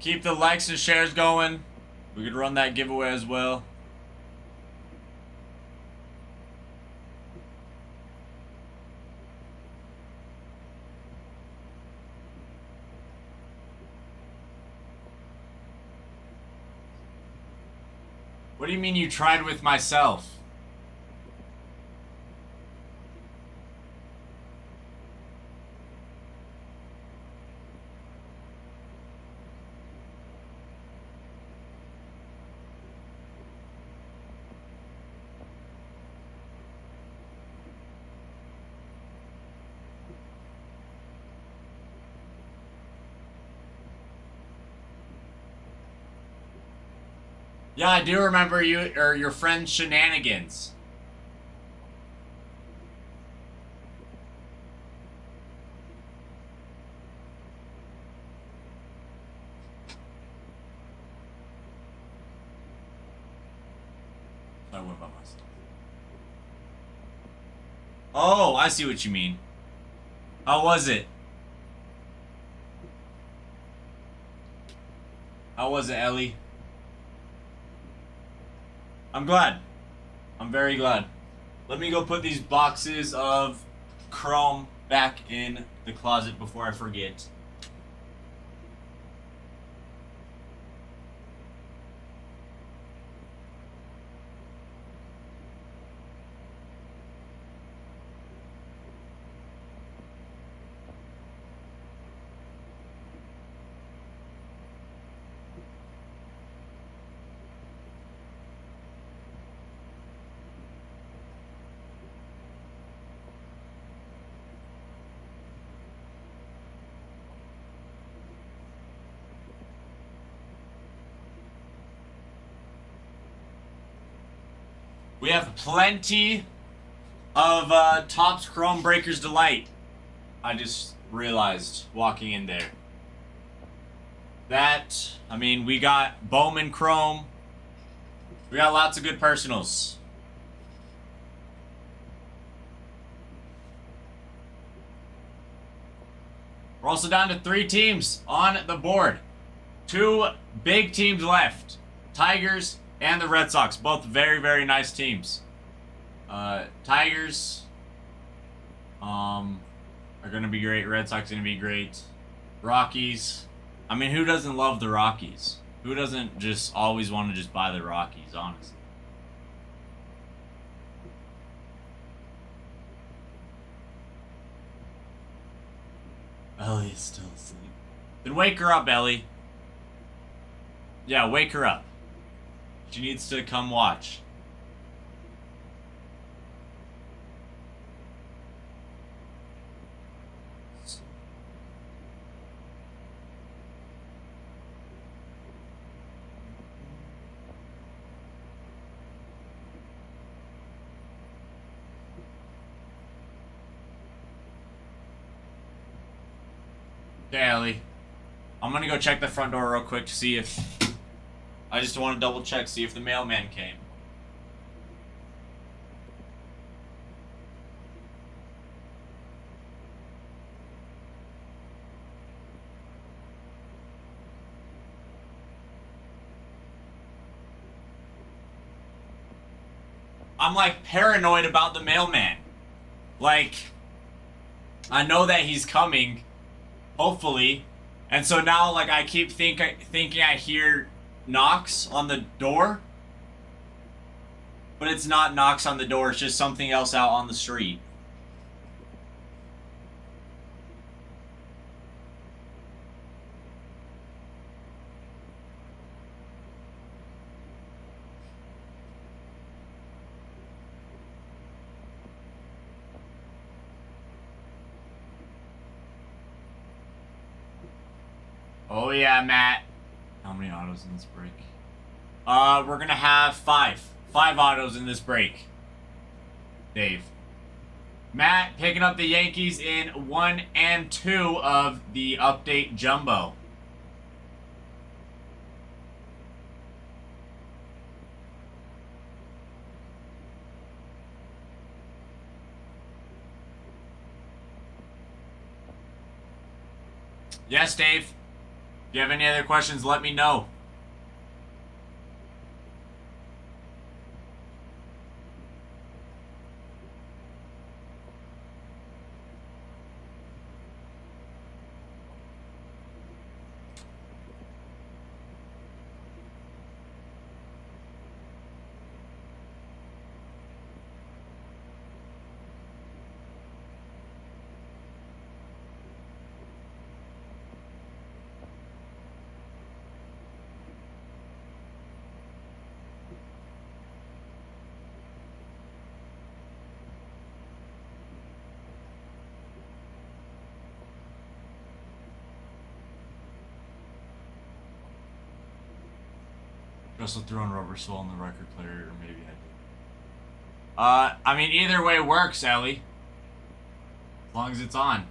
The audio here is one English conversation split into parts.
Keep the likes and shares going. We could run that giveaway as well. What do you mean you tried with myself? Yeah, I do remember you or your friend's shenanigans. I went by myself. Oh, I see what you mean. How was it? How was it, Ellie? I'm glad. I'm very glad. Let me go put these boxes of chrome back in the closet before I forget. We have plenty of Topps Chrome Breakers Delight. I just realized walking in there. I mean, we got Bowman Chrome. We got lots of good personals. We're also down to 3 teams on the board. 2 big teams left. Tigers and the Red Sox. Both very, very nice teams. Tigers are going to be great. Red Sox going to be great. Rockies. I mean, who doesn't love the Rockies? Who doesn't just always want to just buy the Rockies, honestly? Ellie is still asleep. Then wake her up, Ellie. Yeah, wake her up. She needs to come watch. Okay, Ellie. I'm gonna go check the front door real quick to see if... I just want to double check, see if the mailman came. I'm like paranoid about the mailman. Like, I know that he's coming, hopefully, and so now like I keep thinking I hear knocks on the door, but it's not knocks on the door, it's just something else out on the street. Oh yeah, Matt. How many autos in this break? We're gonna have 5 autos in this break. Dave. Matt picking up the Yankees in 1 and 2 of the update jumbo. Yes, Dave. If you have any other questions, let me know. Also threw on Rubber Soul on the record player, or maybe I did. I mean, either way works, Ellie. As long as it's on.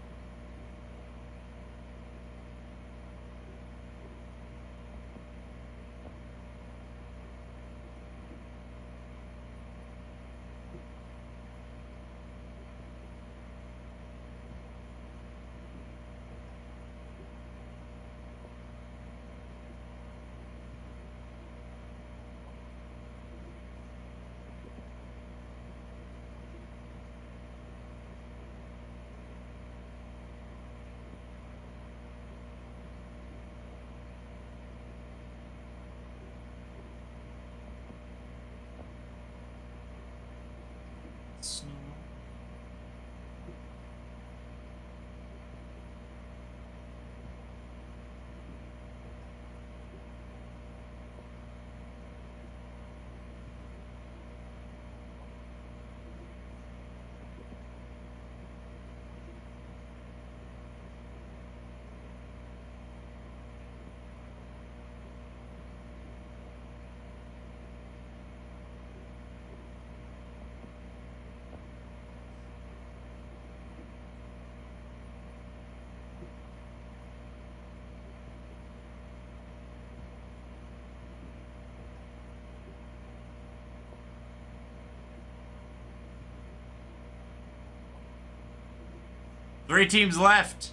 Three teams left.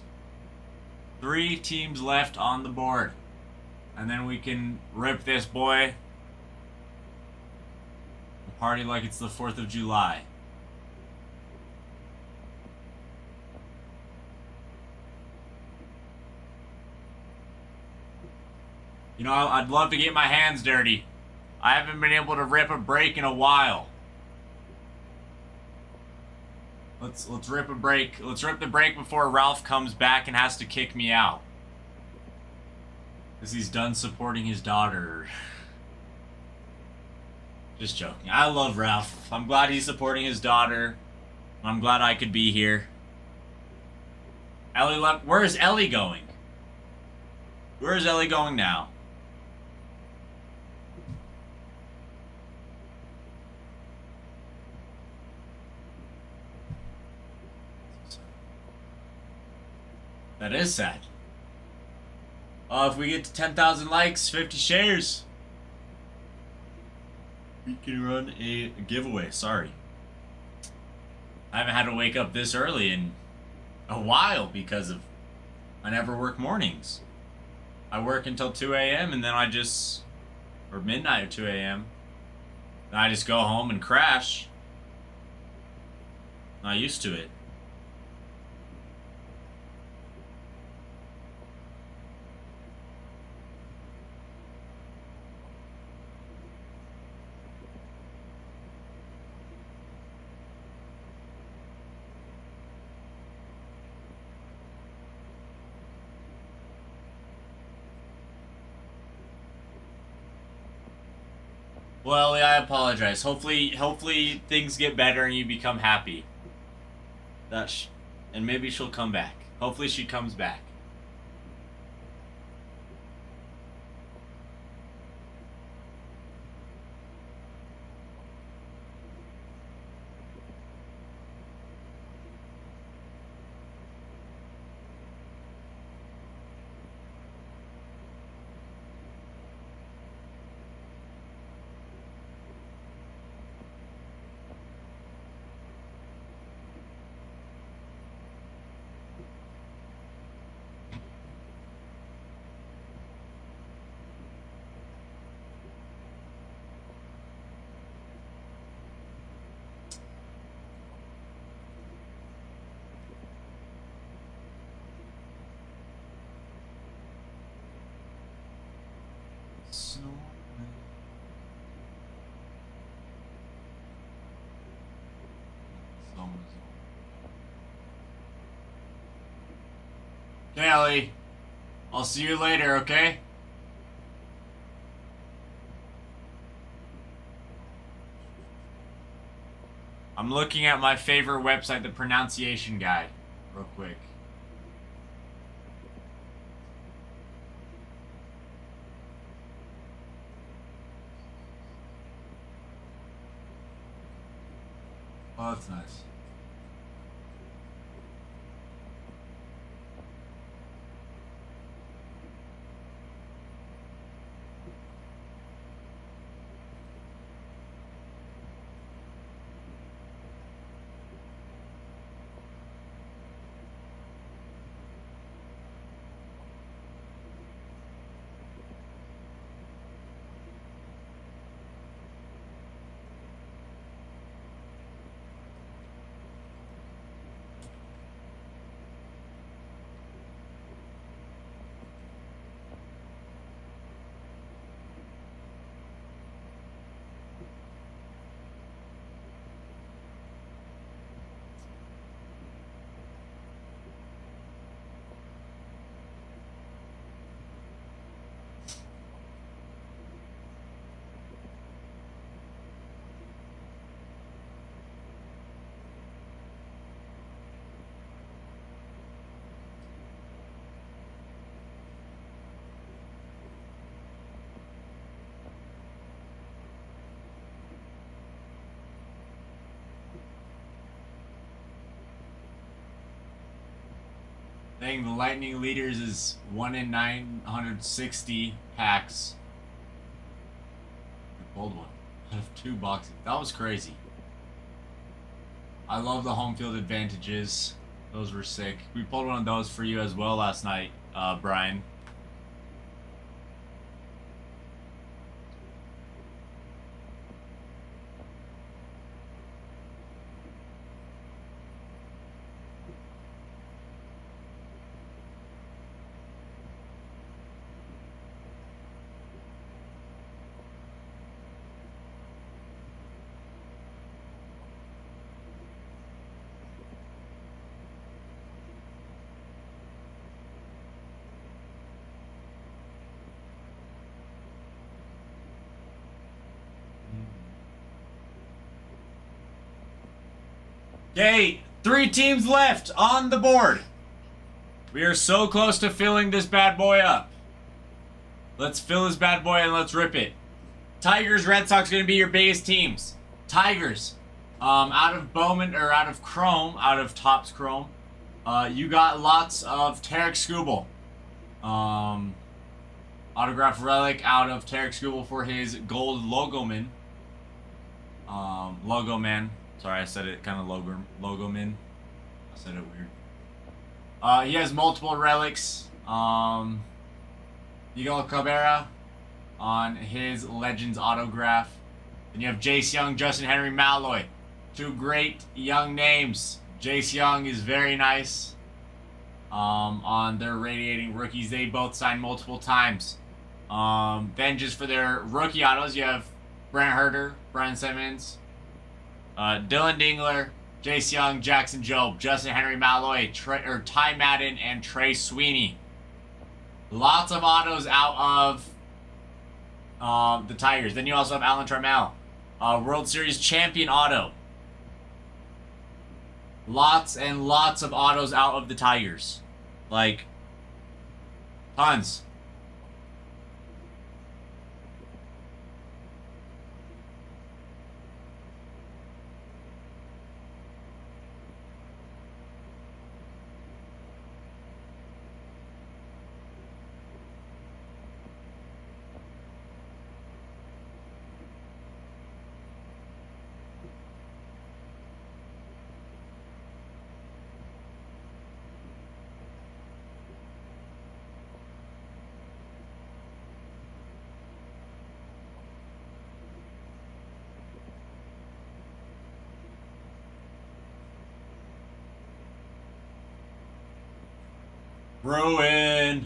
3 teams left on the board. And then we can rip this boy. Party like it's the 4th of July. You know, I'd love to get my hands dirty. I haven't been able to rip a break in a while. Let's rip a break. Let's rip the break before Ralph comes back and has to kick me out. Because he's done supporting his daughter. Just joking. I love Ralph. I'm glad he's supporting his daughter. I'm glad I could be here. Ellie left. Where is Ellie going? Where is Ellie going now? That is sad. If we get to 10,000 likes, 50 shares, we can run a giveaway. Sorry. I haven't had to wake up this early in a while because of I never work mornings. I work until 2 a.m. and then I just, or midnight or 2 a.m. Then I just go home and crash. Not used to it. Well, I apologize. Hopefully things get better and you become happy. And maybe she'll come back. Hopefully she comes back. Okay, Ellie. I'll see you later, okay? I'm looking at my favorite website, the pronunciation guide, real quick. Oh, that's nice. Dang, the Lightning Leaders is 1 in 960 packs. I pulled one out of 2 boxes. That was crazy. I love the home field advantages. Those were sick. We pulled one of those for you as well last night, Brian. Okay, 3 teams left on the board. We are so close to filling this bad boy up. Let's fill this bad boy and let's rip it. Tigers, Red Sox going to be your biggest teams. Tigers, out of Bowman, or out of Chrome, out of Topps Chrome, you got lots of Tarek Skubal. Autograph relic out of Tarek Skubal for his gold logo man. Logo man. Sorry, I said it kind of logo man. I said it weird. He has multiple relics. Miguel Cabrera on his Legends autograph. Then you have Jace Young, Justin Henry Malloy. 2 great young names. Jace Young is very nice. On their radiating rookies, they both signed multiple times. Then just for their rookie autos, you have Brent Herter, Brian Simmons, Dylan Dingler, Jace Young, Jackson Jobe, Justin Henry Malloy, Ty Madden, and Trey Sweeney. Lots of autos out of the Tigers. Then you also have Alan Trammell, World Series champion auto. Lots and lots of autos out of the Tigers. Like, tons. Bruin.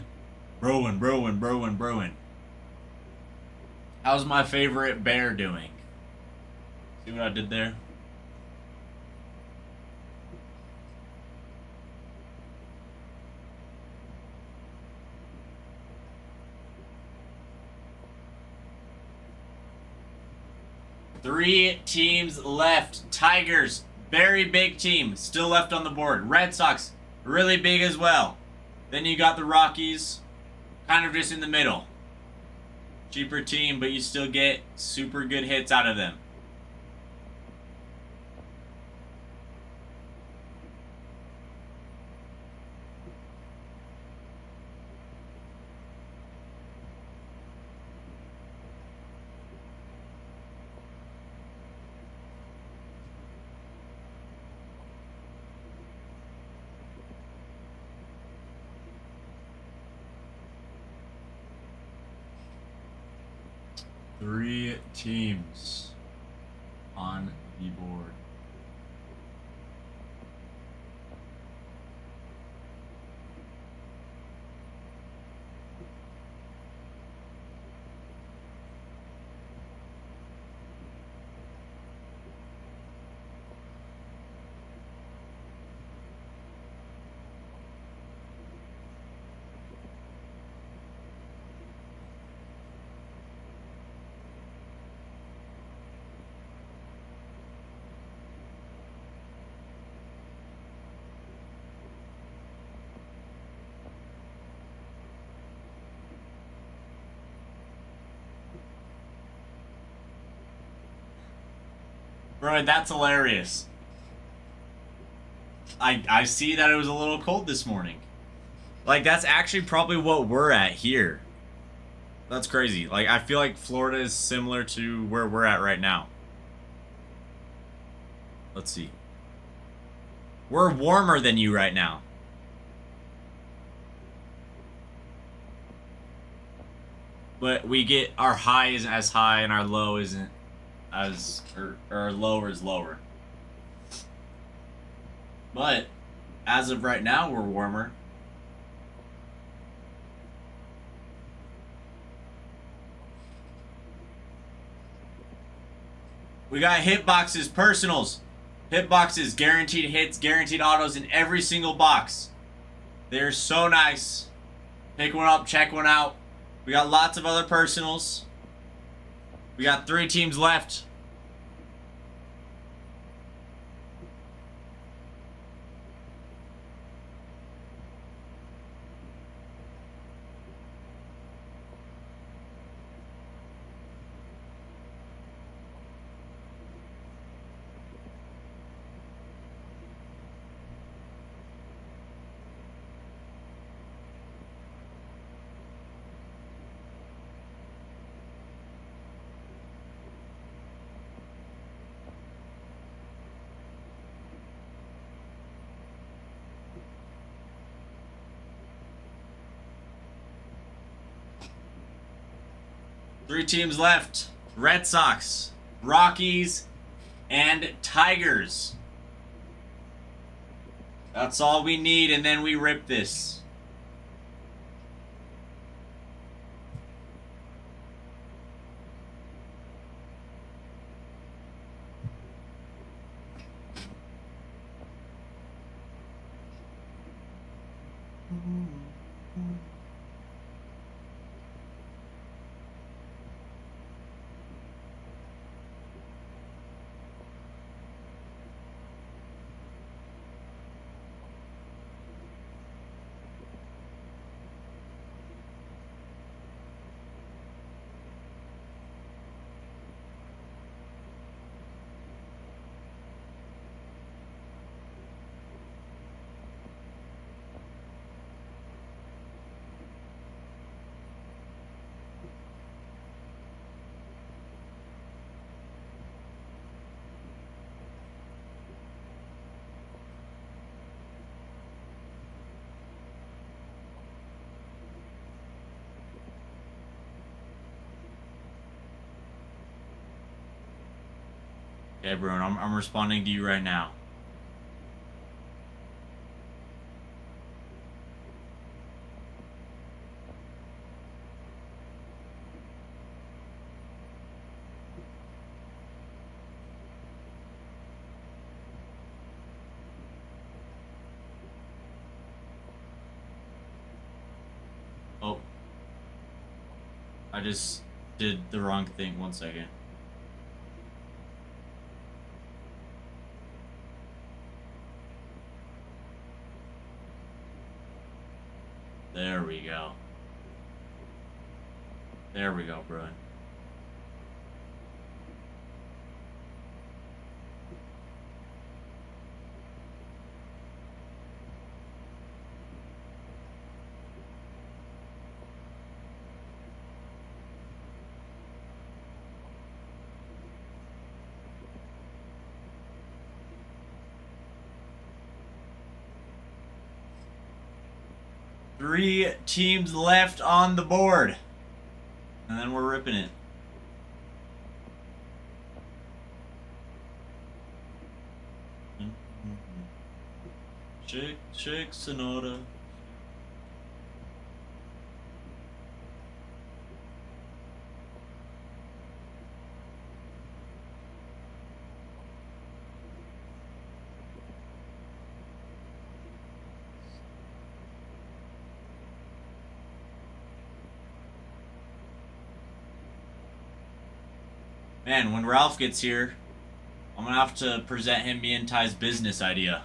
How's my favorite bear doing? See what I did there? 3 teams left. Tigers, very big team, still left on the board. Red Sox, really big as well. Then you got the Rockies, kind of just in the middle. Cheaper team, but you still get super good hits out of them. Three teams on the board. Bro, that's hilarious. I see that it was a little cold this morning. Like, that's actually probably what we're at here. That's crazy. Like, I feel like Florida is similar to where we're at right now. Let's see. We're warmer than you right now. But we get, our high isn't as high and our low isn't as, or our lower is lower. But as of right now, we're warmer. We got hitboxes, personals. Hitboxes, guaranteed hits, guaranteed autos in every single box. They're so nice. Pick one up, check one out. We got lots of other personals. We got 3 teams left. Three teams left. Red Sox, Rockies, and Tigers. That's all we need, and then we rip this. Okay, Bruno, I'm responding to you right now. Oh. I just did the wrong thing. 1 second. There we go. There we go, bro. Three teams left on the board. And then we're ripping it. Shake, shake, Sonata. Man, when Ralph gets here, I'm gonna have to present him me and Ty's business idea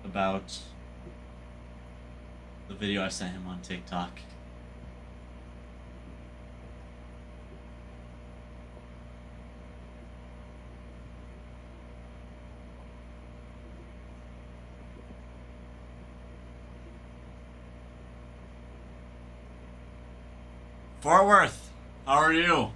about the video I sent him on TikTok. Fort Worth, how are you?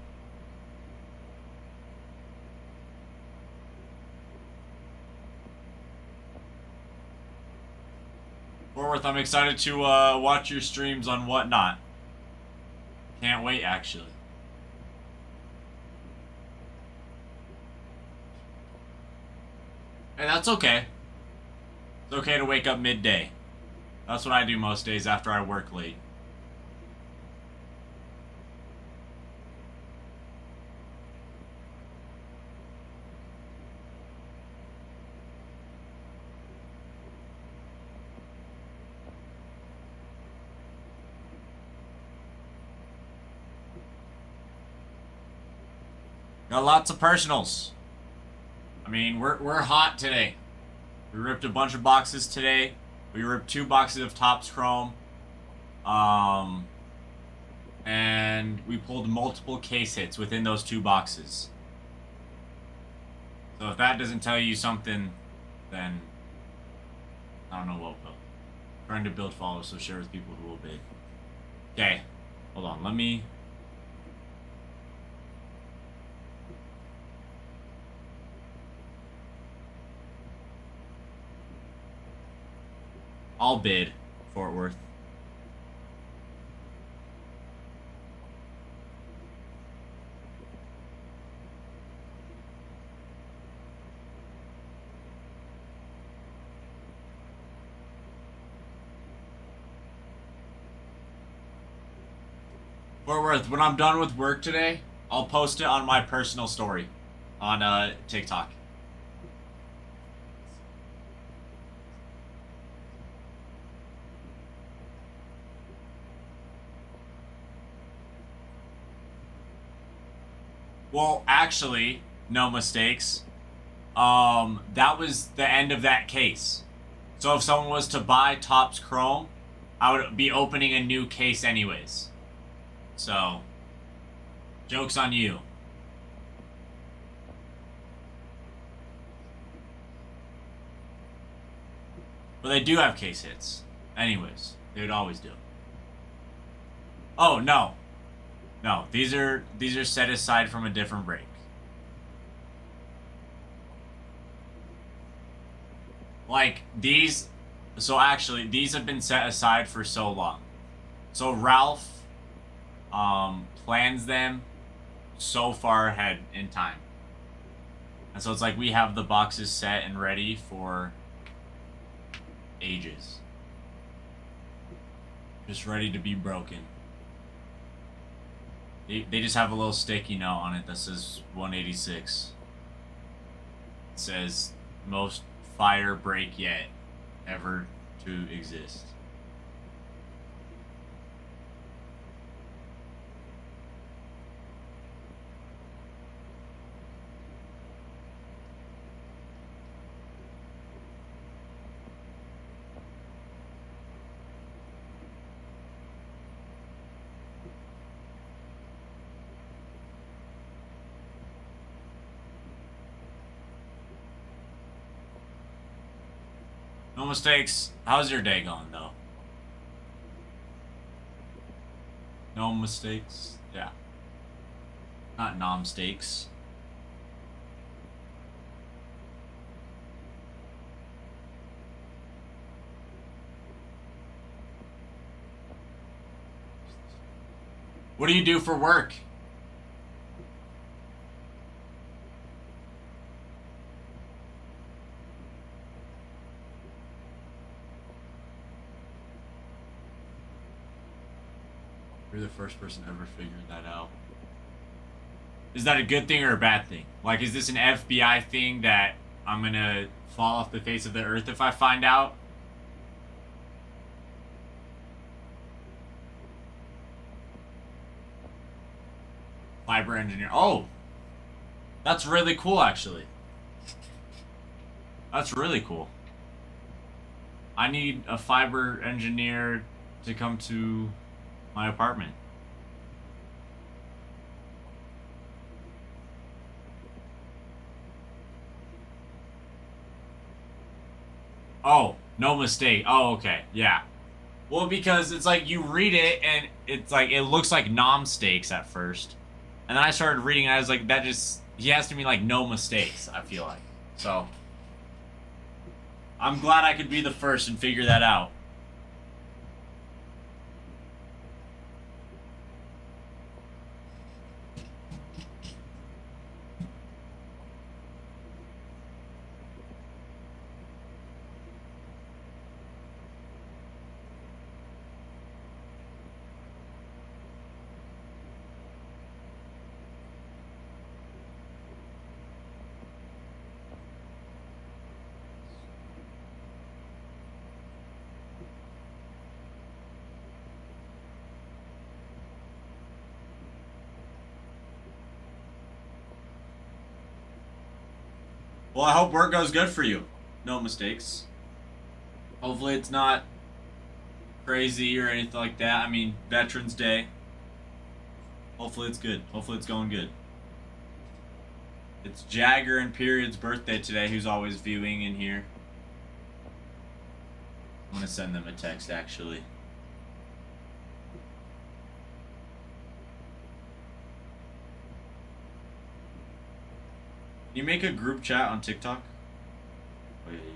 Fort Worth, I'm excited to watch your streams on Whatnot. Can't wait, actually. Hey, that's okay. It's okay to wake up midday. That's what I do most days after I work late. Got lots of personals. I mean, we're hot today. We ripped a bunch of boxes today. We ripped 2 boxes of Topps Chrome. And we pulled multiple case hits within those 2 boxes. So if that doesn't tell you something, then I don't know what will. Trying to build followers, so share with people who will bid. Okay, hold on. Let me. I'll bid Fort Worth. Fort Worth, when I'm done with work today, I'll post it on my personal story on TikTok. Well, actually, no mistakes. That was the end of that case. So if someone was to buy Topps Chrome, I would be opening a new case anyways. So, joke's on you. But they do have case hits. Anyways, they would always do. Oh, no. No, these are set aside from a different break. Like, these... So, actually, these have been set aside for so long. So, Ralph plans them so far ahead in time. And so it's like we have the boxes set and ready for ages. Just ready to be broken. They just have a little sticky note on it that says 186. It says, most fire break yet ever to exist. No mistakes. How's your day going, though? No mistakes? Yeah. Not nom-stakes. What do you do for work? You're the first person ever figured that out. Is that a good thing or a bad thing? Like, is this an FBI thing that I'm gonna fall off the face of the earth if I find out? Fiber engineer. Oh! That's really cool, actually. That's really cool. I need a fiber engineer to come to my apartment. Oh, no mistake. Oh, okay. Yeah. Well, because it's like you read it and it's like it looks like nom steaks at first. And then I started reading and I was like, that just he has to mean like no mistakes, I feel like. So I'm glad I could be the first and figure that out. Well, I hope work goes good for you. No mistakes. Hopefully it's not crazy or anything like that. I mean, Veterans Day. Hopefully it's good. Hopefully it's going good. It's Jagger and Period's birthday today, who's always viewing in here. I'm gonna send them a text, actually. Can you make a group chat on TikTok? Oh, yeah, you can.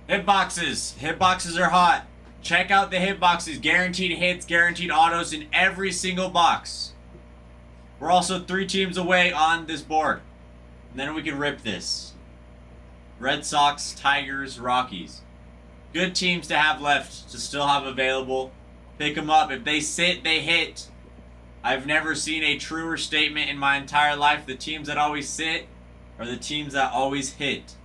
Hitboxes. Hitboxes are hot. Check out the hitboxes. Guaranteed hits, guaranteed autos in every single box. We're also 3 teams away on this board. And then we can rip this. Red Sox, Tigers, Rockies. Good teams to have left, to still have available. Pick them up. If they sit, they hit. I've never seen a truer statement in my entire life. The teams that always sit are the teams that always hit.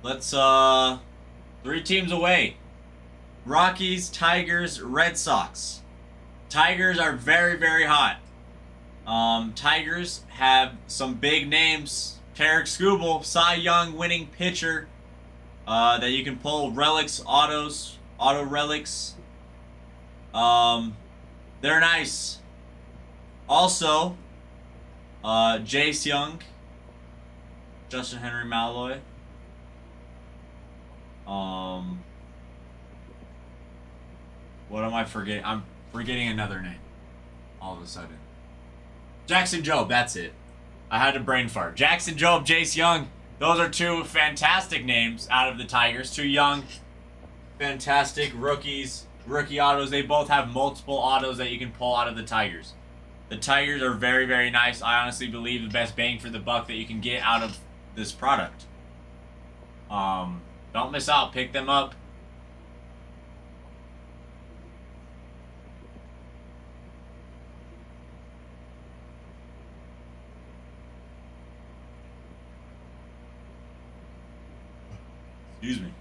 Let's, 3 teams away. Rockies, Tigers, Red Sox. Tigers are very, very hot. Tigers have some big names. Tarek Skubal, Cy Young winning pitcher. That you can pull relics, auto relics. They're nice. Also, Jace Young, Justin Henry Malloy. What am I forgetting? I'm forgetting another name. All of a sudden. Jackson Jobe, that's it. I had a brain fart. Jackson Jobe, Jace Young. Those are two fantastic names out of the Tigers. Two young, fantastic rookies. Rookie autos. They both have multiple autos that you can pull out of the Tigers. The Tigers are very, very nice. I honestly believe the best bang for the buck that you can get out of this product. Don't miss out. Pick them up. Excuse me.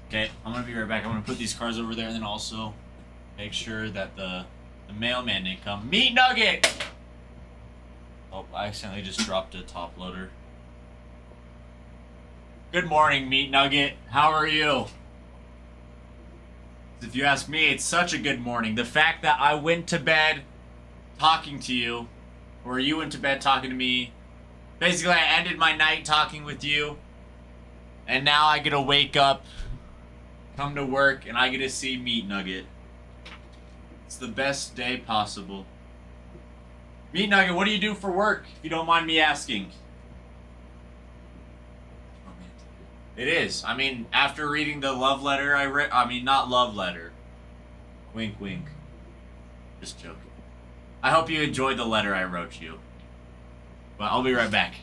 Okay, I'm gonna be right back. I'm gonna put these cars over there and then also make sure that the mailman didn't come. Meat Nugget! Oh, I accidentally just dropped a top loader. Good morning, Meat Nugget. How are you? If you ask me, it's such a good morning. The fact that I went to bed talking to you, or you went to bed talking to me. Basically, I ended my night talking with you, and now I get to wake up, come to work, and I get to see Meat Nugget. It's the best day possible. Meat Nugget, what do you do for work, if you don't mind me asking? It is. I mean, after reading the love letter not love letter. Wink, wink. Just joking. I hope you enjoyed the letter I wrote you. But I'll be right back.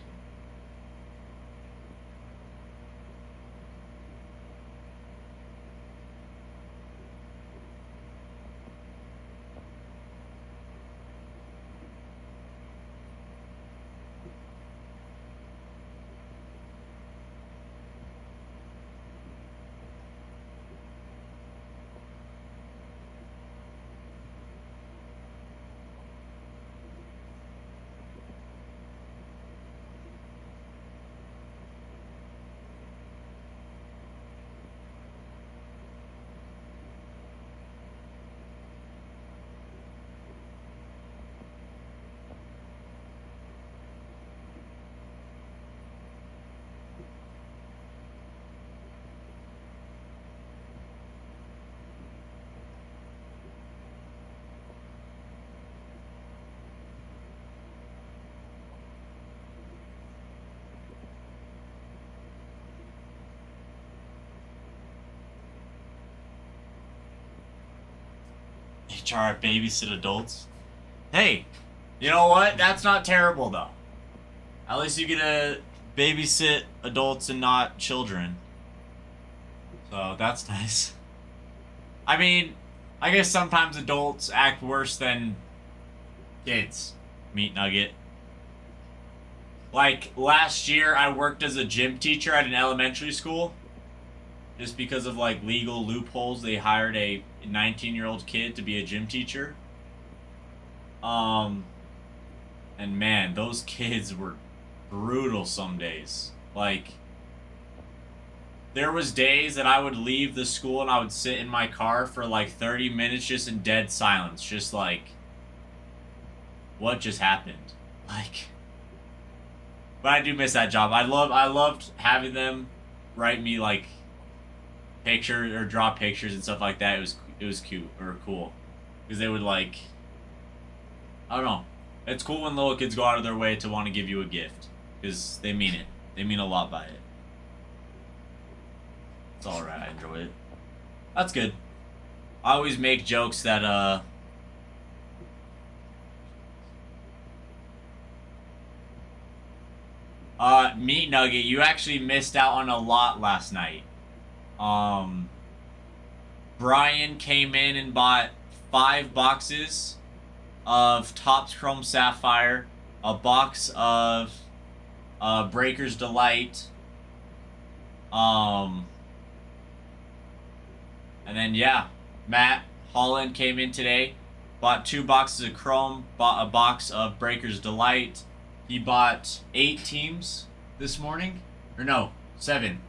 HR babysit adults. Hey, you know what? That's not terrible though. At least you get to babysit adults and not children. So that's nice. I mean, I guess sometimes adults act worse than kids. Meat Nugget. Like last year, I worked as a gym teacher at an elementary school. Just because of like legal loopholes, they hired a 19-year-old kid to be a gym teacher. And man, those kids were brutal some days. Like, there was days that I would leave the school and I would sit in my car for like 30 minutes just in dead silence. Just like, what just happened? Like, but I do miss that job. I loved having them write me like pictures or draw pictures and stuff like that. It was cute or cool because they would like, I don't know. It's cool when little kids go out of their way to want to give you a gift because they mean it. They mean a lot by it. It's all right. I enjoy it. That's good. I always make jokes that Meat Nugget, you actually missed out on a lot last night. Brian came in and bought 5 boxes of Topps Chrome Sapphire, a box of Breaker's Delight. And then, yeah, Matt Holland came in today, bought 2 boxes of Chrome, bought a box of Breaker's Delight. He bought 8 teams this morning. Or no, 7.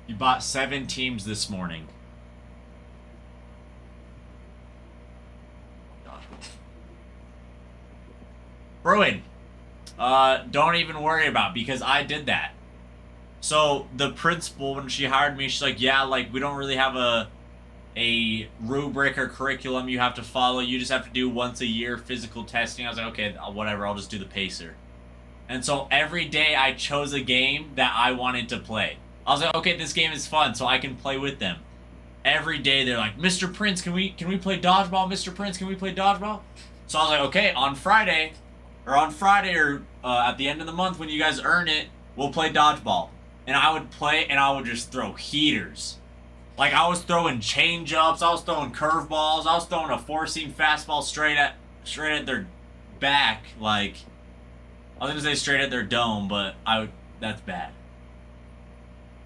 He bought 7 teams this morning. Bruin, don't even worry about it because I did that. So the principal, when she hired me, she's like, yeah, like we don't really have a rubric or curriculum you have to follow. You just have to do once a year physical testing. I was like, okay, whatever, I'll just do the pacer. And so every day I chose a game that I wanted to play. I was like, okay, this game is fun, so I can play with them. Every day they're like, Mr. Prince, can we play dodgeball? Mr. Prince, can we play dodgeball? So I was like, okay, on Friday or at the end of the month when you guys earn it, we'll play dodgeball. And I would play and I would just throw heaters. Like I was throwing change-ups, I was throwing curveballs, I was throwing a 4-seam fastball straight at their back. Like I was gonna say straight at their dome, but that's bad.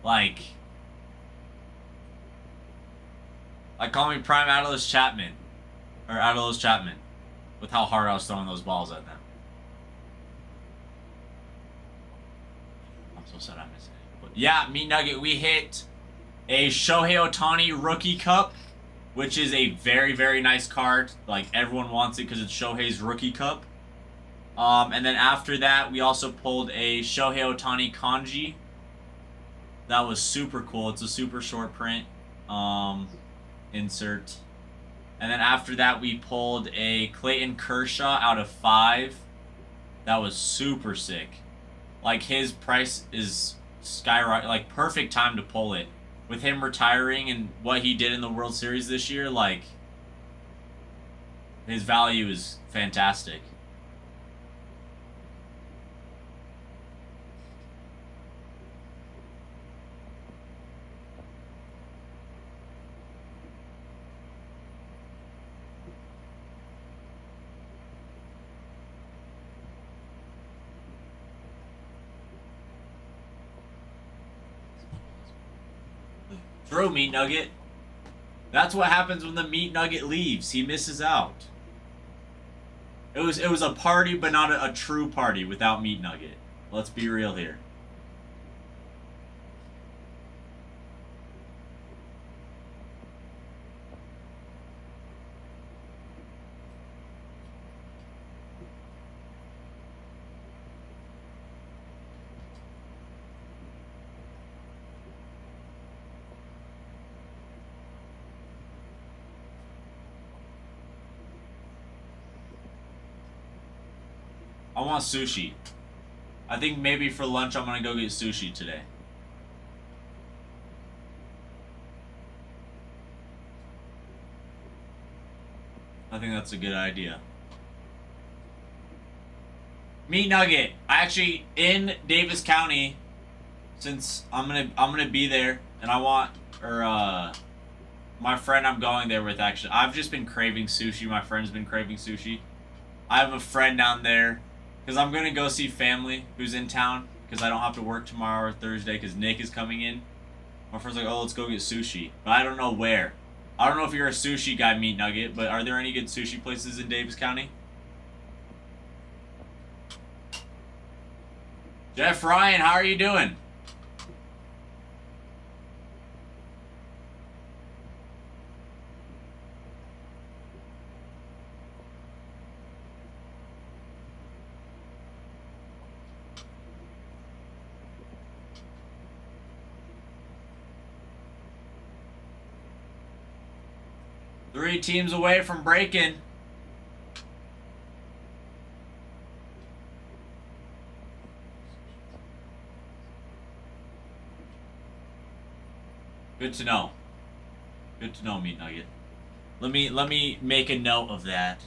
Like call me Prime Atlas Chapman. Or Atlas Chapman. With how hard I was throwing those balls at them. I'm so sad I missed it. But yeah, Meat Nugget, we hit a Shohei Ohtani Rookie Cup, which is a very, very nice card. Like, everyone wants it because it's Shohei's Rookie Cup. And then after that, we also pulled a Shohei Ohtani Kanji. That was super cool. It's a super short print insert. And then after that, we pulled a Clayton Kershaw out of 5. That was super sick. Like, his price is skyrocketing. Like, perfect time to pull it. With him retiring and what he did in the World Series this year, like, his value is fantastic. True, Meat Nugget. That's what happens when the Meat Nugget leaves. He misses out. It was a party, but not a true party without Meat Nugget. Let's be real here. I want sushi. I think maybe for lunch I'm gonna go get sushi today. I think that's a good idea. Meat Nugget. I actually in Davis County, since I'm gonna be there, and I want my friend I'm going there with actually. I've just been craving sushi. My friend's been craving sushi. I have a friend down there. Because I'm going to go see family who's in town. Because I don't have to work tomorrow or Thursday. Because Nick is coming in. My friend's like, oh, let's go get sushi. But I don't know where. I don't know if you're a sushi guy, Meat Nugget. But are there any good sushi places in Davis County? Jeff Ryan, how are you doing? Three teams away from breaking. Good to know. Good to know, Meat Nugget. Let me make a note of that.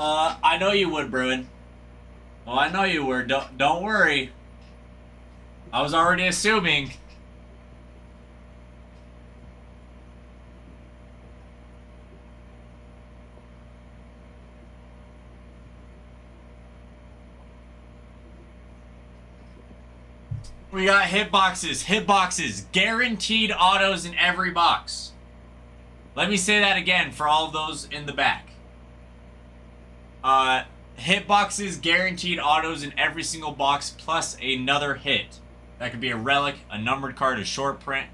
I know you would, Bruin. Oh, I know you would. Don't worry. I was already assuming. We got hitboxes, guaranteed autos in every box. Let me say that again for all of those in the back. Hitboxes, guaranteed autos in every single box, plus another hit. That could be a relic, a numbered card, a short print,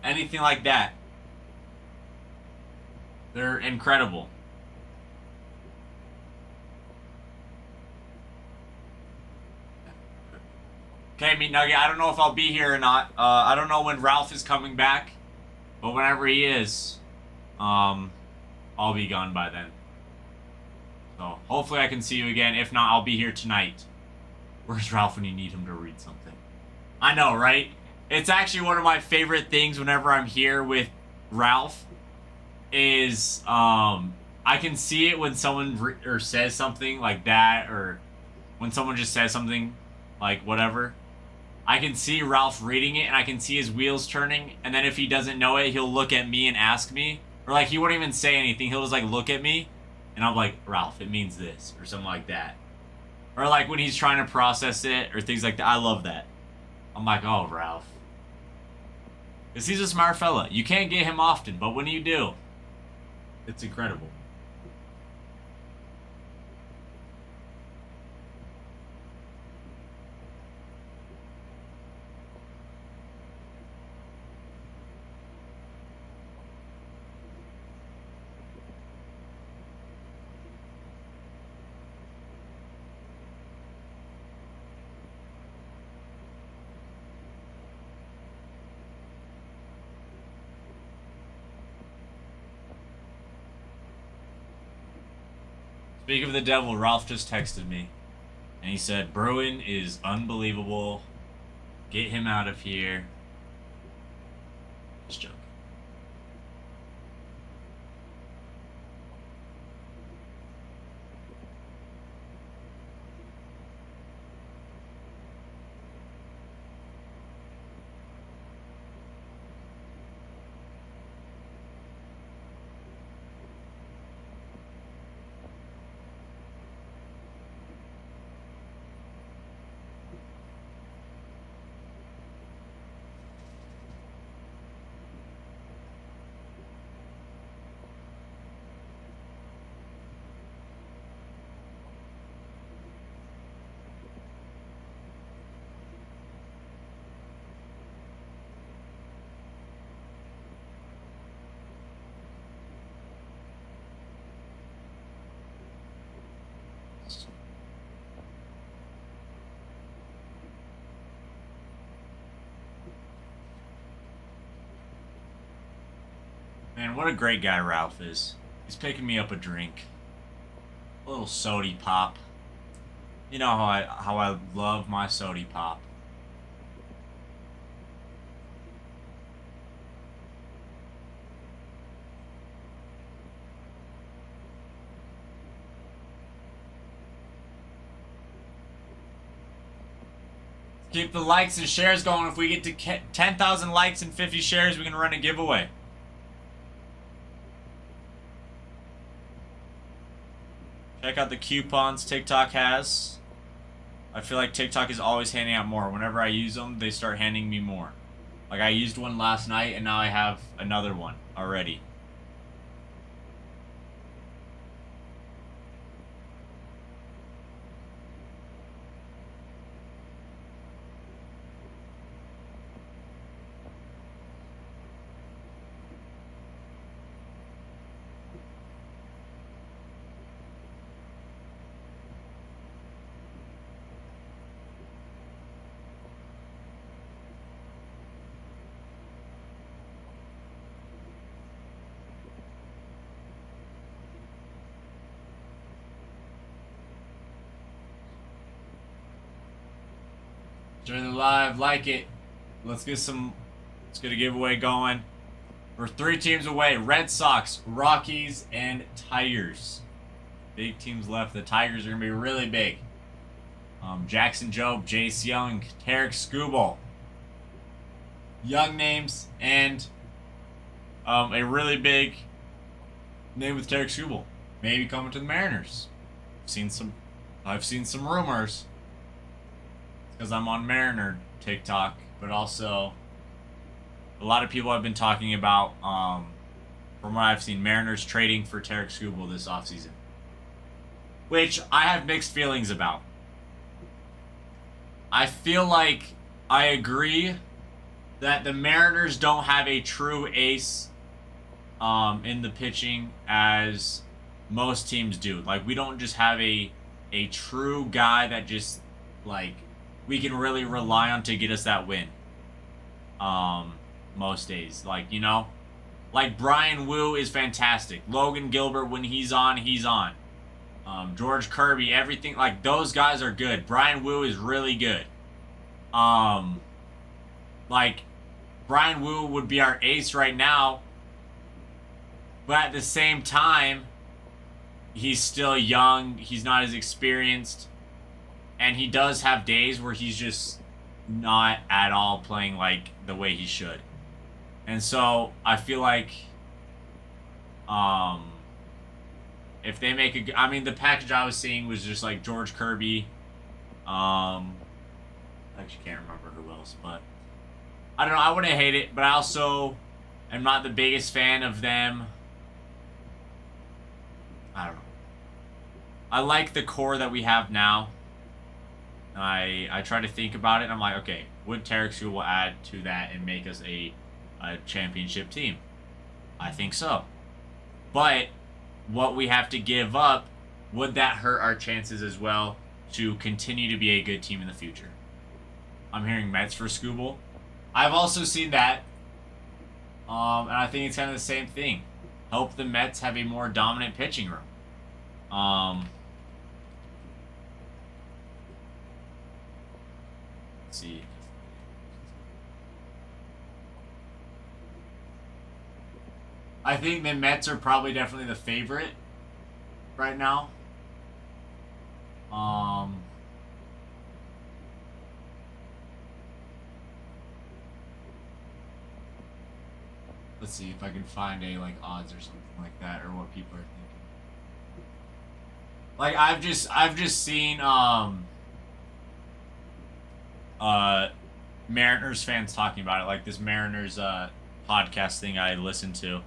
anything like that. They're incredible. Okay, Meat Nugget, I don't know if I'll be here or not. I don't know when Ralph is coming back, but whenever he is, I'll be gone by then. So, hopefully I can see you again. If not, I'll be here tonight. Where's Ralph when you need him to read something? I know, right? It's actually one of my favorite things whenever I'm here with Ralph is, I can see it when someone or says something like that, or when someone just says something like whatever. I can see Ralph reading it, and I can see his wheels turning, and then if he doesn't know it, he'll look at me and ask me. Or, like, he won't even say anything. He'll just, like, look at me, and I'm like, Ralph, it means this, or something like that. Or, like, when he's trying to process it, or things like that. I love that. I'm like, oh, Ralph. Because he's a smart fella. You can't get him often, but when you do, it's incredible. Speaking of the devil, Ralph just texted me. And he said, Bruin is unbelievable. Get him out of here. Just joking. Man, what a great guy Ralph is. He's picking me up a drink. A little sody pop. You know how I love my sody pop. Keep the likes and shares going. If we get to 10,000 likes and 50 shares, we can run a giveaway. Check out the coupons TikTok has. I feel like TikTok is always handing out more. Whenever I use them, they start handing me more. Like, I used one last night, and now I have another one already. Join the live, like it. Let's get a giveaway going. We're 3 teams away. Red Sox, Rockies, and Tigers. big teams left. The Tigers are going to be really big. Jackson Jobe, Jace Young, Tarek Skubal. Young names and a really big name with Tarek Skubal. Maybe coming to the Mariners. I've seen some rumors. Because I'm on Mariner TikTok, but also a lot of people have been talking about, from what I've seen, Mariners trading for Tarek Skubal this offseason. Which I have mixed feelings about. I feel like I agree that the Mariners don't have a true ace in the pitching as most teams do. Like, we don't just have a true guy that just, like, we can really rely on to get us that win. Most days. Like, you know? Like, Brian Wu is fantastic. Logan Gilbert, when he's on, he's on. George Kirby, everything. Like, those guys are good. Brian Wu is really good. Like, Brian Wu would be our ace right now. But at the same time, he's still young. He's not as experienced. And he does have days where he's just not at all playing like the way he should. And so I feel like if they make a... I mean, the package I was seeing was just like George Kirby. I actually can't remember who else, but I don't know. I wouldn't hate it, but I also am not the biggest fan of them. I don't know. I like the core that we have now. I try to think about it, and I'm like, okay, would Tarek Skubal add to that and make us a championship team? I think so. But what we have to give up, would that hurt our chances as well to continue to be a good team in the future? I'm hearing Mets for Skubal. I've also seen that, and I think it's kind of the same thing. Hope the Mets have a more dominant pitching room. Let's see. I think the Mets are probably definitely the favorite right now. Let's see if I can find a like odds or something like that, or what people are thinking. Like, I've just seen Mariners fans talking about it, like this Mariners podcast thing I listened to.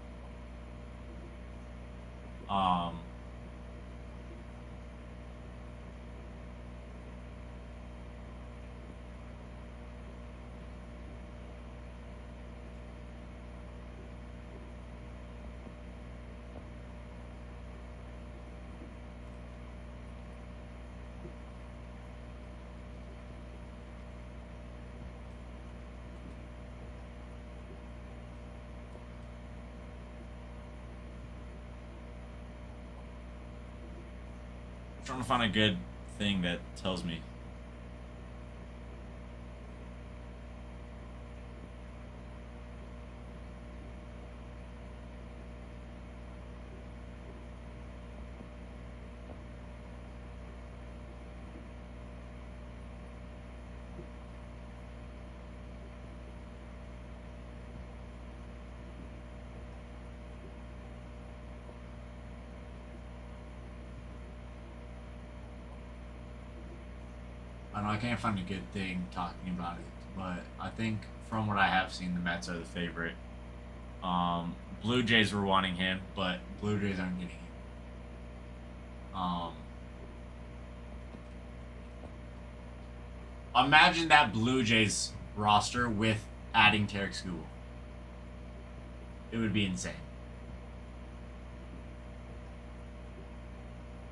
Trying to find a good thing that tells me. I don't know, I can't find a good thing talking about it, but I think from what I have seen, the Mets are the favorite. Blue Jays were wanting him, but Blue Jays aren't getting him. Imagine that Blue Jays roster with adding Tarek Skubal. It would be insane.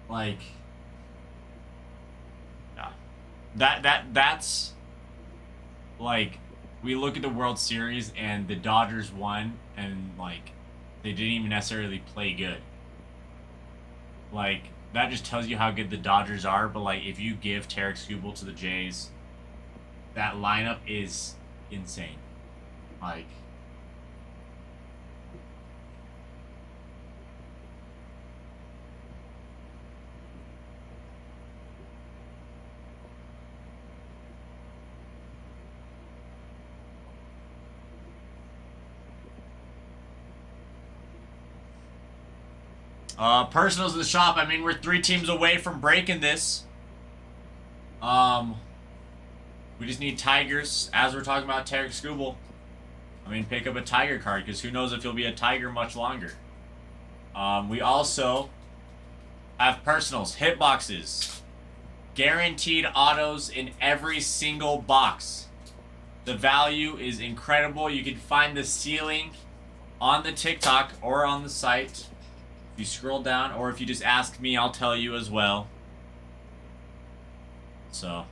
Like, yeah. That's like, we look at the World Series and the Dodgers won, and like they didn't even necessarily play good. Like, that just tells you how good the Dodgers are. But like, if you give Tarek Skubal to the Jays, that lineup is insane. Like, Personals in the shop. I mean, we're 3 teams away from breaking this. We just need Tigers, as we're talking about Tarek Scooble. I mean, pick up a Tiger card, because who knows if he'll be a Tiger much longer. We also have personals, hitboxes, guaranteed autos in every single box. The value is incredible. You can find the ceiling on the TikTok or on the site. If you scroll down, or if you just ask me, I'll tell you as well. So...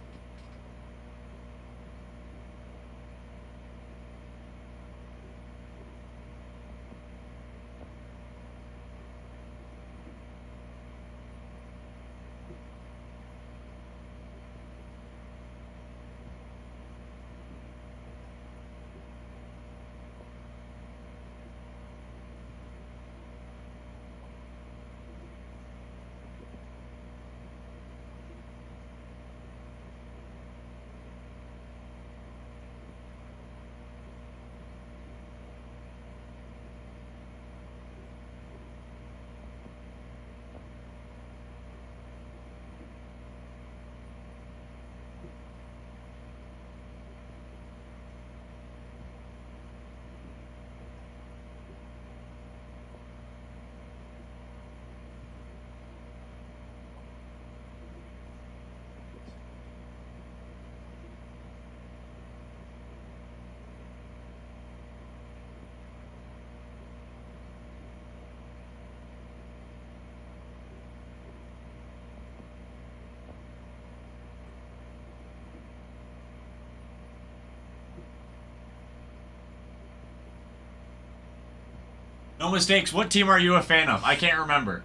No mistakes. What team are you a fan of? I can't remember.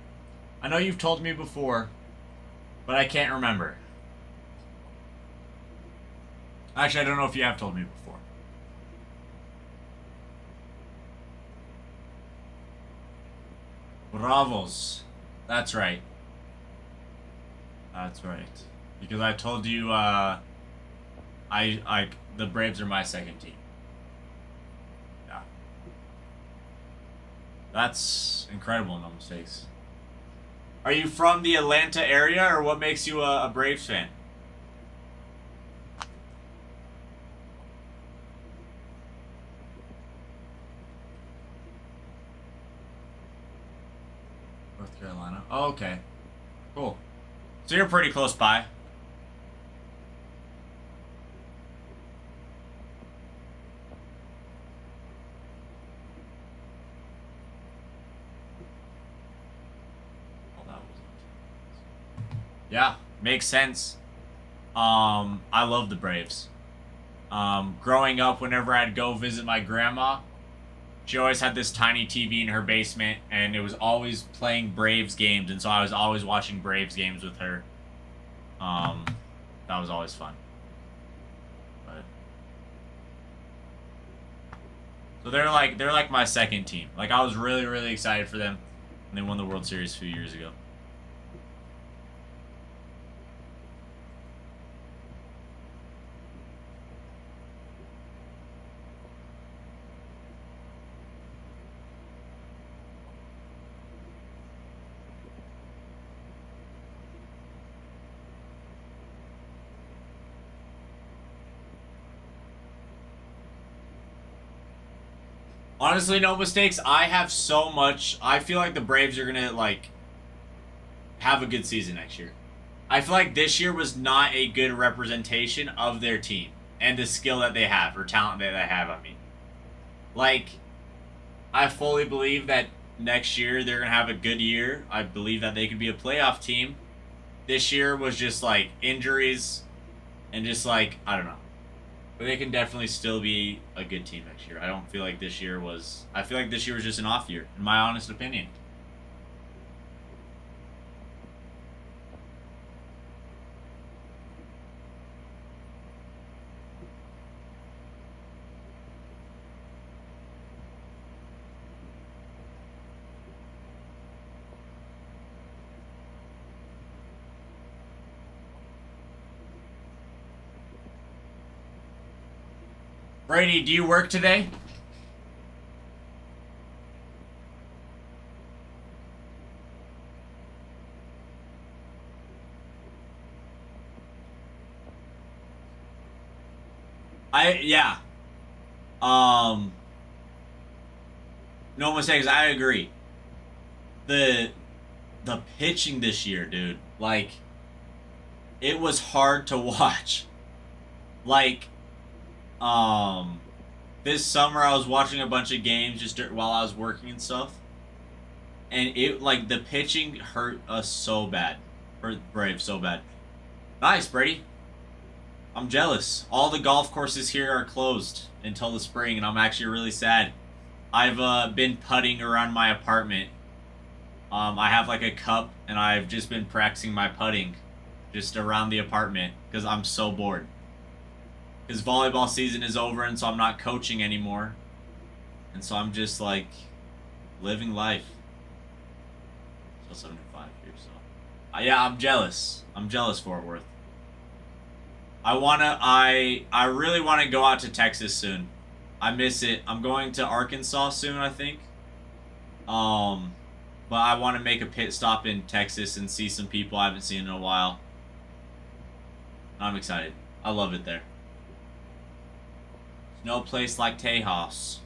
I know you've told me before, but I can't remember. Actually, I don't know if you have told me before. Bravos. That's right. That's right. Because I told you, the Braves are my second team. Yeah. That's incredible, no mistakes. Are you from the Atlanta area, or what makes you a Braves fan? North Carolina. Oh, okay. Cool. So you're pretty close by. Yeah, makes sense. I love the Braves. Growing up, whenever I'd go visit my grandma, she always had this tiny TV in her basement, and it was always playing Braves games, and so I was always watching Braves games with her. That was always fun. But so they're like my second team. Like, I was really, really excited for them when they won the World Series a few years ago. Honestly, no mistakes. I have so much. I feel like the Braves are gonna have a good season next year. I feel like this year was not a good representation of their team and the skill that they have, or talent that they have. I mean, like, I fully believe that next year they're gonna have a good year. I believe that they could be a playoff team. This year was just like injuries and just like, I don't know. But they can definitely still be a good team next year. I don't feel like this year was... I feel like this year was just an off year, in my honest opinion. Brady, do you work today? Yeah. Um, no mistakes. I agree. The the pitching this year, dude. Like, it was hard to watch. Like, um, this summer I was watching a bunch of games just while I was working and stuff, and it like the pitching hurt us so bad. Hurt Brave so bad. Nice, Brady. I'm jealous. All the golf courses here are closed until the spring, and I'm actually really sad. I've been putting around my apartment. I have like a cup, and I've just been practicing my putting just around the apartment because I'm so bored. Because volleyball season is over, and so I'm not coaching anymore. And so I'm just like living life. Still 75 here, so. Yeah, I'm jealous. I'm jealous, Fort Worth. I really wanna go out to Texas soon. I miss it. I'm going to Arkansas soon, I think. But I want to make a pit stop in Texas and see some people I haven't seen in a while. I'm excited. I love it there. There's no place like Tejas.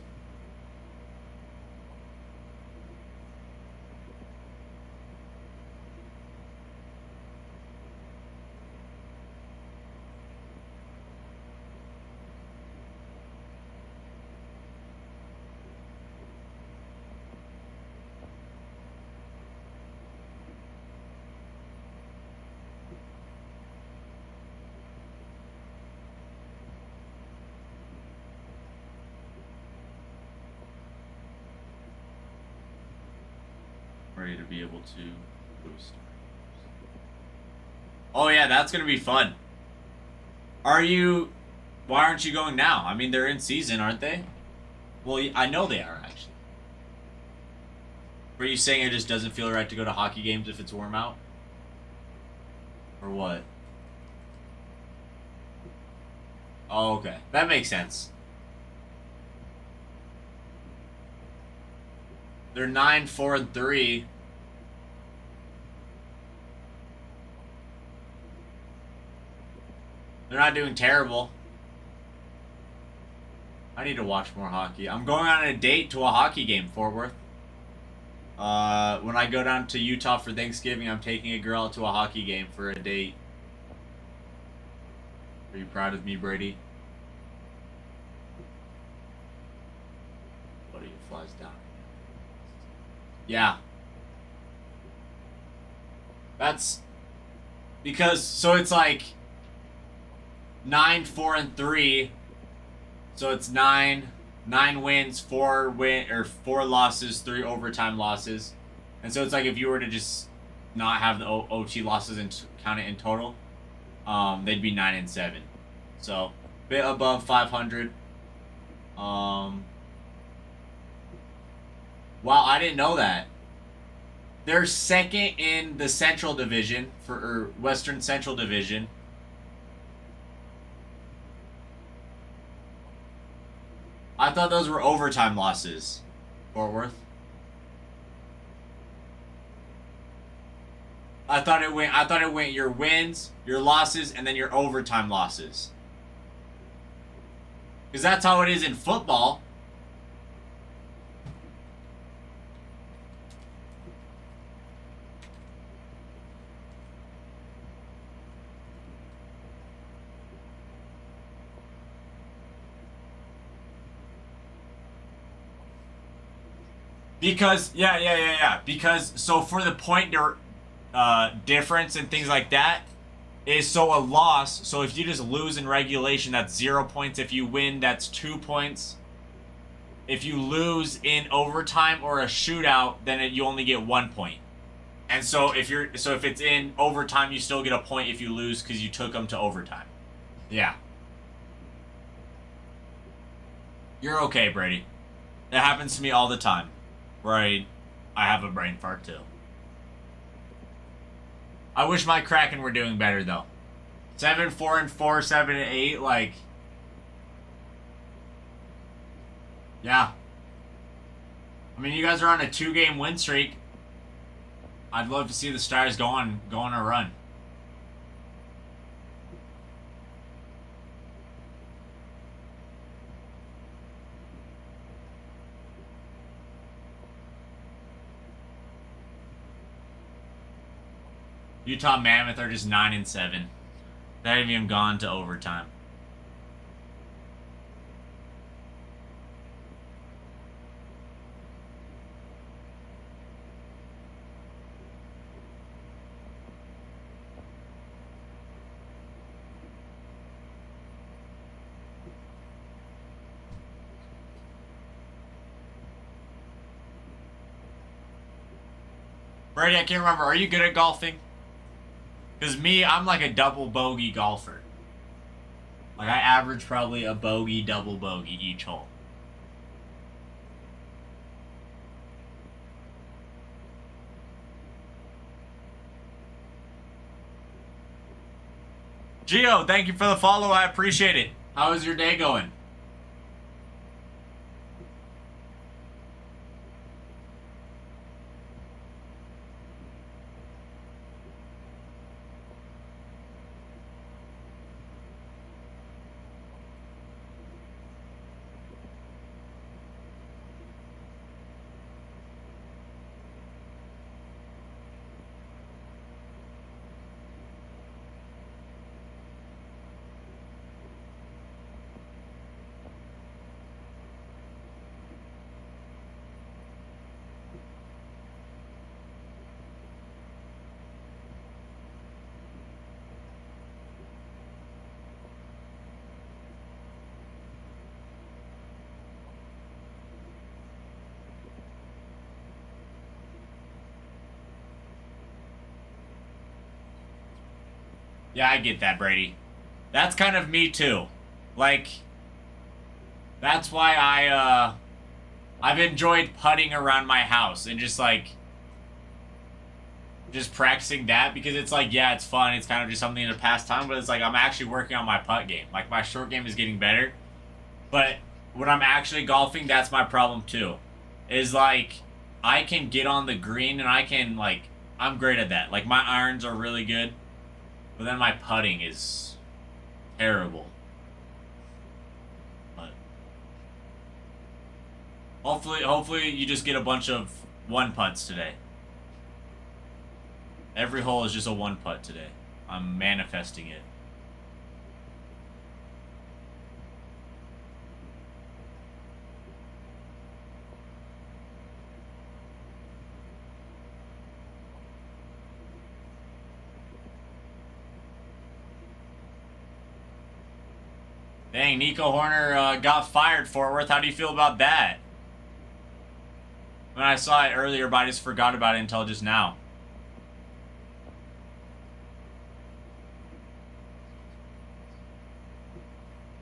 Ready to be able to boost. Oh yeah, that's gonna be fun. Are you? Why aren't you going now? I mean, they're in season, aren't they? Well, I know they are actually. Were you saying it just doesn't feel right to go to hockey games if it's warm out? Or what? Oh, okay. That makes sense. They're 9-4-3. They're not doing terrible. I need to watch more hockey. I'm going on a date to a hockey game, Fort Worth. When I go down to Utah for Thanksgiving, I'm taking a girl to a hockey game for a date. Are you proud of me, Brady? Buddy flies down. Yeah. That's because so it's like 9-4-3. So it's nine wins, 4 losses, 3 overtime losses, and so it's like if you were to just not have the OT losses and count it in total, they'd be 9-7. So bit above 500. Wow, I didn't know that. They're second in the Central Division or Western Central Division. I thought those were overtime losses, Fort Worth. I thought it went your wins, your losses, and then your overtime losses. Because that's how it is in football. Because yeah. Because so for the point difference and things like that is so a loss. So if you just lose in regulation, that's 0 points. If you win, that's 2 points. If you lose in overtime or a shootout, then you only get 1 point. And so if it's in overtime, you still get a point if you lose because you took them to overtime. Yeah. You're okay, Brady. That happens to me all the time. Right, I have a brain fart too. I wish my Kraken were doing better though. 7-4-4, 7-8, like, yeah. I mean, you guys are on a 2-game win streak. I'd love to see the Stars go on a run. Utah Mammoth are just 9-7. They haven't even gone to overtime. Brady, I can't remember. Are you good at golfing? Because me, I'm like a double bogey golfer. Like, I average probably a bogey, double bogey each hole. Gio, thank you for the follow. I appreciate it. How is your day going? Yeah, I get that, Brady. That's kind of me too. Like, that's why I've enjoyed putting around my house and just practicing that, because it's like, yeah, it's fun. It's kind of just something in the past time, but it's like I'm actually working on my putt game. Like, my short game is getting better, but when I'm actually golfing, that's my problem too. Is like, I can get on the green and I can, like, I'm great at that. Like, my irons are really good. But then my putting is terrible. But hopefully you just get a bunch of one putts today. Every hole is just a one putt today. I'm manifesting it. Dang, Nico Horner got fired, Fort Worth. How do you feel about that? When I saw it earlier, but I just forgot about it until just now.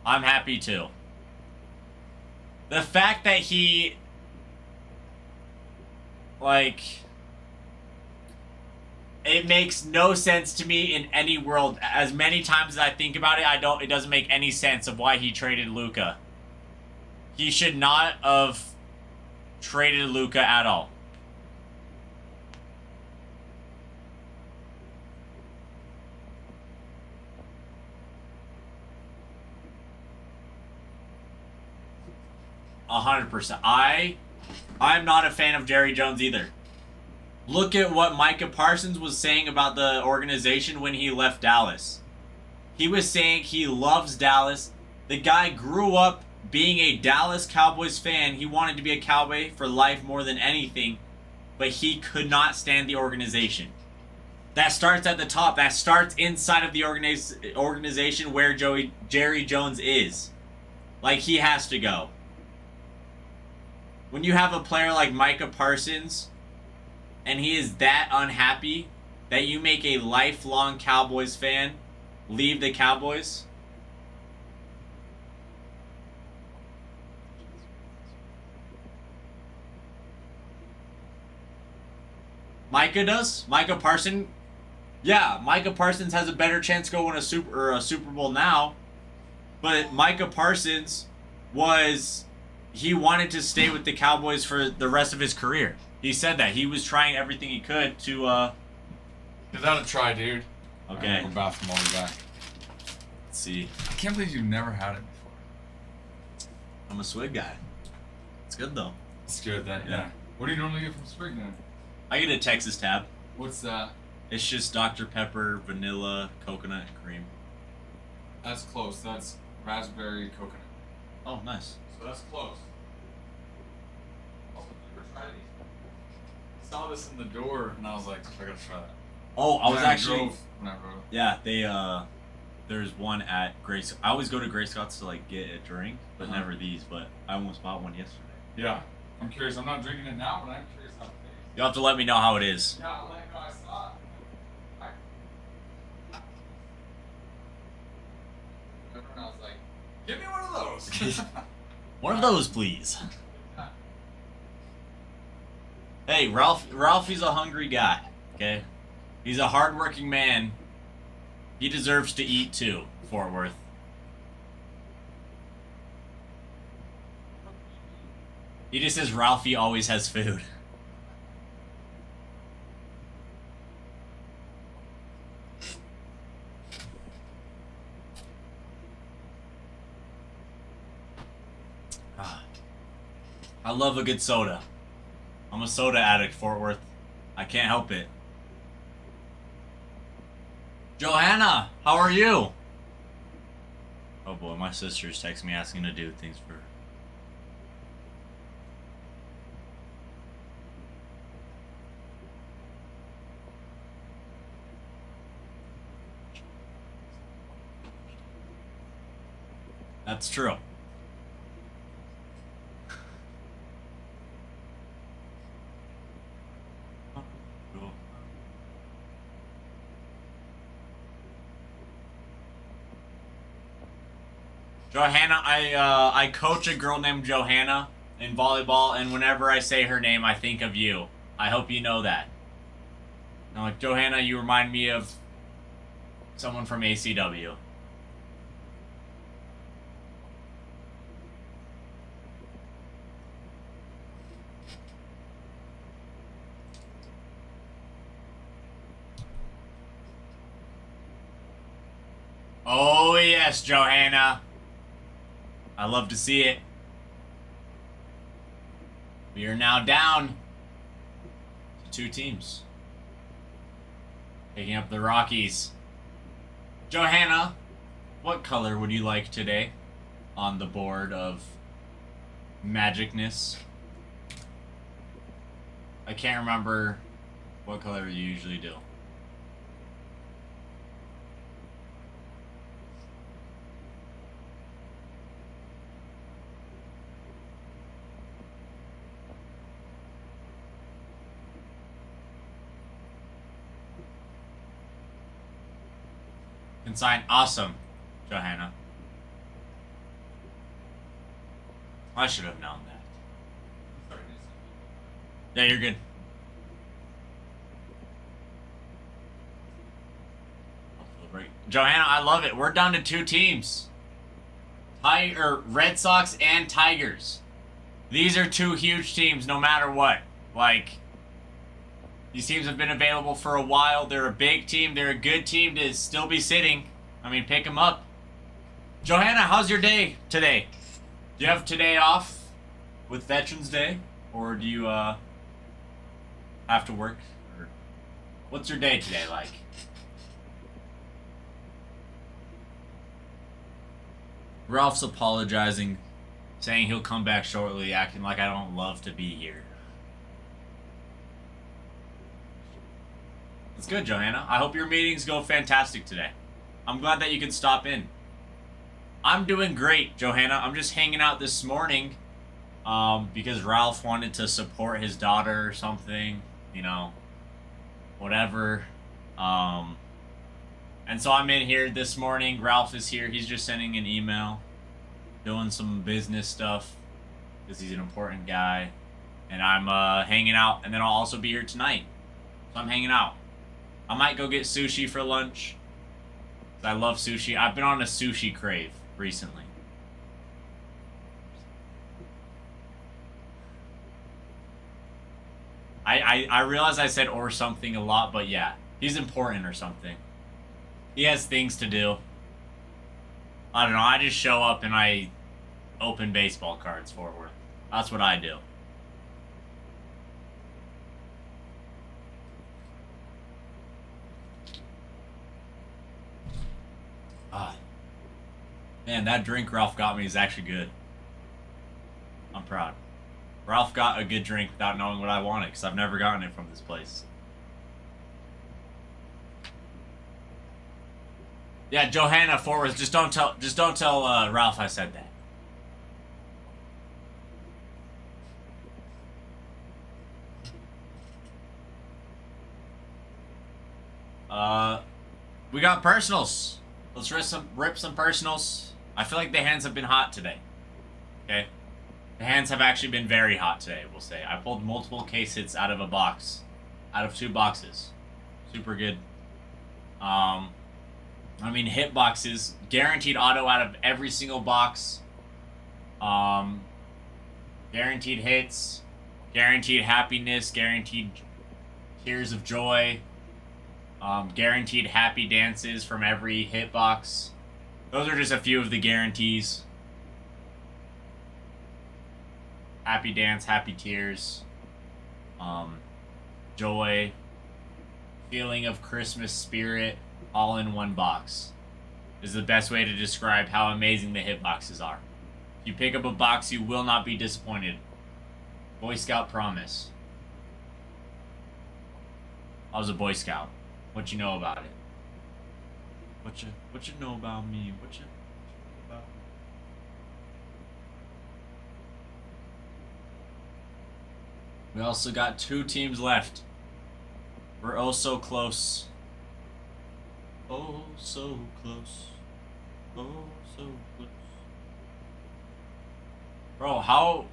I'm happy too. The fact that he, like, it makes no sense to me in any world. As many times as I think about it, it doesn't make any sense of why he traded Luka. He should not have traded Luka at all. %. I'm not a fan of Jerry Jones either. Look at what Micah Parsons was saying about the organization when he left Dallas. He was saying he loves Dallas. The guy grew up being a Dallas Cowboys fan. He wanted to be a Cowboy for life more than anything, but he could not stand the organization. That starts at the top. That starts inside of the organization where Jerry Jones is. Like, he has to go. When you have a player like Micah Parsons, and he is that unhappy that you make a lifelong Cowboys fan leave the Cowboys, Micah does. Micah Parsons. Yeah, Micah Parsons has a better chance to go win a Super Bowl now. But Micah Parsons he wanted to stay with the Cowboys for the rest of his career. He said that. He was trying everything he could to, Give that a try, dude. Okay. We're basketball back. Let's see. I can't believe you've never had it before. I'm a swig guy. It's good, though. It's good, yeah. What do you normally get from Sprig then? I get a Texas tab. What's that? It's just Dr. Pepper, vanilla, coconut, and cream. That's close. That's raspberry coconut. Oh, nice. So that's close. Also, never tried these. Saw this in the door, and I was like, I gotta try that. Oh, I was When actually. when I rode. Yeah, there's one at Grace. I always go to Gray Scott's to like get a drink, but Uh-huh. never these. But I almost bought one yesterday. Yeah, I'm curious. I'm not drinking it now, but I'm curious how it tastes. You'll have to let me know how it is. Yeah, I'll let you know I saw it. And I was like, give me one of those. One of those, please. Hey, Ralphie's a hungry guy. Okay, he's a hardworking man. He deserves to eat too, Fort Worth. He just says Ralphie always has food. I love a good soda. I'm a soda addict, Fort Worth. I can't help it. Johanna, how are you? Oh boy, my sister's texting me asking to do things for her. That's true. Johanna, I coach a girl named Johanna in volleyball, and whenever I say her name, I think of you. I hope you know that. I'm like, Johanna, you remind me of someone from ACW. Oh yes, Johanna. I love to see it. We are now down to 2 teams. Picking up the Rockies. Johanna, what color would you like today on the board of magicness? I can't remember what color you usually do. Consign. Awesome, Johanna. I should have known that. Yeah, you're good. Johanna, I love it. We're down to 2 teams. Red Sox and Tigers. These are 2 huge teams no matter what. Like, these teams have been available for a while. They're a big team. They're a good team to still be sitting. I mean, pick them up. Johanna, how's your day today? Do you have today off with Veterans Day? Or do you have to work? Or what's your day today like? Ralph's apologizing, saying he'll come back shortly, acting like I don't love to be here. It's good, Johanna. I hope your meetings go fantastic today. I'm glad that you can stop in. I'm doing great, Johanna. I'm just hanging out this morning because Ralph wanted to support his daughter or something, you know, whatever. And so I'm in here this morning. Ralph is here. He's just sending an email, doing some business stuff because he's an important guy. And I'm hanging out, and then I'll also be here tonight. So I'm hanging out. I might go get sushi for lunch. I love sushi. I've been on a sushi crave recently. I realize I said or something a lot, but yeah. He's important or something. He has things to do. I don't know. I just show up and I open baseball cards for Fort Worth. That's what I do. Ah, man, that drink Ralph got me is actually good. I'm proud. Ralph got a good drink without knowing what I wanted because I've never gotten it from this place. Yeah, Johanna Forwards, just don't tell Ralph I said that. We got personals. Let's rip some personals. I feel like the hands have been hot today. Okay? The hands have actually been very hot today, we'll say. I pulled multiple case hits out of a box. Out of 2 boxes. Super good. I mean, hit boxes. Guaranteed auto out of every single box. Guaranteed hits. Guaranteed happiness. Guaranteed tears of joy. Guaranteed happy dances from every hitbox. Those are just a few of the guarantees. Happy dance, happy tears. Joy. Feeling of Christmas spirit, all in one box. Is the best way to describe how amazing the hitboxes are. If you pick up a box, you will not be disappointed. Boy Scout promise. I was a Boy Scout. What you know about it? What you know about me? What you about me? We also got 2 teams left. We're oh so close. Oh so close. Oh so close. Bro, how...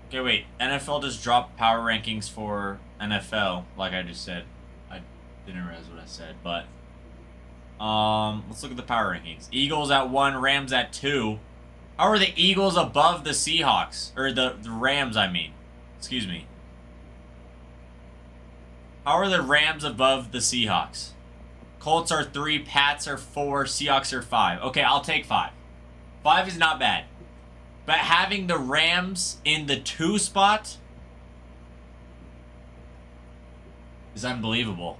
Okay, wait. NFL just dropped power rankings for NFL, like I just said. I didn't realize what I said, but... let's look at the power rankings. Eagles at 1, Rams at 2. How are the Eagles above the Seahawks? Or the Rams, I mean. Excuse me. How are the Rams above the Seahawks? Colts are 3, Pats are 4, Seahawks are 5. Okay, I'll take 5. 5 is not bad. But having the Rams in the 2 spot is unbelievable.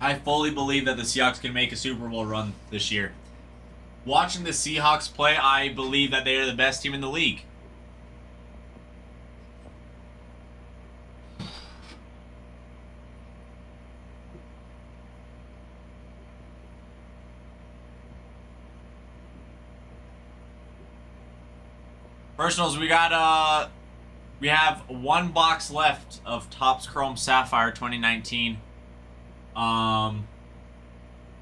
I fully believe that the Seahawks can make a Super Bowl run this year. Watching the Seahawks play, I believe that they are the best team in the league. Personals, we have 1 box left of Topps Chrome Sapphire 2019.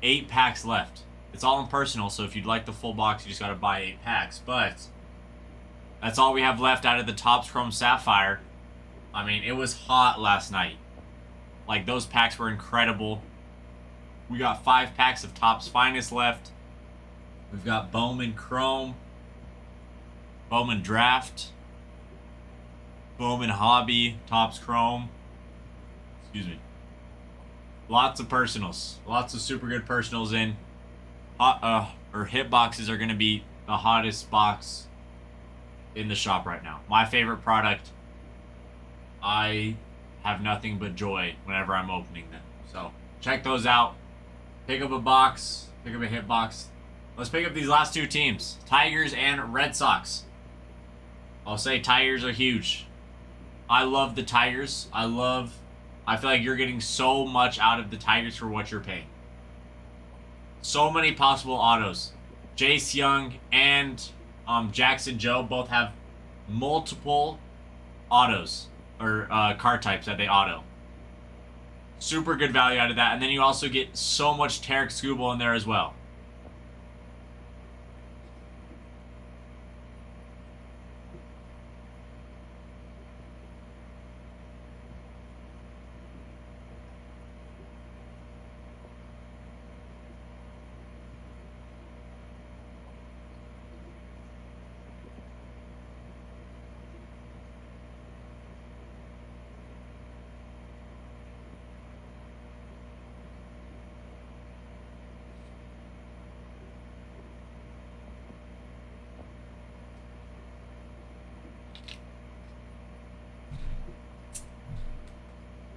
8 packs left. It's all in personal, so if you'd like the full box, you just gotta buy 8 packs. But that's all we have left out of the Topps Chrome Sapphire. I mean, it was hot last night. Like, those packs were incredible. We got 5 packs of Topps Finest left. We've got Bowman Chrome, Bowman Draft, Bowman Hobby, Topps Chrome. Excuse me. Lots of personals. Lots of super good personals in. Hit boxes are going to be the hottest box in the shop right now. My favorite product. I have nothing but joy whenever I'm opening them. So check those out. Pick up a box. Pick up a hit box. Let's pick up these last 2 teams. Tigers and Red Sox. I'll say Tigers are huge. I love the Tigers. I feel like you're getting so much out of the Tigers for what you're paying. So many possible autos. Jace Young and Jackson Joe both have multiple autos or card types that they auto. Super good value out of that. And then you also get so much Tarek Skubal in there as well.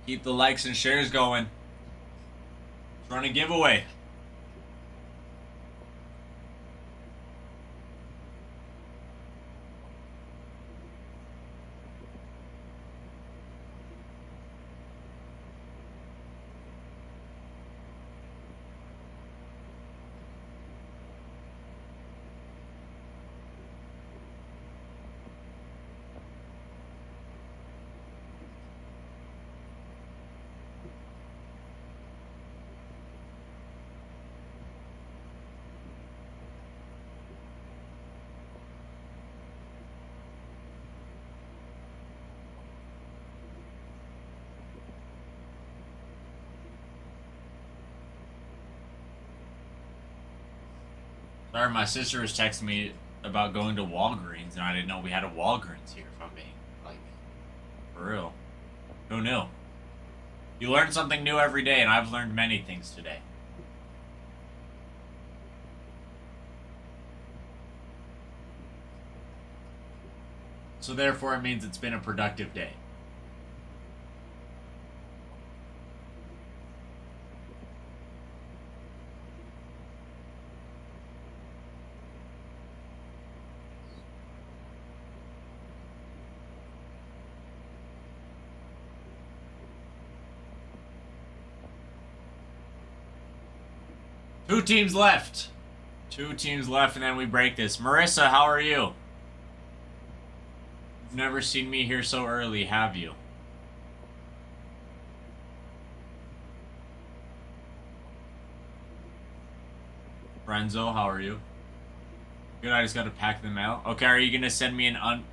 Keep the likes and shares going. Let's run a giveaway. Sorry, my sister was texting me about going to Walgreens, and I didn't know we had a Walgreens here. If I'm being like, for real, who knew? You learn something new every day, and I've learned many things today. So therefore, it means it's been a productive day. Two teams left. Two teams left, and then we break this. Marissa, how are you? You've never seen me here so early, have you? Renzo, how are you? Good, I just gotta pack them out. Okay, are you gonna send me an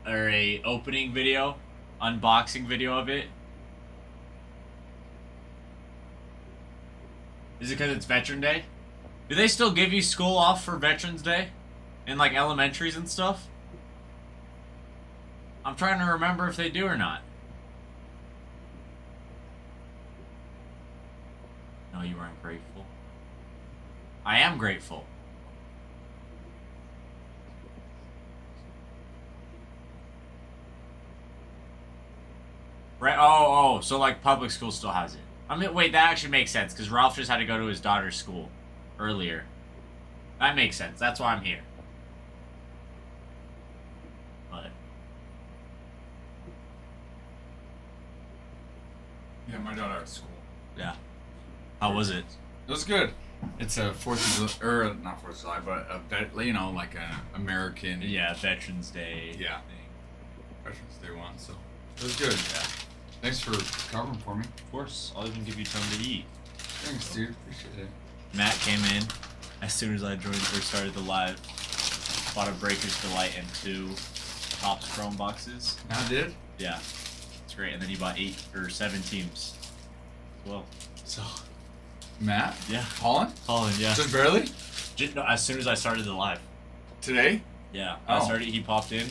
opening video? Unboxing video of it? Is it because it's Veteran Day? Do they still give you school off for Veterans Day? In like elementaries and stuff? I'm trying to remember if they do or not. No, you weren't grateful. I am grateful. Right? Oh, so like public school still has it. I mean, wait, that actually makes sense because Ralph just had to go to his daughter's school earlier. That makes sense. That's why I'm here. But Yeah, my daughter at school. yeah, how was it? It was good. It's a not 4th of July, but like an American. Yeah, Veterans Day. Yeah. Thing. Veterans Day one, so it was good. Yeah. Thanks for covering for me. Of course, I'll even give you time to eat. Thanks, dude. Appreciate it. Matt came in as soon as I joined or started the live. Bought a Breaker's Delight and 2 Topps Chrome boxes. I did? Yeah, it's great. And then he bought 8 or 7 teams. Well, So, Matt? yeah, Colin? yeah. Just barely? No, as soon as I started the live. Today? Yeah, Oh. I started. He popped in,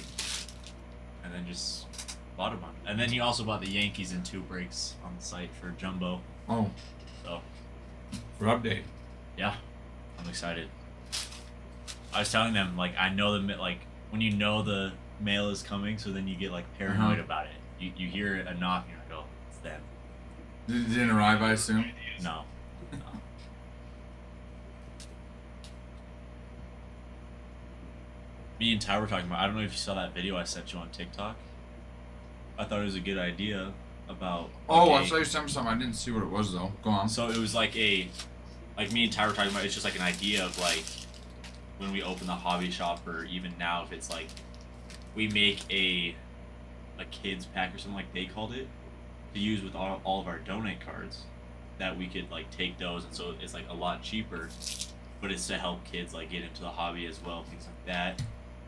and then just bought a bunch. And then he also bought the Yankees in 2 breaks on the site for Jumbo. Oh. So For update. yeah, I'm excited. I was telling them like I know like when you know the mail is coming, so then you get like paranoid about it. You hear a knock and you're like, oh, it's them. It didn't arrive, I assume? No. Me and Ty were talking about. I don't know if you saw that video I sent you on TikTok. I thought it was a good idea about. Oh, like, I saw you send me something. I didn't see what it was, though. Go on. So it was like me and Ty were talking about. It's just like an idea of like when we open the hobby shop, or even now, if it's like we make a kids pack or something like they called it to use with all of our donate cards, that we could like take those, and so it's like a lot cheaper, but it's to help kids like get into the hobby as well, things like that.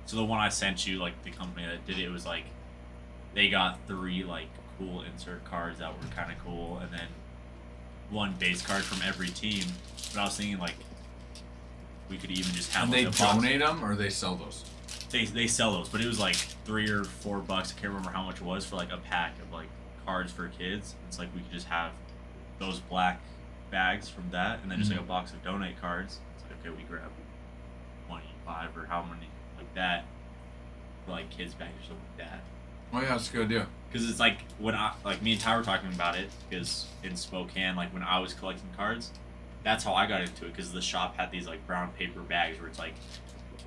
So the one I sent you, like the company that did it, was like they got 3 like cool insert cards that were kind of cool, and then 1 base card from every team. But I was thinking like we could even just have. And like, they a box. donate them, or they sell those? They sell those, but it was like $3 or $4. I can't remember how much it was for like a pack of like cards for kids. It's like we could just have those black bags from that, and then just like a box of donate cards. It's like, okay, we grab 25 or how many like that for like kids bags or something like that. Oh yeah, that's a good idea. Because it's like when me and Ty were talking about it, because in Spokane, like when I was collecting cards, that's how I got into it. Because the shop had these like brown paper bags where it's like,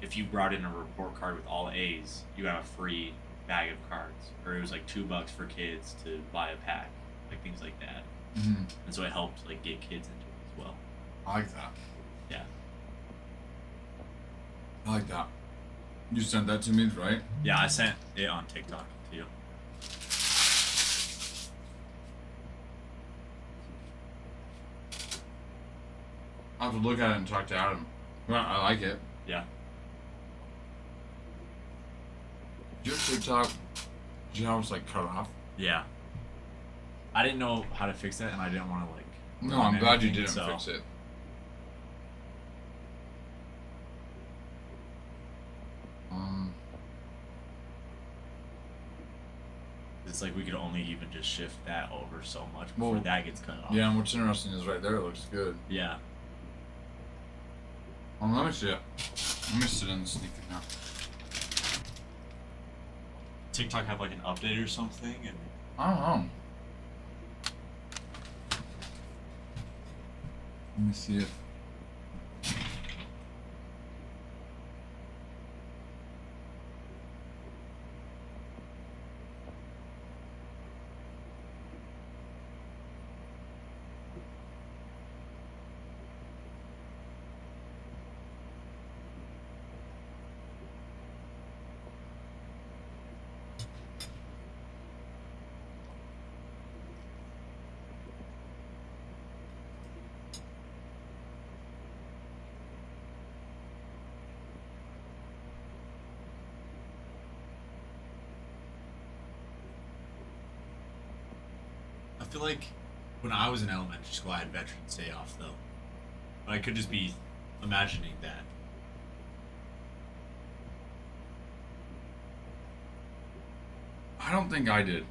if you brought in a report card with all A's, you got a free bag of cards, or it was like $2 for kids to buy a pack, like things like that. Mm-hmm. And so it helped like get kids into it as well. I like that. Yeah. I like that. You sent that to me, right? Yeah, I sent it on TikTok to you. I'll have to look at it and talk to Adam. Well, I like it. Yeah. Your TikTok, did you know it's like cut off? Yeah. I didn't know how to fix it, and I didn't want to like. No, I'm glad you anything, didn't so. fix it. It's like we could only even just shift that over so much before that gets cut off. Yeah, and what's interesting is right there, it looks good. Yeah. Let me see it. Let me sit in the sneaker now. TikTok have like an update or something, and I don't know. Let me see it. I feel like when I was in elementary school, I had Veterans Day off though. But I could just be imagining that. I don't think I did.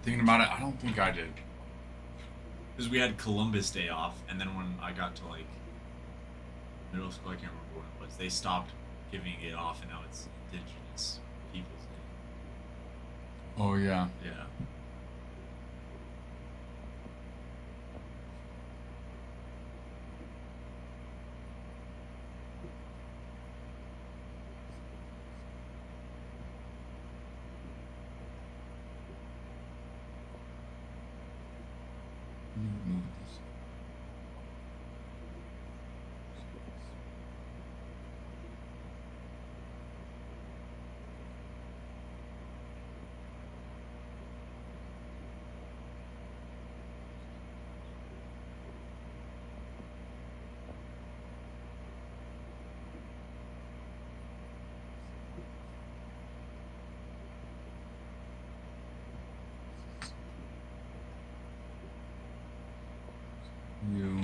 Thinking about it, I don't think I did. Because we had Columbus Day off, and then when I got to like middle school, I can't remember when it was, they stopped giving it off, and now it's Indigenous Peoples Day. Oh yeah. Yeah. You.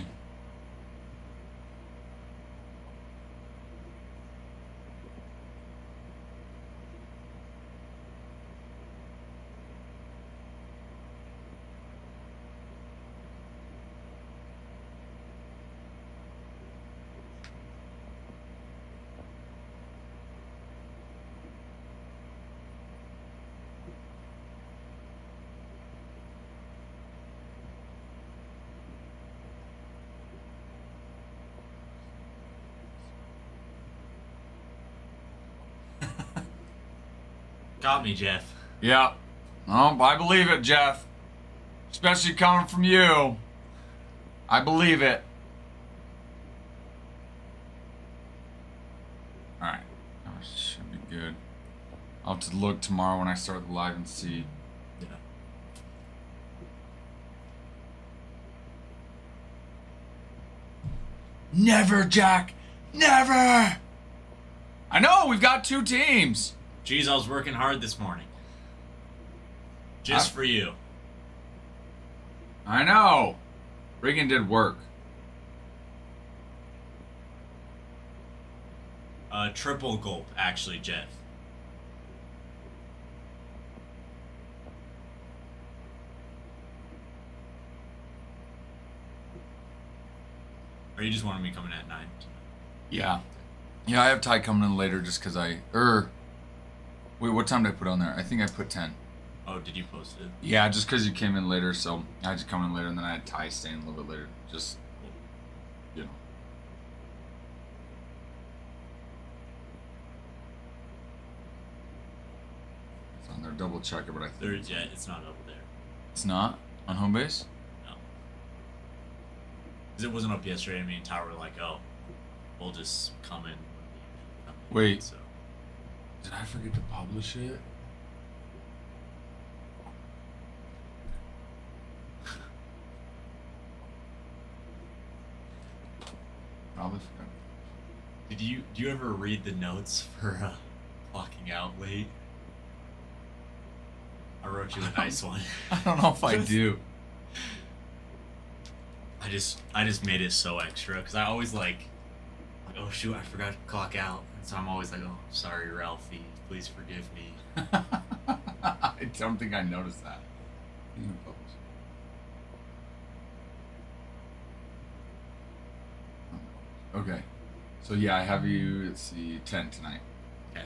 Got me, Jeff. Yeah. Oh, I believe it, Jeff. Especially coming from you. I believe it. Alright. That should be good. I'll have to look tomorrow when I start the live and see. Yeah. Never, Jack! Never! I know, we've got 2 teams. Jeez, I was working hard this morning. Just for you. I know. Regan did work. Triple gulp, actually, Jeff. Or you just wanted me coming at 9? Yeah. Yeah, I have Ty coming in later just because Wait, what time did I put on there? I think I put 10. Oh, did you post it? Yeah, just because you came in later, so I had to come in later, and then I had Ty staying a little bit later. Just, you know. It's on there. Double check it, but I think There's yeah, it's not up there. it's not on home base. No. Because it wasn't up yesterday. I mean, Tower were like, oh, we'll just come in. Wait. So. Did I forget to publish it? Probably forgot. Do you ever read the notes for clocking out late? I wrote you a nice one. I don't know if I do. I just made it so extra because I always like, oh shoot, I forgot to clock out, and so I'm always like, oh sorry Ralphie, please forgive me. I don't think I noticed that. Okay. So yeah, I have you, let's see, 10 tonight. Okay.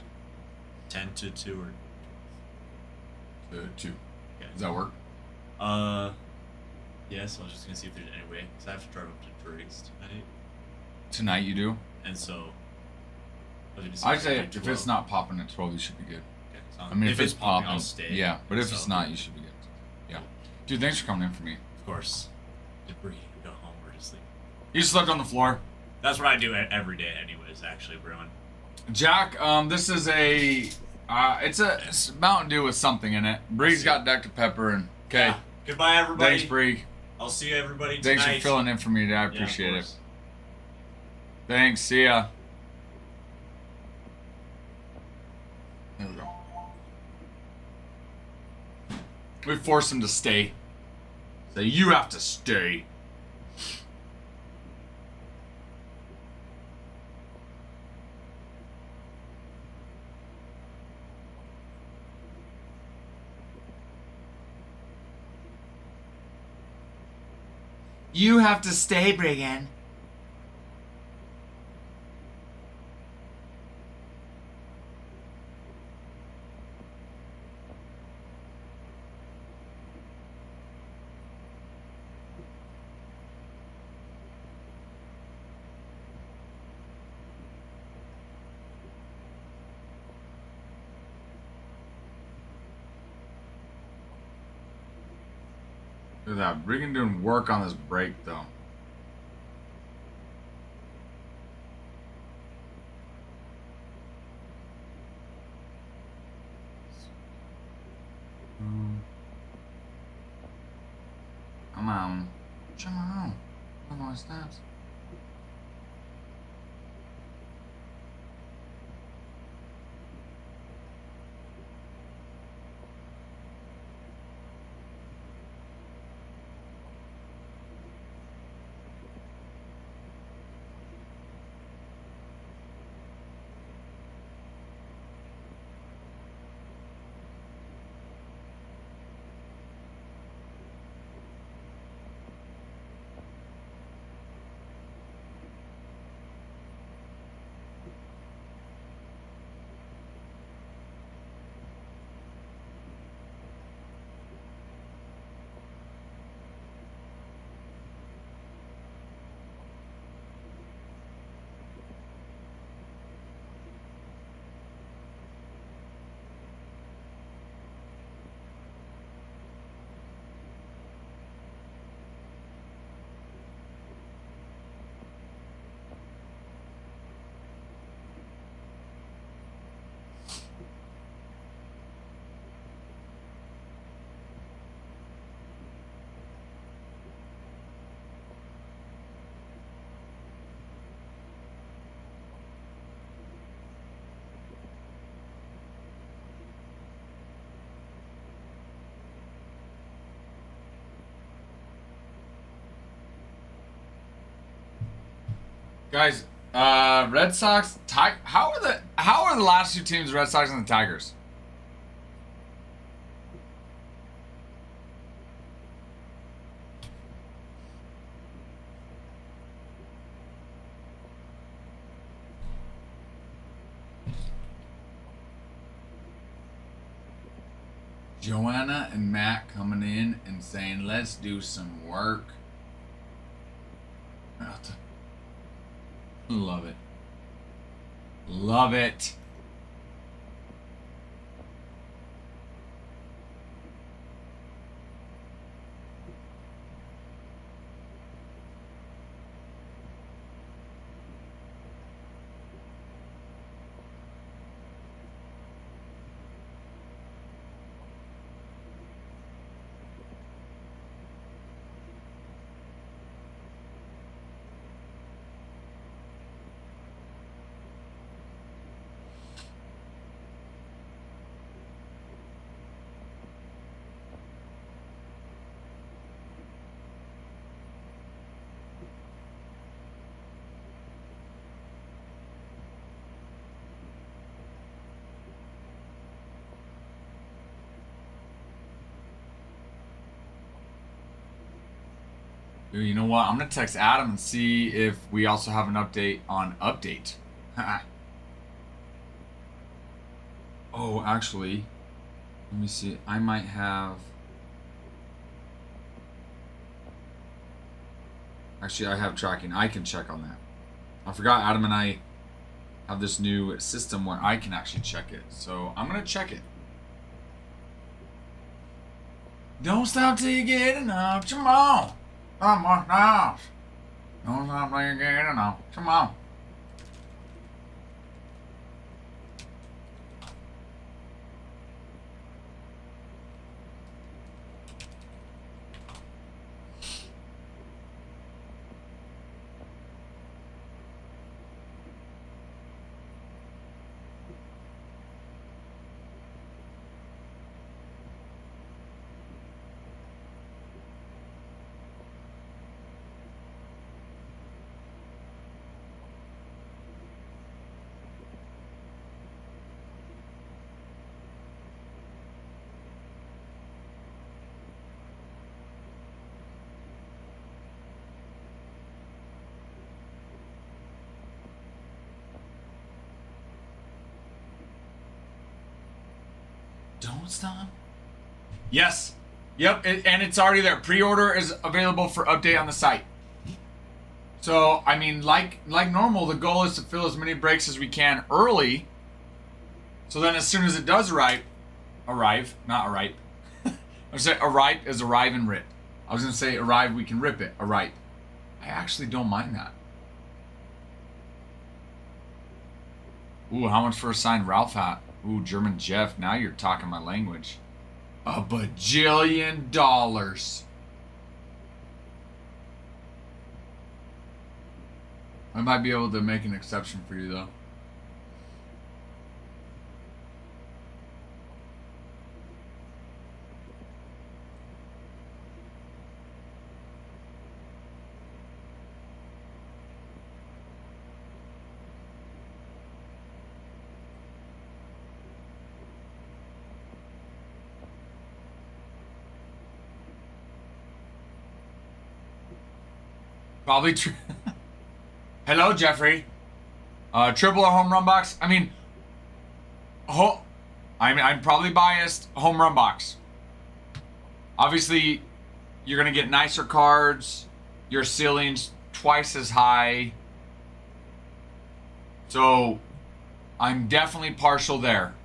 10 to 2 or? To 2. Okay. Does that work? Yes, I was just gonna see if there's any way, because I have to drive up to Driggs tonight. Tonight you do? And so... I'd say if it's not popping at 12, you should be good. Okay, so I mean, if it's popping, I'll stay. yeah. But if it's not, you should be good. Yeah. Dude, thanks for coming in for me. Of course. Debris, go home or just sleep. You slept on the floor? That's what I do every day anyways, actually, Bruin. Jack, this is a... it's Mountain Dew with something in it. Bree's got Dr. Pepper and... Okay. Yeah. Goodbye, everybody. Thanks, Bree. I'll see you, everybody, tonight. Thanks for filling in for me today. I appreciate it. Thanks. See ya. There we go. We forced him to stay. So you have to stay. You have to stay, Brigand. Look at that. Brigand doing work on this break, though. Come on. Come on. No more steps. Guys, Red Sox, how are the last two teams, Red Sox and the Tigers? Joanna and Matt coming in and saying, let's do some work. Love it. Love it. You know what? I'm gonna text Adam and see if we also have an update on update. Oh, actually, let me see. I might have. Actually, I have tracking. I can check on that. I forgot Adam and I have this new system where I can actually check it. So I'm gonna check it. Don't stop till you get enough. Come on. Come on, now. Don't stop till you get enough. Come on. Don't stop. Yes. Yep. And it's already there. Pre-order is available for update on the site. So, I mean, like normal, the goal is to fill as many breaks as we can early. So then as soon as it does arrive, not arrive. I was saying arrive is arrive and rip. I was going to say arrive, we can rip it. Arrive. I actually don't mind that. Ooh, how much for a signed Ralph hat? Ooh, German Jeff, now you're talking my language. $1 bajillion. I might be able to make an exception for you, though. Probably true. Hello, Jeffrey. Triple or home run box? I mean, I'm probably biased. Home run box. Obviously, you're gonna get nicer cards. Your ceiling's twice as high. So, I'm definitely partial there.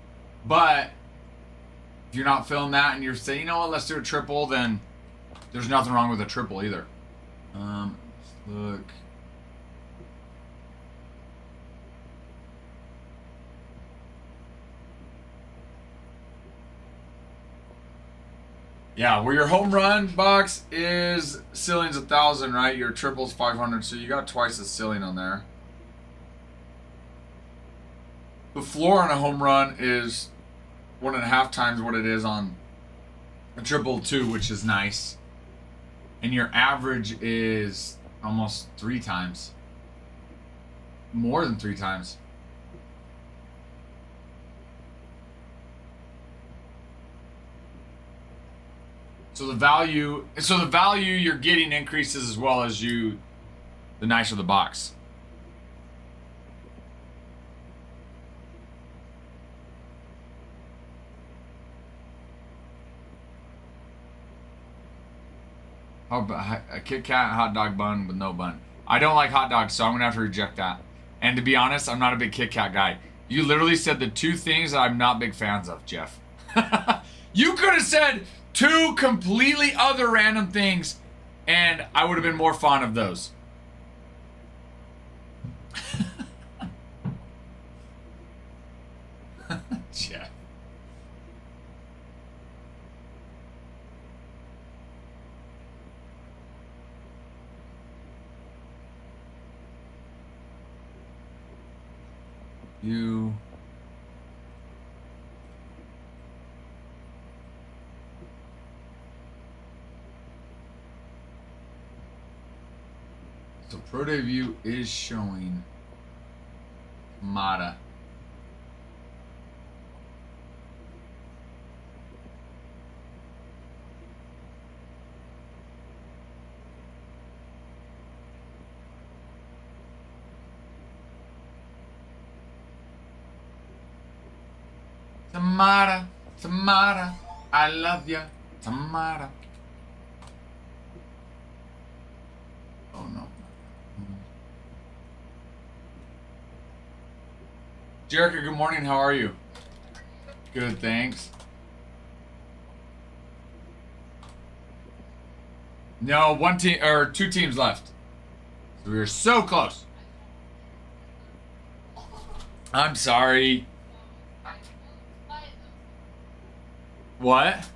But if you're not feeling that and you're saying, you know what, let's do a triple, then there's nothing wrong with a triple either. Look. Yeah, where your home run box is ceiling's 1,000, right? Your triple's 500, so you got twice the ceiling on there. The floor on a home run is 1.5 times what it is on a triple too, which is nice. And your average is almost 3 times. More than 3 times. So the value you're getting increases as well as the nicer the box. A Kit Kat hot dog bun with no bun. I don't like hot dogs, so I'm gonna have to reject that. And to be honest, I'm not a big Kit Kat guy. You literally said the two things that I'm not big fans of, Jeff. You could have said two completely other random things, and I would have been more fond of those. Jeff. You. So Pro Day View is showing Mata. Tamara, Tamara, I love ya, Tamara. Oh no. Jerica, good morning, how are you? Good, thanks. No, one team or two teams left. So we were so close. I'm sorry. What?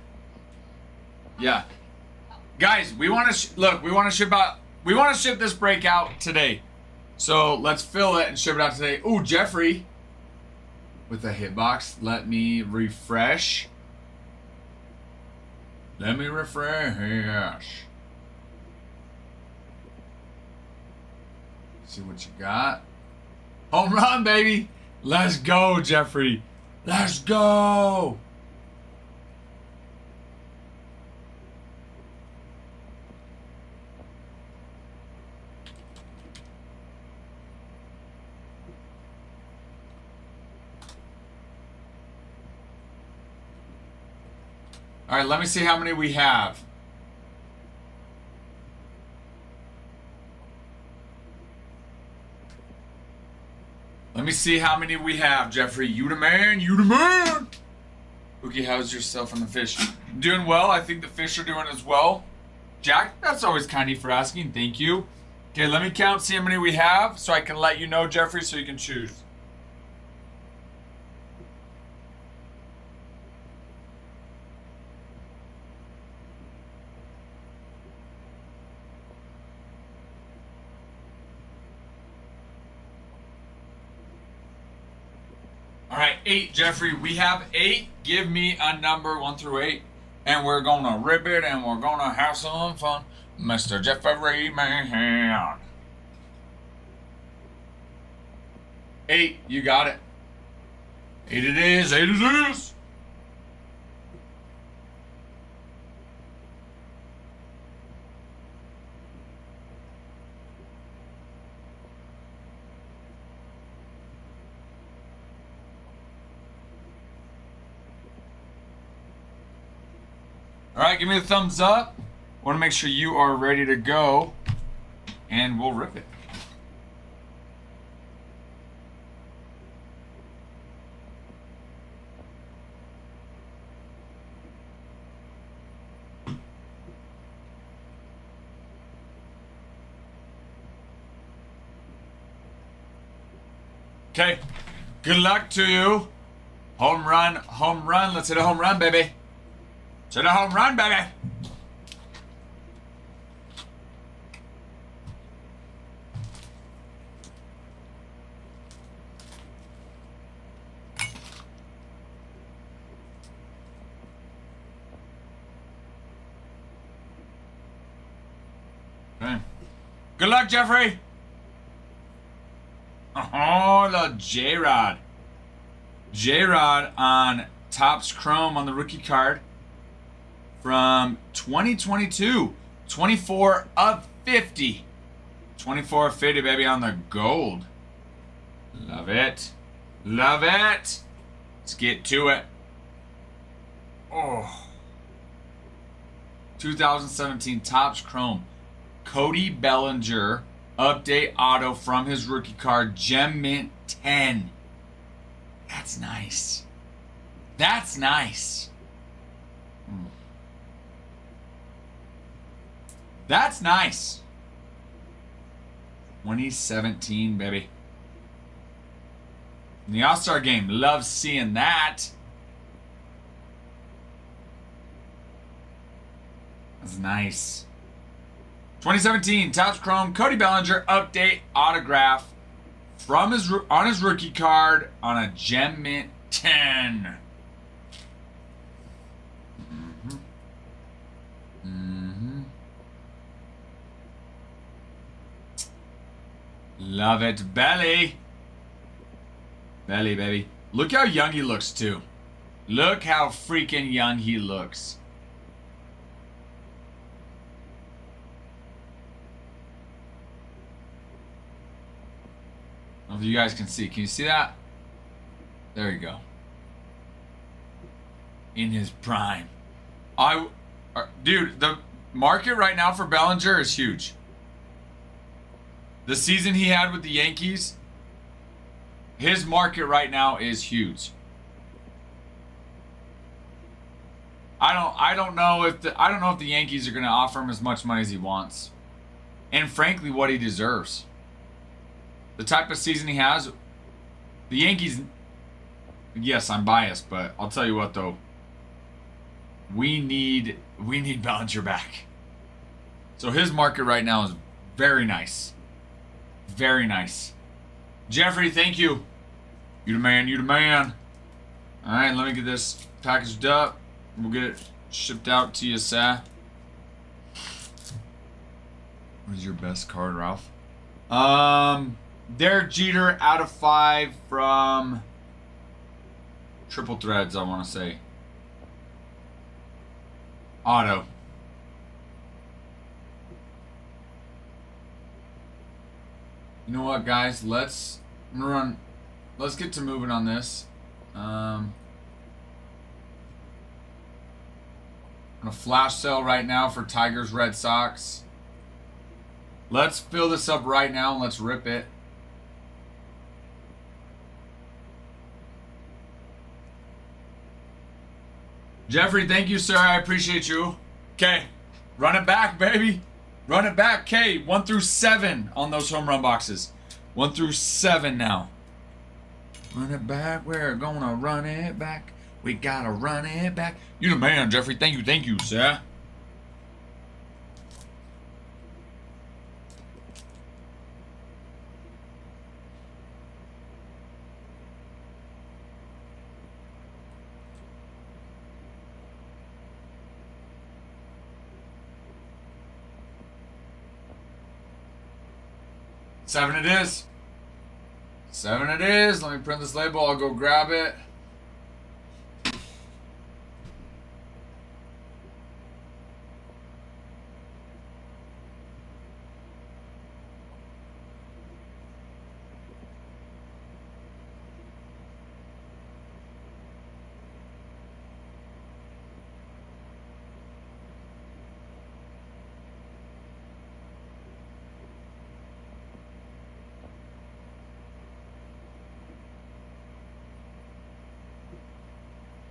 Yeah, guys, we want to look. We want to ship out. We want to ship this break out today. So let's fill it and ship it out today. Ooh, Jeffrey, with a hitbox. Let me refresh. Let me refresh. See what you got. Home run, baby. Let's go, Jeffrey. Let's go. All right, let me see how many we have. Let me see how many we have, Jeffrey. You the man, you the man. Ookie, how's yourself and the fish? Doing well. I think the fish are doing as well. Jack, that's always kind of you for asking. Thank you. Okay, let me count, see how many we have, so I can let you know, Jeffrey, so you can choose. All right, 8, Jeffrey. We have 8. Give me a number 1 through 8. And we're going to rip it and we're going to have some fun. Mr. Jeffrey Man. 8, you got it. 8 it is, 8 it is. All right, give me the thumbs up. Want to make sure you are ready to go, and we'll rip it. Okay, good luck to you. Home run, home run. Let's hit a home run, baby. To the home run, baby. Okay. Good luck, Jeffrey. Oh, the J-Rod. J-Rod on Topps Chrome on the rookie card. From 2022, 24 of 50. 24 of 50, baby, on the gold. Love it. Love it. Let's get to it. Oh. 2017 Topps Chrome. Cody Bellinger update auto from his rookie card. Gem Mint 10. That's nice. That's nice. That's nice. 2017, baby. In the All-Star game. Love seeing that. That's nice. 2017 Topps Chrome Cody Bellinger update autograph from on his rookie card on a Gem Mint 10. Love it, Belly. Belly, baby. Look how young he looks, too. Look how freaking young he looks. I don't know if you guys can see. Can you see that? There you go. In his prime. Dude, the market right now for Bellinger is huge. The season he had with the Yankees, his market right now is huge. I don't know if the Yankees are going to offer him as much money as he wants, and frankly, what he deserves. The type of season he has, the Yankees. Yes, I'm biased, but I'll tell you what though. We need Bellinger back. So his market right now is very nice. Very nice. Jeffrey, thank you. You the man, you the man. Alright, let me get this packaged up. We'll get it shipped out to you, sir. What is your best card, Ralph? Derek Jeter out of 5 from Triple Threads, I want to say. Auto. You know what, guys? Let's get to moving on this. On a flash sale right now for Tigers Red Sox. Let's fill this up right now and let's rip it. Jeffrey, thank you, sir. I appreciate you. Okay, run it back, baby. Run it back. Okay, 1 through 7 on those home run boxes. 1 through 7 now. Run it back. We're gonna run it back. We gotta run it back. You the man, Jeffrey. Thank you, sir. Seven it is. 7 it is. Let me print this label. I'll go grab it.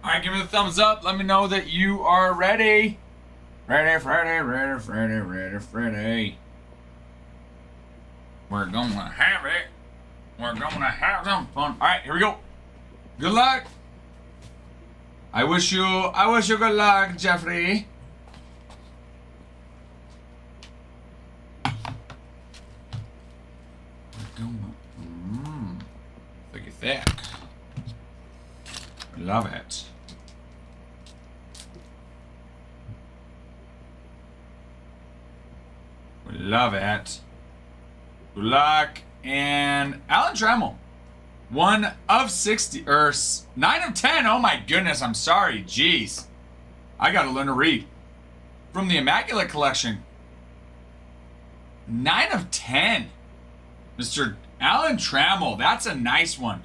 Alright, give me the thumbs up. Let me know that you are ready. Ready. We're gonna have it. We're gonna have some fun. Alright, here we go. Good luck. I wish you good luck, Jeffrey. We're gonna thick. Love it. We love it. Good luck. And Alan Trammell. 1 of 60. Or 9 of 10. Oh my goodness. I'm sorry. Jeez. I gotta learn to read. From the Immaculate Collection. 9 of 10. Mr. Alan Trammell. That's a nice one.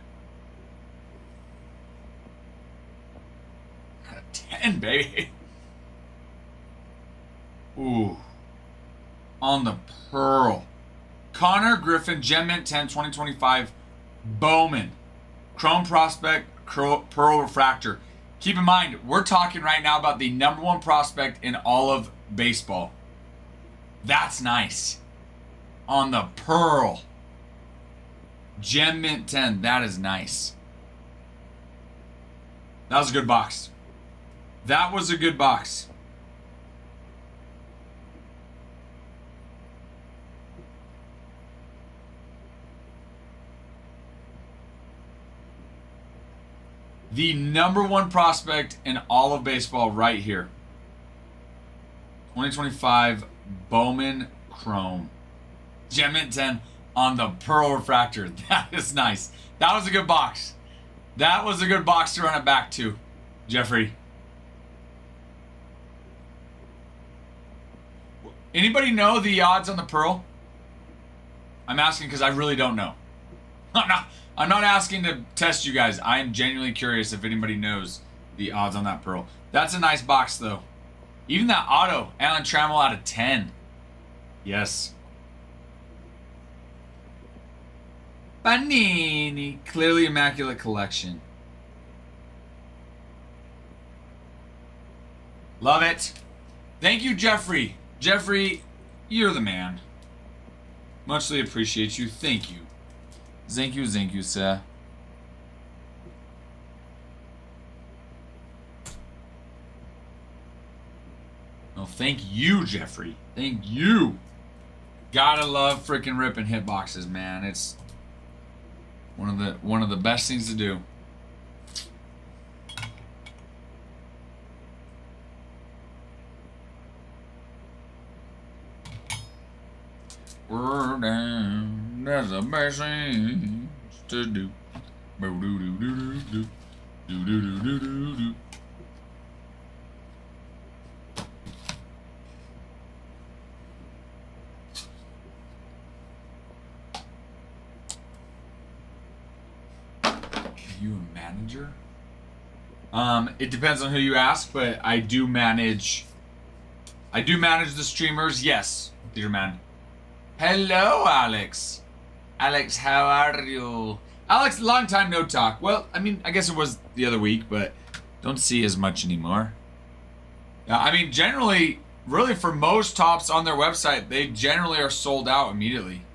10, baby. Ooh. On the Pearl. Connor Griffin, Gem Mint 10, 2025. Bowman. Chrome Prospect, Pearl Refractor. Keep in mind, we're talking right now about the #1 prospect in all of baseball. That's nice. On the Pearl. Gem Mint 10. That is nice. That was a good box. That was a good box. The #1 prospect in all of baseball right here. 2025 Bowman Chrome. Gem Mint 10 on the Pearl Refractor. That is nice. That was a good box. That was a good box to run it back to, Jeffrey. Anybody know the odds on the Pearl? I'm asking because I really don't know. I'm not asking to test you guys. I am genuinely curious if anybody knows the odds on that Pearl. That's a nice box, though. Even that auto, Alan Trammell out of 10. Yes. Panini. Clearly immaculate collection. Love it. Thank you, Jeffrey. Jeffrey, you're the man. Muchly appreciate you. Thank you. Thank you, sir. No, thank you, Jeffrey. Thank you. Gotta love freaking ripping hitboxes, man. It's one of the best things to do. We're down. That's the best thing to do. Do. You a manager? It depends on who you ask, but I do manage the streamers. Yes, dear man. Hello, Alex. Alex, how are you? Alex, long time no talk. Well, I mean, I guess it was the other week, but don't see as much anymore. I mean, generally, really for most tops on their website, they generally are sold out immediately.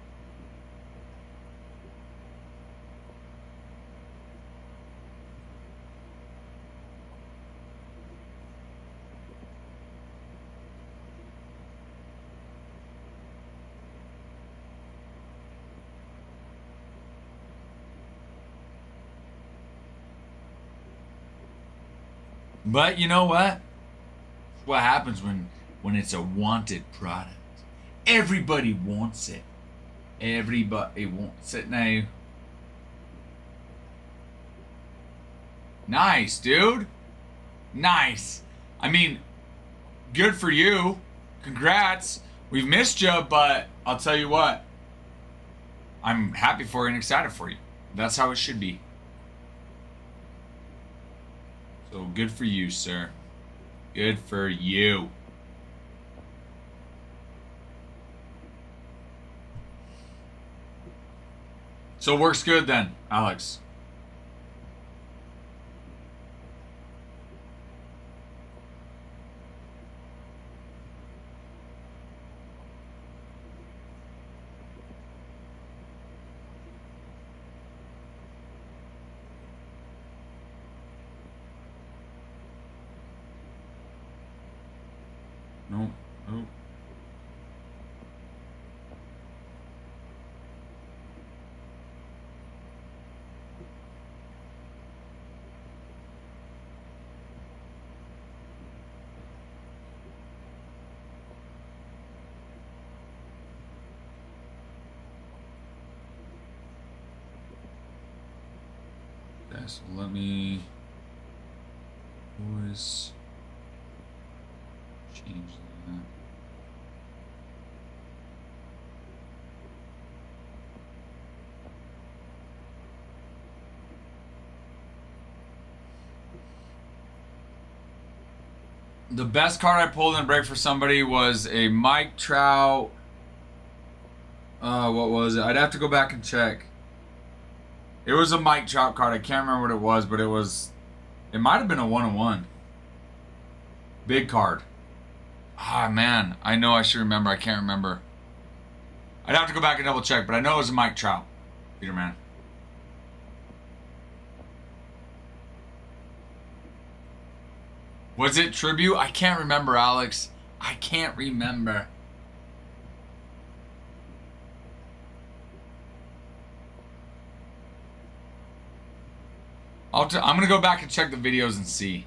But you know what? What happens when it's a wanted product? Everybody wants it. Everybody wants it now. Nice, dude. Nice. I mean, good for you. Congrats. We've missed you, but I'll tell you what. I'm happy for you and excited for you. That's how it should be. So good for you, sir. Good for you. So works good then, Alex. No. Okay, so let me always change that. The best card I pulled in a break for somebody was a Mike Trout. What was it? I'd have to go back and check. It was a Mike Trout card. I can't remember what it was, but it was. It might have been a 1-on-1. Big card. Ah, man. I know I should remember. I can't remember. I'd have to go back and double check, but I know it was a Mike Trout. Peterman. Was it tribute? I can't remember, Alex. I can't remember. I'm going to go back and check the videos and see.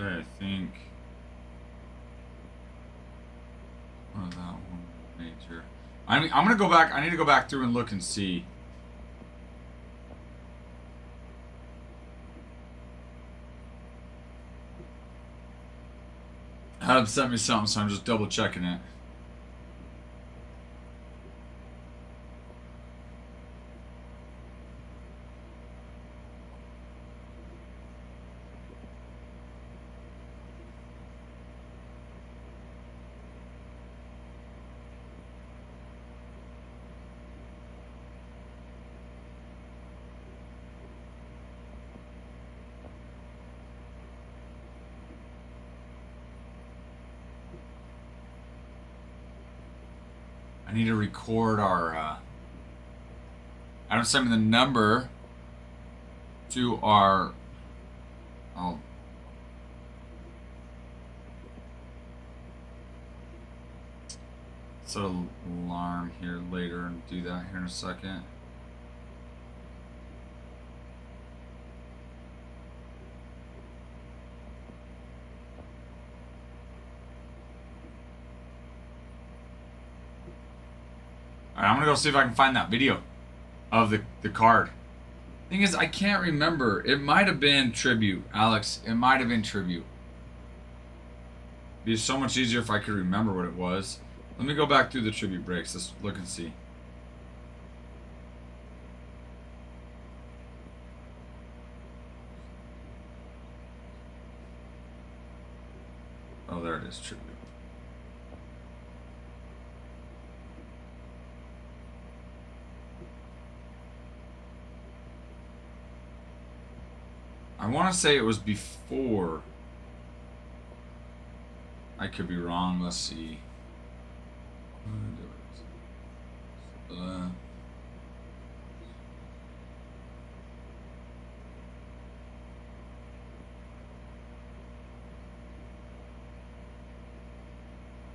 I think. Oh, that one major. I'm gonna go back. I need to go back through and look and see. Adam sent me something, so I'm just double checking it. I need to record our. Adam sent me the number to our. Oh. Set an alarm here later and do that here in a second. Alright, I'm gonna go see if I can find that video of the card. Thing is, I can't remember. It might have been tribute, Alex. It might have been tribute. It'd be so much easier if I could remember what it was. Let me go back through the tribute breaks. Let's look and see. Oh, there it is, tribute. I want to say it was before. I could be wrong. Let's see.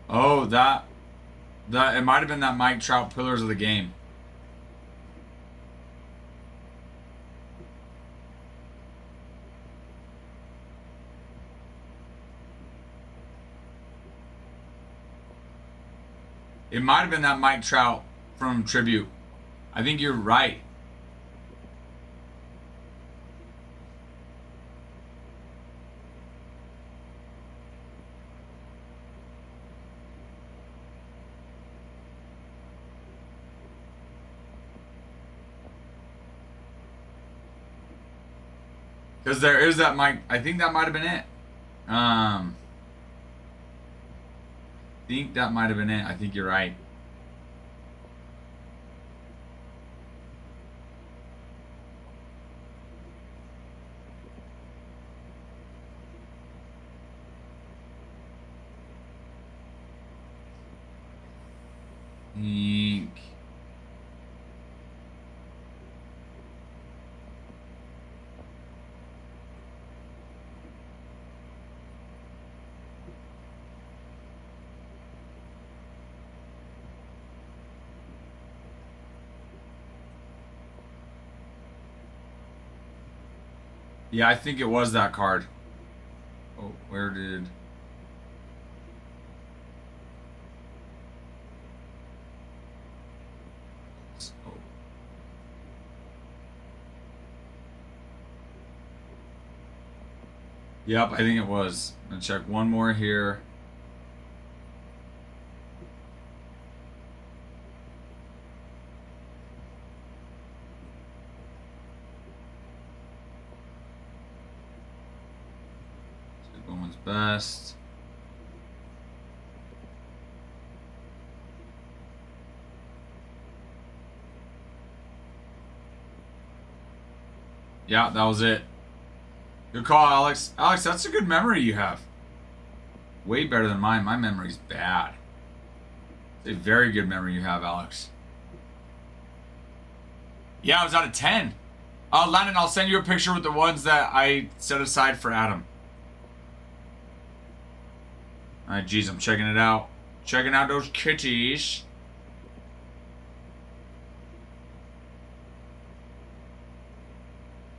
Oh, that it might have been that Mike Trout Pillars of the Game. It might have been that Mike Trout from Tribute. I think you're right. Because there is that Mike. I think that might have been it. Think that might have been it. I think you're right. Think. Yeah, I think it was that card. Oh, where did... Oh. Yep, I think it was. I'm gonna check one more here. Bowman's best. Yeah, that was it. Good call, Alex. Alex, that's a good memory you have. Way better than mine. My memory's bad. It's a very good memory you have, Alex. Yeah, I was out of 10. Landon, I'll send you a picture with the ones that I set aside for Adam. Alright, geez, I'm checking it out. Checking out those kitties.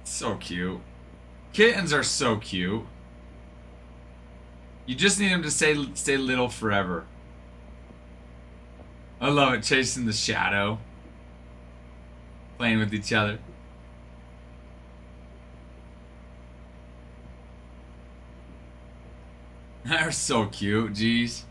So cute. Kittens are so cute. You just need them to stay little forever. I love it, chasing the shadow. Playing with each other. They're so cute, jeez.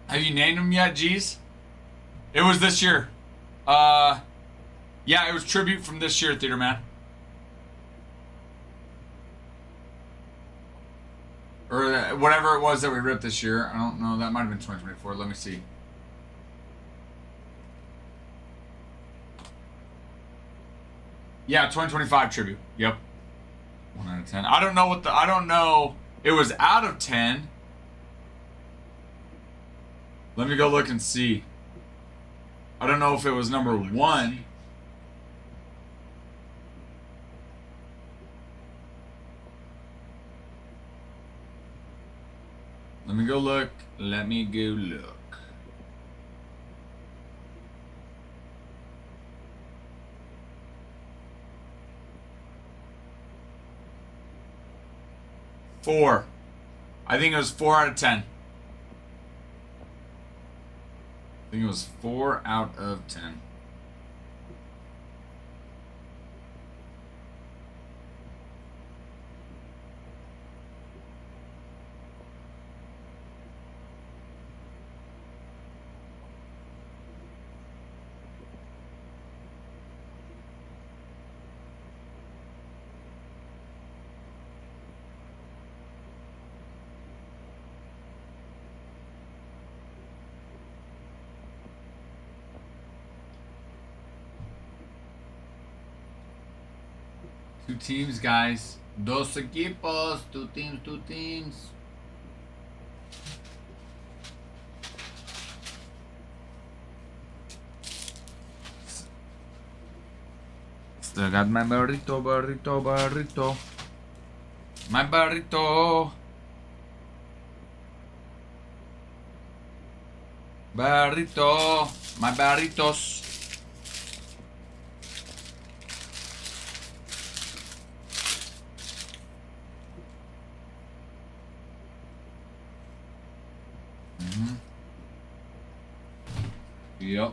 Have you named them yet, G's? It was this year. Yeah, it was tribute from this year, Theater Man. Or whatever it was that we ripped this year. I don't know. That might have been 2024. Let me see. Yeah, 2025 tribute. Yep. 1 out of 10. I don't know what the... I don't know. It was out of 10. Let me go look and see. I don't know if it was number 1. Let me go look. Let me go look. Four. I think it was 4 out of 10. I think it was 4 out of 10. Two teams, guys. Dos equipos. Two teams, two teams. I got my burrito, burrito, burrito. My burrito. Burrito. My burritos. Yep.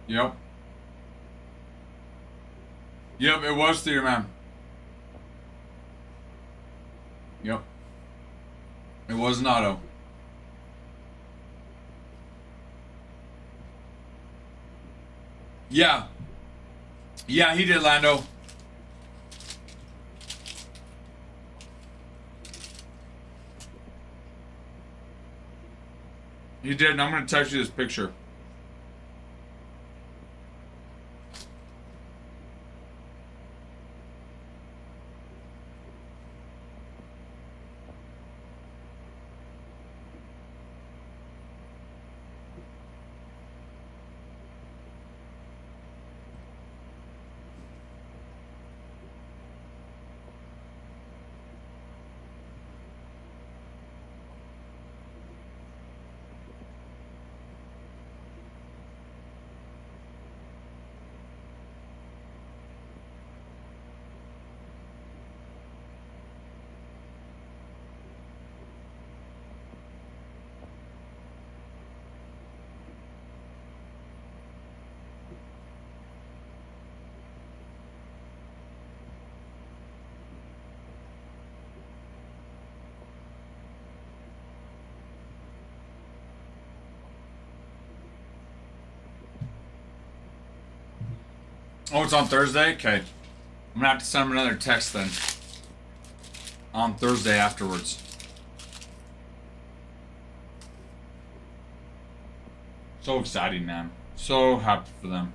Yep. Yep, it was Theater Man. Yep. It was an auto. Yeah. Yeah, he did, Lando. He did, and I'm going to text you this picture. Oh, it's on Thursday? Okay. I'm gonna have to send him another text then. On Thursday afterwards. So exciting, man. So happy for them.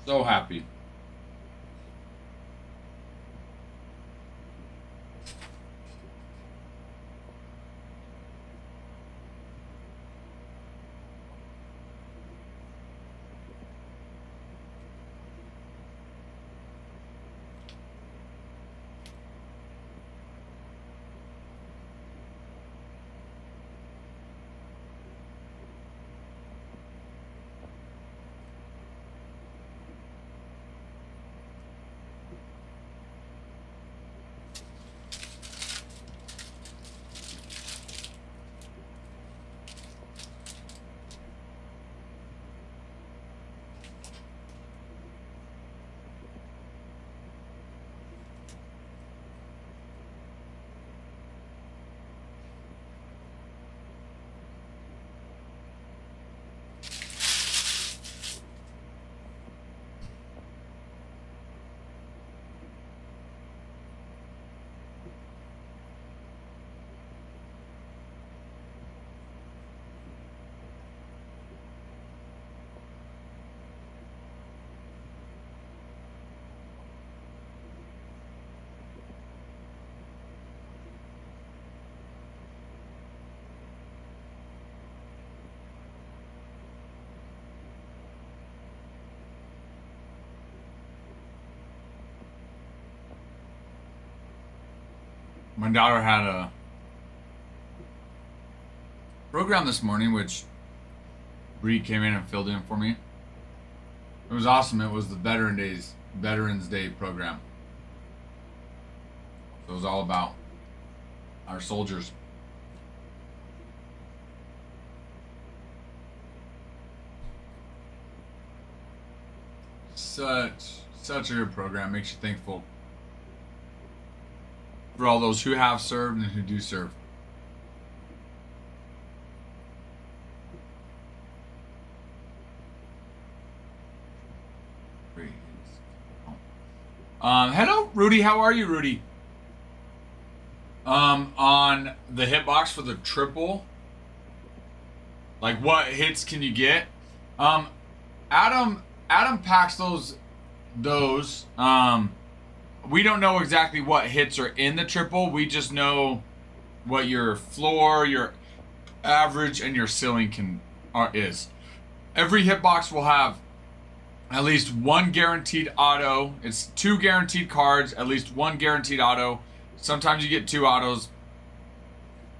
So happy. My daughter had a program this morning, which Bree came in and filled in for me. It was awesome. It was the Veterans Day program. So it was all about our soldiers. Such a good program. Makes you thankful for all those who have served and who do serve. Hello, Rudy. How are you, Rudy? On the hitbox for the triple, like what hits can you get? Adam Adam packs those. We don't know exactly what hits are in the triple. We just know what your floor, your average, and your ceiling is. Every hitbox will have at least one guaranteed auto. It's 2 guaranteed cards, at least 1 guaranteed auto. Sometimes you get 2 autos.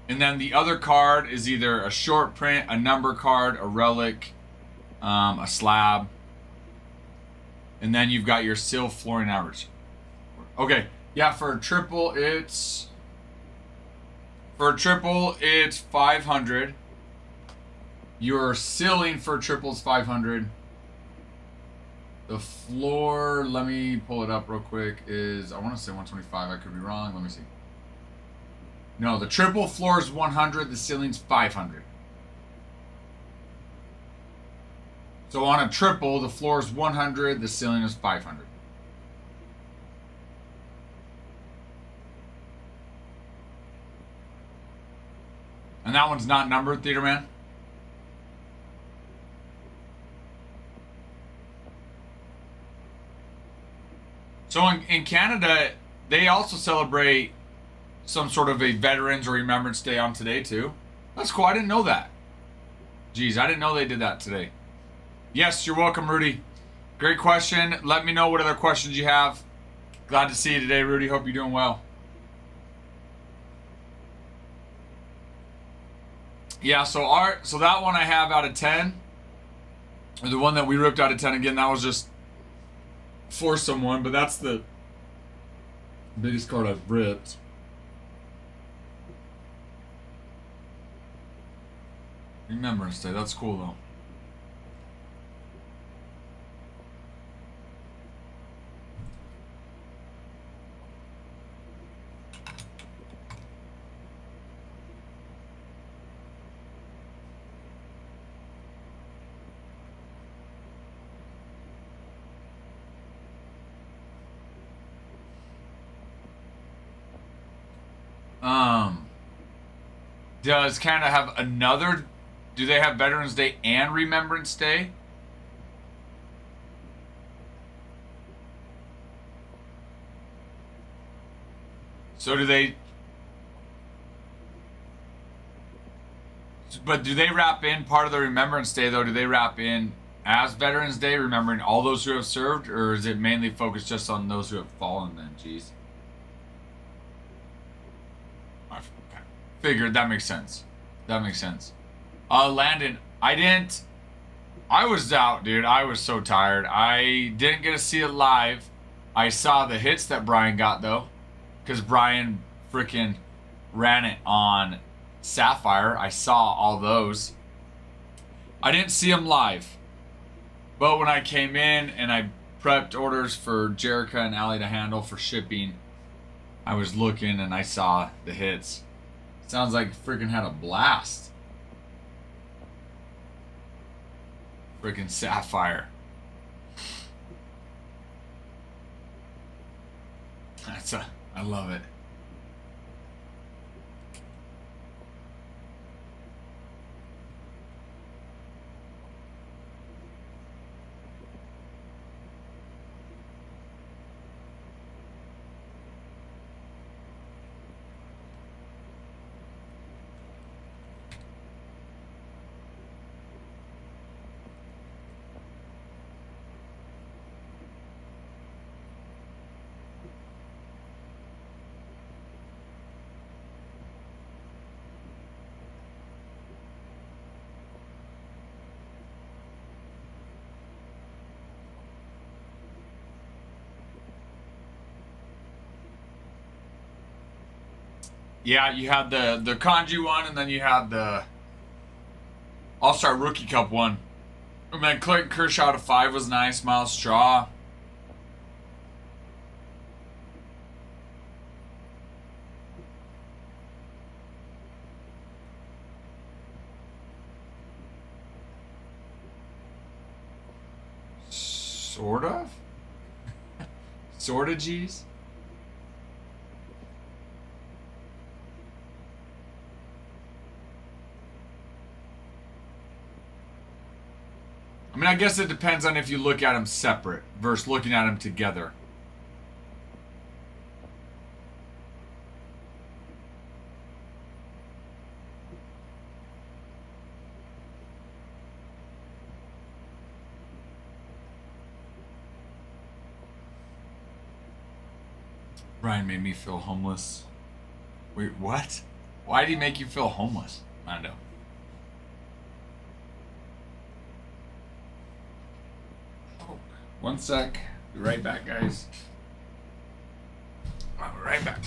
And then the other card is either a short print, a number card, a relic, a slab. And then you've got your sill, floor, and average. Okay, yeah, for a triple, it's 500. Your ceiling for triple is 500. The floor, let me pull it up real quick, is, I want to say 125. I could be wrong. Let me see. No, the triple floor is 100. The ceiling's 500. So on a triple, the floor is 100. The ceiling is 500. And that one's not numbered, Theater Man? So in Canada, they also celebrate some sort of a Veterans or Remembrance Day on today, too. That's cool. I didn't know that. Jeez, I didn't know they did that today. Yes, you're welcome, Rudy. Great question. Let me know what other questions you have. Glad to see you today, Rudy. Hope you're doing well. Yeah, so that one I have out of 10. Or the one that we ripped out of 10 again, that was just for someone, but that's the biggest card I've ripped. Remembrance Day, that's cool though. Does Canada have another? Do they have Veterans Day and Remembrance Day? So do they? But do they wrap in part of the Remembrance Day though? Do they wrap in as Veterans Day, remembering all those who have served, or is it mainly focused just on those who have fallen? Then, jeez. Figured that makes sense. That makes sense. Landon, I was out, dude. I was so tired. I didn't get to see it live. I saw the hits that Brian got, though. Because Brian freaking ran it on Sapphire. I saw all those. I didn't see him live. But when I came in and I prepped orders for Jerica and Allie to handle for shipping, I was looking and I saw the hits. Sounds like freaking had a blast. Freaking Sapphire. I love it. Yeah, you had the Kanji one, and then you had the All-Star Rookie Cup one. Oh, man, Clayton Kershaw to 5 was nice. Miles Straw. Sort of? Sort of, G's? I mean, I guess it depends on if you look at them separate versus looking at them together. Ryan made me feel homeless. Wait, what? Why did he make you feel homeless, Mando? Oh, one sec. Be right back, guys. I'll be right back.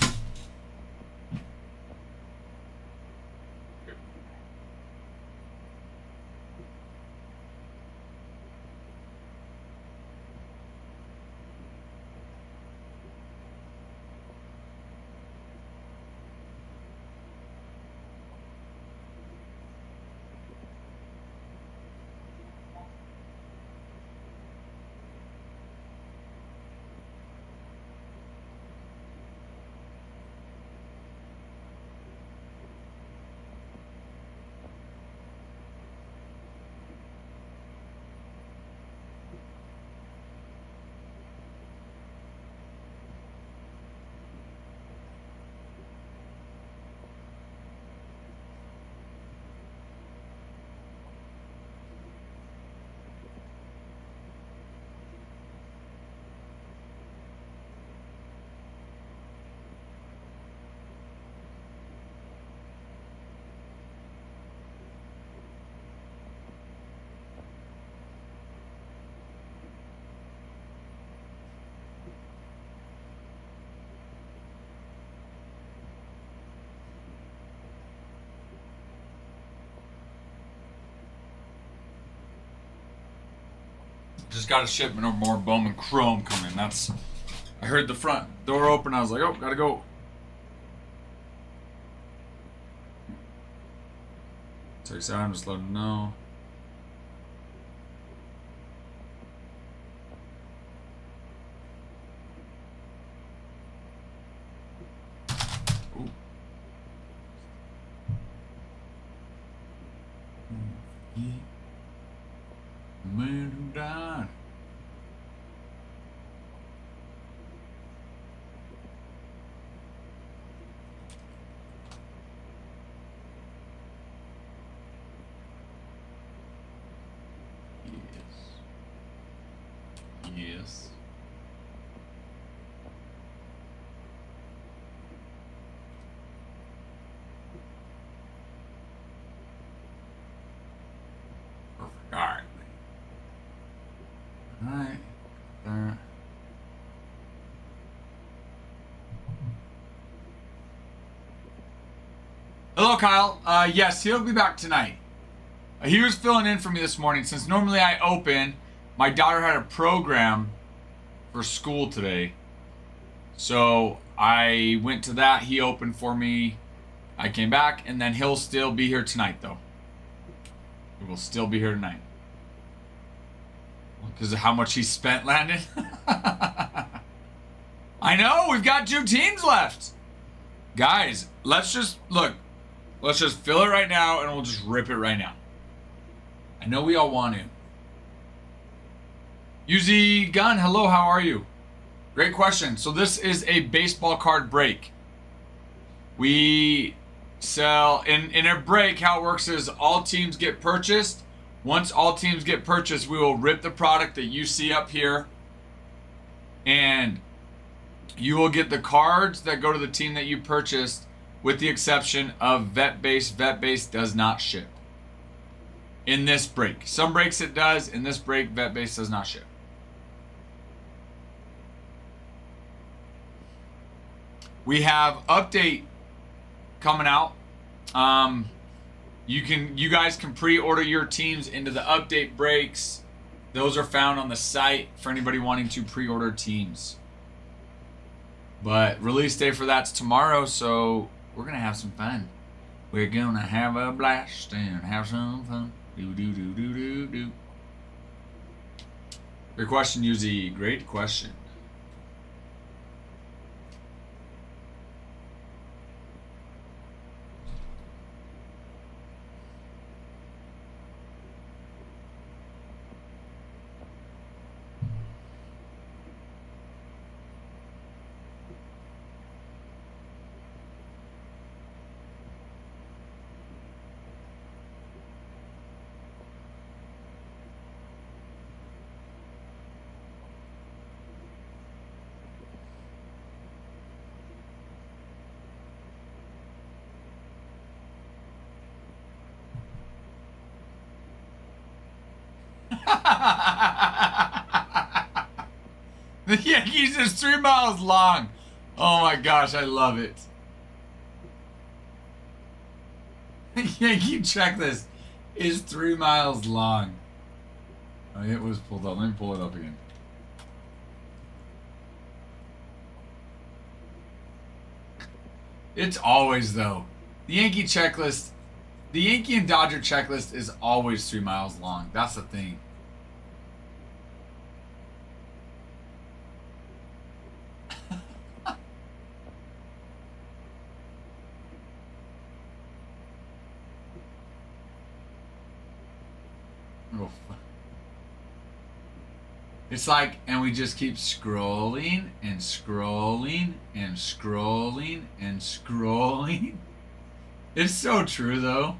Just got a shipment of more Bowman Chrome coming. I heard the front door open. I was like, oh, gotta go. Takes out. Just let him know. Ooh. Yeah. The man who died. Yes. Perfect. All right. All right. There. Hello, Kyle. Yes, he'll be back tonight. He was filling in for me this morning since normally I open. My daughter had a program for school today. So I went to that. He opened for me. I came back, and then he'll still be here tonight, though. He will still be here tonight. Because of how much he spent, Landon. I know, we've got 2 teams left. Guys, let's just fill it right now, and we'll just rip it right now. I know we all want to. UZ Gun, hello, how are you? Great question. So this is a baseball card break. We sell, in a break, how it works is all teams get purchased. Once all teams get purchased, we will rip the product that you see up here. And you will get the cards that go to the team that you purchased, with the exception of vet base. Vet base does not ship in this break. Some breaks it does. In this break, vet base does not ship. We have update coming out. You guys can pre-order your teams into the update breaks. Those are found on the site for anybody wanting to pre-order teams. But release day for that's tomorrow, so we're gonna have some fun. We're gonna have a blast and have some fun. Do. Great question, Yuzi. Great question. The Yankees is 3 miles long. Oh my gosh, I love it. The Yankee checklist is 3 miles long. Oh, it was pulled up. Let me pull it up again. It's always, though. The Yankee checklist, the Yankee and Dodger checklist is always 3 miles long. That's the thing. Oh, it's like, and we just keep scrolling and scrolling and scrolling and scrolling. It's so true, though.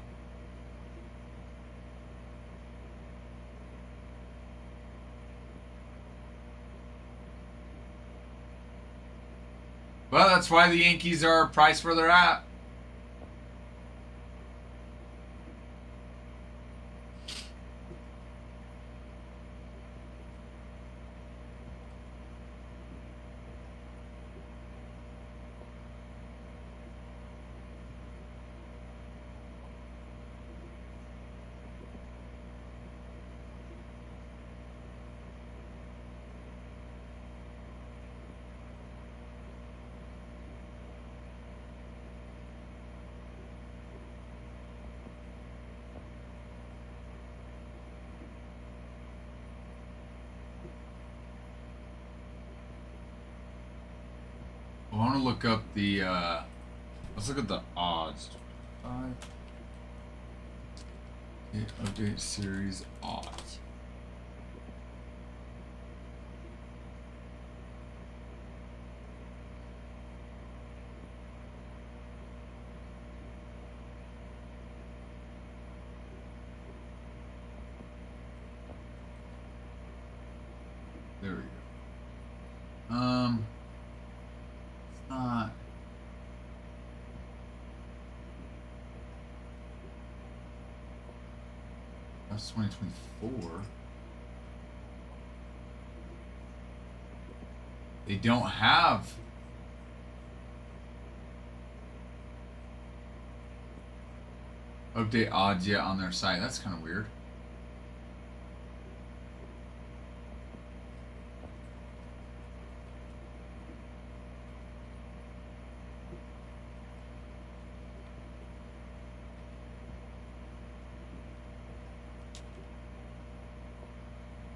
Well, that's why the Yankees are priced where they're at. I want to look up the, let's look at the odds. 5. Update series odds. There we go. It's not. That's 2024. They don't have update odds yet on their site. That's kind of weird.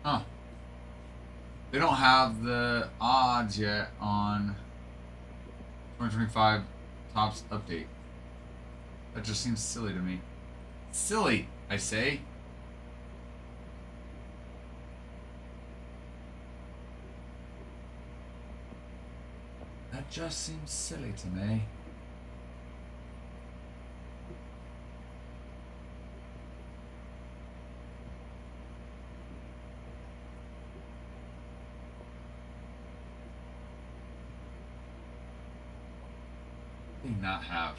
Huh. They don't have the odds yet on 2025 Topps update. That just seems silly to me. Silly, I say. That just seems silly to me. They not have.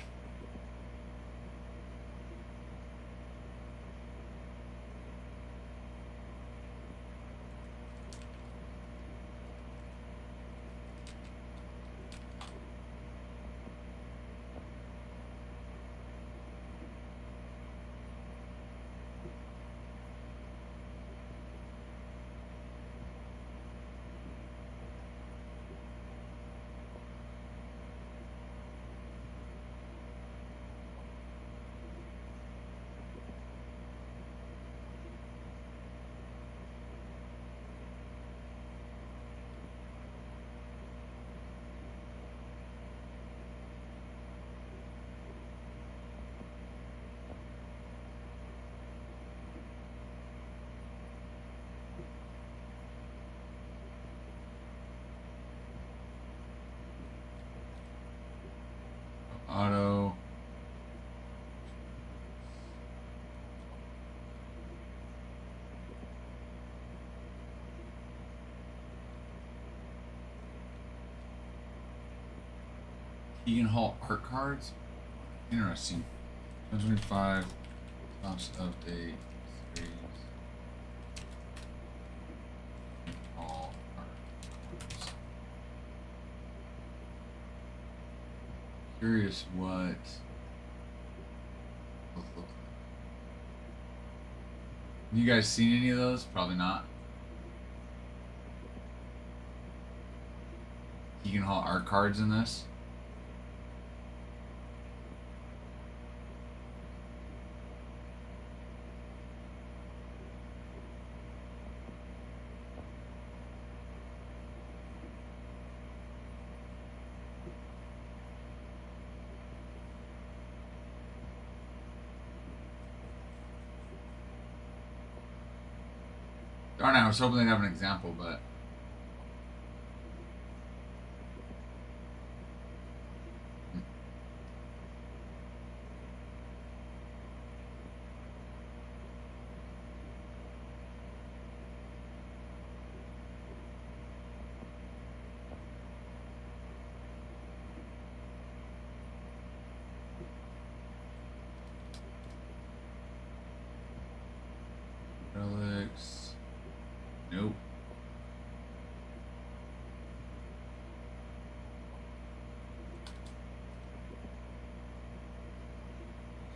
Auto. Keegan Hall art cards. Interesting. 125 Topps update series. Curious what those look like. Have you guys seen any of those? Probably not. You can haul art cards in this. Darn, I was hoping they'd have an example, but relics. Nope.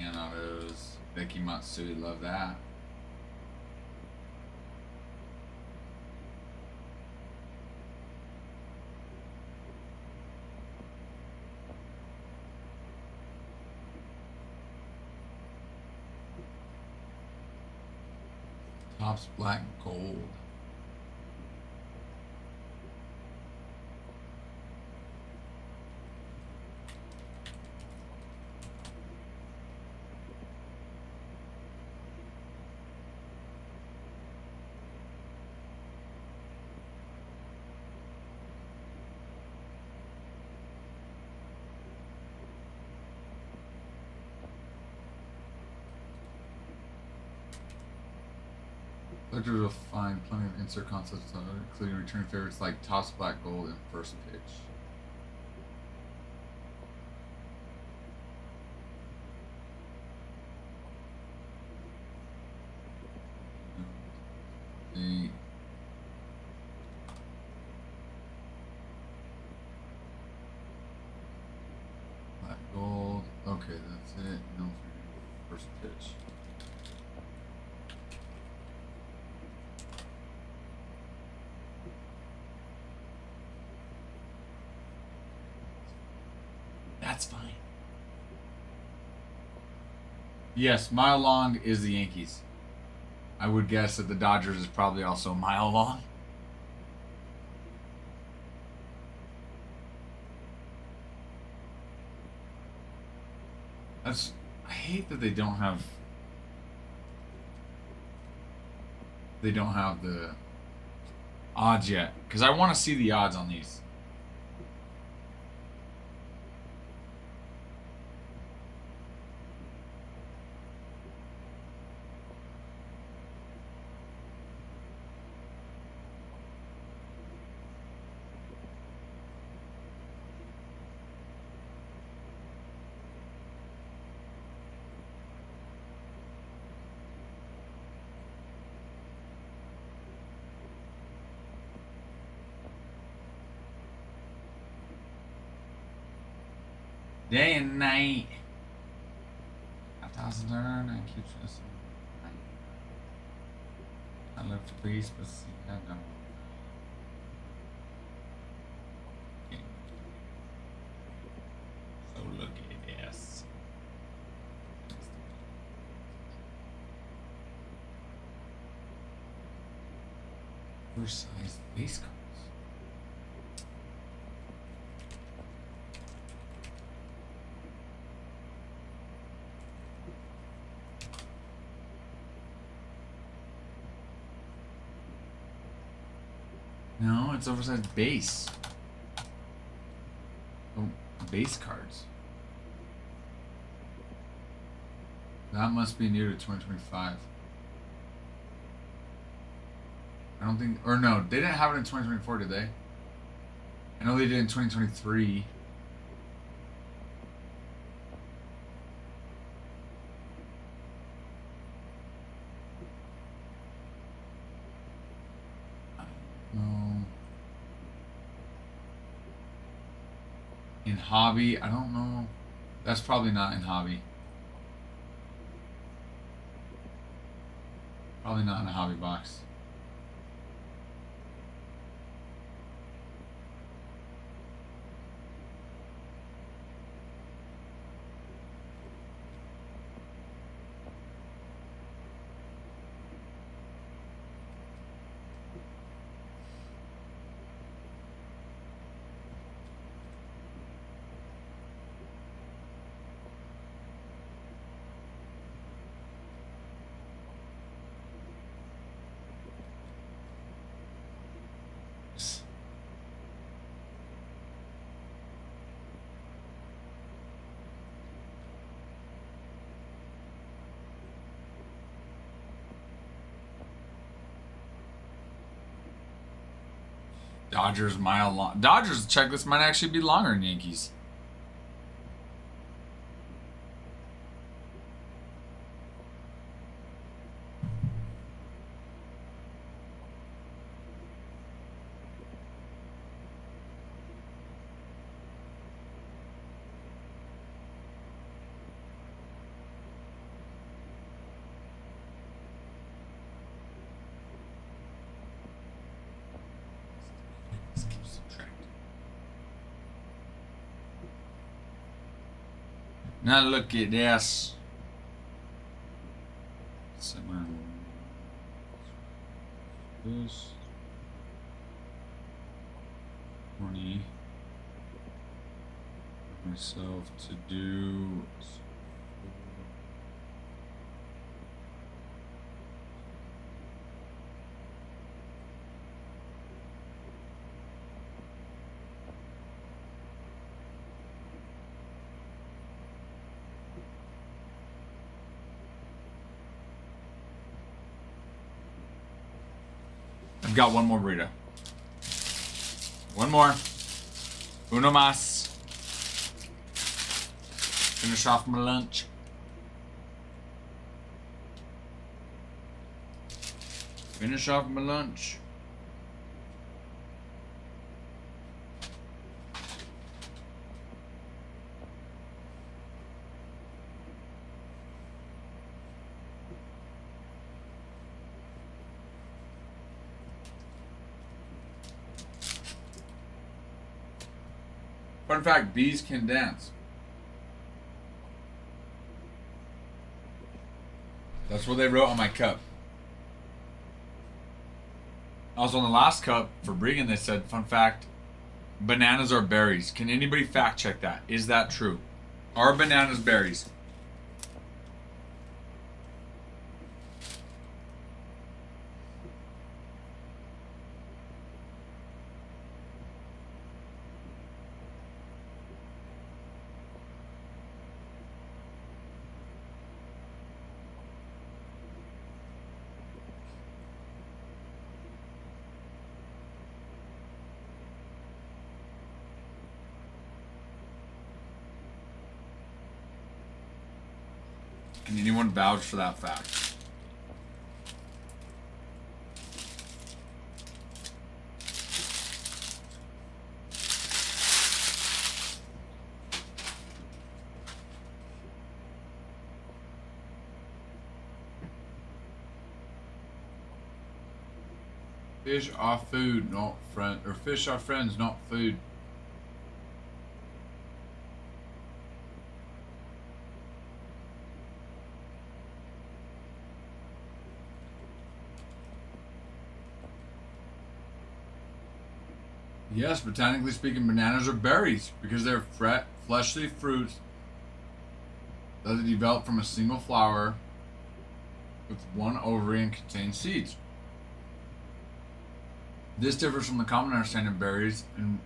And autos. Becky Matsui, love that. Tops black gold. Collectors will find plenty of insert concepts, including returning favorites like Tops Black Gold and First Pitch. The Black Gold. Okay, that's it. No First Pitch. That's fine. Yes, mile long is the Yankees. I would guess that the Dodgers is probably also a mile long. I hate that they don't have the odds yet, because I want to see the odds on these. Day and night. 5,000 turn. I keep just. I love to please, but see, I don't. Okay. So look at this. First size base cards. No, it's oversized base. Oh, base cards. That must be new to 2025. I don't think, or no, they didn't have it in 2024, did they? I know they did in 2023. In hobby, I don't know. That's probably not in hobby. Probably not in a hobby box. Dodgers mile long. Dodgers checklist might actually be longer than Yankees. Now look at this. Somewhere. This. 20. Myself to do. I've got one more burrito. One more. Uno más. Finish off my lunch. Finish off my lunch. Fun fact, bees can dance. That's what they wrote on my cup. Also on the last cup for Bregan, they said, fun fact, bananas are berries. Can anybody fact check that? Is that true? Are bananas berries? Can anyone vouch for that fact? Fish are food, not friend, or fish are friends, not food. Yes, botanically speaking, bananas are berries because they're fleshly fruits that are developed from a single flower with one ovary and contain seeds. This differs from the common understanding of berries and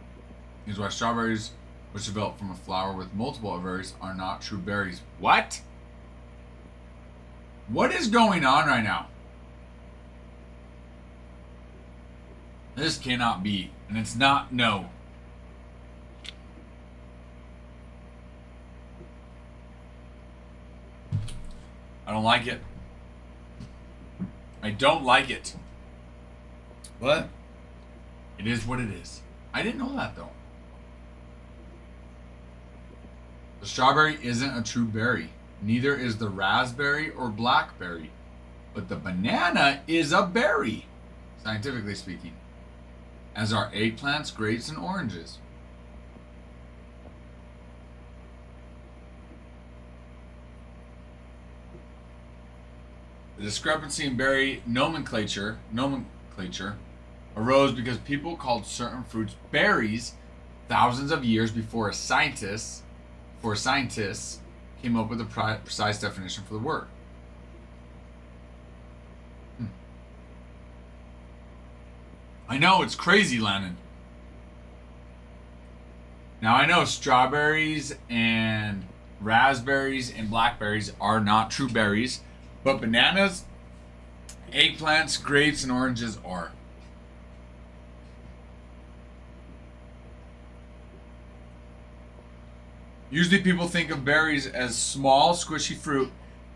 is why strawberries, which develop from a flower with multiple ovaries, are not true berries. What? What is going on right now? This cannot be. And it's not, no. I don't like it. I don't like it. But it is what it is. I didn't know that though. The strawberry isn't a true berry. Neither is the raspberry or blackberry. But the banana is a berry, scientifically speaking, as are eggplants, grapes, and oranges. The discrepancy in berry nomenclature arose because people called certain fruits berries thousands of years before scientists came up with a precise definition for the word. I know, it's crazy, Landon. Now I know strawberries and raspberries and blackberries are not true berries, but bananas, eggplants, grapes, and oranges are. Usually people think of berries as small, squishy fruit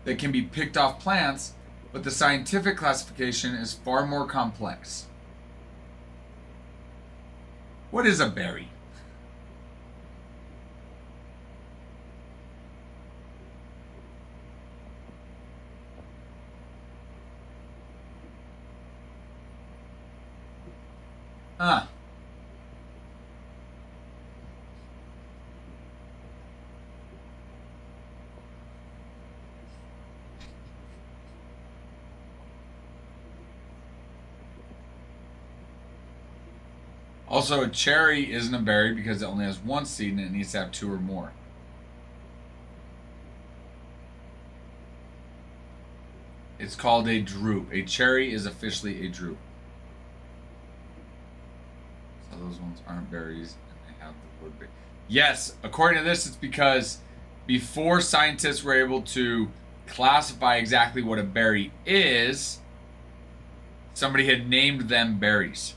that can be picked off plants, but the scientific classification is far more complex. What is a berry? Huh. Also, a cherry isn't a berry because it only has one seed and it needs to have two or more. It's called a drupe. A cherry is officially a drupe. So those ones aren't berries and they have the word berry. Yes, according to this, it's because before scientists were able to classify exactly what a berry is, somebody had named them berries.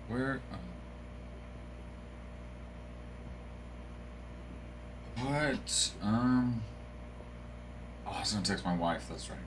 Where? What? Oh, I was gonna text my wife. That's right.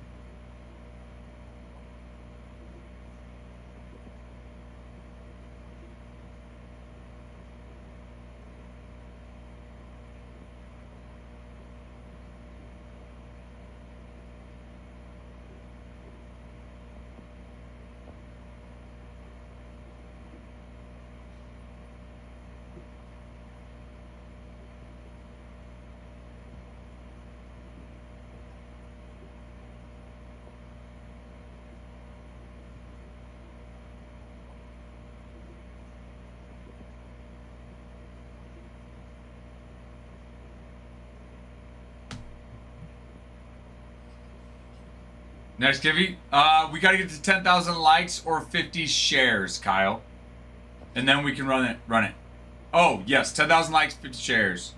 Next, Kivy. We gotta get to 10,000 likes or 50 shares, Kyle. And then we can run it. Oh, yes, 10,000 likes, 50 shares.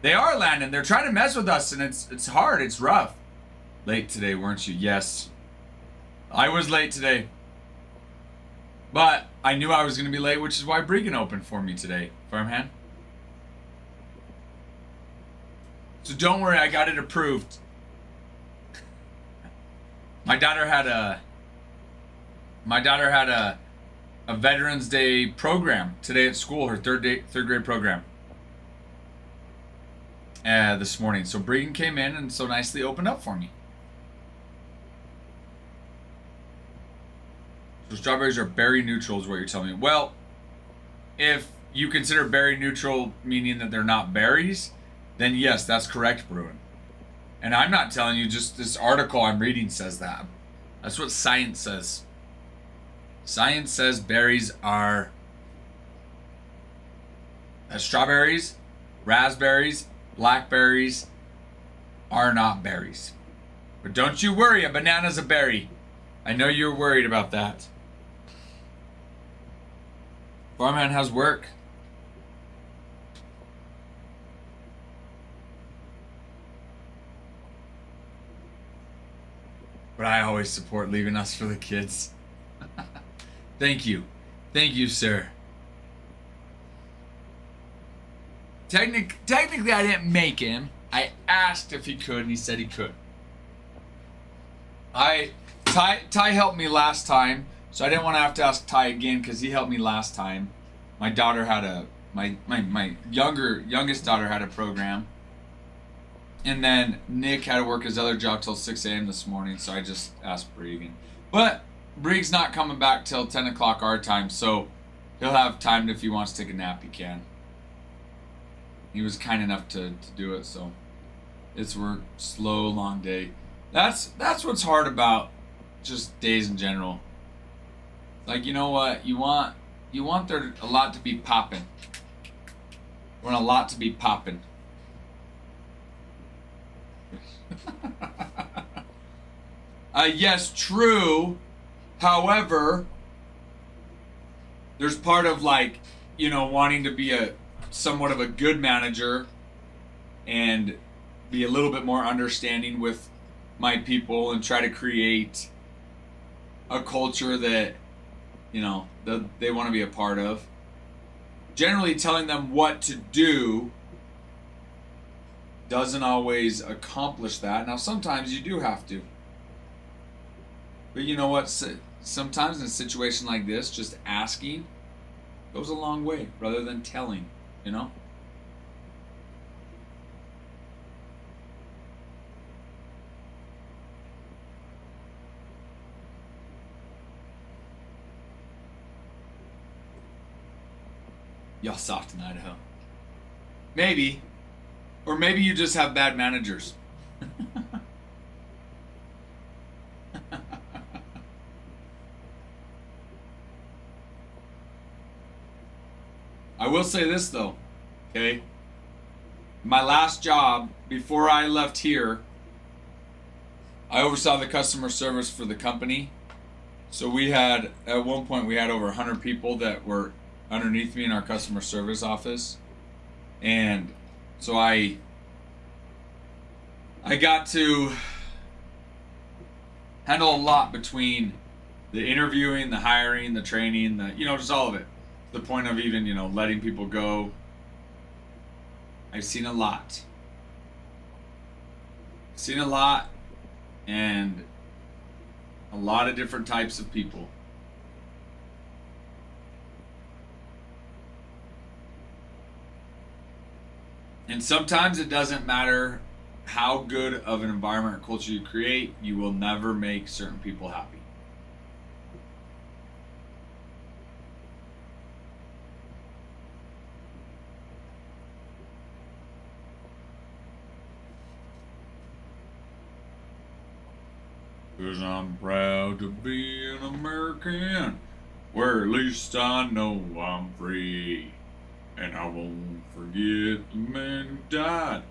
They are, Landon. They're trying to mess with us, and it's hard. It's rough. Late today, weren't you? Yes. I was late today. But I knew I was going to be late, which is why Bregan opened for me today, Farmhand. So don't worry, I got it approved. My daughter had a Veterans Day program today at school, her third grade program. This morning. So Bregan came in and so nicely opened up for me. So strawberries are berry neutral is what you're telling me. Well, if you consider berry neutral meaning that they're not berries, then yes, that's correct, Bruin. And I'm not telling you, just this article I'm reading says that. That's what science says. Science says berries are strawberries, raspberries, blackberries are not berries. But don't you worry, a banana's a berry. I know you're worried about that. Farmhand has work. But I always support leaving us for the kids. Thank you. Thank you, sir. Technically, I didn't make him. I asked if he could, and he said he could. Ty helped me last time, so I didn't want to have to ask Ty again because he helped me last time. My daughter had my youngest daughter had a program, and then Nick had to work his other job till 6 a.m. this morning, so I just asked Brieg. But Brieg's not coming back till 10 o'clock our time, so he'll have time if he wants to take a nap. He can. He was kind enough to do it, so it's work slow, long day. That's what's hard about just days in general. Like, you know what? You want there a lot to be popping. You want a lot to be popping. Yes, true. However, there's part of like, wanting to be somewhat of a good manager and be a little bit more understanding with my people and try to create a culture that they want to be a part of. Generally telling them what to do doesn't always accomplish that. Now sometimes you do have to. But you know what? Sometimes in a situation like this, just asking goes a long way rather than telling, Y'all soft in Idaho. Maybe. Or maybe you just have bad managers. I will say this though, okay? My last job, before I left here, I oversaw the customer service for the company. So at one point we had over 100 people that were underneath me in our customer service office. And so I got to handle a lot between the interviewing, the hiring, the training, just all of it. The point of even, letting people go. I've seen a lot. And a lot of different types of people. And sometimes it doesn't matter how good of an environment or culture you create, you will never make certain people happy. Cause I'm proud to be an American, where at least I know I'm free. And I won't forget the man who died,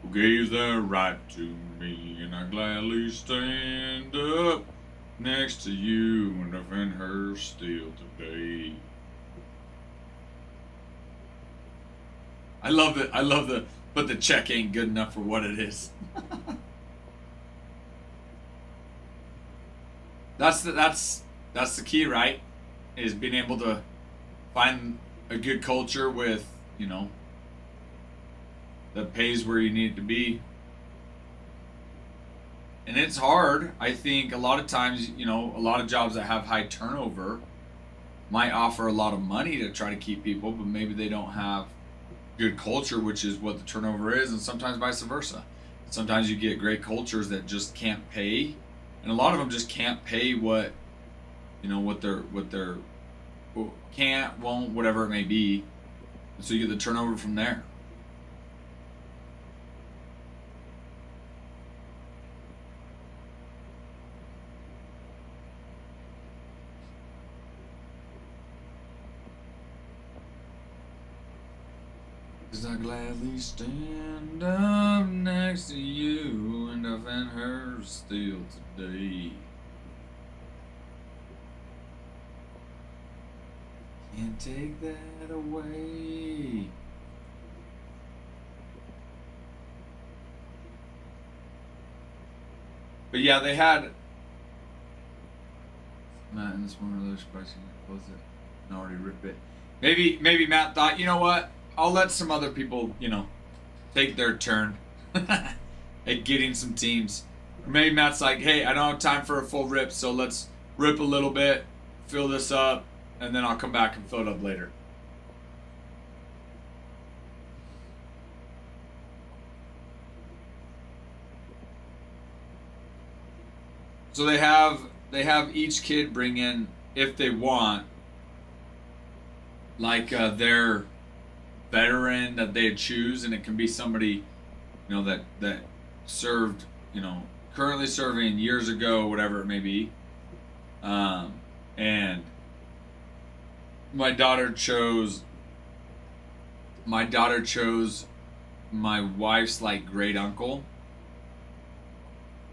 who gave the right to me. And I gladly stand up next to you and defend her still today. I love it, but the check ain't good enough for what it is. That's the key, right? Is being able to find a good culture with, that pays where you need it to be. And it's hard. I think a lot of times, a lot of jobs that have high turnover might offer a lot of money to try to keep people, but maybe they don't have good culture, which is what the turnover is, and sometimes vice versa. Sometimes you get great cultures that just can't pay, and a lot of them just can't pay what they're can't, won't, whatever it may be. So you get the turnover from there. Cause I gladly stand up next to you and defend her still today. Can't take that away. But yeah, they had Matt in this one really surprising to close it and already rip it. Maybe Matt thought, you know what? I'll let some other people, you know, take their turn at getting some teams. Or maybe Matt's like, hey, I don't have time for a full rip, so let's rip a little bit, fill this up, and then I'll come back and fill it up later. So they have each kid bring in, if they want, like their veteran that they choose, and it can be somebody, you know, that served, you know, currently serving years ago, whatever it may be. And my daughter chose my wife's like great uncle.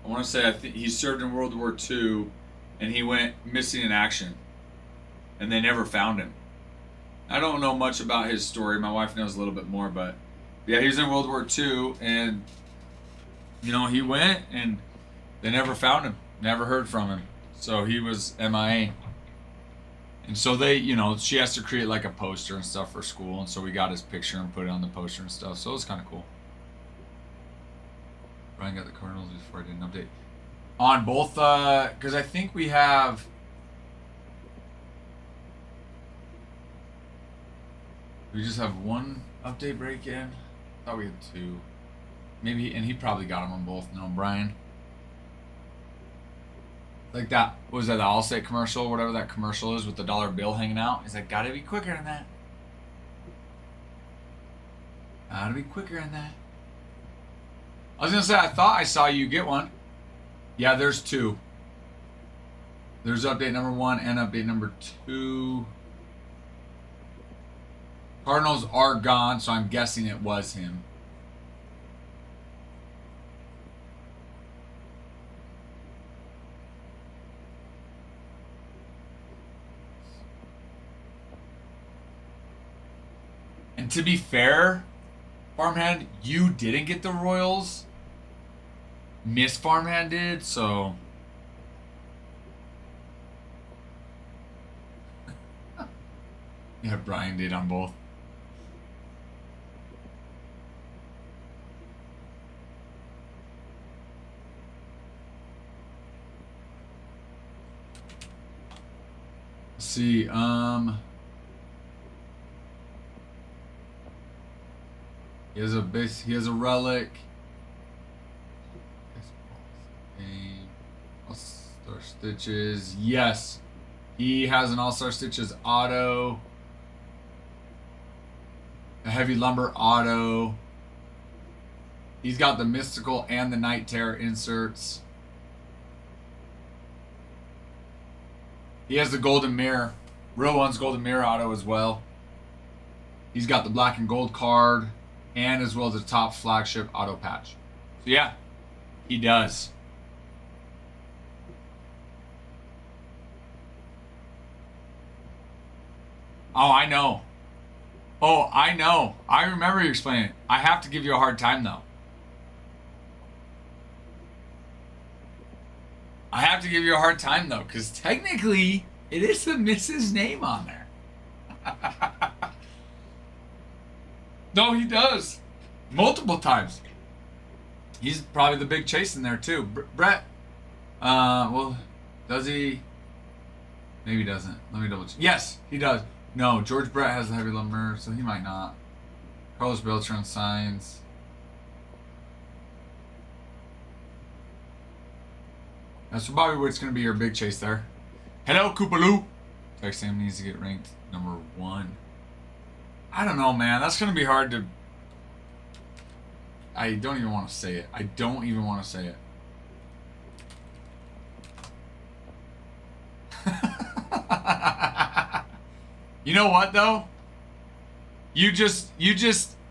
I want to say I think he served in World War II, and he went missing in action, and they never found him. I don't know much about his story. My wife knows a little bit more, but yeah, he was in World War II, and you know, he went and they never found him, never heard from him. So he was MIA. And so they, you know, she has to create like a poster and stuff for school, and so we got his picture and put it on the poster and stuff. So it was kind of cool. Brian got the Cardinals before I did an update on both, because I think we have. We just have one update break in. I thought we had two. Maybe, and he probably got them on both. No, Brian. Like that, what was that, the Allstate commercial, whatever that commercial is with the dollar bill hanging out? He's like, gotta be quicker than that. Gotta be quicker than that. I was gonna say, I thought I saw you get one. Yeah, there's two. There's update number 1 and update number 2. Cardinals are gone, so I'm guessing it was him. And to be fair, Farmhand, you didn't get the Royals. Miss Farmhand did, so. Yeah, Brian did on both. Let's see, he has a relic. All-Star Stitches. Yes. He has an All-Star Stitches auto. A Heavy Lumber auto. He's got the Mystical and the Night Terror inserts. He has the Golden Mirror. Real One's Golden Mirror auto as well. He's got the black and gold card, and as well as the top flagship auto patch. So yeah, he does. Oh, I know. Oh, I know. I remember you explaining it. I have to give you a hard time, though. I have to give you a hard time, though, because technically, it is the Mrs. name on there. No, he does. Multiple times. He's probably the big chase in there, too. Brett. Well, does he? Maybe he doesn't. Let me double check. Yes, he does. No, George Brett has the Heavy Lumber, so he might not. Carlos Beltran signs. That's for Bobby Witt's going to be your big chase there. Hello, Koopaloo. Text Sam needs to get ranked number 1. I don't know, man. That's going to be hard to... I don't even want to say it. I don't even want to say it. You know what, though? You just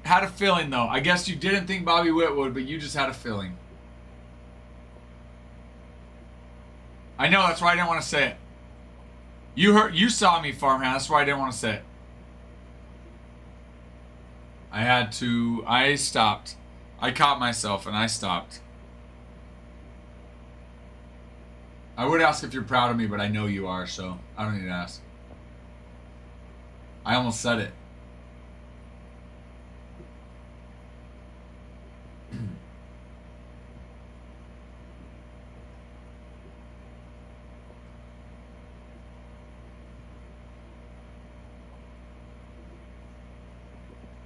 had a feeling, though. I guess you didn't think Bobby Witt would, but you just had a feeling. I know, that's why I didn't want to say it. You saw me, Farmhand. That's why I didn't want to say it. I stopped. I caught myself and I stopped. I would ask if you're proud of me, but I know you are, so I don't need to ask. I almost said it.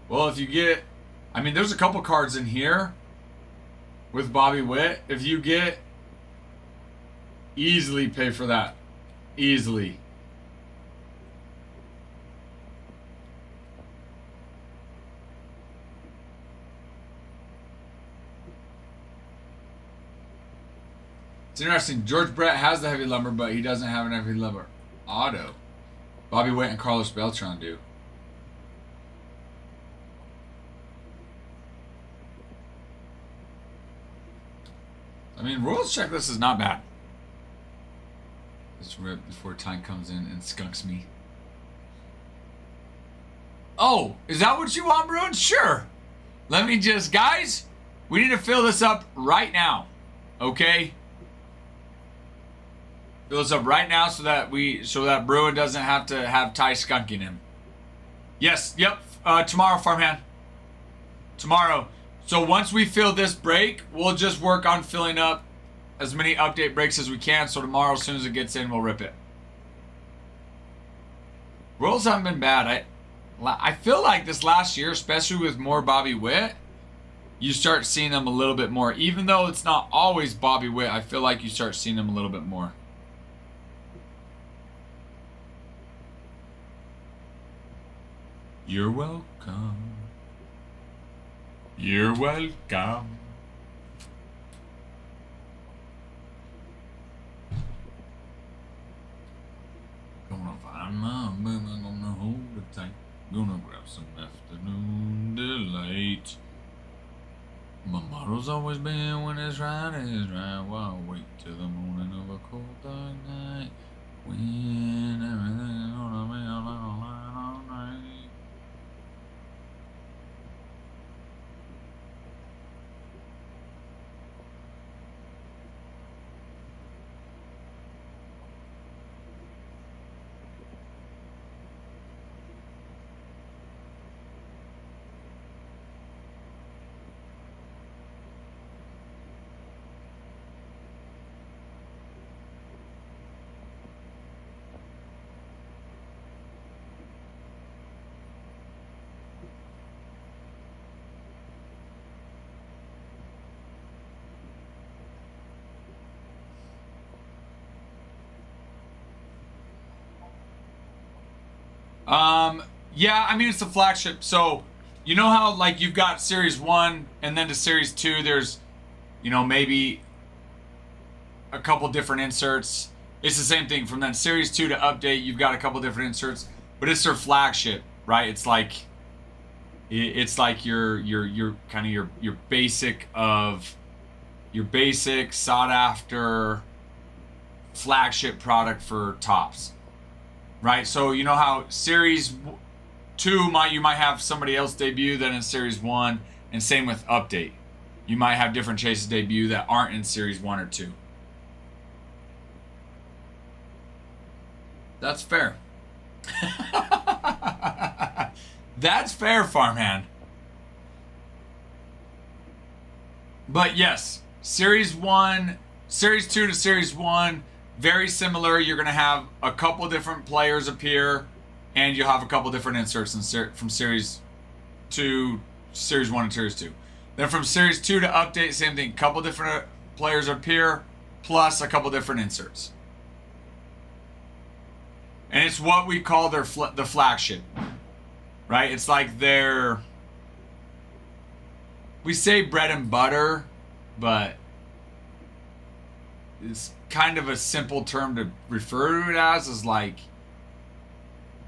Well, if you get, I mean, there's a couple cards in here with Bobby Witt. If you get, easily pay for that. Easily. It's interesting. George Brett has the heavy lumber, but he doesn't have an heavy lumber auto. Bobby Witt and Carlos Beltran do. I mean, Royals checklist is not bad. Let's rip before time comes in and skunks me. Oh, is that what you want, Bruin? Sure. Let me just, guys, we need to fill this up right now. Okay? Fill this up right now so that Bruin doesn't have to have Ty skunking him. Yes, yep. Tomorrow, farmhand. Tomorrow. So once we fill this break, we'll just work on filling up as many update breaks as we can. So tomorrow, as soon as it gets in, we'll rip it. Royals haven't been bad. I feel like this last year, especially with more Bobby Witt, you start seeing them a little bit more. Even though it's not always Bobby Witt, I feel like you start seeing them a little bit more. You're welcome. You're welcome. Gonna find my baby, gonna hold it tight. Gonna grab some afternoon delight. My motto's always been when it's right, Well, wait till the morning of a cold dark night. When everything's gonna be a little light all night. Yeah, I mean, it's the flagship. So, you know how, like, you've got Series 1 and then to Series 2, there's, you know, maybe a couple different inserts. It's the same thing. From then Series 2 to Update, you've got a couple different inserts. But it's their flagship, right? It's like your kind of your basic sought after flagship product for Topps. Right, so you know how Series 2 you might have somebody else debut than in Series 1, and same with Update. You might have different chases debut that aren't in Series 1 or 2. That's fair. That's fair, farmhand. But yes, Series 1, Series 2 to Series 1, very similar. You're going to have a couple different players appear, and you'll have a couple different inserts from Series 2, Series 1, and Series 2. Then from Series 2 to Update, same thing. Couple different players appear, plus a couple different inserts. And it's what we call the flagship, right? It's like their, we say bread and butter, but it's kind of a simple term to refer to it as, is like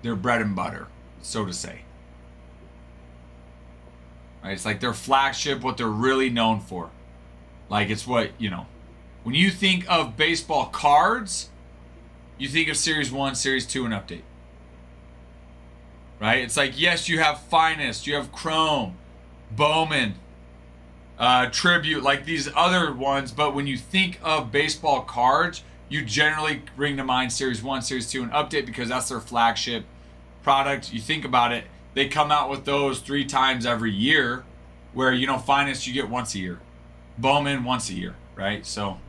their bread and butter, so to say. Right? It's like their flagship, what they're really known for. Like, it's what, you know, when you think of baseball cards, you think of Series 1, Series 2, and Update. Right? It's like, yes, you have Finest, you have Chrome, Bowman, Tribute, like these other ones, but when you think of baseball cards, you generally bring to mind Series 1, Series 2, and Update because that's their flagship product. You think about it, they come out with those 3 times every year, where, you know, Finest you get once a year. Bowman once a year, right? So,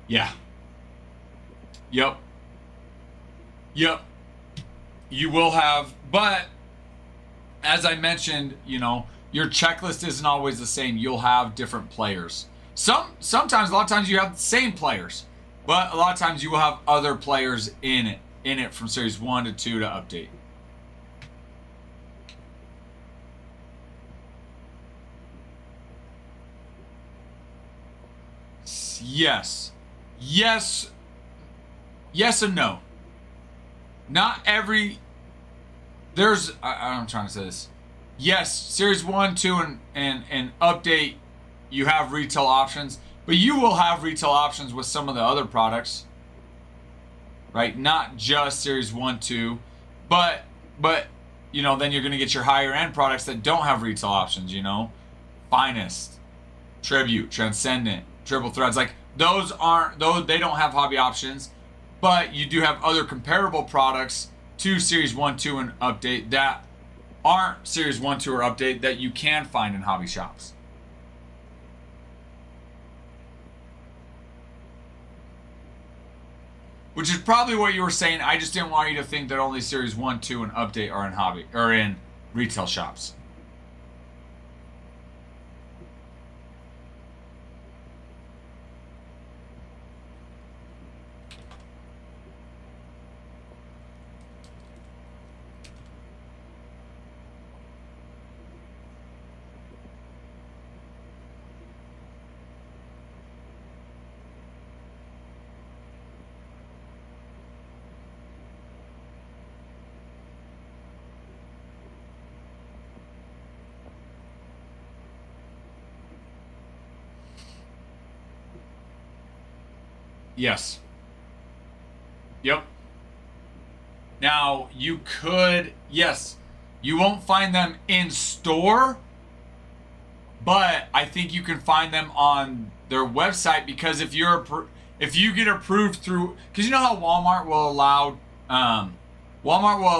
yeah. Yep. You will have, but as I mentioned, you know, your checklist isn't always the same. You'll have different players. Sometimes, a lot of times you have the same players, but a lot of times you will have other players in it from series 1 to 2 to update. Yes. Yes. Yes and no. Not every... I'm trying to say this. Yes, Series 1, 2, and update, you have retail options. But you will have retail options with some of the other products. Right? Not just Series 1, 2. But you know, then you're going to get your higher end products that don't have retail options, you know? Finest, Tribute, Transcendent, Triple Threads. Like, those they don't have hobby options. But you do have other comparable products to Series 1, 2, and update that aren't Series 1, 2, or update that you can find in hobby shops. Which is probably what you were saying. I just didn't want you to think that only Series 1, 2, and update are in hobby or in retail shops. Yes. Yep. Now, you could, yes, you won't find them in store, but I think you can find them on their website, because if you get approved through, because you know how Walmart will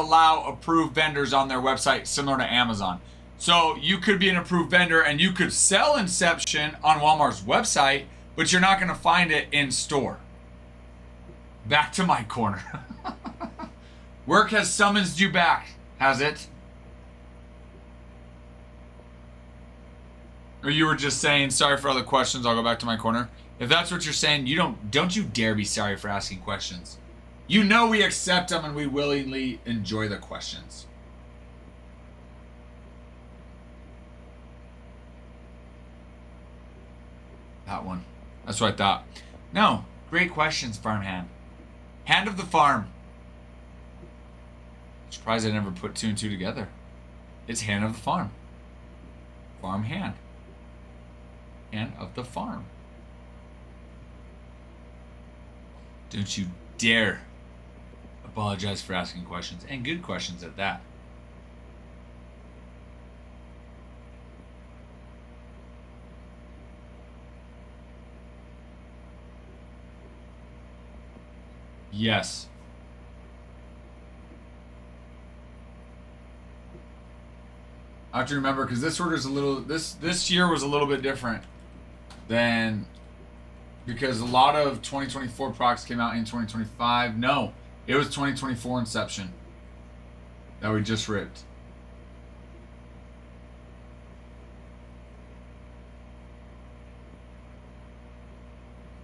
allow approved vendors on their website similar to Amazon. So you could be an approved vendor and you could sell Inception on Walmart's website, but you're not going to find it in store. Back to my corner. Work has summoned you back, has it? Or you were just saying, sorry for all the questions, I'll go back to my corner. If that's what you're saying, don't you dare be sorry for asking questions. You know we accept them and we willingly enjoy the questions. That one. That's what I thought. No, great questions, Farmhand. Hand of the Farm. Surprised I never put 2 and 2 together. It's Hand of the Farm. Farm Hand. Hand of the Farm. Don't you dare apologize for asking questions, and good questions at that. Yes. I have to remember, because this order's a little, this year was a little bit different than, because a lot of 2024 products came out in 2025. No, it was 2024 Inception that we just ripped.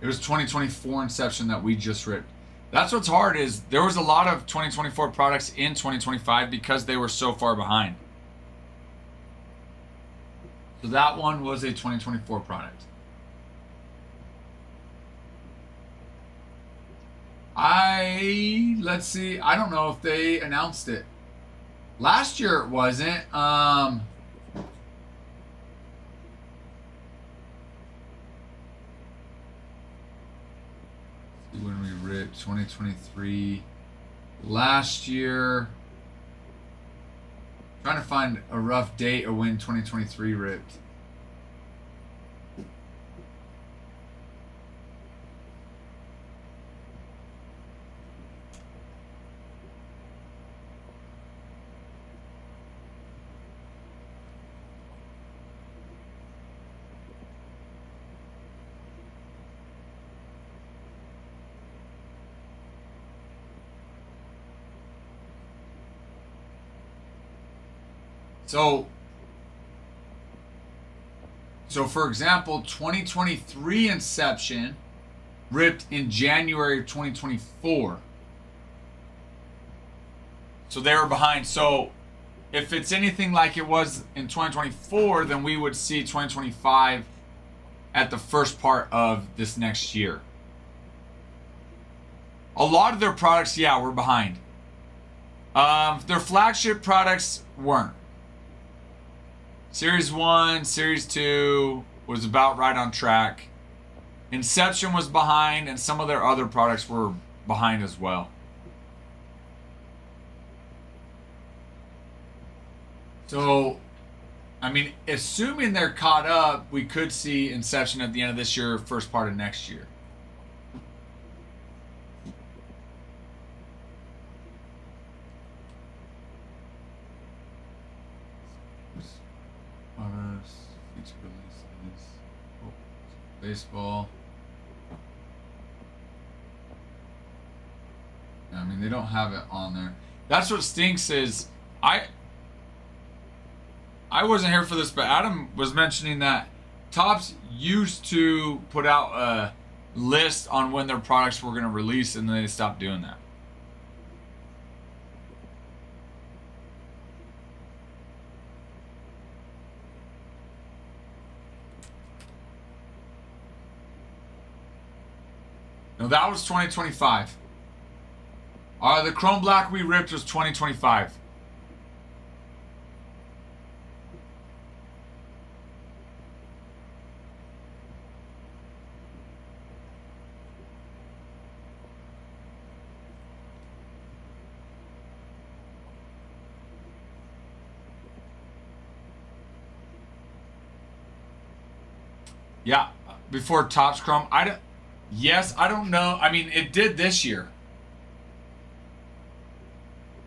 It was 2024 Inception that we just ripped. That's what's hard, is there was a lot of 2024 products in 2025 because they were so far behind. So that one was a 2024 product. Let's see, I don't know if they announced it. Last year it wasn't. When we ripped 2023 last year, trying to find a rough date of when 2023 ripped. So for example, 2023 Inception ripped in January of 2024. So they were behind. So if it's anything like it was in 2024, then we would see 2025 at the first part of this next year. A lot of their products, yeah, were behind. Their flagship products weren't. Series 1, Series 2 was about right on track. Inception was behind, and some of their other products were behind as well. So, I mean, assuming they're caught up, we could see Inception at the end of this year, first part of next year. Feature releases. Baseball. I mean, they don't have it on there. That's what stinks is I wasn't here for this, but Adam was mentioning that Topps used to put out a list on when their products were going to release, and then they stopped doing that. No, that was 2025. The Chrome Black we ripped was 2025. Yeah, before Topps Chrome. Yes, I don't know. I mean, it did this year.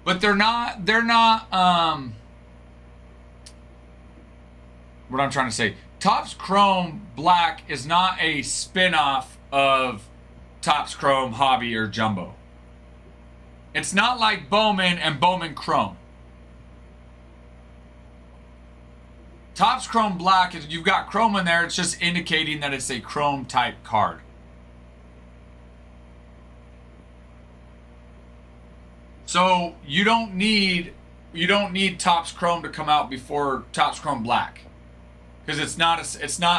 But they're not what I'm trying to say. Topps Chrome Black is not a spin-off of Topps Chrome Hobby or Jumbo. It's not like Bowman and Bowman Chrome. Topps Chrome Black, you've got Chrome in there, it's just indicating that it's a Chrome type card. So you don't need Topps Chrome to come out before Topps Chrome Black, because it's not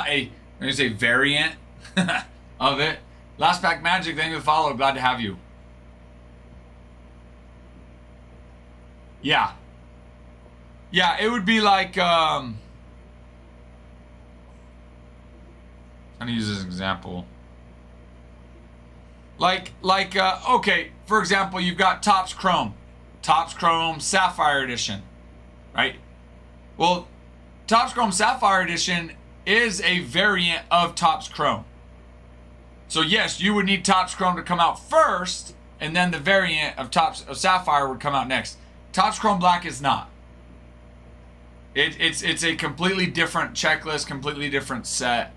a there's a variant of it. Last Pack Magic, thank you for the follow. Glad to have you. Yeah, it would be like I'm gonna use this example. Okay, for example, you've got Topps Chrome Sapphire Edition, right? Well, Topps Chrome Sapphire Edition is a variant of Topps Chrome. So yes, you would need Topps Chrome to come out first, and then the variant of Sapphire would come out next. Topps Chrome Black is not. It's a completely different checklist, completely different set.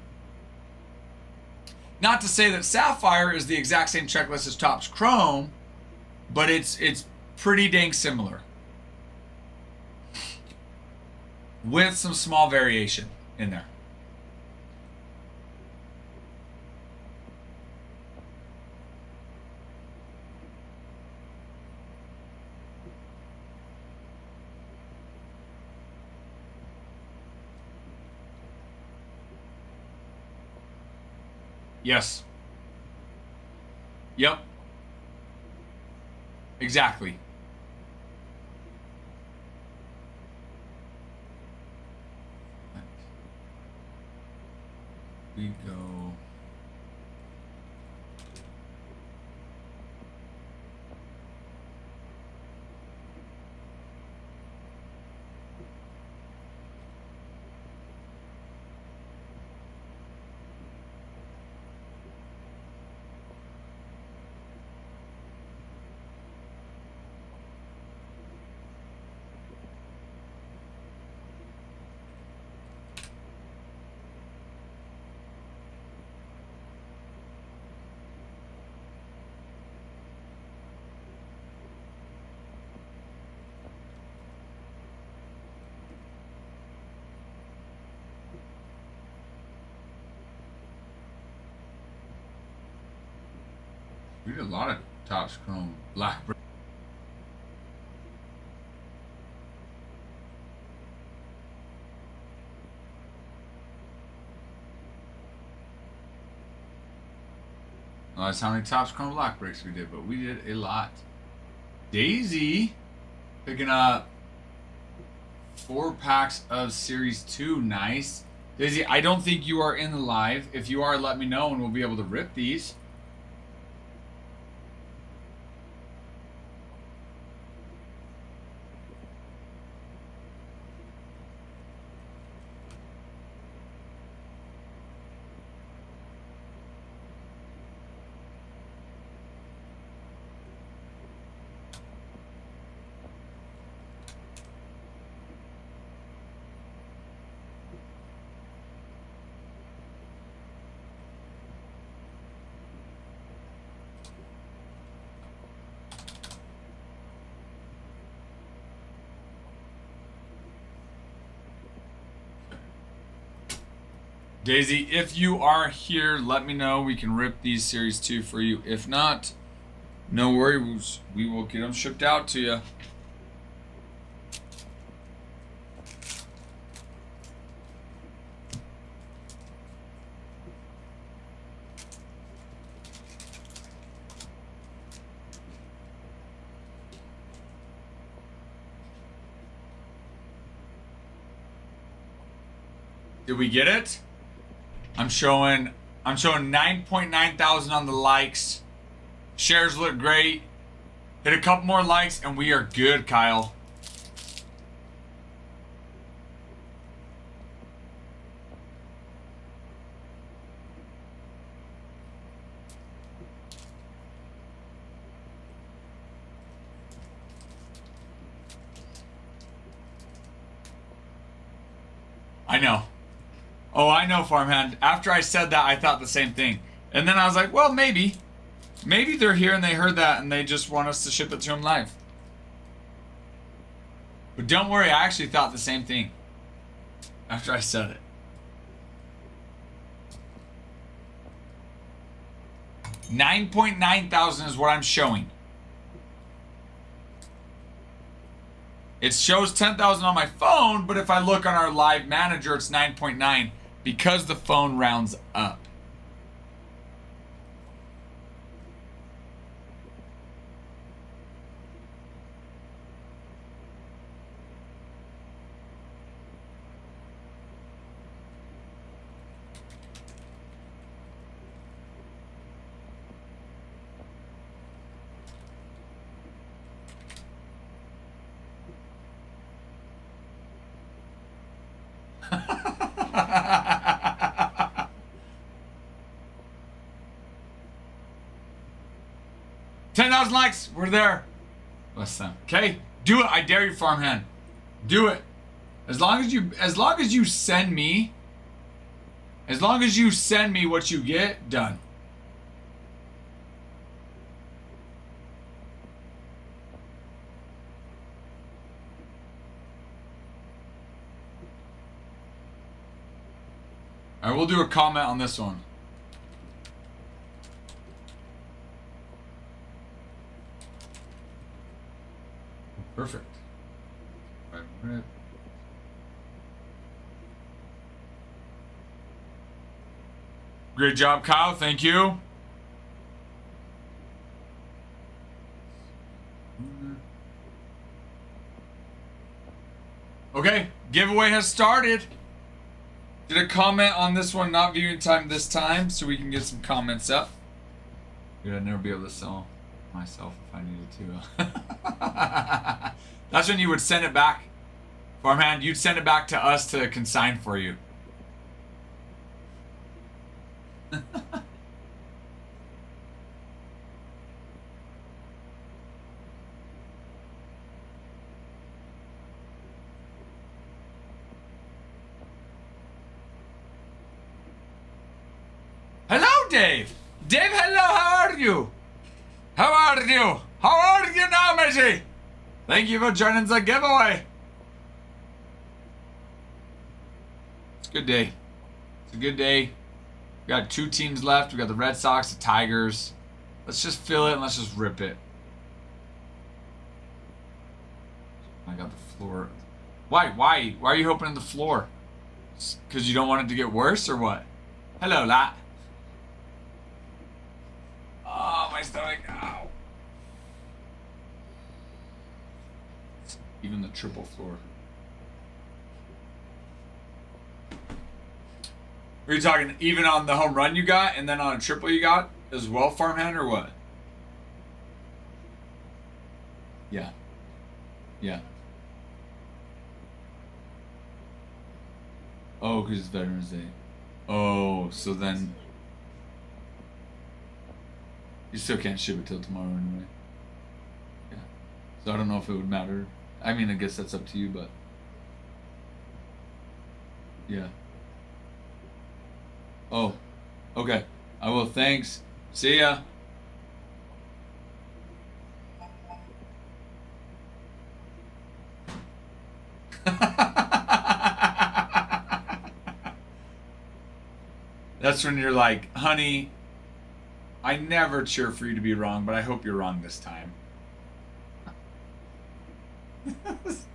Not to say that Sapphire is the exact same checklist as Topps Chrome, but it's pretty dang similar, with some small variation in there. Yes. Yep. Exactly. We go. We did a lot of Topps Chrome black. That's how many Topps Chrome black breaks we did, but we did a lot. Daisy picking up 4 packs of Series 2. Nice. Daisy, I don't think you are in the live. If you are, let me know and we'll be able to rip these. Daisy, if you are here, let me know. We can rip these Series 2 for you. If not, no worries. We will get them shipped out to you. Did we get it? I'm showing 9.9 thousand on the likes. Shares look great. Hit a couple more likes and we are good, Kyle. I know. Oh, I know, Farmhand. After I said that, I thought the same thing. And then I was like, well, maybe. Maybe they're here and they heard that and they just want us to ship it to them live. But don't worry, I actually thought the same thing after I said it. $9.9 thousand is what I'm showing. It shows 10,000 on my phone, but if I look on our live manager, it's 9.9 because the phone rounds up. $10,000 likes. We're there. Listen, okay? Do it. I dare you, Farmhand. Do it. As long as you send me what you get, done. I will do a comment on this one. Perfect. Great job, Kyle. Thank you. Okay, giveaway has started. Did a comment on this one, not viewing time this time, so we can get some comments up. I'd never be able to sell myself if I needed to. That's when you would send it back. Farmhand, you'd send it back to us to consign for you. Hello, Dave. Dave, hello. How are you? How are you? How are you now, Messi? Thank you for joining the giveaway. It's a good day. It's a good day. We got 2 teams left. We got the Red Sox, the Tigers, Let's just fill it and let's just rip it. I got the floor. Why? Why are you opening the floor? Because you don't want it to get worse or what? Hello, lot. Oh, my stomach. Ow. Even the triple floor. Are you talking even on the home run you got and then on a triple you got as well, farmhand, or what? Yeah. Yeah. Oh, because it's Veterans Day. Oh, so then you still can't ship it till tomorrow anyway. Yeah. So I don't know if it would matter. I mean, I guess that's up to you, but yeah. Oh, okay. I will. Thanks. See ya. That's when you're like, honey, I never cheer for you to be wrong, but I hope you're wrong this time.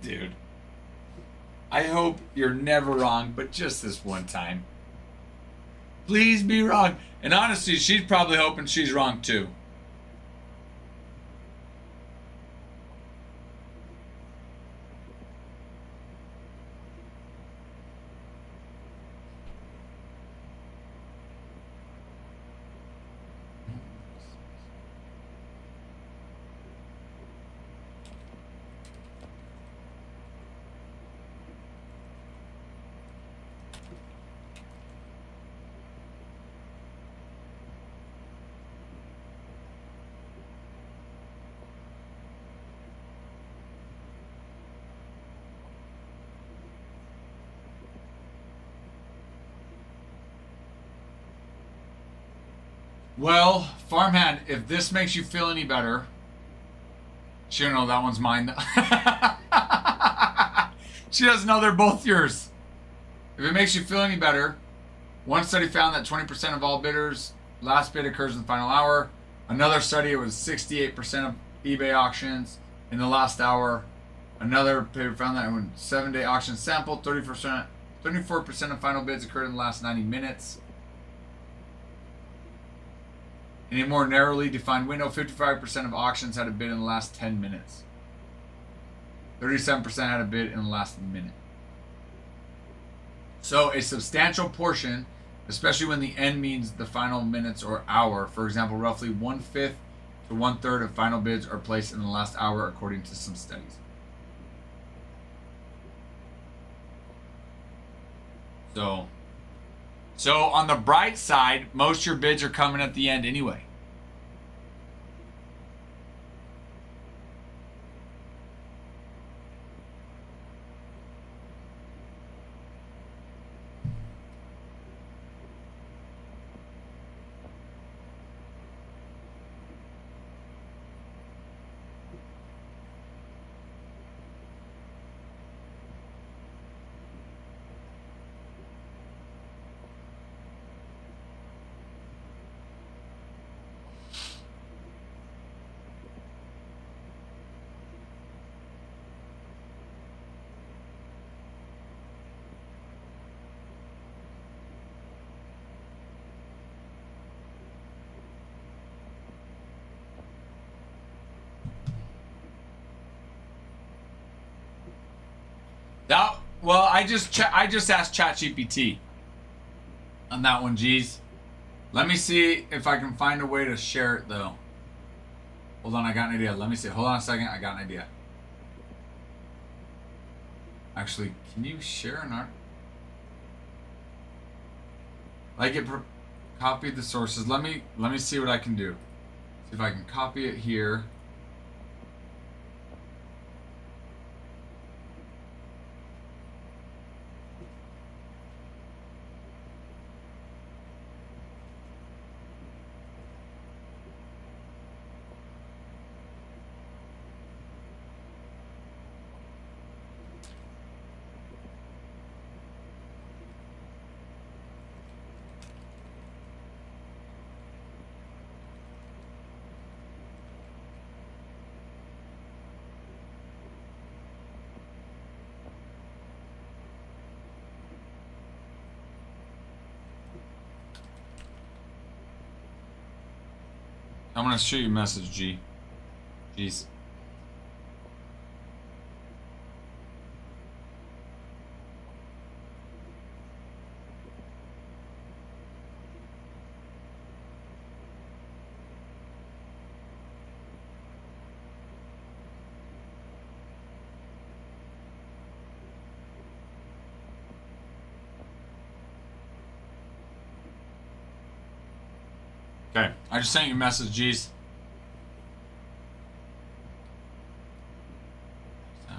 Dude. I hope you're never wrong, but just this one time. Please be wrong. And honestly, she's probably hoping she's wrong too. Well, farmhand, if this makes you feel any better, she don't know that one's mine. She doesn't know they're both yours. If it makes you feel any better, one study found that 20% of all bidders last bid occurs in the final hour. Another study, it was 68% of eBay auctions in the last hour. Another paper found that when 7-day auction sampled, 34% of final bids occurred in the last 90 minutes. In a more narrowly defined window, 55% of auctions had a bid in the last 10 minutes. 37% had a bid in the last minute. So a substantial portion, especially when the end means the final minutes or hour, for example, roughly 1/5 to 1/3 of final bids are placed in the last hour according to some studies. So on the bright side, most of your bids are coming at the end anyway. Well, I just asked ChatGPT on that one, geez. Let me see if I can find a way to share it though. Hold on, I got an idea. Let me see. Hold on a second. I got an idea. Actually, can you share an art? Like it copied the sources. Let me see what I can do. See if I can copy it here. I'm gonna shoot you a message, G. Jeez. Okay, I just sent you a message, G's.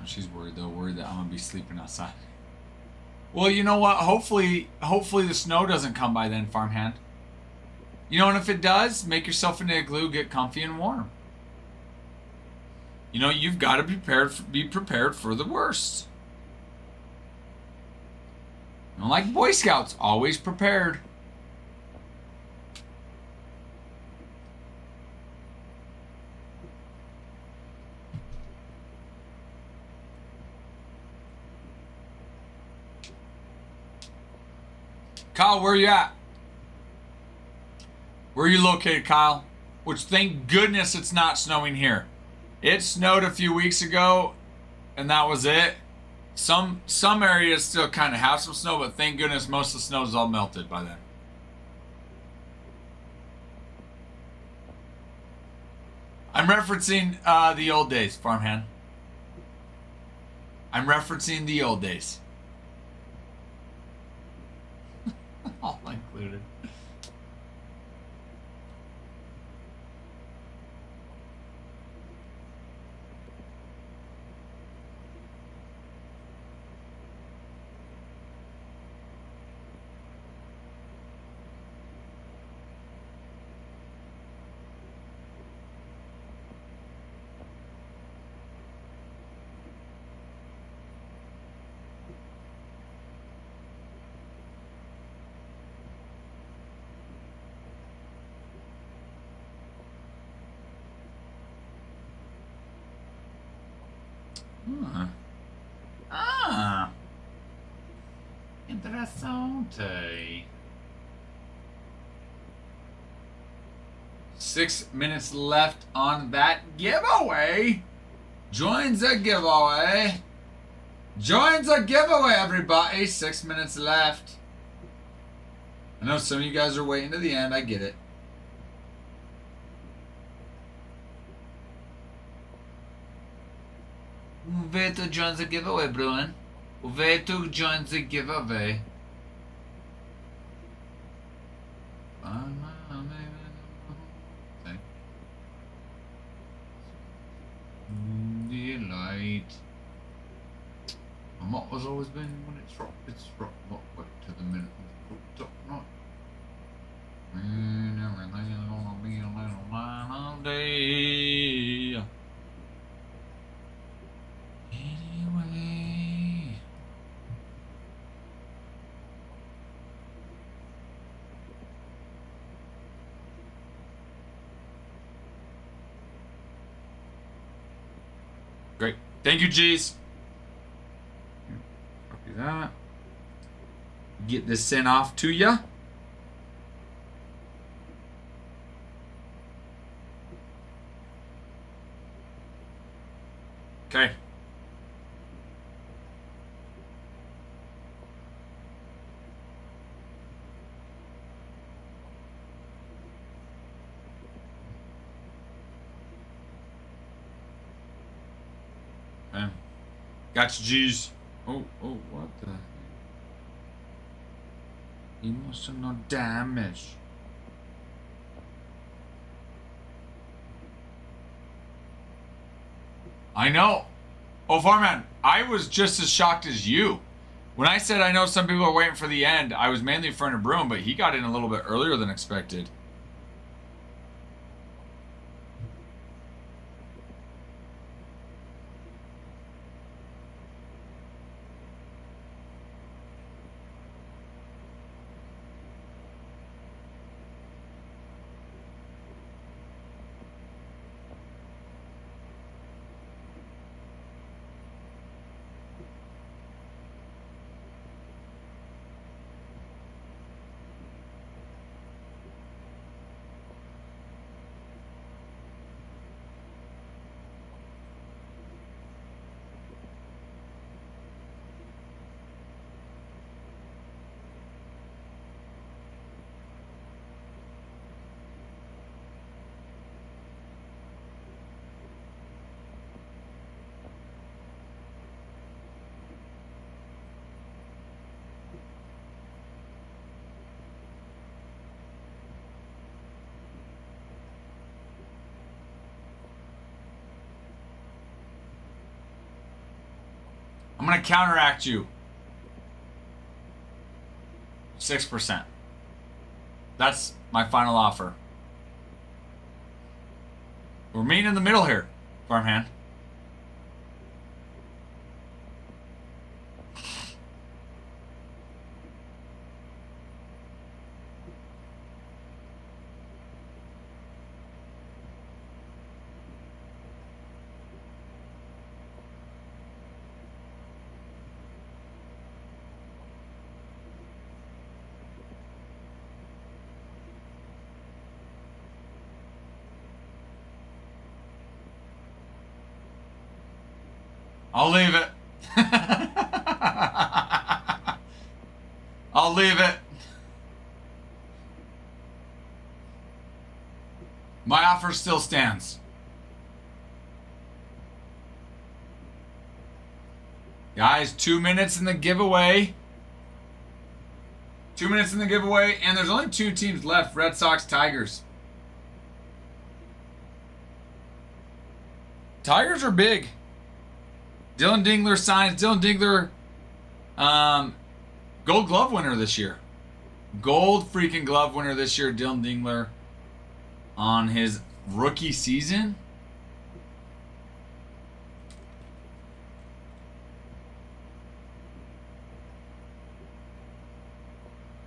She's worried though, worried that I'm gonna be sleeping outside. Well, you know what? Hopefully the snow doesn't come by then, farmhand. You know, and if it does, make yourself an igloo, get comfy and warm. You know, you've got to be prepared for the worst. You know, like Boy Scouts, always prepared. Kyle, where you at? Where are you located, Kyle? Which, thank goodness it's not snowing here. It snowed a few weeks ago, and that was it. Some areas still kind of have some snow, but thank goodness most of the snow is all melted by then. I'm referencing the old days, farmhand. I'm referencing the old days. All included. Interessante. 6 minutes left on that giveaway. Join the giveaway. Join the giveaway, everybody. 6 minutes left. I know some of you guys are waiting to the end. I get it. Way to join the giveaway, Bruin. Way to join the giveaway. Delight. My motto's always been when it's rock, not wait to the minute when it's cooked up, not. And everything's gonna be a little line all day. Anyway. Great. Thank you, G's. Copy that. Get this sent off to ya. Okay. Okay. Gotcha, G's. Oh, what the? Emotional damage. I know. Oh, Farman, I was just as shocked as you. When I said I know some people are waiting for the end, I was mainly referring to Broom, but he got in a little bit earlier than expected. I'm gonna counteract you. 6%. That's my final offer. We're meeting in the middle here, farmhand. I'll leave it. I'll leave it. My offer still stands. Guys, 2 minutes in the giveaway. 2 minutes in the giveaway, and there's only 2 teams left, Red Sox, Tigers. Tigers are big. Dylan Dingler signs. Dylan Dingler, Gold Glove winner this year. Gold freaking Glove winner this year, Dylan Dingler, on his rookie season.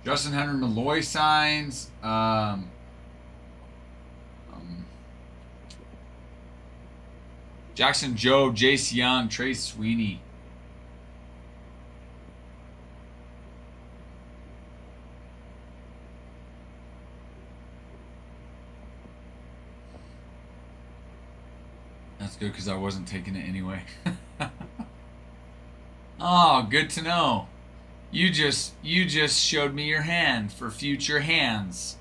Justin Henry Malloy signs. Jackson Jobe, Jace Young, Trey Sweeney. That's good because I wasn't taking it anyway. Oh, good to know. You just showed me your hand for future hands.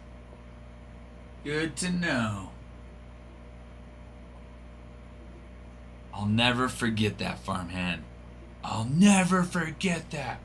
Good to know. I'll never forget that, farmhand. I'll never forget that.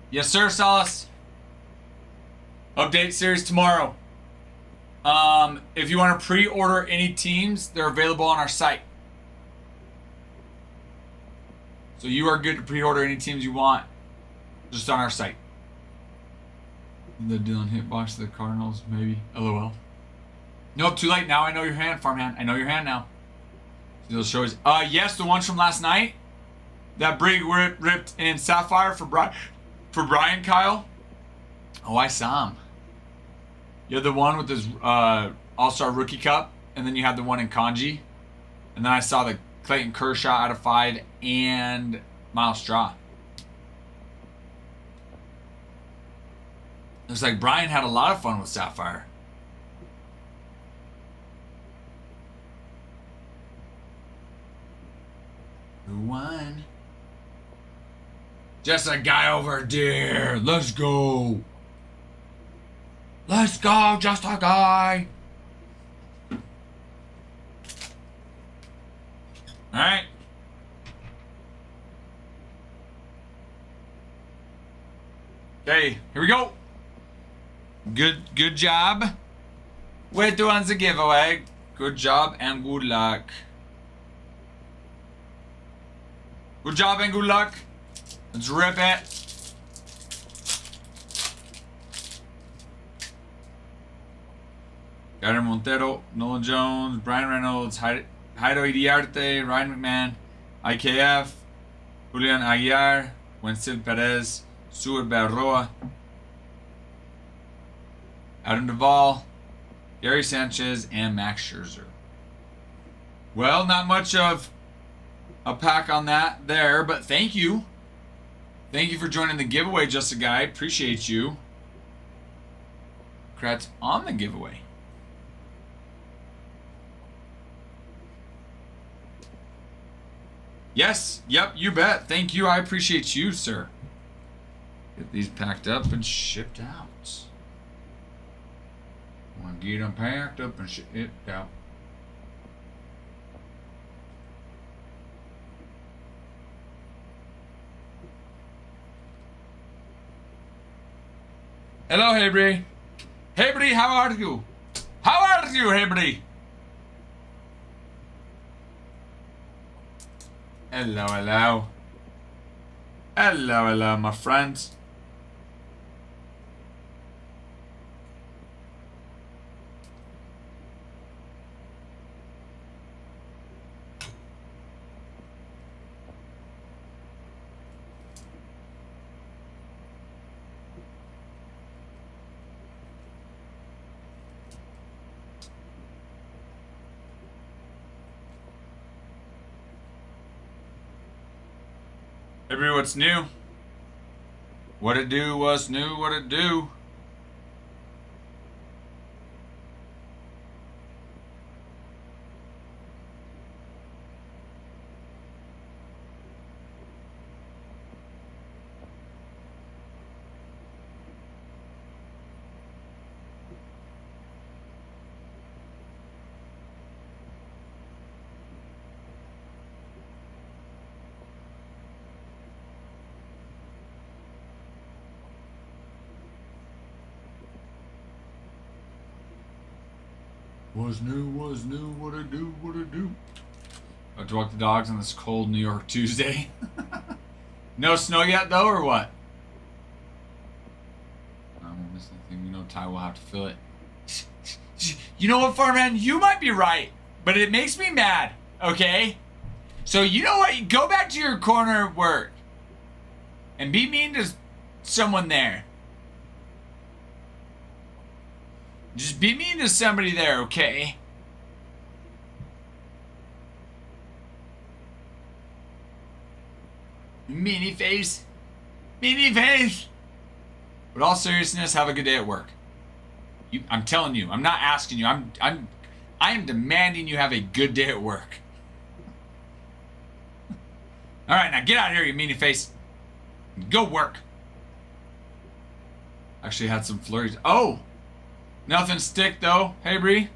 Yes, sir, Solace. Update series tomorrow. If you want to pre-order any teams, they're available on our site. So you are good to pre-order any teams you want, just on our site. The Dylan hitbox of the Cardinals, maybe. LOL. Nope, too late. Now I know your hand, farmhand. I know your hand now. Those shows. Yes, the ones from last night. That brig ripped in Sapphire for Brian Kyle. Oh, I saw him. You had the one with his All-Star Rookie Cup, and then you had the one in Kanji. And then I saw the Clayton Kershaw out of 5 and Miles Straw. Looks like Brian had a lot of fun with Sapphire. Who won? Just a guy over there. Let's go. Let's go, just a guy. All right. Okay, here we go. Good job. We're doing the giveaway. Good job and good luck. Good job and good luck. Let's rip it. Gary Montero, Nolan Jones, Brian Reynolds, Jairo Iriarte, Ryan McMahon, IKF, Julian Aguiar, Winston Perez, Stuart Barroa, Adam Duvall, Gary Sanchez, and Max Scherzer. Well, not much of a pack on that there, but thank you. Thank you for joining the giveaway, Just a Guy. Appreciate you. Congrats on the giveaway. Yes. Yep. You bet. Thank you. I appreciate you, sir. Get these packed up and shipped out. Want to get them packed up and shipped out. Hello, Hebry. Hebry, how are you? How are you, Hebry? Hello, hello. Hello, hello, my friends. Hebry, what's new? What it do, what's new, what it do? What's new, what it do, what it do? About to walk the dogs on this cold New York Tuesday. No snow yet, though, or what? I won't miss anything. You know Ty will have to fill it. You know what, Farman? You might be right, but it makes me mad, okay? So you know what? Go back to your corner of work and be mean to someone there. Just be mean to somebody there, okay? Meanie face. Meanie face. But all seriousness, have a good day at work. I'm telling you, I'm not asking you. I am demanding you have a good day at work. All right, now get out of here, you meanie face. Go work. Actually had some flurries. Oh! Nothing stick though. Hey, Bree.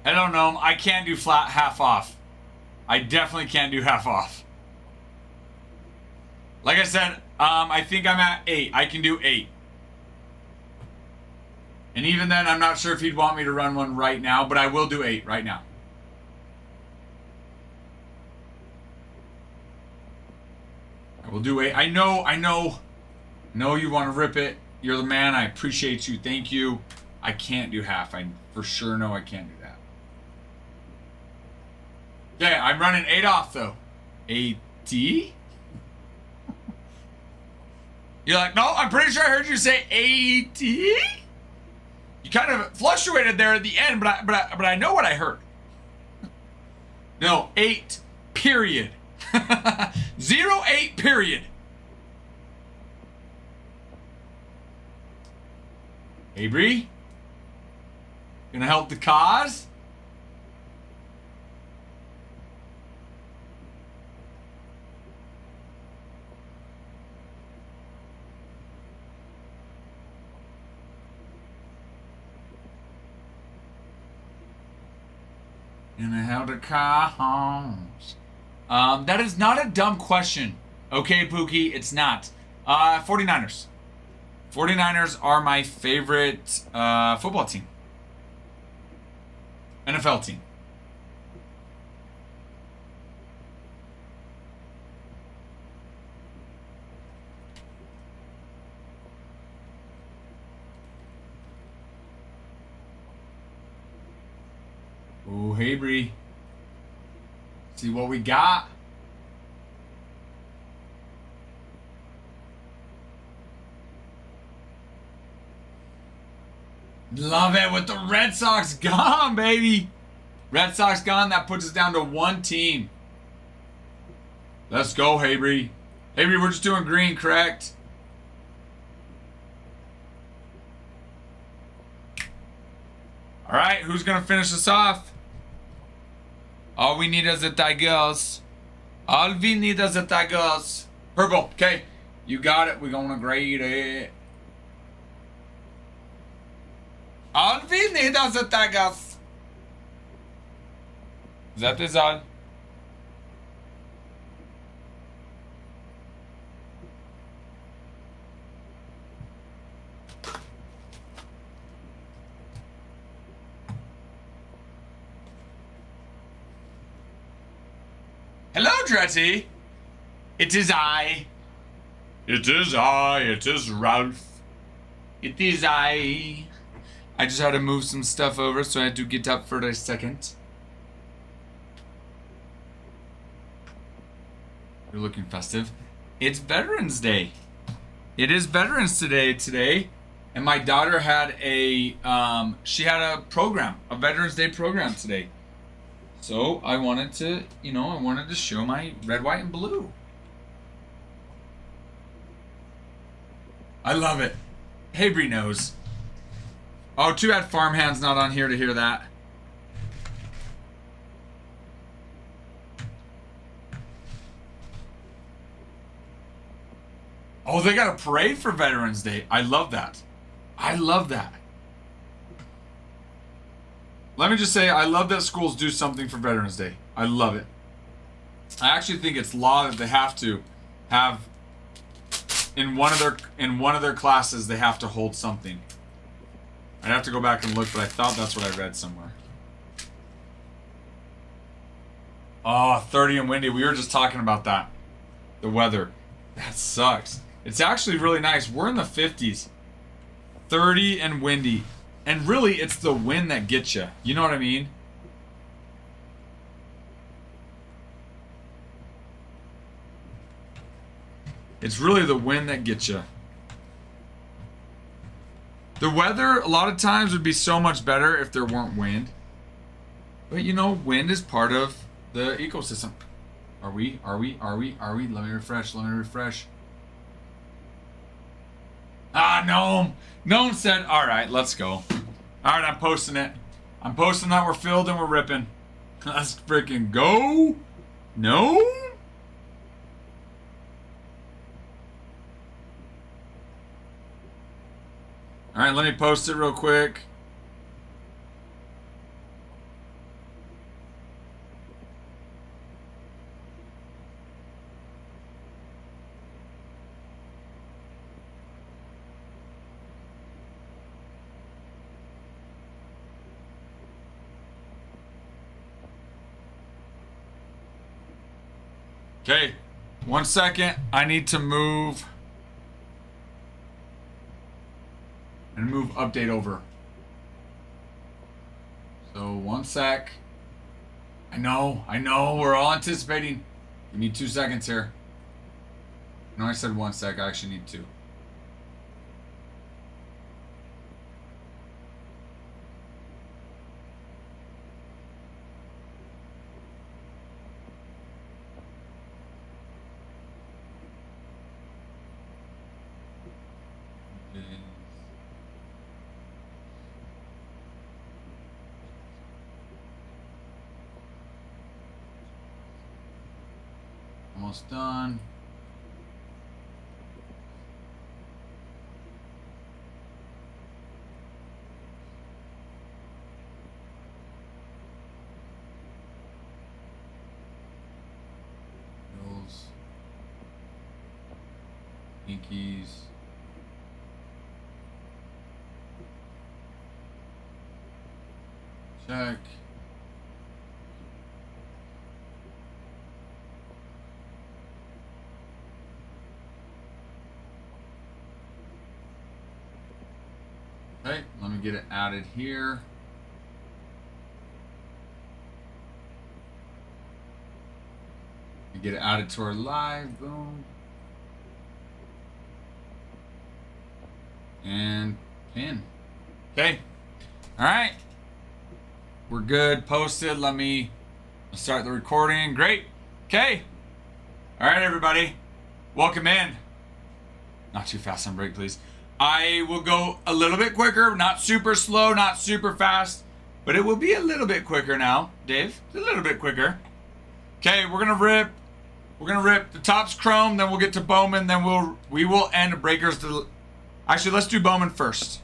I don't know. I can't do flat half off. I definitely can't do half off. Like I said, I think I'm at 8. I can do 8. And even then, I'm not sure if he'd want me to run one right now, but I will do 8 right now. I will do 8. I know you want to rip it. You're the man. I appreciate you. Thank you. I can't do half. I for sure know I can't do that. Okay, I'm running 8 off though. 80? You're like, no, I'm pretty sure I heard you say 80. You kind of fluctuated there at the end, but I know what I heard. No, 8 period. 08 period. Hey, Bree? Gonna help the cause? Gonna help the cause. That is not a dumb question. Okay, Pookie, it's not. 49ers. 49ers are my favorite football team. NFL team. Oh, hey, Bree. See what we got. Love it with the Red Sox gone, baby. Red Sox gone. That puts us down to one team. Let's go, Haybree. Haybree, we're just doing green, correct? All right, who's going to finish us off? All we need is the Tigers. All we need is the Tigers. Purple, okay. You got it. We're going to grade it. All we need is the Tigers. That is all. Hello, Dretty. It is I. It is I. It is Ralph. It is I. I just had to move some stuff over, so I had to get up for a second. You're looking festive. It's Veterans Day. It is Veterans Day today, and my daughter had a she had a program, a Veterans Day program today. So I wanted to, I wanted to show my red, white, and blue. I love it. Haybree knows. Oh, too bad Farmhand's not on here to hear that. Oh, they got a parade for Veterans Day. I love that. I love that. Let me just say, I love that schools do something for Veterans Day. I love it. I actually think it's law that they have to have in one of their classes they have to hold something. I'd have to go back and look, but I thought that's what I read somewhere. Oh, 30 and windy. We were just talking about that. The weather. That sucks. It's actually really nice. We're in the 50s. 30 and windy. And really, it's the wind that gets you. You know what I mean? It's really the wind that gets you. The weather, a lot of times, would be so much better if there weren't wind. But, wind is part of the ecosystem. Are we? Let me refresh. Ah, Gnome. Gnome said, all right, let's go. All right, I'm posting it. I'm posting that we're filled and we're ripping. Let's freaking go. No? All right, let me post it real quick. Okay, 1 second. I need to move and move update over. So 1 sec. I know, we're all anticipating. We need 2 seconds here. No, I said 1 sec. I actually need 2. Almost done. Pinkies. Check. Okay, let me get it added here. Get it added to our live. Boom. And pin. Okay. All right. We're good. Posted. Let me start the recording. Great. Okay. All right, everybody. Welcome in. Not too fast on break, please. I will go a little bit quicker. Not super slow, not super fast. But it will be a little bit quicker now, Dave. A little bit quicker. Okay, we're gonna rip. We're gonna rip the top's chrome, then we'll get to Bowman, then we will end Breakers. Actually, let's do Bowman first.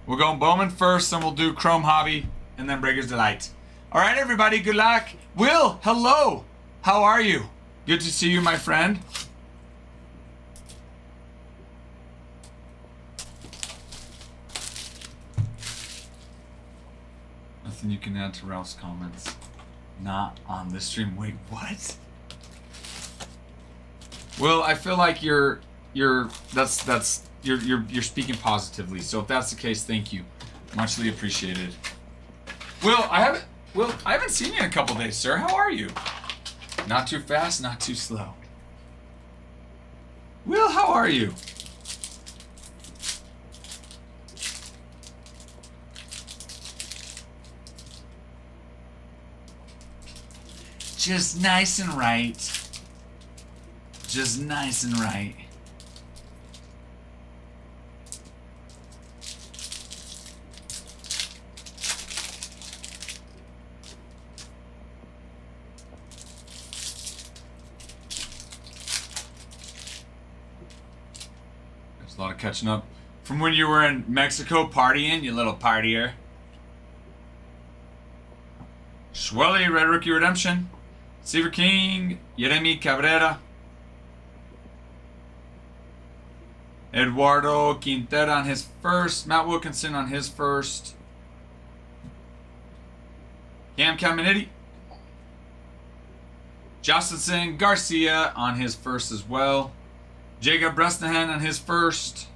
We'll go Bowman first, then we'll do Chrome Hobby, and then Breakers Delight. All right, everybody, good luck. Will, hello. How are you? Good to see you, my friend. Nothing you can add to Ralph's comments. Not on this stream. Wait, what? Well, I feel like you're speaking positively. So if that's the case, thank you. Muchly appreciated. Will, I haven't seen you in a couple days, sir. How are you? Not too fast, not too slow. Will, how are you? Just nice and right. Just nice and right. There's a lot of catching up from when you were in Mexico partying, you little partier. Schwelly, Red Rookie Redemption. Seaver King, Yeremi Cabrera. Eduardo Quintera on his first. Matt Wilkinson on his first. Cam Caminiti. Justin Garcia on his first as well. Jacob Bresnahan on his first.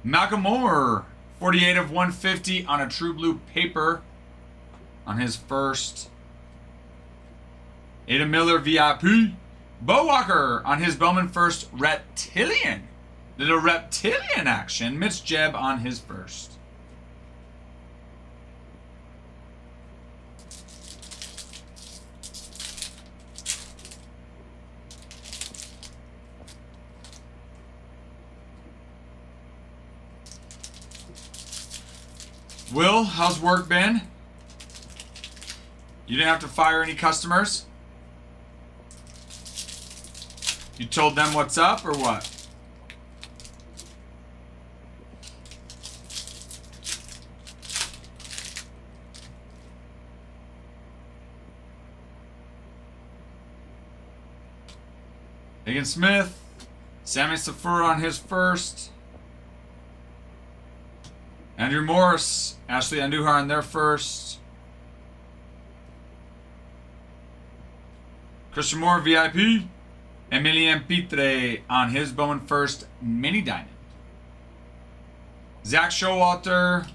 Malcolm Moore, 48 of 150 on a True Blue paper on his first. Ada Miller VIP. Bo Walker on his Bowman first. Reptilian. Little Reptilian action. Mitch Jebb on his first. Will, how's work been? You didn't have to fire any customers? You told them what's up or what? Hagen Smith, Sammy Safur on his first. Andrew Morris, Ashley Andujar on their first. Christian Moore VIP. Emilien Pitre on his Bowman first mini diamond. Zach Showalter.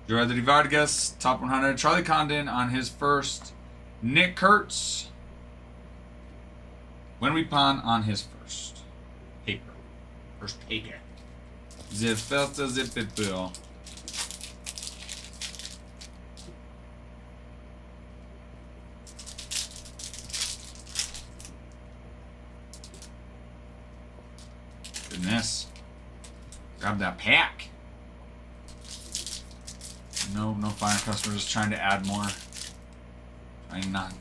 Gerardo Vargas, top 100. Charlie Condon on his first. Nick Kurtz. Wenwi Pan on his first. Paper. First paper. The first paper. Goodness. Grab that pack. No fire customers trying to add more. Trying not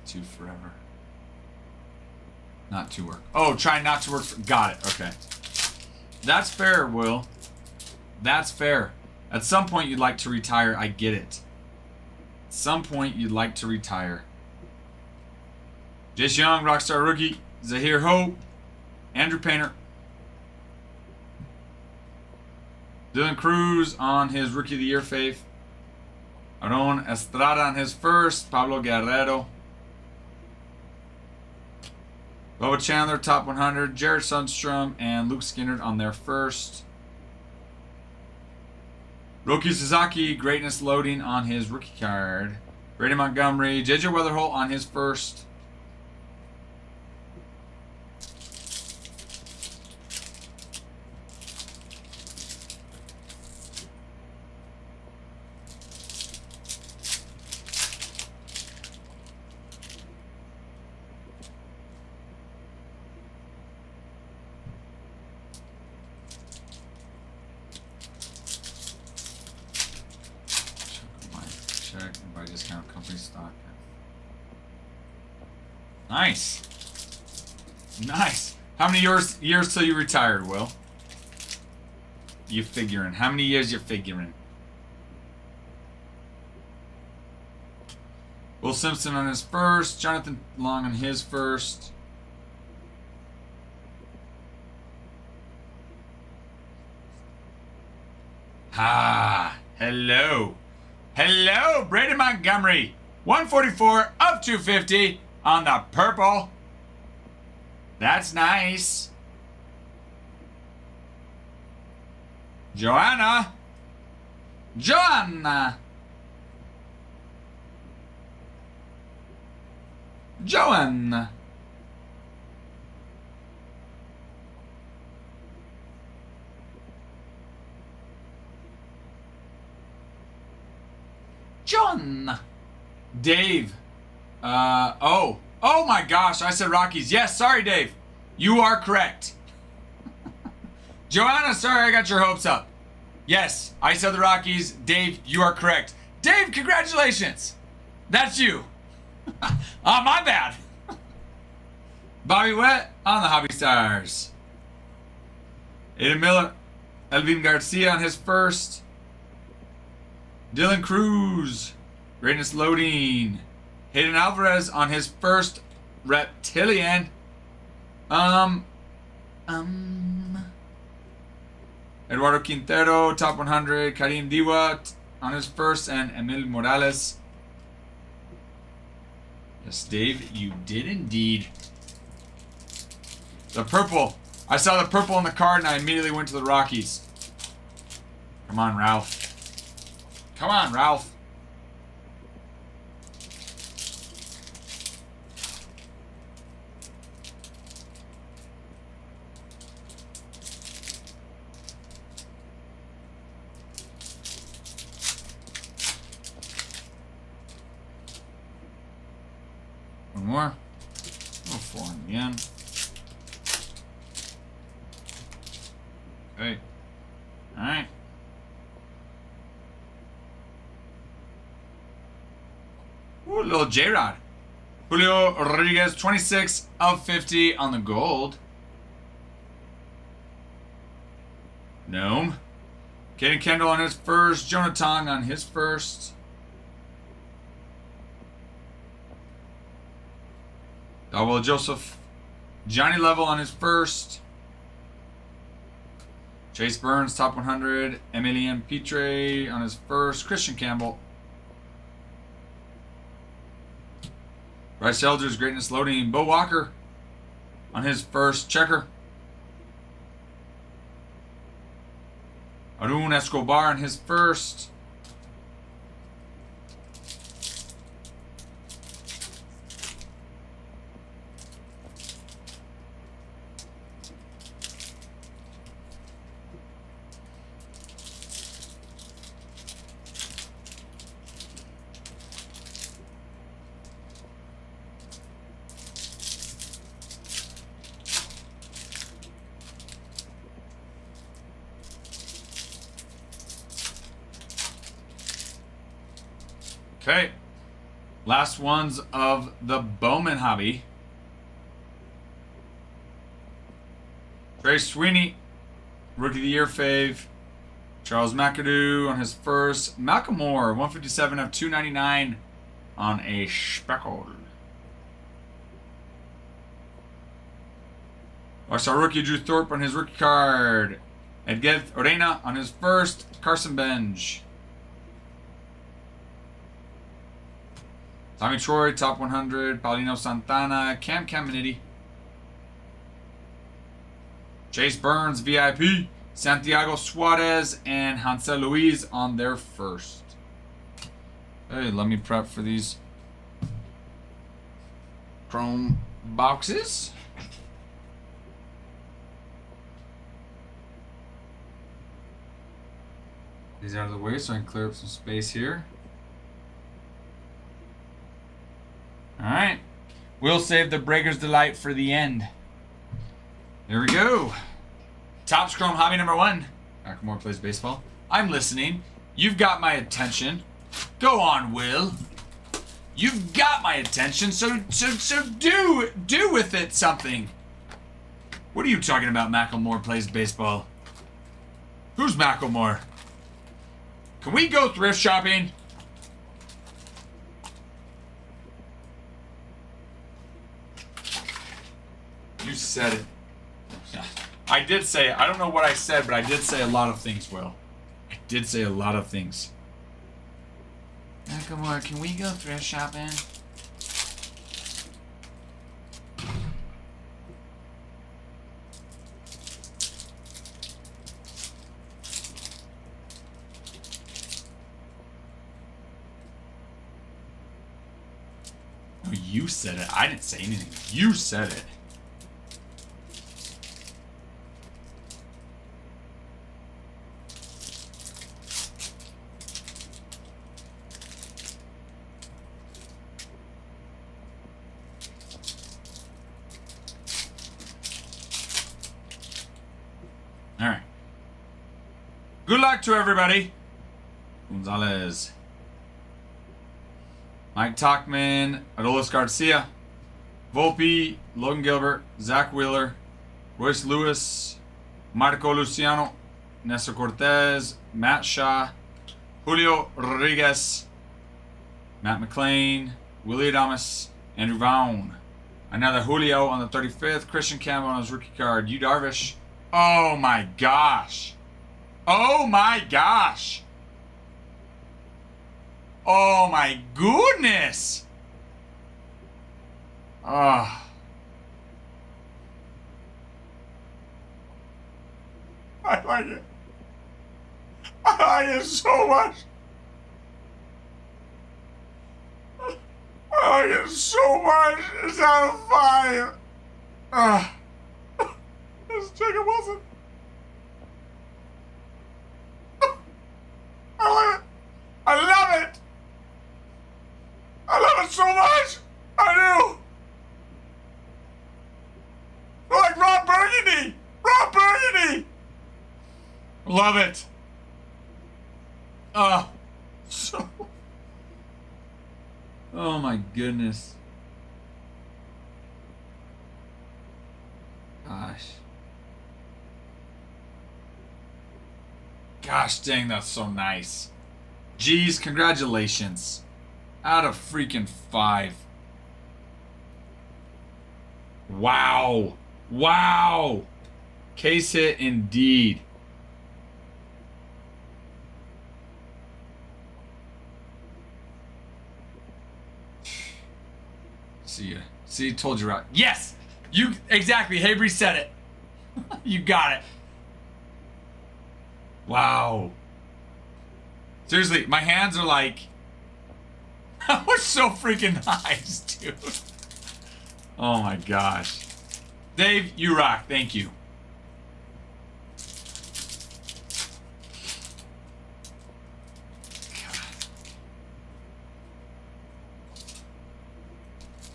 to forever. Not to work. Oh, trying not to work. Got it. Okay. That's fair, Will. That's fair. At some point you'd like to retire. I get it. At some point you'd like to retire. Jace Young, Rockstar Rookie. Zahir Hope. Andrew Painter. Dylan Cruz on his Rookie of the Year fave. Aaron Estrada on his first. Pablo Guerrero. Bubba Chandler, top 100. Jared Sundstrom and Luke Skinner on their first. Roki Sasaki, greatness loading on his rookie card. Brady Montgomery, JJ Weatherholt on his first. Check by discount company stock. Nice. Nice. How many years till you retired, Will? You figuring? How many years you figuring? Will Simpson on his first. Jonathan Long on his first. Ah, hello. Hello, Brady Montgomery. 144 of 250 on the purple. That's nice. Joanna. Joanna. Joanna. John. Dave. Oh my gosh, I said Rockies. Yes, sorry, Dave. You are correct. Joanna, sorry I got your hopes up. Yes, I said the Rockies. Dave, you are correct. Dave, congratulations. That's you. My bad. Bobby Wett on the Hobby Stars. Aiden Miller. Elvin Garcia on his first. Dylan Cruz, greatness loading. Hayden Alvarez on his first reptilian. Eduardo Quintero, top 100. Karim Diwa on his first, and Emil Morales. Yes, Dave, you did indeed. The purple. I saw the purple on the card, and I immediately went to the Rockies. Come on, Ralph. Come on, Ralph. One more. Oh, 4 in the end. Okay. All right. Ooh, little J-Rod. Julio Rodriguez, 26 of 50 on the gold. Gnome. Caden Kendall on his first. Jonah Tong on his first. Darwell Joseph. Johnny Level on his first. Chase Burns, top 100. Emilian Pitre on his first. Christian Campbell. Bryce Eldridge, greatness loading. Bo Walker on his first checker. Arun Escobar on his first. Okay, last ones of the Bowman hobby. Trey Sweeney, Rookie of the Year fave. Charles McAdoo on his first. Malcolm Moore, 157 of 299 on a speckled. Barca rookie Drew Thorpe on his rookie card. Edgar Orena on his first. Carson Benj. Tommy Troy, top 100. Paulino Santana. Cam Caminiti. Chase Burns, VIP. Santiago Suarez and Hansel Luis on their first. Hey, let me prep for these chrome boxes. These out of the way so I can clear up some space here. Alright. We'll save the Breaker's Delight for the end. There we go. Topps Chrome hobby number 1. Macklemore plays baseball. I'm listening. You've got my attention. Go on, Will. You've got my attention, so do with it something. What are you talking about? Macklemore plays baseball. Who's Macklemore? Can we go thrift shopping? You said it. I did say it. I don't know what I said, but I did say a lot of things, Will. I did say a lot of things. Macklemore, can we go thrift shopping? No, you said it. I didn't say anything. You said it. Alright. Good luck to everybody. Gonzalez. Mike Talkman, Adolis Garcia, Volpe, Logan Gilbert, Zach Wheeler, Royce Lewis, Marco Luciano, Nestor Cortez, Matt Shaw, Julio Rodriguez, Matt McClain, Willie Adames, Andrew Vaughn. Another Julio on the 35th, Christian Campbell on his rookie card, Yu Darvish. Oh my gosh. Oh my gosh. Oh my goodness. Ah. I like it. I like it so much. I like it so much. It's out of 5. Ah. It's Jacob Wilson. I love it. I love it. I love it so much. I do. I like Rob Burgundy. Rob Burgundy. Love it. So. Oh my goodness. Gosh. Gosh dang, that's so nice. Geez, congratulations. Out of freaking 5. Wow. Wow. Case hit indeed. See ya. See, told you right. Yes! You, exactly. Habry said it. You got it. Wow. Seriously, my hands are like... That was so freaking nice, dude. Oh my gosh. Dave, you rock. Thank you.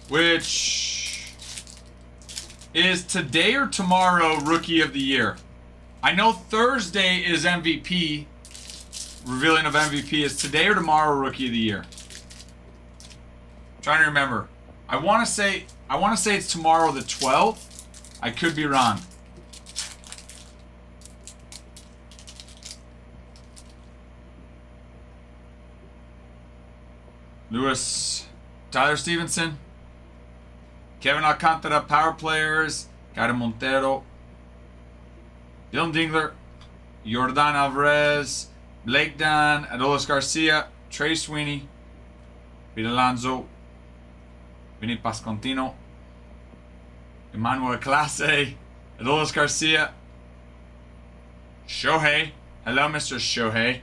Which is today or tomorrow Rookie of the Year? I know Thursday is MVP. Revealing of MVP is today or tomorrow Rookie of the Year. I'm trying to remember. I want to say it's tomorrow the 12th. I could be wrong. Lewis, Tyler Stevenson, Kevin Alcantara, power players, Cara Montero, Dylan Dingler, Jordan Alvarez, Blake Dunn, Adolis Garcia, Trey Sweeney, Peter Alonso, Vinny Pascantino, Emmanuel Clase, Adolis Garcia, Shohei. Hello, Mr. Shohei.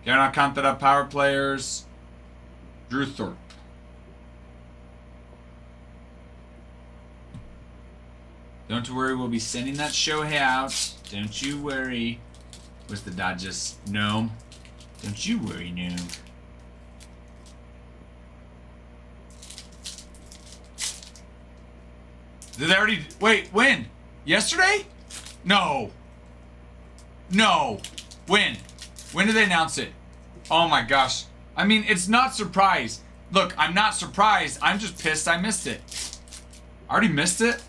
Karen Alcantara, power players, Drew Thorpe. Don't worry, we'll be sending that Shohei out. Don't you worry. What's the Dodgers? Gnome. Don't you worry, Gnome. Did they already... Wait, when? Yesterday? No. No. When? When did they announce it? Oh my gosh. I mean, it's not surprise. Look, I'm not surprised. I'm just pissed I missed it. I already missed it?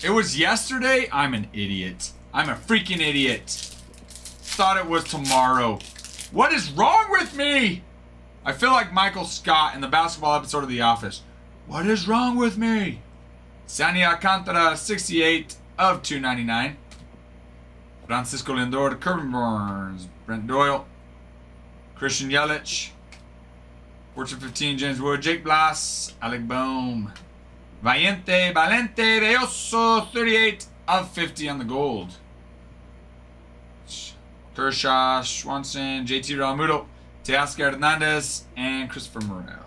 It was yesterday? I'm an idiot. I'm a freaking idiot. Thought it was tomorrow. What is wrong with me? I feel like Michael Scott in the basketball episode of The Office. What is wrong with me? Sani Alcantara, 68 of 299. Francisco Lindor, Corbin Burns, Brent Doyle, Christian Yelich, Fortune 15, James Wood, Jake Blas, Alec Bohm, Valente de Oso, 38 of 50 on the gold. Kershaw, Swanson, JT Realmuto, Teoscar Hernandez, and Christopher Morel.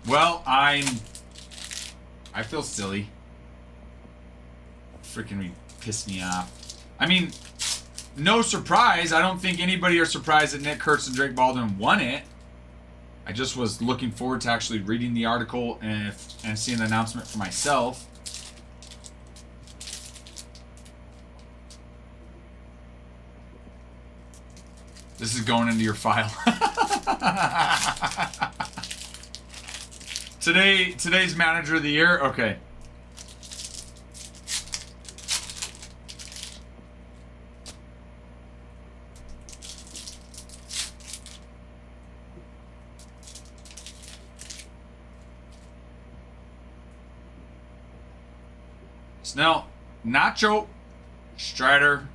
Well, I feel silly. Freaking pissed me off. I mean, no surprise. I don't think anybody are surprised that Nick Kurtz and Drake Baldwin won it. I just was looking forward to actually reading the article and seeing the announcement for myself. This is going into your file. Today's manager of the year? Okay. Snell, Nacho, Strider,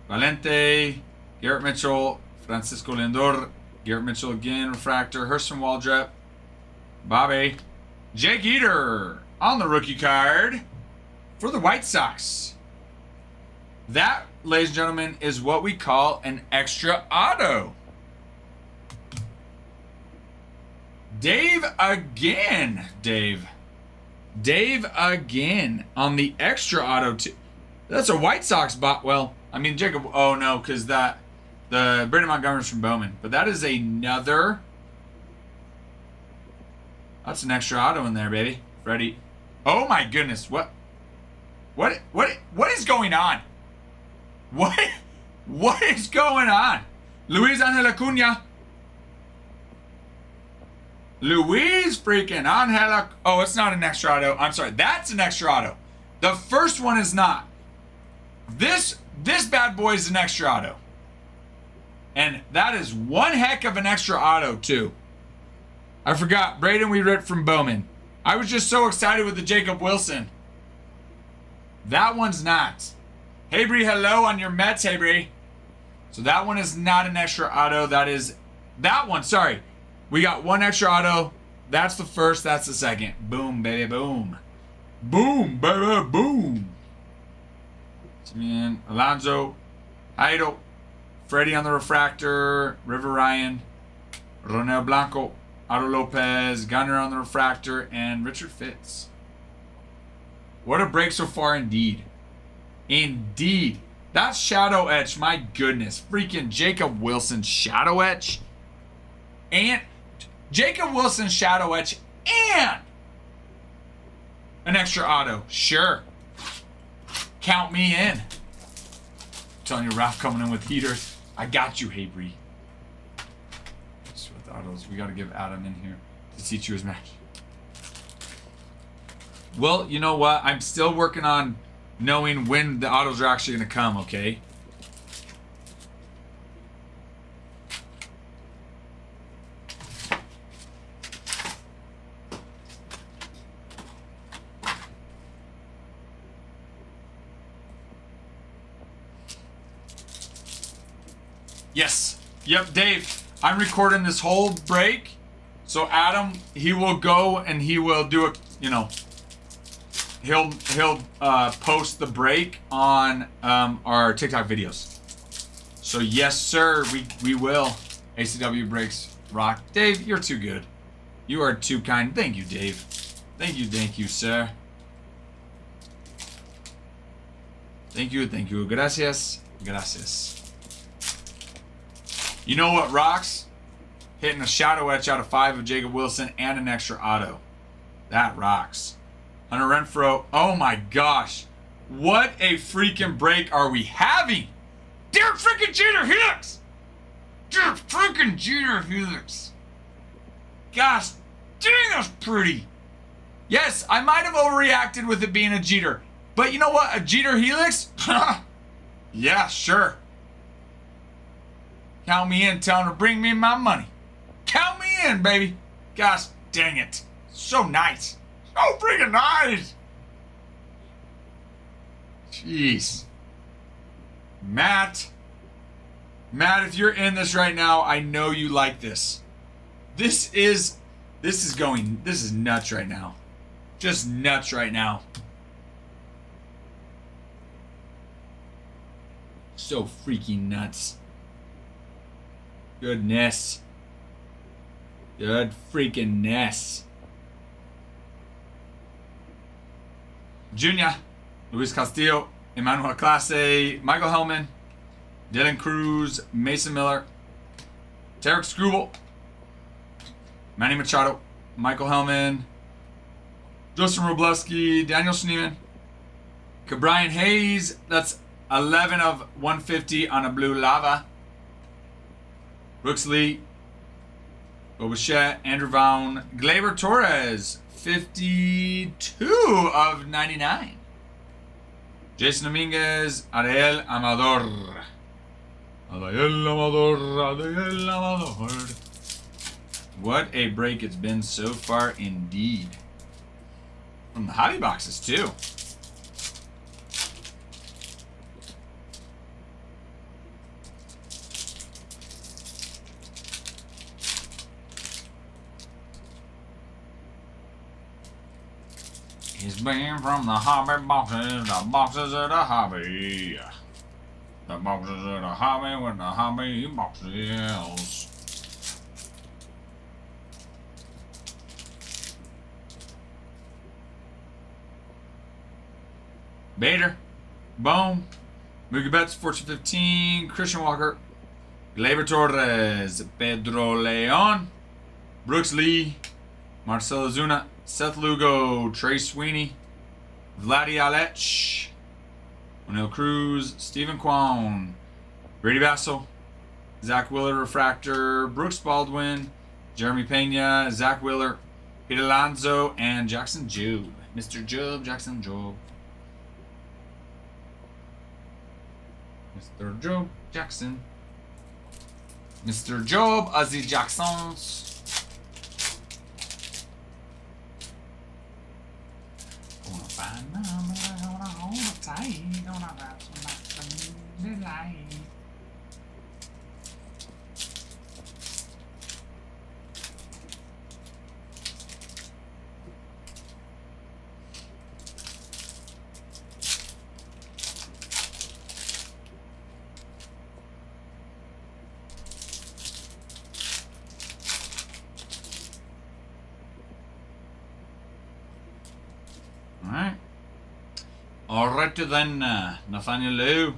Valente, Garrett Mitchell, Francisco Lindor, Garrett Mitchell again, Refractor, Hurston Waldrep, Bobby, Jake Eater on the rookie card for the White Sox. That, ladies and gentlemen, is what we call an extra auto. Dave again. Dave again on the extra auto. That's a White Sox bot. Well, I mean, Jacob. Oh, no, because the Brandon Montgomery's from Bowman. But that is another. That's an extra auto in there, baby. Freddie. Oh, my goodness. What is going on? What is going on? Luis Angel Acuna. Luis freaking Angel. Oh, it's not an extra auto. I'm sorry. That's an extra auto. The first one is not. This bad boy is an extra auto. And that is one heck of an extra auto, too. I forgot. Braden, we ripped from Bowman. I was just so excited with the Jacob Wilson. That one's not. Hey, Bree, hello on your Mets, hey, Bree. So that one is not an extra auto. That is that one. Sorry. We got one extra auto. That's the first. That's the second. Boom, baby, boom. Boom, baby, boom. Man, Alonso, Heido, Freddie on the refractor, River Ryan, Ronel Blanco, Otto Lopez, Gunner on the refractor, and Richard Fitz. What a break so far, indeed. Indeed. That's shadow etch, my goodness. Freaking Jacob Wilson shadow etch. And Jacob Wilson shadow etch and an extra auto. Sure. Count me in. I'm telling you, Ralph coming in with heaters. I got you, hey Bree. Just with autos, we got to give Adam in here to teach you his match. Well, you know what? I'm still working on knowing when the autos are actually going to come, okay? Yes. Yep, Dave. I'm recording this whole break. So Adam, he will go and he will do a, he'll post the break on our TikTok videos. So yes, sir, we will. ACW breaks rock. Dave, you're too good. You are too kind. Thank you, Dave. Thank you, sir. Thank you. Gracias. You know what rocks? Hitting a shadow etch out of 5 of Jacob Wilson and an extra auto. That rocks. Hunter Renfro. Oh my gosh. What a freaking break are we having? Derek freaking Jeter Helix! Derek freaking Jeter Helix. Gosh, dang, that's pretty. Yes, I might have overreacted with it being a Jeter. But you know what? A Jeter Helix? Yeah, sure. Count me in, tell him to bring me my money. Count me in, baby. Gosh, dang it. So nice. So freaking nice. Jeez. Matt, if you're in this right now, I know you like this. This is nuts right now. Just nuts right now. So freaking nuts. Goodness. Good freaking ness. Junior, Luis Castillo, Emmanuel Clase, Michael Hellman, Dylan Cruz, Mason Miller, Tarek Skruble, Manny Machado, Michael Hellman, Justin Robleski, Daniel Schneeman, Brian Hayes, that's 11 of 150 on a blue lava. Brooks Lee, Bobichette, Andrew Vaughn, Gleyber Torres, 52 of 99. Jason Dominguez, Ariel Amador. Ariel Amador. What a break it's been so far indeed. From the hottie boxes too. He's been from the hobby boxes, the boxes of the hobby. The boxes of the hobby with the hobby boxes. Bader, Boom, Mookie Betts, Fortune 15, Christian Walker, Gleyber Torres, Pedro Leon, Brooks Lee, Marcelo Zuna, Seth Lugo, Trey Sweeney, Vladdy Alech, O'Neill Cruz, Stephen Kwan, Brady Bassel, Zach Wheeler Refractor, Brooks Baldwin, Jeremy Pena, Zach Wheeler, Pete Alonso, and Jackson Job. Mr. Job, Jackson Job. Mr. Job Jackson. Mr. Job Ozzy Jacksons. Gonna find them, gonna hold it tight, gonna wrap some in the light. Alright then, Nathaniel Lou.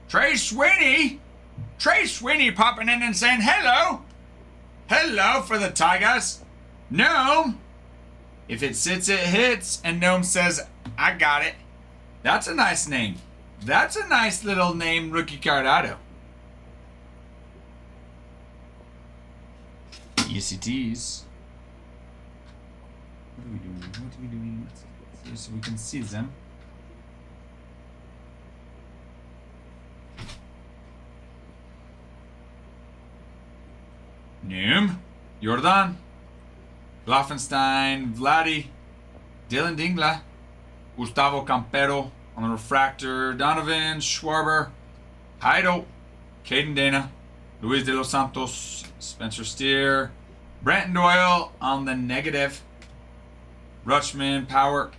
Trey Sweeney popping in and saying hello. Hello for the Tigers. Gnome. If it sits, it hits. And Gnome says, I got it. That's a nice name. That's a nice little name, rookie card auto. Yes, it is. What are we doing? Let's see so we can see them. Noom, Jordan, Gloffenstein, Vladdy, Dylan Dingla, Gustavo Campero on the refractor, Donovan, Schwarber, Heido, Caden Dana, Luis de los Santos, Spencer Steer, Brandon Doyle on the negative. Rutschman, Power,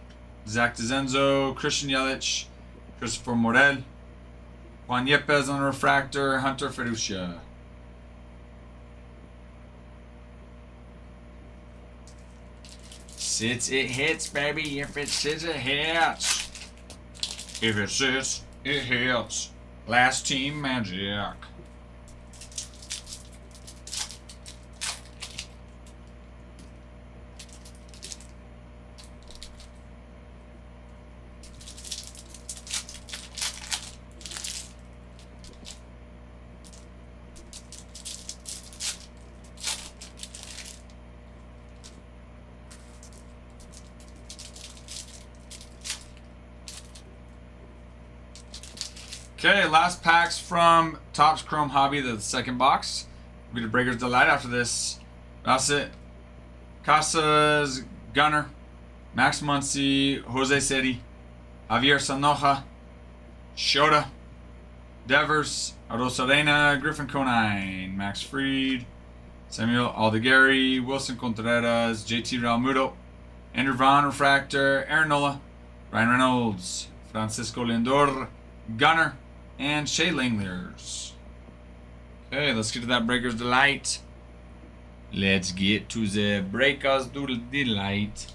Zach DeZenzo, Christian Yelich, Christopher Morel, Juan Yepes on the refractor, Hunter Ferruccia. Sits, it hits, baby. If it sits, it hits. If it sits, it hits. Last team magic. Okay, last packs from Topps Chrome Hobby, the second box. We'll get a Breaker's Delight after this. That's it. Casas, Gunner, Max Muncy, Jose City, Javier Sanoja, Shota, Devers, Rosarena, Griffin Conine, Max Fried, Samuel Aldegari, Wilson Contreras, JT Realmuto, Andrew Vaughn Refractor, Aaron Nola, Ryan Reynolds, Francisco Lindor, Gunner, and Shea Langlers. Okay, let's get to that Breaker's Delight. Let's get to the Breaker's Delight.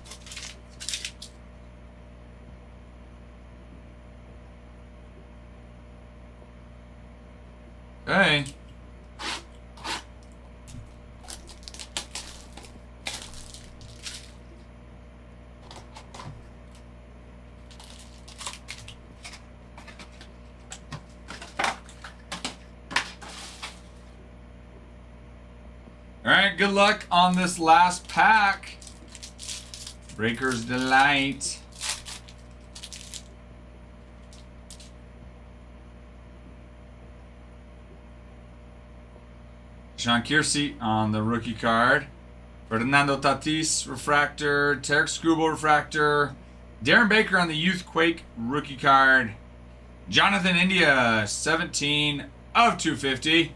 Okay. Alright, good luck on this last pack. Breaker's Delight. Sean Kiersey on the rookie card. Fernando Tatis refractor. Tarek Skubal refractor. Darren Baker on the Youth Quake rookie card. Jonathan India, 17 of 250.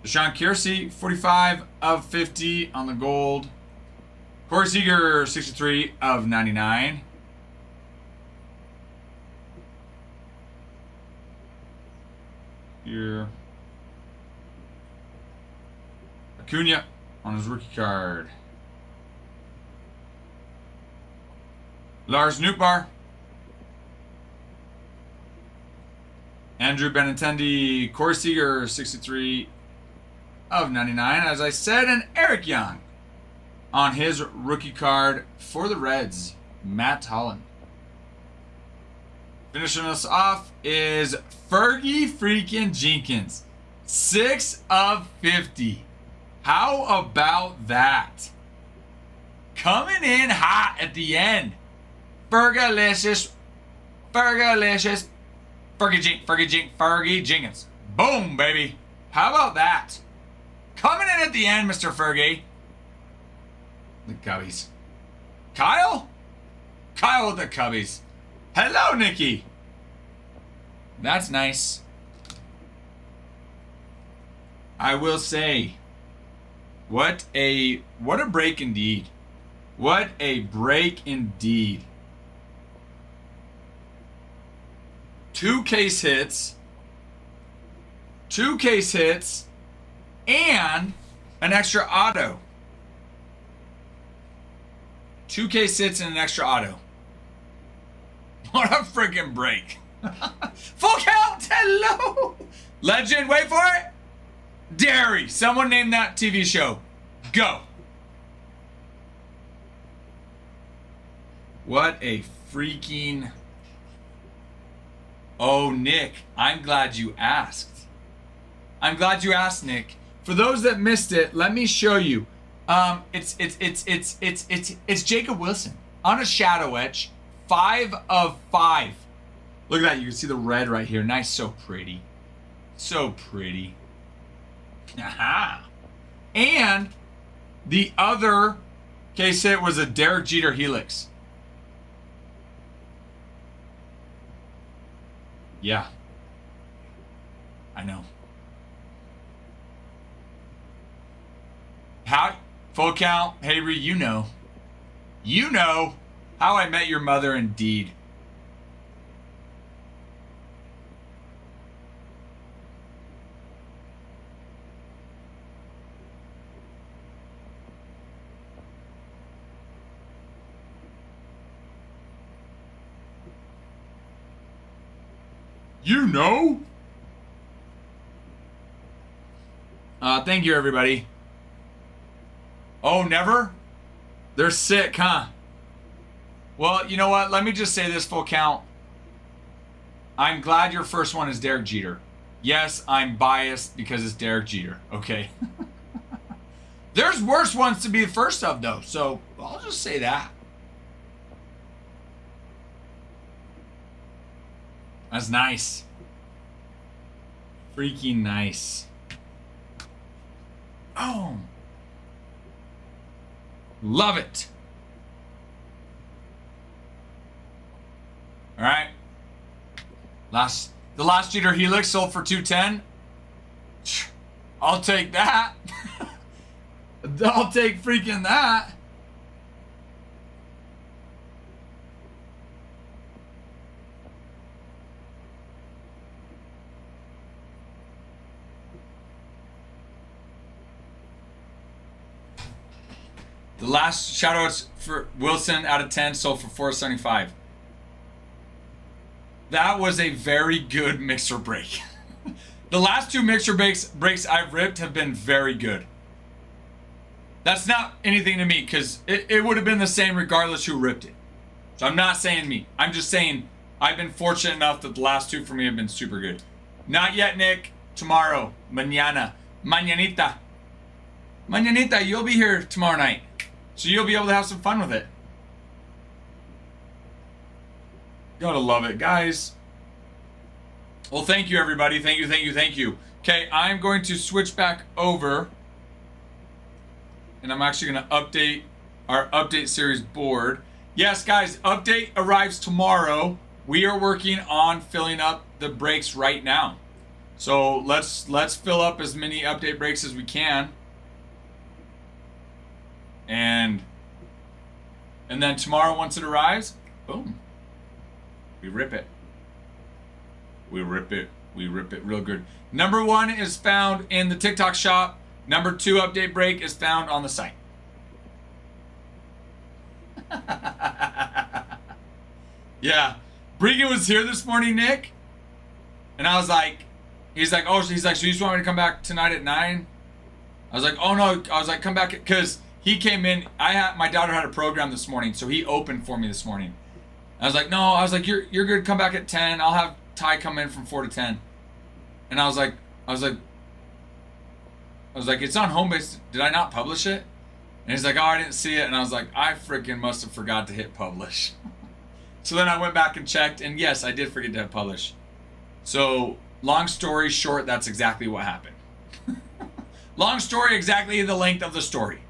Sean Kiersey, 45 of 50 on the gold. Corey Seager, 63 of 99. Here. Acuna on his rookie card. Lars Nootbaar. Andrew Benintendi, Corey Seager, 63 of 99. As I said, and Eric Young on his rookie card for the Reds, Matt Holland. Finishing us off is Fergie freaking Jenkins, 6 of 50. How about that? Coming in hot at the end. Fergalicious, Fergalicious, Fergie Jenkins. Boom, baby. How about that? Coming in at the end, Mr. Fergie. The Cubbies. Kyle? Kyle with the Cubbies. Hello, Nikki. That's nice. I will say, what a break indeed. What a break indeed. 2 case hits. 2 case hits. And an extra auto. 2 case hits and an extra auto. What a freaking break. Full count. Hello. Legend. Wait for it. Dairy. Someone name that TV show. Go. What a freaking... Oh, Nick. I'm glad you asked. I'm glad you asked, Nick. For those that missed it, let me show you. It's Jacob Wilson on a shadow etch, 5 of 5. Look at that, you can see the red right here. Nice, so pretty, so pretty. Aha. And the other case hit was a Derek Jeter Helix. Yeah, I know. Full count. Hey, Ree, you know. You know how I met your mother indeed. You know? Thank you, everybody. Oh, never? They're sick, huh? Well, you know what? Let me just say this, full count. I'm glad your first one is Derek Jeter. Yes, I'm biased because it's Derek Jeter. Okay. There's worse ones to be the first of, though. So I'll just say that. That's nice. Freaking nice. Oh. Love it. All right. The last Jeter Helix sold for $210. I'll take that. I'll take freaking that. The last shoutouts for Wilson out of 10 sold for $475. That was a very good mixer break. The last two mixer breaks I've ripped have been very good. That's not anything to me because it would have been the same regardless who ripped it. So I'm not saying me. I'm just saying I've been fortunate enough that the last two for me have been super good. Not yet, Nick. Tomorrow. Mañana. Mañanita. Mañanita, you'll be here tomorrow night. So you'll be able to have some fun with it. Gotta love it, guys. Well, thank you, everybody. Thank you, thank you, thank you. Okay, I'm going to switch back over. And I'm actually going to update our update series board. Yes, guys, update arrives tomorrow. We are working on filling up the breaks right now. So let's fill up as many update breaks as we can. And then tomorrow, once it arrives, boom. We rip it. We rip it. We rip it real good. Number 1 is found in the TikTok shop. Number 2 update break is found on the site. Yeah. Bregan was here this morning, Nick. And I was like, he's like, so you just want me to come back tonight at 9? I was like, oh no. I was like, come back, because he came in. My daughter had a program this morning, so he opened for me this morning. I was like, no. I was like, you're good. Come back at 10. I'll have Ty come in from 4 to 10. And I was like, it's on home base. Did I not publish it? And he's like, oh, I didn't see it. And I was like, I freaking must have forgot to hit publish. So then I went back and checked, and yes, I did forget to hit publish. So long story short, that's exactly what happened. Long story, exactly the length of the story.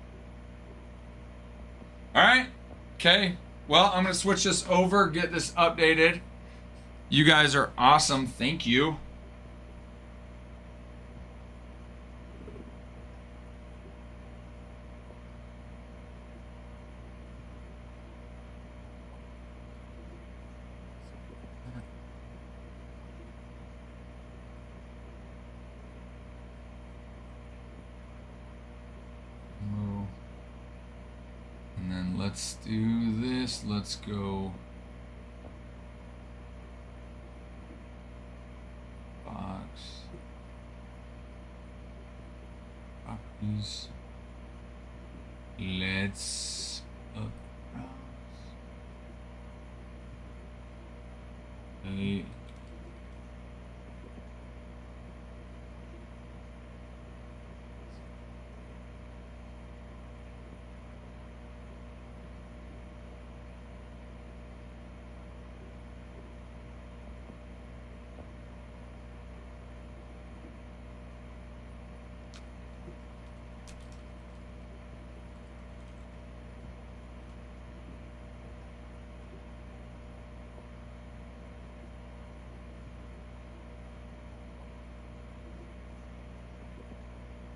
All right. Okay. Well, I'm going to switch this over, get this updated. You guys are awesome. Thank you. And then let's do this. Let's go. Box. Copies. Let's browse. Okay.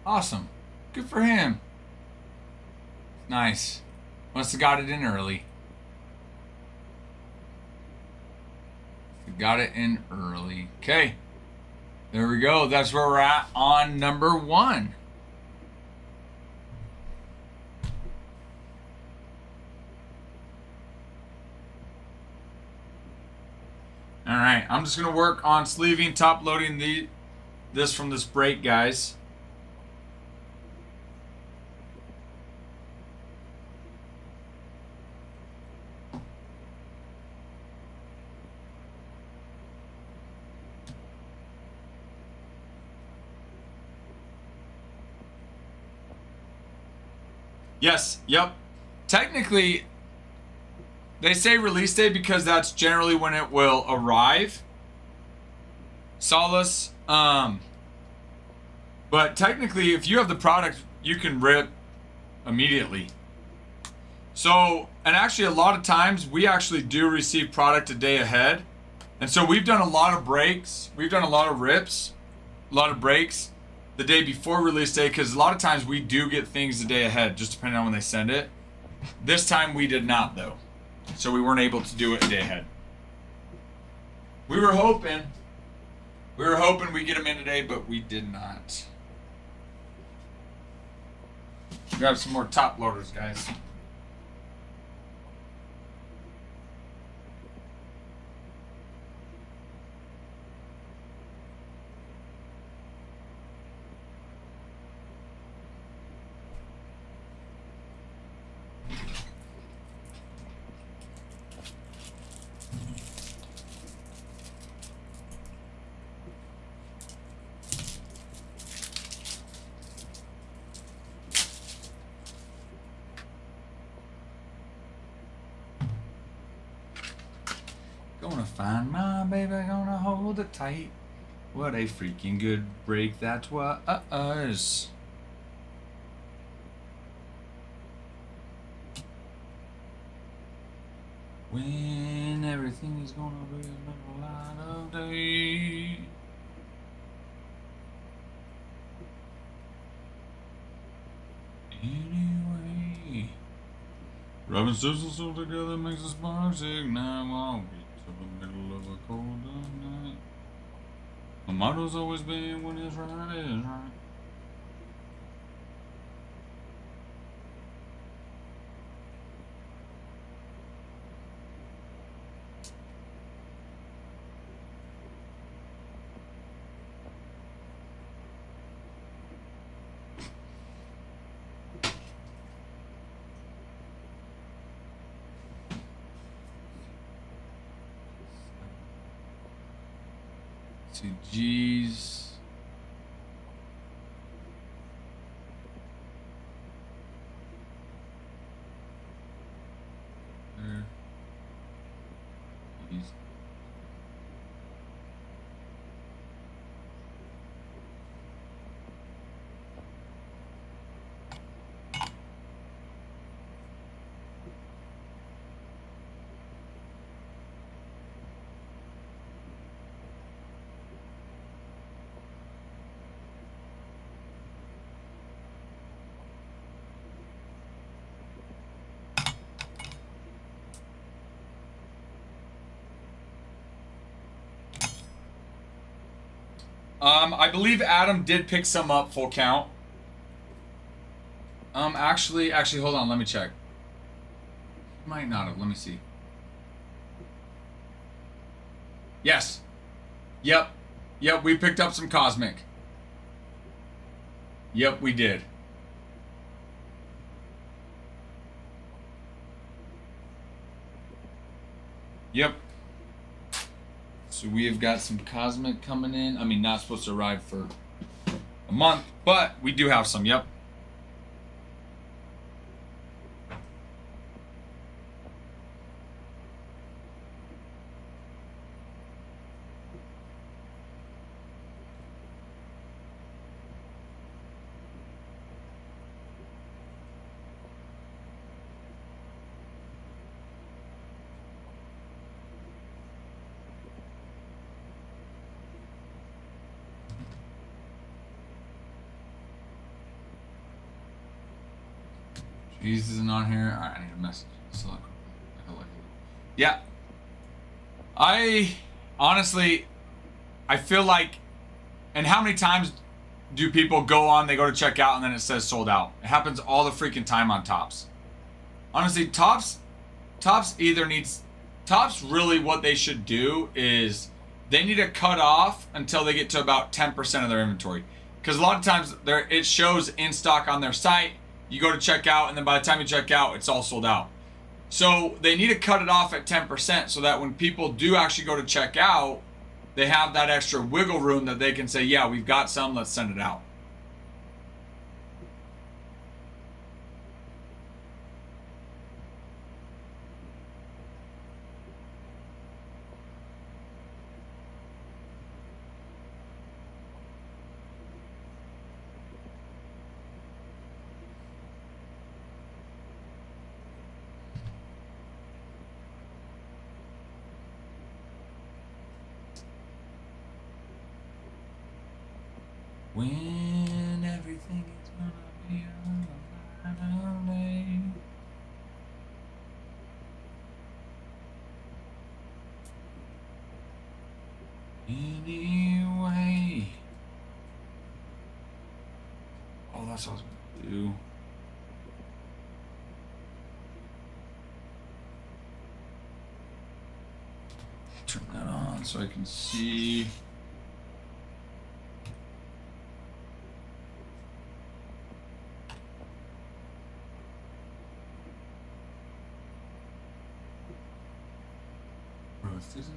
Awesome. Good for him. Nice. Must have got it in early. Got it in early. Okay. There we go. That's where we're at on number 1. All right. I'm just going to work on sleeving, top loading this from this brake, guys. Yes, yep. Technically, they say release date because that's generally when it will arrive. Solace. But technically, if you have the product, you can rip immediately. So, and actually a lot of times, we actually do receive product a day ahead. And so we've done a lot of breaks. We've done a lot of rips, a lot of breaks the day before release day, because a lot of times we do get things the day ahead, just depending on when they send it. This time we did not, though, so we weren't able to do it a day ahead. We were hoping we get them in today, but we did not. Grab some more top loaders, guys. Gonna find my baby, gonna hold it tight. What a freaking good break that was. When everything is gonna be a light of day. Anyway, rubbing sisters all together makes a spark ignite. While we to the middle of a cold night. My motto's always been when it's right, it's right. See, G's. There. G's. I believe Adam did pick some up full count. Actually, hold on, let me check. Might not have, let me see. Yes. Yep, we picked up some Cosmic. Yep, we did. Yep. So we have got some Cosmic coming in. I mean, not supposed to arrive for a month, but we do have some, yep. These isn't on here. Alright, I need a message. Select. Yeah. I honestly, I feel like, and how many times do people go on, they go to check out, and then it says sold out? It happens all the freaking time on Tops. Honestly, Tops either needs, Tops really what they should do is they need to cut off until they get to about 10% of their inventory. Because a lot of times it shows in stock on their site, you go to check out, and then by the time you check out, it's all sold out. So they need to cut it off at 10% so that when people do actually go to check out, they have that extra wiggle room that they can say, yeah, we've got some, let's send it out. When everything is gonna be alright. Anyway. Oh, that's what I was gonna do. Turn that on so I can see. This is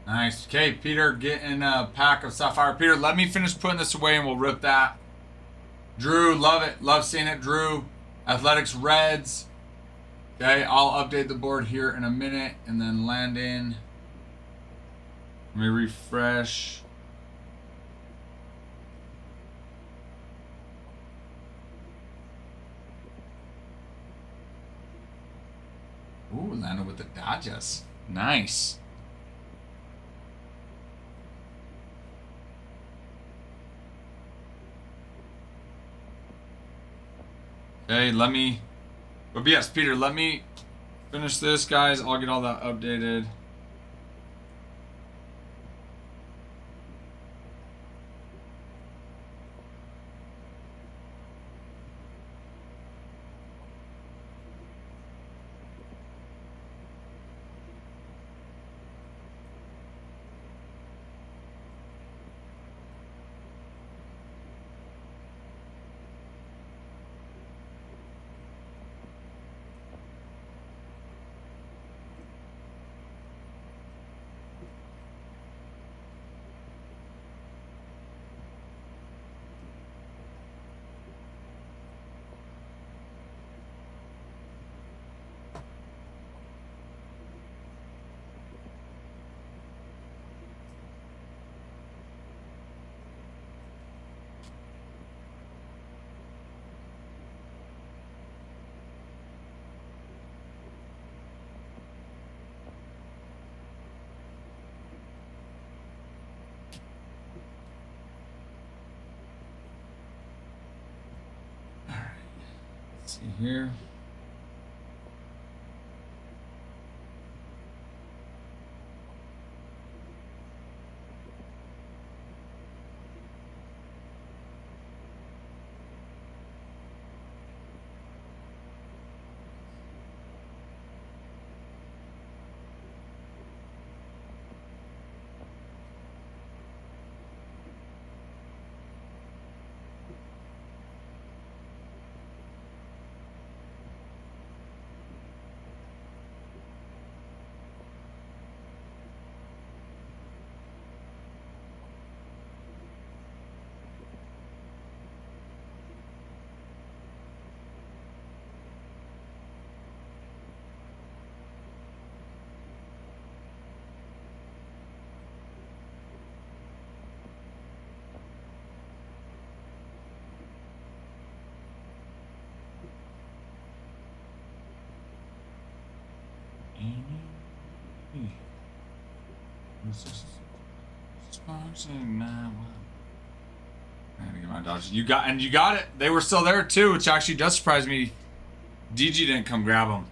nice. Okay, Peter, getting a pack of Sapphire. Peter, let me finish putting this away and we'll rip that. Drew, love it. Love seeing it, Drew. Athletics Reds. Okay, I'll update the board here in a minute and then land in. Let me refresh. Ooh, landed with the Dodgers. Nice. Okay, let me... But yes, Peter, let me finish this, guys. I'll get all that updated. See here. I had to get my Dodgers. You got it. They were still there too, which actually does surprise me. DG didn't come grab them.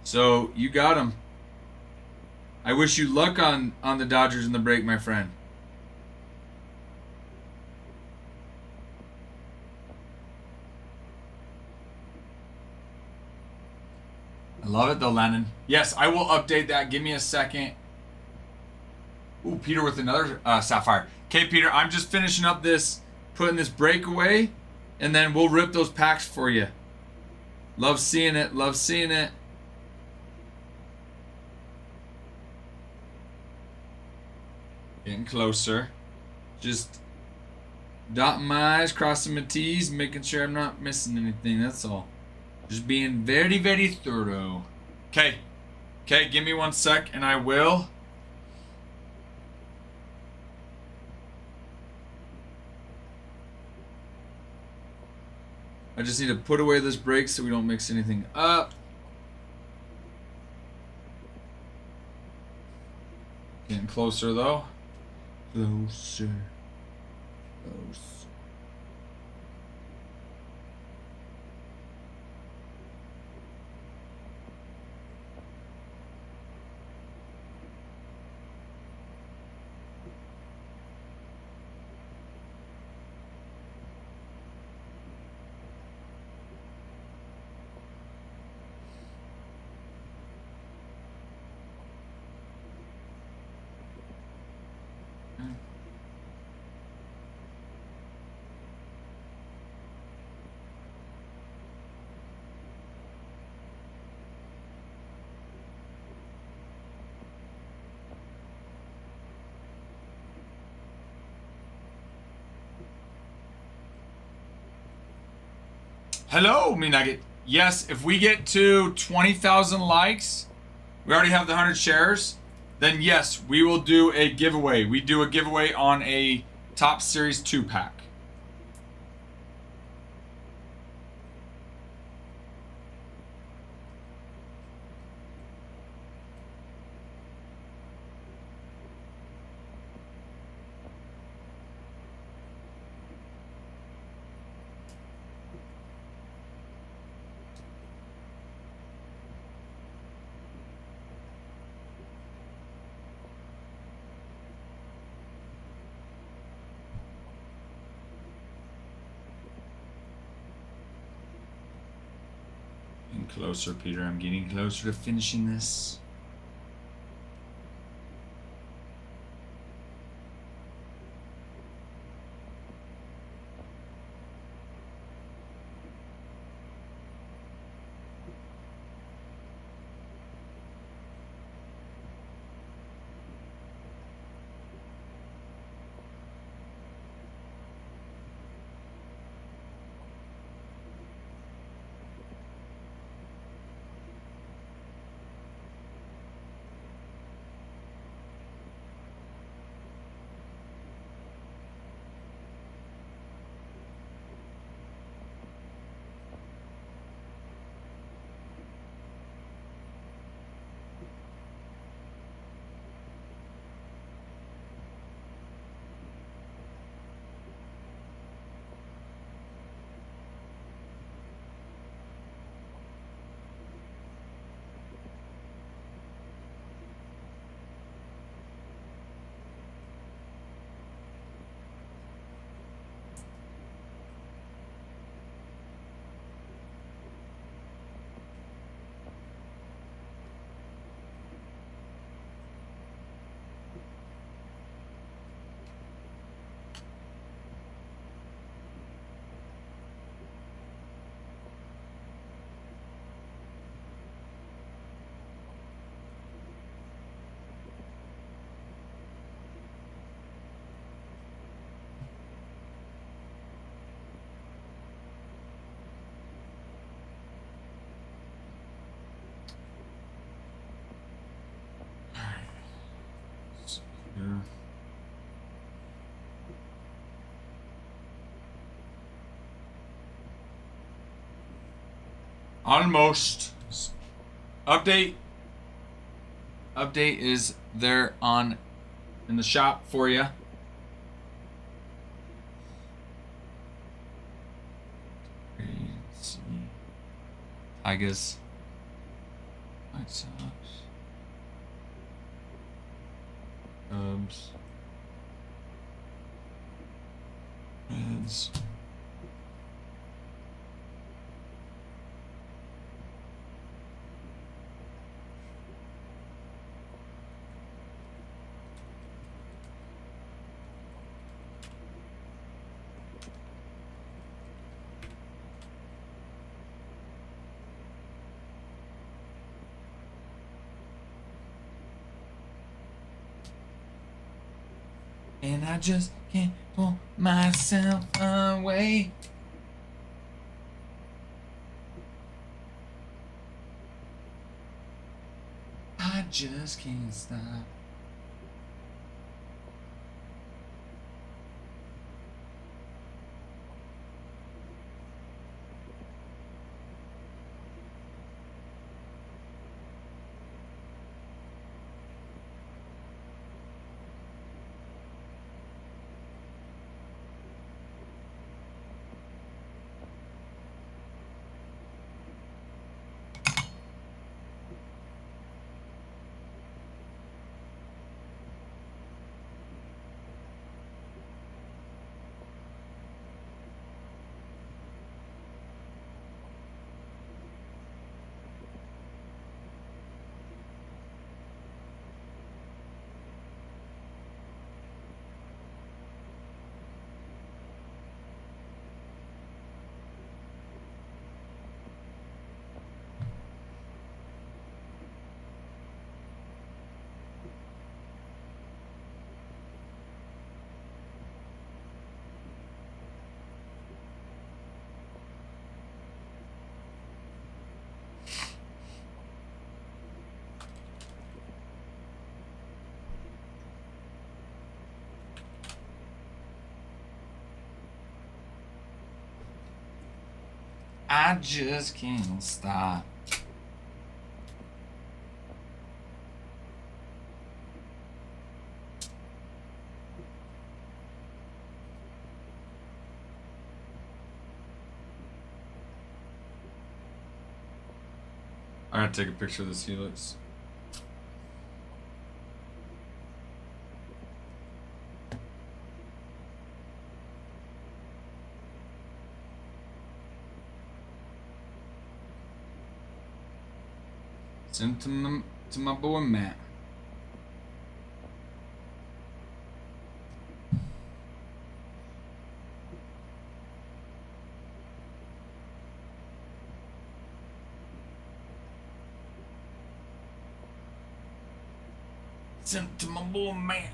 So you got them. I wish you luck on the Dodgers in the break, my friend. I love it though, Lennon. Yes, I will update that. Give me a second. Ooh, Peter with another Sapphire. Okay, Peter, I'm just finishing up this, putting this break away, and then we'll rip those packs for you. Love seeing it. Love seeing it. Getting closer. Just dotting my I's, crossing my T's, making sure I'm not missing anything. That's all. Just being very, very thorough. Okay. Okay, give me 1 sec and I will. I just need to put away this break so we don't mix anything up. Getting closer though. Closer. Closer. Hello, me nugget. Yes, if we get to 20,000 likes, we already have the 100 shares, then yes, we will do a giveaway. We do a giveaway on a Top Series 2 pack. Closer, Peter. I'm getting closer to finishing this. Here. Almost. Update. update is there on in the shop for you. Let's see. Tigers. White Sox. Cubs. Reds. And I just can't pull myself away. I just can't stop. I just can't stop. I gotta take a picture of this helix. Send to my boy Matt. Send to my boy Matt.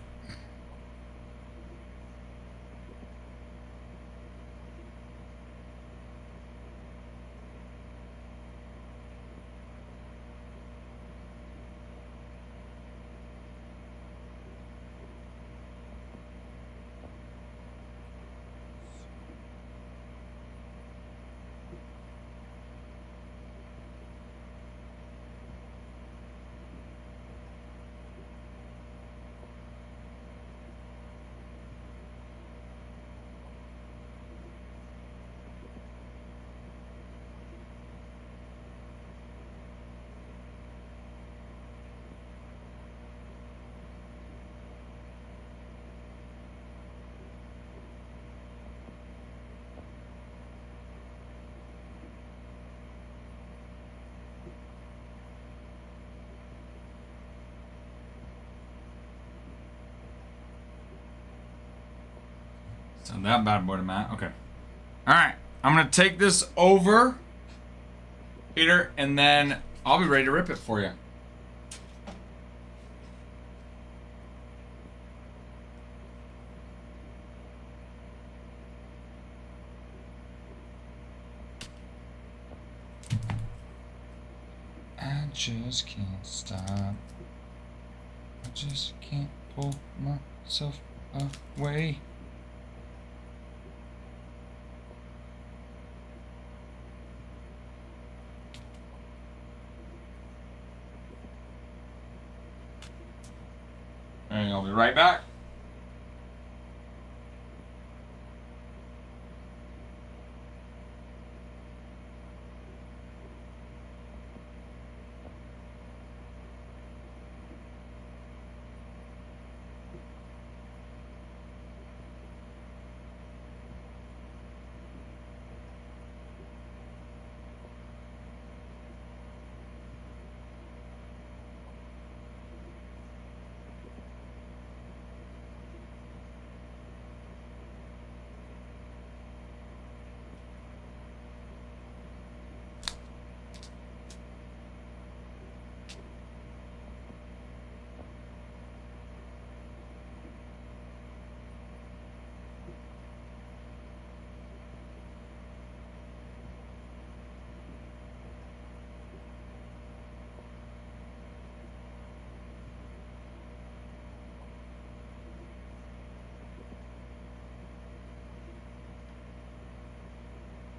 Send that bad boy to Matt. Okay. Alright. I'm gonna take this over, Peter, and then I'll be ready to rip it for you. I just can't stop. I just can't pull myself away. I'll be right back.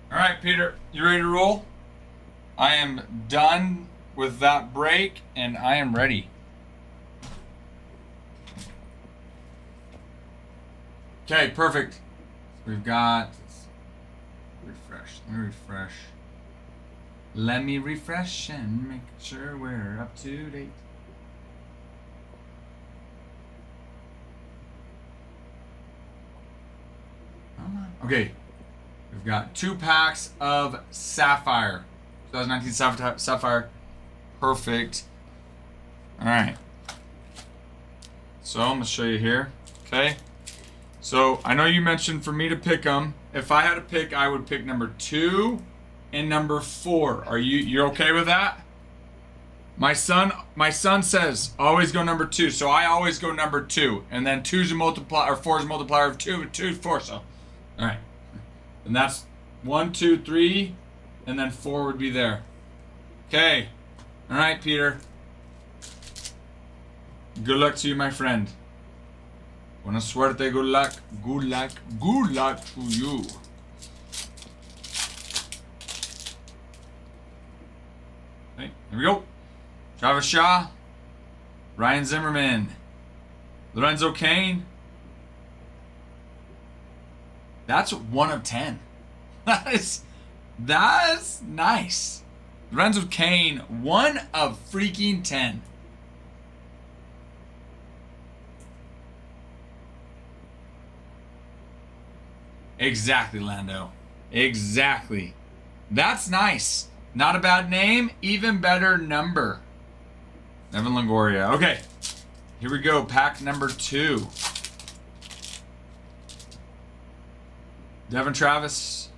All right, Peter, you ready to roll? I am done with that break, and I am ready. Okay, perfect. We've got, refresh. Let me refresh. Let me refresh and make sure we're up to date. Come on. Okay. We've got 2 packs of Sapphire. 2019 Sapphire. Perfect. Alright. So I'm going to show you here. Okay. So I know you mentioned for me to pick them. If I had to pick, I would pick number 2 and number 4. You're okay with that? My son says always go number 2. So I always go number 2. And then 2's a multiplier, or 4's a multiplier of 2, 2 is 4. So alright. And that's 1, 2, 3, and then 4 would be there. Okay. All right, Peter. Good luck to you, my friend. Buena suerte, good luck. Good luck. Good luck to you. Okay, here we go. Travis Shaw, Ryan Zimmerman, Lorenzo Kane. That's 1 of 10. That's nice. Lorenzo Kane, 1 of freaking 10. Exactly, Lando. Exactly. That's nice. Not a bad name, even better number. Evan Longoria. Okay. Here we go. Pack number 2. Devin Travis,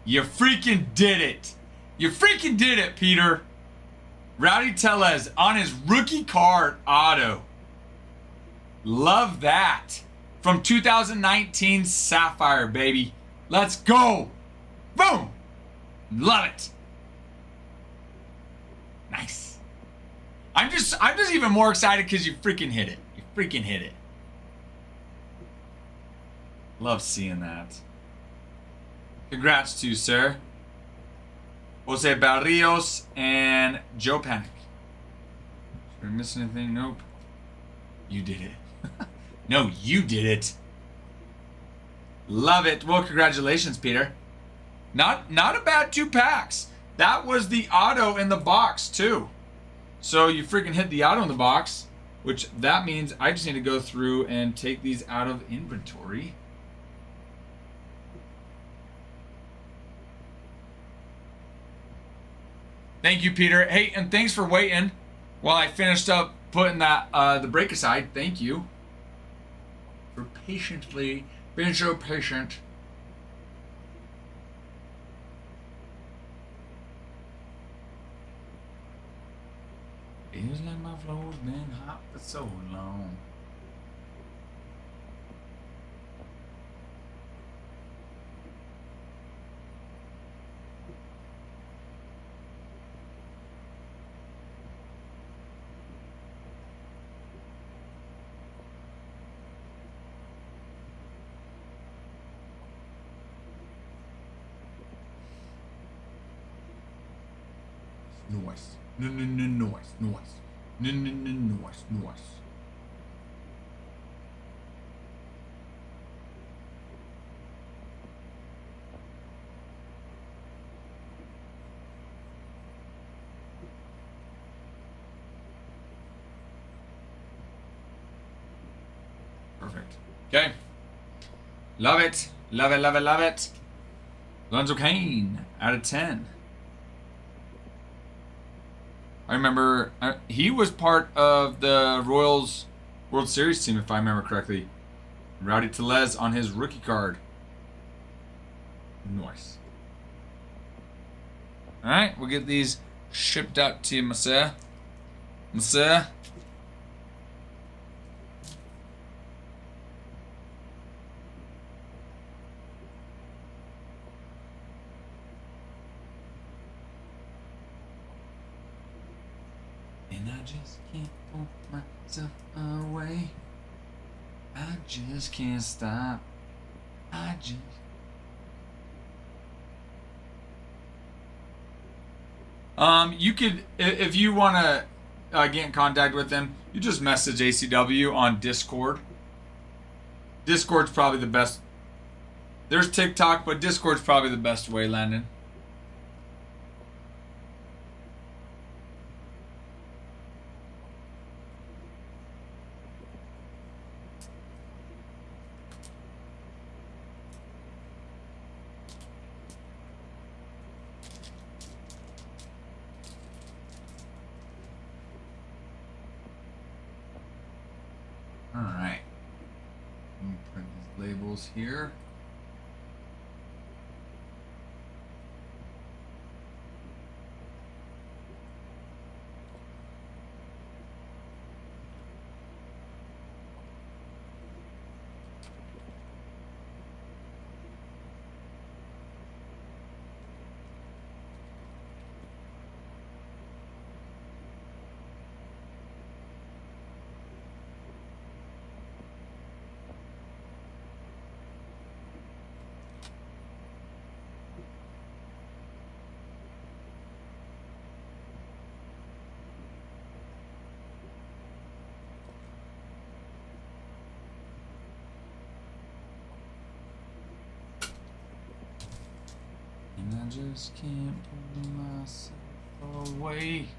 you freaking did it. You freaking did it, Peter. Rowdy Tellez on his rookie card auto. Love that. From 2019 Sapphire, baby. Let's go. Boom. Love it. Nice. I'm just even more excited because you freaking hit it. You freaking hit it. Love seeing that. Congrats to you, sir. Jose Barrios and Joe Panic. Did I miss anything? Nope. You did it. No, you did it. Love it. Well, congratulations, Peter. Not a bad 2 packs. That was the auto in the box, too. So you freaking hit the auto in the box, which that means I just need to go through and take these out of inventory. Thank you, Peter. Hey, and thanks for waiting while I finished up putting that the break aside. Thank you for patiently being so patient. Feels like my flow's been hot for so long. Noise. No, noise. Noise. No, noise. Noise. Perfect. Okay. Love it. Love it, love it, love it. Lorenzo Kane out of 10. I remember he was part of the Royals World Series team, if I remember correctly. Rowdy Tellez on his rookie card. Nice. Alright, we'll get these shipped out to you, monsieur. Monsieur. And I just can't pull myself away. I just can't stop. I just... You could, if you want to get in contact with them, you just message ACW on Discord. Discord's probably the best. There's TikTok, but Discord's probably the best way, Landon. Alright. Let me print these labels here. And I just can't pull myself away.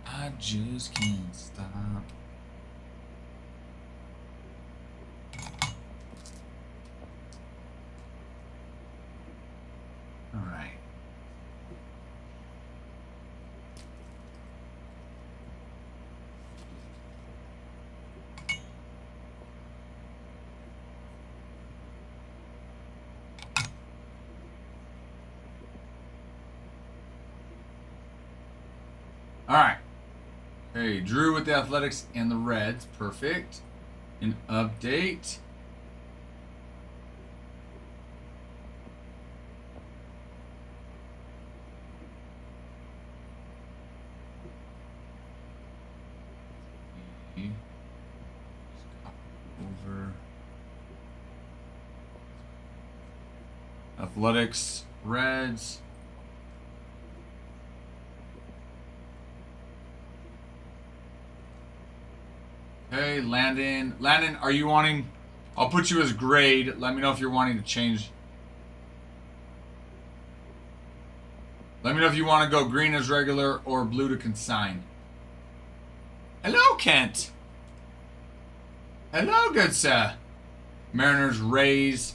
I just can't stop. All right. All right. Hey, Drew with the Athletics and the Reds. Perfect. An update. Over. Athletics, Reds. Hey, Landon. Landon, are you wanting... I'll put you as grade. Let me know if you're wanting to change. Let me know if you want to go green as regular or blue to consign. Hello, Kent. Hello, good sir. Mariners, Rays.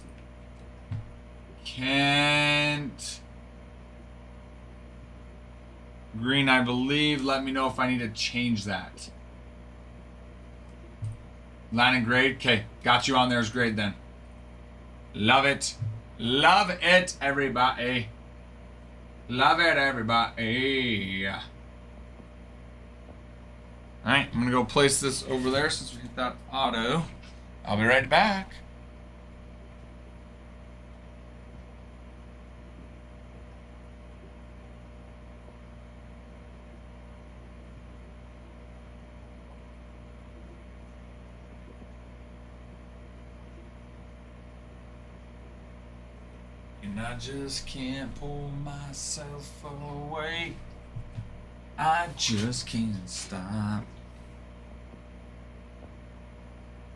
Kent. Green, I believe. Let me know if I need to change that. Line and grade. Okay, got you on there as grade then. Love it. Love it, everybody. Love it, everybody. All right, I'm going to go place this over there since we hit that auto. I'll be right back. And I just can't pull myself away. I just can't stop.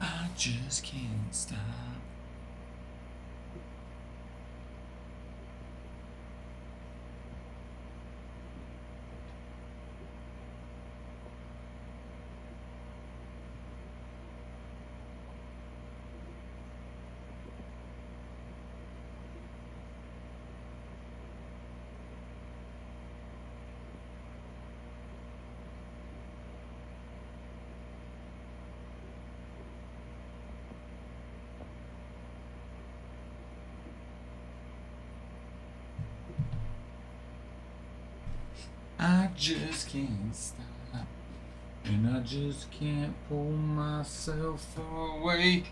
I just can't stop. I just can't stop. And I just can't pull myself away.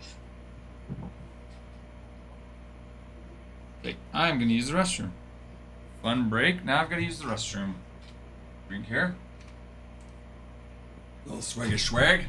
Okay, I'm gonna use the restroom. Fun break. Now I've gotta use the restroom. Drink here. Little swag of swag.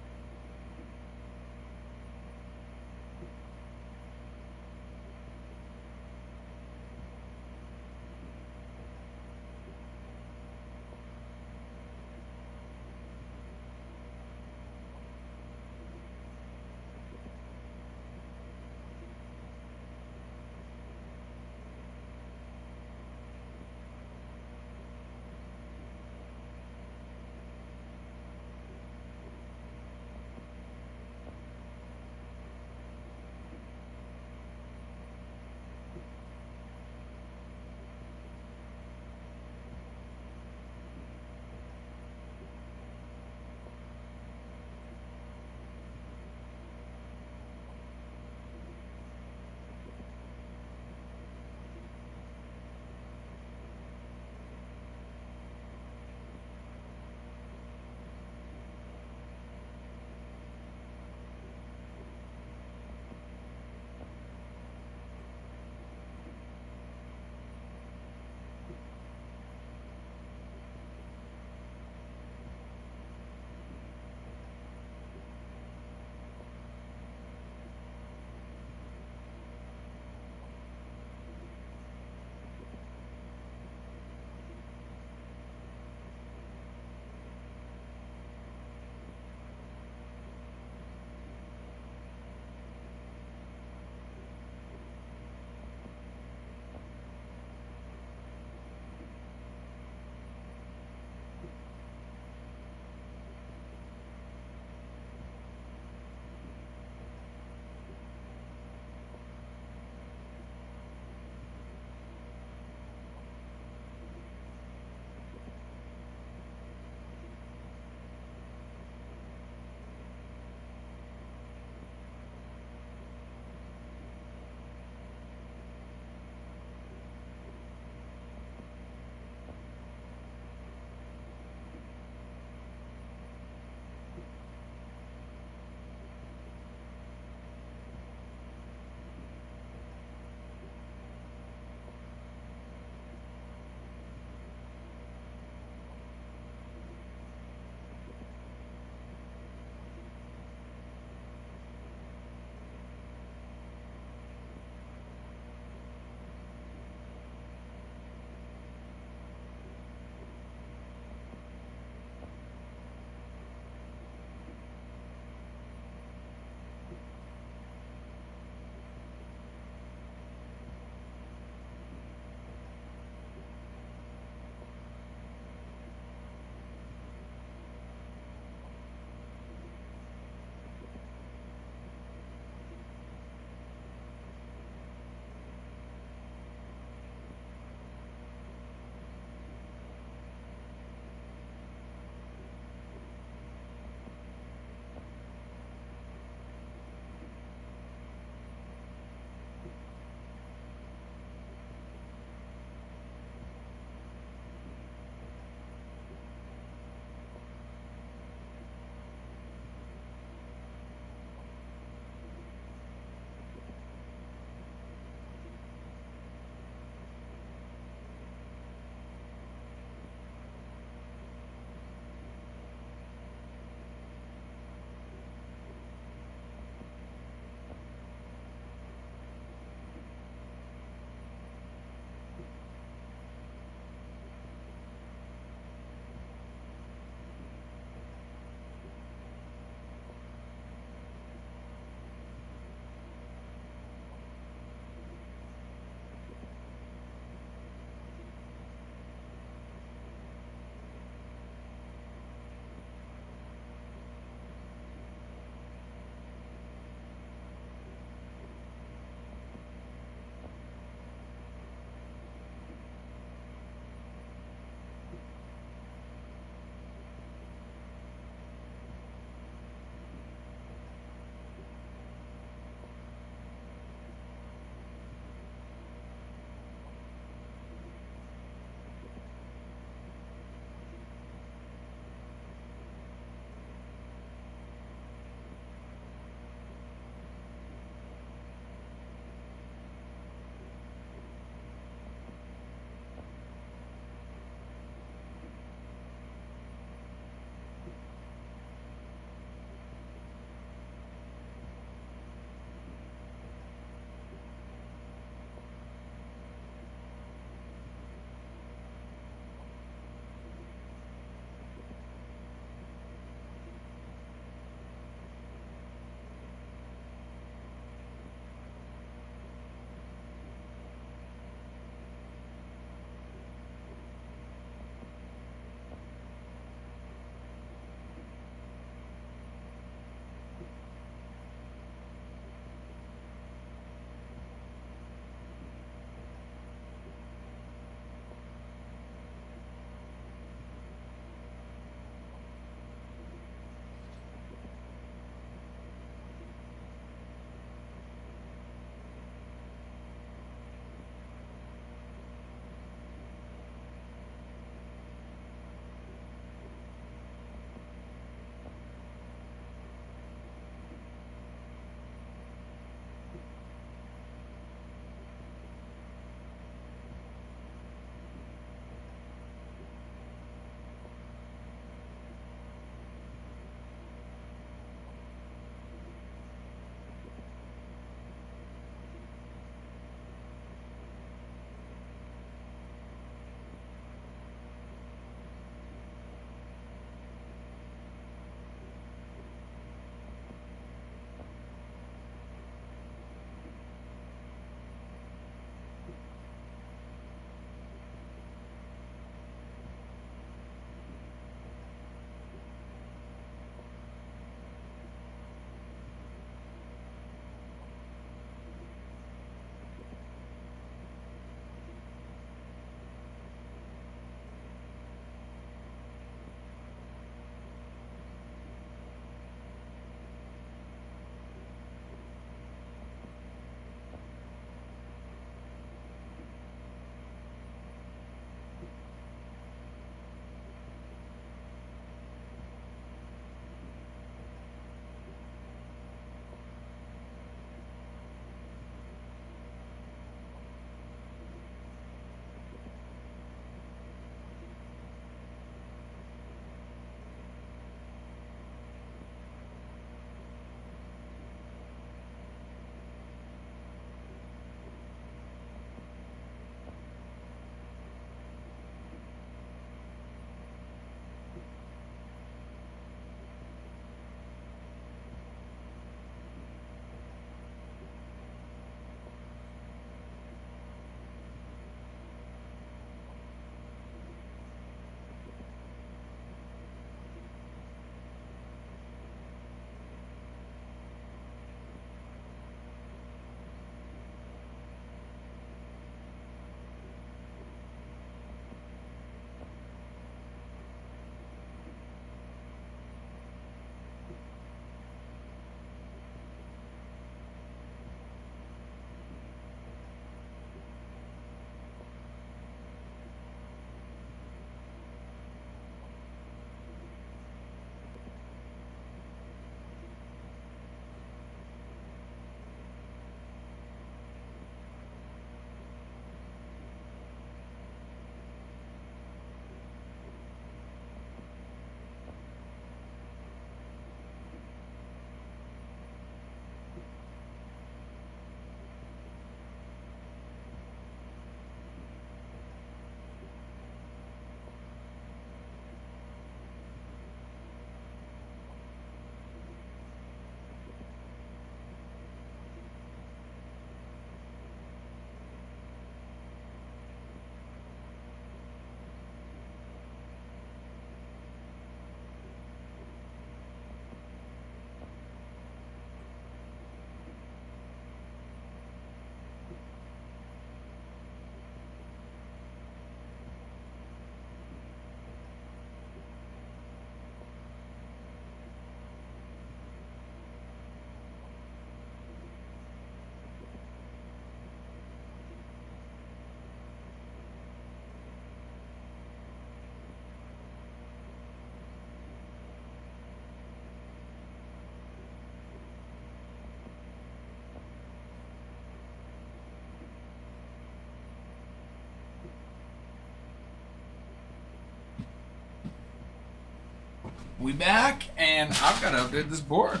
We back, and I've got to update this board.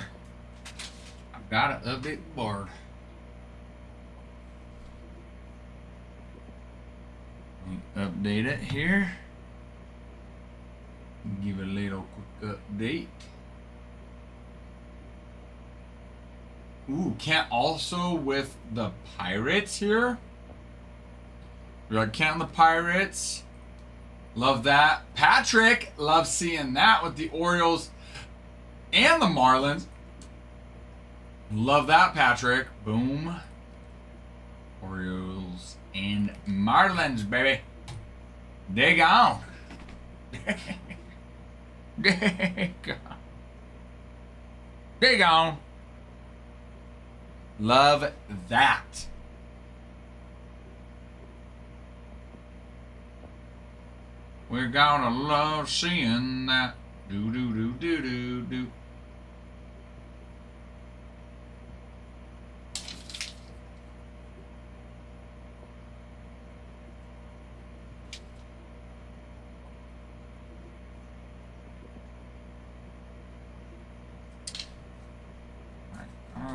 I've got to update the board. Update it here. Give it a little quick update. Ooh, can't also with the Pirates here. We're like, can't the Pirates. Love that. Patrick, love seeing that with the Orioles and the Marlins. Love that, Patrick. Boom. Orioles and Marlins, baby. They gone. They gone. They gone. Love that. We're gonna love seeing that. Do do do do do do.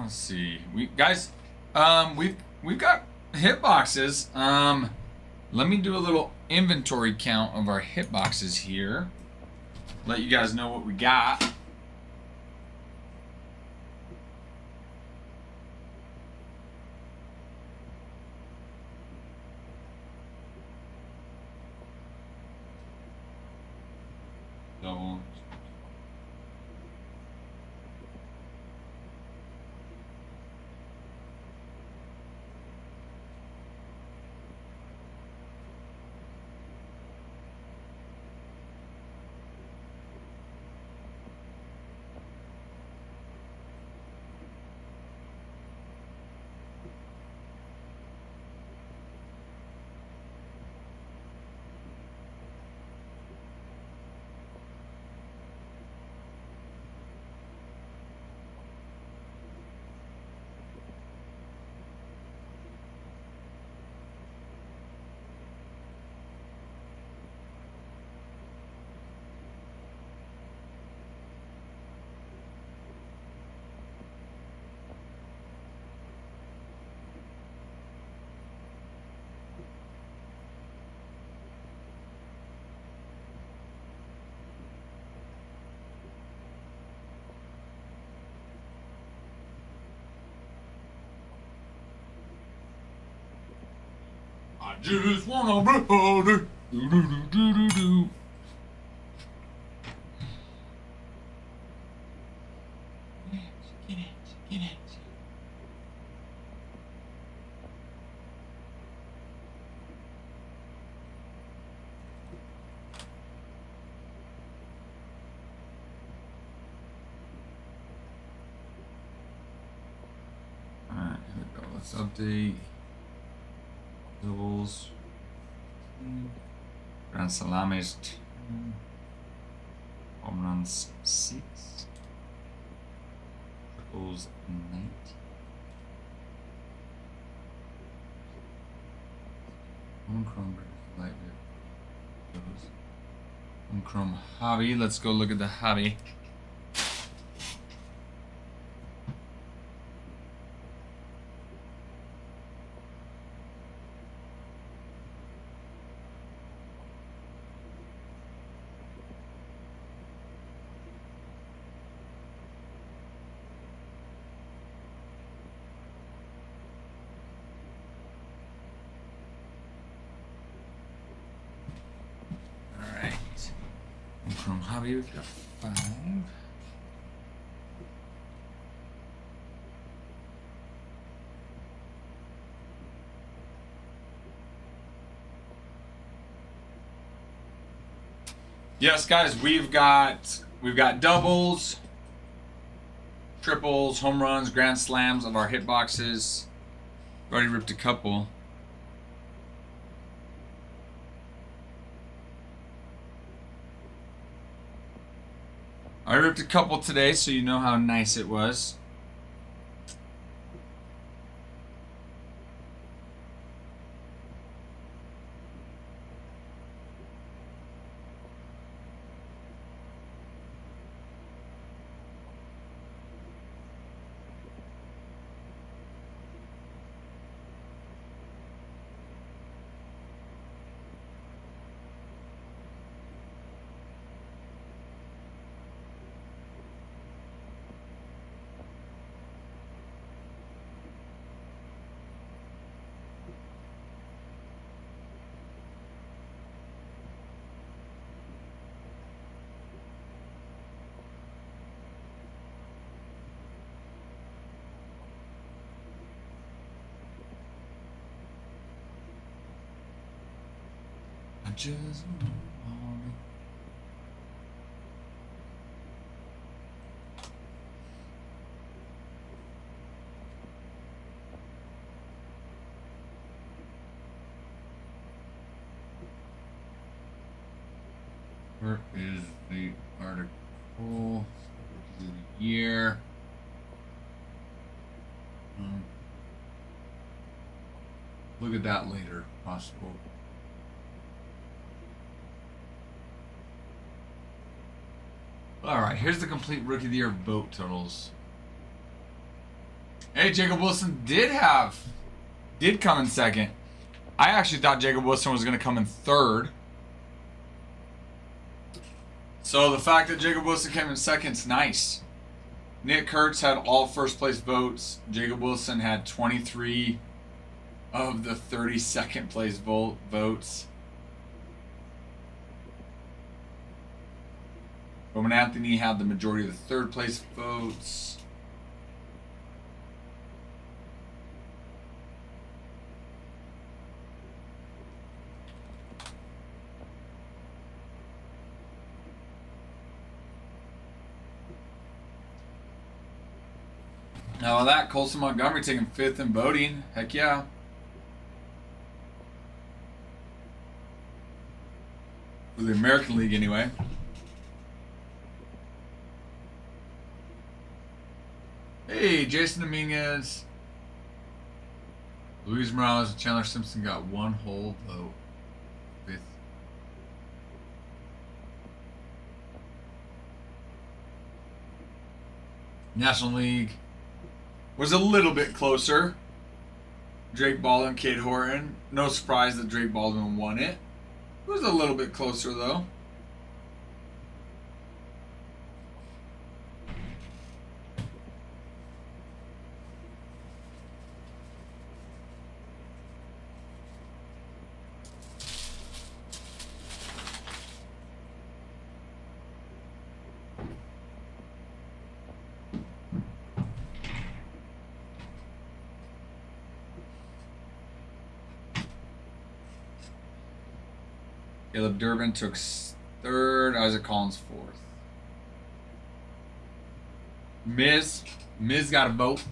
Let's see. We've got hit boxes. Let me do a little inventory count of our hit boxes here. Let you guys know what we got. Double. I just wanna be do do do do do do. Get it, get it. Alright, here we go. Let's update. Doubles. Grand Salamis 2. Home runs 6. Triples 19. One chrome light beer. One chrome hobby. Let's go look at the hobby. From hobby, we've got 5. Yes, guys, we've got doubles, triples, home runs, grand slams of our hit boxes. We've already ripped a couple. I ripped a couple today, so you know how nice it was. just where is the article? The year. Look at that later, possible. All right, here's the complete Rookie of the Year vote totals. Hey, Jacob Wilson did come in second. I actually thought Jacob Wilson was going to come in third. So the fact that Jacob Wilson came in second is nice. Nick Kurtz had all first place votes. Jacob Wilson had 23 of the 32nd place votes. Bowman Anthony had the majority of the third place votes. Now that Colson Montgomery taking 5th in voting. Heck yeah. For the American League anyway. Hey, Jason Dominguez. Luis Morales and Chandler Simpson got 1 whole vote. 5th. National League was a little bit closer. Drake Baldwin, Kate Horton. No surprise that Drake Baldwin won it. It was a little bit closer though. Caleb Durbin took 3rd. Isaac Collins 4th. Miz got a vote.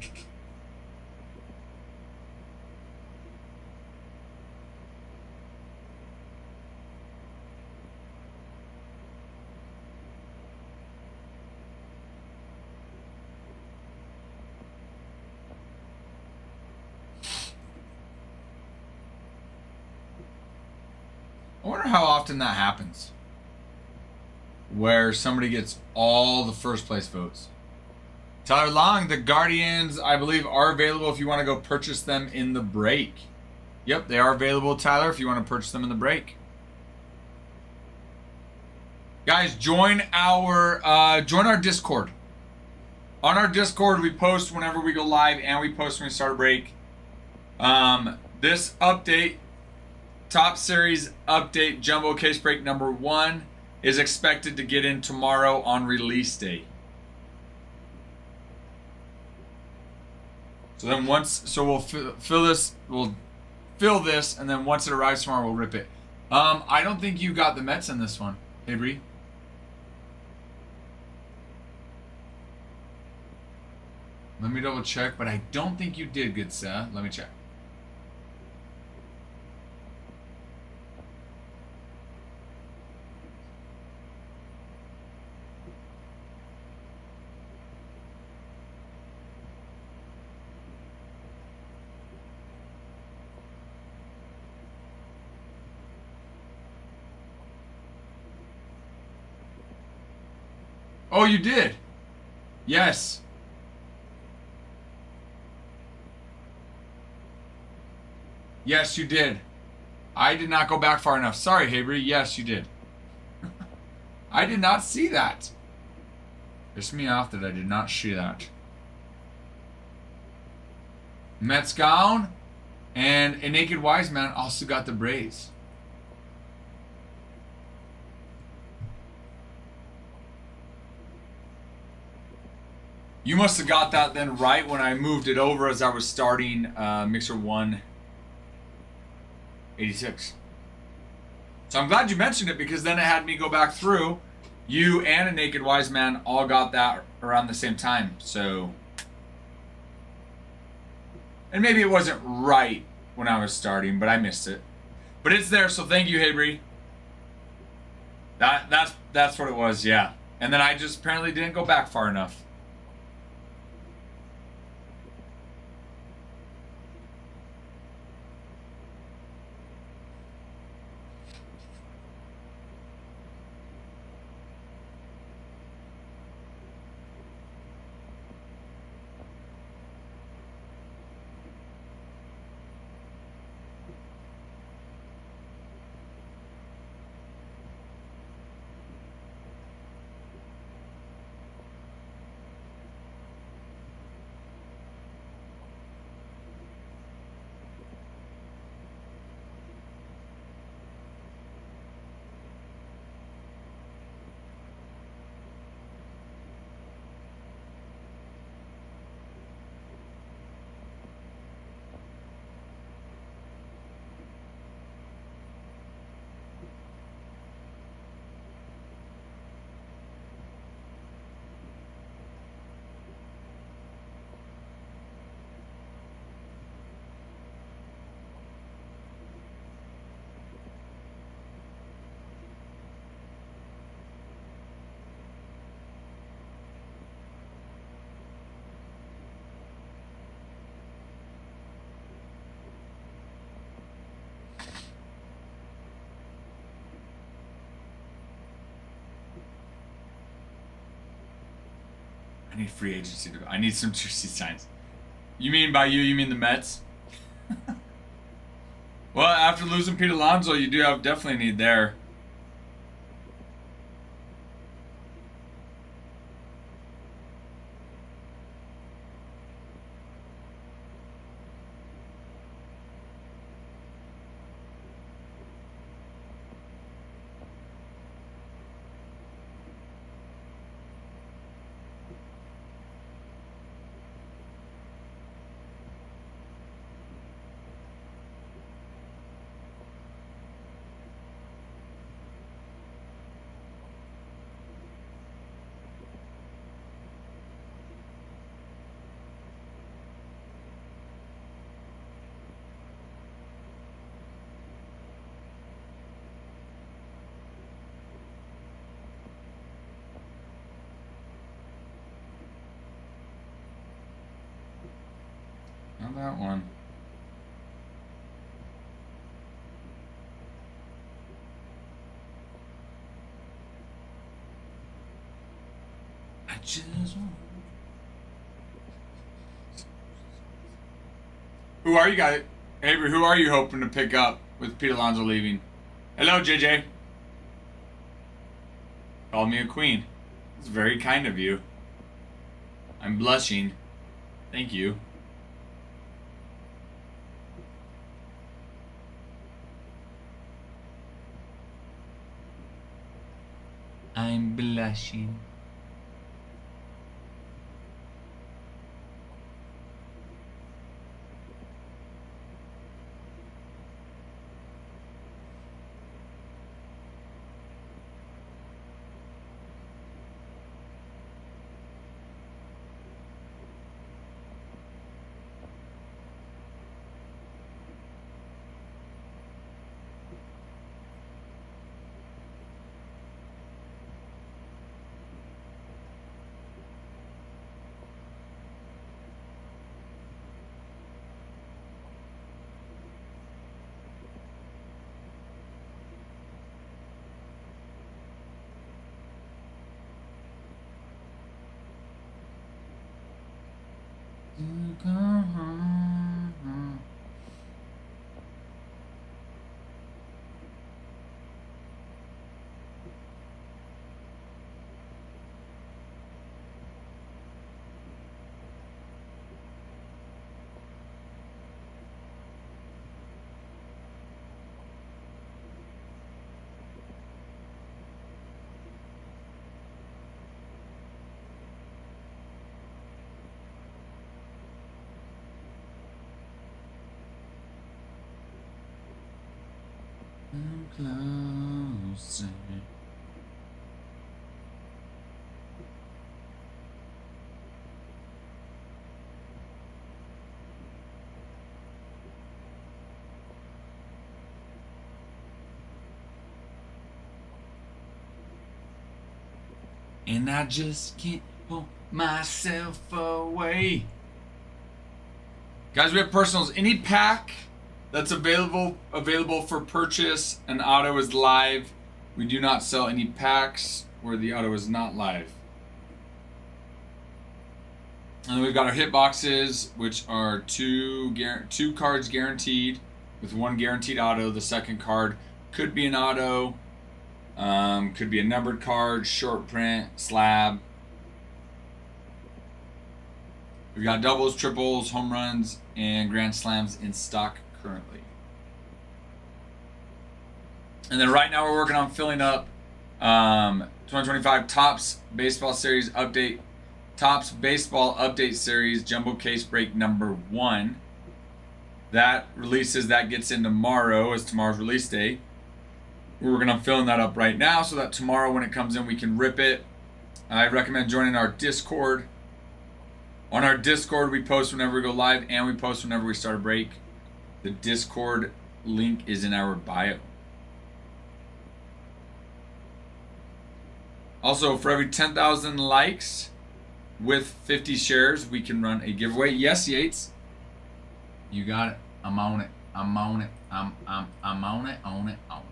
I wonder how often that happens. Where somebody gets all the first place votes. Tyler Long, the Guardians, I believe, are available if you want to go purchase them in the break. Yep, they are available, Tyler, if you want to purchase them in the break. Guys, join our Discord. On our Discord, we post whenever we go live and we post when we start a break. This update, Top Series update, Jumbo Case Break number 1, is expected to get in tomorrow on release day. So then we'll fill this, and then once it arrives tomorrow, we'll rip it. I don't think you got the Mets in this one. Hey, Bree. Let me double check, but I don't think you did, good sir. Let me check. Oh, you did? Yes. Yes, you did. I did not go back far enough. Sorry, Habry. Yes, you did. I did not see that. Pissed me off that I did not see that. Mets gone, and a Naked Wise Man also got the Braves. You must have got that then right when I moved it over as I was starting Mixer 186. So I'm glad you mentioned it because then it had me go back through. You and a Naked Wise Man all got that around the same time. So, and maybe it wasn't right when I was starting, but I missed it. But it's there, so thank you, Habry. That's what it was, yeah. And then I just apparently didn't go back far enough. I need free agency to go. I need some jersey signs. You mean by you mean the Mets? Well, after losing Pete Alonso, you do have definitely need there. Not that one. I just want... Who are you guys? Avery, who are you hoping to pick up with Pete Alonso leaving? Hello, JJ. Call me a queen. It's very kind of you. I'm blushing. Thank you. I'm blushing. I'm closer. And I just can't pull myself away. Guys, we have personals. Any pack that's available for purchase, an auto is live. We do not sell any packs where the auto is not live. And then we've got our hit boxes, which are two cards guaranteed with one guaranteed auto. The second card could be an auto, could be a numbered card, short print, slab. We've got doubles, triples, home runs, and grand slams in stock currently. And then right now we're working on filling up 2025 Topps Baseball Series Update. Topps Baseball Update Series Jumbo Case Break number 1. That gets in tomorrow, as tomorrow's release day. We're working on filling that up right now so that tomorrow when it comes in we can rip it. I recommend joining our Discord. On our Discord we post whenever we go live and we post whenever we start a break. The Discord link is in our bio. Also, for every 10,000 likes with 50 shares, we can run a giveaway. Yes, Yates. You got it. I'm on it. I'm on it. I'm on it, on it, on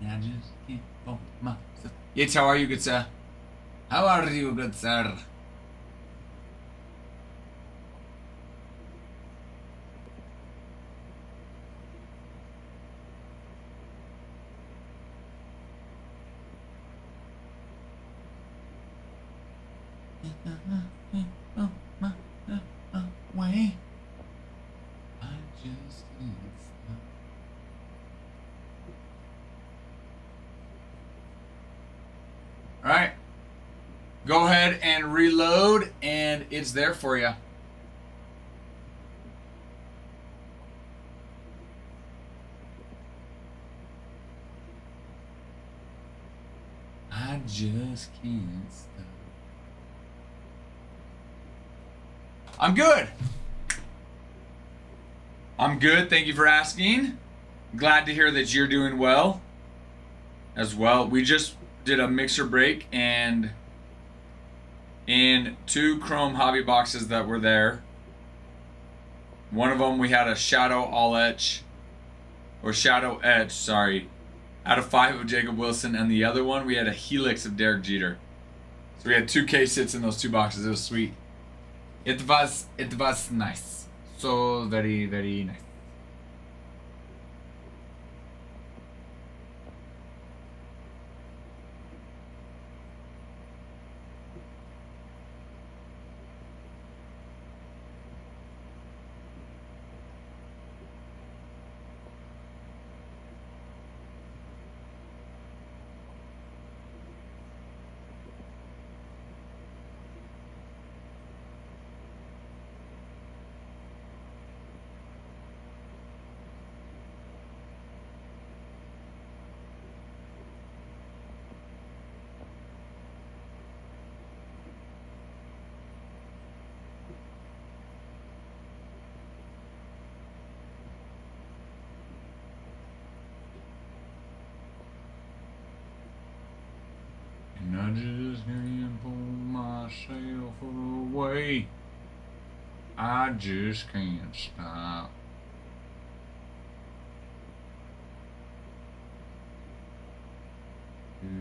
it. I just can't hold myself. Yates, how are you, good sir? How are you, good sir? Way. I just can't stop. All right. Go ahead and reload, and it's there for you. I just can't stop. I'm good. I'm good. Thank you for asking. Glad to hear that you're doing well as well. We just did a mixer break, and in 2 chrome hobby boxes that were there, one of them we had a shadow etch, sorry, out of 5 of Jacob Wilson, and the other one we had a helix of Derek Jeter. So we had 2 case hits in those 2 boxes. It was sweet. It was nice. So very, very nice. And I just can't pull myself away. I just can't stop. Do you?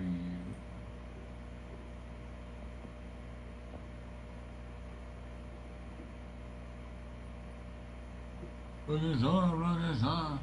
Look at that.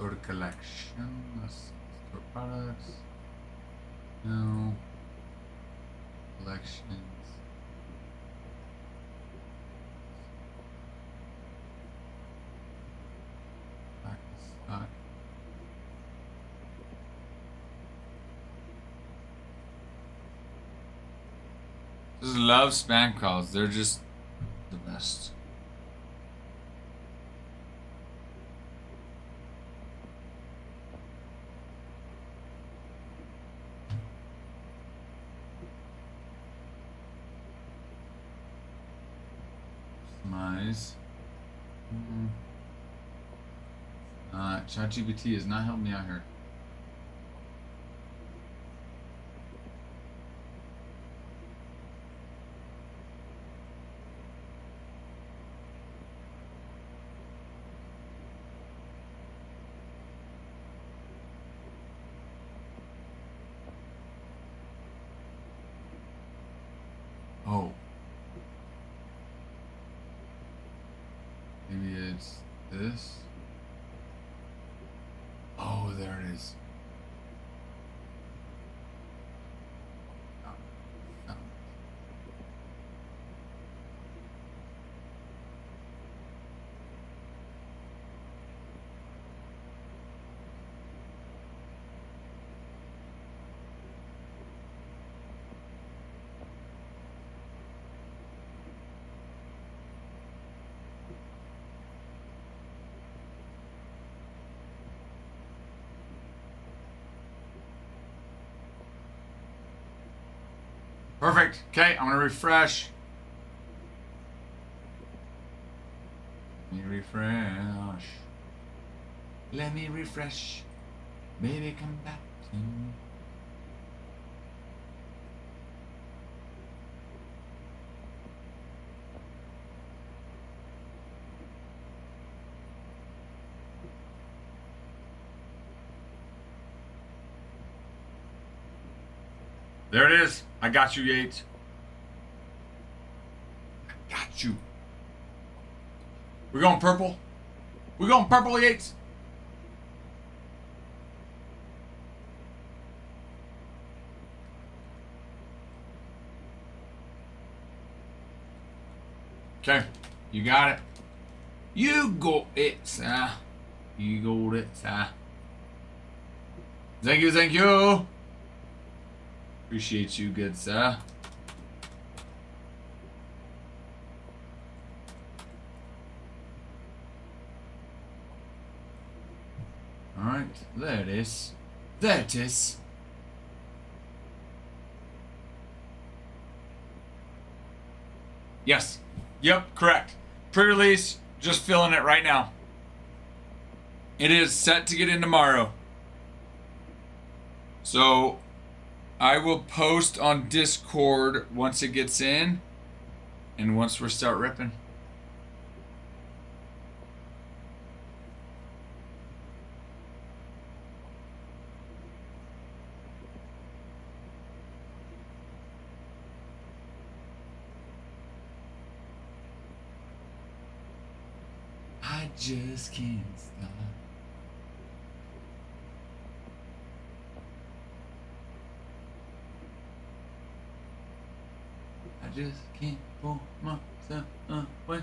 Or collection. Let's start products. No. Collections. Stock. Just love spam calls. They're just the best. Customize. ChatGPT is not helping me out here. Oh. Maybe it's this. Oh, there it is. Found it. Perfect. Okay, I'm gonna refresh. Let me refresh. Let me refresh. Baby, come back to me. There it is. I got you, Yates. I got you. We're going purple. We're going purple, Yates. Okay. You got it. You got it, sir. You got it, sir. Thank you, thank you. Appreciate you, good sir. Alright, there it is. There it is. Yes. Yep, correct. Pre-release, just filling it right now. It is set to get in tomorrow. So I will post on Discord once it gets in and once we start ripping. I just can't stop. I just can't pull myself away.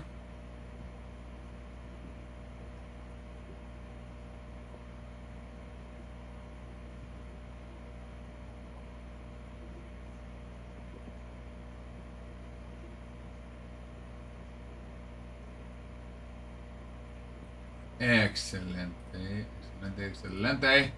Excelente, excelente, excelente.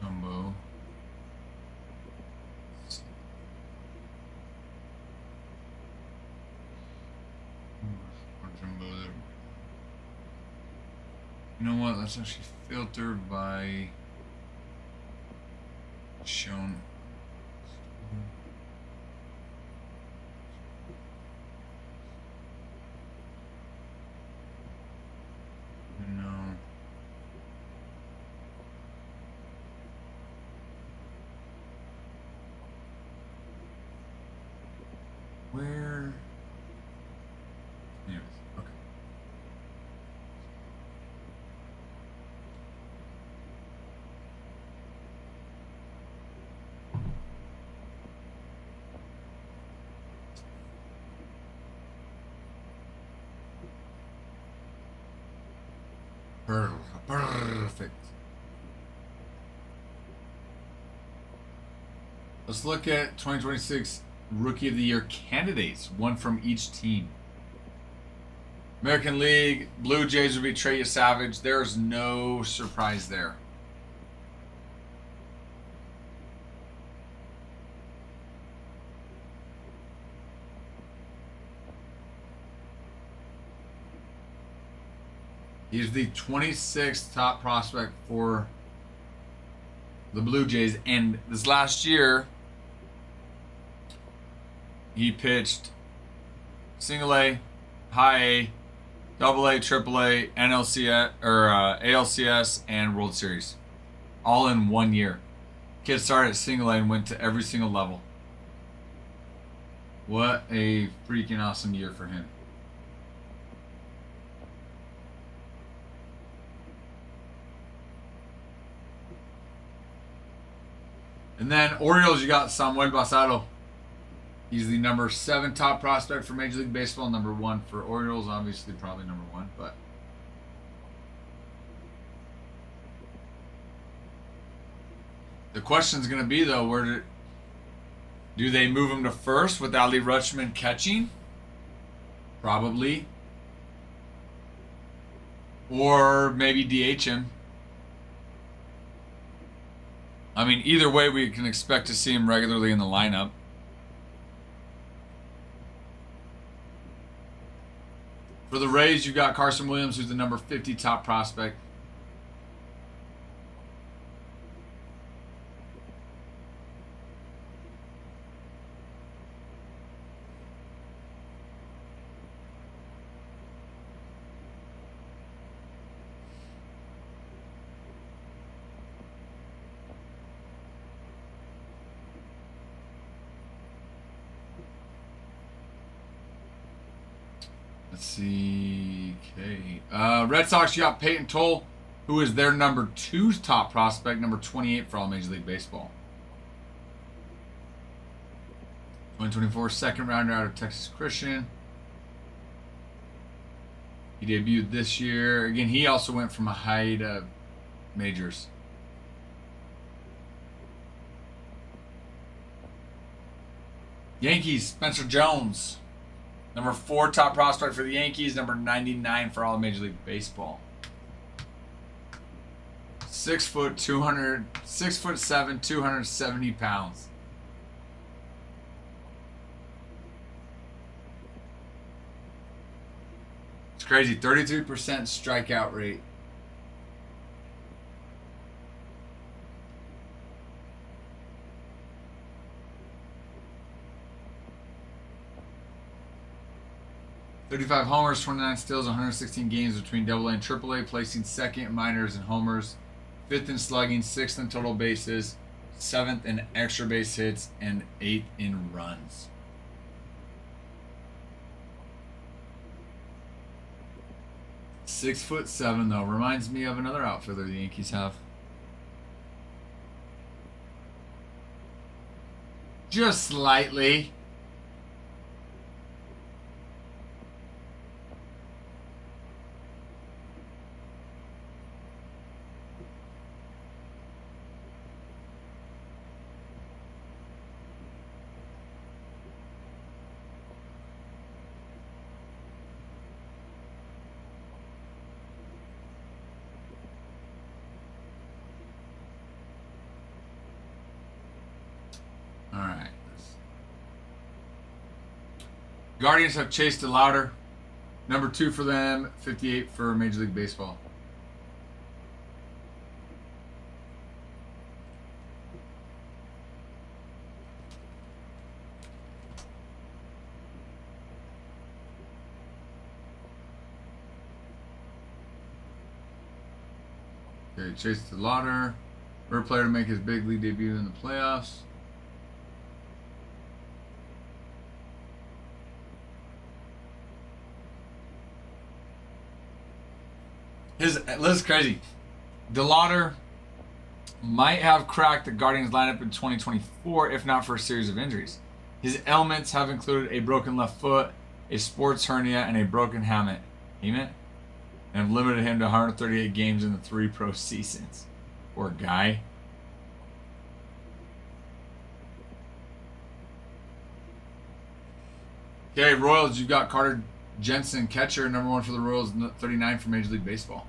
Jumbo. Jumbo there. You know what? Let's actually filter by shown. Perfect. Let's look at 2026 Rookie of the Year candidates, one from each team. American League, Blue Jays would be Trey Savage. There's no surprise there. He's the 26th top prospect for the Blue Jays. And this last year, he pitched single A, high A, double A, triple A, NLCS, or ALCS, and World Series. All in 1 year. Kid started at single A and went to every single level. What a freaking awesome year for him. And then Orioles, you got Samuel Basallo. He's the number 7 top prospect for Major League Baseball. Number 1 for Orioles, obviously probably number 1, but the question's going to be though, do they move him to first with Ali Rutschman catching? Probably. Or maybe DH him. I mean, either way, we can expect to see him regularly in the lineup. For the Rays, you've got Carson Williams, who's the number 50 top prospect. Let's see. Okay. Red Sox, you got Peyton Toll, who is their number 2 top prospect, number 28 for all Major League Baseball. 2024 second rounder out of Texas Christian. He debuted this year. Again, he also went from a high to majors. Yankees, Spencer Jones. Number 4 top prospect for the Yankees. Number 99 for all of Major League Baseball. 6'7", 270 pounds. It's crazy. 33% strikeout rate. .35 homers, 29 steals, 116 games between AA and AAA, placing 2nd in minors in homers, 5th in slugging, 6th in total bases, 7th in extra base hits, and 8th in runs. .6'7" though, reminds me of another outfielder the Yankees have. Just slightly. All right. Guardians have Chase DeLauder, number 2 for them, 58 for Major League Baseball. Okay, Chase DeLauder, first player to make his big league debut in the playoffs. This is crazy. DeLauder might have cracked the Guardians lineup in 2024 if not for a series of injuries. His ailments have included a broken left foot, a sports hernia, and a broken hamate. and have limited him to 138 games in the 3 pro seasons. Poor guy. Okay, Royals, you've got Carter Jensen, catcher, number 1 for the Royals, 39 for Major League Baseball.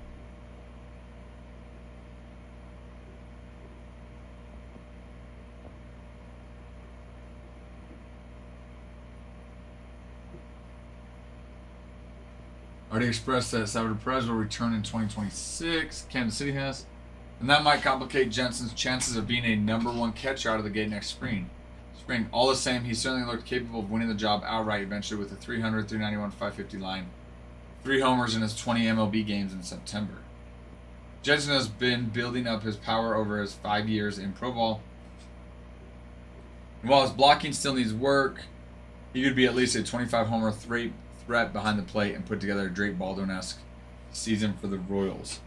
Already expressed that Salvador Perez will return in 2026. Kansas City has. And that might complicate Jensen's chances of being a number 1 catcher out of the gate next spring. All the same, he certainly looked capable of winning the job outright eventually with a 300, 391, 550 line. 3 homers in his 20 MLB games in September. Jensen has been building up his power over his 5 years in pro ball. And while his blocking still needs work, he could be at least a 25 homer threat behind the plate and put together a Drake Baldwin-esque season for the Royals.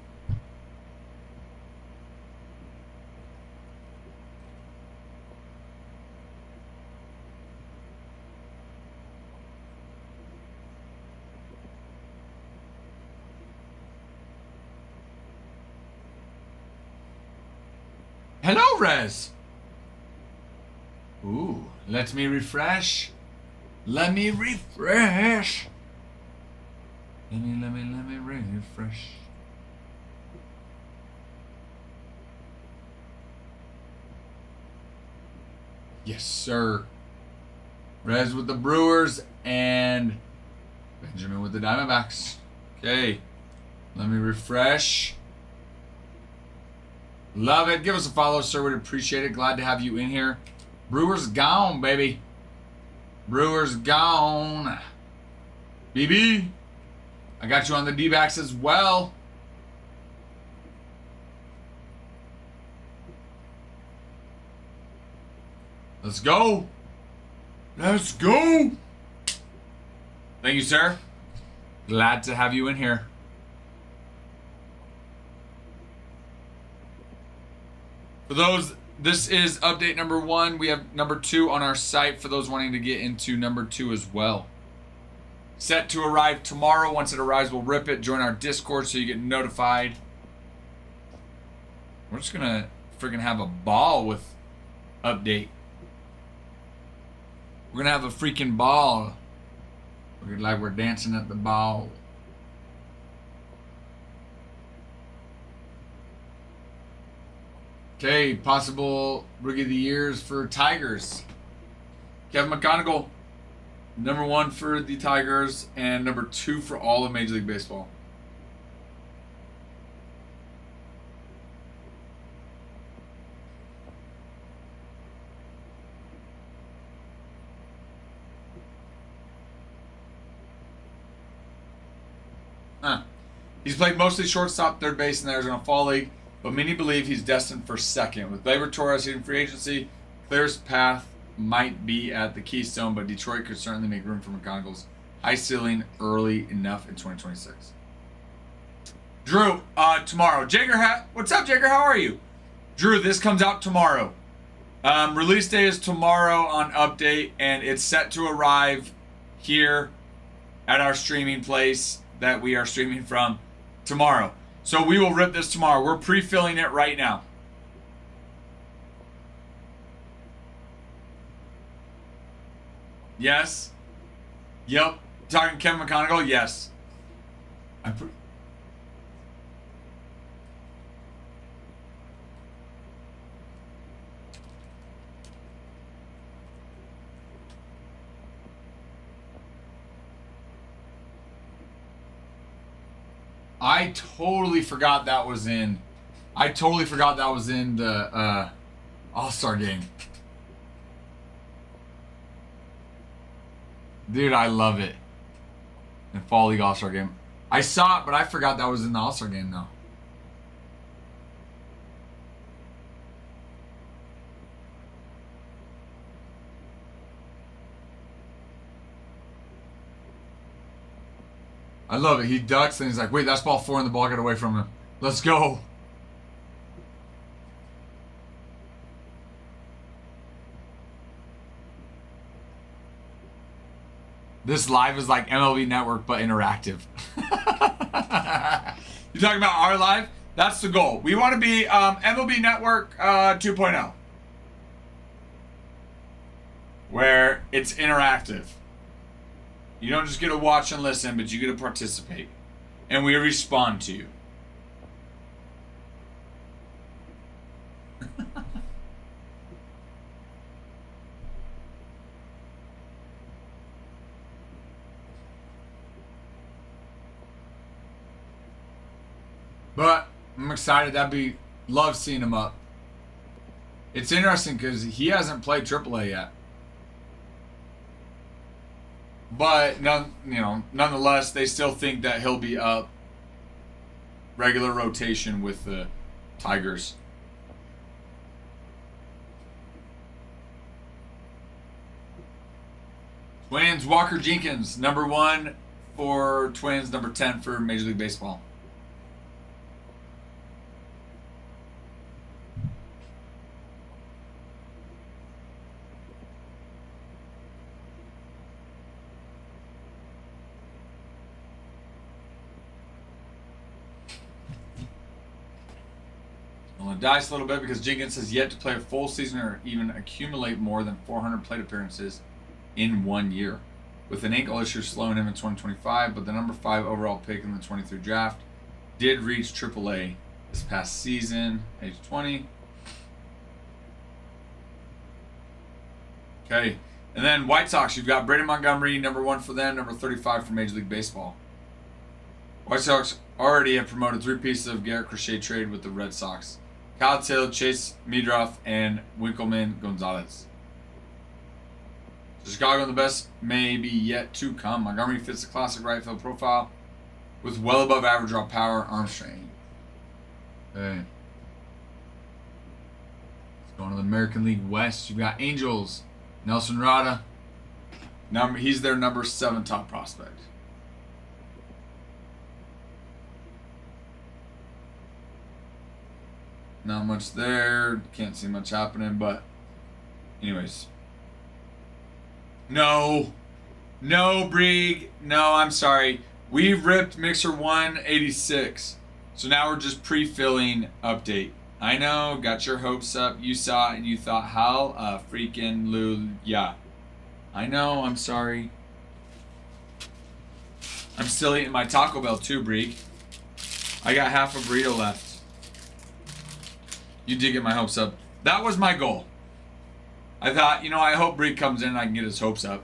Hello, Rez. Ooh, let me refresh. Let me refresh. Let me refresh. Yes, sir. Rez with the Brewers and Benjamin with the Diamondbacks. Okay. Let me refresh. Love it. Give us a follow, sir. We'd appreciate it. Glad to have you in here. Brewers gone, baby. Brewers gone. BB, I got you on the D-backs as well. Let's go. Let's go. Thank you, sir. Glad to have you in here. For those, this is update number 1. We have number 2 on our site for those wanting to get into number 2 as well. Set to arrive tomorrow. Once it arrives, we'll rip it. Join our Discord so you get notified. We're just going to freaking have a ball with update. We're going to have a freaking ball. Like we're dancing at the ball. Okay, possible Rookie of the Years for Tigers. Kevin McConaughey, number 1 for the Tigers and number 2 for all of Major League Baseball. He's played mostly shortstop, third base in the Arizona Fall League, but many believe he's destined for second. With Gleyber Torres hitting free agency, clearest path might be at the Keystone, but Detroit could certainly make room for McConaughey's high ceiling early enough in 2026. Drew, tomorrow. Jagger, what's up, Jagger? How are you? Drew, this comes out tomorrow. Release day is tomorrow on Update, and it's set to arrive here at our streaming place that we are streaming from tomorrow. So we will rip this tomorrow. We're pre-filling it right now. Yes. Yep. Talking Kevin McConaughey? Yes. I totally forgot that was in. The All-Star game. Dude, I love it. In Fall League All-Star game. I saw it, but I forgot that was in the All-Star game though. I love it. He ducks and he's like, wait, that's ball 4 and the ball got away from him. Let's go. This live is like MLB Network, but interactive. You're talking about our live? That's the goal. We want to be MLB Network 2.0. Where it's interactive. You don't just get to watch and listen, but you get to participate. And we respond to you. But I'm excited. Love seeing him up. It's interesting because he hasn't played AAA yet. But nonetheless, they still think that he'll be up regular rotation with the Tigers. Twins, Walker Jenkins, number 1 for Twins, number 10 for Major League Baseball. Dice a little bit because Jenkins has yet to play a full season or even accumulate more than 400 plate appearances in 1 year. With an ankle issue slowing him in 2025, but the number 5 overall pick in the 23 draft did reach AAA this past season, age 20. Okay, and then White Sox, you've got Braden Montgomery, number 1 for them, number 35 for Major League Baseball. White Sox already have promoted 3 pieces of Garrett Crochet trade with the Red Sox. Kyle Till, Chase Meadroth, and Winkelman Gonzalez. Chicago, the best may be yet to come. Montgomery fits the classic right field profile with well above average raw power, arm strength. Okay. Let's go on to the American League West. You've got Angels, Nelson Rada. He's their number 7 top prospect. Not much there. Can't see much happening, but anyways. No, Brig. No, I'm sorry. We've ripped Mixer 186. So now we're just pre-filling update. I know, got your hopes up. You saw it and you thought, how freaking Lou. Yeah. I know, I'm sorry. I'm still eating my Taco Bell too, Brig. I got half a burrito left. You did get my hopes up. That was my goal. I thought, I hope Brig comes in and I can get his hopes up.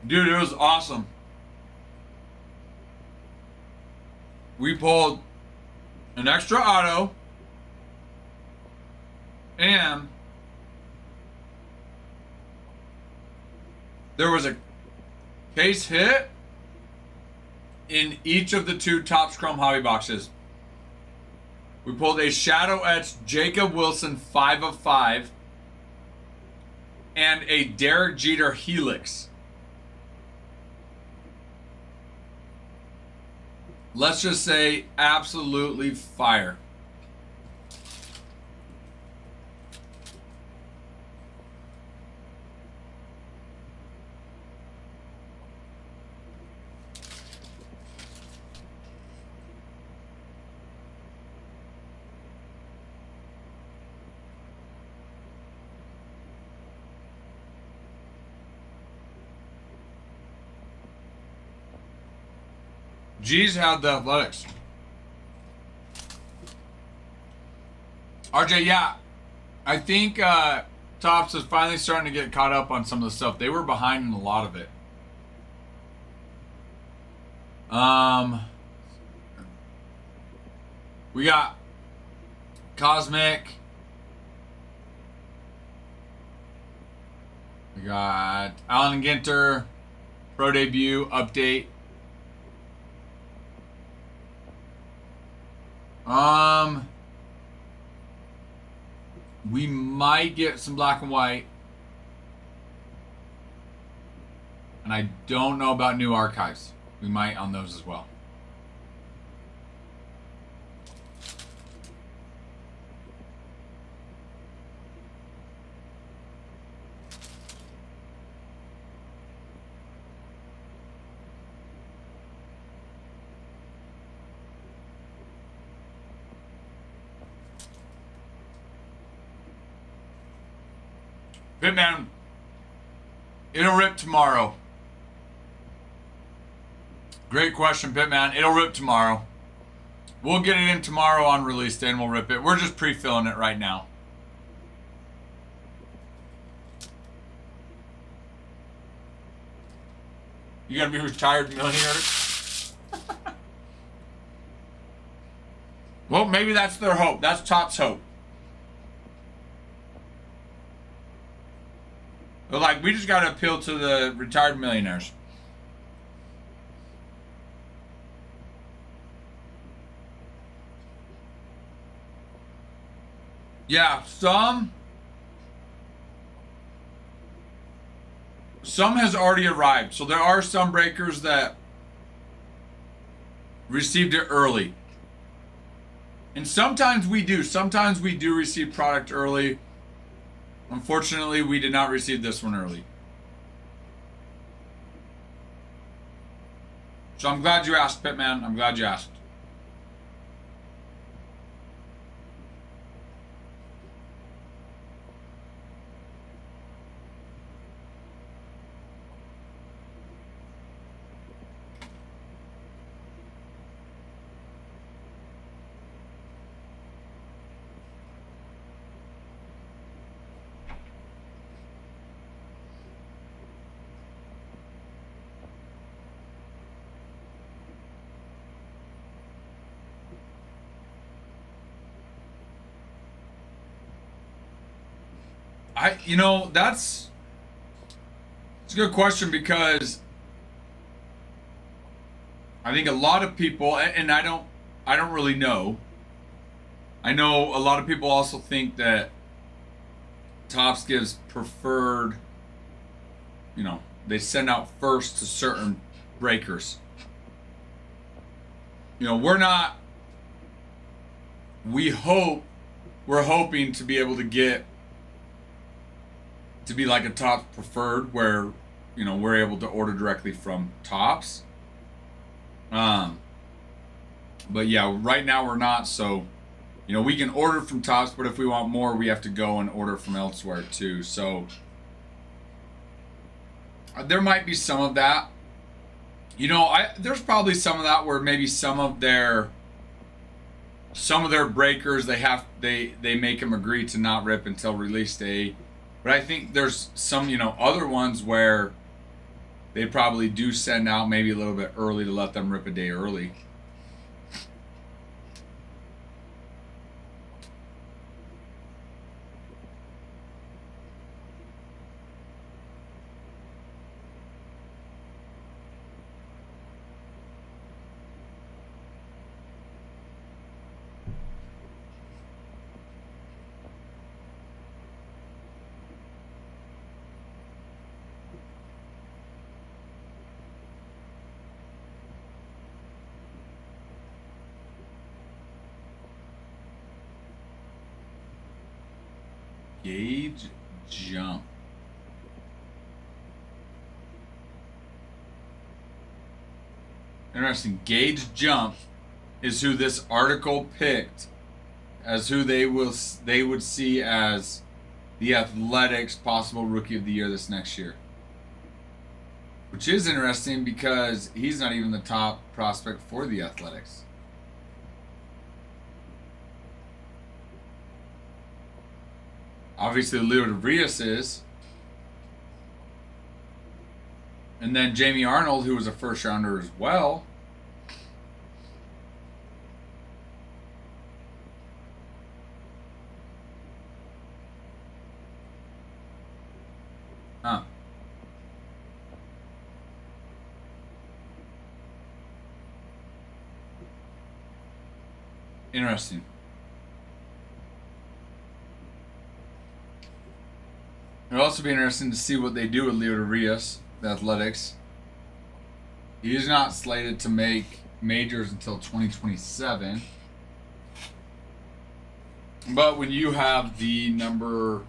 Dude, it was awesome. We pulled an extra auto and there was a case hit in each of the 2 Topps Chrome hobby boxes. We pulled a Shadow Etch Jacob Wilson 5 of 5 and a Derek Jeter Helix. Let's just say absolutely fire. G's had the Athletics. RJ, yeah. I think Topps is finally starting to get caught up on some of the stuff. They were behind in a lot of it. We got Cosmic. We got Alan Ginter, Pro Debut, Update. We might get some black and white. And I don't know about new archives. We might on those as well. Pitman, it'll rip tomorrow. Great question, Pitman. It'll rip tomorrow. We'll get it in tomorrow on release day and we'll rip it. We're just pre-filling it right now. You gotta be a retired millionaire. Well, maybe that's their hope. That's Top's hope. They're like, we just gotta appeal to the retired millionaires. Yeah, some has already arrived. So there are some breakers that received it early. And sometimes we do. Sometimes we do receive product early. Unfortunately, we did not receive this one early. So I'm glad you asked, Pitman. I'm glad you asked. That's a good question because I think a lot of people, and I don't really know. I know a lot of people also think that Topps gives preferred, they send out first to certain breakers. We're hoping to be able to get to be like a Topps preferred where we're able to order directly from Topps. But yeah, right now we're not. So we can order from Topps, but if we want more, we have to go and order from elsewhere too. So there might be some of that. There's probably some of that where maybe some of their breakers they make them agree to not rip until release day. But I think there's some, other ones where they probably do send out maybe a little bit early to let them rip a day early. Gauge jump. Interesting. Gauge jump is who this article picked as who they would see as the Athletics possible Rookie of the Year this next year. Which is interesting because he's not even the top prospect for the Athletics. Obviously, Leo DeVrias is. And then Jamie Arnold, who was a first rounder as well. Huh. Interesting. It'll also be interesting to see what they do with Leo DeVrias, the Athletics. He's not slated to make majors until 2027. But when you have the number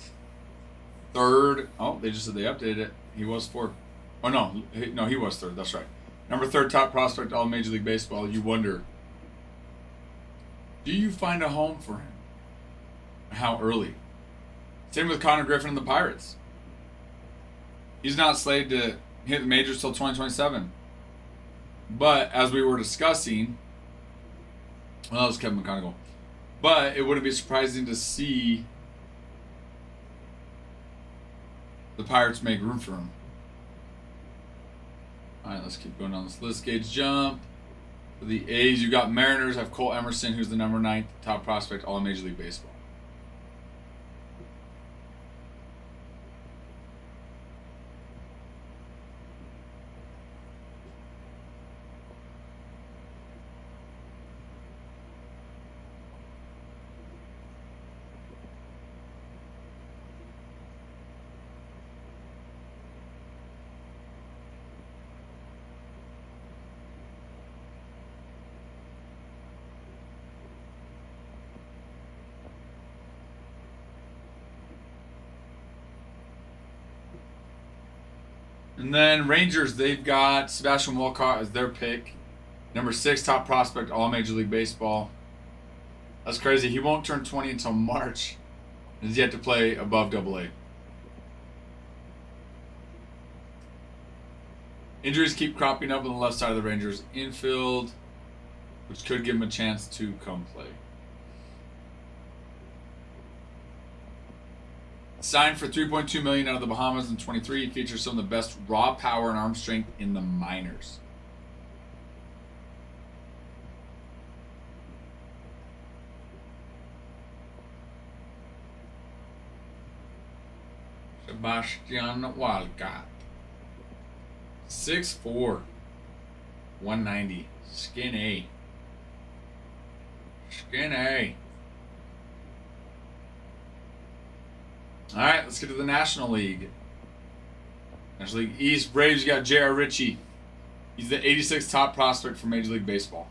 third, they just said they updated it. He was fourth. Oh no, he was third. That's right. Number third top prospect all Major League Baseball. You wonder, do you find a home for him? How early? Same with Connor Griffin and the Pirates. He's not slated to hit the majors till 2027. But as we were discussing, well, that was Kevin McConaughey. But it wouldn't be surprising to see the Pirates make room for him. All right, let's keep going down this list. Gage jump. For the A's, you got Mariners have Cole Emerson, who's the number 9 top prospect all in Major League Baseball. And then Rangers, they've got Sebastian Walcott as their pick. Number 6 top prospect, all Major League Baseball. That's crazy. He won't turn 20 until March. And he's yet to play above AA. Injuries keep cropping up on the left side of the Rangers infield, which could give him a chance to come play. Signed for $3.2 million out of the Bahamas in 23, features some of the best raw power and arm strength in the minors. Sebastian Walcott. 6'4", 190. Skinny. Skinny. All right, let's get to the National League. National League East, Braves, you got J.R. Ritchie. He's the 86th top prospect for Major League Baseball.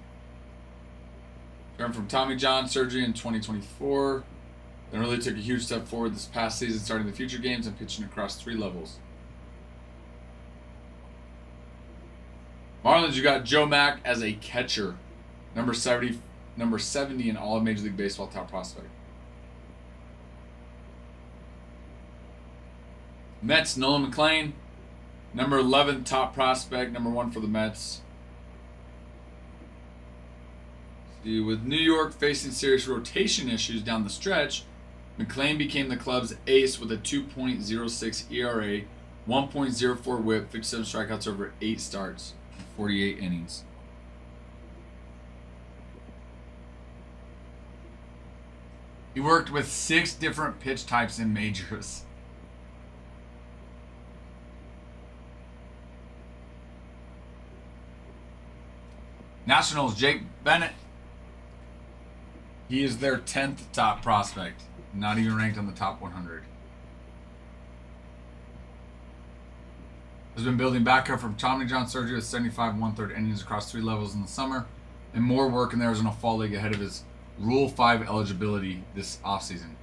Turned from Tommy John surgery in 2024. Then really took a huge step forward this past season, starting the future games and pitching across 3 levels. Marlins, you got Joe Mack as a catcher. Number 70 in all of Major League Baseball top prospect. Mets, Nolan McLean, number 11 top prospect, number 1 for the Mets. See, with New York facing serious rotation issues down the stretch, McLean became the club's ace with a 2.06 ERA, 1.04 WHIP, 57 strikeouts over 8 starts, 48 innings. He worked with 6 different pitch types in majors. Nationals, Jake Bennett. He is their 10th top prospect. Not even ranked on the top 100. Has been building back up from Tommy John surgery with 75 1/3 innings across 3 levels in the summer. And more work in the Arizona Fall League ahead of his Rule 5 eligibility this offseason.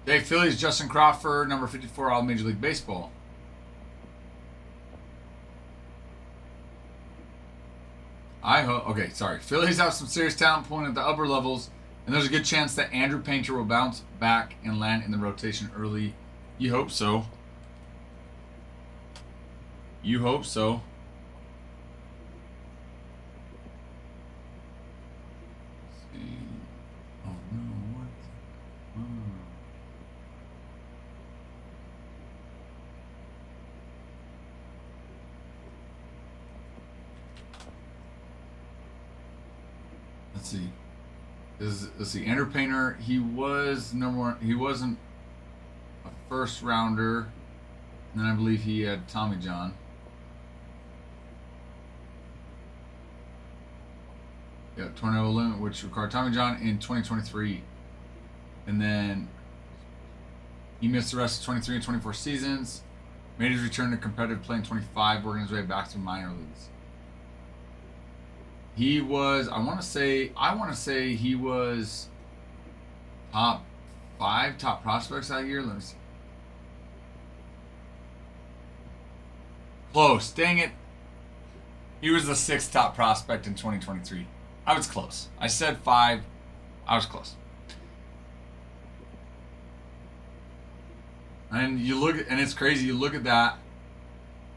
Okay, Phillies, Justin Crawford, number 54, all Major League Baseball. Phillies have some serious talent pulling at the upper levels, and there's a good chance that Andrew Painter will bounce back and land in the rotation early. You hope so. You hope so. see. Let's see. Andrew Painter. He was number one. He wasn't a first rounder. And then I believe he had Tommy John. Yeah, Tornado Limit, which required Tommy John in 2023. And then he missed the rest of 23 and 24 seasons. Made his return to competitive play in 25, working his way back to minor leagues. He was, I want to say he was top 5 top prospects that year. Let me see. Close. Dang it. He was the 6th top prospect in 2023. I was close. I said 5. I was close. And you look, and it's crazy. You look at that.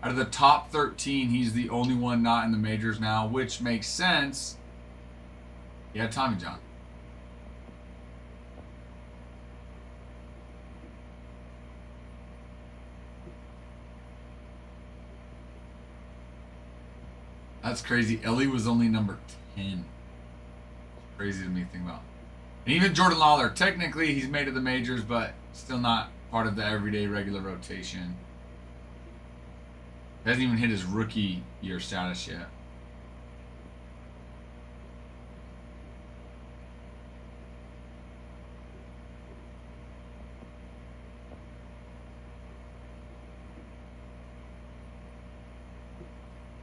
Out of the top 13, he's the only one not in the majors now, which makes sense. He had Tommy John. That's crazy. Ellie was only number 10. Crazy to me to think about. And even Jordan Lawler, technically he's made it to the majors, but still not part of the everyday regular rotation. Hasn't even hit his rookie year status yet.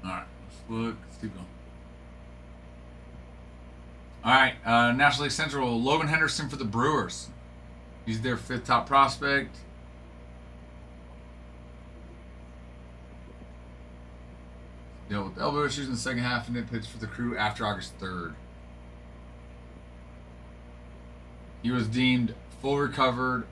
Alright, let's look. Let's keep going. Alright, National League Central, Logan Henderson for the Brewers. He's their 5th top prospect. Dealt with elbow issues in the second half and didn't pitch for the Crew after August 3rd. He was deemed fully recovered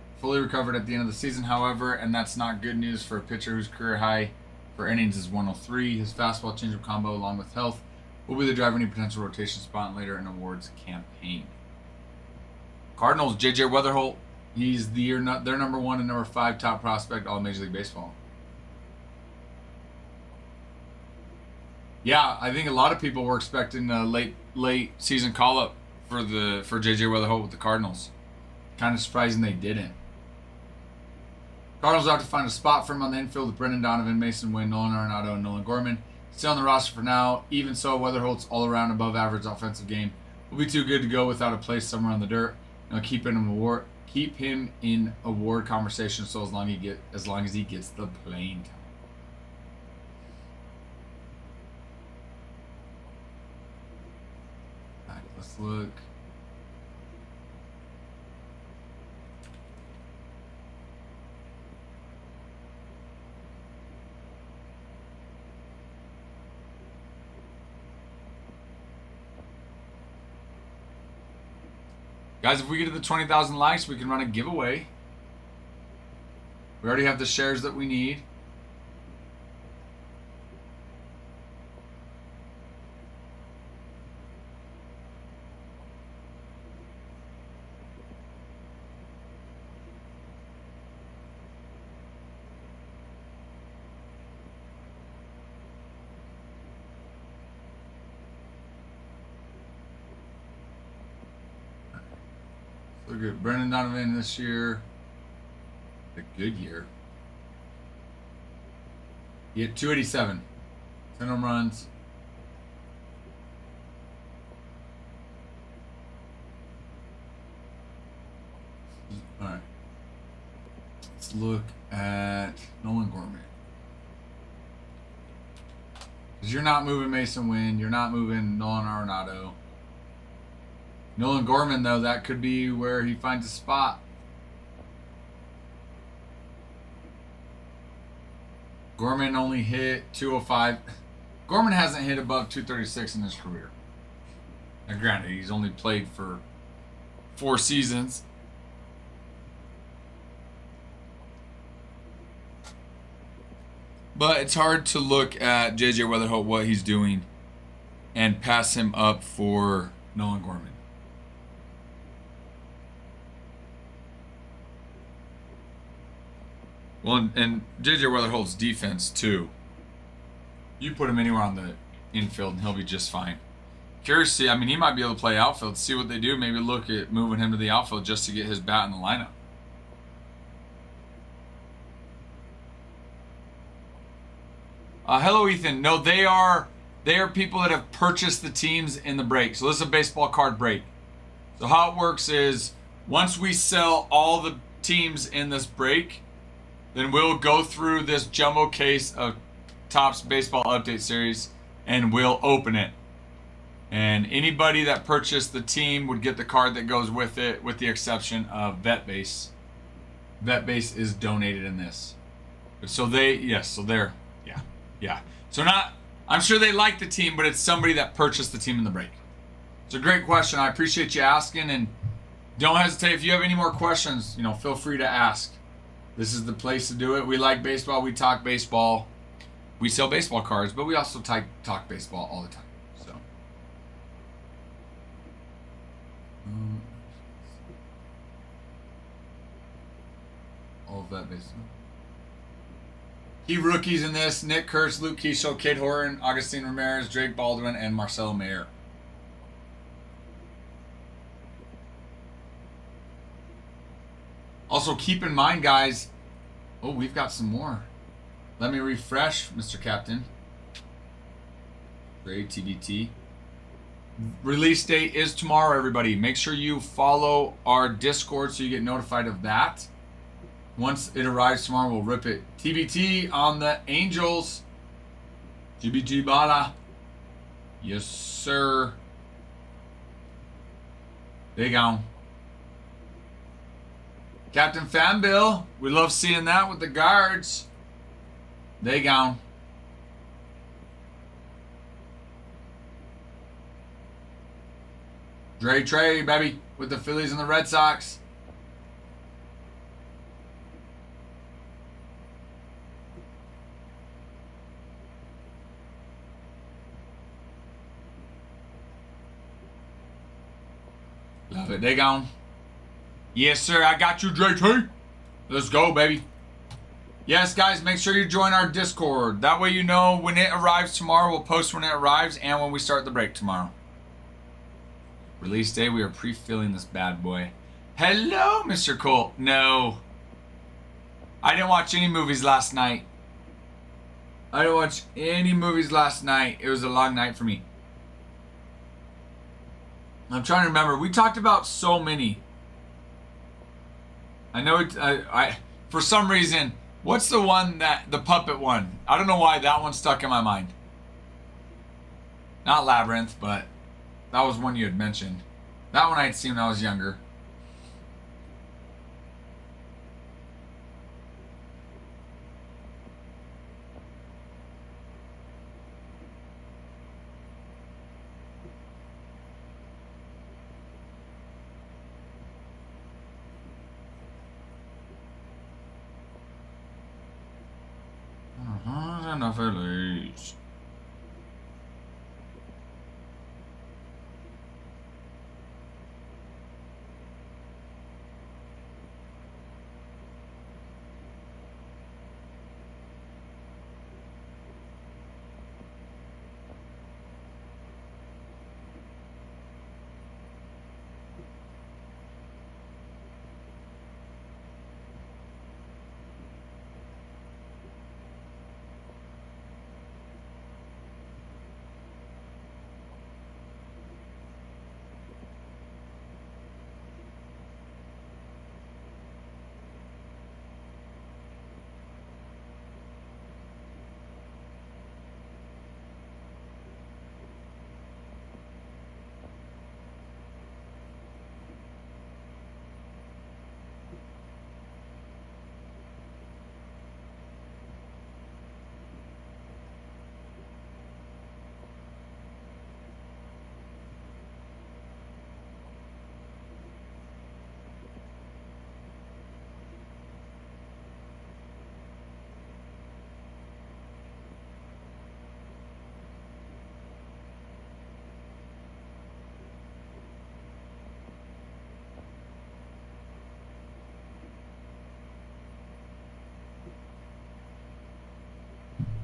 at the end of the season, however, and that's not good news for a pitcher whose career high for innings is 103. His fastball changeup combo, along with health, will be the driver any potential rotation spot later in awards campaign. Cardinals, J.J. Weatherholt. He's their number 1 and number 5 top prospect all Major League Baseball. Yeah, I think a lot of people were expecting a late season call up for J.J. Weatherholt with the Cardinals. Kind of surprising they didn't. Cardinals have to find a spot for him on the infield with Brendan Donovan, Mason Wynn, Nolan Arenado, and Nolan Gorman. Still on the roster for now. Even so, Weatherholt's all-around above-average offensive game will be too good to go without a place somewhere on the dirt. Keep him in award conversation so as long as he gets the playing time. All right, let's look. Guys, if we get to the 20,000 likes, we can run a giveaway. We already have the shares that we need. Look at Brendan Donovan this year. A good year. He had 287. 10 home runs. Alright. Let's look at Nolan Gorman. Because you're not moving Mason Wynn. You're not moving Nolan Arenado. Nolan Gorman, though, that could be where he finds a spot. Gorman only hit 205. Gorman hasn't hit above 236 in his career. Now, granted, he's only played for 4 seasons. But it's hard to look at J.J. Weatherholt, what he's doing, and pass him up for Nolan Gorman. Well, and J.J. Weatherholt's defense, too. You put him anywhere on the infield, and he'll be just fine. Curious to see. I mean, he might be able to play outfield. See what they do. Maybe look at moving him to the outfield just to get his bat in the lineup. Hello, Ethan. No, they are people that have purchased the teams in the break. So this is a baseball card break. So how it works is once we sell all the teams in this break, then we'll go through this jumbo case of Topps Baseball Update Series and we'll open it. And anybody that purchased the team would get the card that goes with it, with the exception of Vet Base. Vet Base is donated in this. So yeah. So I'm sure they like the team, but it's somebody that purchased the team in the break. It's a great question. I appreciate you asking, and don't hesitate. If you have any more questions, feel free to ask. This is the place to do it. We like baseball. We talk baseball. We sell baseball cards, but we also talk baseball all the time. So. All of that baseball. Key rookies in this: Nick Kurtz, Luke Keeschel, Kate Horan, Augustine Ramirez, Drake Baldwin, and Marcelo Mayer. Also, keep in mind, guys. Oh, we've got some more. Let me refresh, Mr. Captain. Great, TBT. Release date is tomorrow, everybody. Make sure you follow our Discord so you get notified of that. Once it arrives tomorrow, we'll rip it. TBT on the Angels. TBT Bala. Yes, sir. There you go. Captain Fanbill. We love seeing that with the guards. They gone. Dre Trey, baby, with the Phillies and the Red Sox. Love it. They gone. Yes, sir. I got you, Dre Trey. Let's go, baby. Yes, guys, make sure you join our Discord. That way you know when it arrives tomorrow. We'll post when it arrives and when we start the break tomorrow. Release day, we are pre-filling this bad boy. Hello, Mr. Colt. No. I didn't watch any movies last night. It was a long night for me. I'm trying to remember. We talked about so many. I know I for some reason, what's the one the puppet one? I don't know why that one stuck in my mind. Not Labyrinth, but that was one you had mentioned. That one I had seen when I was younger. Enough Phillies.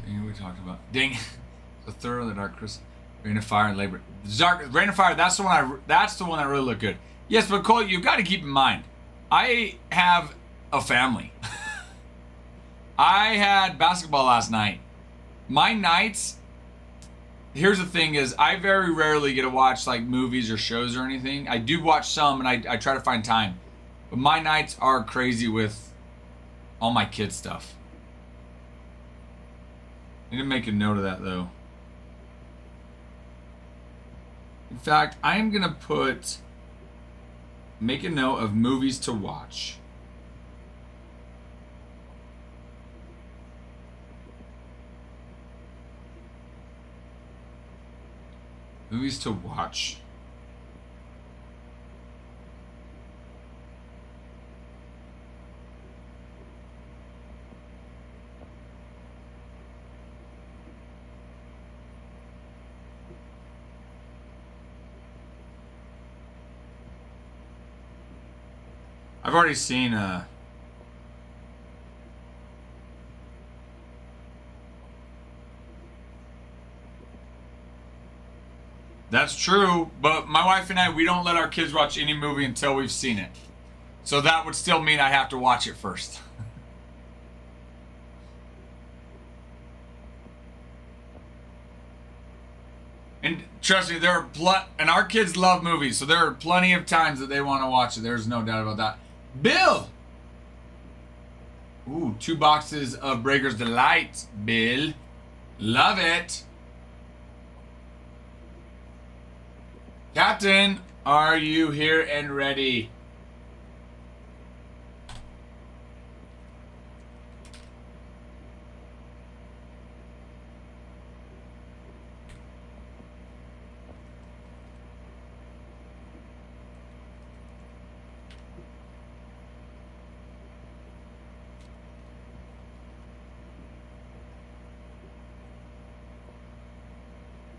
Dang, we talked about. Dang. The third of the Dark Crystal. Rain of Fire and Labor. Rain of Fire. That's the one. That's the one that really looked good. Yes, but Cole, you've got to keep in mind, I have a family. I had basketball last night. My nights. Here's the thing: is I very rarely get to watch like movies or shows or anything. I do watch some, and I try to find time. But my nights are crazy with all my kid stuff. I need to make a note of that though. In fact, I am gonna make a note of movies to watch. Movies to watch. I've already seen That's true, but my wife and I, we don't let our kids watch any movie until we've seen it. So that would still mean I have to watch it first. And trust me, and our kids love movies, so there are plenty of times that they want to watch it. There's no doubt about that. Bill! Ooh, 2 boxes of Breaker's Delight, Bill. Love it. Captain, are you here and ready?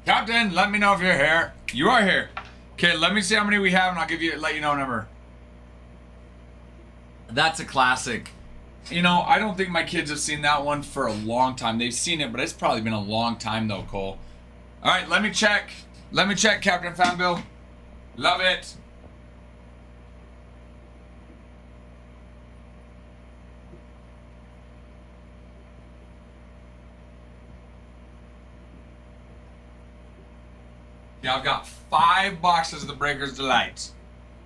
Captain, let me know if you're here. You are here. Okay, let me see how many we have, and I'll let you know a number. That's a classic. You know, I don't think my kids have seen that one for a long time. They've seen it, but it's probably been a long time though, Cole. All right, let me check. Let me check, Captain Fanbill. Love it. Yeah, I've got 5 boxes of the Breaker's Delight.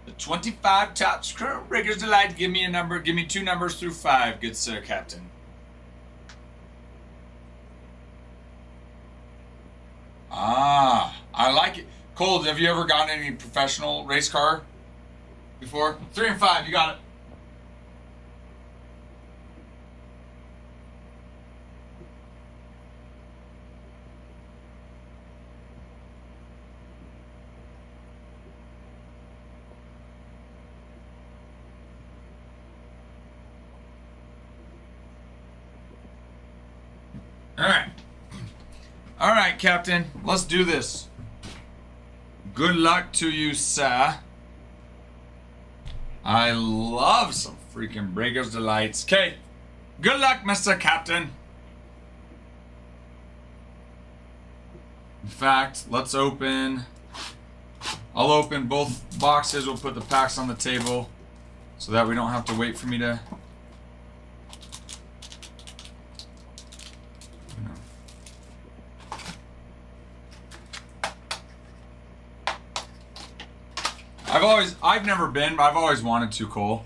The 25 top screw Breaker's Delight. Give me a number. Give me 2 numbers through 5, good sir, Captain. Ah, I like it. Cole, have you ever gotten any professional race car before? 3 and 5, you got it. All right, Captain. Let's do this. Good luck to you, sir. I love some freaking Breaker's Delights. Okay. Good luck, Mr. Captain. In fact, let's open. I'll open both boxes. We'll put the packs on the table so that we don't have to wait for me to... I've never been, but I've always wanted to, Cole.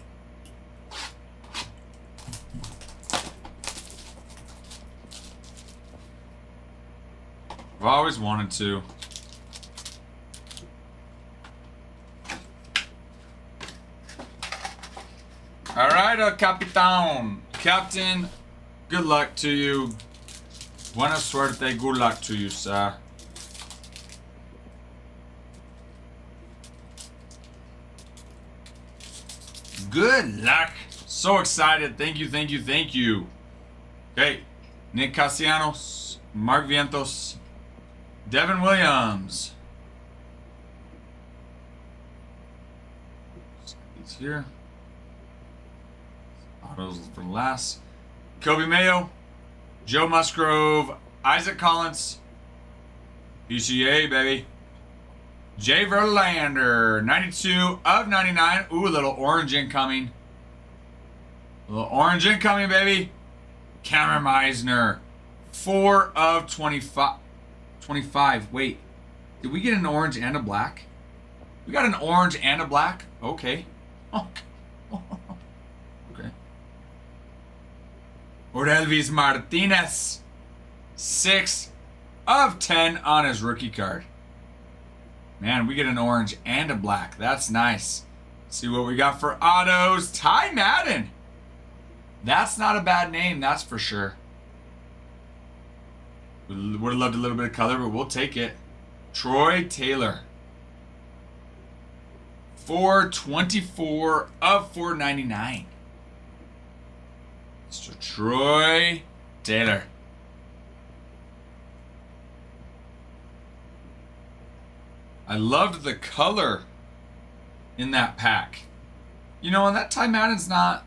I've always wanted to. All right, Capitan. Captain, good luck to you. Buena suerte, good luck to you, sir. Good luck. So excited. Thank you, thank you, thank you. Okay. Nick Castellanos, Mark Vientos, Devin Williams. He's here. Autos for last. Kobe Mayo, Joe Musgrove, Isaac Collins, PCA, baby. Jay Verlander, 92 of 99. Ooh, a little orange incoming. A little orange incoming, baby. Cameron Meisner, 4 of 25. 25. Wait, did we get an orange and a black? We got an orange and a black? Okay. Okay. Orelvis Martinez, 6 of 10 on his rookie card. Man, we get an orange and a black. That's nice. See what we got for autos. Ty Madden. That's not a bad name, that's for sure. Would have loved a little bit of color, but we'll take it. Troy Taylor. 424 of 499. Mr. Troy Taylor. I loved the color in that pack. You know, and that Ty Madden's not...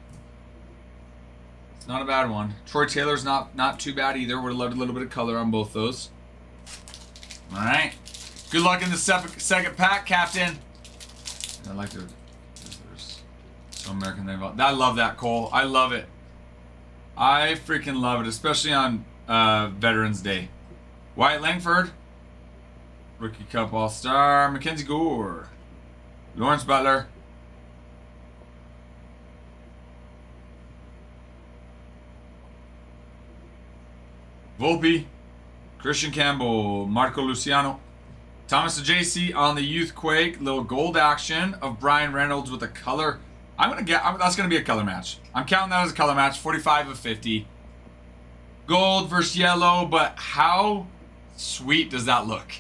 It's not a bad one. Troy Taylor's not too bad either. Would have loved a little bit of color on both those. All right. Good luck in the second pack, Captain. I like to... There's some American name. I love that, Cole. I love it. I freaking love it, especially on Veterans Day. Wyatt Langford. Rookie Cup All-Star. Mackenzie Gore. Lawrence Butler. Volpe. Christian Campbell. Marco Luciano. Thomas JC on the Youth Quake. Little gold action of Brian Reynolds with a color. That's gonna be a color match. I'm counting that as a color match. 45 of 50. Gold versus yellow, but how sweet does that look?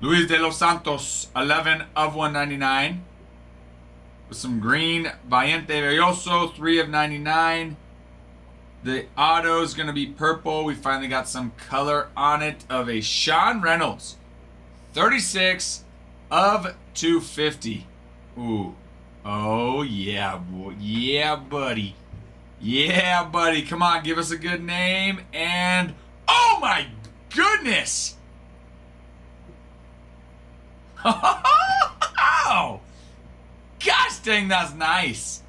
Luis de los Santos, 11 of 199. With some green. Valiente Velloso, 3 of 99. The auto is going to be purple. We finally got some color on it of a Sean Reynolds. 36 of 250. Ooh. Oh, yeah, boy. Yeah, buddy. Yeah, buddy. Come on, give us a good name. And, oh my goodness. Oh, gosh dang, that's nice.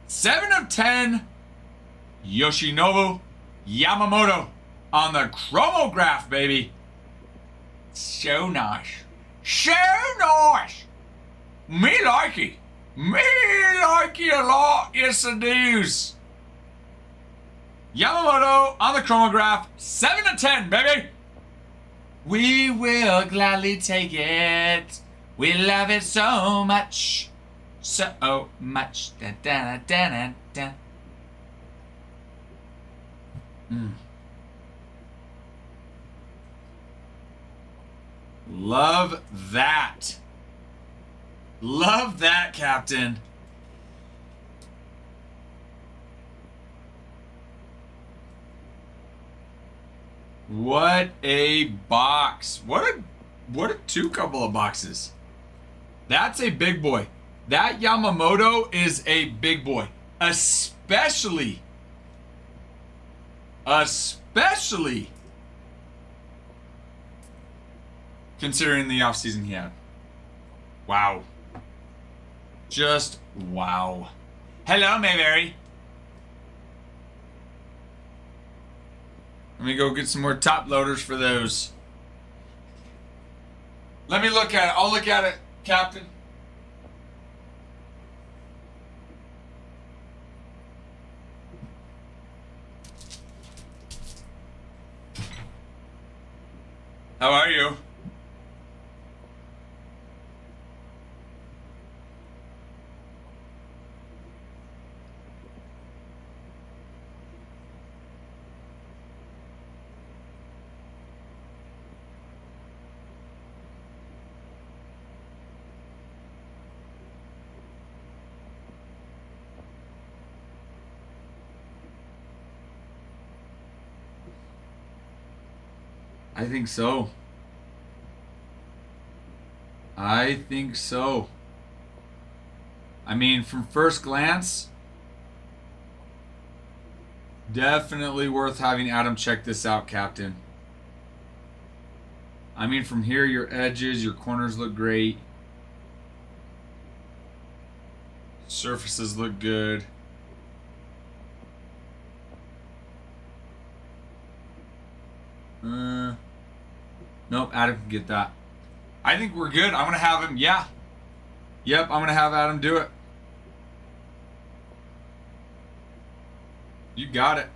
7 of 10. Yoshinobu Yamamoto on the chromograph, baby. So nice. So nice. Me like it. Me like it a lot. Yes, I do. Yamamoto on the chromograph. 7 of 10, baby. We will gladly take it. We love it so much. So much. Da, da, da, da, da. Love that. Love that, Captain. What a box. What a two couple of boxes. That's a big boy. That Yamamoto is a big boy. Especially considering the offseason he had. Wow. Just wow. Hello, Mayberry. Let me go get some more top loaders for those. Let me look at it. I'll look at it, Captain. How are you? I think so. I think so. I mean, from first glance, Definitely worth having Adam check this out, Captain. I mean, from here, your edges, your corners look great. Surfaces look good. Nope, Adam can get that. I think we're good. I'm going to have him, yeah. Yep, I'm going to have Adam do it. You got it.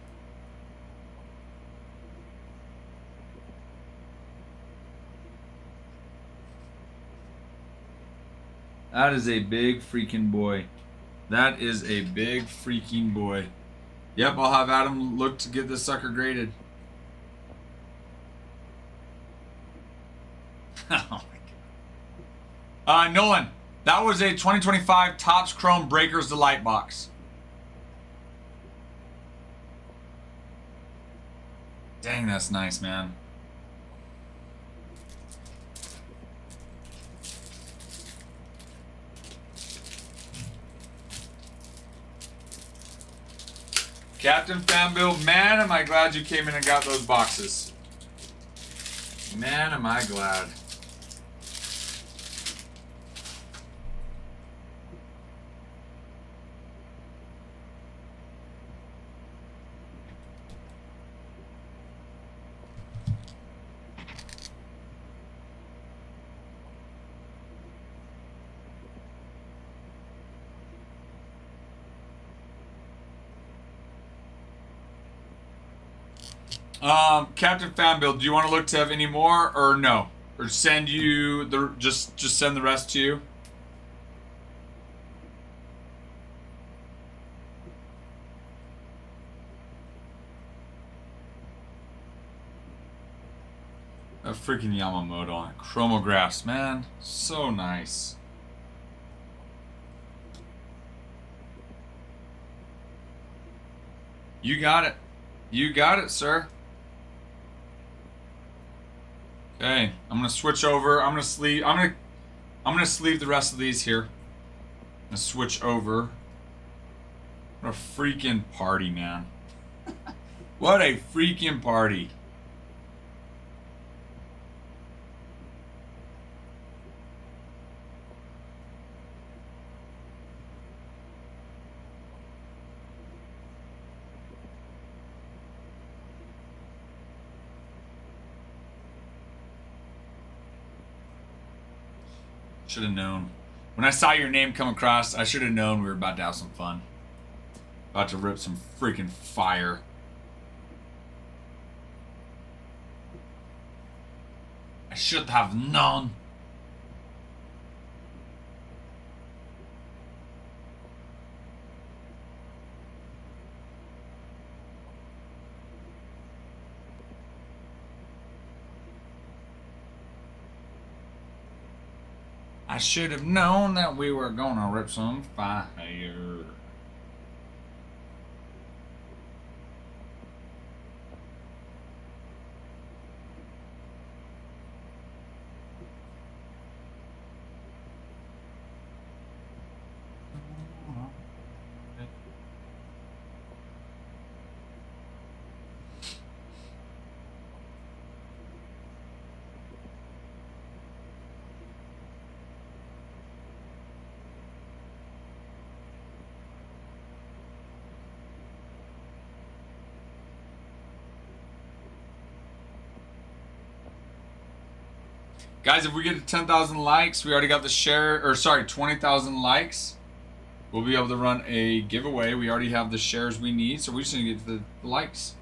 That is a big freaking boy. That is a big freaking boy. Yep, I'll have Adam look to get this sucker graded. Oh my god. Nolan, that was a 2025 Topps Chrome Breakers Delight box. Dang, that's nice, man. Captain Fanbill, man, am I glad you came in and got those boxes. Man, am I glad. Captain Fanbill, do you want to look to have any more or no? Or send you the just send the rest to you? A freaking Yamamoto on it. Chromographs, man. So nice. You got it. You got it, sir. Okay, I'm gonna switch over. I'm gonna sleeve the rest of these here. I'm gonna switch over. What a freaking party, man. What a freaking party. Should have known. When I saw your name come across, I should have known we were about to have some fun. About to rip some freaking fire. I should have known. I should have known that we were gonna rip some fire. Guys, if we get to 10,000 likes, we already got the share, or sorry, 20,000 likes. We'll be able to run a giveaway. We already have the shares we need, so we just need to get the likes.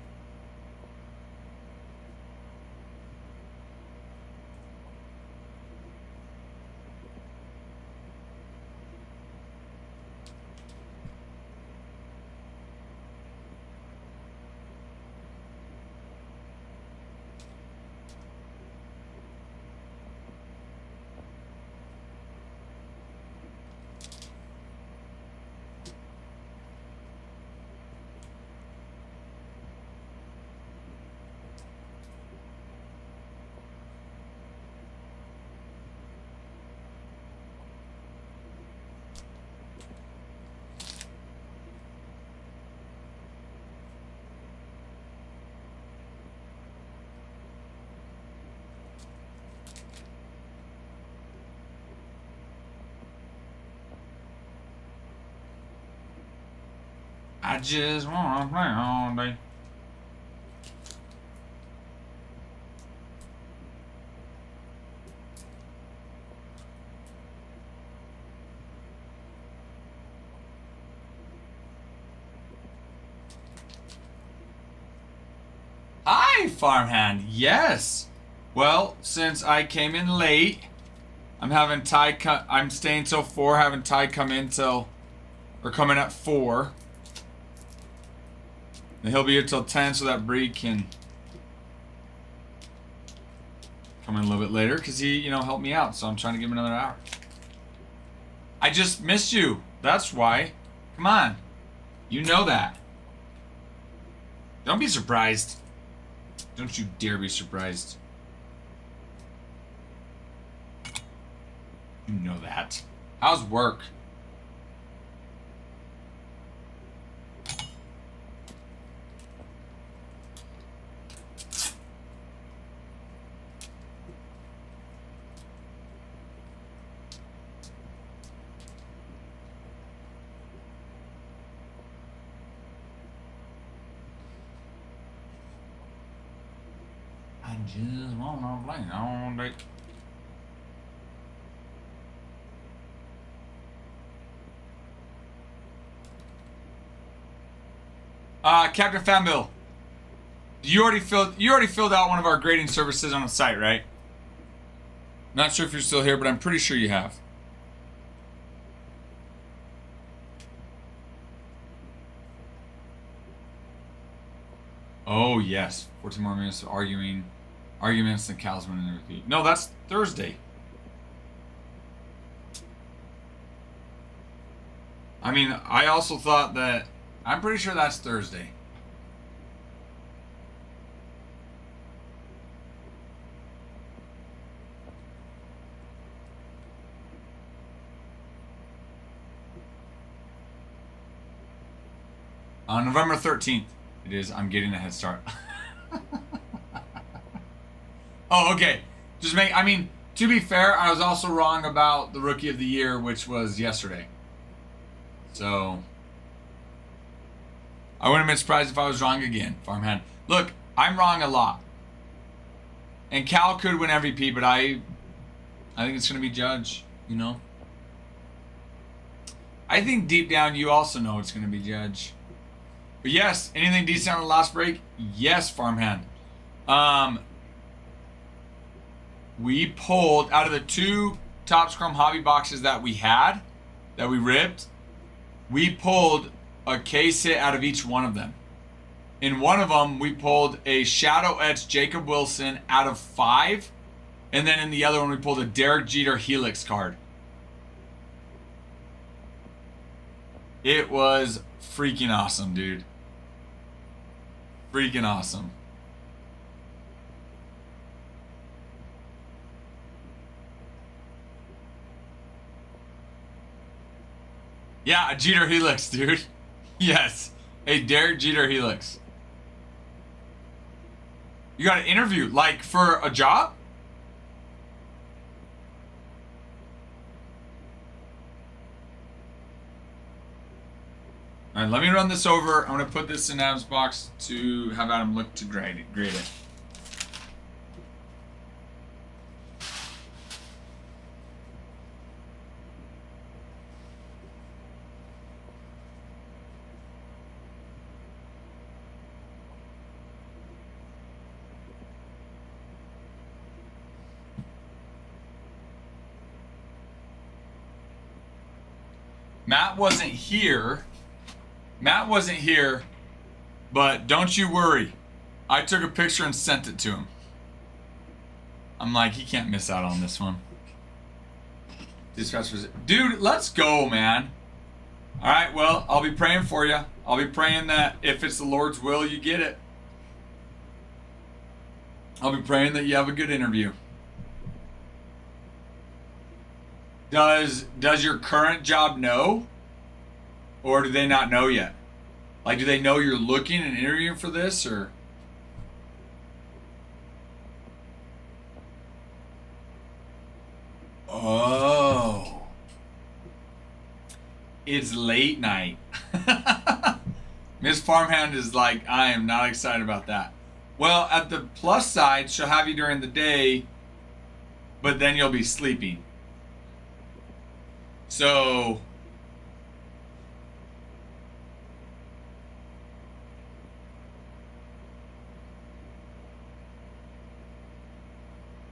I just wanna play all day. Hi, farmhand. Yes. Well, since I came in late, I'm having Ty I'm staying till 4, having Ty come in till, or coming at 4. And he'll be here till 10 so that Bree can come in a little bit later because he, you know, helped me out. So I'm trying to give him another hour. I just missed you. That's why. Come on. You know that. Don't be surprised. Don't you dare be surprised. You know that. How's work? I just wanna play all day. Captain Fanbill, you already filled out one of our grading services on the site, right? Not sure if you're still here, but I'm pretty sure you have. Oh yes, 14 more minutes of arguments and Calzman and everything. No, that's Thursday. I mean, I also thought that, I'm pretty sure that's Thursday. On November 13th, it is. I'm getting a head start. Oh, okay. I mean, to be fair, I was also wrong about the Rookie of the Year, which was yesterday. So, I wouldn't have been surprised if I was wrong again, Farmhand. Look, I'm wrong a lot. And Cal could win MVP, but I think it's going to be Judge, you know? I think deep down you also know it's going to be Judge. But yes, anything decent on the last break? Yes, Farmhand. We pulled, out of the 2 Top Scrum hobby boxes that we had, that we ripped, we pulled a case hit out of each one of them. In one of them, we pulled a Shadow Etch Jacob Wilson out of 5. And then in the other one, we pulled a Derek Jeter Helix card. It was freaking awesome, dude. Freaking awesome. Yeah, a Jeter Helix, dude. Yes, a Derek Jeter Helix. You got an interview, like, for a job? All right, let me run this over. I'm going to put this in Adam's box to have Adam look to grade it. Matt wasn't here. But don't you worry. I took a picture and sent it to him. I'm like, he can't miss out on this one. Dude, let's go, man. All right, well, I'll be praying for you. I'll be praying that if it's the Lord's will, you get it. I'll be praying that you have a good interview. Does your current job know? Or do they not know yet? Like, do they know you're looking and interviewing for this, or? Oh. It's late night. Miss Farmhand is like, I am not excited about that. Well, at the plus side, she'll have you during the day, but then you'll be sleeping. So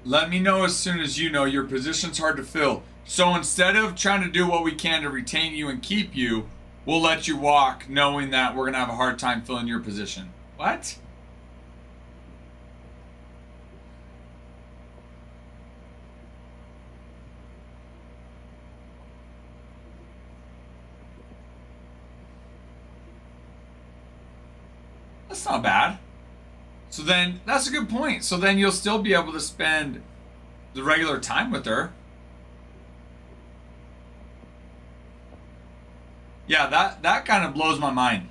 let me know as soon as you know. Your position's hard to fill. So instead of trying to do what we can to retain you and keep you, we'll let you walk knowing that we're going to have a hard time filling your position. What? That's not bad. So then, that's a good point. So then you'll still be able to spend the regular time with her. Yeah, that kind of blows my mind.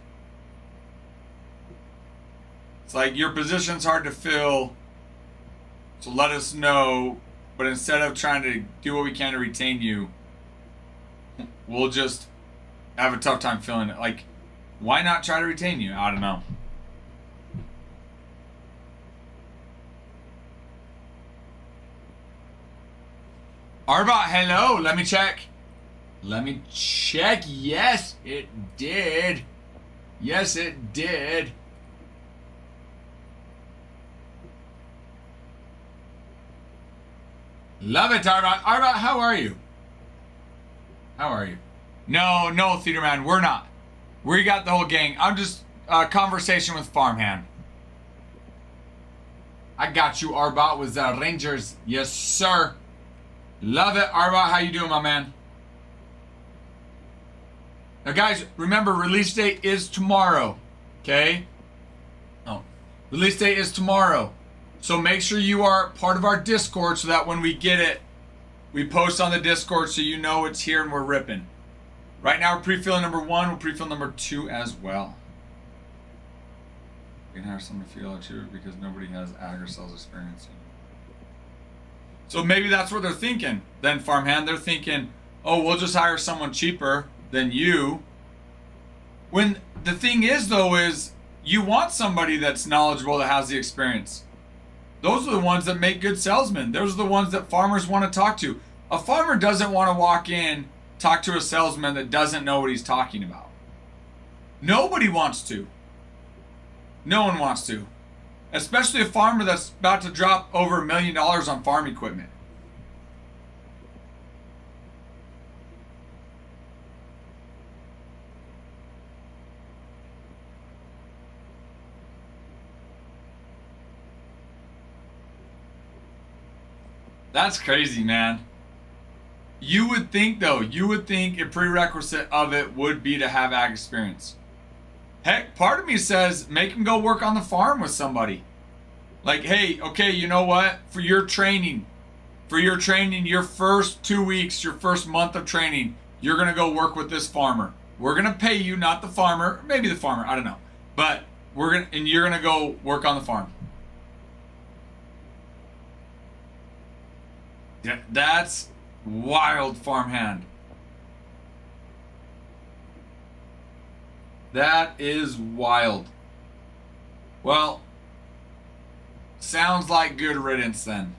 It's like your position's hard to fill, so let us know. But instead of trying to do what we can to retain you, we'll just have a tough time filling it. Like, why not try to retain you? I don't know. Arbot, hello. Let me check. Let me check. Yes, it did. Yes, it did. Love it, Arbot. Arbot, how are you? How are you? No, Theater Man, we're not. We got the whole gang. I'm just conversation with Farmhand. I got you, Arbot, with the Rangers. Yes, sir. Love it, Arbot. How you doing, my man? Now, guys, remember, release date is tomorrow. Okay? Oh, release date is tomorrow. So make sure you are part of our Discord so that when we get it, we post on the Discord so you know it's here and we're ripping. Right now, we're pre-filling number 1. We'll pre-fill number 2 as well. We can hire someone to feel it too because nobody has ag or sales experience. So maybe that's what they're thinking. Then Farmhand, they're thinking, oh, we'll just hire someone cheaper than you. When the thing is, though, is you want somebody that's knowledgeable, that has the experience. Those are the ones that make good salesmen. Those are the ones that farmers want to talk to. A farmer doesn't want to walk in, talk to a salesman that doesn't know what he's talking about. Nobody wants to. No one wants to. Especially a farmer that's about to drop over $1 million on farm equipment. That's crazy, man. You would think, though, a prerequisite of it would be to have ag experience. Heck, part of me says make him go work on the farm with somebody. Like, hey, okay, you know what? For your training, your first 2 weeks, your first month of training, you're going to go work with this farmer. We're going to pay you, not the farmer, maybe the farmer, I don't know. But you're going to go work on the farm. Yeah, that's wild, Farmhand. That is wild. Well, sounds like good riddance then.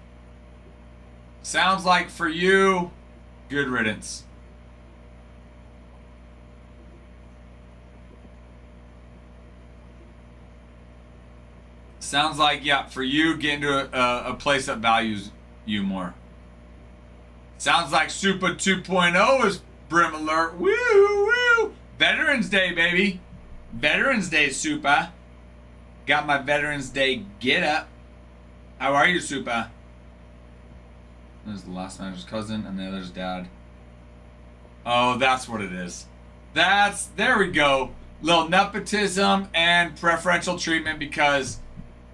Sounds like for you, good riddance. Sounds like, yeah, for you, get into a place that values you more. Sounds like Super 2.0 is Brim Alert. Woo, woo. Veterans Day, baby. Veterans Day, Super. Got my Veterans Day get up. How are you, Super? There's the last manager's cousin and the other's dad. Oh, that's what it is. There we go. Little nepotism and preferential treatment because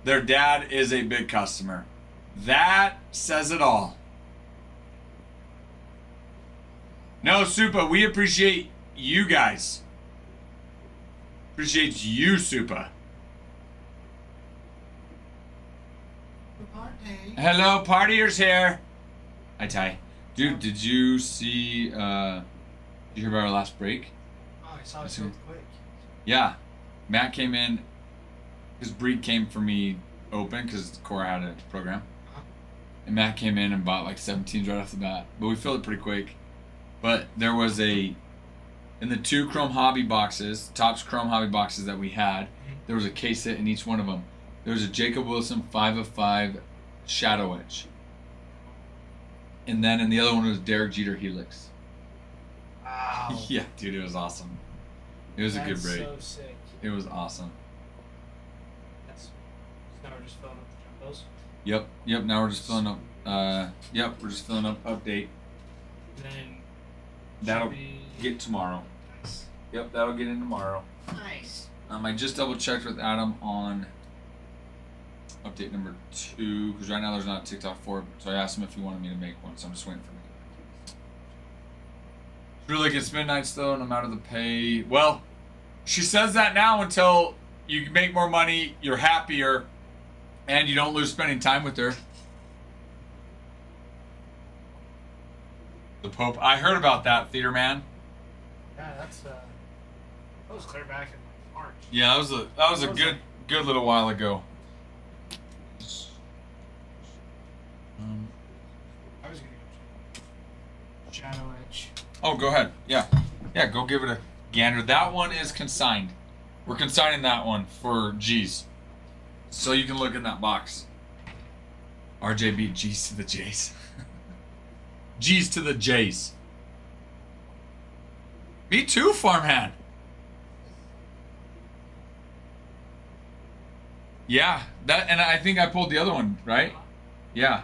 their dad is a big customer. That says it all. No, Super, we appreciate you guys. Appreciate you, Super. Party. Hello, partiers here. Hi, Ty. Dude, did you see, did you hear about our last break? Oh, I saw it so quick. Yeah. Matt came in. His breed came for me open because Cora had a program. And Matt came in and bought like 17s right off the bat. But we filled it pretty quick. But there was in the 2 Chrome Hobby boxes, Topps Chrome Hobby boxes that we had, there was a case hit in each one of them. There was a Jacob Wilson 5 of 5 Shadow Edge. And then in the other one was Derek Jeter Helix. Wow. Yeah, dude, it was awesome. It was a good break. So sick. It was awesome. So now we're just filling up the jumbos. Yep. Now we're just filling up. We're just filling up update. And then That'll should be get tomorrow. nice. Yep, that'll get in tomorrow. Nice. I just double checked with Adam on update number 2 because right now there's not a TikTok for it. So I asked him if he wanted me to make one. So I'm just waiting for him to get back to me. Really gets midnights though, and I'm out of the pay. Well, she says that now until you make more money, you're happier, and you don't lose spending time with her. The Pope. I heard about that, Theater Man. Yeah, that was clear back in March. Yeah, that was a good little while ago. I was gonna go check Shadow Edge. Oh, go ahead. Yeah, go give it a gander. That one is consigned. We're consigning that one for G's, so you can look in that box. RJB G's to the J's. G's to the J's. Me too, farmhand. Yeah, and I think I pulled the other one, right? Yeah.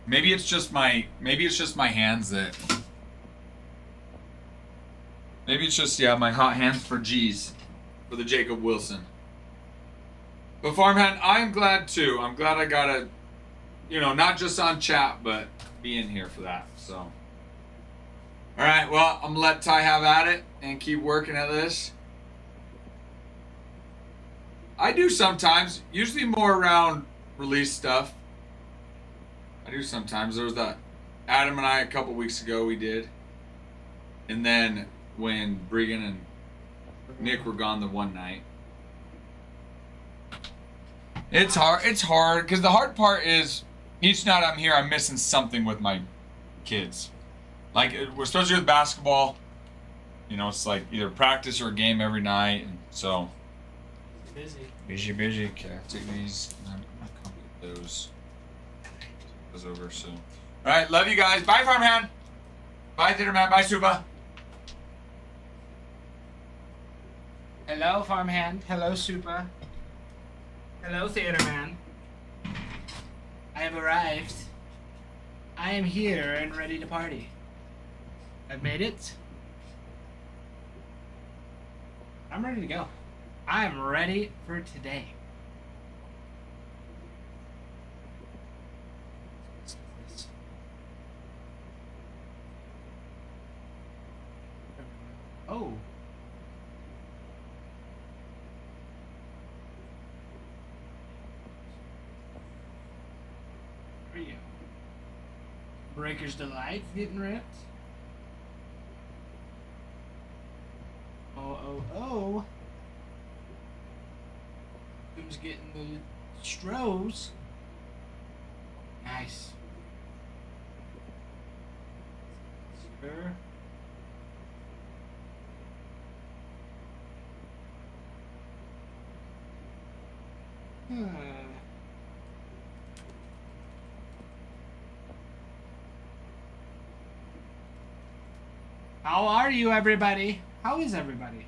Maybe it's just my hands that. Maybe it's just my hot hands for G's, for the Jacob Wilson. But farmhand, I am glad too. I'm glad I got a, not just on chat, but be in here for that. So. All right, well, I'm gonna let Ty have at it and keep working at this. I do sometimes, usually more around release stuff. I do sometimes. There was that Adam and I a couple weeks ago we did. And then when Brigham and Nick were gone the one night. It's hard because the hard part is each night I'm here I'm missing something with my kids. Like we're supposed to do with basketball. It's like either practice or a game every night, and so busy. Okay, take these. I'm gonna copy those over soon. All right, love you guys. Bye, farmhand. Bye, Theater Man. Bye, Suba. Hello, farmhand. Hello, Super. Hello, Theater Man. I have arrived. I am here and ready to party. I've made it. I'm ready to go. I am ready for today. Oh. There you go. Breaker's Delight getting ripped. Oh. Who's getting the Stros? Nice. Sure. How are you, everybody? How is everybody?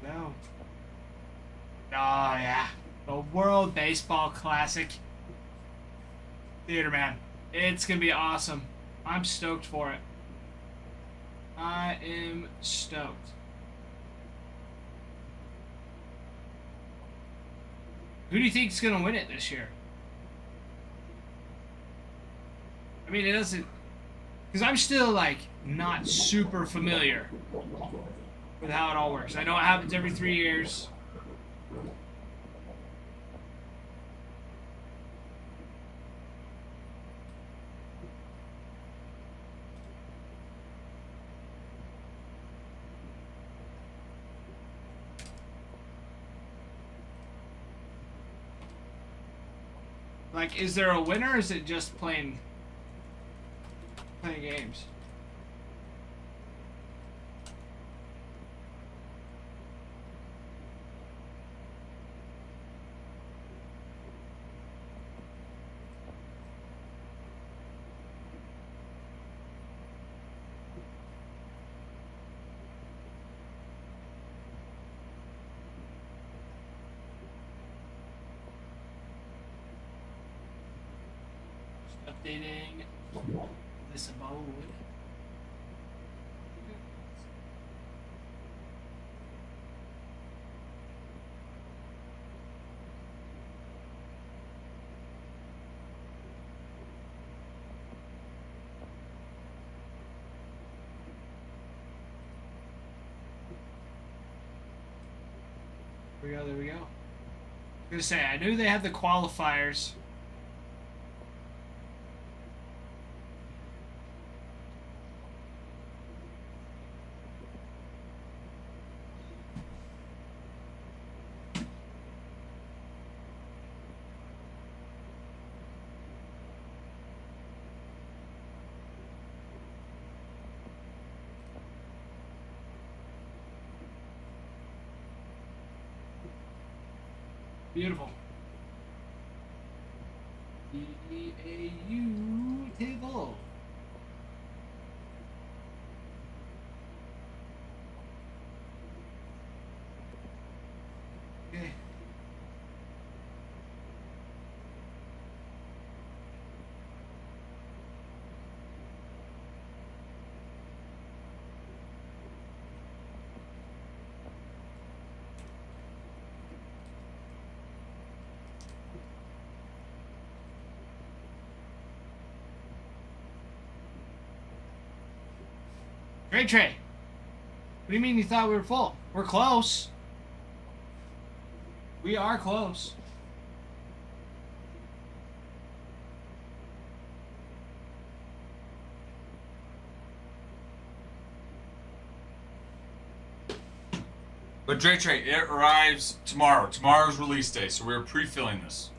No. Oh, yeah. The World Baseball Classic. Theater Man. It's going to be awesome. I'm stoked for it. I am stoked. Who do you think is going to win it this year? I mean, it doesn't, because I'm still like not super familiar with how it all works. I know it happens every 3 years. Like, is there a winner, or is it just playing games? Updating this abode. There we go. I was gonna say, I knew they had the qualifiers. Beautiful. EAU table. Okay. Great Trey. What do you mean you thought we were full? We're close. We are close. But Dre Trey, it arrives tomorrow. Tomorrow's release day, so we're pre-filling this.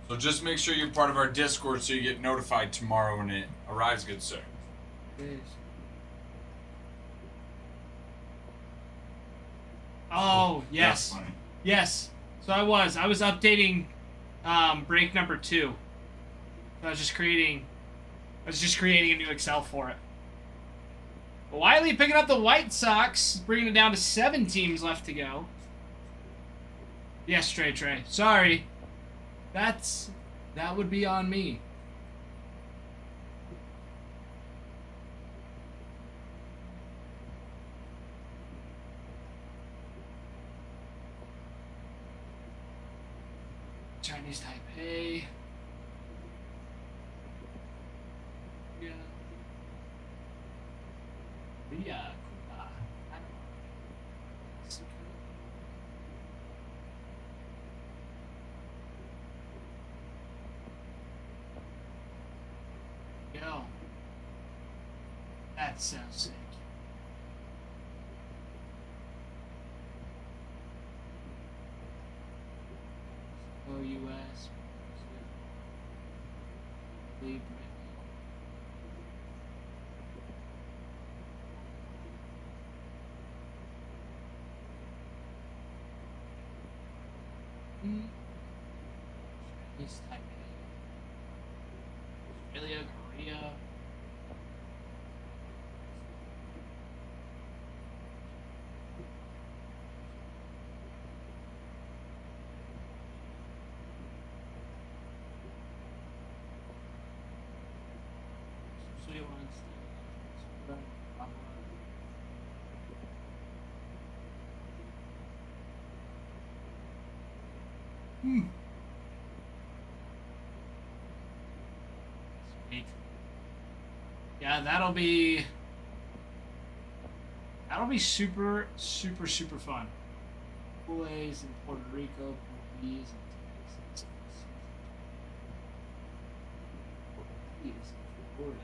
So just make sure you're part of our Discord so you get notified tomorrow when it arrives, good sir. Oh, yes. That's funny. Yes. So I was updating break number 2. I was just creating a new Excel for it. Wiley picking up the White Sox, bringing it down to 7 teams left to go. Yes, Trey. Sorry. That would be on me. Chinese Taipei. Yeah. Yeah. Yo. That sounds sick. Oh, U.S. Leave Chinese Taipei. Australia, Korea. Sweet ones. 8. Yeah, that'll be super, super, super fun. Pool A's in Puerto Rico, Pool B's in Texas, Pool B's in Florida.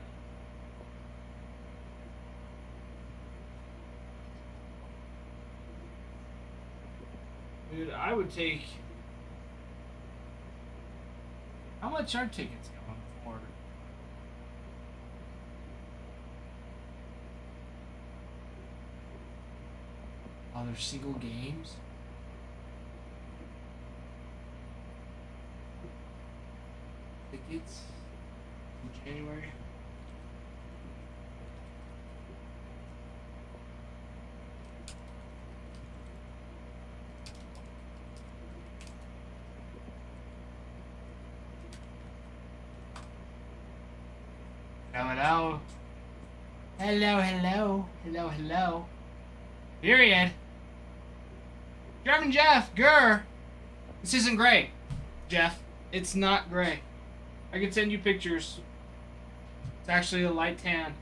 Dude, I would take. How much are tickets going for? Oh, there's single games. Tickets in January. Hello, hello. Hello, hello. Hello, hello. Period. German Jeff, grr. This isn't gray, Jeff. It's not gray. I can send you pictures. It's actually a light tan.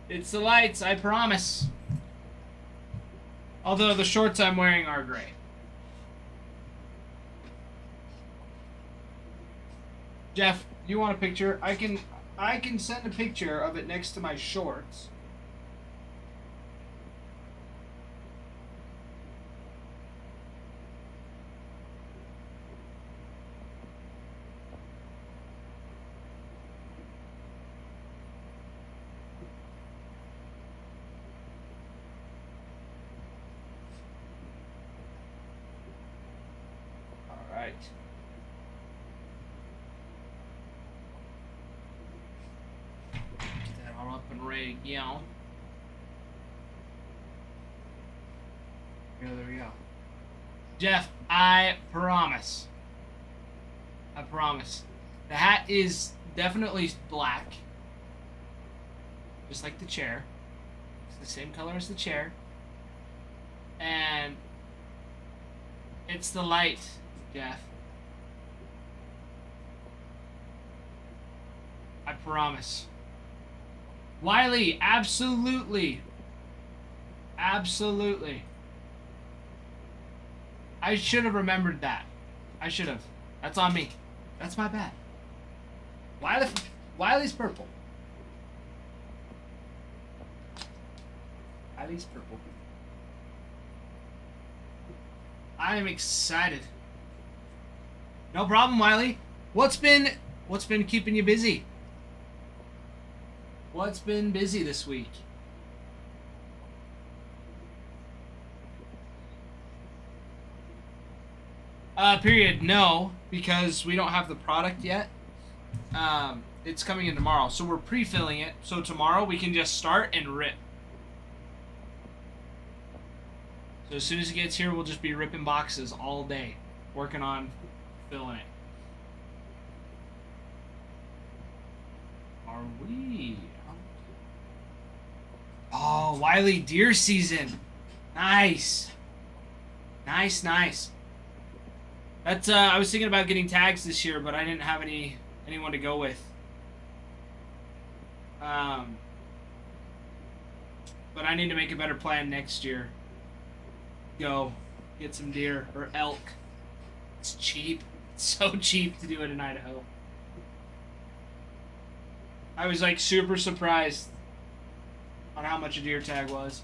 It's the lights, I promise. Although the shorts I'm wearing are gray. Jeff, you want a picture? I can send a picture of it next to my shorts. All right. Get that all up and ready to go. There we go. Jeff, I promise. I promise. The hat is definitely black. Just like the chair. It's the same color as the chair. And it's the light, Jeff. I promise. Wiley, absolutely. Absolutely. I should have remembered that. I should have. That's on me. That's my bad. Wiley's purple. Wiley's purple. I am excited. No problem, Wiley. What's been keeping you busy? What's been busy this week? Period. No, because we don't have the product yet. It's coming in tomorrow, so we're pre-filling it. So tomorrow we can just start and rip. So as soon as it gets here, we'll just be ripping boxes all day, working on filling it. Are we? Oh, Wiley, deer season. Nice. Nice, nice. That's I was thinking about getting tags this year, but I didn't have anyone to go with. But I need to make a better plan next year. Go get some deer or elk. It's cheap. It's so cheap to do it in Idaho. I was like super surprised on how much a deer tag was.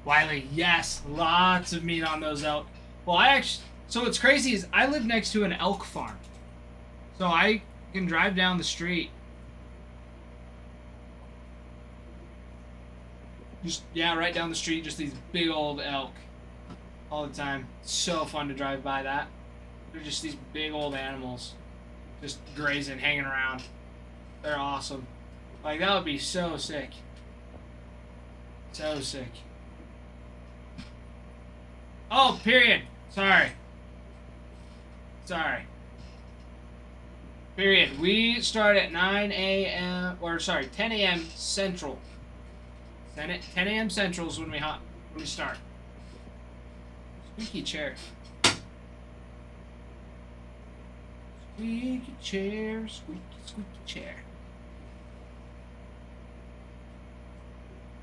Wiley, yes, lots of meat on those elk. Well, so what's crazy is I live next to an elk farm. So I can drive down the street. Right down the street, just these big old elk all the time. It's so fun to drive by that. They're just these big old animals just grazing, hanging around. They're awesome. Like, that would be so sick. So sick. Oh, period. Sorry. Period. We start at 9 a.m. or sorry, 10 a.m. Central. 10 a.m. Central is when we start. Squeaky chair. Squeaky chair, squeaky chair.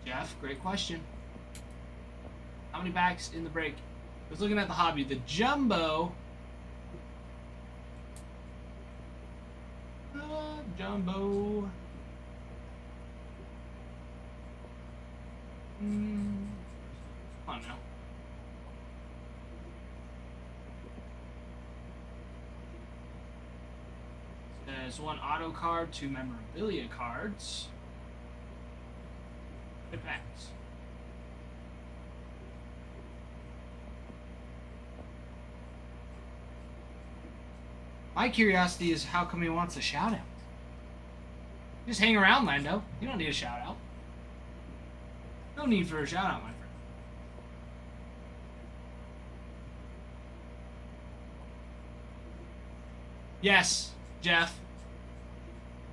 Jeff, great question. How many bags in the break? I was looking at the hobby. The jumbo. Jumbo. Come on now. There's 1 auto card, 2 memorabilia cards. Good packs. My curiosity is how come he wants a shout out? Just hang around, Lando. You don't need a shout out. No need for a shout out, my friend. Yes, Jeff.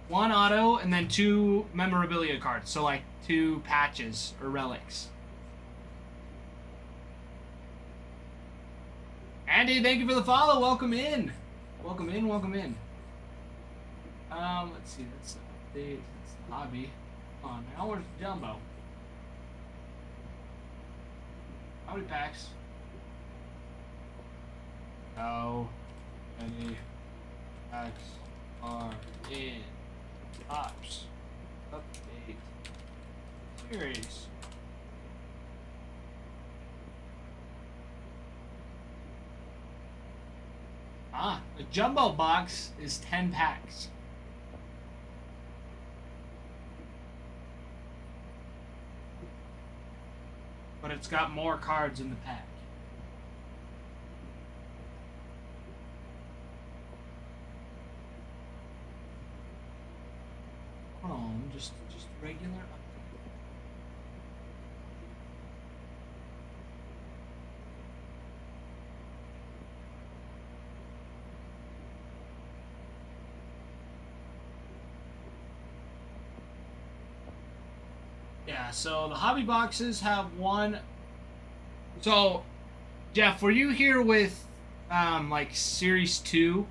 1 auto and then 2 memorabilia cards. So like 2 patches or relics. Andy, thank you for the follow. Welcome in. Welcome in. Let's see. That's the update. That's the hobby. Come on now. Where's Jumbo? How many packs? How many packs are in Ops update series? The jumbo box is 10 packs. But it's got more cards in the pack. Just regular update. Yeah, so the hobby boxes have 1. So, Jeff, were you here with like Series 2?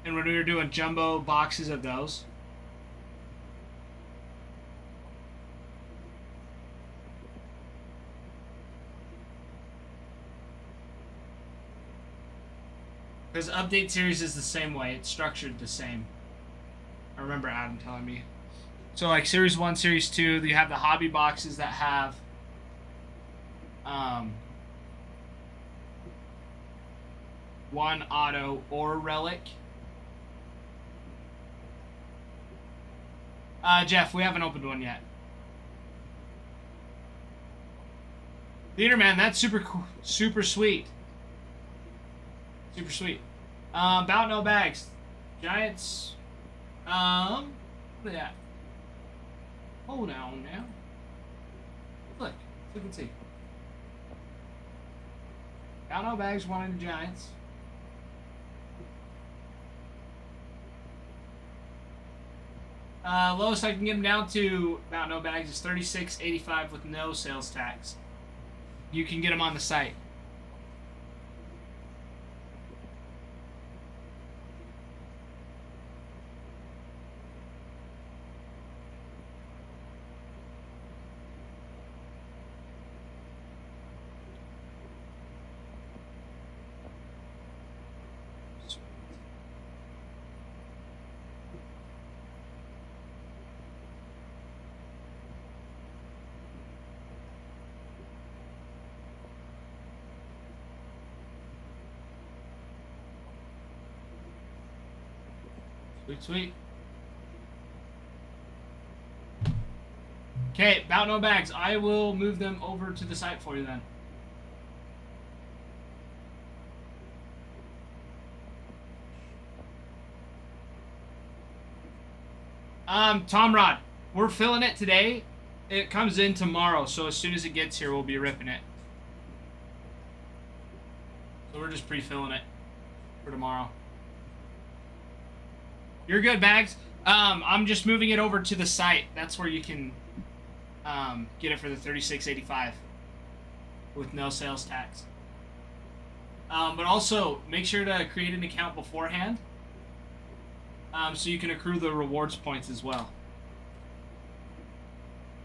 And when we were doing jumbo boxes of those? Because update series is the same way. It's structured the same. I remember Adam telling me. So like Series 1, Series 2, you have the hobby boxes that have one auto or relic. Jeff, we haven't opened one yet. Theater man, that's super cool, super sweet. Super sweet. About no bags. Giants. What are they at? Hold on now. Look, you can see. About no bags, 1 in the Giants. Lowest I can get them down to about no bags is $36.85 with no sales tax. You can get them on the site. Sweet, sweet. Okay, about no bags. I will move them over to the site for you then. Tom Rod, we're filling it today, It comes in tomorrow, so as soon as it gets here, we'll be ripping it. So we're just pre-filling it for tomorrow. You're good, Bags. I'm just moving it over to the site. That's where you can get it for the $36.85 with no sales tax. But also, make sure to create an account beforehand so you can accrue the rewards points as well.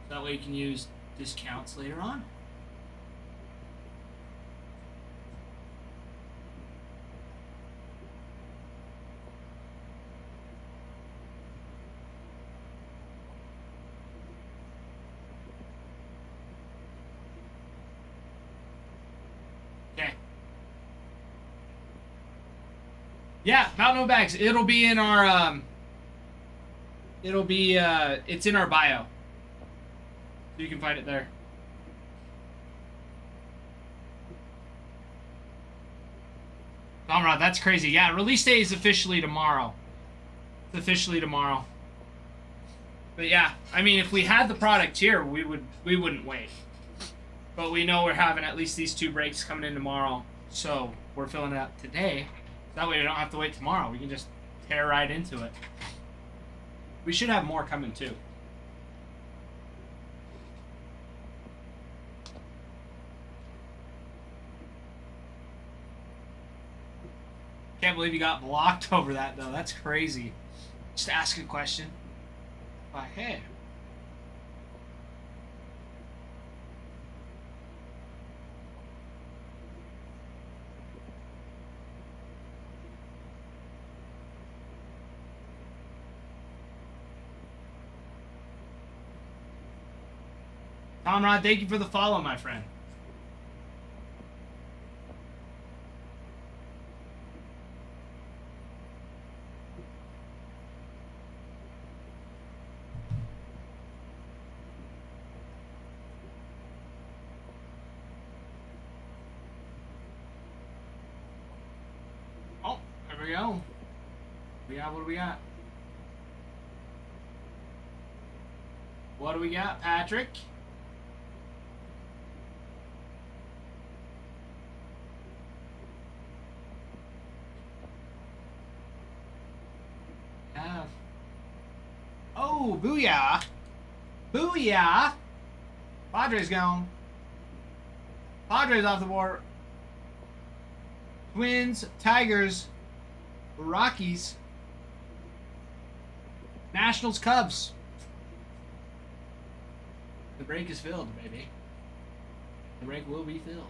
That way you can use discounts later on. Okay. Yeah, Mountain No Bags. It'll be in our it's in our bio. So you can find it there. Comrade, that's crazy. Yeah, release day is officially tomorrow. It's officially tomorrow. But yeah, I mean, if we had the product here, we wouldn't wait. But we know we're having at least these 2 breaks coming in tomorrow, so we're filling it up today. That way we don't have to wait tomorrow. We can just tear right into it. We should have more coming too. Can't believe you got blocked over that, though. That's crazy. Just ask a question. Like, hey. Comrade, thank you for the follow, my friend. Oh, there we go. What do we got? What do we got, Patrick? Oh, booyah. Booyah. Padres gone. Padres off the board. Twins, Tigers, Rockies, Nationals, Cubs. The break is filled, baby. The break will be filled.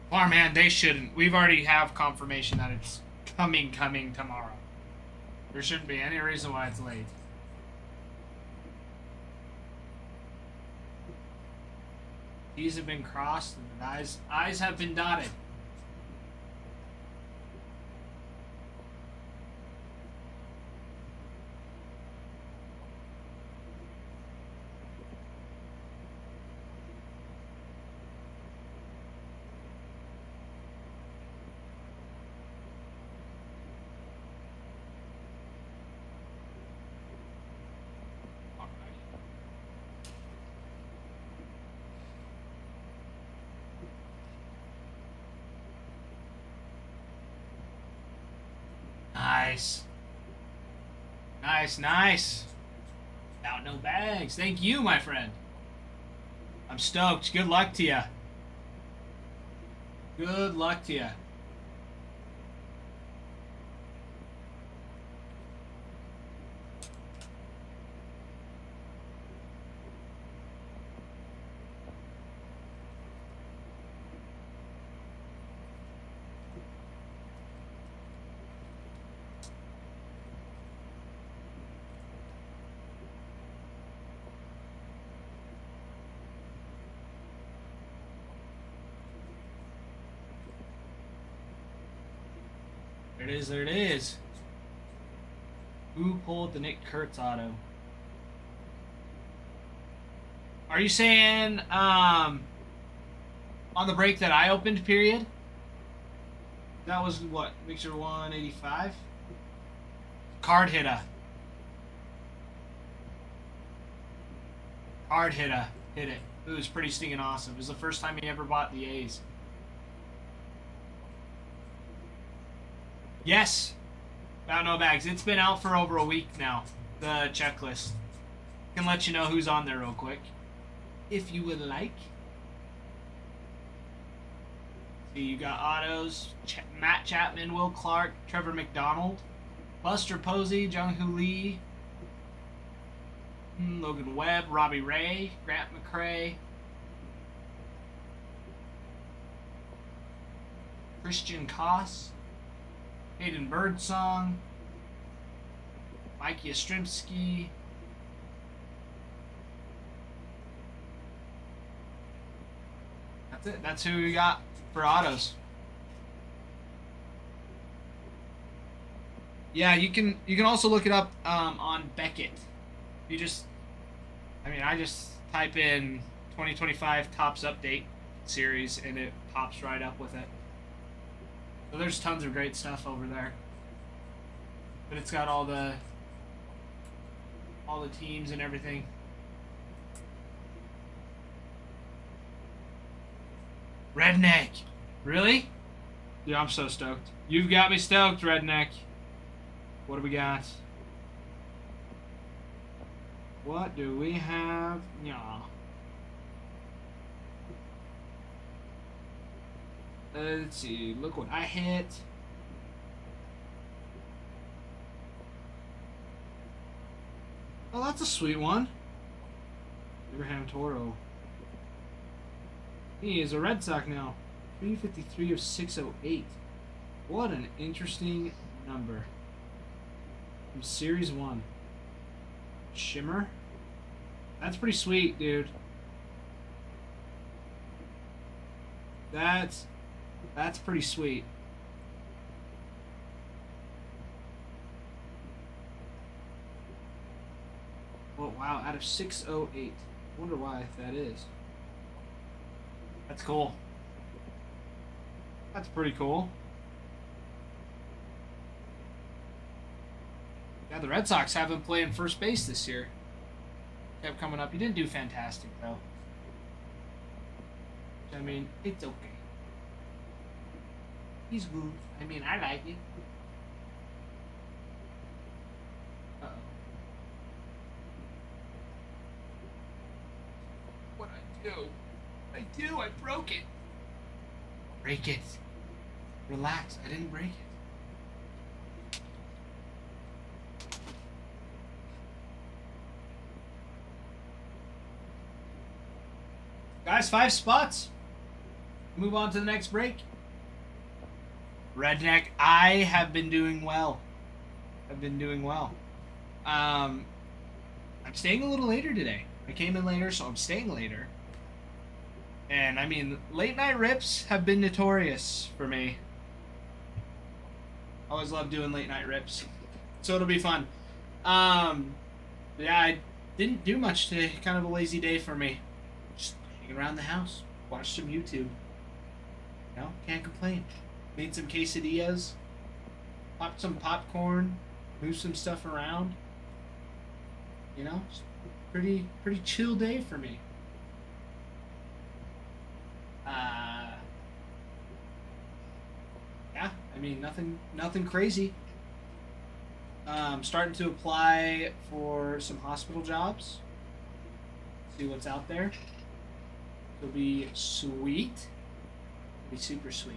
Farmhand, they shouldn't. We've already have confirmation that it's coming tomorrow. There shouldn't be any reason why it's late. T's have been crossed and the I's have been dotted. Nice. Nice, nice. Out no bags. Thank you, my friend. I'm stoked. Good luck to you. Good luck to you. There it is, there it is. Who pulled the Nick Kurtz auto? Are you saying, on the break that I opened, period? That was what? Mixer 185? Card hitter. Card hitter. Hit it. It was pretty stinking awesome. It was the first time he ever bought the A's. Yes. About no bags. It's been out for over a week now. The checklist. Can let you know who's on there real quick, if you would like. See, you got autos. Matt Chapman, Will Clark, Trevor McDonald, Buster Posey, Jung-Hoo Lee, Logan Webb, Robbie Ray, Grant McCrae, Christian Koss, Hayden Birdsong, Mike Yastrzemski, that's it. That's who we got for autos. Yeah, you can also look it up on Beckett. You just, I just type in 2025 Topps Update series and it pops right up with it. So there's tons of great stuff over there. But it's got all the teams and everything. Redneck. Really? Yeah, I'm so stoked. You've got me stoked, Redneck. What do we got? What do we have? Yeah. Let's see. Look what I hit. Oh, that's a sweet one. Abraham Toro. He is a Red Sox now. 353 of 608. What an interesting number. From Series 1. Shimmer? That's pretty sweet, dude. That's pretty sweet. Oh, wow. Out of 608. Wonder why that is. That's cool. That's pretty cool. Yeah, the Red Sox have him playing first base this year. Kept coming up. He didn't do fantastic, though. I mean, it's okay. He's good. I mean, I like it. Uh-oh. What'd I do? I broke it. Break it. Relax. I didn't break it. Guys, 5 spots. Move on to the next break. Redneck, I have been doing well. I'm staying a little later today. I came in later, so I'm staying later. And I mean, late night rips have been notorious for me. Always love doing late night rips. So it'll be fun. Yeah, I didn't do much today. Kind of a lazy day for me. Just hanging around the house. Watch some YouTube. You know, can't complain. Made some quesadillas. Popped some popcorn. Moved some stuff around. You know, pretty chill day for me. Yeah, I mean nothing crazy. Starting to apply for some hospital jobs. See what's out there. It'll be sweet. It'll be super sweet.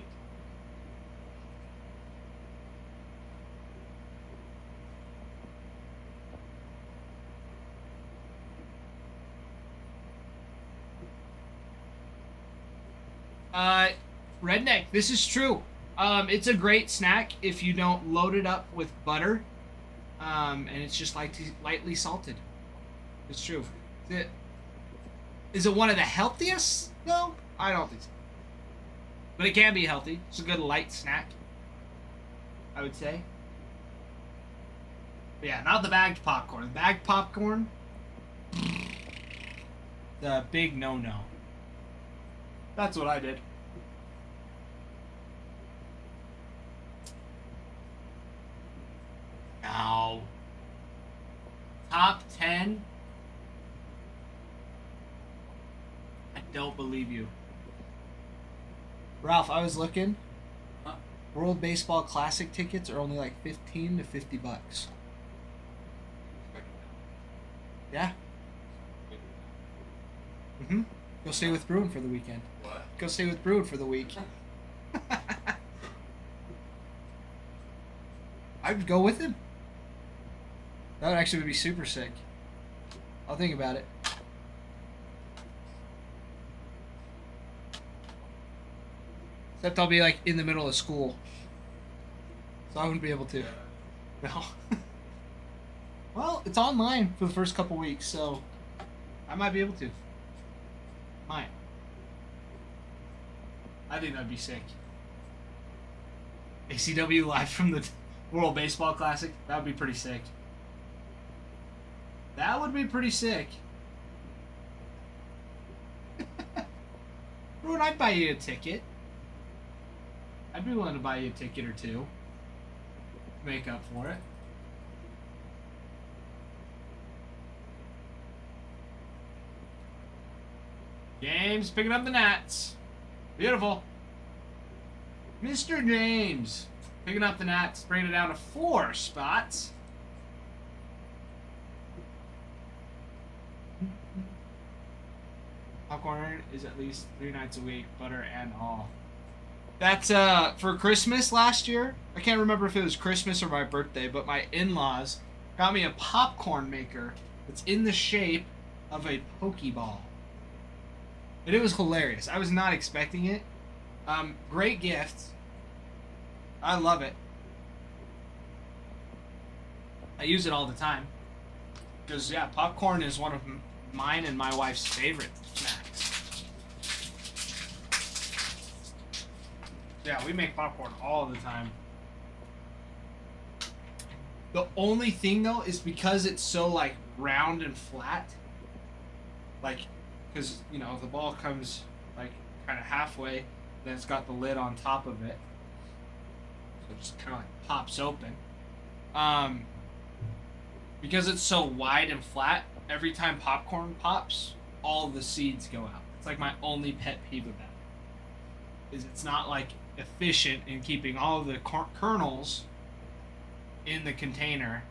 Redneck, this is true. It's a great snack if you don't load it up with butter. And it's just lightly salted. It's true. Is it one of the healthiest? No, I don't think so. But it can be healthy. It's a good light snack, I would say. But yeah, not the bagged popcorn. The bagged popcorn, the big no-no. That's what I did. Now, top 10. I don't believe you. Ralph, I was looking. World Baseball Classic tickets are only like 15 to 50 bucks. Yeah. Mm-hmm. Go stay with Bruin for the weekend. What? Go stay with Bruin for the week. I'd go with him. That would actually be super sick. I'll think about it. Except I'll be like in the middle of school. So I wouldn't be able to. No. Well, it's online for the first couple weeks, so I might be able to. Might. I think that'd be sick. ACW live from the World Baseball Classic. That would be pretty sick. That would be pretty sick. Ruin, I'd buy you a ticket. I'd be willing to buy you a ticket or two. Make up for it. James picking up the Nats. Beautiful. Mr. James picking up the Nats, bringing it down to 4 spots. Popcorn is at least 3 nights a week, butter and all. That's for Christmas last year. I can't remember if it was Christmas or my birthday, but my in-laws got me a popcorn maker that's in the shape of a Pokeball. And it was hilarious. I was not expecting it. Great gift. I love it. I use it all the time. Because, yeah, popcorn is one of mine and my wife's favorite snacks. Yeah, we make popcorn all the time. The only thing, though, is because it's so, like, round and flat. Like, because, you know, the ball comes, like, kind of halfway. Then it's got the lid on top of it. So it just kind of, like, pops open. Because it's so wide and flat, every time popcorn pops, all the seeds go out. It's like my only pet peeve of that. Is it's not like efficient in keeping all of the kernels in the container.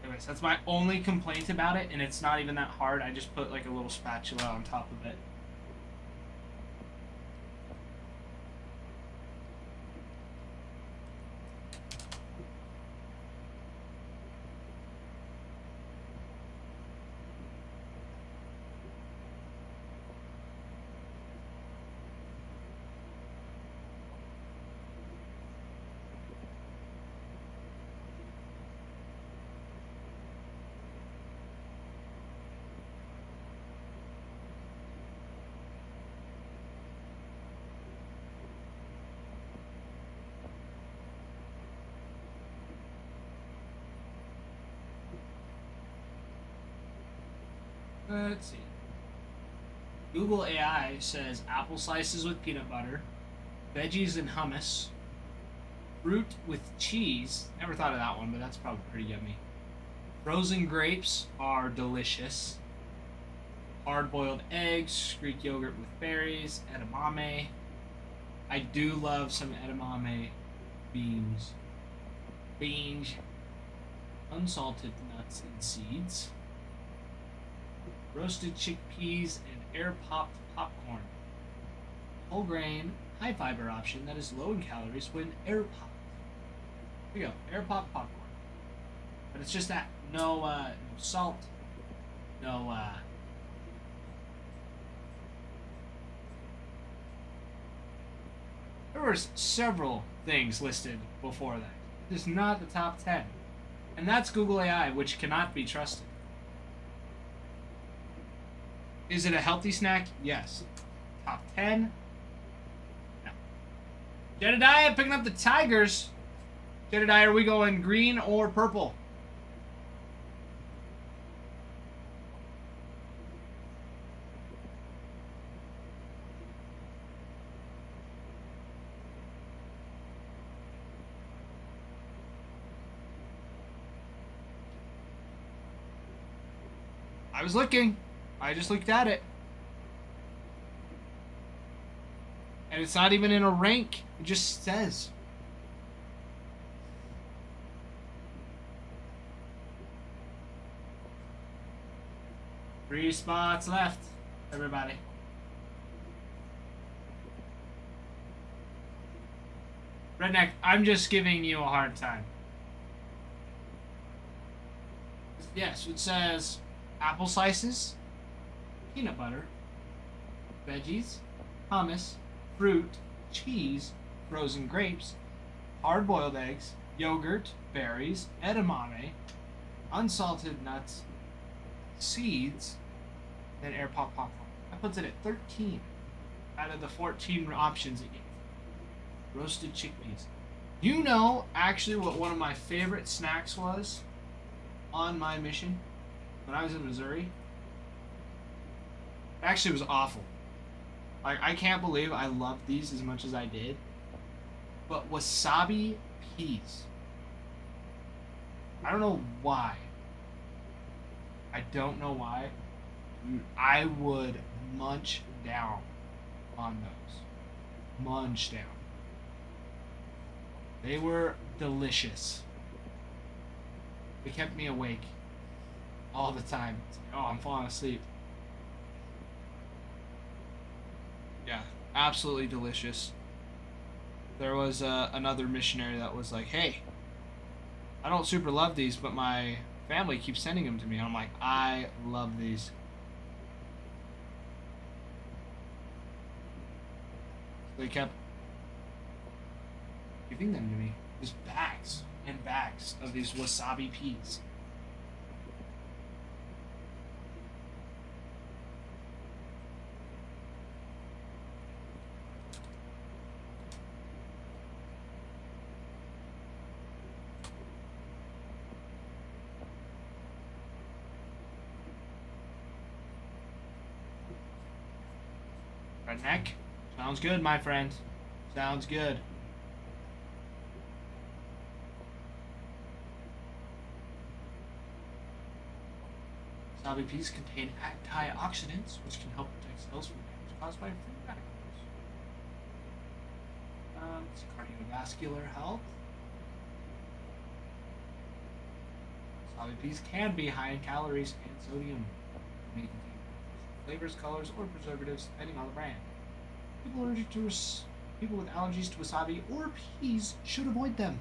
Anyways, that's my only complaint about it, and it's not even that hard. I just put like a little spatula on top of it. Let's see. Google AI says apple slices with peanut butter, veggies and hummus, fruit with cheese. Never thought of that one, but that's probably pretty yummy. Frozen grapes are delicious. Hard-boiled eggs, Greek yogurt with berries, edamame. I do love some edamame beans. Unsalted nuts and seeds. Roasted chickpeas and air-popped popcorn. Whole grain, high fiber option that is low in calories when air-popped. Here you go, air-popped popcorn. But it's just that. No salt. No, There was several things listed before that. It is not the top 10. And that's Google AI, which cannot be trusted. Is it a healthy snack? Yes. Top 10? No. Jedediah picking up the Tigers. Jedediah, are we going green or purple? I was looking. I just looked at it. And it's not even in a rank. It just says. Three spots left, everybody. Redneck, I'm just giving you a hard time. Yes, it says apple slices, peanut butter, veggies, hummus, fruit, cheese, frozen grapes, hard-boiled eggs, yogurt, berries, edamame, unsalted nuts, seeds, then air pop popcorn. That puts it at 13 out of the 14 options it gave. Roasted chickpeas. You know, actually, what one of my favorite snacks was on my mission when I was in Missouri? Actually, it was awful. Like, I can't believe I loved these as much as I did. But wasabi peas. I don't know why. I don't know why. I would munch down on those. Munch down. They were delicious. They kept me awake all the time. It's like, oh, I'm falling asleep. Yeah, absolutely delicious. There was another missionary that was like, hey, I don't super love these, but my family keeps sending them to me. And I'm like, I love these. They kept giving them to me. Just bags and bags of these wasabi peas. Redneck? Sounds good, my friend. Sounds good. Wasabi peas contain antioxidants, which can help protect cells from damage caused by free radicals. It's cardiovascular health. Wasabi peas can be high in calories and sodium. They may contain flavors, colors, or preservatives, depending on the brand. People with allergies to wasabi or peas should avoid them.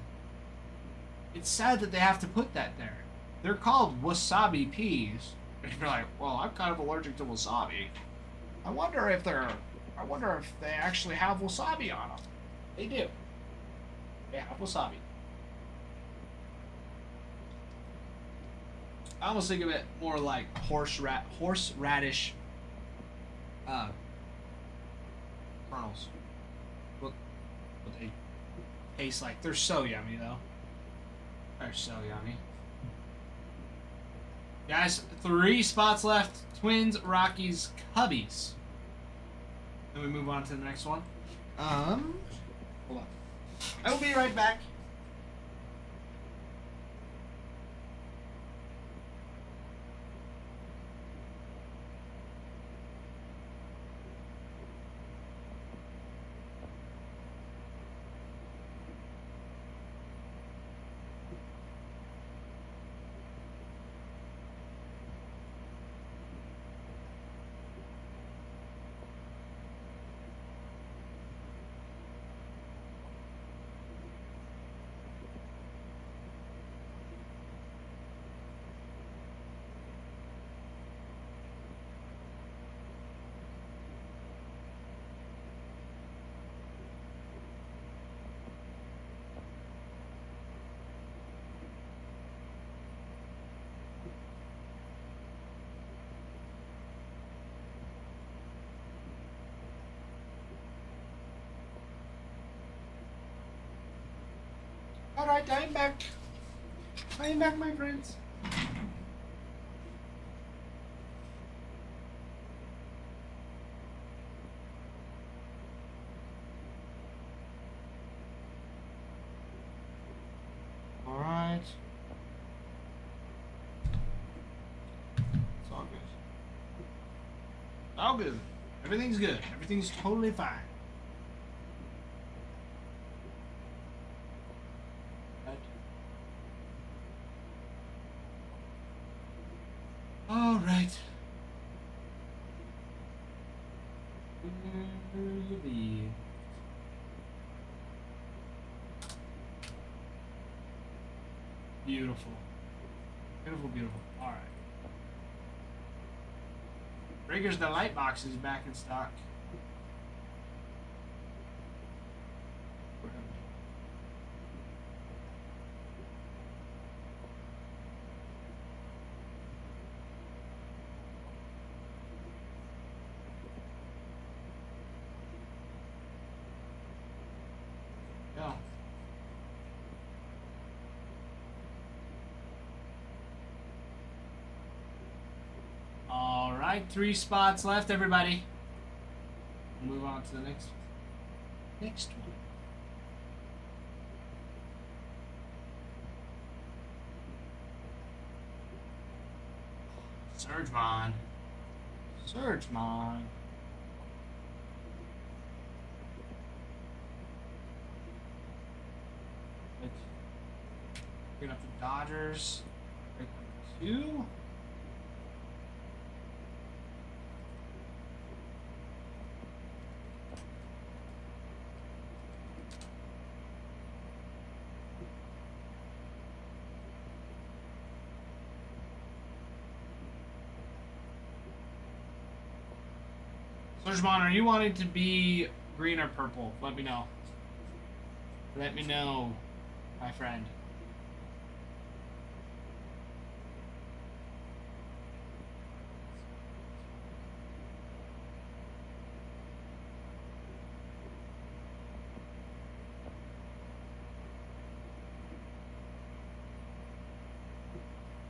It's sad that they have to put that there. They're called wasabi peas. And you're like, well, I'm kind of allergic to wasabi. I wonder if they actually have wasabi on them. They do. They have wasabi. I almost think of it more like horseradish kernels. What they taste like. They're so yummy though. They're so yummy. Guys, 3 spots left. Twins, Rockies, Cubbies. Then we move on to the next one. Hold on. I will be right back. Alright, I'm back. I'm back, my friends. Alright. It's all good. All good. Everything's good. Everything's totally fine. All right. Where you be? Beautiful. Beautiful, beautiful. All right. Breakers, the light box is back in stock. Yeah. All right, 3 spots left, everybody. We'll move on to the next one. Surgemon. Surgemon. Picking up the Dodgers. Break number 2. Surgemon, are you wanting to be green or purple? Let me know. Let me know, my friend.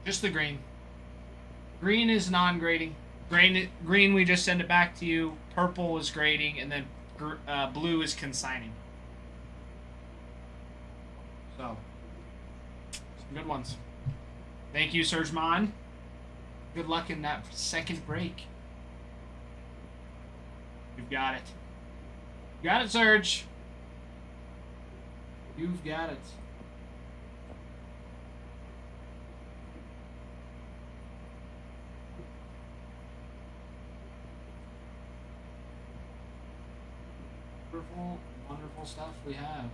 Just the green. Green is non-grading. Green, we just send it back to you. Purple is grading, and then blue is consigning. So, some good ones. Thank you, Surgemon. Good luck in that second break. You've got it. You got it, Surge. You've got it. Wonderful, wonderful stuff we have.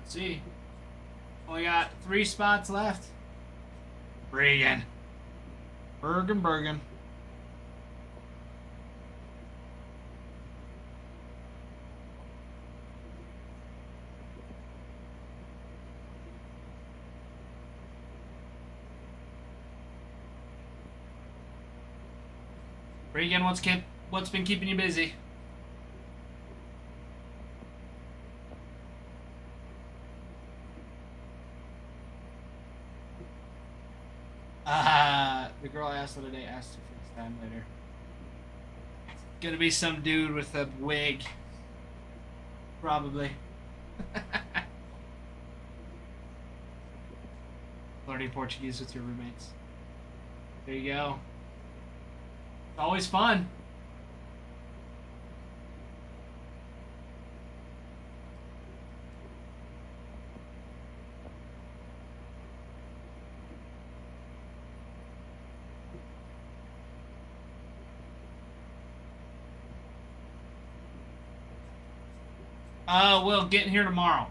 Let's see. Only got 3 spots left. Bergen. Bergen. Regan, what's been keeping you busy? The girl I asked the other day asked to FaceTime later. Gonna be some dude with a wig. Probably. Learning Portuguese with your roommates. There you go. It's always fun. We'll get in here tomorrow.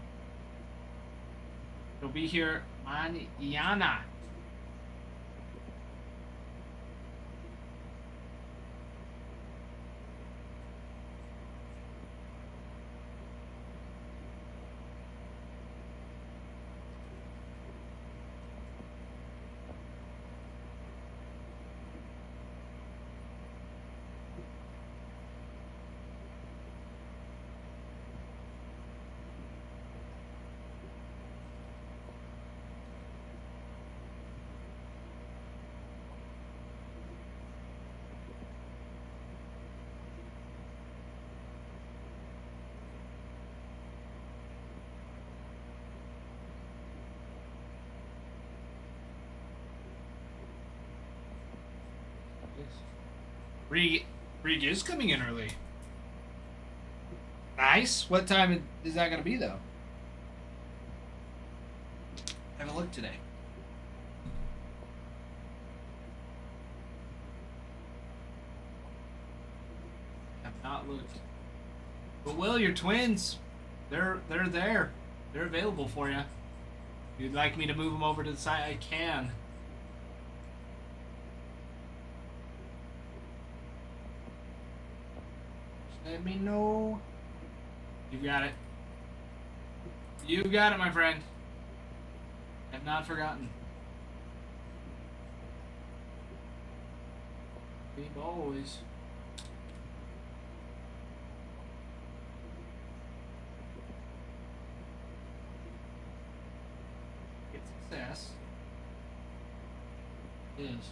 It'll be here mañana. Rig is coming in early. Nice. What time is that going to be, though? Have a look today. Have not looked. But Will, your twins, they're there. They're available for you. If you'd like me to move them over to the side, I can. Let me know. You got it. You got it, my friend. Have not forgotten. Big always. Get success. Is.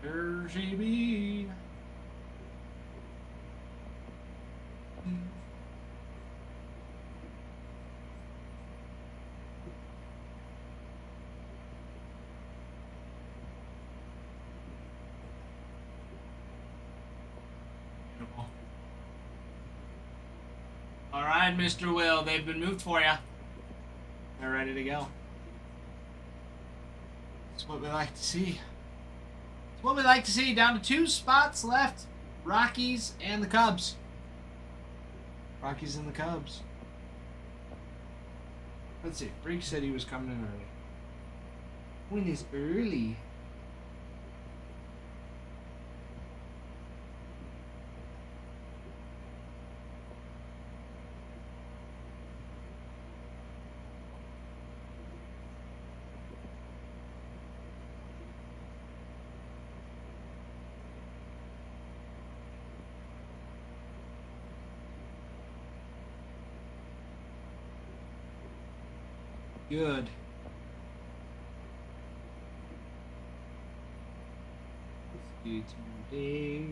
RGB. All right, Mr. Will, they've been moved for you. They're ready to go. That's what we like to see. It's what we like to see. Down to 2 spots left. Rockies and the Cubs. Rockies and the Cubs. Let's see. Freak said he was coming in early. When is early? Good. It's today.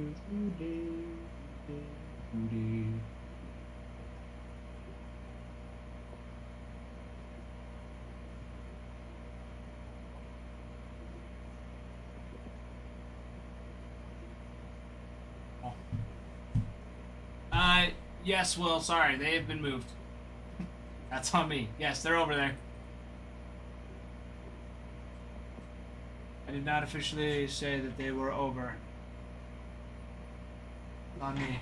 Yes, Will, sorry, they have been moved. That's on me. Yes, they're over there. I did not officially say that they were over. On me.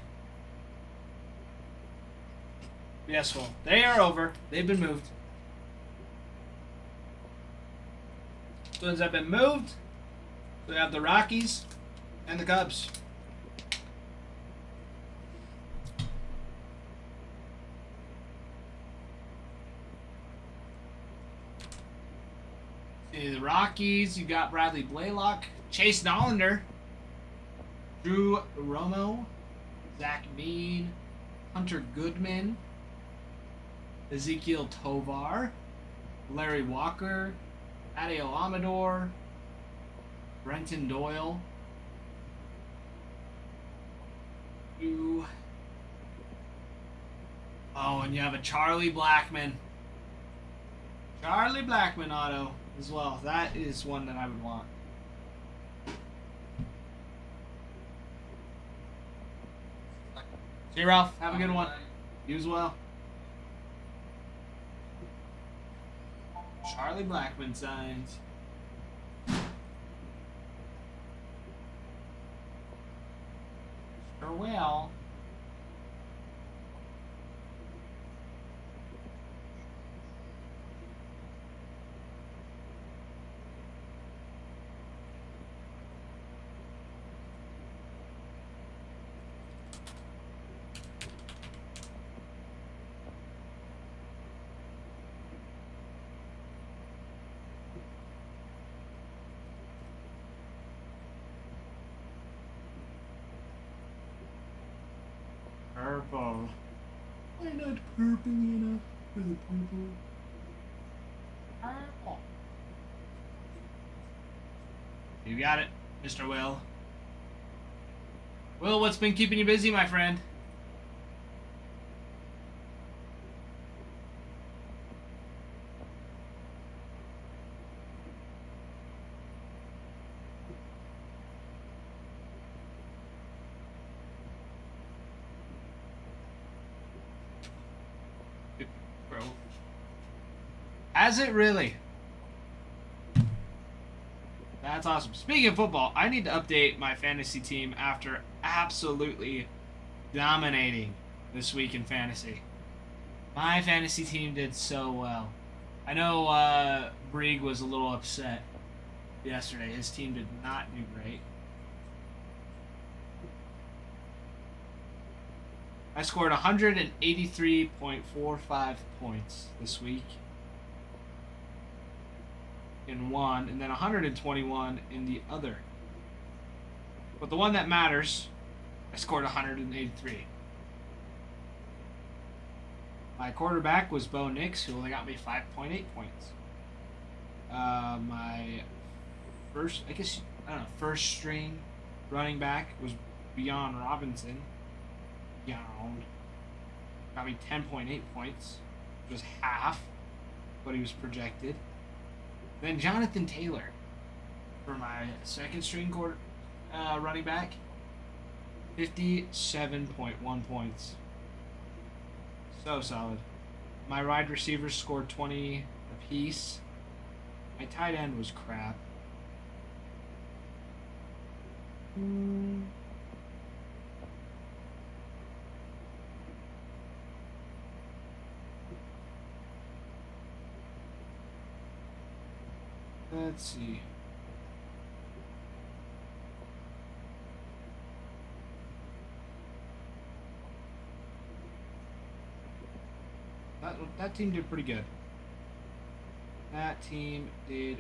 Yes, well, they are over. They've been moved. Twins have been moved. We have the Rockies and the Cubs. The Rockies, you got Bradley Blaylock, Chase Nollander. Drew Romo, Zach Mead, Hunter Goodman, Ezekiel Tovar, Larry Walker, Adeo Amador, Brenton Doyle, you. Oh, and you have a Charlie Blackman. Charlie Blackman auto as well. That is one that I would want. See you, Ralph. Have a good one. You as well. Charlie Blackman signs. Sure will. Purple. Why not purple enough for the purple? Purple. You got it, Mr. Will. Will, what's been keeping you busy, my friend? Bro. Has it really? That's awesome. Speaking of football, I need to update my fantasy team after absolutely dominating this week in fantasy. My fantasy team did so well. I know Brig was a little upset yesterday. His team did not do great. I scored 183.45 points this week in one, and then 121 in the other. But the one that matters, I scored 183. My quarterback was Bo Nix, who only got me 5.8 points. My first string running back was Beyond Robinson. Got me 10.8 points, which was half what he was projected. Then Jonathan Taylor for my second string running back, 57.1 points. So solid. My wide receivers scored 20 apiece. My tight end was crap. Let's see. That team did pretty good. That team did.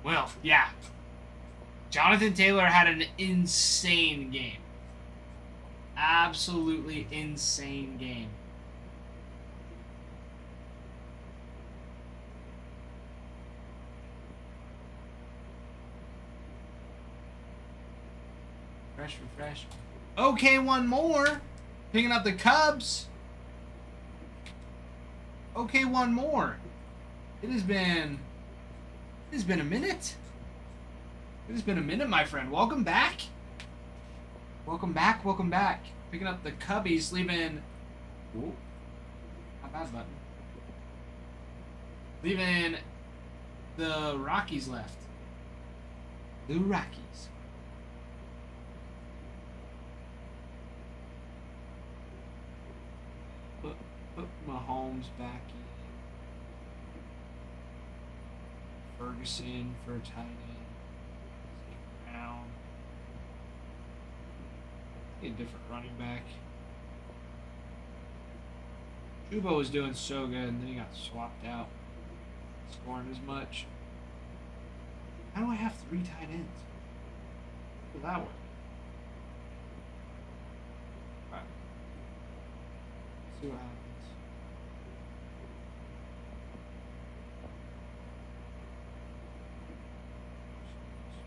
Well, yeah. Jonathan Taylor had an insane game. Absolutely insane game. Refresh. Okay, one more. Picking up the Cubs. Okay, one more. It has been a minute. It has been a minute, my friend. Welcome back. Welcome back. Picking up the Cubbies, leaving. Ooh, not bad button. Leaving the Rockies left. The Rockies. Put Mahomes back in. Ferguson for a tight end. Brown. A different running back. Chuba was doing so good, and then he got swapped out. Scoring as much. How do I have 3 tight ends? Look at that one. Alright. See what happens.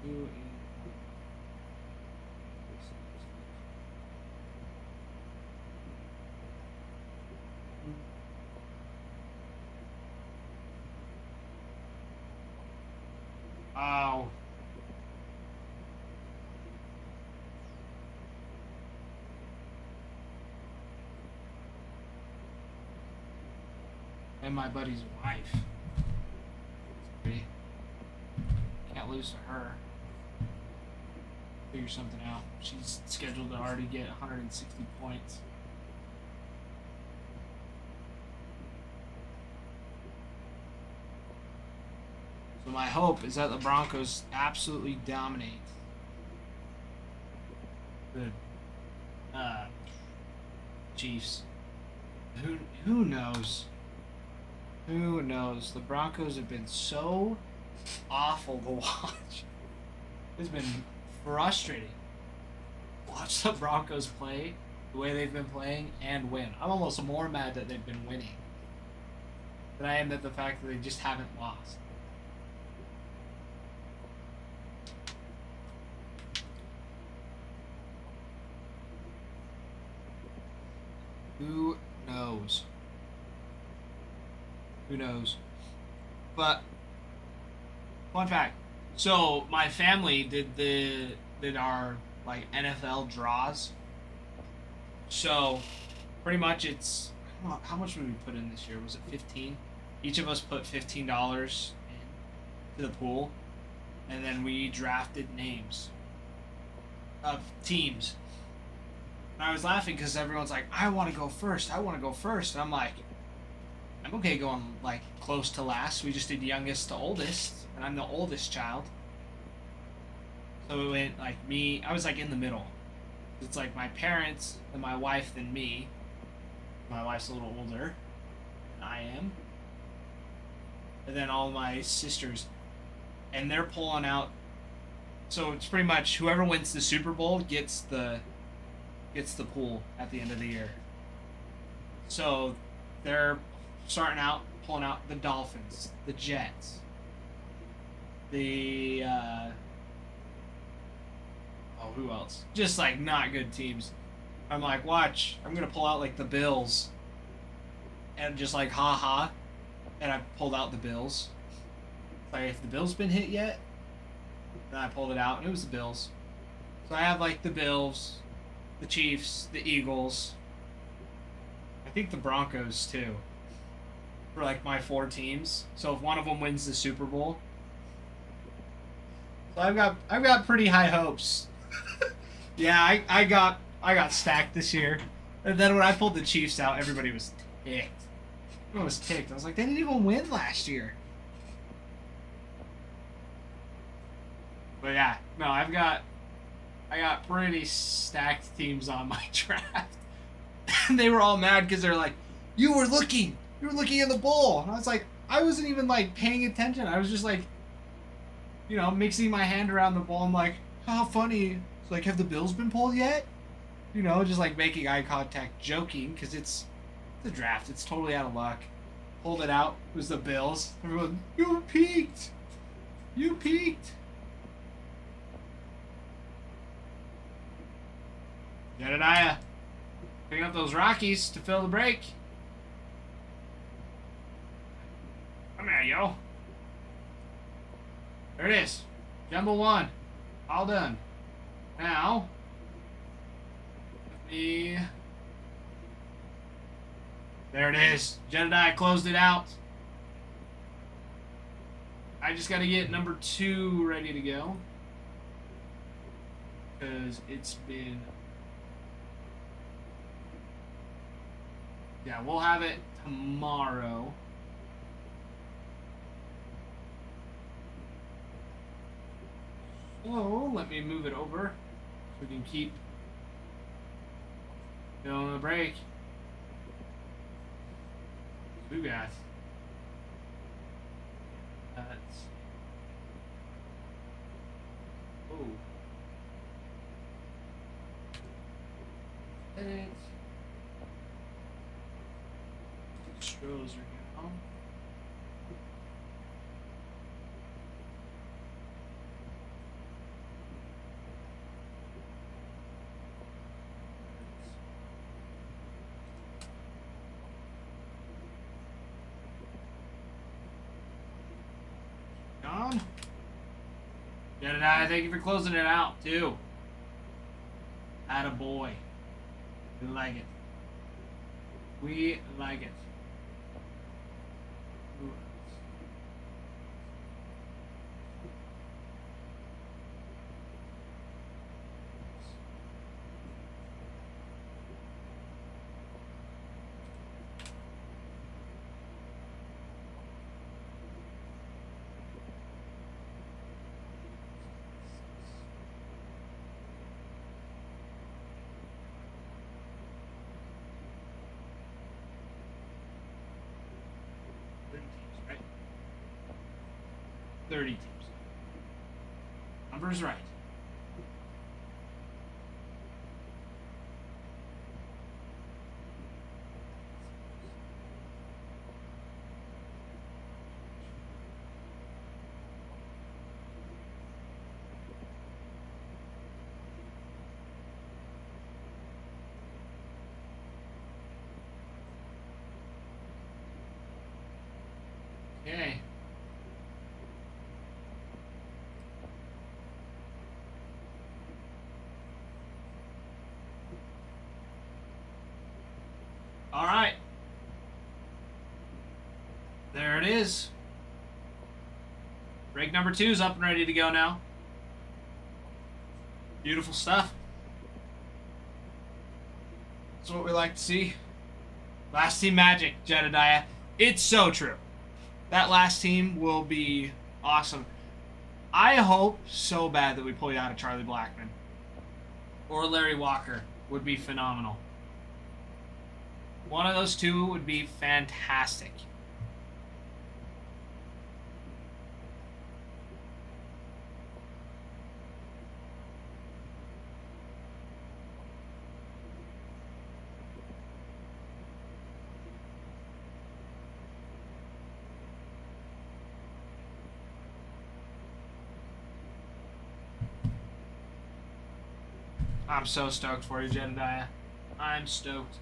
Two and oh. And my buddy's wife. Can't lose to her. Figure something out. She's scheduled to already get 160 points. So my hope is that the Broncos absolutely dominate the Chiefs. Who knows? Who knows? The Broncos have been so awful to watch. It's been frustrating. Watch the Broncos play the way they've been playing and win. I'm almost more mad that they've been winning than I am at the fact that they just haven't lost. Who knows? Who knows? But fun fact. So my family did our like NFL draws. So pretty much it's how much did we put in this year? Was it 15? Each of us put $15 into the pool, and then we drafted names of teams. And I was laughing because everyone's like, I want to go first. I want to go first. And I'm like, I'm okay going like close to last. We just did youngest to oldest, and I'm the oldest child. So it went like me. I was like in the middle. It's like my parents and my wife then me. My wife's a little older than I am. And then all my sisters, and they're pulling out. So it's pretty much whoever wins the Super Bowl gets the pool at the end of the year. So they're starting out, pulling out the Dolphins, the Jets, the who else? Just like not good teams. I'm like, watch, I'm gonna pull out like the Bills, and just like ha, and I pulled out the Bills. Like, if the Bills been hit yet? Then I pulled it out, and it was the Bills. So I have like the Bills, the Chiefs, the Eagles. I think the Broncos too. For like my 4 teams. So if one of them wins the Super Bowl, so I've got pretty high hopes. Yeah, I got stacked this year. And then when I pulled the Chiefs out, everybody was ticked. Everyone was ticked. I was like, they didn't even win last year. But yeah, no, I got pretty stacked teams on my draft. And they were all mad because they're like, you were looking in the bowl. And I was like, I wasn't even like paying attention. I was just like, you know, mixing my hand around the bowl. I'm like, how funny. It's like, have the Bills been pulled yet? You know, just like making eye contact, joking, because it's the draft. It's totally out of luck. Pulled it out. It was the Bills. Everyone, you peaked. You peaked. Jedediah picking up those Rockies to fill the break. Come here, yo. There it is. Jumbo 1. All done. Now, let me... There it is. Jedediah closed it out. I just got to get number 2 ready to go. Because it's been... Yeah, we'll have it tomorrow. Oh, let me move it over so we can keep filling the break. Who got? Let's see. Oh. Edit. Stros are down. Gone. Jedediah, thank you for closing it out too. Attaboy. We like it. We like it. Ooh. 30 teams. Number's right. Okay. All right. There it is. Break number 2 is up and ready to go now. Beautiful stuff. That's what we like to see. Last team magic, Jedediah. It's so true. That last team will be awesome. I hope so bad that we pull you out of Charlie Blackman. Or Larry Walker would be phenomenal. One of those two would be fantastic. I'm so stoked for you, Jedediah. I'm stoked.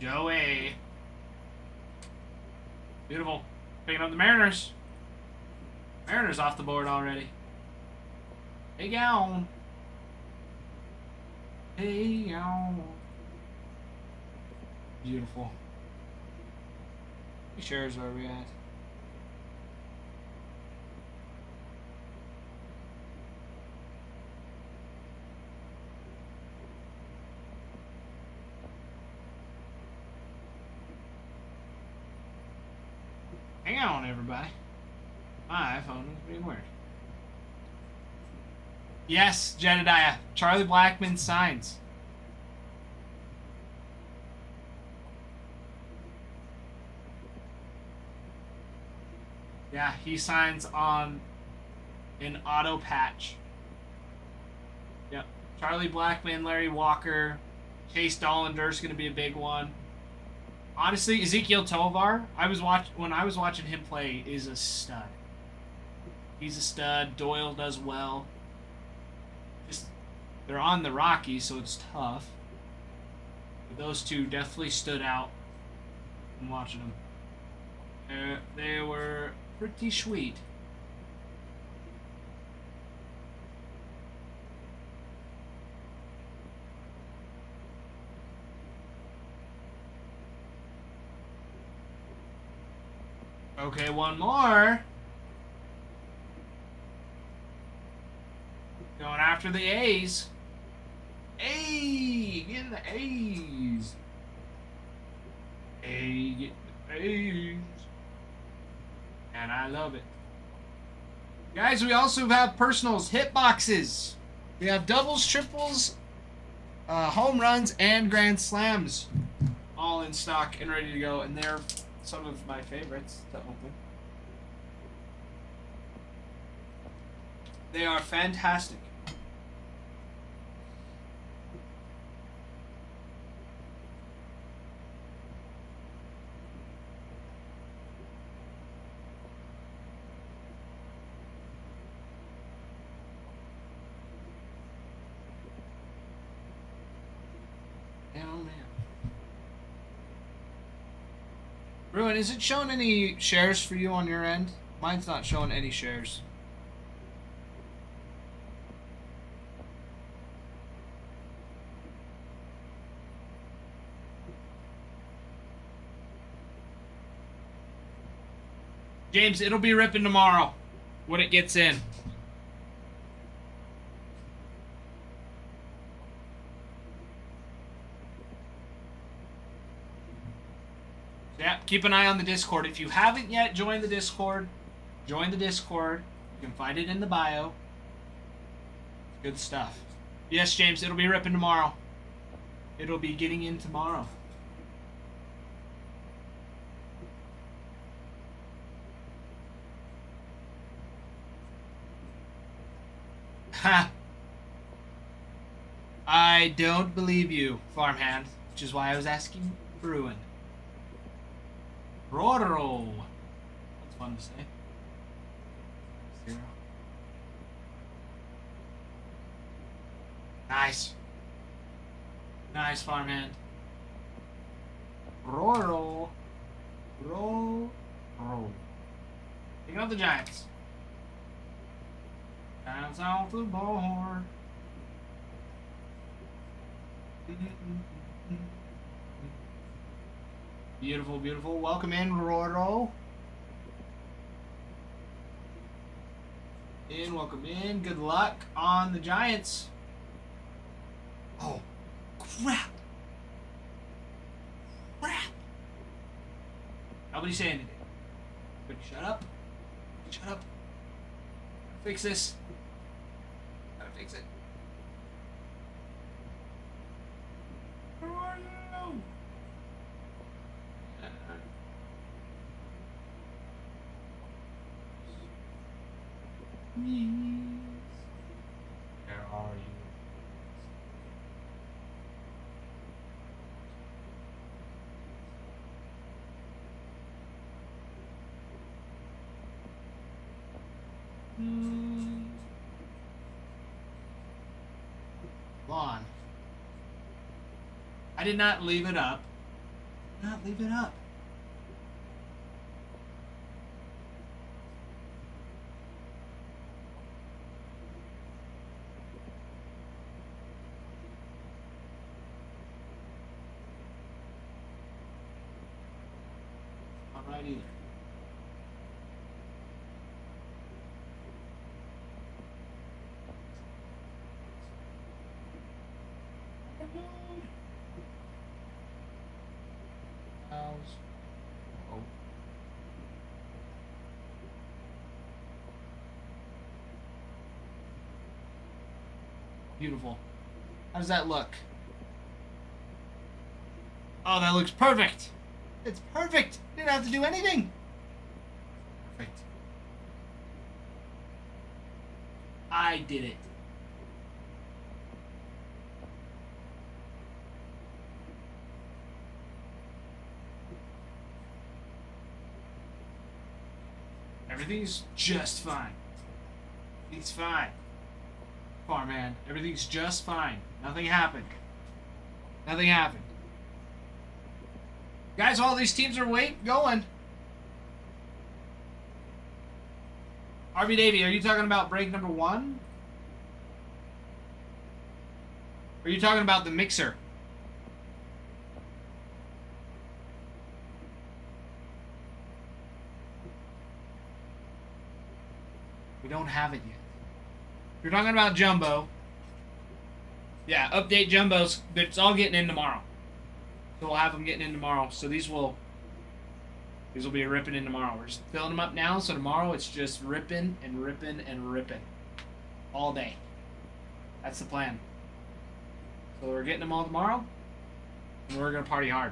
Joey. Beautiful. Picking up the Mariners. Mariners off the board already. Hey, on. Hey, on. Beautiful. You sure is where we at? Hang on, everybody. My iPhone is being weird. Yes, Jedediah. Charlie Blackman signs. Yeah, he signs on an auto patch. Yep. Charlie Blackman, Larry Walker, Chase Dollander's going to be a big one. Honestly, Ezekiel Tovar, when I was watching him play, is a stud. He's a stud. Doyle does well. Just they're on the Rockies, so it's tough. But those two definitely stood out. I'm watching them. They were pretty sweet. Okay, one more. Going after the A's. A, get the A's. A, get the A's. And I love it. Guys, we also have personals, hit boxes. We have doubles, triples, home runs, and grand slams, all in stock and ready to go. And they're some of my favorites to open. They are fantastic. Oh man. Ruin, is it showing any shares for you on your end? Mine's not showing any shares. James, it'll be ripping tomorrow when it gets in. Yeah, keep an eye on the Discord. If you haven't yet joined the Discord, join the Discord. You can find it in the bio. Good stuff. Yes, James, it'll be ripping tomorrow. It'll be getting in tomorrow. Ha! I don't believe you, farmhand, which is why I was asking Bruin. Roro. That's fun to say. 0. Nice. Nice, farmhand. Roro. Ro. Picking up the Giants. Giants off the board. Beautiful, beautiful. Welcome in, Roro. Welcome in. Good luck on the Giants. Oh, crap. Nobody say anything. But shut up. Shut up. Fix this. Gotta fix it. Where are you? Where are you? Lawn. I did not leave it up. Not leave it up. Not right either. Oh. Beautiful. How does that look? Oh, that looks perfect. It's perfect. Didn't have to do anything. Perfect. I did it. Everything's just fine. It's fine. Farmhand, everything's just fine. Nothing happened. Nothing happened. Guys, all these teams are going. RB Davey, are you talking about break number 1? Or are you talking about the mixer? We don't have it yet. If you're talking about Jumbo, yeah, update Jumbos. It's all getting in tomorrow. So we'll have them getting in tomorrow. So these will These will be ripping in tomorrow. We're just filling them up now, so tomorrow it's just ripping and ripping and ripping. All day. That's the plan. So we're getting them all tomorrow, and we're going to party hard.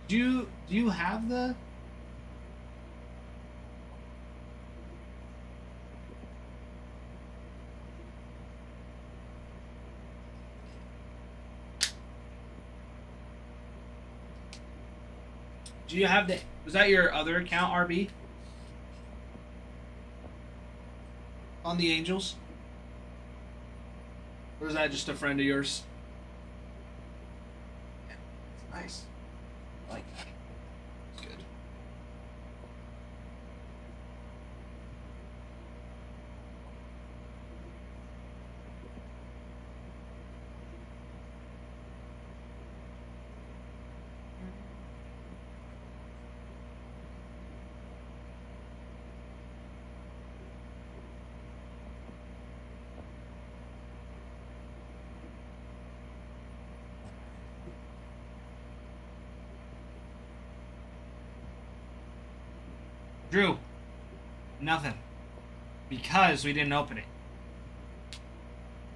Do you have the... Do you have the... Was that your other account, RB? On the Angels? Or is that just a friend of yours? Yeah, it's nice. I like that. It's good. Drew. Nothing. Because we didn't open it.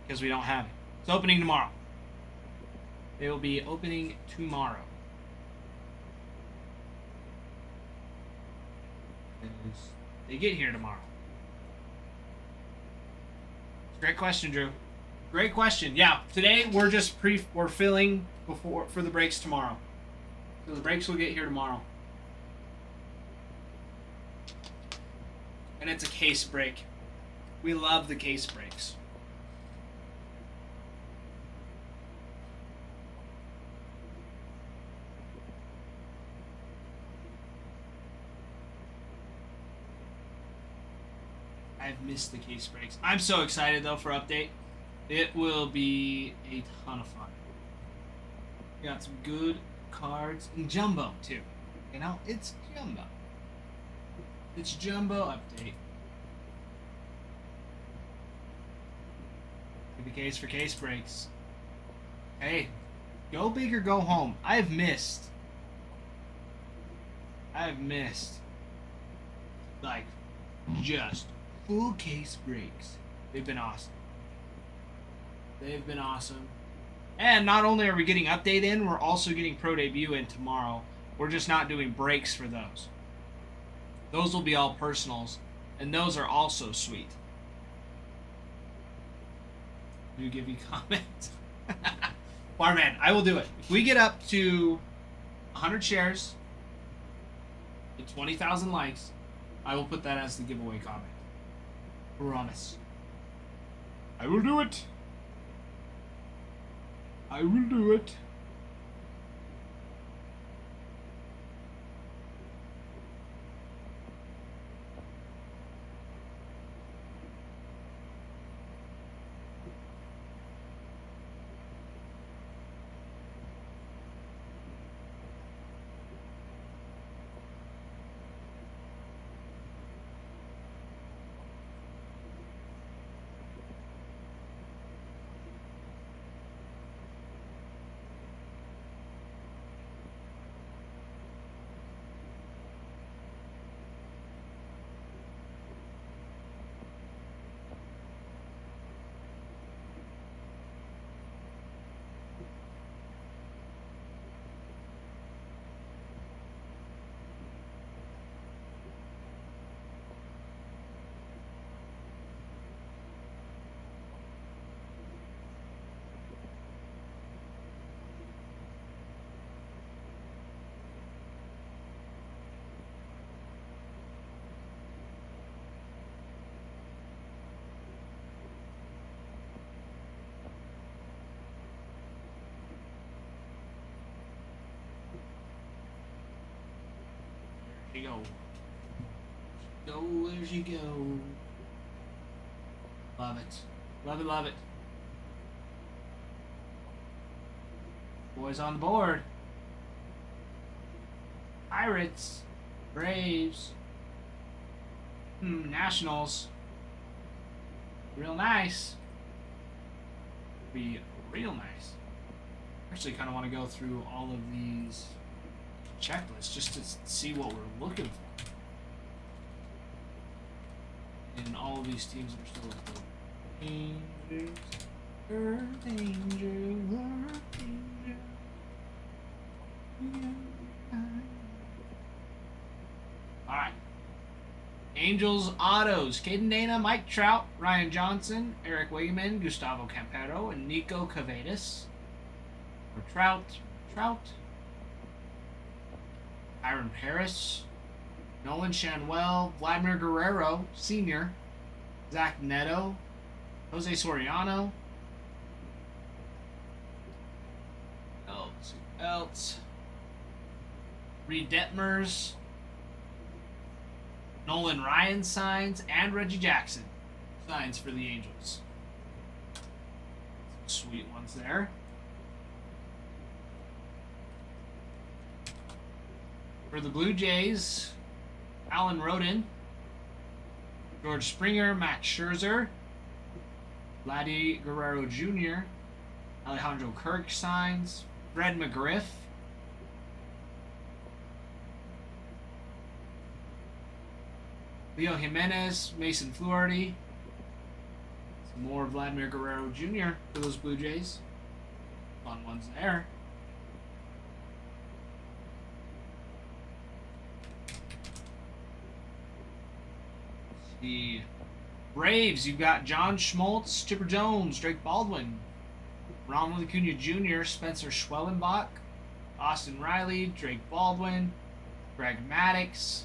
Because we don't have it. It's opening tomorrow. They will be opening tomorrow. They get here tomorrow. Great question, Drew. Great question. Yeah, today we're filling for the breaks tomorrow. So the breaks will get here tomorrow. And it's a case break. We love the case breaks. I've missed the case breaks. I'm so excited though for update. It will be a ton of fun. We got some good cards and jumbo too. You know, it's jumbo. It's jumbo update. The case for case breaks. Hey, go big or go home. I've missed. Like, just full case breaks. They've been awesome. And not only are we getting update in, we're also getting pro debut in tomorrow. We're just not doing breaks for those. Those will be all personals, and those are also sweet. Do you give you comments? Barman, I will do it. If we get up to 100 shares and 20,000 likes, I will put that as the giveaway comment. Promise. I will do it. I will do it. There you go. There you go. Love it. Love it, love it. Boys on the board. Pirates. Braves. Nationals. Real nice. Be real nice. Actually, kind of want to go through all of these checklists just to see what we're looking for. And all of these teams are still Angels, Earth Angel, Earth Angel. Alright. Angels autos. Caden Dana, Mike Trout, Ryan Johnson, Eric Wigman, Gustavo Campero, and Nico Cavadas. For Trout. Aaron Harris, Nolan Shanwell, Vladimir Guerrero, Sr., Zach Neto, Jose Soriano. Else. Reed Detmers, Nolan Ryan signs, and Reggie Jackson signs for the Angels. Some sweet ones there. For the Blue Jays, Alan Roden, George Springer, Max Scherzer, Vladdy Guerrero Jr., Alejandro Kirk signs, Fred McGriff, Leo Jimenez, Mason Fluharty, some more Vladimir Guerrero Jr. for those Blue Jays. Fun ones there. The Braves, you've got John Schmaltz, Chipper Jones, Drake Baldwin, Ronald Acuna Jr., Spencer Schwellenbach, Austin Riley, Drake Baldwin, Greg Maddux,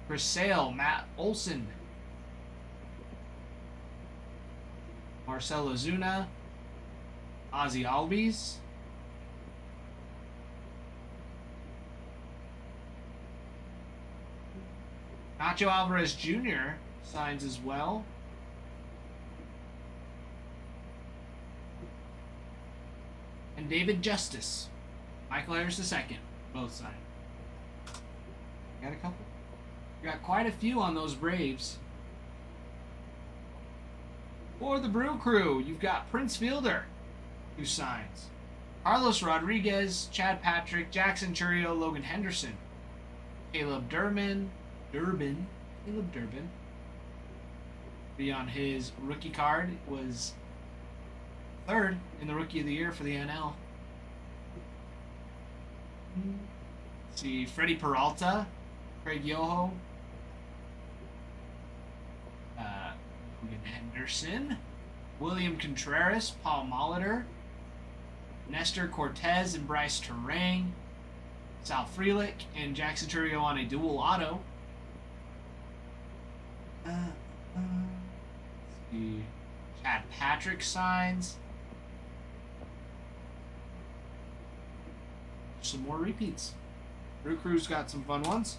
Chris Sale, Matt Olson, Marcelo Zuna, Ozzy Albies, Nacho Alvarez Jr. signs as well. And David Justice. Michael Harris II. Both signed. Got a couple. Got quite a few on those Braves. For the Brew Crew, you've got Prince Fielder, who signs. Carlos Rodriguez, Chad Patrick, Jackson Churio, Logan Henderson. Caleb Durbin. Be on his rookie card was third in the Rookie of the Year for the NL. Let's see, Freddie Peralta, Craig Yoho, Logan Henderson, William Contreras, Paul Molitor, Nestor Cortez and Bryce Terang, Sal Frelick and Jackson Churio on a dual auto. See, Chad Patrick signs. Some more repeats. Brew Crew's got some fun ones.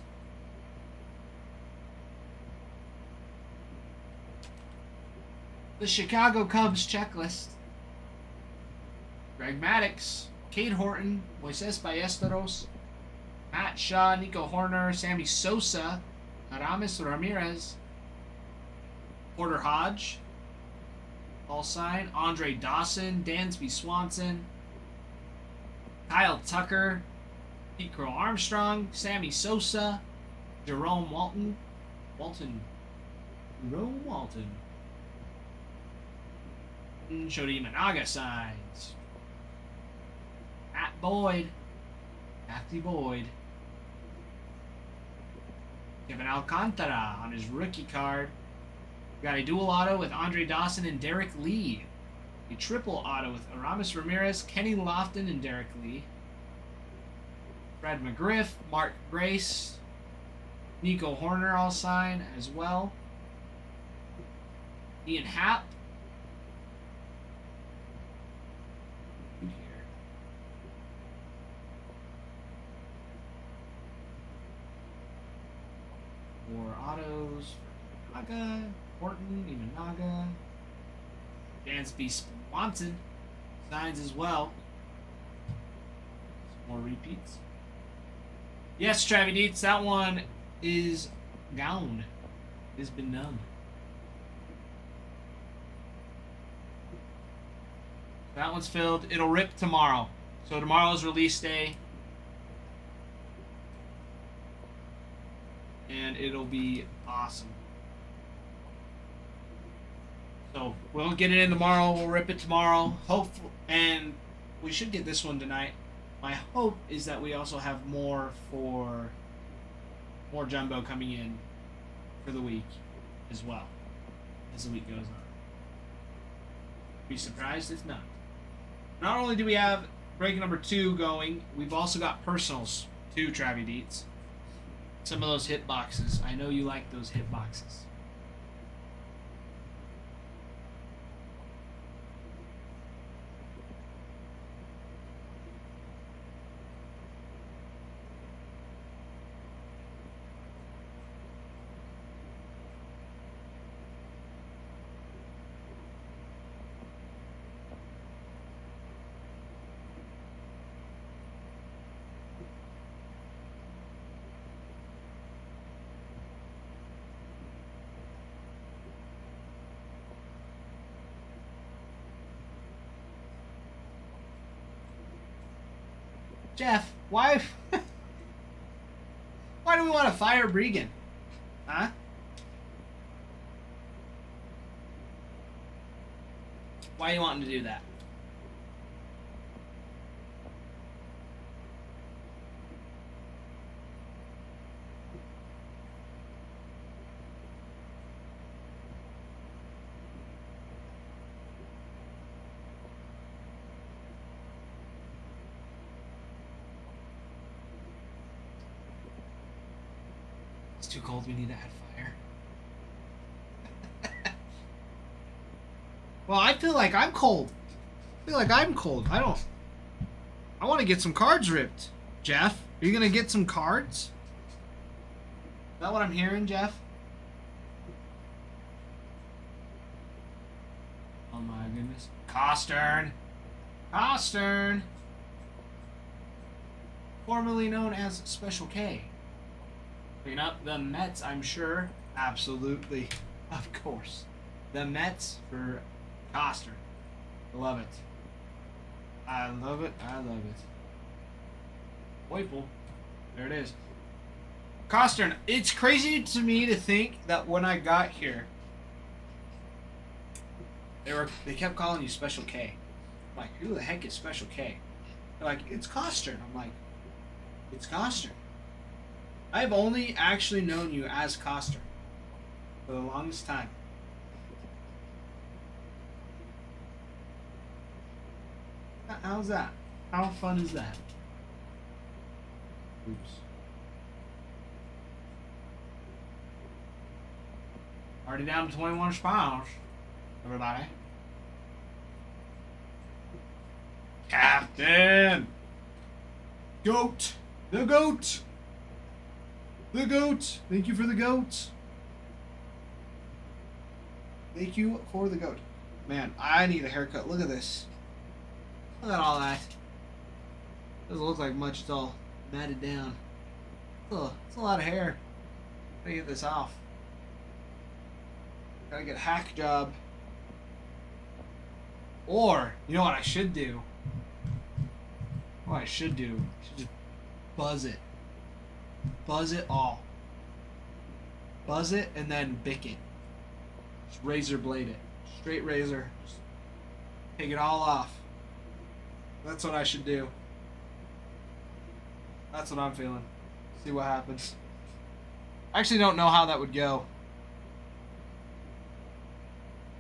The Chicago Cubs checklist. Greg Maddux, Cade Horton, Moises Ballesteros, Matt Shaw, Nico Horner, Sammy Sosa, Aramis Ramirez, Porter Hodge, all sign, Andre Dawson, Dansby Swanson, Kyle Tucker, Pete Crow Armstrong, Sammy Sosa, Jerome Walton, Shodi Imanaga signs, Matthew Boyd, Kevin Alcantara on his rookie card. We got a dual auto with Andre Dawson and Derek Lee. A triple auto with Aramis Ramirez, Kenny Lofton, and Derek Lee. Fred McGriff, Mark Grace, Nico Horner all sign as well. Ian Happ. More autos for Naga, Horton, Imanaga. Dansby Swanson signs as well. Some more repeats. Yes, Travie Deets, that one is gone. It's been done. That one's filled. It'll rip tomorrow. So tomorrow's release day. And it'll be awesome. So we'll get it in tomorrow. We'll rip it tomorrow. Hopefully, and we should get this one tonight. My hope is that we also have more jumbo coming in for the week as well as the week goes on. Be surprised if not. Not only do we have break number 2 going, we've also got personals too, Travie Deets. Some of those hit boxes. I know you like those hit boxes. Jeff, why do we want to fire Bregan? Huh? Why are you wanting to do that? It's too cold, we need to add fire. Well, I feel like I'm cold. I want to get some cards ripped. Jeff, are you going to get some cards? Is that what I'm hearing, Jeff? Oh my goodness. Costern. Formerly known as Special K. Picking up the Mets, I'm sure. Absolutely. Of course. The Mets for Costern. Love it. I love it. Whipple. There it is. Costern. It's crazy to me to think that when I got here, they kept calling you Special K. I'm like, who the heck is Special K? They're like, it's Costern. I'm like, it's Costern. I've only actually known you as Costern for the longest time. How's that? How fun is that? Oops. Already down to 21 pounds, everybody. Captain! Goat! The goat! The goat! Thank you for the goat. Thank you for the goat. Man, I need a haircut. Look at this. Look at all that. Doesn't look like much. It's all matted down. Oh, it's a lot of hair. Gotta get this off. Gotta get a hack job. Or, you know what I should do? I should just buzz it. Buzz it all. Buzz it and then bick it. Just razor blade it. Straight razor. Just take it all off. That's what I should do. That's what I'm feeling. See what happens. I actually don't know how that would go.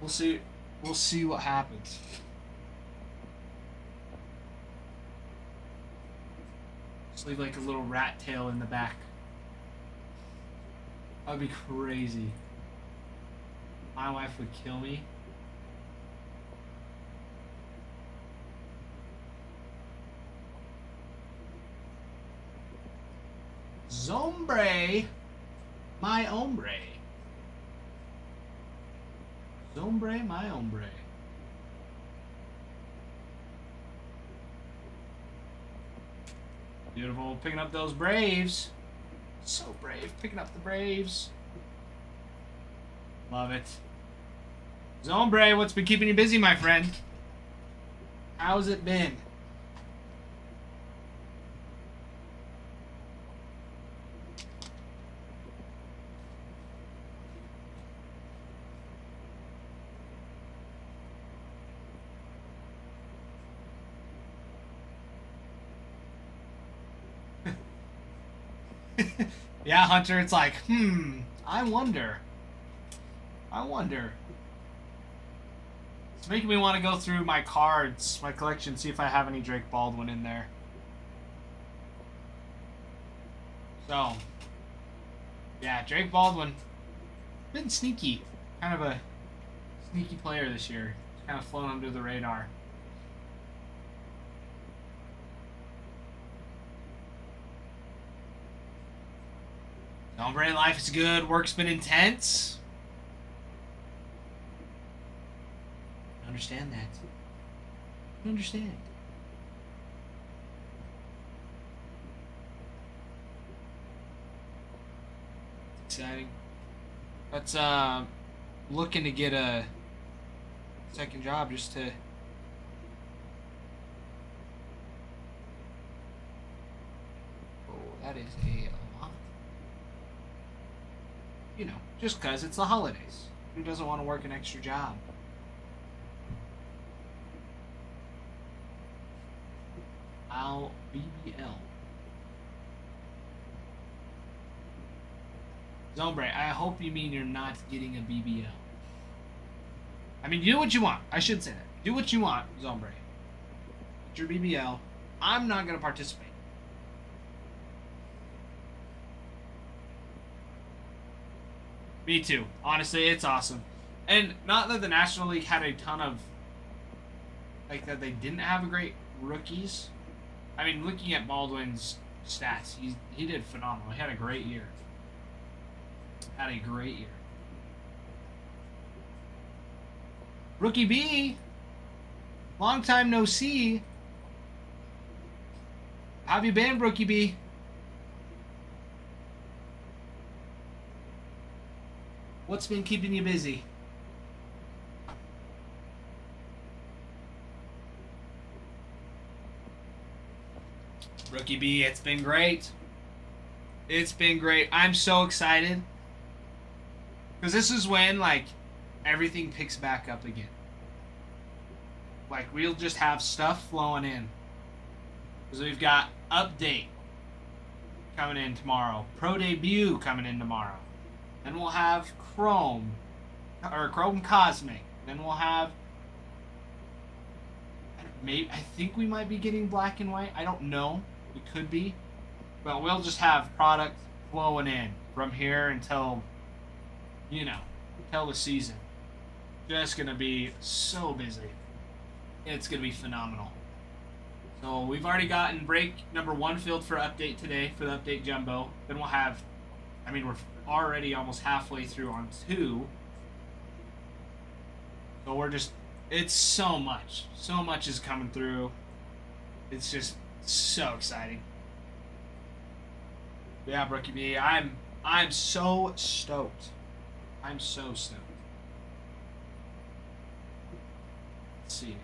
We'll see. We'll see what happens. Just leave like a little rat tail in the back. That would be crazy. My wife would kill me. Zombre, my hombre. Zombre, my hombre. Beautiful. Picking up those Braves. So brave. Picking up the Braves. Love it. Zombre, what's been keeping you busy, my friend? How's it been? Yeah, Hunter, it's like, I wonder. It's making me want to go through my cards, my collection, see if I have any Drake Baldwin in there. So, yeah, Drake Baldwin. Been sneaky. Kind of a sneaky player this year. Kind of flown under the radar. Hombre, life is good. Work's been intense. I understand that. I understand. It's exciting. That's looking to get a second job just to that is a lot. You know, just because it's the holidays. Who doesn't want to work an extra job? I'll BBL. Zombre, I hope you mean you're not getting a BBL. I mean, do what you want. I should say that. Do what you want, Zombre. Get your BBL. I'm not going to participate. Me too. Honestly, it's awesome. And not that the National League had a ton of... Like, that they didn't have great rookies. I mean, looking at Baldwin's stats, he did phenomenal. He had a great year. Had a great year. Rookie B. Long time no see. How have you been, Rookie B? What's been keeping you busy? Rookie B, it's been great. It's been great. I'm so excited. Because this is when, like, everything picks back up again. Like, we'll just have stuff flowing in. Because we've got Update coming in tomorrow. Pro Debut coming in tomorrow. Then we'll have Chrome. Or Chrome Cosmic. Then we'll have... I think we might be getting Black and White. I don't know. We could be. But we'll just have product flowing in from here until... You know, till the season. Just gonna be so busy. It's gonna be phenomenal. So we've already gotten break number 1 filled for Update today, for the Update Jumbo. Then we'll have, I mean, we're already almost halfway through on 2. So we're just, it's so much. So much is coming through. It's just so exciting. Yeah, Brookie B, I'm so stoked. I'm so stoked. Let's see.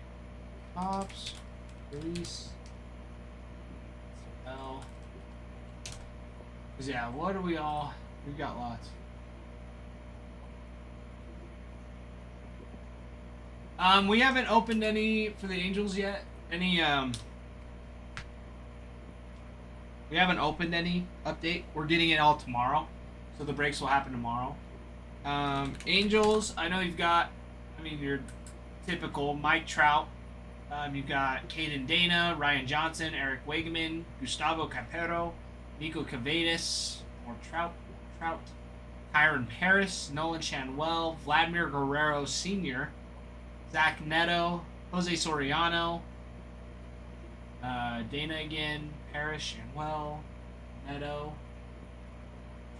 Pops. Release. L. Cause yeah, what are we all? We've got lots. We haven't opened any for the Angels yet. We haven't opened any update. We're getting it all tomorrow. So the breaks will happen tomorrow. Angels, I know you've got, I mean, your typical Mike Trout. You've got Caden Dana, Ryan Johnson, Eric Wageman, Gustavo Capero, Nico Cavadas, or Trout, Kyron Paris, Nolan Chanwell, Vladimir Guerrero Sr., Zach Neto, Jose Soriano, Dana again, Paris, Chanwell, Neto,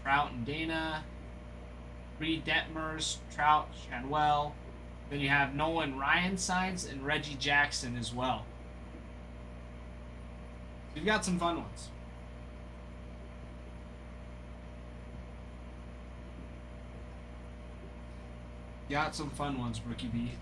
Trout and Dana, Reed Detmers, Trout, Chanwell. Then you have Nolan Ryan signs and Reggie Jackson as well. So you've got some fun ones. Got some fun ones, Rookie B.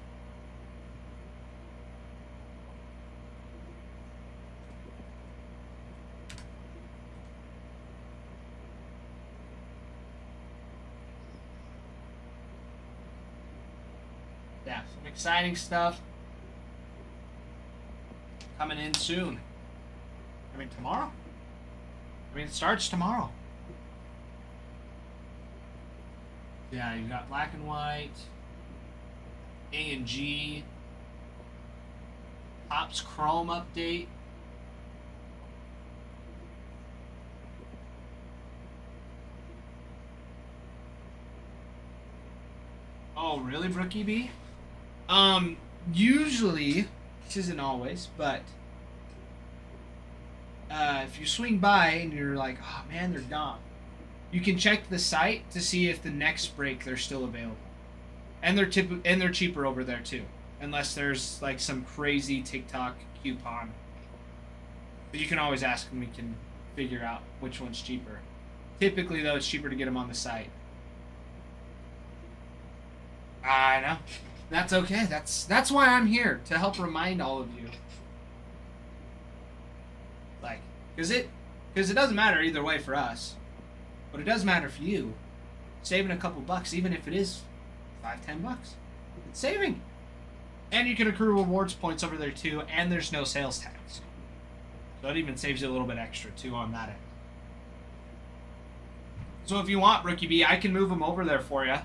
Yeah, some exciting stuff coming in soon. I mean, tomorrow? I mean, it starts tomorrow. Yeah, you got black and white, A and G, Topps Chrome update. Oh, really, Brookie B? Usually, this isn't always, but if you swing by and you're like, oh man, they're gone, you can check the site to see if the next break they're still available, and they're cheaper over there too, unless there's like some crazy TikTok coupon. But you can always ask and we can figure out which one's cheaper. Typically, though, it's cheaper to get them on the site. I know. That's okay. That's why I'm here, to help remind all of you. Like, because it doesn't matter either way for us, but it does matter for you. Saving a couple bucks, even if it is $5-10, it's saving, and you can accrue rewards points over there too. And there's no sales tax, so it even saves you a little bit extra too on that end. So if you want, Rookie B, I can move them over there for you.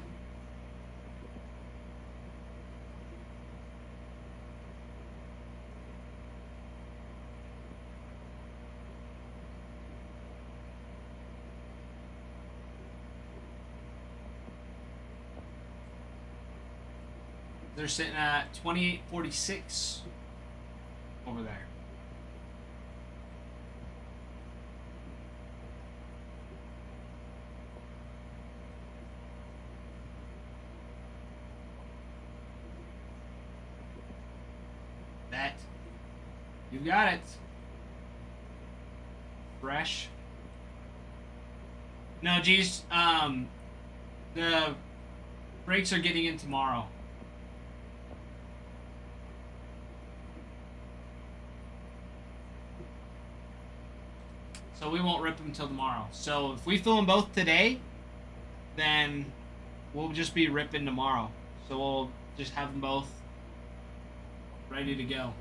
They're sitting at 28.46 over there. That. You got it. Fresh. No, geez. The breaks are getting in tomorrow. So we won't rip them till tomorrow. So if we fill them both today, then we'll just be ripping tomorrow. So we'll just have them both ready to go.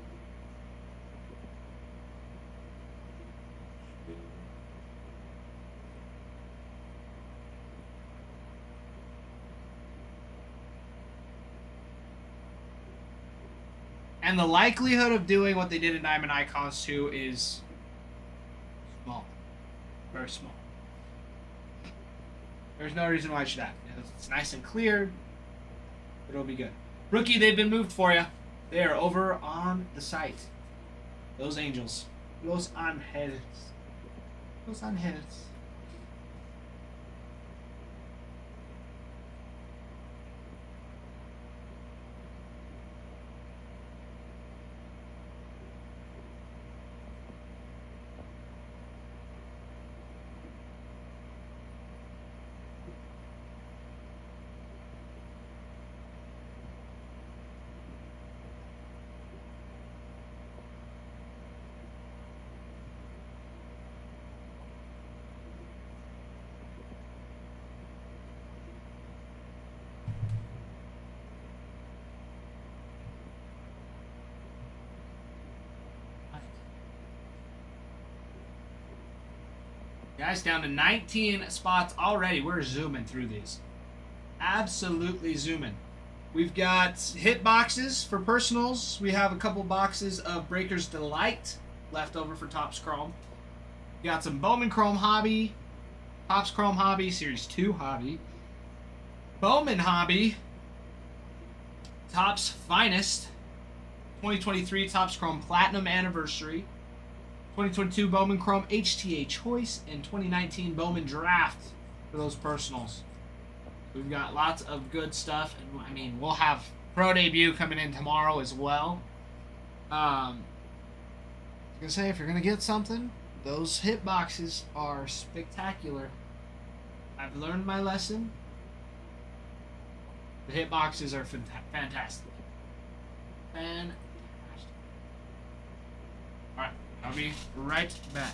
And the likelihood of doing what they did in Diamond Icons 2 is small. Very small. There's no reason why it should happen. It's nice and clear. It'll be good. Rookie, they've been moved for you. They are over on the site. Those angels. Los Angeles. Los Angeles. Guys, down to 19 spots already. We're zooming through these. Absolutely zooming. We've got hit boxes for personals. We have a couple boxes of Breaker's Delight left over for Topps Chrome. We got some Bowman Chrome Hobby, Topps Chrome Hobby, Series 2 Hobby, Bowman Hobby, Topps Finest, 2023 Topps Chrome Platinum Anniversary, 2022 Bowman Chrome HTA Choice, and 2019 Bowman Draft for those personals. We've got lots of good stuff, and I mean, we'll have Pro Debut coming in tomorrow as well. I was gonna say, if you're gonna get something, those hit boxes are spectacular. I've learned my lesson. The hitboxes are fantastic. Fantastic. Alright, I'll be right back.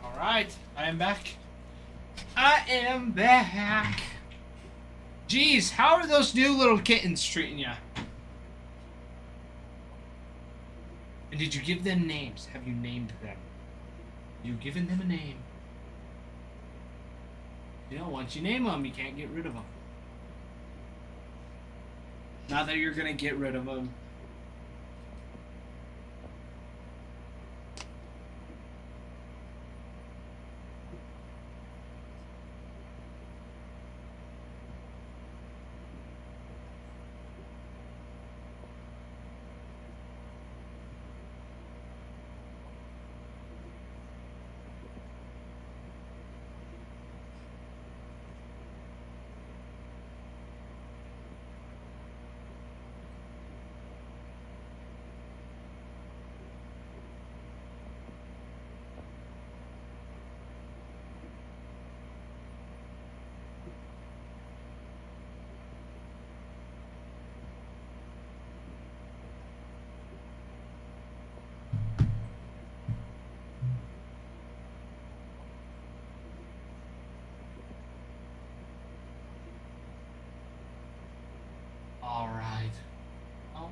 Alright, I am back. I am back. Jeez, how are those new little kittens treating ya? And did you give them names? Have you named them? You given them a name? You know, once you name them, you can't get rid of them. Not that you're gonna get rid of them. Alright. Oh.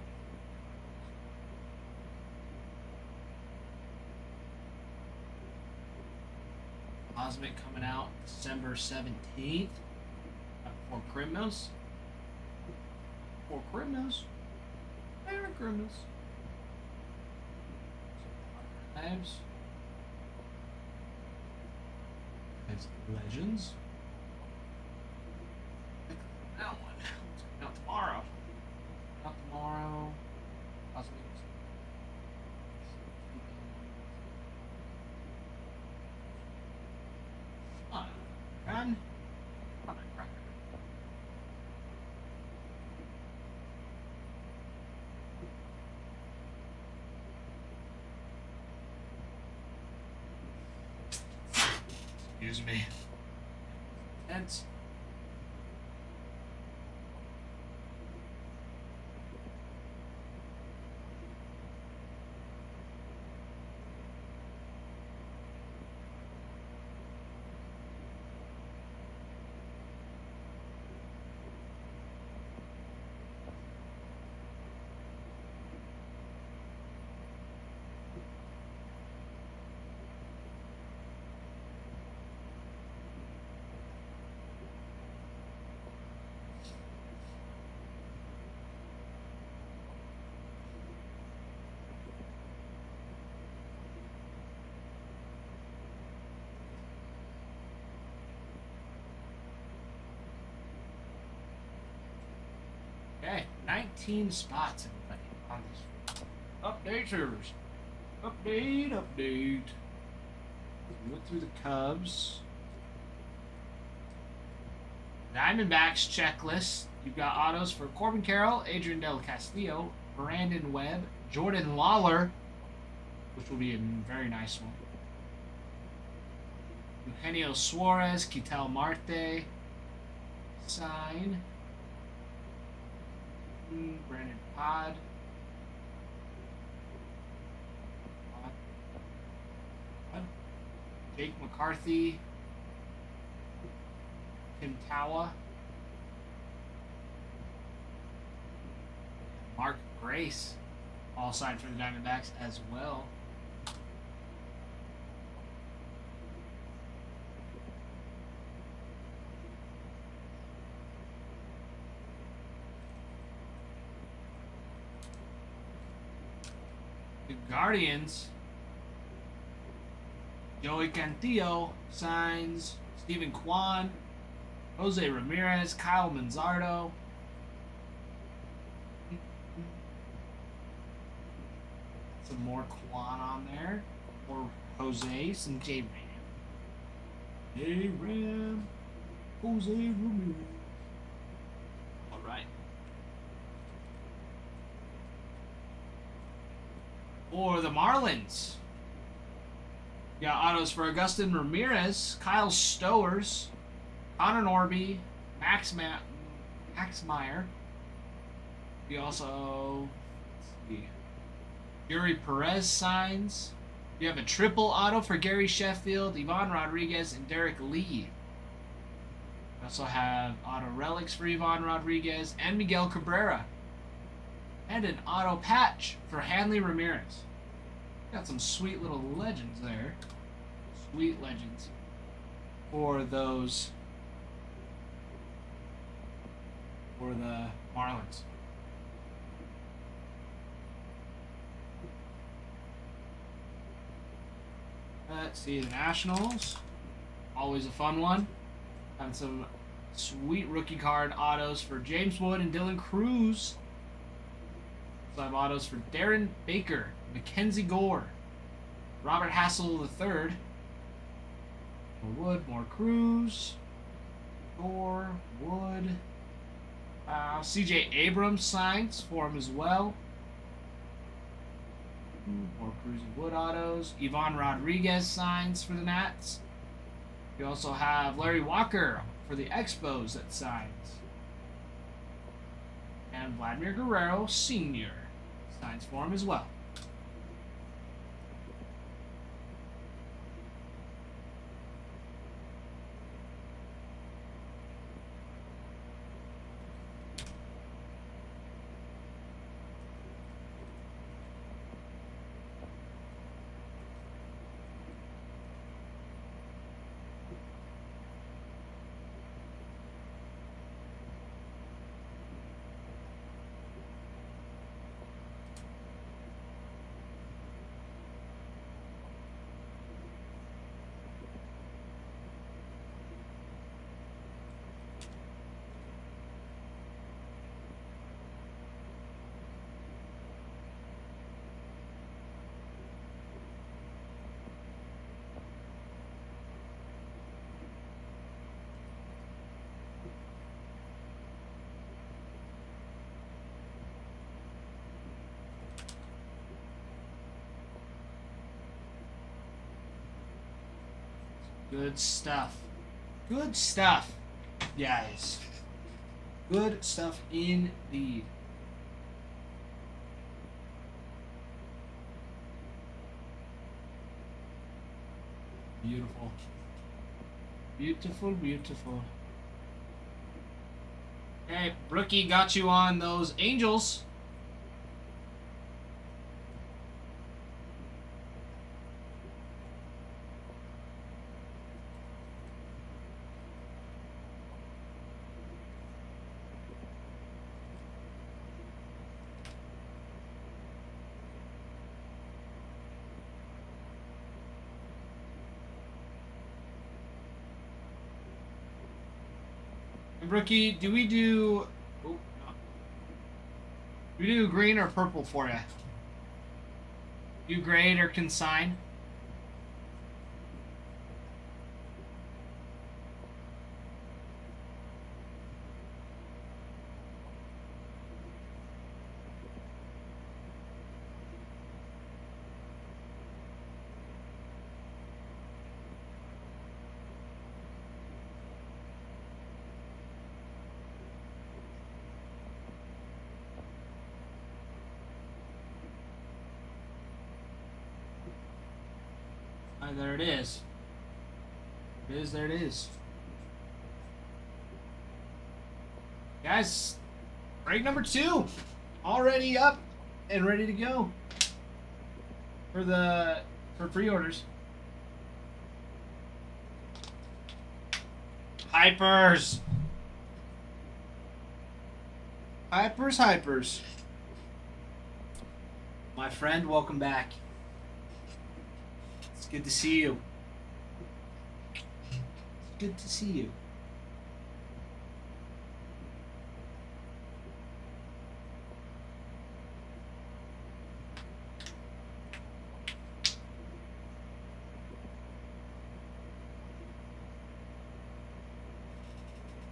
Cosmic coming out December 17th. For Christmas. For Christmas. Merry Christmas. Labs. That's Legends. That one. Not tomorrow. Not tomorrow. Cosmic. Come on, man. Come on, cracker. Excuse me. Tense. Okay, 19 spots, everybody, on this. Update servers. Update. We went through the Cubs. Diamondbacks checklist. You've got autos for Corbin Carroll, Adrian Del Castillo, Brandon Webb, Jordan Lawler, which will be a very nice one. Eugenio Suarez, Quitel Marte. Sign. Brandon Pod. Jake McCarthy. Tim Tawa. Mark Grace. All signed for the Diamondbacks as well. The Guardians. Joey Cantillo signs Stephen Kwan, Jose Ramirez, Kyle Manzardo. Some more Kwan on there. More Jose, some J Ram. J Ram. Jose Ramirez. Alright. For the Marlins. Got autos for Augustin Ramirez, Kyle Stowers, Connor Norby, Max Meyer. We also, let's see, Yuri Perez signs. We have a triple auto for Gary Sheffield, Ivan Rodriguez, and Derek Lee. We also have auto relics for Ivan Rodriguez and Miguel Cabrera. And an auto patch for Hanley Ramirez. Got some sweet little legends there. Sweet legends for those, for the Marlins. Let's see, the Nationals. Always a fun one. And some sweet rookie card autos for James Wood and Dylan Cruz. So I have autos for Darren Baker, Mackenzie Gore, Robert Hassel III, more Wood, more Cruz, Gore, Wood. CJ Abrams signs for him as well. More Cruz and Wood autos. Ivan Rodriguez signs for the Nats. You also have Larry Walker for the Expos that signs. And Vladimir Guerrero Sr. signs for him as well. Good stuff. Good stuff, guys. Good stuff indeed. Beautiful. Beautiful, beautiful. Hey, Brookie got you on those Angels. Rookie, do we do... Oh, no. Do we do green or purple for you? You grade or consign? Alright, there it is. There it is. Guys, break number 2. Already up and ready to go. For pre-orders. Hypers. Hypers. My friend, welcome back. It's good to see you. It's good to see you.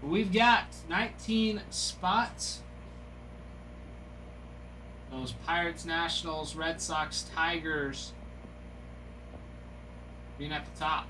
We've got 19 spots. Those Pirates, Nationals, Red Sox, Tigers being at the top.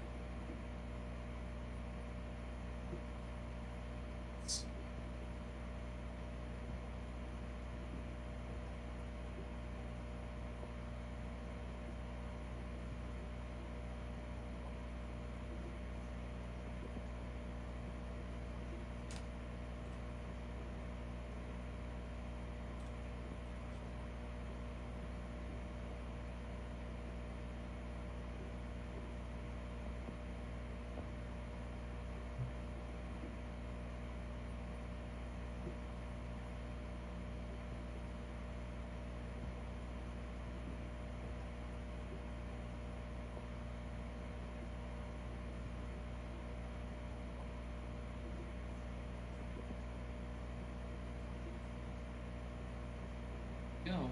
Go.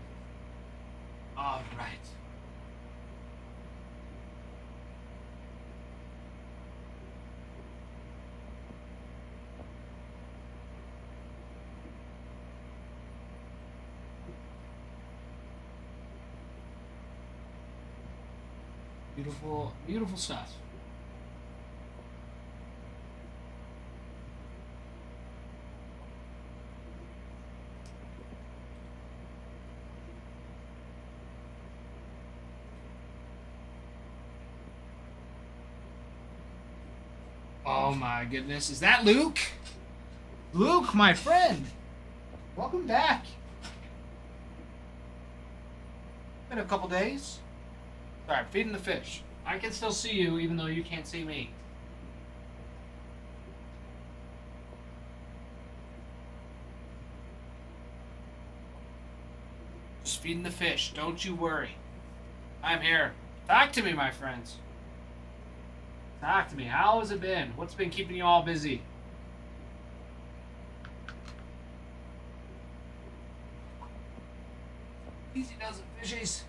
All right. Beautiful, beautiful stuff. Oh my goodness, is that Luke? Luke, my friend, welcome back. Been a couple days. Sorry, I'm feeding the fish. I can still see you even though you can't see me. Just feeding the fish, don't you worry. I'm here. Talk to me, my friends. Talk to me. How has it been? What's been keeping you all busy? Easy does it, fishies.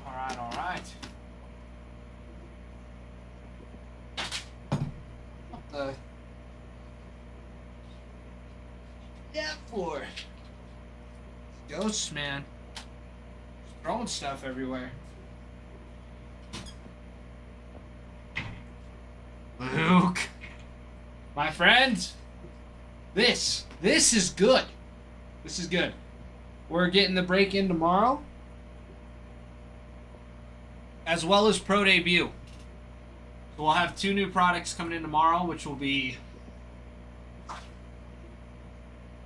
All right. What the? Yeah, floor. Ghosts, man. Just throwing stuff everywhere. Luke, my friend, this is good. This is good. We're getting the break in tomorrow, as well as Pro Debut. So we'll have 2 new products coming in tomorrow, which will be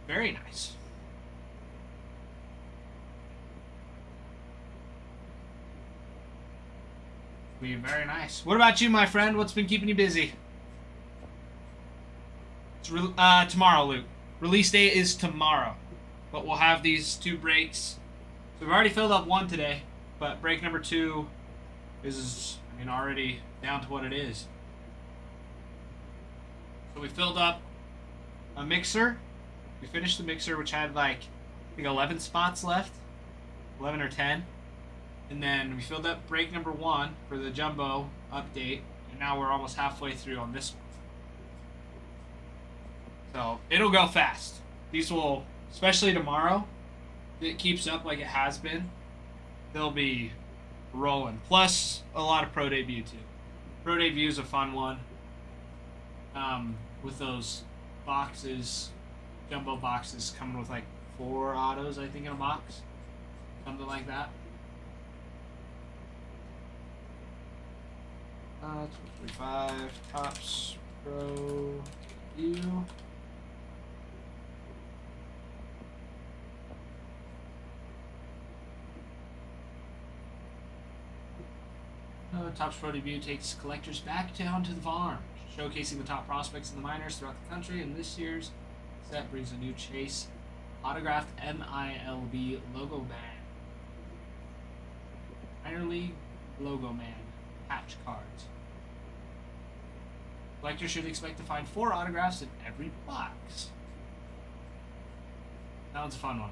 very nice. Be very nice. What about you, my friend? What's been keeping you busy? It's tomorrow, Luke. Release date is tomorrow, but we'll have these 2 breaks. So we've already filled up 1 today, but break number 2 is, already down to what it is. So we filled up a mixer. We finished the mixer, which had I think 11 spots left, 11 or 10. And then we filled up break number 1 for the jumbo update, and now we're almost halfway through on this one. So it'll go fast. These will, especially tomorrow, if it keeps up like it has been, they'll be rolling. Plus a lot of Pro Debut too. Pro Debut is a fun one. with those boxes, jumbo boxes coming with like 4 autos, I think, in a box, something like that. 235 Tops Pro U. Topps Pro Debut takes collectors back down to the farm, showcasing the top prospects in the minors throughout the country. And this year's set brings a new chase autographed MILB logo band, minor league logo man patch cards. Collectors should expect to find 4 autographs in every box. That one's a fun one.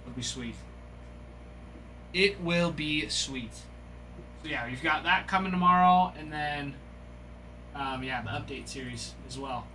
It'll be sweet. It will be sweet. So yeah, we've got that coming tomorrow, and then yeah, the update series as well.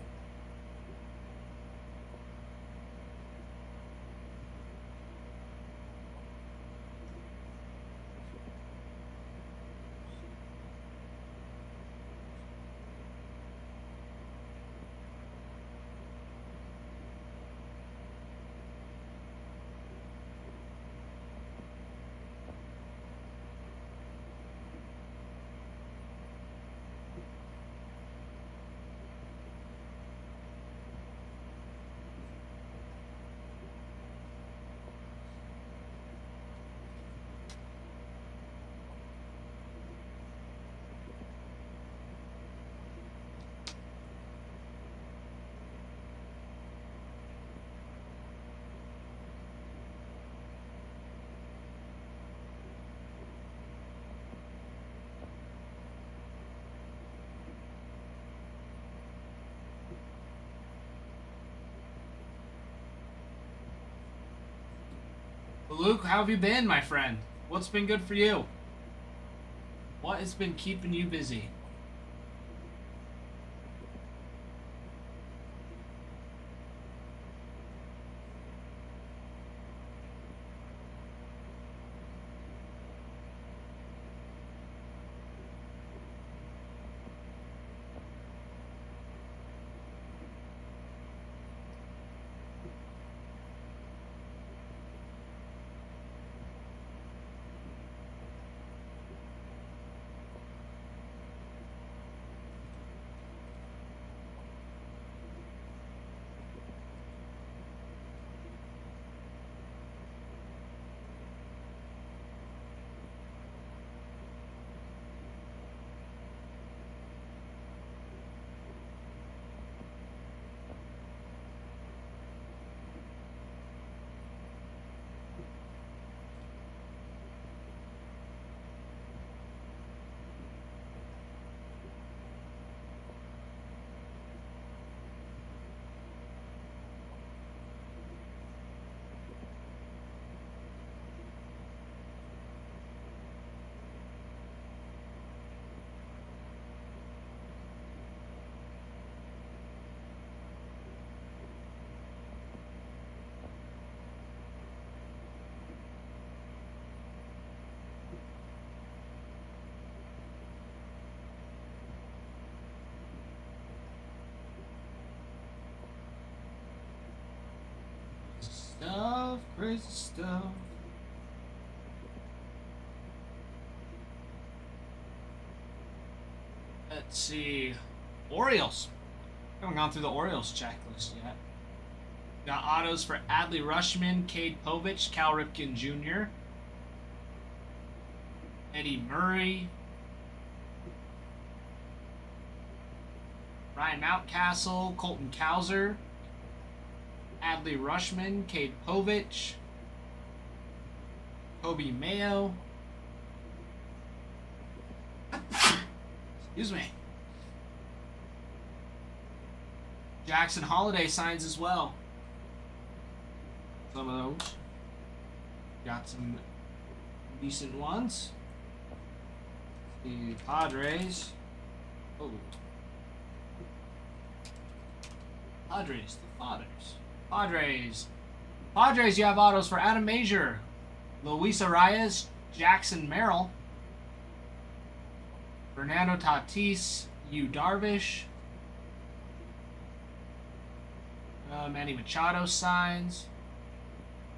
Luke, how have you been, my friend? What's been good for you? What has been keeping you busy? Stuff, crazy stuff. Let's see. Orioles. Haven't gone through the Orioles checklist yet. Got autos for Adley Rutschman, Cade Povich, Cal Ripken Jr., Eddie Murray, Ryan Mountcastle, Colton Cowser, Adley Rutschman, Cade Povich, Kobe Mayo. Excuse me. Jackson Holiday signs as well. Some of those. Got some decent ones. The Padres. Oh. Padres, the fathers. Padres, you have autos for Adam Major, Luis Arias, Jackson Merrill. For Fernando Tatis, Yu Darvish. Manny Machado signs.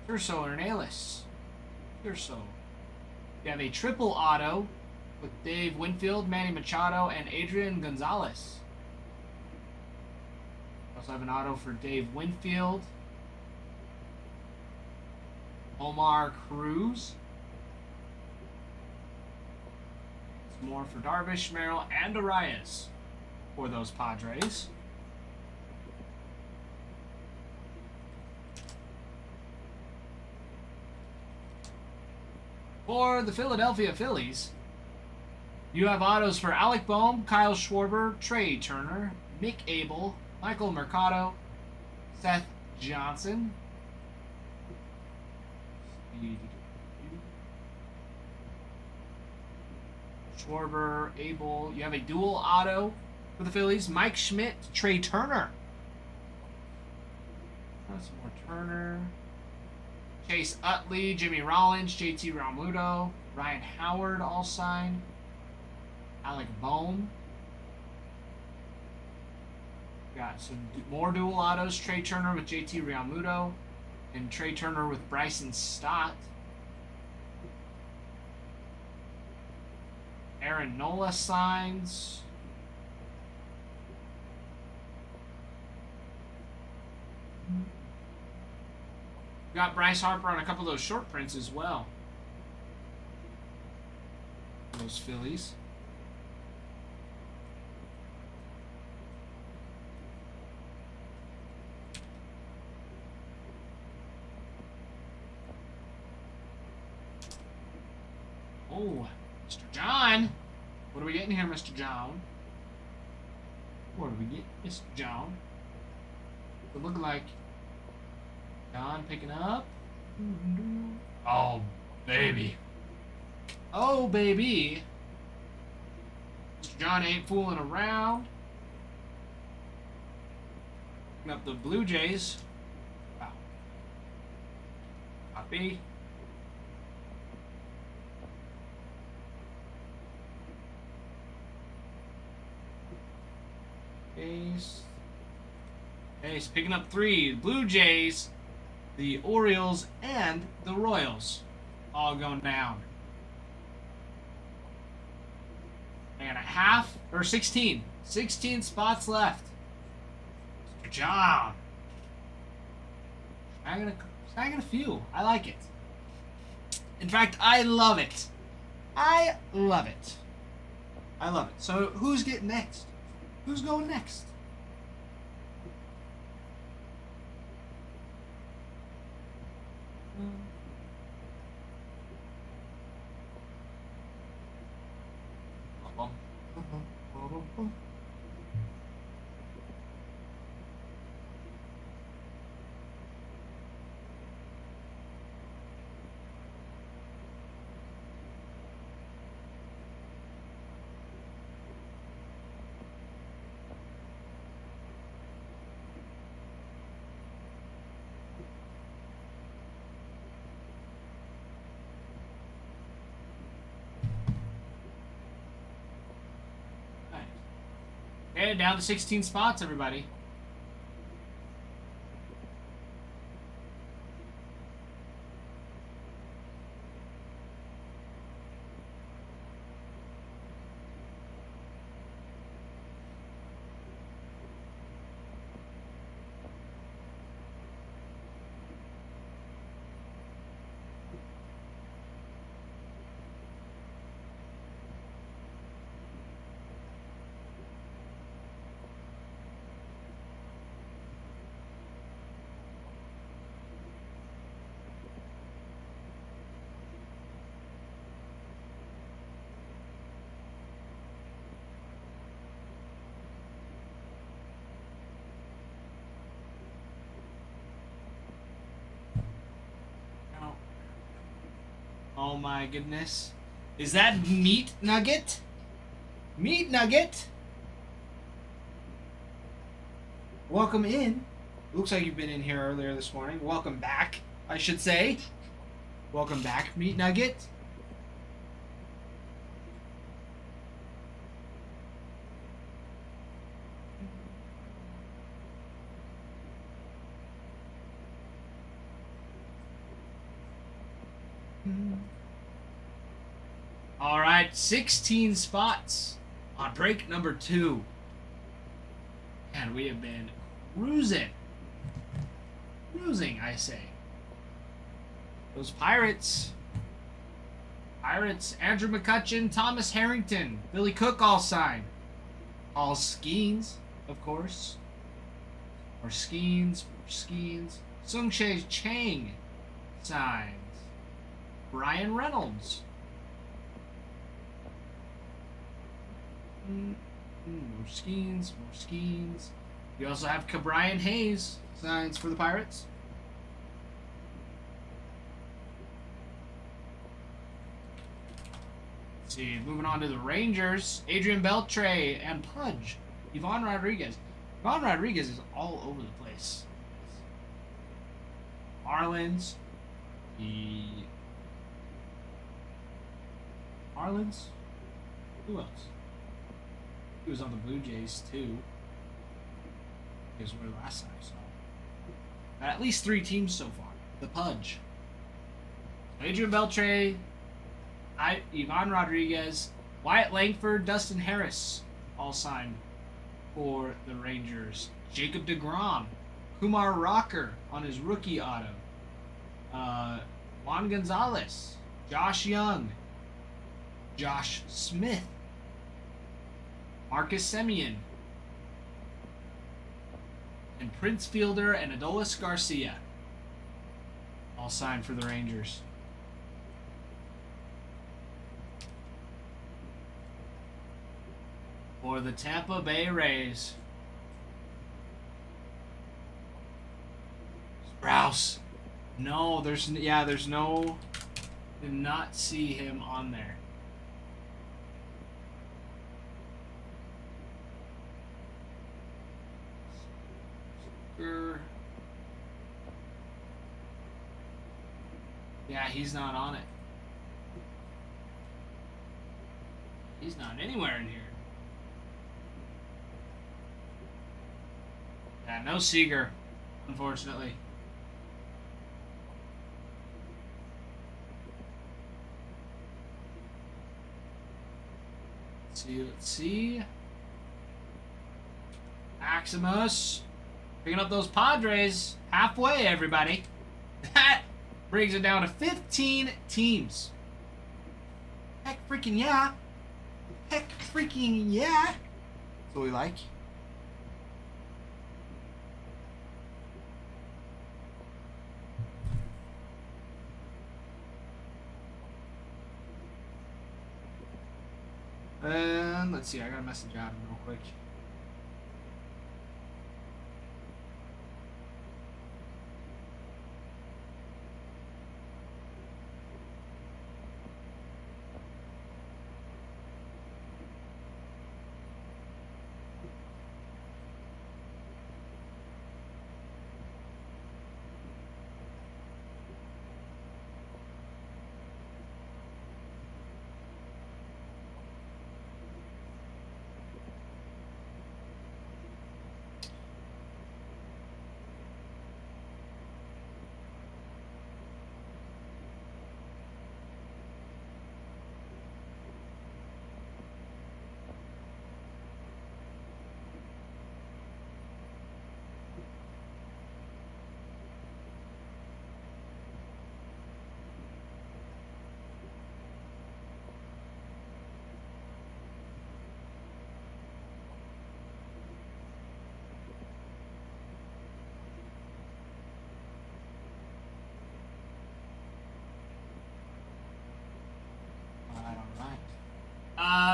Urso Ornelas. Urso. We have a triple auto with Dave Winfield, Manny Machado, and Adrian Gonzalez. Also have an auto for Dave Winfield. Omar Cruz. Some more for Darvish, Merrill, and Arias for those Padres. For the Philadelphia Phillies, you have autos for Alec Bohm, Kyle Schwarber, Trey Turner, Mick Abel, Michael Mercado, Seth Johnson, Schwarber, Abel. You have a dual auto for the Phillies, Mike Schmidt, Trey Turner. Some more Turner. Chase Utley, Jimmy Rollins, JT Realmuto, Ryan Howard all signed. Alec Bohm. Got some more dual autos. Trey Turner with JT Realmuto and Trey Turner with Bryson Stott. Aaron Nola signs. Got Bryce Harper on a couple of those short prints as well. Those Phillies. Oh, Mr. John. What are we getting here, Mr. John? What do we get, Mr. John? It look like John picking up. Oh, baby. Oh, baby. Mr. John ain't fooling around. Picking up the Blue Jays. Wow. Copy. Ace. Ace picking up 3. Blue Jays, the Orioles, and the Royals all going down. And a half, or 16. 16 spots left. Mr. John. Snagging a few. I like it. In fact, I love it. I love it. I love it. So who's getting next? Who's going next? Okay, down to 16 spots, everybody. Oh my goodness. Is that Meat Nugget? Meat Nugget? Welcome in. Looks like you've been in here earlier this morning. Welcome back, I should say. Welcome back, Meat Nugget. All right, 16 spots on break number 2. And we have been cruising. Cruising, I say. Those Pirates. Andrew McCutcheon, Thomas Harrington, Billy Cook all signed. All Skeens, of course. More Skeens. Sung Chae Chang signs. Brian Reynolds. More Skeens. We also have Cabrian Hayes signs for the Pirates. Let's see, moving on to the Rangers. Adrian Beltre and Pudge. Ivan Rodriguez. Ivan Rodriguez is all over the place. Marlins. Marlins? Who else? He was on the Blue Jays too. He was where last time I saw him. At least 3 teams so far. The Pudge. Adrian Beltre, Ivan Rodriguez, Wyatt Langford, Dustin Harris, all signed for the Rangers. Jacob deGrom, Kumar Rocker on his rookie auto. Juan Gonzalez, Josh Young, Josh Smith, Marcus Semien, and Prince Fielder and Adolis Garcia, all signed for the Rangers. For the Tampa Bay Rays, Sprouse. No, there's no. Did not see him on there. Yeah, he's not on it. He's not anywhere in here. Yeah, no Seager, unfortunately. Let's see. Maximus. Picking up those Padres. Halfway, everybody. That brings it down to 15 teams. Heck freaking yeah. Heck freaking yeah. That's what we like. And let's see, I got a message out of him real quick.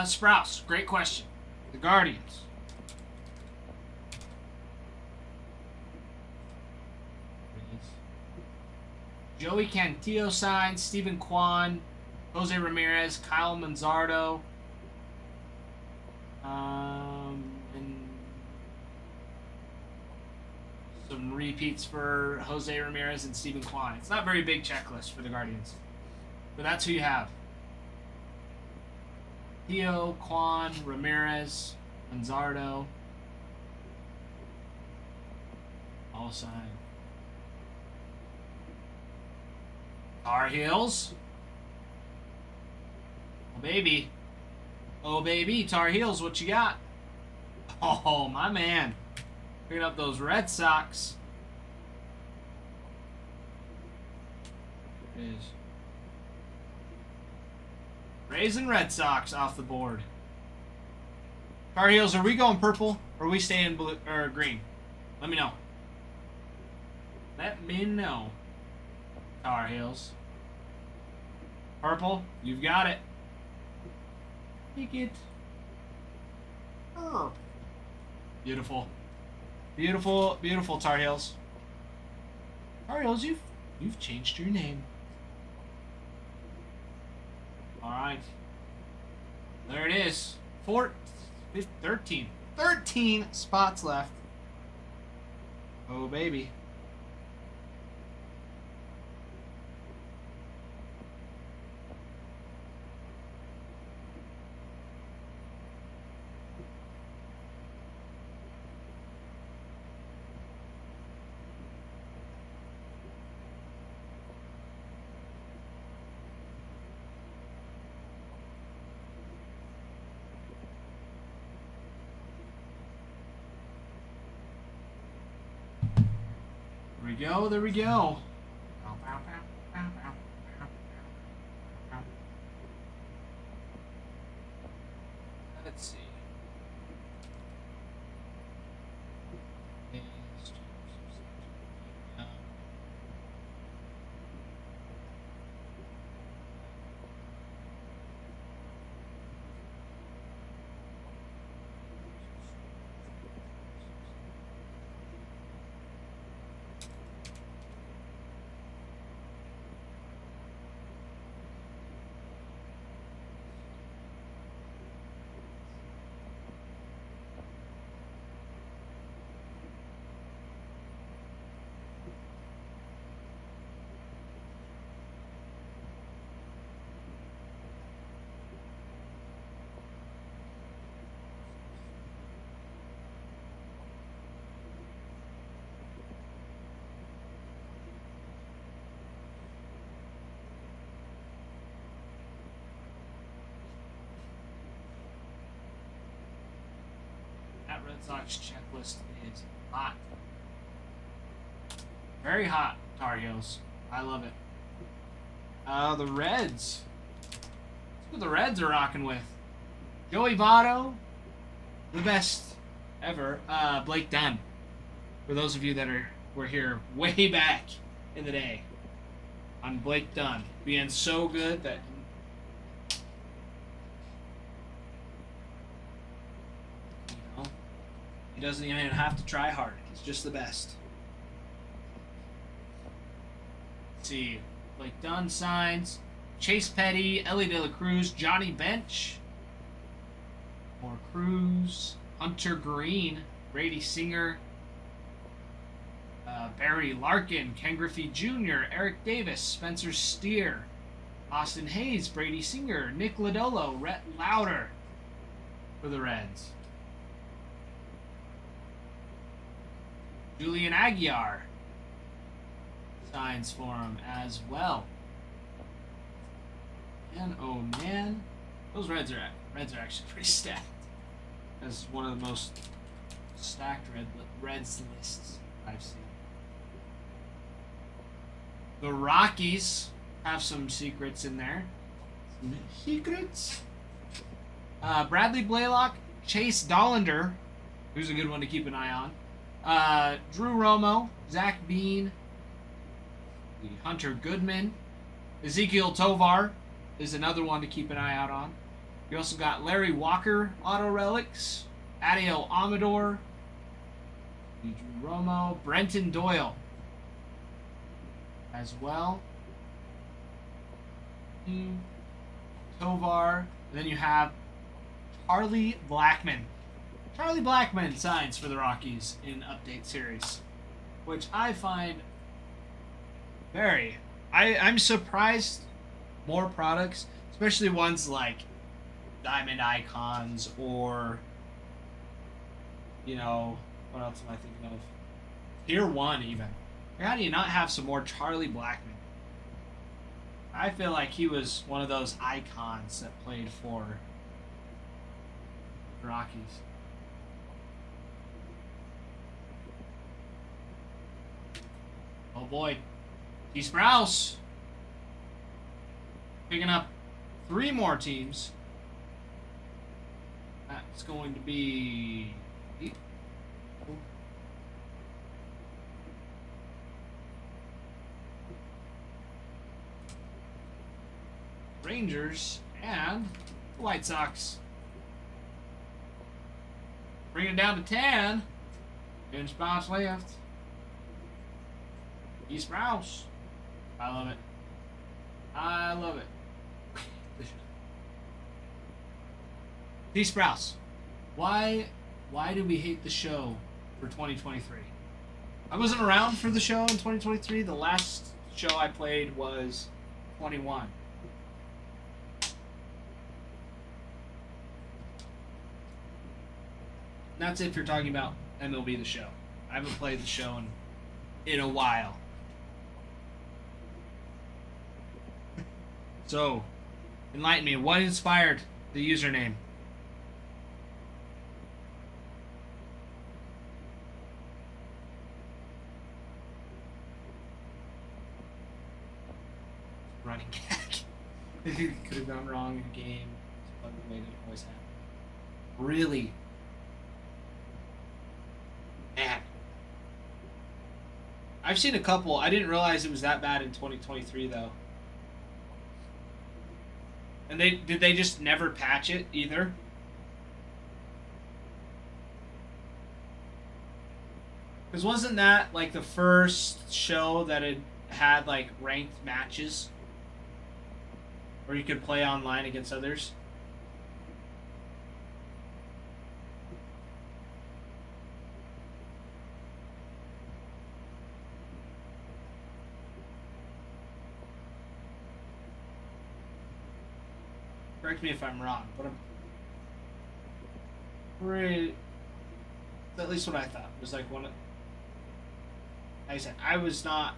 Sprouse, great question. The Guardians. Joey Cantillo signed, Stephen Kwan, Jose Ramirez, Kyle Manzardo, and some repeats for Jose Ramirez and Stephen Kwan. It's not a very big checklist for the Guardians, but that's who you have. Theo, Kwan, Ramirez, Manzardo, all signed. Tar Heels, baby. Oh, baby. Tar Heels, what you got? Oh, my man. Picking up those Red Sox. There it is. Rays and Red Sox off the board. Tar Heels, are we going purple or are we staying blue or green? Let me know. Let me know. Tar Heels. Purple, you've got it. Take it. Beautiful. Beautiful, beautiful Tar Heels. Tar Heels, you've changed your name. Alright. There it is. 13 spots left. Oh, baby. There we go. Let's see. That Red Sox checklist is hot. Very hot, Tar Heels. I love it. The Reds. That's what the Reds are rocking with. Joey Votto, the best ever. Blake Dunn. For those of you that were here way back in the day. On Blake Dunn. Being so good that he doesn't even have to try hard. He's just the best. Let's see. Blake Dunn signs. Chase Petty, Ellie De La Cruz, Johnny Bench. More Cruz. Hunter Green. Brady Singer. Barry Larkin. Ken Griffey Jr. Eric Davis. Spencer Steer. Austin Hayes. Brady Singer. Nick Lodolo. Rhett Lauder. For the Reds. Julian Aguiar signs for him as well. And oh man, those Reds are actually pretty stacked. That's one of the most stacked Reds lists I've seen. The Rockies have some secrets in there. Some secrets. Bradley Blaylock, Chase Dollander, who's a good one to keep an eye on. Drew Romo, Zach Bean, Hunter Goodman, Ezekiel Tovar is another one to keep an eye out on. You also got Larry Walker, Auto Relics, Adiel Amador, Drew Romo, Brenton Doyle as well. Tovar, and then you have Charlie Blackmon. Charlie Blackmon signs for the Rockies in Update Series, which I find I'm surprised more products, especially ones like Diamond Icons or, what else am I thinking of? Tier 1 even. How do you not have some more Charlie Blackmon? I feel like he was one of those icons that played for Rockies. Oh boy. T. Sprouse picking up 3 more teams. That's going to be Rangers and the White Sox. Bring it down to 10. And Sprouse left. T. Sprouse. I love it. I love it. T. Sprouse. Why do we hate the show for 2023? I wasn't around for the show in 2023. The last show I played was 21. That's if you're talking about MLB The Show. I haven't played the show in a while. So, enlighten me. What inspired the username? Running gag. It could have gone wrong in a game. It's the way it always happens. Really? Man. I've seen a couple. I didn't realize it was that bad in 2023 though. And did they just never patch it either? Because wasn't that like the first show that had like ranked matches? Where you could play online against others? Correct me if I'm wrong, but I'm pretty... That's at least what I thought. It was like one of... Like I said, I was not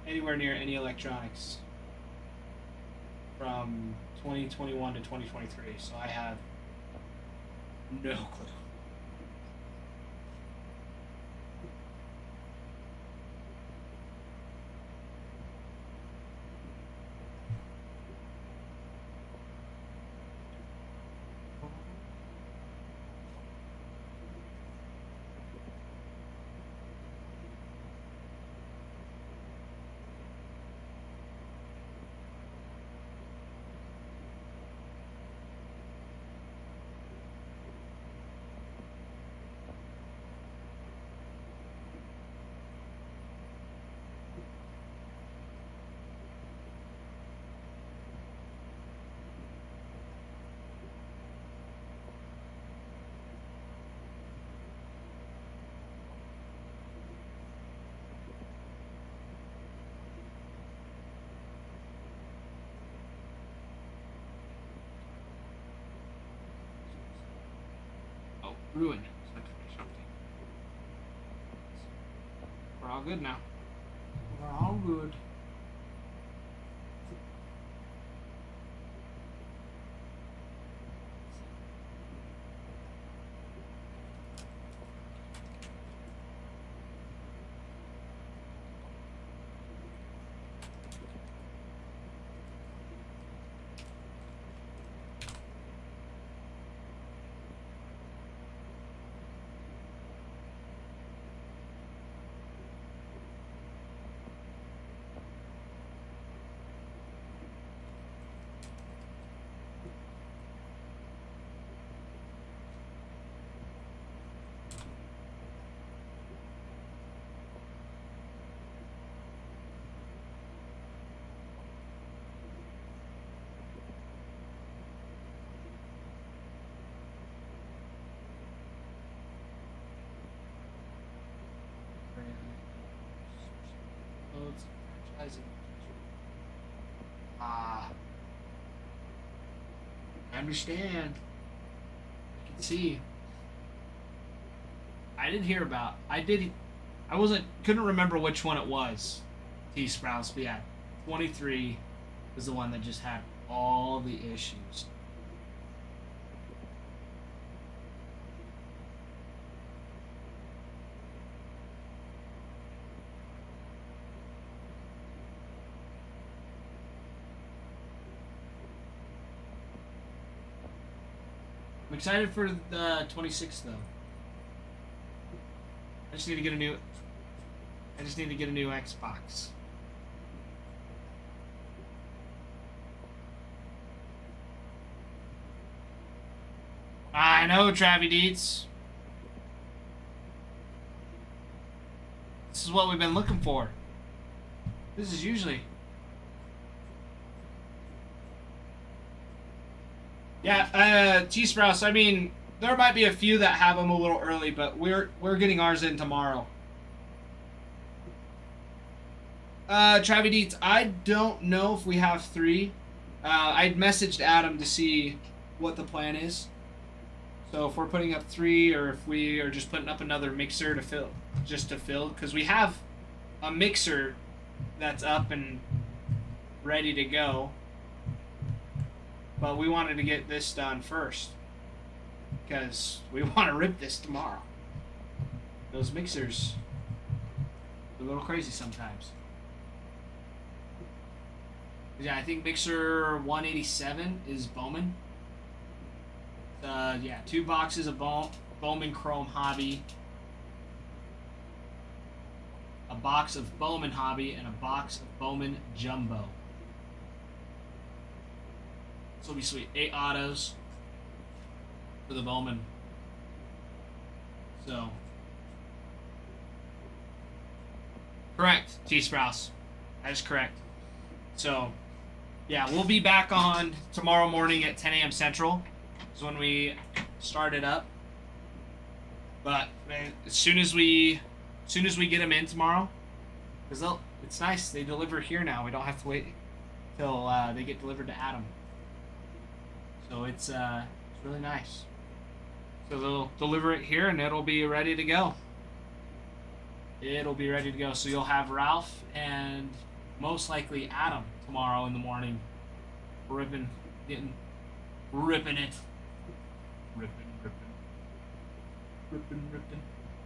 anywhere near any electronics from 2021 to 2023, so I have no clue. Ruined. We're all good now. We're all good. I understand. I can see. I didn't hear about. Couldn't remember which one it was. T. Sprouse, but yeah, 23 was the one that just had all the issues. I'm excited for the 26th though. I just need to get a new Xbox. I know, Travie Deets. This is what we've been looking for. This is usually. Yeah, T-Sprouse, I mean, there might be a few that have them a little early, but we're getting ours in tomorrow. Travie Deets, I don't know if we have 3. I'd messaged Adam to see what the plan is. So if we're putting up 3 or if we are just putting up another mixer to fill, because we have a mixer that's up and ready to go. But we wanted to get this done first because we want to rip this tomorrow. Those mixers are a little crazy sometimes. Yeah, I think mixer 187 is Bowman. Yeah, 2 boxes of Bowman Chrome Hobby, a box of Bowman Hobby, and a box of Bowman Jumbo. This will be sweet. 8 autos for the Bowman. So, correct, T-Sprouse. That is correct. So, yeah, we'll be back on tomorrow morning at 10 a.m. Central. Is when we start it up. But man, as soon as we get them in tomorrow, because it's nice they deliver here now. We don't have to wait till they get delivered to Adam. So it's really nice. So they'll deliver it here and it'll be ready to go. It'll be ready to go. So you'll have Ralph and most likely Adam tomorrow in the morning, ripping it. Ripping.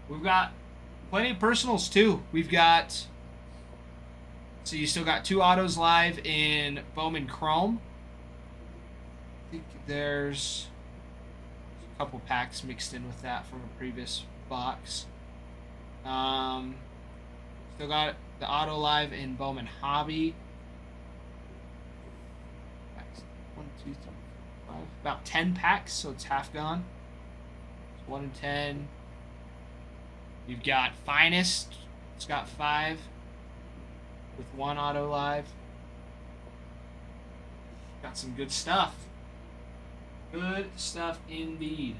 We've got plenty of personals too. We've got, so you still got 2 autos live in Bowman Chrome. I think there's a couple packs mixed in with that from a previous box. Still got the auto live in Bowman Hobby. 1, 2, 3, 4, 5. About 10 packs, so it's half gone. 1 in 10. You've got Finest. It's got 5 with 1 auto live. Got some good stuff. Good stuff indeed.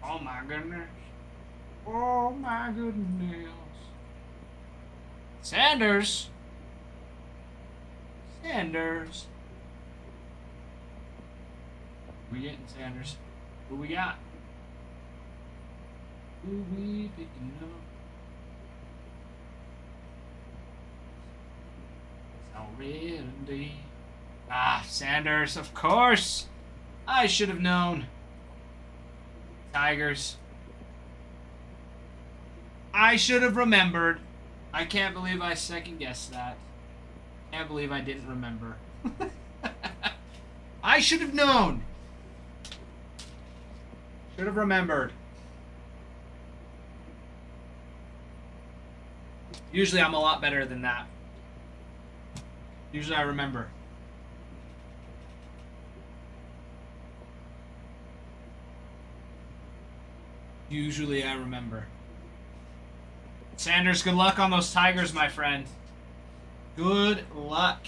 Oh my goodness. Oh my goodness. Sanders. We getting Sanders. Who we got? Who we picking up? It's already. Ah, Sanders, of course. I should have known. Tigers. I should have remembered. I can't believe I second guessed that. Can't believe I didn't remember. I should have known. Should have remembered. Usually I'm a lot better than that. Usually I remember. Usually I remember. Sanders, good luck on those Tigers, my friend. Good luck.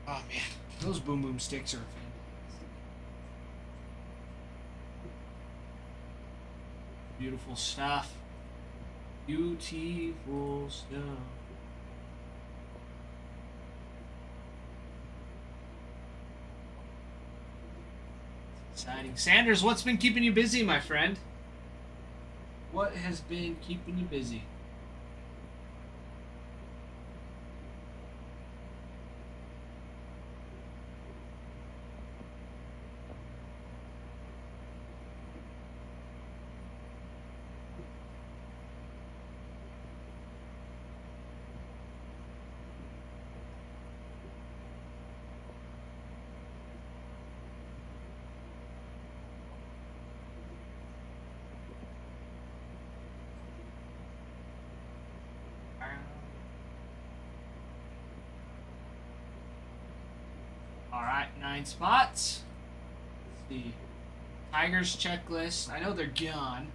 Oh man, those boom boom sticks are fantastic. Beautiful stuff. Beautiful stuff. Exciting. Sanders, what's been keeping you busy, my friend? What has been keeping you busy? Alright, 9 spots. Let's see. Tigers checklist. I know they're gone.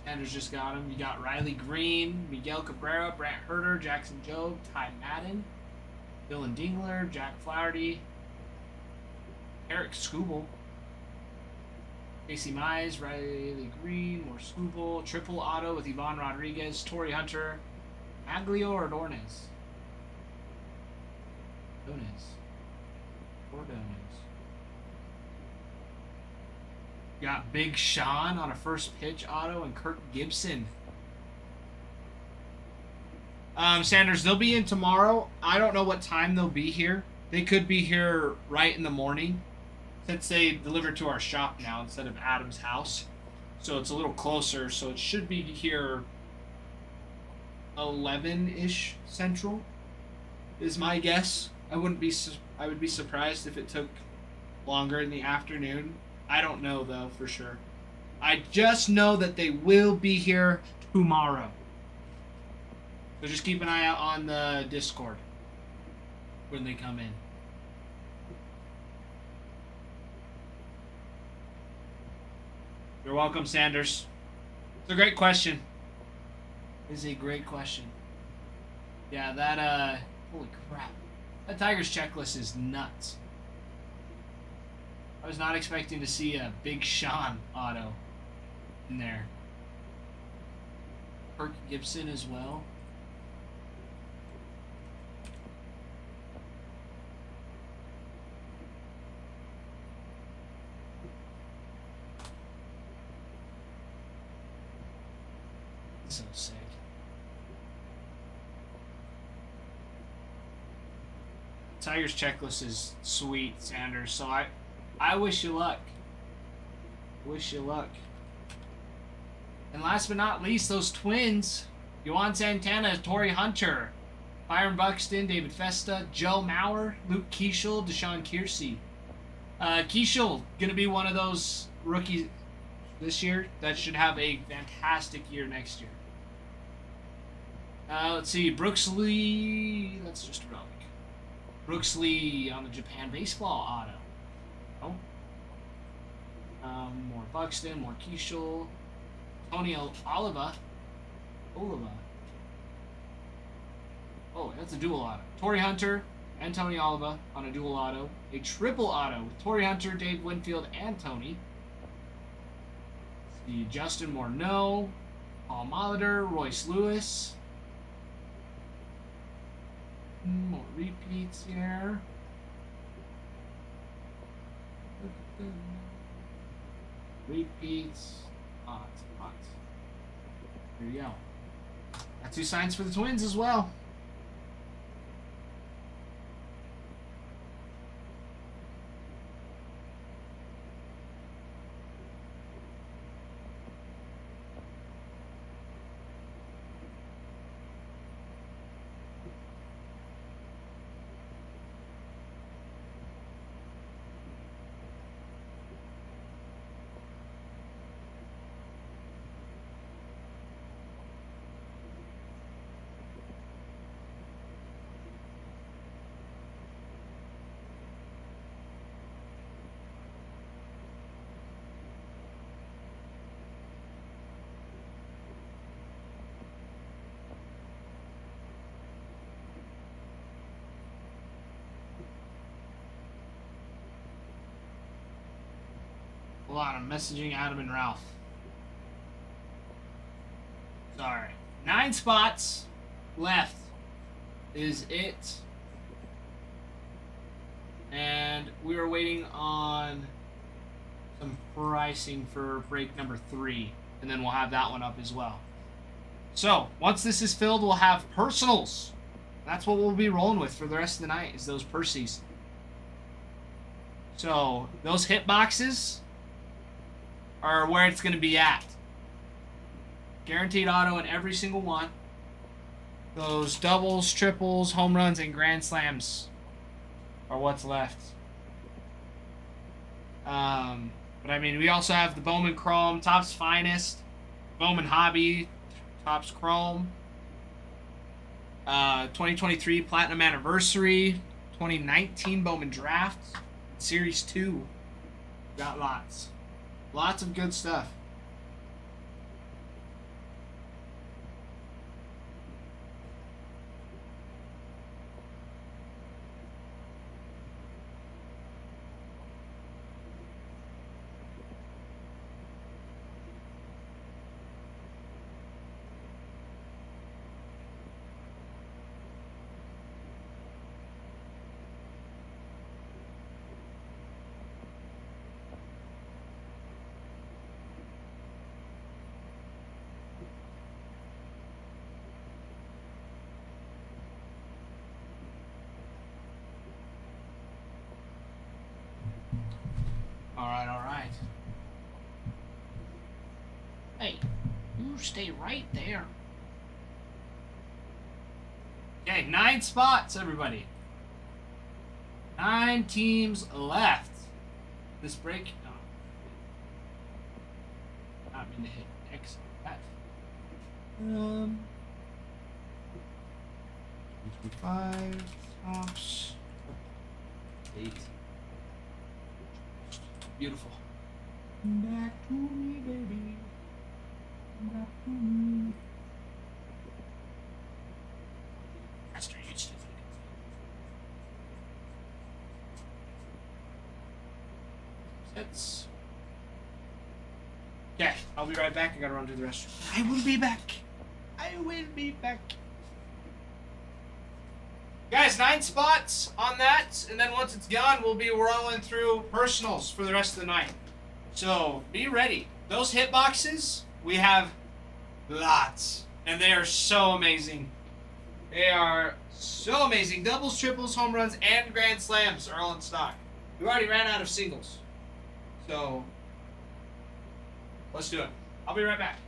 Sanders just got them. You got Riley Green, Miguel Cabrera, Brant Herter, Jackson Jobe, Ty Madden, Dylan Dingler, Jack Flaherty, Eric Scooble, Casey Mize, Riley Green, more Scooble, triple auto with Ivan Rodriguez, Torrey Hunter, Aglio or Dornes? Ordonez. Got Big Sean on a first pitch auto and Kirk Gibson. Sanders, they'll be in tomorrow. I don't know what time they'll be here. They could be here right in the morning since they deliver to our shop now instead of Adam's house. So it's a little closer. So it should be here 11-ish Central is my guess. I would be surprised if it took longer in the afternoon. I don't know though for sure. I just know that they will be here tomorrow. So just keep an eye out on the Discord when they come in. You're welcome, Sanders. It's a great question. It's a great question. Yeah, that holy crap. That Tigers checklist is nuts. I was not expecting to see a Big Sean auto in there. Kirk Gibson as well. So sick. Tigers checklist is sweet, Sanders. So I wish you luck. Wish you luck. And last but not least, those Twins. Yohan Santana, Torrey Hunter, Byron Buxton, David Festa, Joe Mauer, Luke Keeschel, Deshaun Kiersey. Keeschel gonna be one of those rookies this year that should have a fantastic year next year. Let's see, Brooks Lee. That's just a relic. Brooks Lee on the Japan baseball auto. More Buxton, more Keeschel. Tony Oliva. Oh, that's a dual auto. Torrey Hunter and Tony Oliva on a dual auto. A triple auto with Torrey Hunter, Dave Winfield, and Tony. Let's see, Justin Morneau, Paul Molitor, Royce Lewis. More repeats here. Repeats. Odds. Here you go. Got 2 signs for the Twins as well. Hold on, I'm messaging Adam and Ralph. Sorry. 9 spots left is it. And we are waiting on some pricing for break number 3, and then we'll have that one up as well. So once this is filled, we'll have personals. That's what we'll be rolling with for the rest of the night, is those Percies. So those hit boxes are where it's going to be at. Guaranteed auto in every single one. Those doubles, triples, home runs, and grand slams are what's left. But I mean, we also have the Bowman Chrome, Topps Finest, Bowman Hobby, Topps Chrome, 2023 Platinum Anniversary, 2019 Bowman Draft, Series 2. Got lots. Lots of good stuff. Alright. Hey, you stay right there. Okay, 9 spots, everybody. 9 teams left. This break. Oh. Not mean to hit X on that. 5 tops. 8. Beautiful. Back to me, baby. Back to me. Master, you still Sets. Okay, I'll be right back. I gotta run to the restroom. I will be back. Guys, 9 spots on that, and then once it's gone, we'll be rolling through personals for the rest of the night. So, be ready. Those hit boxes, we have lots, and they are so amazing. They are so amazing. Doubles, triples, home runs, and grand slams are all in stock. We already ran out of singles. So, let's do it. I'll be right back.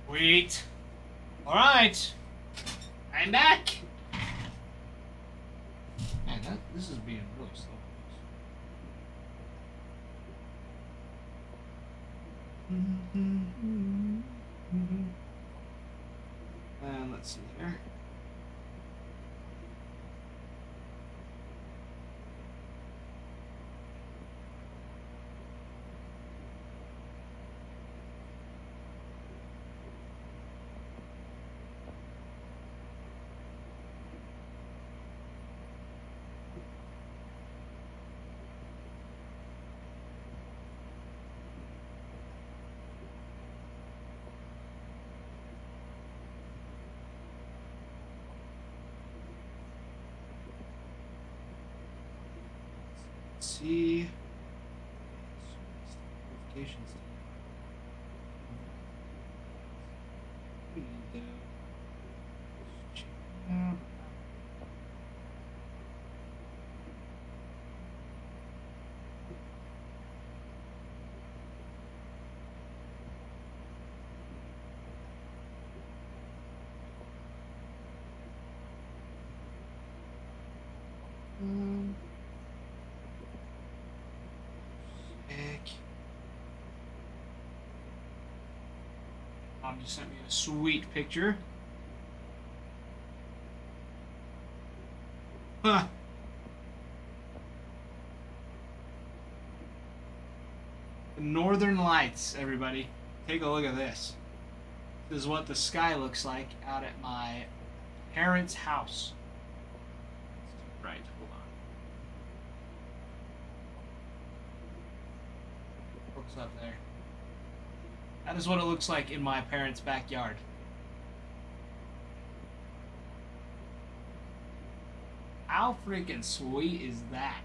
Sweet. Alright. I'm back. Man, this is being really slow. And let's see here. See notifications. Sick. Mom just sent me a sweet picture. Huh. The Northern Lights, everybody. Take a look at this. This is what the sky looks like out at my parents' house. Right, hold on. Looks up there. That is what it looks like in my parents' backyard. How freaking sweet is that?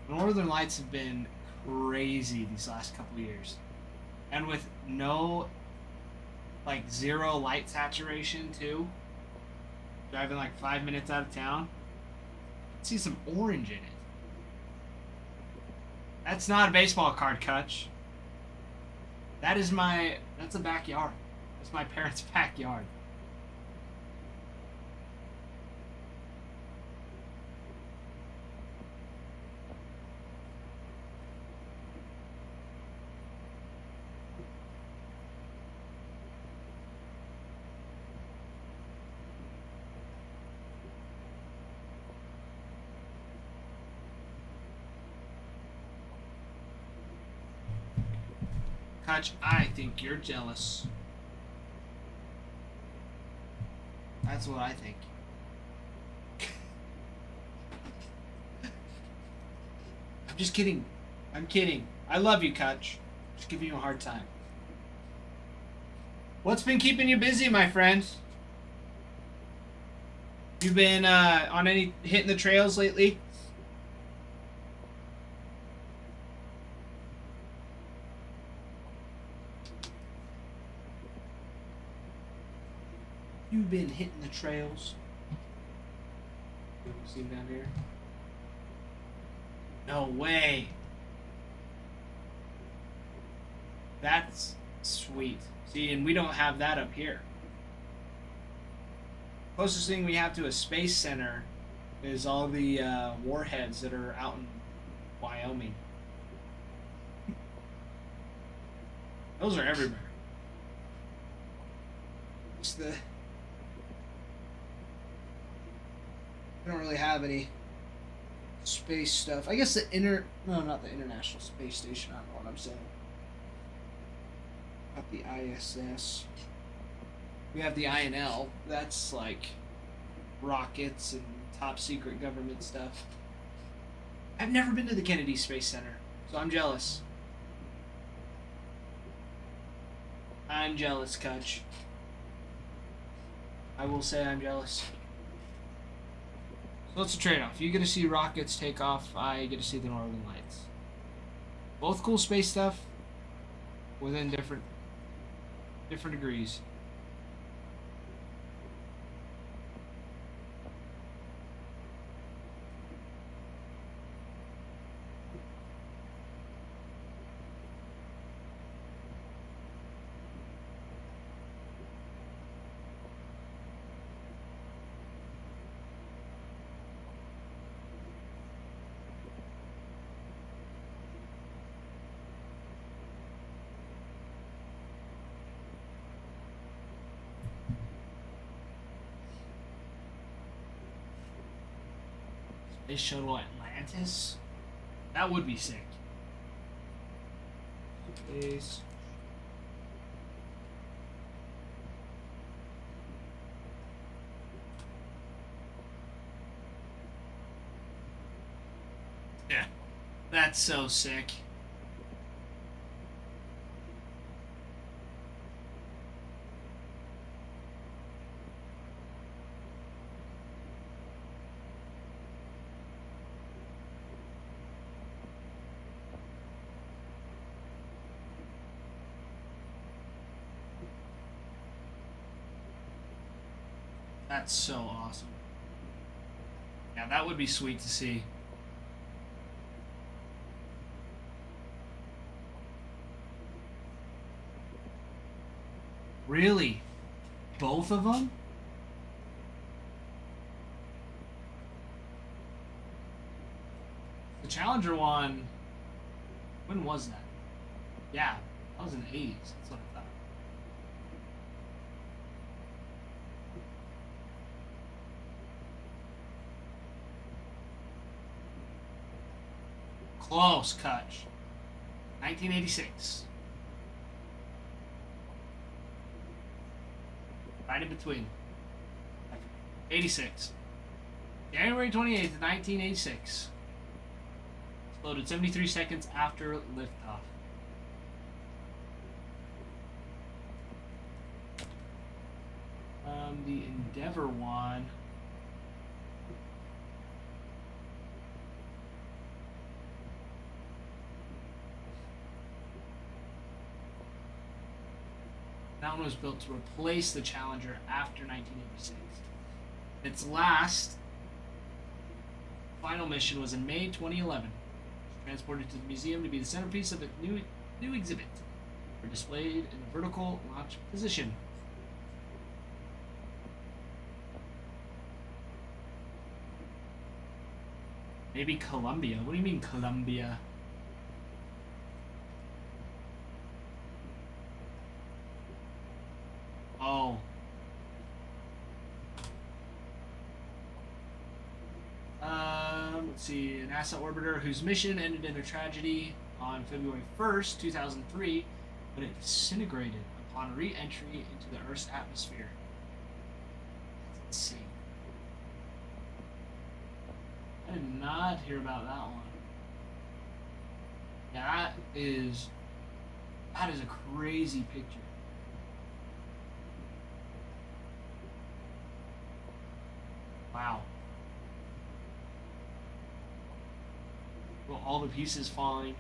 The Northern Lights have been crazy these last couple of years. And with no, like, zero light saturation, too. Driving like 5 minutes out of town. See some orange in it. That's not a baseball card, Kutch. That's a backyard. That's my parents' backyard. Kutch, I think you're jealous. That's what I think. I'm just kidding. I'm kidding. I love you, Kutch. Just giving you a hard time. What's been keeping you busy, my friends? You been on any hitting the trails lately? You've been hitting the trails. See him down here? No way. That's sweet. See, and we don't have that up here. Closest thing we have to a space center is all the warheads that are out in Wyoming. Those are everywhere. Just the... I don't really have any space stuff. I guess no, not the International Space Station. I don't know what I'm saying. Not the ISS. We have the INL. That's like rockets and top secret government stuff. I've never been to the Kennedy Space Center, so I'm jealous. I'm jealous, Kutch. I will say I'm jealous. So it's a trade-off. You get to see rockets take off. I get to see the Northern Lights. Both cool space stuff, within different degrees. Space Shuttle Atlantis? That would be sick. Space. Yeah. That's so sick. That's so awesome. Yeah, that would be sweet to see. Really? Both of them? The Challenger one. When was that? Yeah, that was in the 80s. That's what I thought. Close, Kutch. 1986. Right in between. 86. January 28th, 1986. Exploded 73 seconds after liftoff. The Endeavour one. That one was built to replace the Challenger after 1986. Its last final mission was in May 2011. Transported to the museum to be the centerpiece of a new exhibit. Were displayed in a vertical launch position. Maybe Columbia. What do you mean Columbia? Oh. Let's see. A NASA orbiter whose mission ended in a tragedy on February 1st, 2003, when it disintegrated upon re-entry into the Earth's atmosphere. That's insane. I did not hear about that one. Yeah, that is a crazy picture. Wow. Well, all the pieces falling.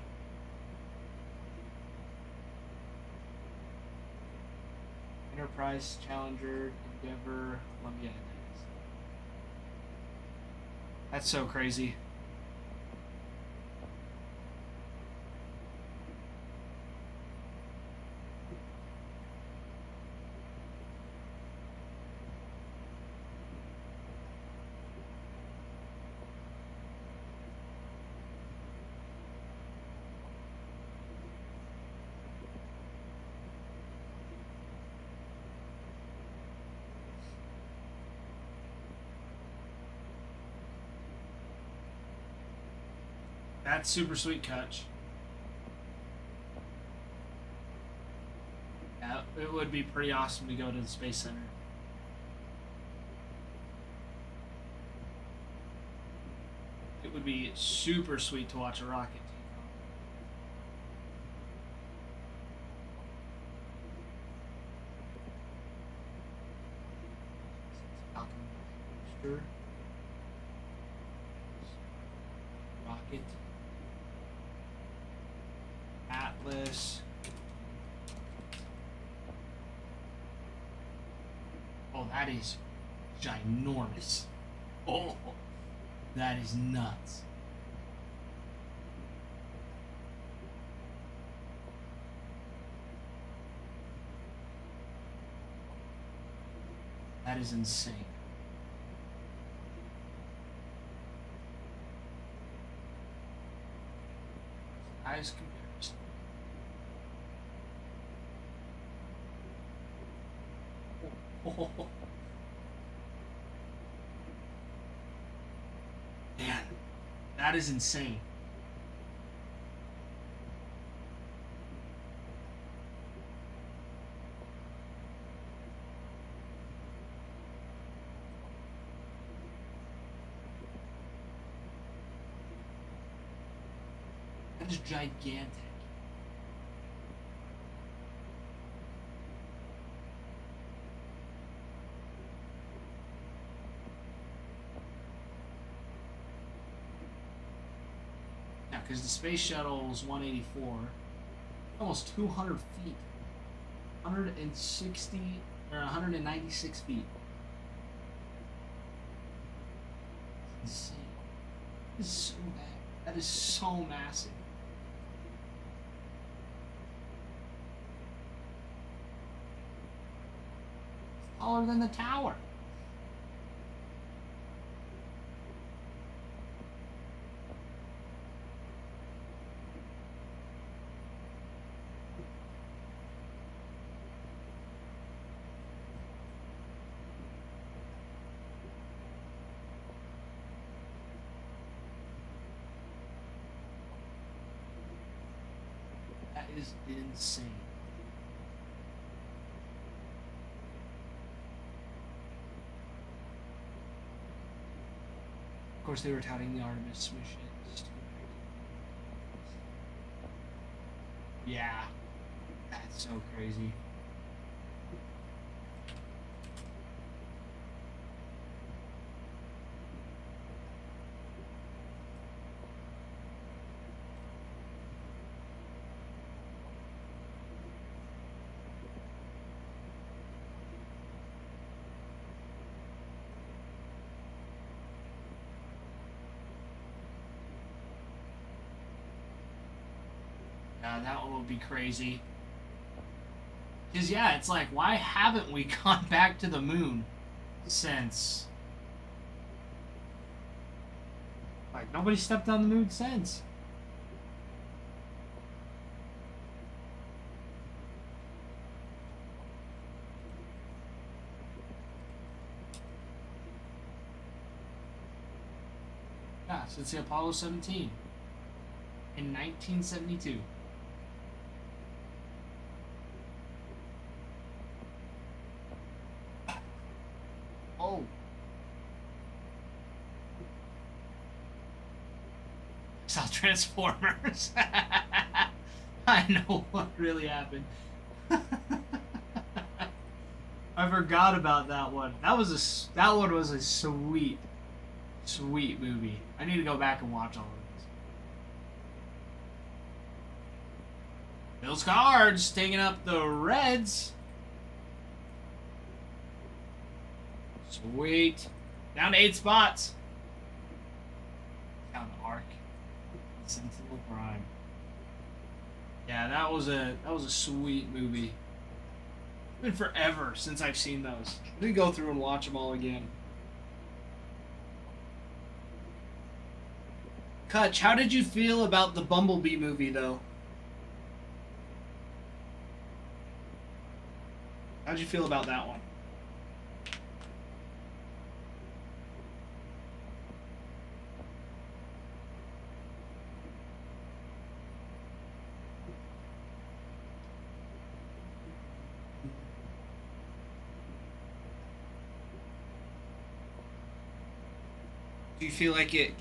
Enterprise, Challenger, Endeavour, Columbia. That's so crazy. That's super sweet, Kutch. Yeah, it would be pretty awesome to go to the Space Center. It would be super sweet to watch a rocket take off. Rocket. Atlas. Oh, that is ginormous. Oh, that is nuts. That is insane. Eyes comparison. Oh. Man, that is insane. That is gigantic. Because the space shuttle was 184, almost 200 feet, 160 or 196 feet. insane. That is so bad. That is so massive. It's taller than the tower. That is insane. Of course, they were touting the Artemis missions. Yeah, that's so crazy. Yeah, that one would be crazy. Because, yeah, it's like, why haven't we gone back to the moon since? Like, nobody stepped on the moon since. Yeah, since the Apollo 17 in 1972. Oh. Saw Transformers. I know what really happened. I forgot about that one. That one was a sweet movie. I need to go back and watch all of this. Bill's Cards taking up the Reds. Sweet. Down to 8 spots. Down to Arc. Sensible Prime. Yeah, that was a sweet movie. It's been forever since I've seen those. Let me go through and watch them all again. Kutch, how did you feel about the Bumblebee movie, though? How'd you feel about that one? Do you feel like it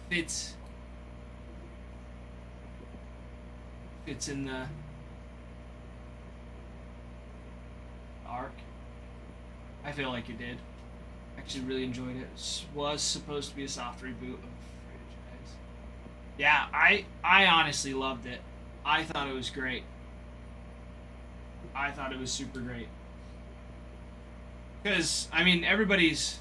fits in the arc? I feel like it did. Actually really enjoyed it. It was supposed to be a soft reboot of the franchise. Yeah, I honestly loved it. I thought it was great. I thought it was super great. Because, I mean, everybody's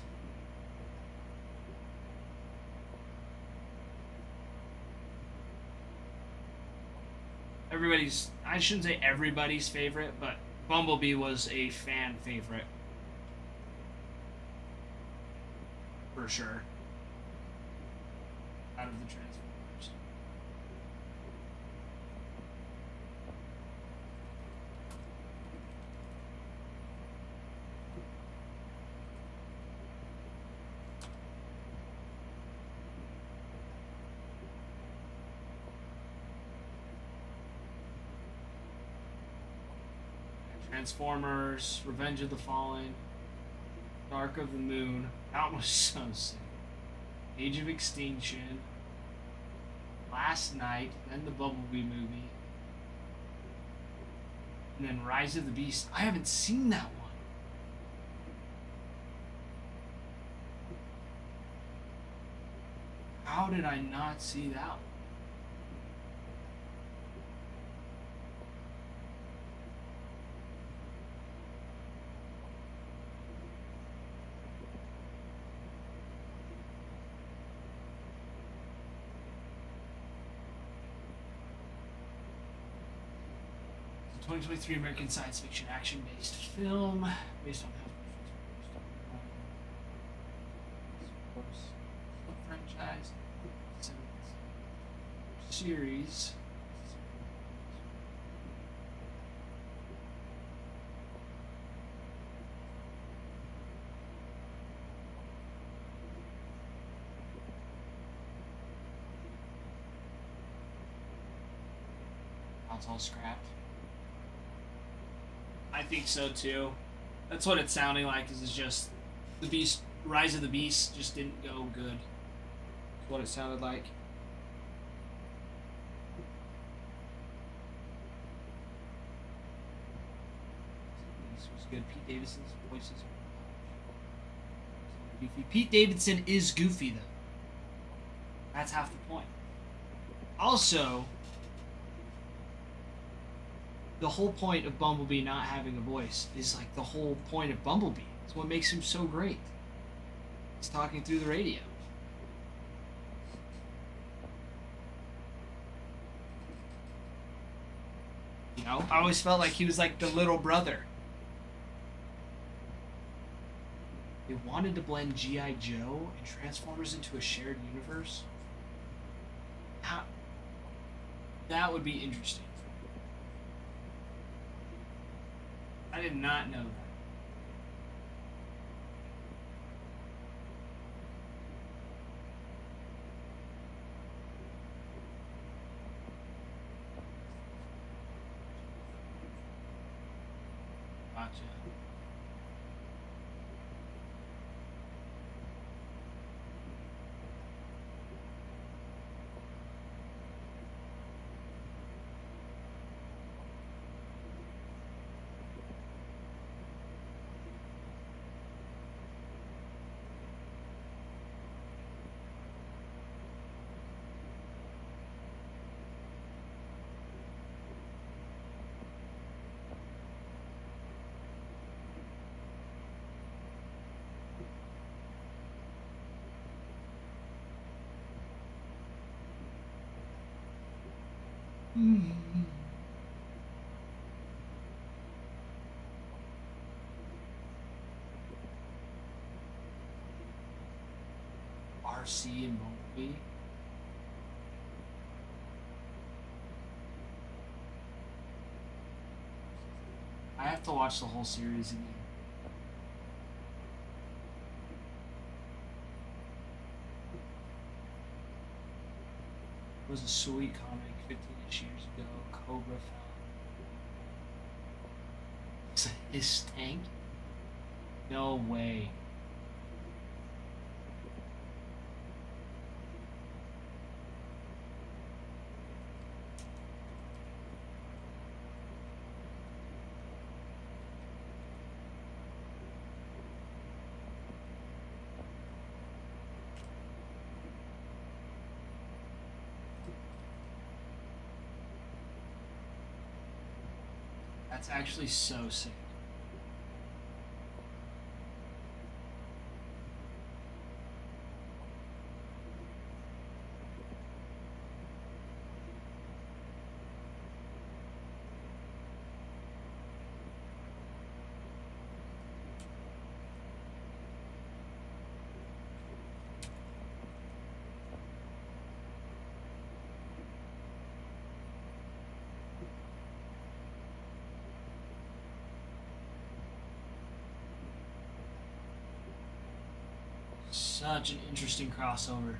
I shouldn't say everybody's favorite, but Bumblebee was a fan favorite. For sure. Out of the Transformers. Transformers, Revenge of the Fallen, Dark of the Moon. That was so sick. Age of Extinction. Last Night, then the Bumblebee movie. And then Rise of the Beast. I haven't seen that one. How did I not see that one? 2023 American science fiction action-based film based on franchise series. It's all scrapped. I think so too. That's what it's sounding like. Is it's just the Beast, Rise of the Beast, just didn't go good. That's what it sounded like. This was good. Pete Davidson's voices. Goofy. Pete Davidson is goofy though. That's half the point. Also, the whole point of Bumblebee not having a voice is like the whole point of Bumblebee. It's what makes him so great. He's talking through the radio. You know, I always felt like he was like the little brother. They wanted to blend G.I. Joe and Transformers into a shared universe. How? That would be interesting. I did not know that. Gotcha. RC and Bumblebee. I have to watch the whole series again. It was a sweet comic 15-ish years ago. Cobra found. Is it his tank? No way. That's actually so sick. Such an interesting crossover.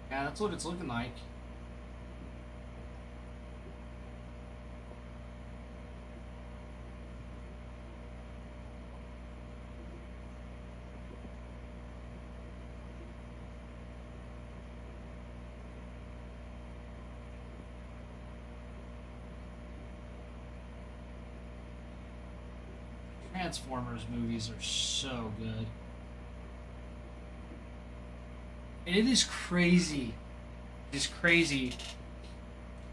Yeah, that's what it's looking like. Transformers movies are so good. And it is crazy. It's crazy.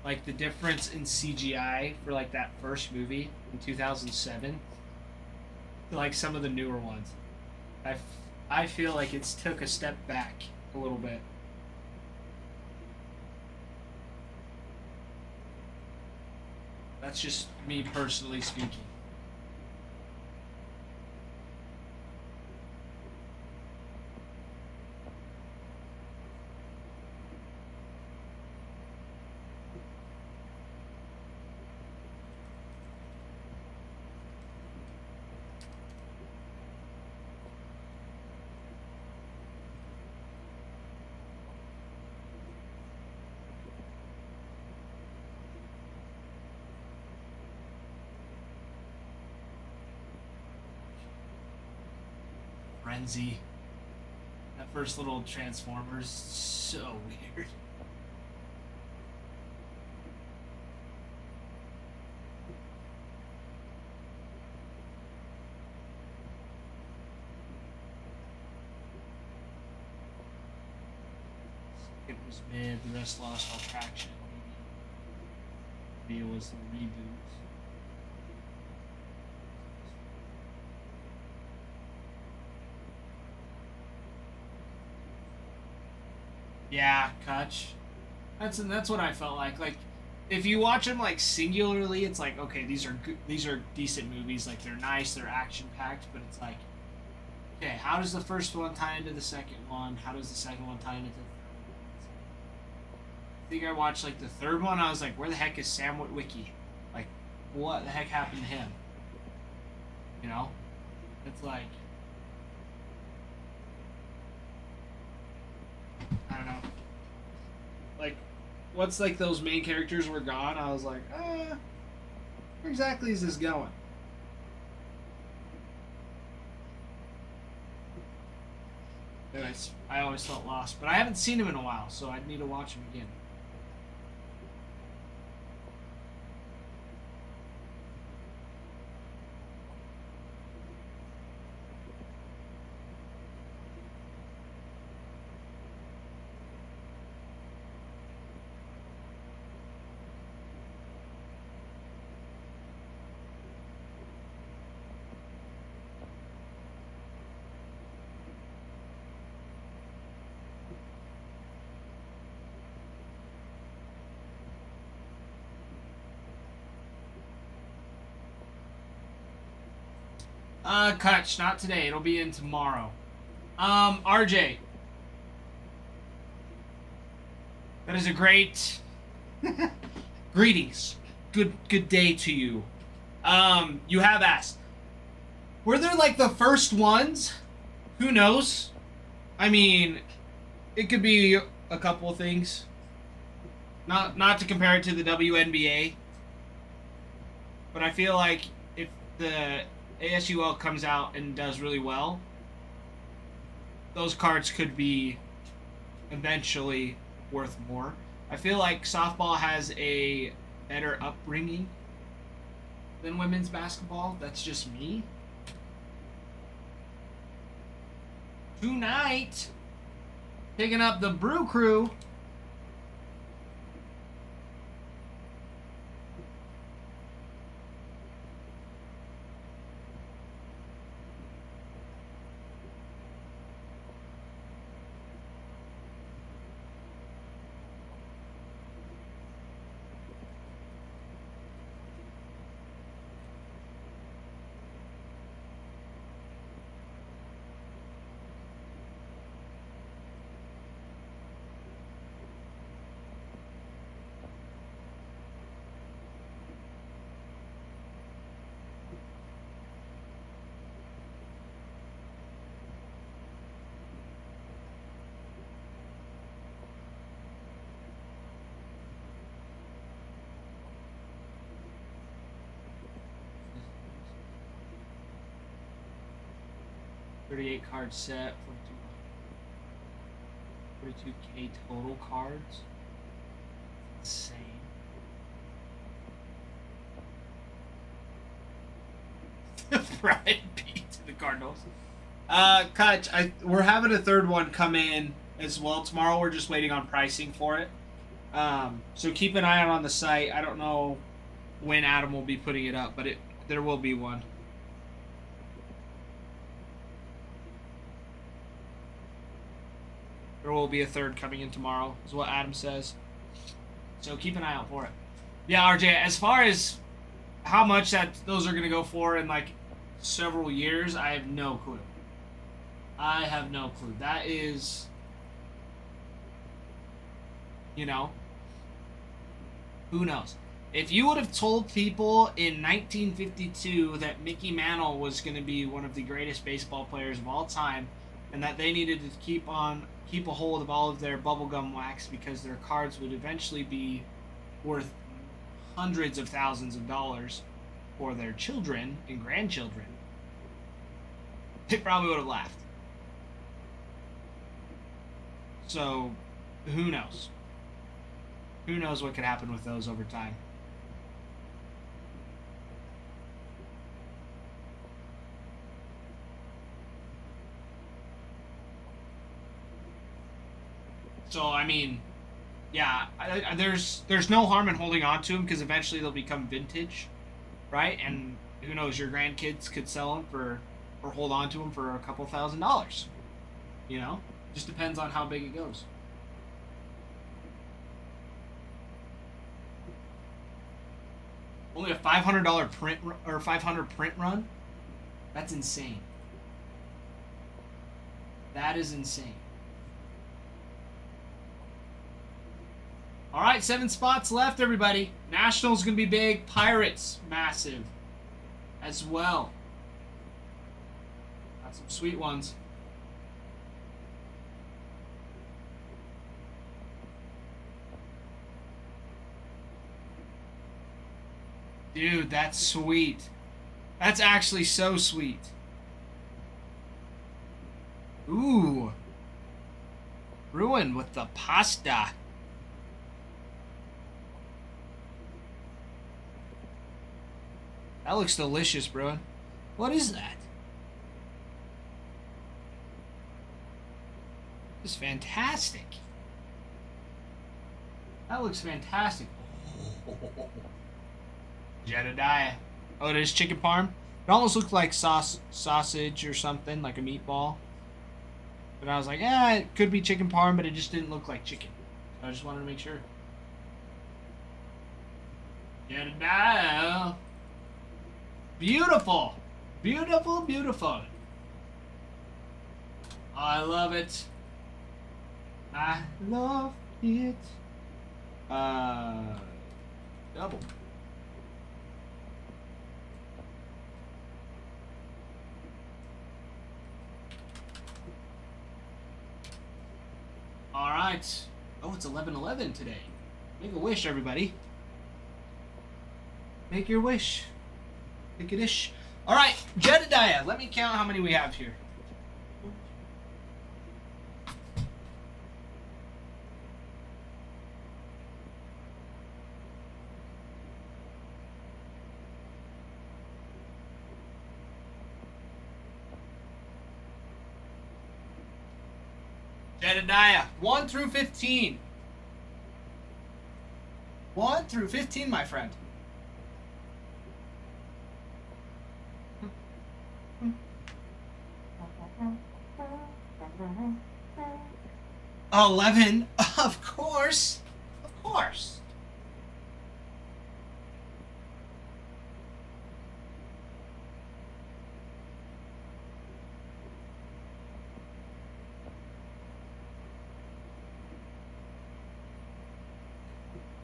Like the difference in CGI for like that first movie in 2007 to like some of the newer ones. I feel like it's took a step back a little bit. That's just me personally speaking. Frenzy. That first little Transformers, so weird. It was mid, the rest lost all traction. Maybe it was the reboot. Yeah, Kutch. That's what I felt like. Like, if you watch them like singularly, it's like okay, these are decent movies. Like they're nice, they're action packed. But it's like, okay, how does the first one tie into the second one? How does the second one tie into the third one? I think I watched like the third one. I was like, where the heck is Sam Witwicky? Like, what the heck happened to him? You know, it's like. I don't know. Like, once like those main characters were gone, I was like, where exactly is this going? Anyways, I always felt lost, but I haven't seen him in a while, so I need to watch him again. Kutch, not today. It'll be in tomorrow. RJ. That is a great greetings. Good day to you. You have asked. Were there like the first ones? Who knows? I mean, it could be a couple of things. Not to compare it to the WNBA. But I feel like if the ASUL comes out and does really well, those cards could be eventually worth more. I feel like softball has a better upbringing than women's basketball. That's just me. Tonight, picking up the Brew Crew. $38 card set, 42K total cards. Insane. Brian P to the Cardinals. Kutch, we're having a third one come in as well tomorrow. We're just waiting on pricing for it. So keep an eye out on the site. I don't know when Adam will be putting it up, but there will be one. There will be a third coming in tomorrow, is what Adam says. So keep an eye out for it. Yeah, RJ, as far as how much those are going to go for in like several years, I have no clue. I have no clue. That is, you know, who knows? If you would have told people in 1952 that Mickey Mantle was going to be one of the greatest baseball players of all time, and that they needed to keep a hold of all of their bubblegum wax because their cards would eventually be worth hundreds of thousands of dollars for their children and grandchildren, they probably would have laughed. So, who knows? Who knows what could happen with those over time? So, I mean, yeah, there's no harm in holding on to them because eventually they'll become vintage, right? And who knows, your grandkids could sell them or hold on to them for a couple $1,000s. You know, just depends on how big it goes. Only a $500 print or 500 print run? That's insane. That is insane. All right, 7 spots left, everybody. Nationals going to be big. Pirates, massive as well. Got some sweet ones. Dude, that's sweet. That's actually so sweet. Ooh. Ruin with the pasta. That looks delicious, bro. What is that? It's fantastic. That looks fantastic. Jedediah. Oh, it is chicken parm? It almost looked like sausage or something, like a meatball. But I was like, it could be chicken parm, but it just didn't look like chicken. So I just wanted to make sure. Jedediah. Beautiful. Beautiful, beautiful. I love it. I love it. Double. All right. Oh, it's 11:11 today. Make a wish, everybody. Make your wish. Take a dish. All right, Jedediah. Let me count how many we have here. Jedediah, 1 through 15. 1 through 15, my friend. 11, of course. Of course.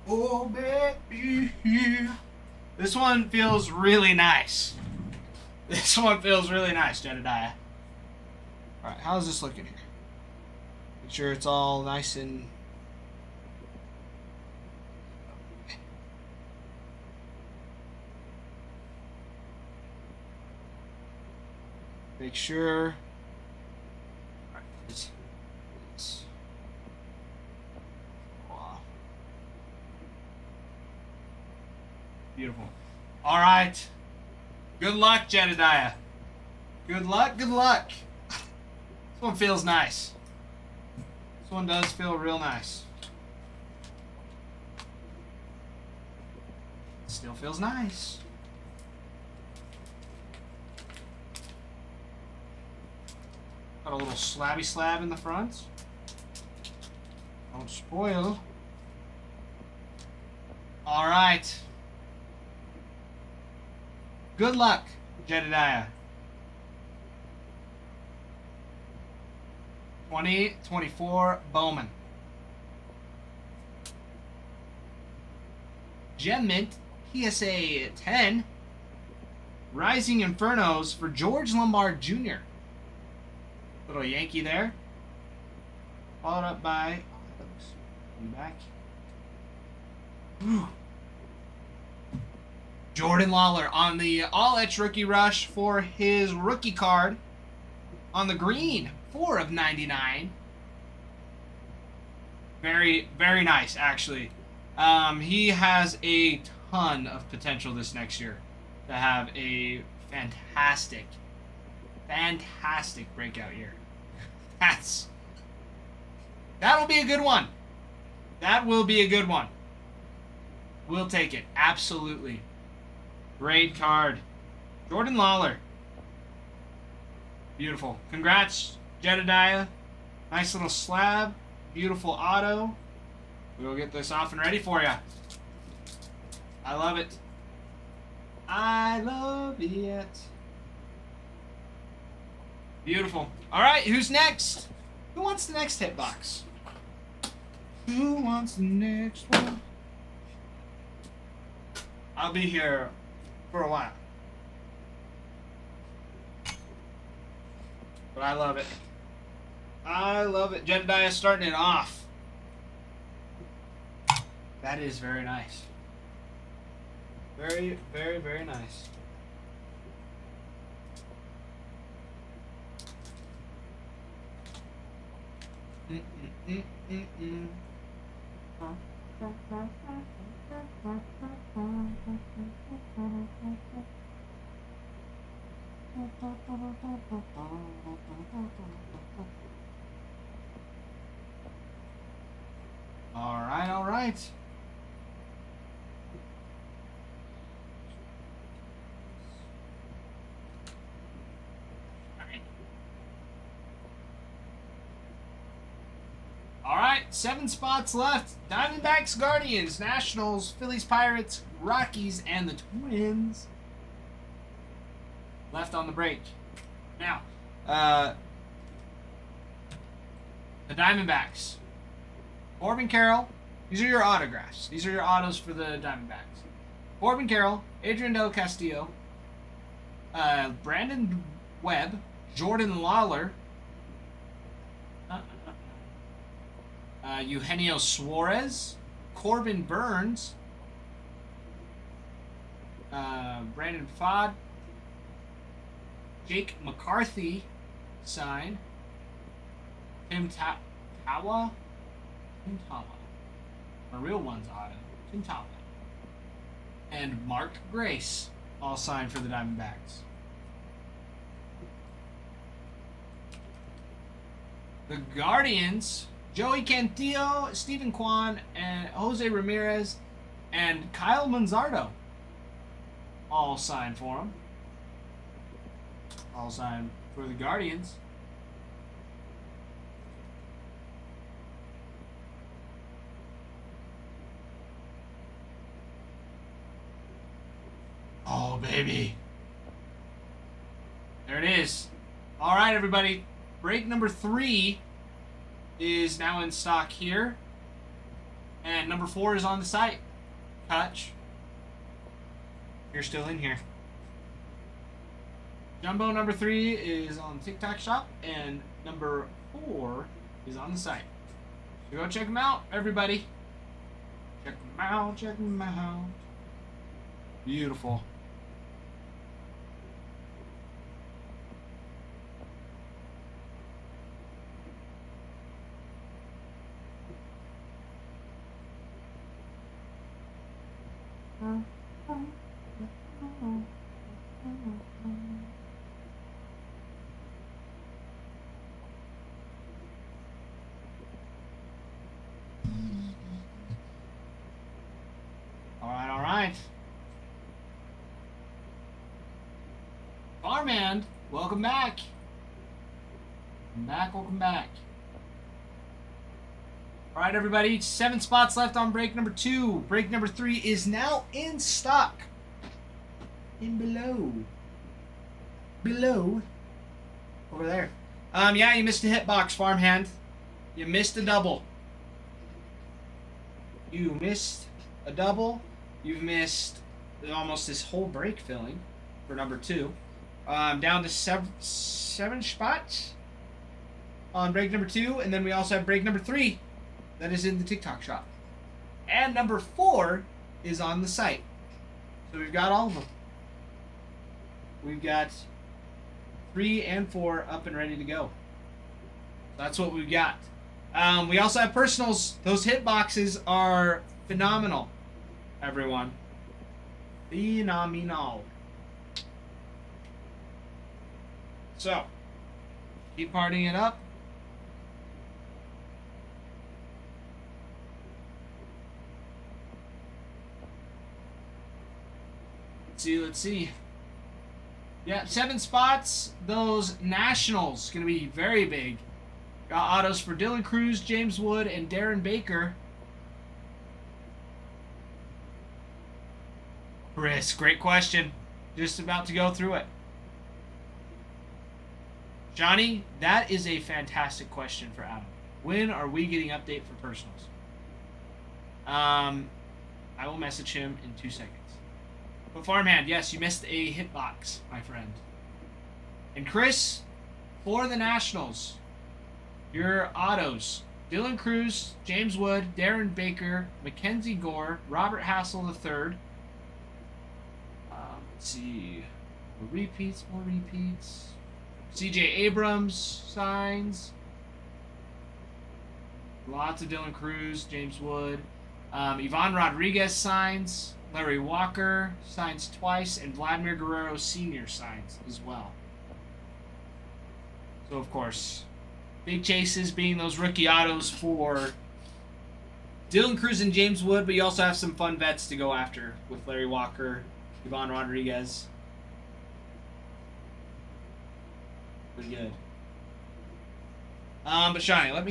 Oh, baby. This one feels really nice. This one feels really nice, Jedediah. Alright, how's this looking here? Make sure it's all nice and... Make sure... Alright, this... Wow. Beautiful. Alright. Good luck, Jedediah. Good luck, good luck. This one feels nice. This This one does feel real nice. Still feels nice. Got a little slabby slab in the front. Don't spoil. Alright. Good luck, Jedediah. 2024 Bowman. Gem Mint PSA 10. Rising Infernos for George Lombard Jr. Little Yankee there. Followed up by back. Jordan Lawler on the all-etch rookie rush for his rookie card on the green. 4 of 99. Very, very nice, actually. He has a ton of potential this next year to have a fantastic breakout year. That'll be a good one. That will be a good one. We'll take it. Absolutely. Great card. Jordan Lawler. Beautiful. Congrats, Jedediah. Nice little slab. Beautiful auto. We'll get this off and ready for you. I love it. I love it. Beautiful. All right, who's next? Who wants the next hitbox? Who wants the next one? I'll be here for a while. But I love it. I love it. Jedediah starting it off. That is very nice. Very, very, very nice. All right, all right. All right, 7 spots left. Diamondbacks, Guardians, Nationals, Phillies, Pirates, Rockies, and the Twins. Left on the break. Now, the Diamondbacks. Corbin Carroll. These are your autographs. These are your autos for the Diamondbacks. Corbin Carroll, Adrian Del Castillo, Brandon Webb, Jordan Lawler, Eugenio Suarez, Corbin Burns, Brandon Fod, Jake McCarthy, sign, Tim Tawa, a real one's auto, Tim Tawa, and Mark Grace, all signed for the Diamondbacks. The Guardians, Joey Cantillo, Stephen Kwan, and Jose Ramirez, and Kyle Manzardo, all signed for him. All signed for the Guardians. Oh, baby. There it is. All right, everybody. Break number 3 is now in stock here. And number 4 is on the site. Touch. You're still in here. Jumbo number 3 is on TikTok shop. And number 4 is on the site. So go check them out, everybody. Check them out, check them out. Beautiful. Farmhand, welcome back. Welcome back. All right, everybody. 7 spots left on break number 2. Break number 3 is now in stock. Below. Over there. Yeah, you missed a hitbox, Farmhand. You missed a double. You've missed almost this whole break filling for number 2. Down to 7 spots on break number 2, and then we also have break number 3 that is in the TikTok shop. And number 4 is on the site. So we've got all of them. We've got 3 and 4 up and ready to go. That's what we've got. We also have personals. Those hitboxes are phenomenal, everyone. Phenomenal. So, keep partying it up. Let's see. Yeah, 7 spots. Those nationals gonna be very big. Got autos for Dylan Cruz, James Wood, and Darren Baker. Chris, great question. Just about to go through it. Johnny, that is a fantastic question for Adam. When are we getting update for personals? I will message him in 2 seconds. But Farmhand, yes, you missed a hitbox, my friend. And Chris, for the Nationals, your autos: Dylan Cruz, James Wood, Darren Baker, Mackenzie Gore, Robert Hassel III. Let's see. More repeats. CJ Abrams signs. Lots of Dylan Cruz, James Wood. Ivan Rodriguez signs. Larry Walker signs twice. And Vladimir Guerrero Sr. signs as well. So, of course, big chases being those rookie autos for Dylan Cruz and James Wood. But you also have some fun vets to go after with Larry Walker, Ivan Rodriguez. Pretty good. But Shani, let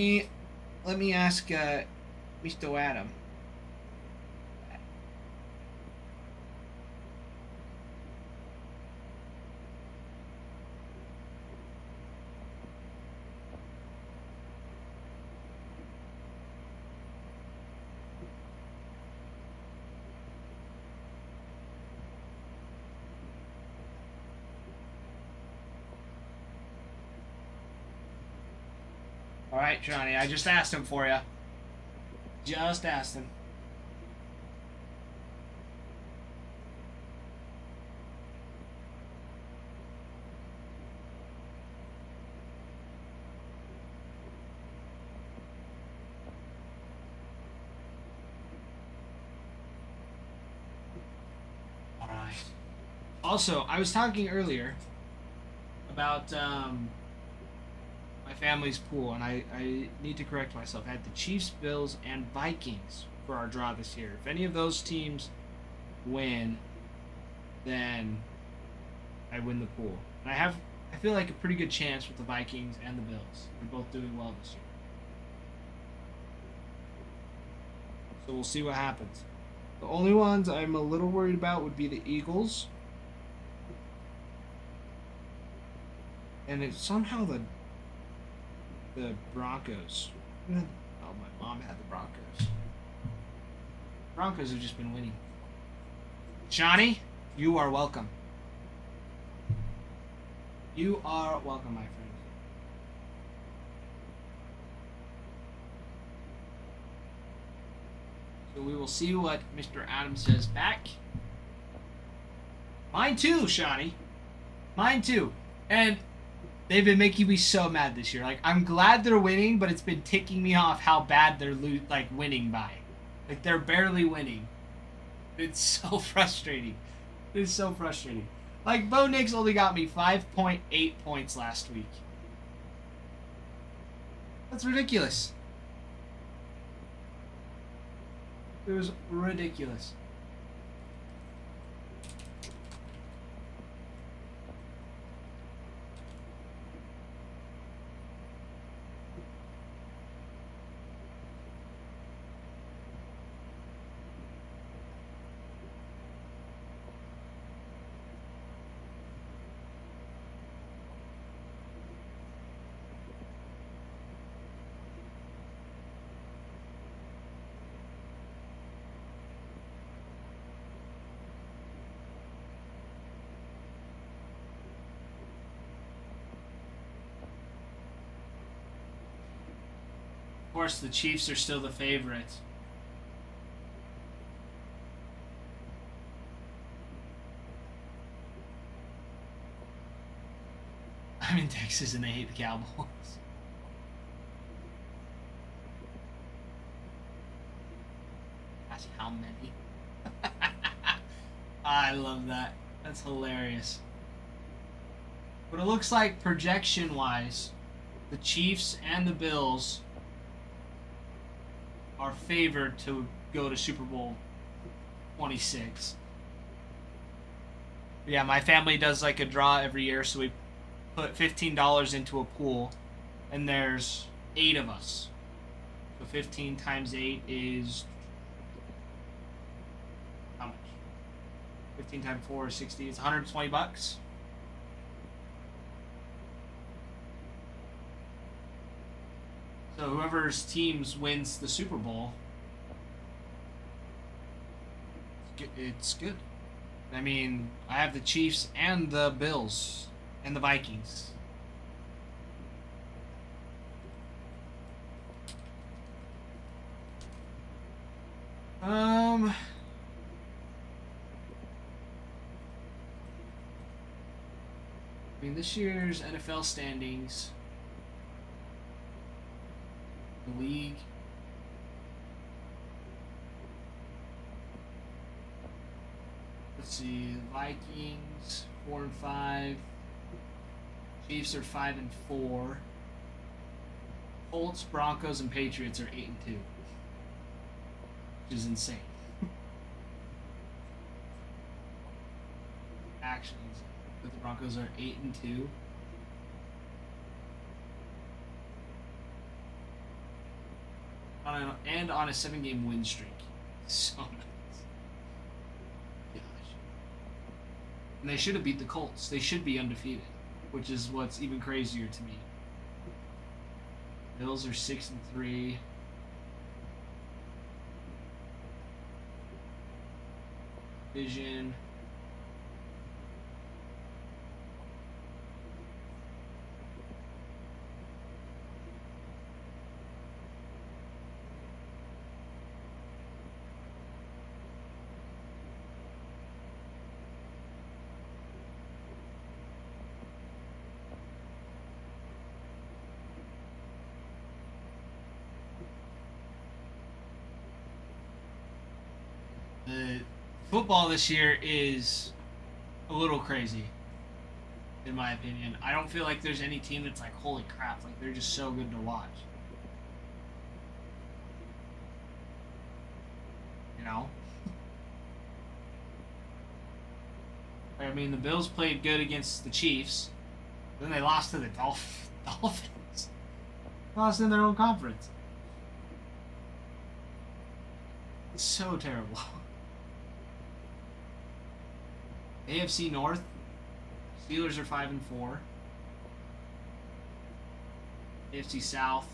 me ask Mr. Adam. Alright, Johnny, I just asked him for you. Just asked him. Alright. Also, I was talking earlier about my family's pool, and I need to correct myself. I had the Chiefs, Bills, and Vikings for our draw this year. If any of those teams win, then I win the pool. And I feel like a pretty good chance with the Vikings and the Bills. They're both doing well this year. So we'll see what happens. The only ones I'm a little worried about would be the Eagles. And it's somehow the Broncos. Oh, my mom had the Broncos. Broncos have just been winning. Johnny, you are welcome. You are welcome, my friend. So we will see what Mr. Adams says back. Mine too, Shawnee. Mine too. And they've been making me so mad this year. Like, I'm glad they're winning, but it's been ticking me off how bad they're winning by. Like, they're barely winning. It's so frustrating. It's so frustrating. Like, Bo Nix only got me 5.8 points last week. That's ridiculous. It was ridiculous. course, the Chiefs are still the favorite. I'm in Texas and they hate the Cowboys. That's how many. I love that. That's hilarious. But it looks like projection-wise, the Chiefs and the Bills are favored to go to Super Bowl 26. Yeah, my family does like a draw every year, so we put $15 into a pool, and there's 8 of us. So 15 times 8 is how much? 15 times 4 is 60. It's $120. So whoever's teams wins the Super Bowl, it's good. I mean, I have the Chiefs and the Bills and the Vikings. I mean, this year's NFL standings, the league. Let's see, the Vikings 4-5, Chiefs are 5-4, Colts, Broncos, and Patriots are 8-2, which is insane. Actually, but the Broncos are 8-2. And on a 7-game win streak. So nice. Gosh. And they should have beat the Colts. They should be undefeated, which is what's even crazier to me. Bills are 6-3. Division. The football this year is a little crazy, in my opinion. I don't feel like there's any team that's like, holy crap, like they're just so good to watch. You know? I mean, the Bills played good against the Chiefs, then they lost to the Dolphins. Lost in their own conference. It's so terrible. AFC North, Steelers are 5-4. AFC South,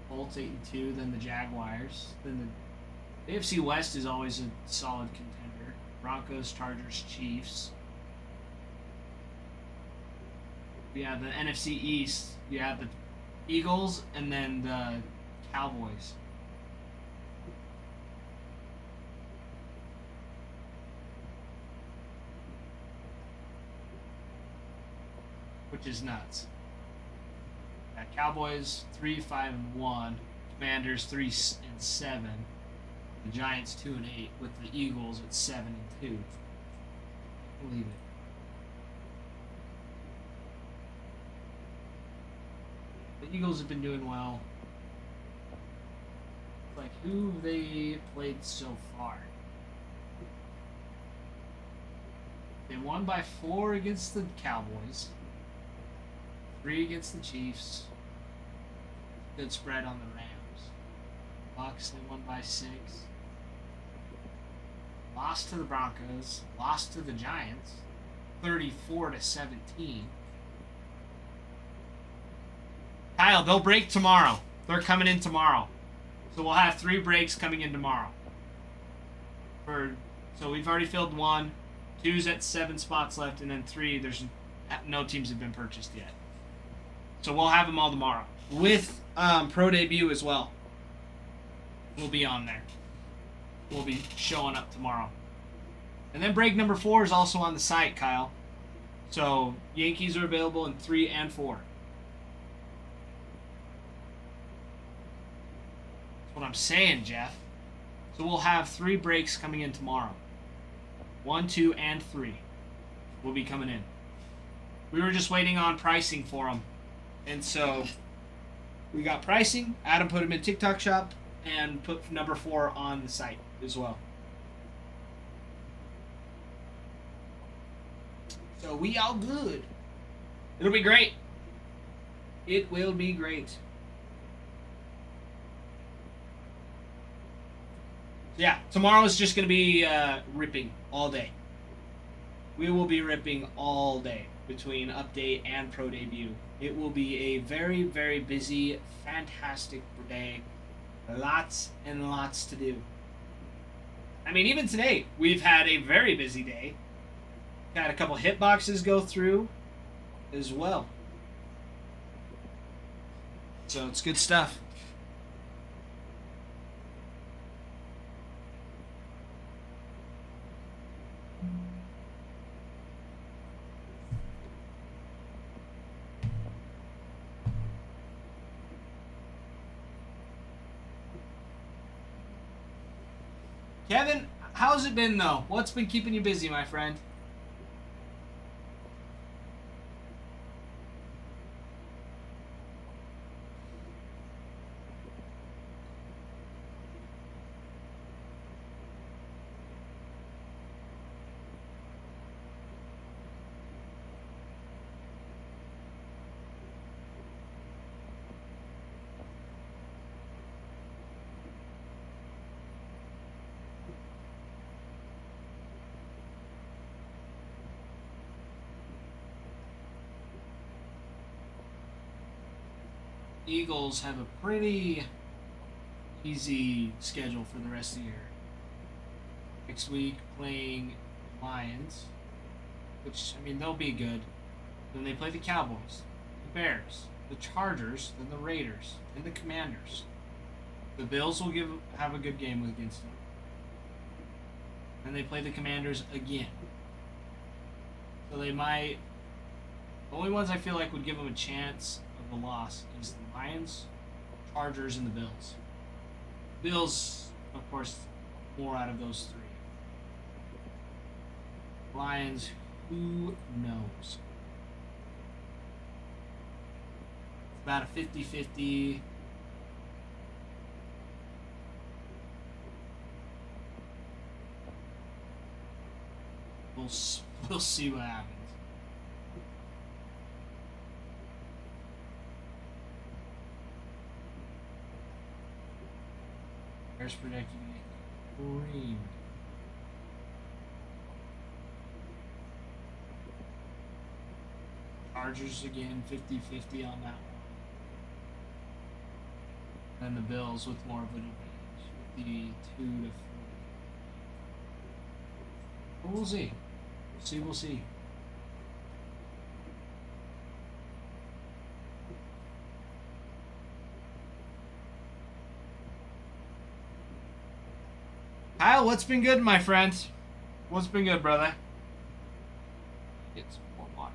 Colts 8-2. Then the Jaguars. Then the AFC West is always a solid contender. Broncos, Chargers, Chiefs. Yeah, the NFC East. Yeah, the Eagles and then the Cowboys. Which is nuts. Cowboys 3-5-1, Commanders 3-7, the Giants 2-8, with the Eagles at 7-2. Believe it. The Eagles have been doing well. Like, who have they played so far? They won by 4 against the Cowboys. 3 against the Chiefs. Good spread on the Rams. Bucks, they won by 6. Lost to the Broncos. Lost to the Giants. 34-17. Kyle, they'll break tomorrow. They're coming in tomorrow. So we'll have 3 breaks coming in tomorrow. So we've already filled 1. 2's at 7 spots left, and then 3, there's no teams have been purchased yet. So we'll have them all tomorrow with pro debut as well. We'll be on there. We'll be showing up tomorrow. And then break number 4 is also on the site, Kyle. So Yankees are available in 3 and 4. That's what I'm saying, Jeff. So we'll have 3 breaks coming in tomorrow. 1, 2, and 3 will be coming in. We were just waiting on pricing for them. And so we got pricing. Adam put them in TikTok shop and put number 4 on the site as well. So we all good. It'll be great. It will be great. Yeah, tomorrow is just going to be ripping all day. We will be ripping all day between update and pro debut. It will be a very, very busy, fantastic day. Lots and lots to do. I mean, even today, we've had a very busy day. Had a couple hitboxes go through as well. So it's good stuff. Kevin, how's it been though? What's been keeping you busy, my friend? Eagles have a pretty easy schedule for the rest of the year. Next week playing Lions, which, I mean, they'll be good. Then they play the Cowboys, the Bears, the Chargers, then the Raiders, and the Commanders. The Bills will have a good game against them. And they play the Commanders again. So they might... The only ones I feel like would give them a chance of a loss is the Lions, Chargers, and the Bills. Bills, of course, more out of those 3. Lions, who knows? It's about a 50-50. We'll see what happens. Bears projected to get creamed. Chargers again, 50-50 on that one. And the Bills with more of an advantage, 52-40. But we'll see. We'll see. Kyle, what's been good, my friend? What's been good, brother? Get some more water.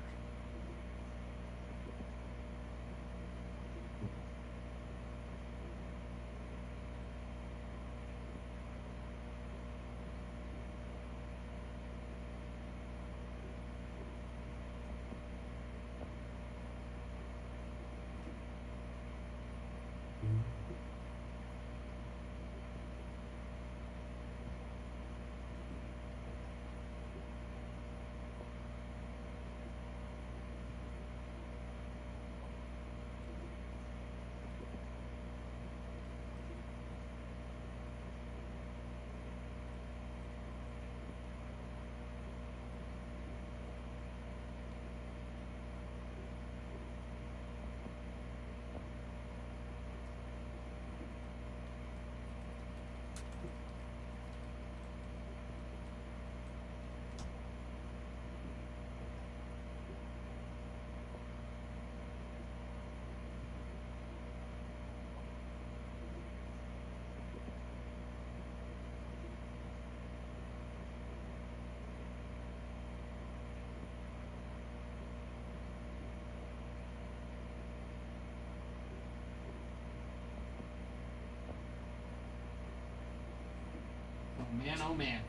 Man, oh man.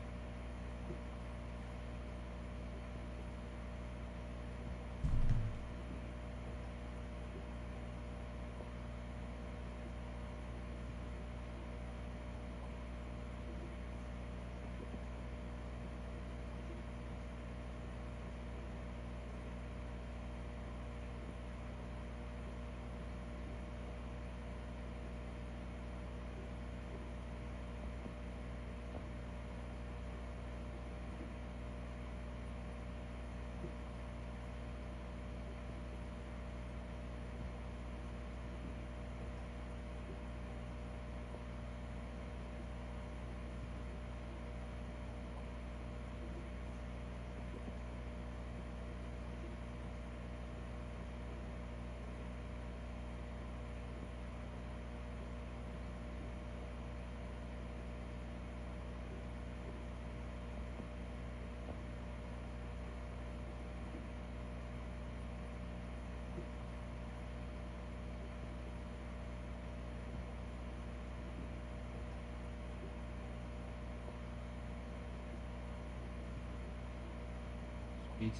Sweet.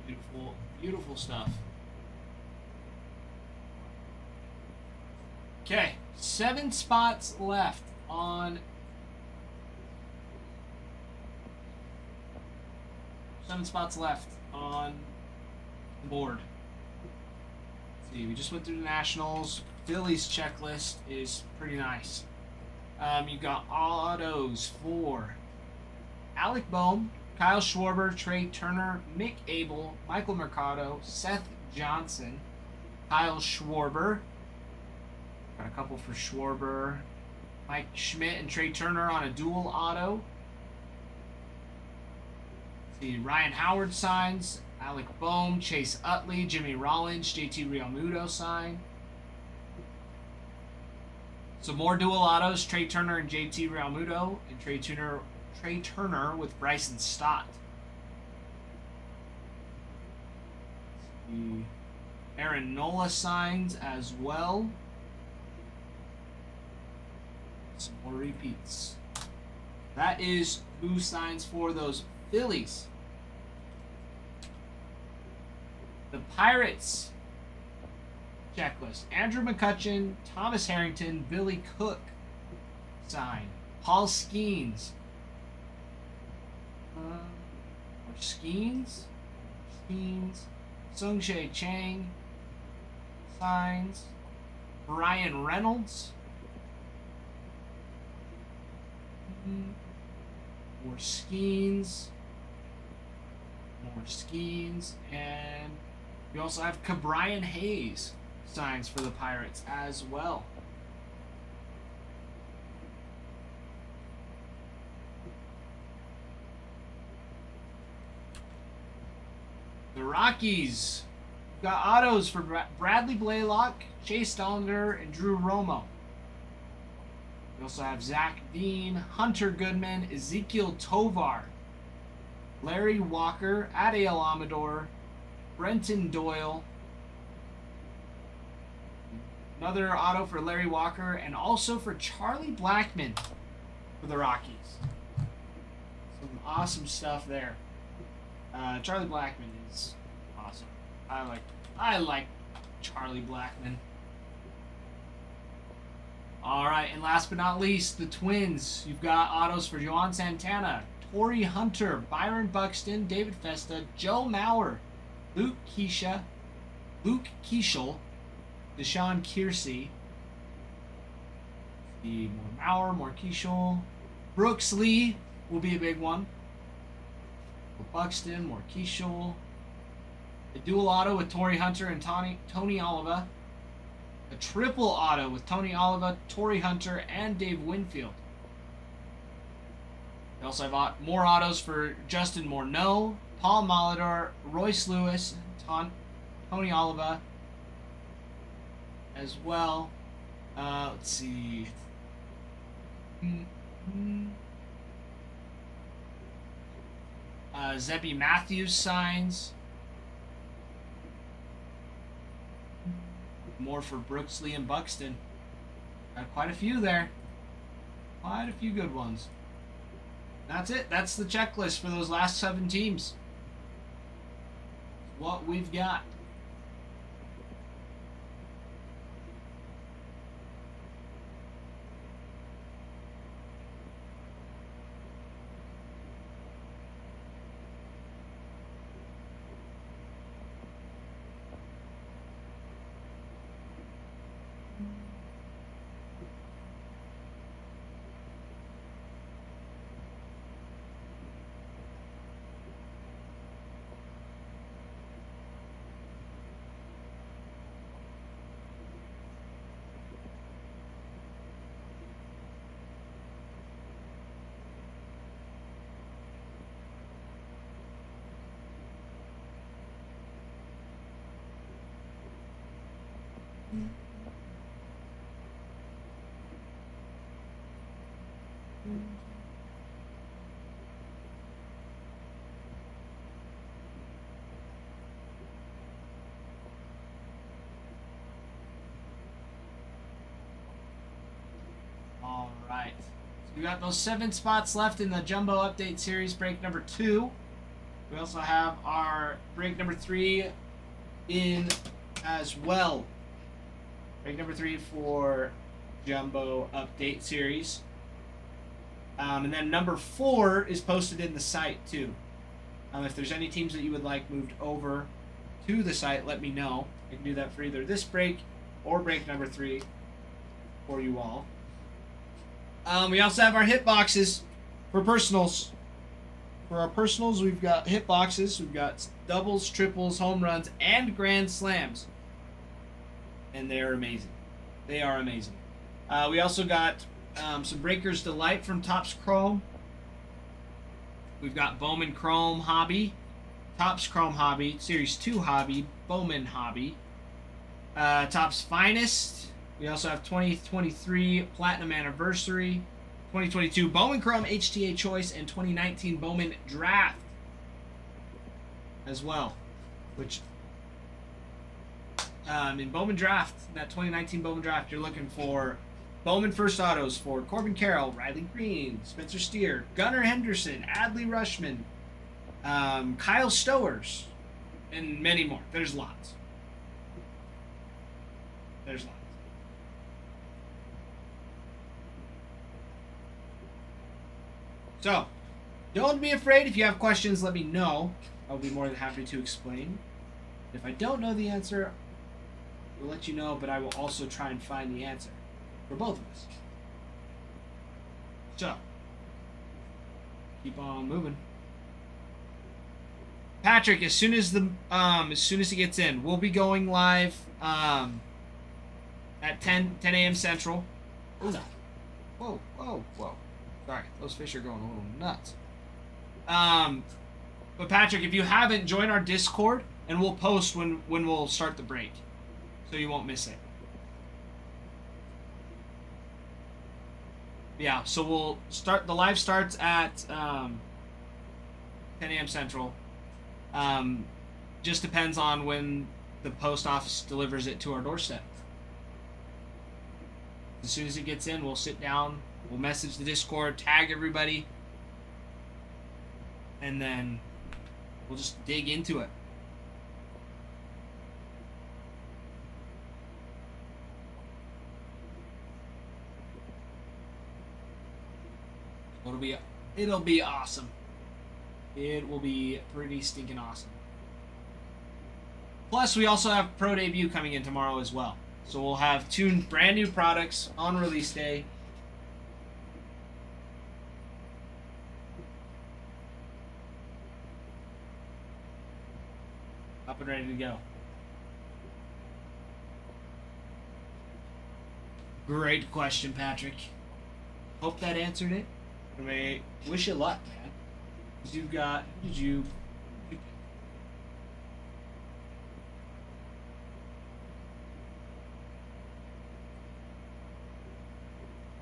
Beautiful, beautiful stuff. Okay, 7 spots left on 7 spots left on the board. Let's see, we just went through the Nationals. Phillies checklist is pretty nice. You got autos for Alec Bohm, Kyle Schwarber, Trey Turner, Mick Abel, Michael Mercado, Seth Johnson, Kyle Schwarber. Got a couple for Schwarber. Mike Schmidt and Trey Turner on a dual auto. Let's see, Ryan Howard signs. Alec Bohm, Chase Utley, Jimmy Rollins, JT Realmuto sign. Some more dual autos, Trey Turner and JT Realmuto, and Trey Turner with Bryson Stott. Aaron Nola signs as well. Some more repeats. That is who signs for those Phillies. The Pirates checklist. Andrew McCutchen, Thomas Harrington, Billy Cook sign. Paul Skeens. Skeens. Sung-Shae Chang signs. Brian Reynolds. More Skeens. And we also have Cabrian Hayes signs for the Pirates as well. The Rockies got autos for Bradley Blaylock, Chase Dollander, and Drew Romo. We also have Zach Dean, Hunter Goodman, Ezekiel Tovar, Larry Walker, Adael Amador, Brenton Doyle. Another auto for Larry Walker, and also for Charlie Blackmon for the Rockies. Some awesome stuff there. Charlie Blackmon is awesome. I like Charlie Blackmon. All right, and last but not least, the Twins. You've got autos for Johan Santana, Torrey Hunter, Byron Buxton, David Festa, Joe Mauer, Luke Keishel, Deshaun Kiersey. More Mauer, more Keishel. Brooks Lee will be a big one. Buxton, more Keishel. A dual auto with Torrey Hunter and Tony Oliva. A triple auto with Tony Oliva, Torrey Hunter, and Dave Winfield. We also have more autos for Justin Morneau, Paul Molitor, Royce Lewis, Tony Oliva as well. Let's see. Zebby Matthews signs. More for Brooksley and Buxton Got quite a few there. Quite a few good ones. That's it. That's the checklist for those last 7 teams. What we've got. All right. So we got those 7 spots left in the Jumbo Update Series break number 2. We also have our break number 3 in as well. Break number 3 for Jumbo Update Series. And then number 4 is posted in the site too. If there's any teams that you would like moved over to the site, let me know. I can do that for either this break or break number 3 for you all. We also have our hit boxes for personals. For our personals, we've got hit boxes. We've got doubles, triples, home runs, and grand slams. And they're amazing. They are amazing. We also got some Breakers Delight from Topps Chrome. We've got Bowman Chrome Hobby, Topps Chrome Hobby, Series 2 Hobby, Bowman Hobby, Topps Finest. We also have 2023 Platinum Anniversary, 2022 Bowman Chrome HTA Choice, and 2019 Bowman Draft as well. Which, in Bowman Draft, that 2019 Bowman Draft, you're looking for Bowman First Autos for Corbin Carroll, Riley Green, Spencer Steer, Gunnar Henderson, Adley Rushman, Kyle Stowers, and many more. There's lots. There's lots. So, don't be afraid. If you have questions, let me know. I'll be more than happy to explain. If I don't know the answer, I'll let you know, but I will also try and find the answer for both of us. So, keep on moving. Patrick, as soon as he gets in, we'll be going live at 10 a.m. Central. Ooh. Whoa, whoa, whoa. Sorry, those fish are going a little nuts. But Patrick, if you haven't, join our Discord, and we'll post when we'll start the break, so you won't miss it. Yeah, so we'll start. The live starts at 10 a.m. Central. Just depends on when the post office delivers it to our doorstep. As soon as it gets in, we'll sit down. We'll message the Discord, tag everybody, and then we'll just dig into it. It'll be awesome. It will be pretty stinking awesome. Plus, we also have Pro Debut coming in tomorrow as well. So we'll have 2 brand new products on release day. Up and ready to go. Great question, Patrick. Hope that answered it. I mean, wish you luck, man. You've got. Who did you?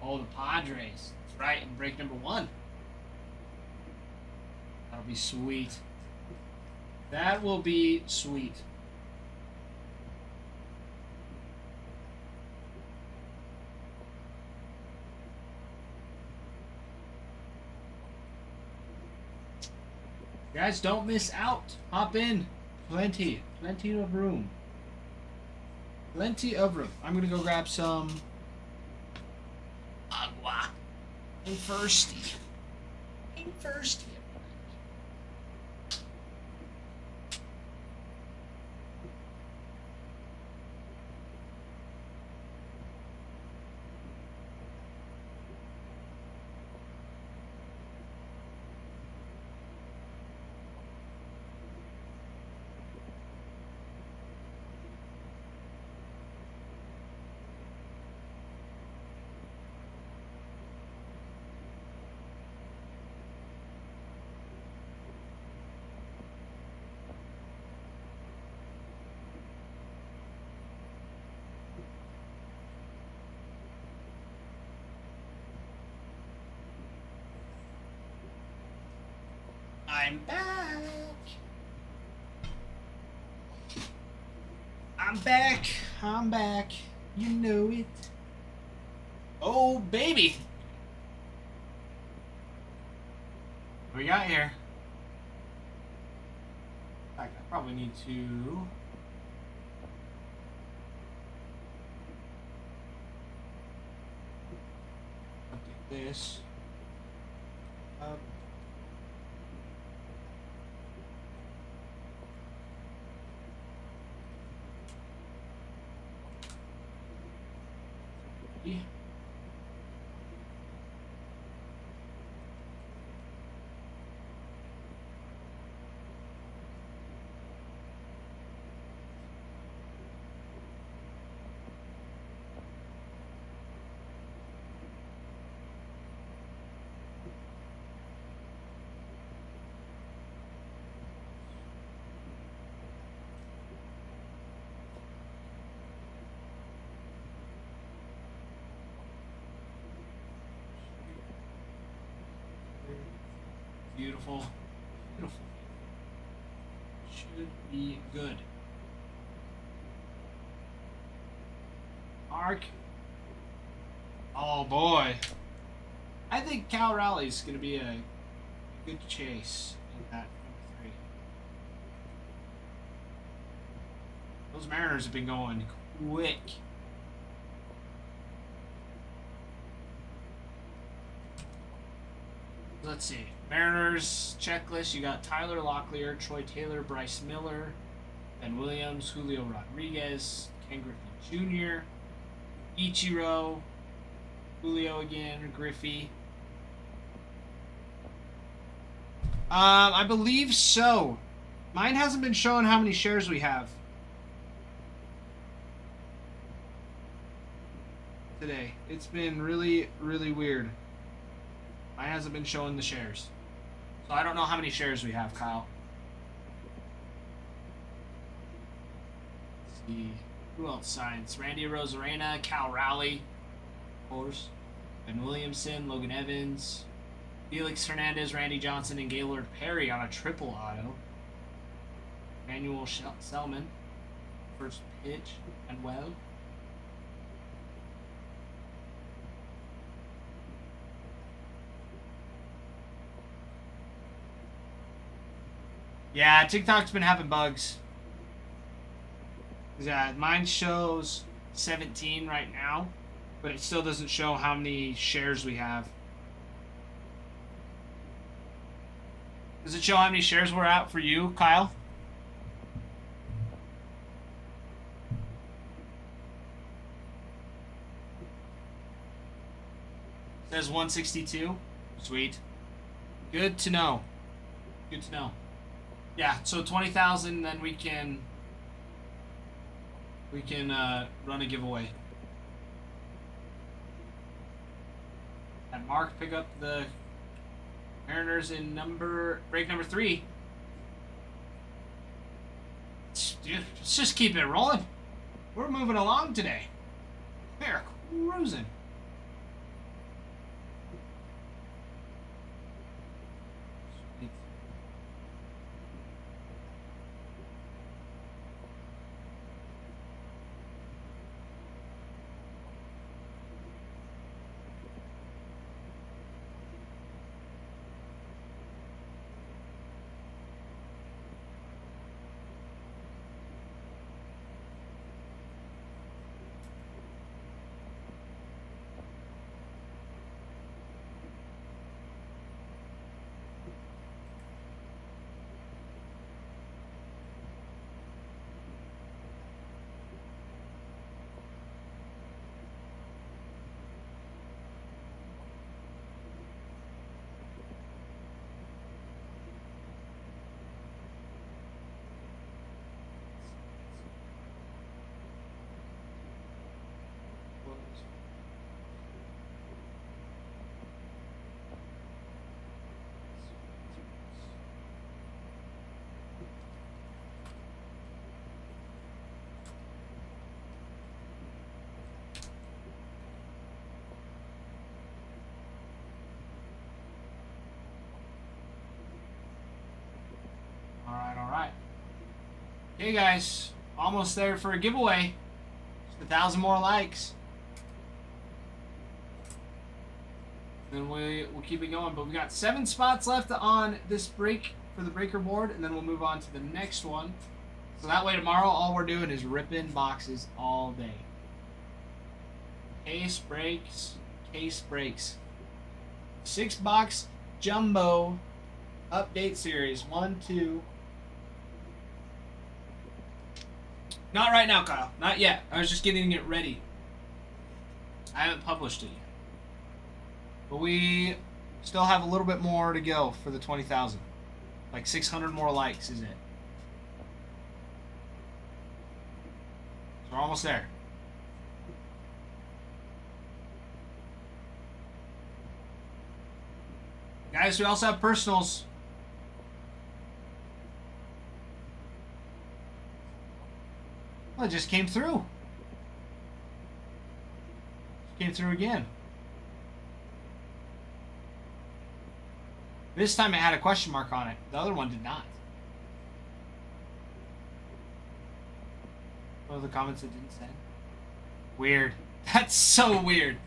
Oh, the Padres. That's right, in break number 1. That'll be sweet. That will be sweet. Guys, don't miss out. Hop in. Plenty of room. Plenty of room. I'm gonna go grab some agua. I'm thirsty. I'm thirsty. I'm back. I'm back. I'm back. You know it. Oh, baby. What we got here? In fact, I probably need to... update this. Yeah. Beautiful. Beautiful. Should be good. Mark. Oh boy. I think Cal Rally's going to be a good chase in that number 3. Those Mariners have been going quick. Let's see. Mariners checklist. You got Tyler Locklear, Troy Taylor, Bryce Miller, Ben Williams, Julio Rodriguez, Ken Griffey Jr., Ichiro, Julio again, Griffey. I believe so. Mine hasn't been showing how many shares we have today. It's been really, really weird. Mine hasn't been showing the shares. So I don't know how many shares we have, Kyle. Let's see. Who else signs? Randy Rosarena, Cal Rowley, of course. Ben Williamson, Logan Evans, Felix Hernandez, Randy Johnson, and Gaylord Perry on a triple auto. Manuel Selman, first pitch, and well. Yeah, TikTok's been having bugs. Yeah, mine shows 17 right now, but it still doesn't show how many shares we have. Does it show how many shares we're at for you, Kyle? It says 162. Sweet. Good to know. Good to know. Yeah, so 20,000, then we can run a giveaway. And Mark pick up the Mariners in break number 3. Dude, let's just keep it rolling. We're moving along today. We're cruising. Hey guys, almost there for a giveaway. Just 1,000 more likes. Then we'll keep it going. But we got 7 spots left on this break for the breaker board, and then we'll move on to the next one. So that way tomorrow all we're doing is ripping boxes all day. Case breaks, case breaks. 6-box jumbo update series. 1, 2. Not right now, Kyle. Not yet. I was just getting it ready. I haven't published it yet. But we still have a little bit more to go for the 20,000. Like 600 more likes, is it? So we're almost there. Guys, we also have personals. Well, it just came through. Came through again. This time it had a question mark on it. The other one did not. What are the comments it didn't say? Weird. That's so weird.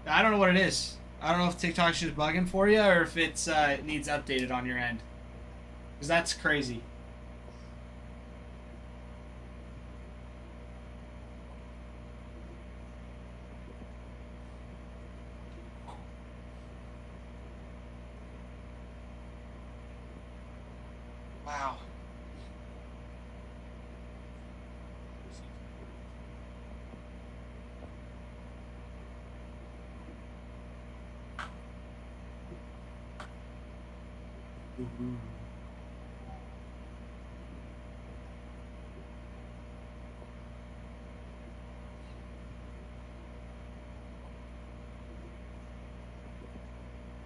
I don't know what it is. I don't know if TikTok's just bugging for you or if it's it needs updated on your end. Because that's crazy. Wow.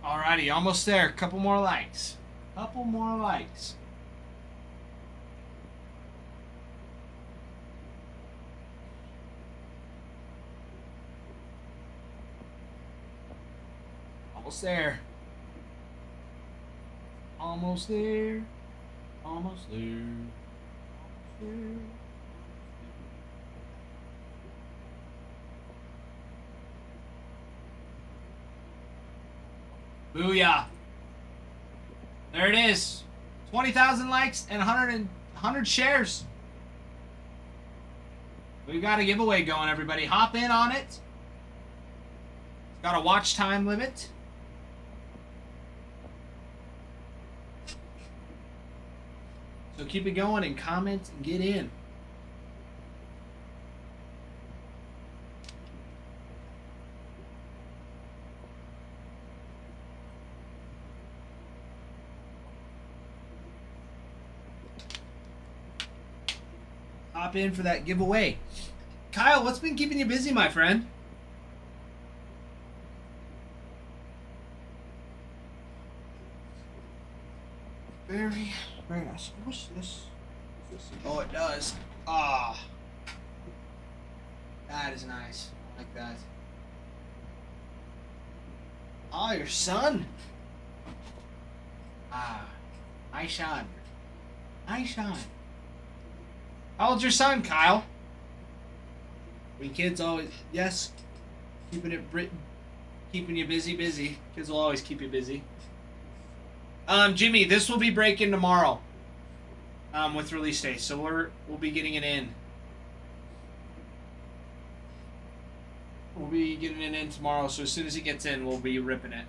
Alrighty, almost there. Couple more likes. Couple more likes. Almost there. Almost there. Almost there. Almost there. Booyah. There it is. 20,000 likes and 100 shares. We've got a giveaway going, everybody. Hop in on it. It's got a watch time limit. So keep it going and comment and get in. Hop in for that giveaway. Kyle, what's been keeping you busy, my friend? Very nice. What's this? Oh, it does. Ah. That is nice. I like that. Oh, your son. Ah. Hi, Sean. Hi, Sean. How old's your son, Kyle? We kids always... Yes. Keeping you busy. Kids will always keep you busy. Jimmy, this will be breaking tomorrow. With release day, so we'll be getting it in. We'll be getting it in tomorrow, so as soon as it gets in, we'll be ripping it.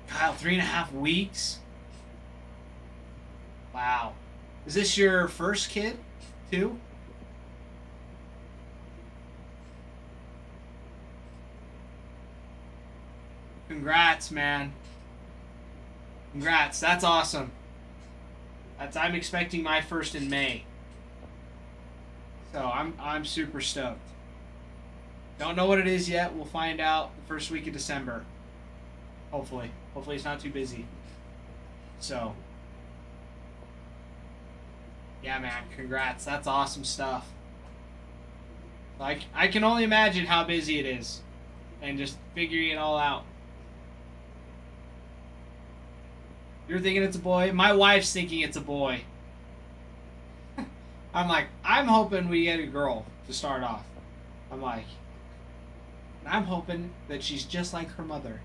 Kyle, 3.5 weeks? Wow. Is this your first kid, too? Congrats, man. Congrats. That's awesome. I'm expecting my first in May. So I'm super stoked. Don't know what it is yet. We'll find out the first week of December. Hopefully. Hopefully it's not too busy. So yeah, man, congrats. That's awesome stuff. Like, I can only imagine how busy it is. And just figuring it all out. You're thinking it's a boy? My wife's thinking it's a boy. I'm like, I'm hoping we get a girl to start off. I'm hoping that she's just like her mother.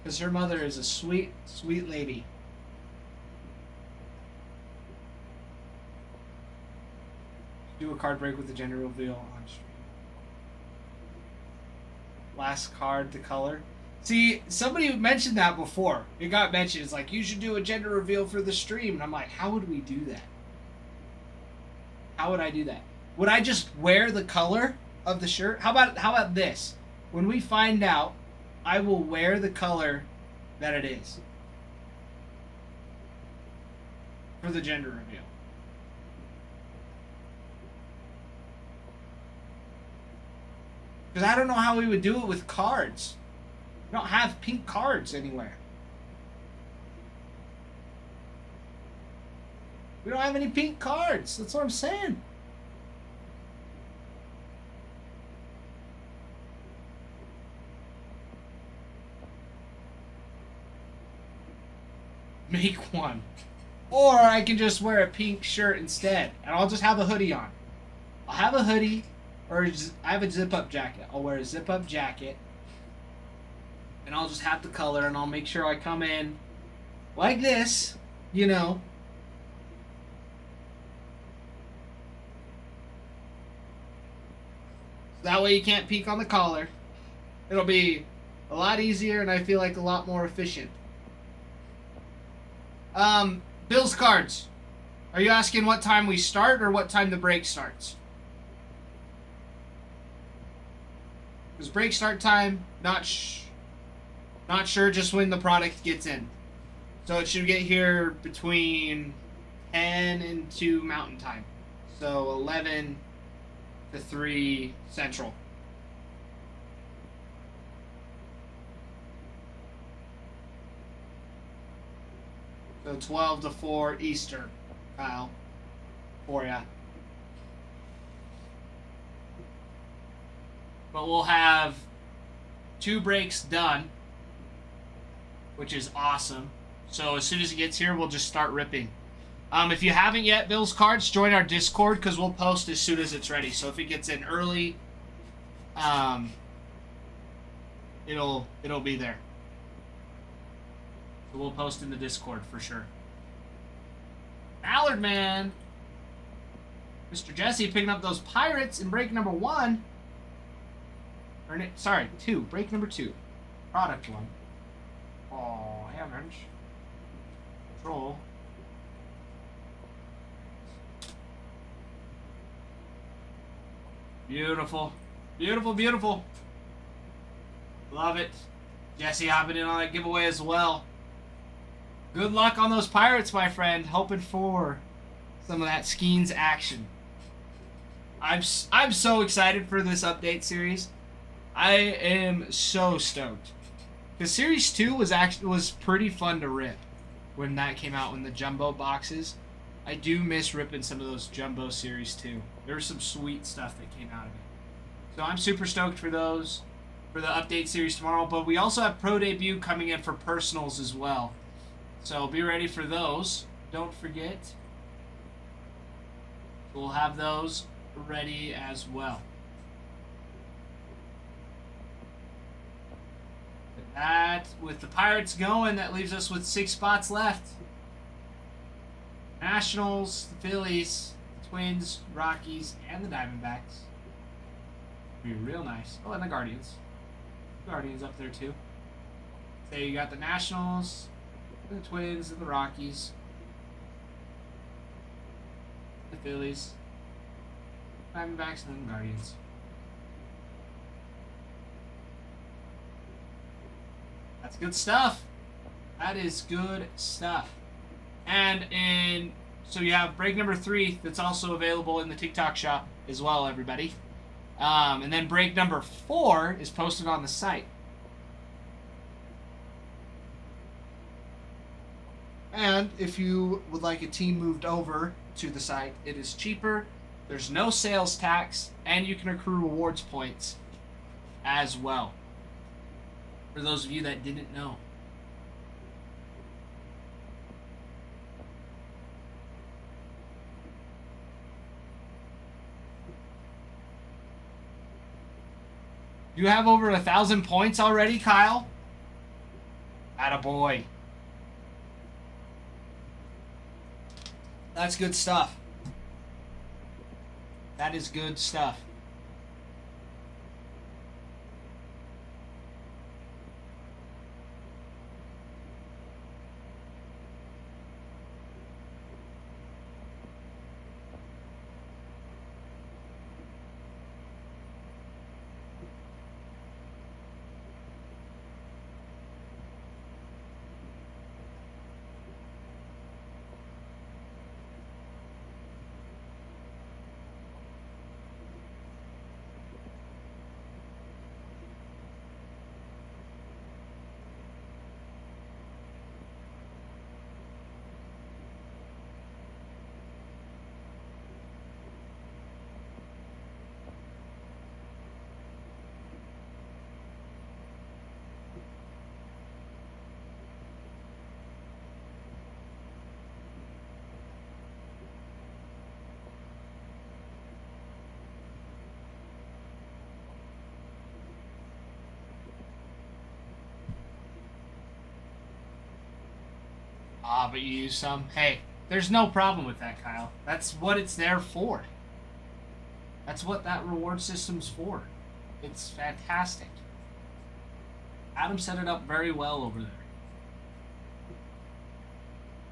Because her mother is a sweet, sweet lady. Do a card break with the gender reveal on stream. Last card, the color. See, somebody mentioned that before. It got mentioned. It's like, you should do a gender reveal for the stream. And I'm like, how would we do that? How would I do that? Would I just wear the color of the shirt? How about this? When we find out, I will wear the color that it is for the gender reveal. Because I don't know how we would do it with cards. We don't have pink cards anywhere. We don't have any pink cards. That's what I'm saying. Make one. Or I can just wear a pink shirt instead. And I'll just have a hoodie on. I'll have a hoodie. Or I have a zip-up jacket. I'll wear a zip-up jacket. And I'll just have the color. And I'll make sure I come in like this. You know. That way you can't peek on the collar. It'll be a lot easier and I feel like a lot more efficient. Bill's cards. Are you asking what time we start or what time the break starts? Because break start time, not sure, just when the product gets in. So it should get here between 10 and 2 Mountain Time. So 11 to 3 Central. So 12 to 4 Eastern, Kyle, for ya. But we'll have 2 breaks done, which is awesome. So as soon as it gets here, we'll just start ripping. If you haven't yet, Bill's cards, join our Discord because we'll post as soon as it's ready. So if it gets in early, it'll be there. So we'll post in the Discord for sure. Ballard man, Mr. Jesse picking up those pirates in break number 1. Or sorry, 2. Break number 2. Product 1. Oh, heavens. Control. Beautiful. Beautiful, beautiful. Love it. Jesse hopping in on that giveaway as well. Good luck on those pirates, my friend. Hoping for some of that Skeens action. I'm so excited for this update series. I am so stoked. Because Series 2 was pretty fun to rip when that came out, when the jumbo boxes. I do miss ripping some of those jumbo Series 2. There was some sweet stuff that came out of it. So I'm super stoked for those, for the update series tomorrow. But we also have Pro Debut coming in for personals as well. So be ready for those. Don't forget. We'll have those ready as well. With the Pirates going, that leaves us with 6 spots left. Nationals, the Phillies, the Twins, Rockies, and the Diamondbacks. Be real nice. Oh, and the Guardians. Guardians up there too. So you got the Nationals, the Twins, and the Rockies, the Phillies, Diamondbacks, and then the Guardians. That's good stuff. That is good stuff. And so you have break number 3 that's also available in the TikTok shop as well, everybody. And then break number 4 is posted on the site. And if you would like a team moved over to the site, it is cheaper. There's no sales tax, and you can accrue rewards points as well. For those of you that didn't know. You have over 1,000 points already, Kyle? Attaboy. That's good stuff. That is good stuff. But you use some. Hey, there's no problem with that, Kyle. That's what it's there for. That's what that reward system's for. It's fantastic. Adam set it up very well over there.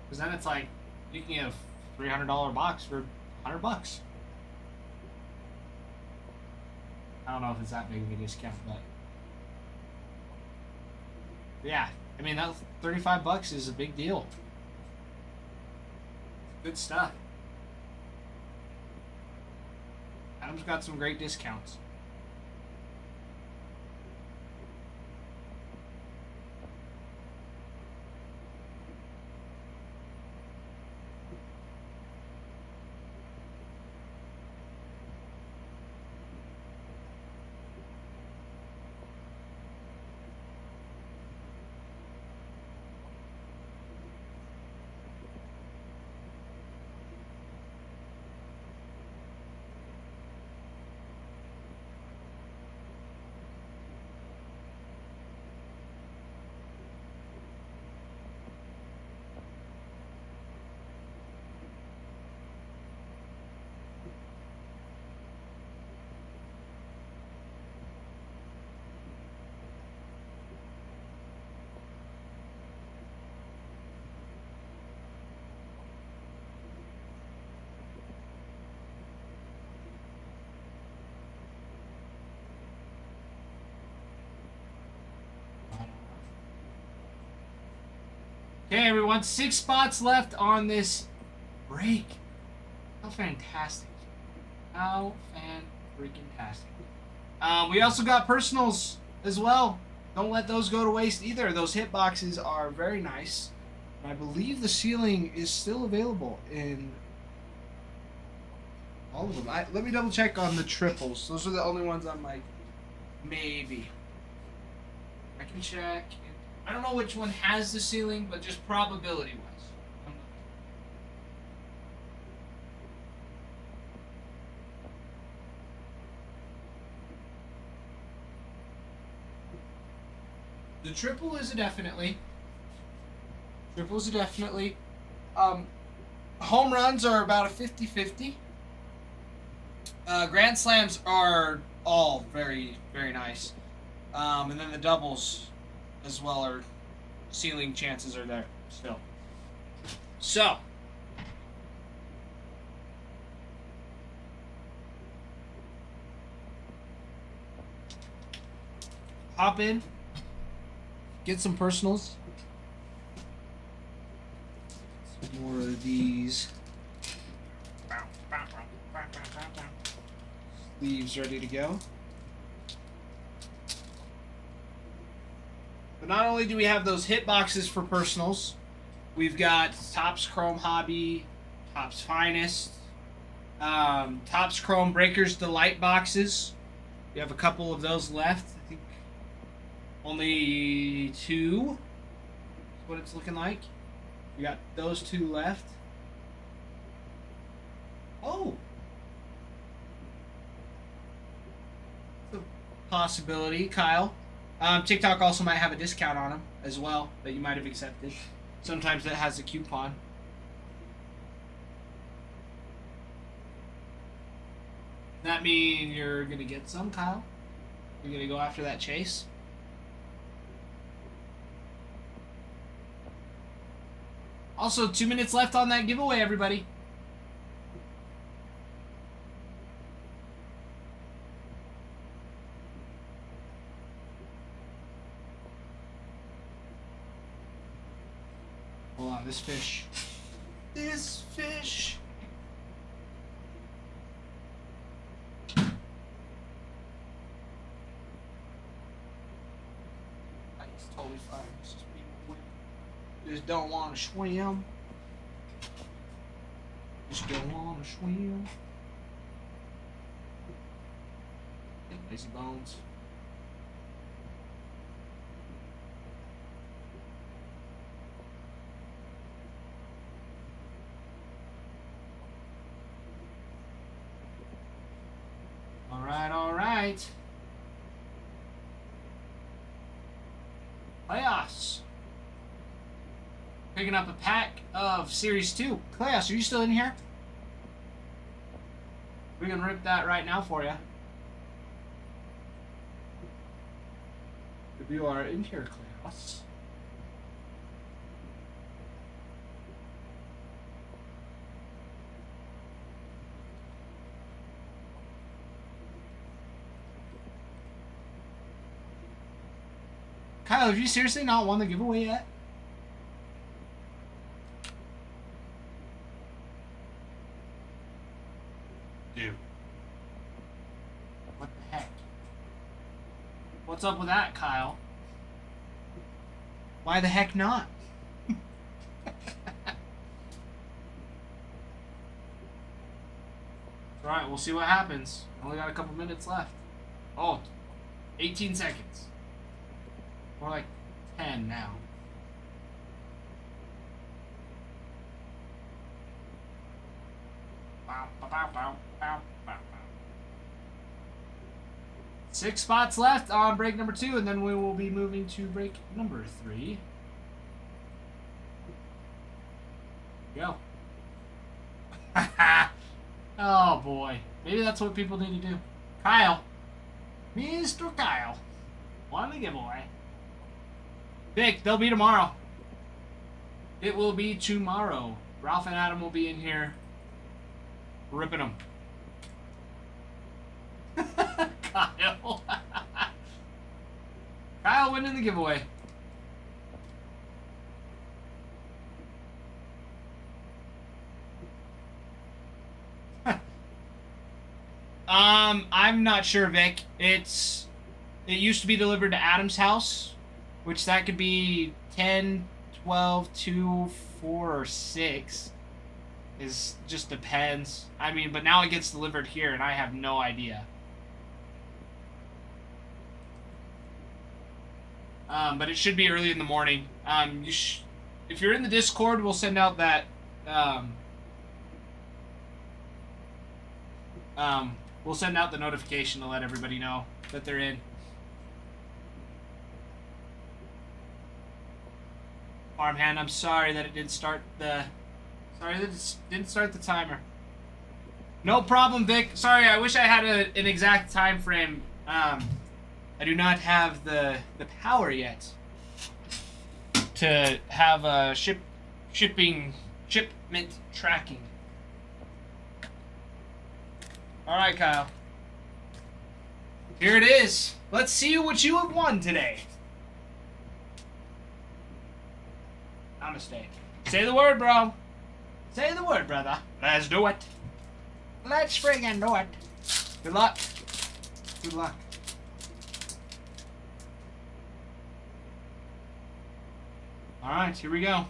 Because then it's like, you can get a $300 box for $100. I don't know if it's that big of a discount, but yeah, I mean, that $35 is a big deal. Good stuff. Adam's got some great discounts. Okay, everyone, 6 spots left on this break. How fantastic. How fan-freaking-tastic. We also got personals as well. Don't let those go to waste either. Those hit boxes are very nice. And I believe the ceiling is still available in all of them. Let me double check on the triples. Those are the only ones I'm like, maybe. I can check. I don't know which one has the ceiling, but just probability-wise. The triple is a definitely. Triples are definitely. Home runs are about a 50-50. Grand slams are all very, very nice. And then the doubles as well are ceiling chances are there still. So hop in, get some personals. Some more of these. Sleeves ready to go. But not only do we have those hit boxes for personals, we've got Topps Chrome Hobby, Topps Finest, Topps Chrome Breakers Delight boxes. We have a couple of those left. I think only 2 is what it's looking like. We got those 2 left. Oh! possibility, Kyle. TikTok also might have a discount on them as well that you might have accepted. Sometimes that has a coupon. That mean you're gonna get some, Kyle? You're gonna go after that chase? Also, 2 minutes left on that giveaway, everybody. Hold on, this fish. This fish. It's totally fine. It's just being weird. Just don't want to swim. Just don't want to swim. Lazy bones. All right. Chaos. Picking up a pack of Series 2. Chaos, are you still in here? We can rip that right now for you. If you are in here, Chaos. Kyle, have you seriously not won the giveaway yet? Dude. What the heck? What's up with that, Kyle? Why the heck not? Alright, we'll see what happens. Only got a couple minutes left. Oh, 18 seconds. More like 10 now. Bow, bow, bow, bow, bow, bow. 6 spots left on break number 2, and then we will be moving to break number 3. Go. Oh boy. Maybe that's what people need to do. Kyle. Mr. Kyle. Won the giveaway. Vic, they'll be tomorrow. It will be tomorrow. Ralph and Adam will be in here ripping them. Kyle. Kyle winning the giveaway. I'm not sure, Vic. It used to be delivered to Adam's house, which that could be 10, 12, 2, 4, or 6. Is just depends. I mean, but now it gets delivered here, and I have no idea. But it should be early in the morning. If you're in the Discord, we'll send out that. We'll send out the notification to let everybody know that they're in. Farmhand, I'm sorry that it didn't start the. Sorry that it didn't start the timer. No problem, Vic. Sorry, I wish I had an exact time frame. I do not have the power yet to have a shipment tracking. All right, Kyle. Here it is. Let's see what you have won today. Namaste. Say the word, bro. Say the word, brother. Let's do it. Let's friggin' do it. Good luck. Good luck. Alright, here we go.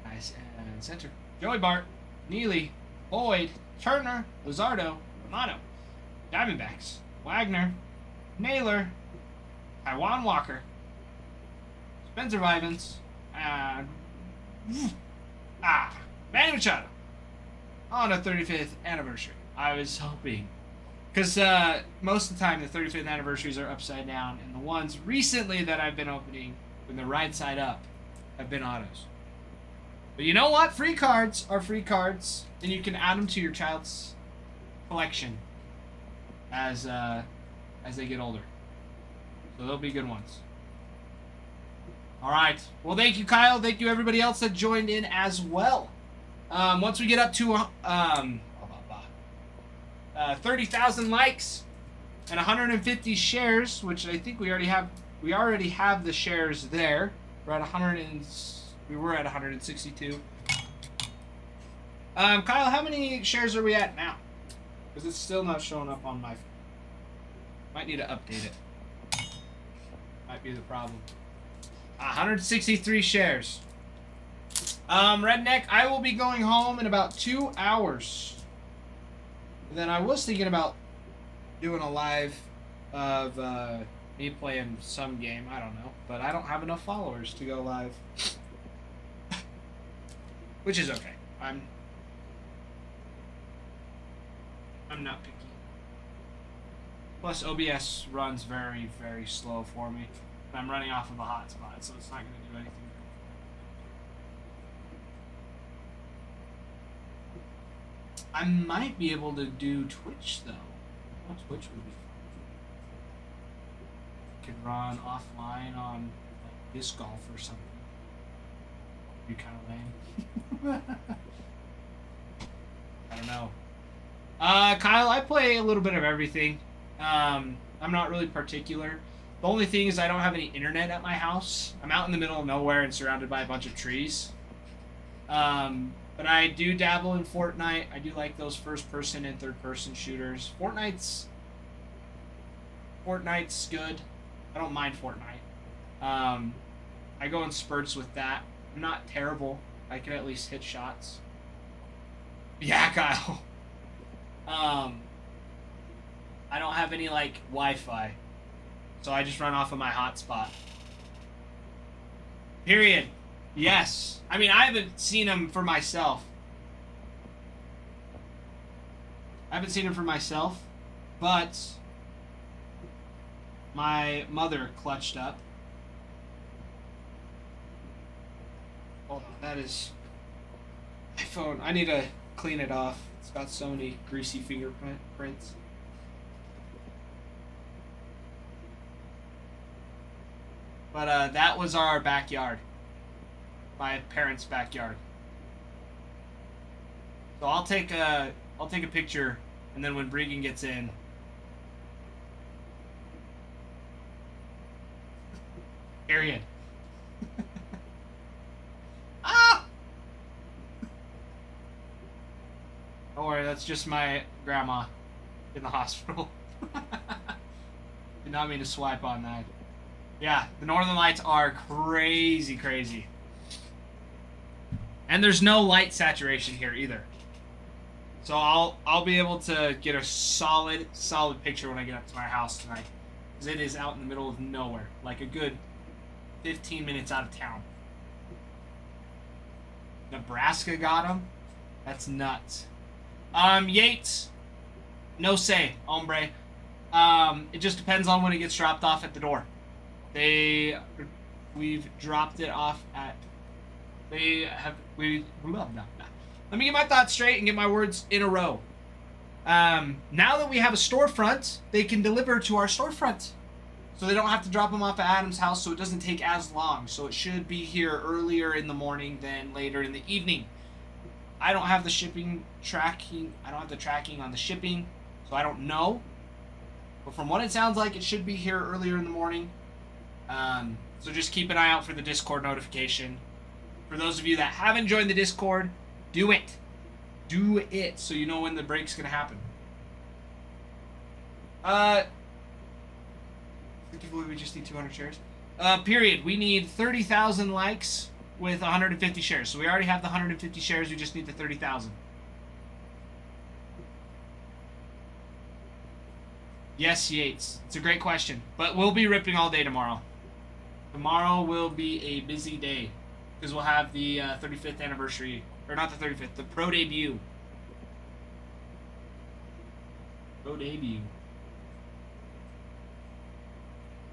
Nice and center. Joey Bart, Neely, Boyd, Turner, Luzardo, Romano, Diamondbacks, Wagner, Naylor, Taiwan Walker, Spencer Vivens, and Manny Machado on a 35th anniversary. I was hoping Because most of the time the 35th anniversaries are upside down, and the ones recently that I've been opening when they're right side up have been autos. But you know what? Free cards are free cards, and you can add them to your child's collection as they get older. So they'll be good ones. All right. Well, thank you, Kyle. Thank you, everybody else that joined in as well. Once we get up to 30,000 likes and 150 shares, which I think we already have. We already have the shares there. We're at 100 and we were at 162. Kyle, how many shares are we at now? Because it's still not showing up on my phone. Might need to update it. Might be the problem. 163 shares. Redneck, I will be going home in about 2 hours. And then I was thinking about doing a live of me playing some game. I don't know. But I don't have enough followers to go live. Which is okay. I'm not picky. Plus, OBS runs very, very slow for me. I'm running off of a hotspot, so it's not going to do anything. I might be able to do Twitch, though. Oh, Twitch would be fun. Could run offline on like, disc golf or something. Be kind of lame. I don't know. Kyle, I play a little bit of everything. I'm not really particular. The only thing is I don't have any internet at my house. I'm out in the middle of nowhere and surrounded by a bunch of trees. But I do dabble in Fortnite. I do like those first-person and third-person shooters. Fortnite's good. I don't mind Fortnite. I go in spurts with that. I'm not terrible. I can at least hit shots. Yeah, Kyle. I don't have any, like, Wi-Fi. So I just run off of my hotspot. Period. Yes. I mean, I haven't seen him for myself. But my mother clutched up. Hold on, that is my phone. I need to clean it off. It's got so many greasy fingerprints. But that was our backyard. My parents' backyard. So I'll take a picture, and then when Bregan gets in, period. Ah! Don't worry, that's just my grandma in the hospital. Did not mean to swipe on that. Yeah, the Northern Lights are crazy, crazy. And there's no light saturation here either. So I'll be able to get a solid picture when I get up to my house tonight. Because it is out in the middle of nowhere. Like a good 15 minutes out of town. Nebraska got them? That's nuts. Yates. No say, hombre. It just depends on when it gets dropped off at the door. We've dropped it off at. Let me get my thoughts straight and get my words in a row. Now that we have a storefront, they can deliver to our storefront. So they don't have to drop them off at Adam's house, so it doesn't take as long. So it should be here earlier in the morning than later in the evening. I don't have the tracking on the shipping, so I don't know. But from what it sounds like, it should be here earlier in the morning. So just keep an eye out for the Discord notification. For those of you that haven't joined the Discord, do it. Do it so you know when the break's going to happen. I believe we just need 200 shares. Period. We need 30,000 likes with 150 shares. So we already have the 150 shares. We just need the 30,000. Yes, Yates. It's a great question. But we'll be ripping all day tomorrow. Tomorrow will be a busy day. Because we'll have the 35th anniversary. Or not the 35th, the pro debut. Pro debut.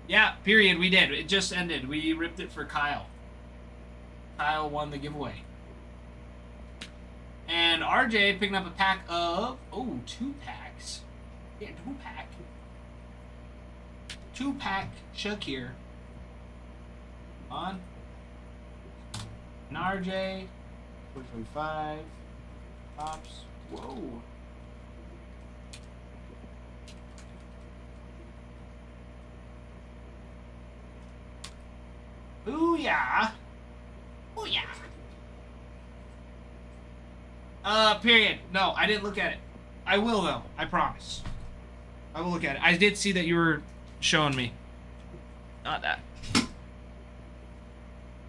Yeah, period. We did. It just ended. We ripped it for Kyle. Kyle won the giveaway. And RJ picking up a pack of 2 packs. Yeah, 2-pack. 2-pack Shakir. On. And RJ. 425. Pops. Whoa. Booyah. Booyah. Period. No, I didn't look at it. I will, though. I promise. I will look at it. I did see that you were showing me. Not that.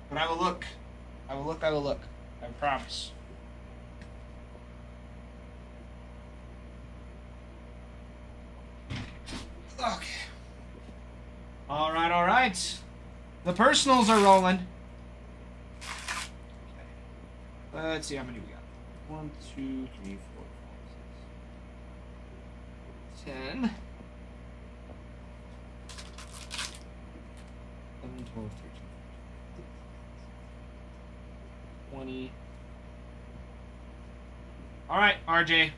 But I will look. I will look. I will look. I promise. Okay. All right, all right. The personals are rolling. Okay. Let's see how many we got. 1, 2, 3, 4, 5, 6, 10. 11, 12, 13, 20. All right, RJ.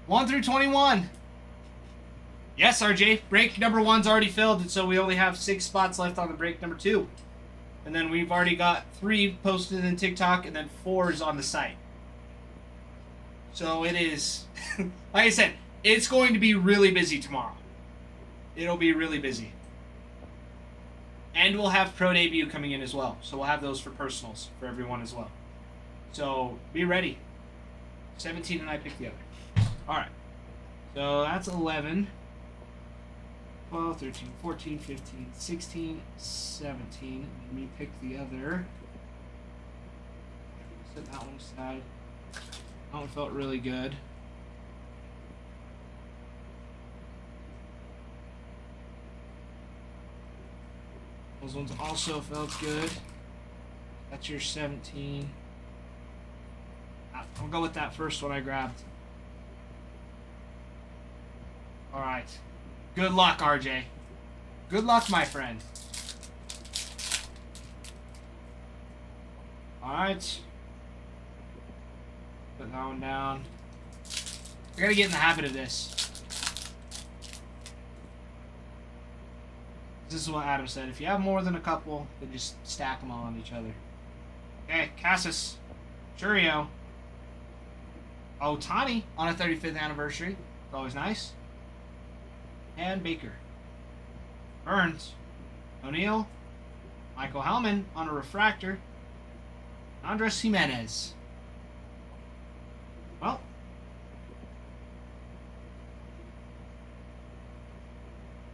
1 through 21. Yes, RJ. Break number 1's already filled, and so we only have 6 spots left on the break number 2. And then we've already got 3 posted in TikTok, and then 4 is on the site. So it is, like I said, it's going to be really busy tomorrow. It'll be really busy. And we'll have Pro Debut coming in as well. So we'll have those for personals for everyone as well. So be ready. 17 and I picked the other. Alright. So that's 11. 12, 13, 14, 15, 16, 17. Let me pick the other. Set that one aside. That one felt really good. Those ones also felt good. That's your 17. I'll go with that first one I grabbed. Alright. Good luck, RJ. Good luck, my friend. Alright. Put that one down. I gotta get in the habit of this. This is what Adam said. If you have more than a couple, then just stack them all on each other. Okay, Cassis. Churio. Otani on a 35th anniversary. It's always nice. And Baker. Burns. O'Neal. Michael Hellman on a refractor. Andres Jimenez. Well.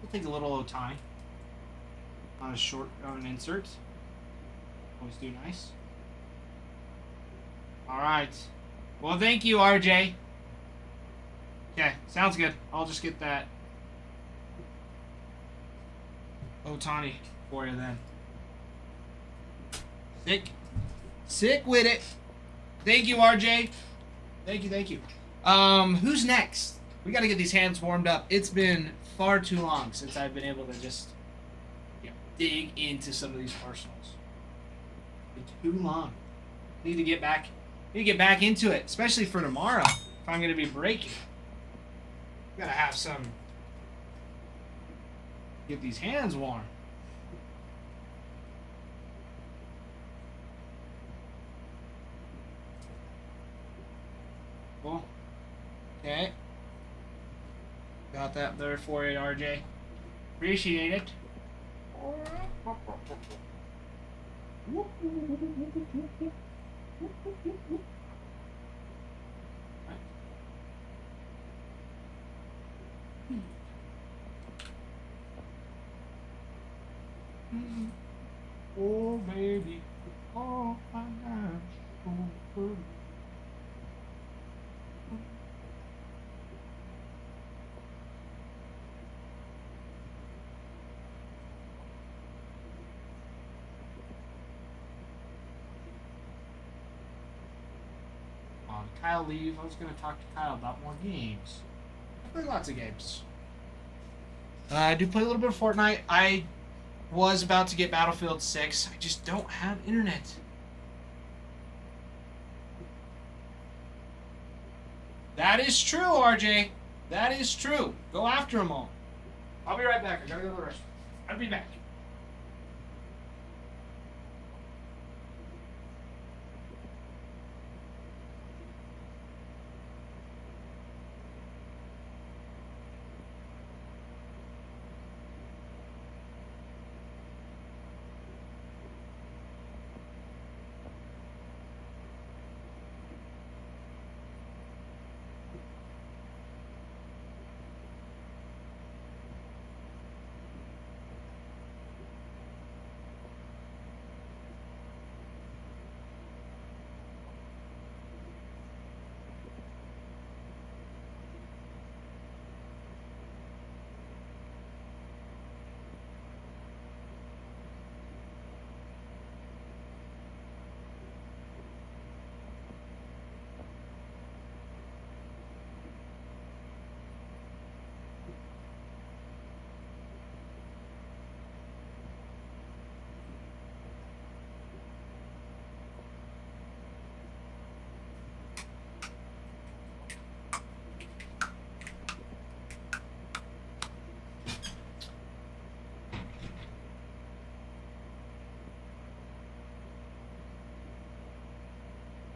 We'll take a little Otani. On a short, on an insert. Always do nice. Alright. Well, thank you, RJ. Okay, sounds good. I'll just get that Otani for you then. Sick with it. Thank you, RJ. Thank you, thank you. Who's next? We gotta get these hands warmed up. It's been far too long since I've been able to just dig into some of these arsenals. It's too long. Need to get back into it, especially for tomorrow. If I'm gonna be breaking. Gotta have some. Get these hands warm. Cool. Okay. Got that there for you, RJ. Appreciate it. Oh baby, oh my gosh, oh baby. Kyle leave. I was gonna talk to Kyle about more games. play lots of games. I do play a little bit of Fortnite. I was about to get Battlefield 6. I just don't have internet. That is true, RJ. That is true. Go after them all. I'll be right back. I gotta go to the restaurant. I'll be back.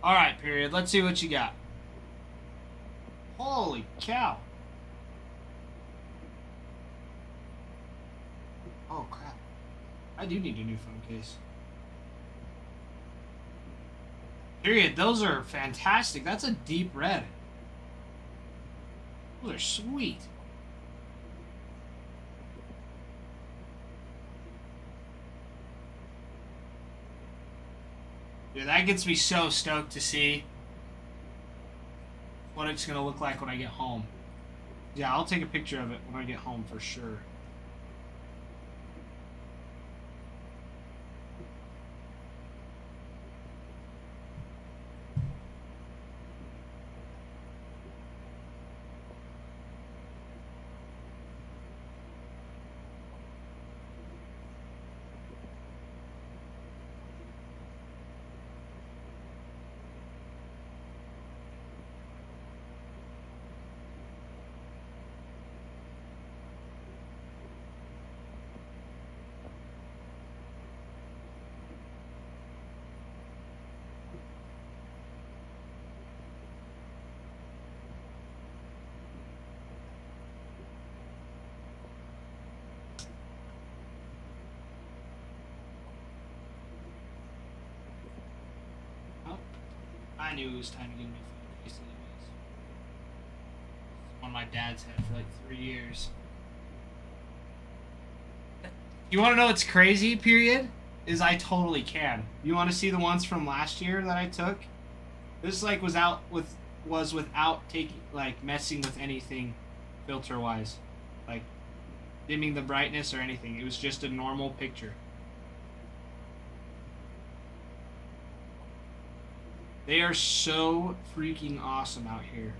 Alright, period. Let's see what you got. Holy cow. Oh, crap. I do need a new phone case. Period. Those are fantastic. That's a deep red. Those are sweet. Dude, that gets me so stoked to see what it's going to look like when I get home. Yeah, I'll take a picture of it when I get home for sure. I knew it was time to get a new phone case anyways. One my dad's had for like 3 years. You want to know what's crazy, period? Is I totally can. You want to see the ones from last year that I took? This like was without taking like messing with anything filter wise. Like dimming the brightness or anything. It was just a normal picture. They are so freaking awesome out here.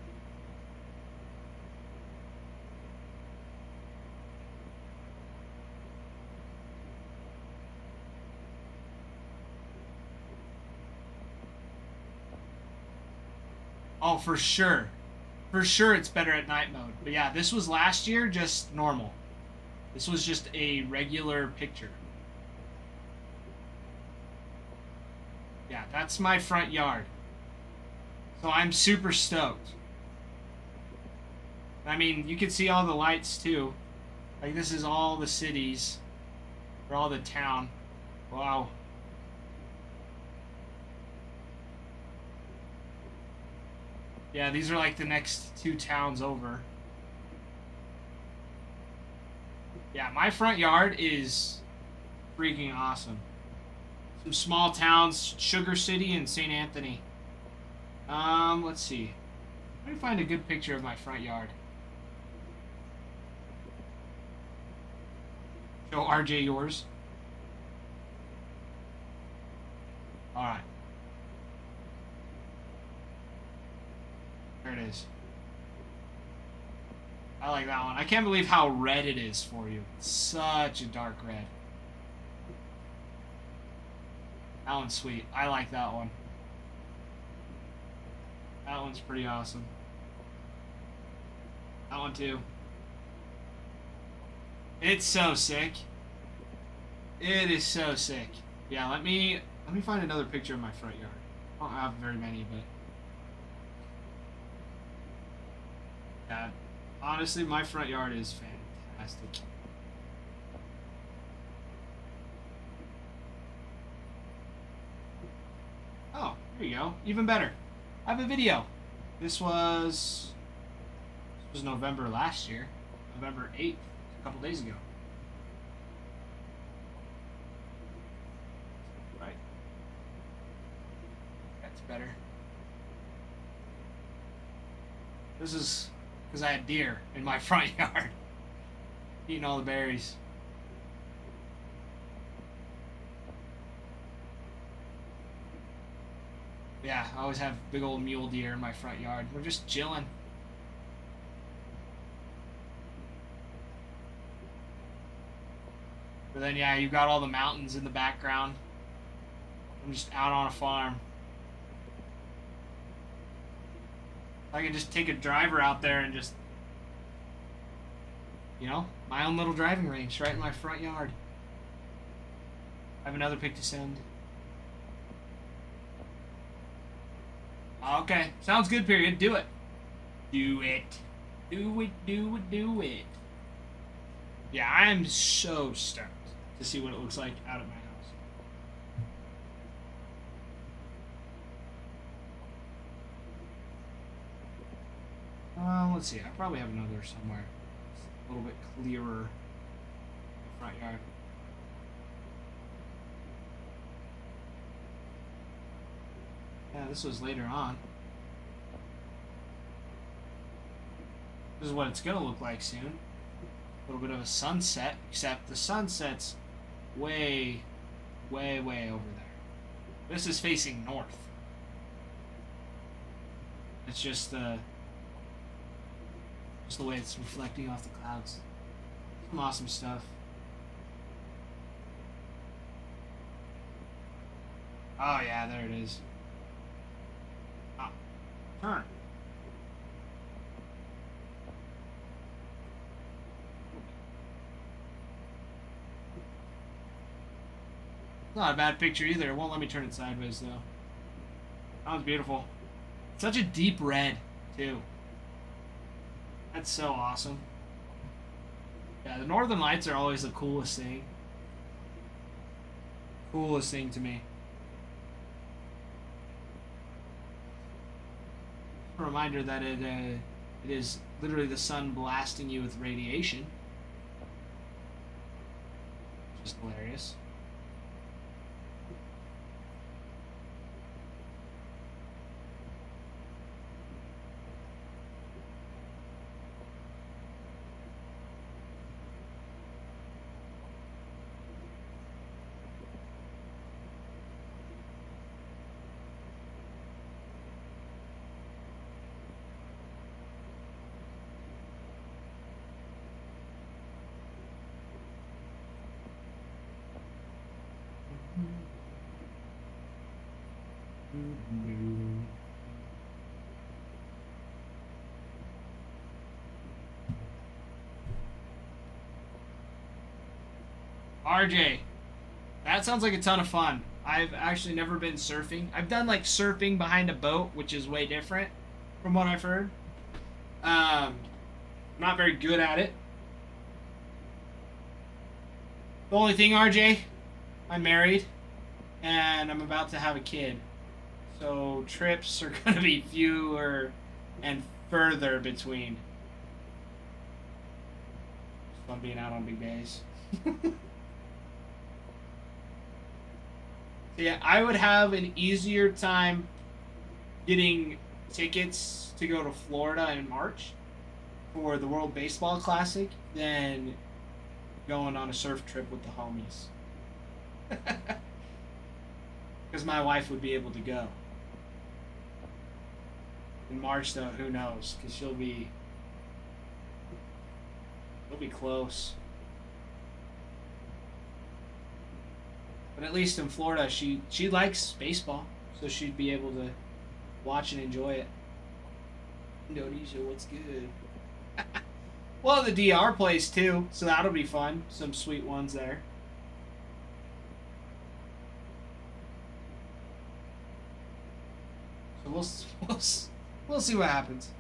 Oh, for sure. For sure it's better at night mode. But yeah, this was last year, just normal. This was just a regular picture. Yeah, that's my front yard. So I'm super stoked. I mean, you can see all the lights too. Like this is all the cities. Or all the town. Wow. Yeah, these are like the next 2 towns over. Yeah, my front yard is freaking awesome. Some small towns, Sugar City and St. Anthony. Let's see. Let me find a good picture of my front yard. Show RJ yours. Alright. There it is. I like that one. I can't believe how red it is for you. It's such a dark red. That one's sweet. I like that one. That one's pretty awesome. That one too. It's so sick. It is so sick. Yeah, let me find another picture of my front yard. I don't have very many, but yeah, honestly, my front yard is fantastic. Oh, there you go. Even better. I have a video. This was November last year. November 8th, a couple days ago. Right. That's better. This is because I had deer in my front yard. Eating all the berries. Yeah, I always have big old mule deer in my front yard. We're just chilling. But then, yeah, you've got all the mountains in the background. I'm just out on a farm. I can just take a driver out there and just, you know, my own little driving range right in my front yard. I have another pic to send. Okay, sounds good, period. Do it. Do it. Do it, do it, do it. Yeah, I am so stoked to see what it looks like out at my house. Let's see. I probably have another somewhere. It's a little bit clearer. Front yard. Yeah, this was later on. This is what it's gonna look like soon. A little bit of a sunset, except the sunset's way, way, way over there. This is facing north. It's just the way it's reflecting off the clouds. Some awesome stuff. Oh yeah, there it is. Oh, turn. Not a bad picture either. It won't let me turn it sideways though. That was beautiful. Such a deep red too. That's so awesome. Yeah, the Northern Lights are always the coolest thing. Coolest thing to me. A reminder that it is literally the sun blasting you with radiation. Just hilarious. RJ, that sounds like a ton of fun. I've actually never been surfing. I've done like surfing behind a boat, which is way different from what I've heard. Not very good at it. The only thing, RJ, I'm married and I'm about to have a kid. So trips are going to be fewer and further between. It's fun being out on big days. Yeah, I would have an easier time getting tickets to go to Florida in March for the World Baseball Classic than going on a surf trip with the homies. Because my wife would be able to go. In March, though, who knows? Because she'll be It'll be close. But at least in Florida, she likes baseball, so she'd be able to watch and enjoy it. Indonesia, what's good? Well, the DR plays too, so that'll be fun. Some sweet ones there. So we'll see what happens.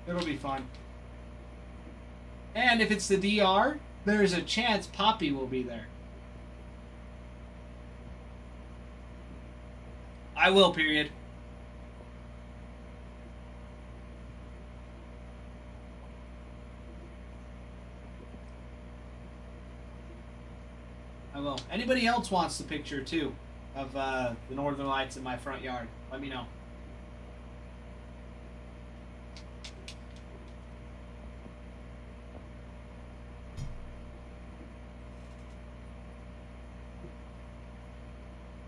It'll be fun. And if it's the DR, there's a chance Poppy will be there. I will, period. I will. Anybody else wants the picture, too, of the Northern Lights in my front yard? Let me know.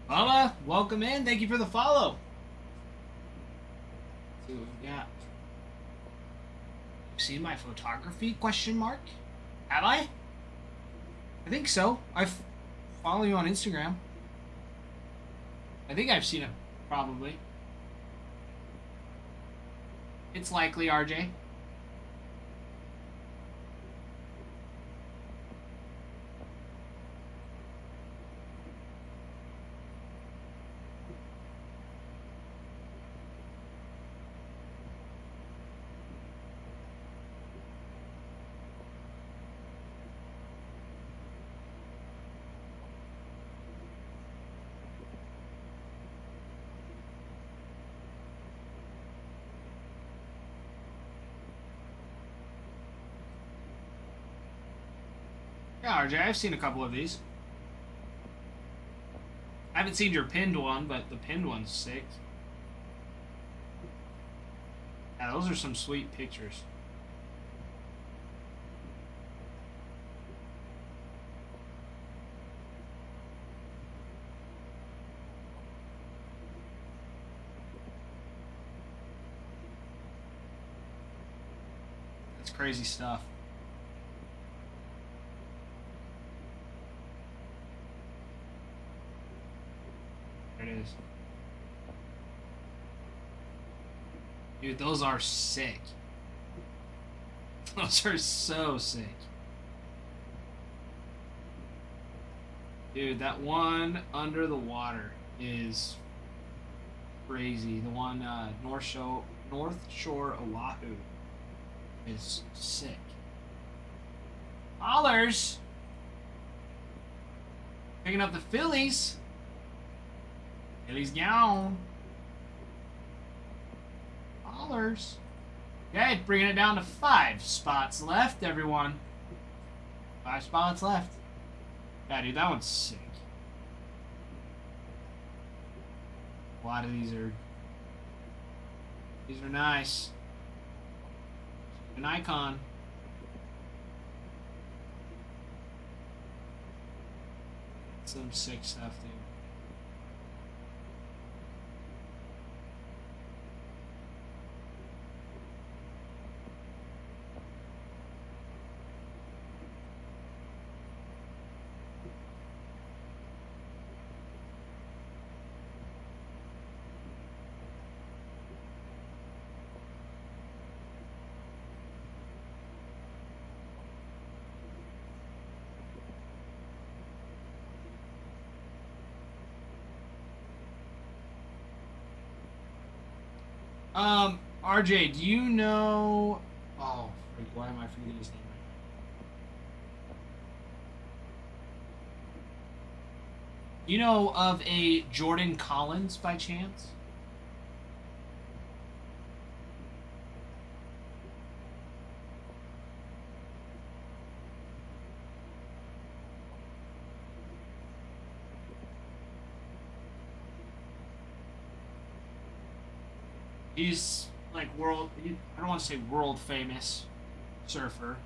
Mama, welcome in. Thank you for the follow. Let's see what we got. You seen my photography? Question mark. Have I? I think so. I follow you on Instagram. I think I've seen it. Probably. It's likely, RJ. Yeah, RJ, I've seen a couple of these. I haven't seen your pinned one, but the pinned one's sick. Yeah, those are some sweet pictures. That's crazy stuff. There it is. Dude, those are sick. Those are so sick. Dude, that one under the water is crazy. The one North Shore Oahu is sick. Hollers! Picking up the Phillies. Phillies gone. Hollers. Okay, bringing it down to 5 spots left, everyone. 5 spots left. Yeah, dude, that one's sick. A lot of these are nice. An icon. Some sick stuff, dude. RJ, do you know... Oh, freak, why am I forgetting his name right now? Do you know of a Jordan Collins by chance? He's like I don't want to say world famous surfer.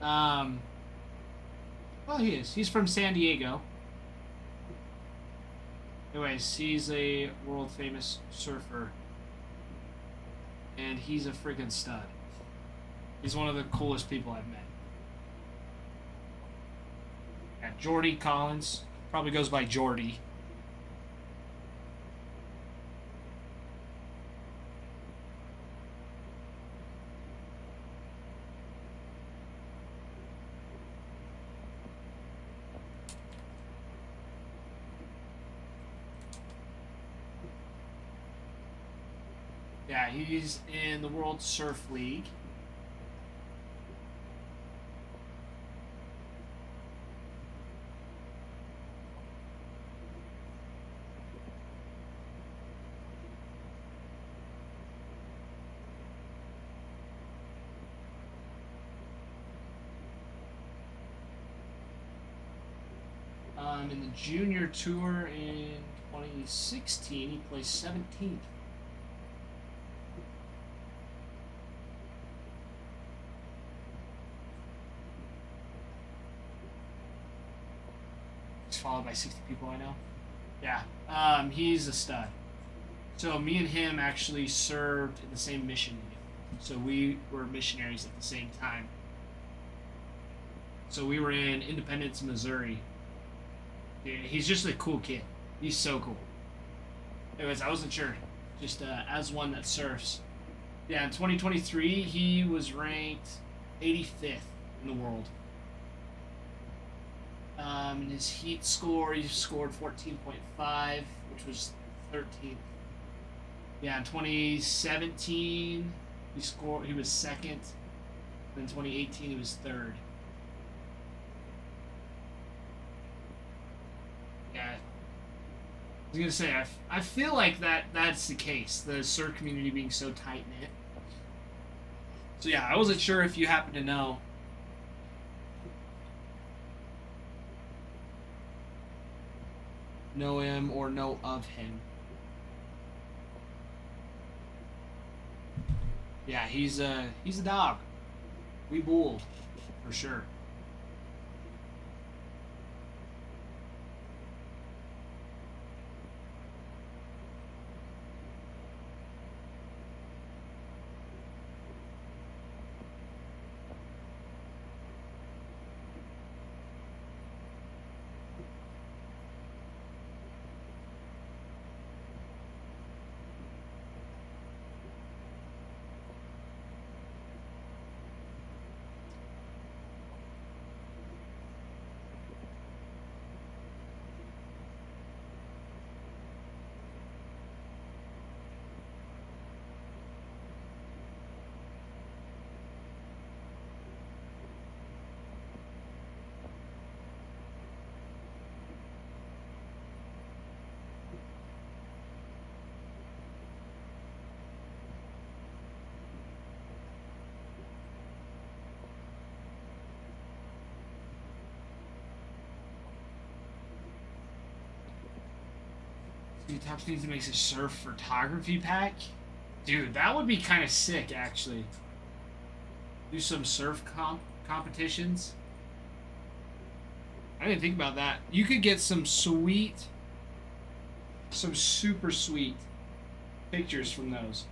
Well, he is. He's from San Diego. Anyways, he's a world famous surfer. and he's a freaking stud. He's one of the coolest people I've met. Yeah, Jordy Collins. Probably goes by Jordy. Yeah, he's in the World Surf League. In the junior tour in 2016, he placed 17th. He's followed by 60 people I know. Yeah, he's a stud. So me and him actually served in the same mission unit. So we were missionaries at the same time. So we were in Independence, Missouri. Yeah, he's just a cool kid. He's so cool. Anyways, I wasn't sure. Just as one that surfs. Yeah, in 2023, he was ranked 85th in the world. In his heat score, he scored 14.5, which was 13th. Yeah, in 2017, he was second. In 2018, he was third. Yeah. I was gonna say, I feel like that's the case. The surf community being so tight knit. So yeah, I wasn't sure if you happen to know. Know him or know of him. Yeah, he's a dog. We bull, for sure. Top needs to make a surf photography pack. Dude, that would be kind of sick, actually. Do some surf competitions. I didn't think about that. You could get some super sweet pictures from those.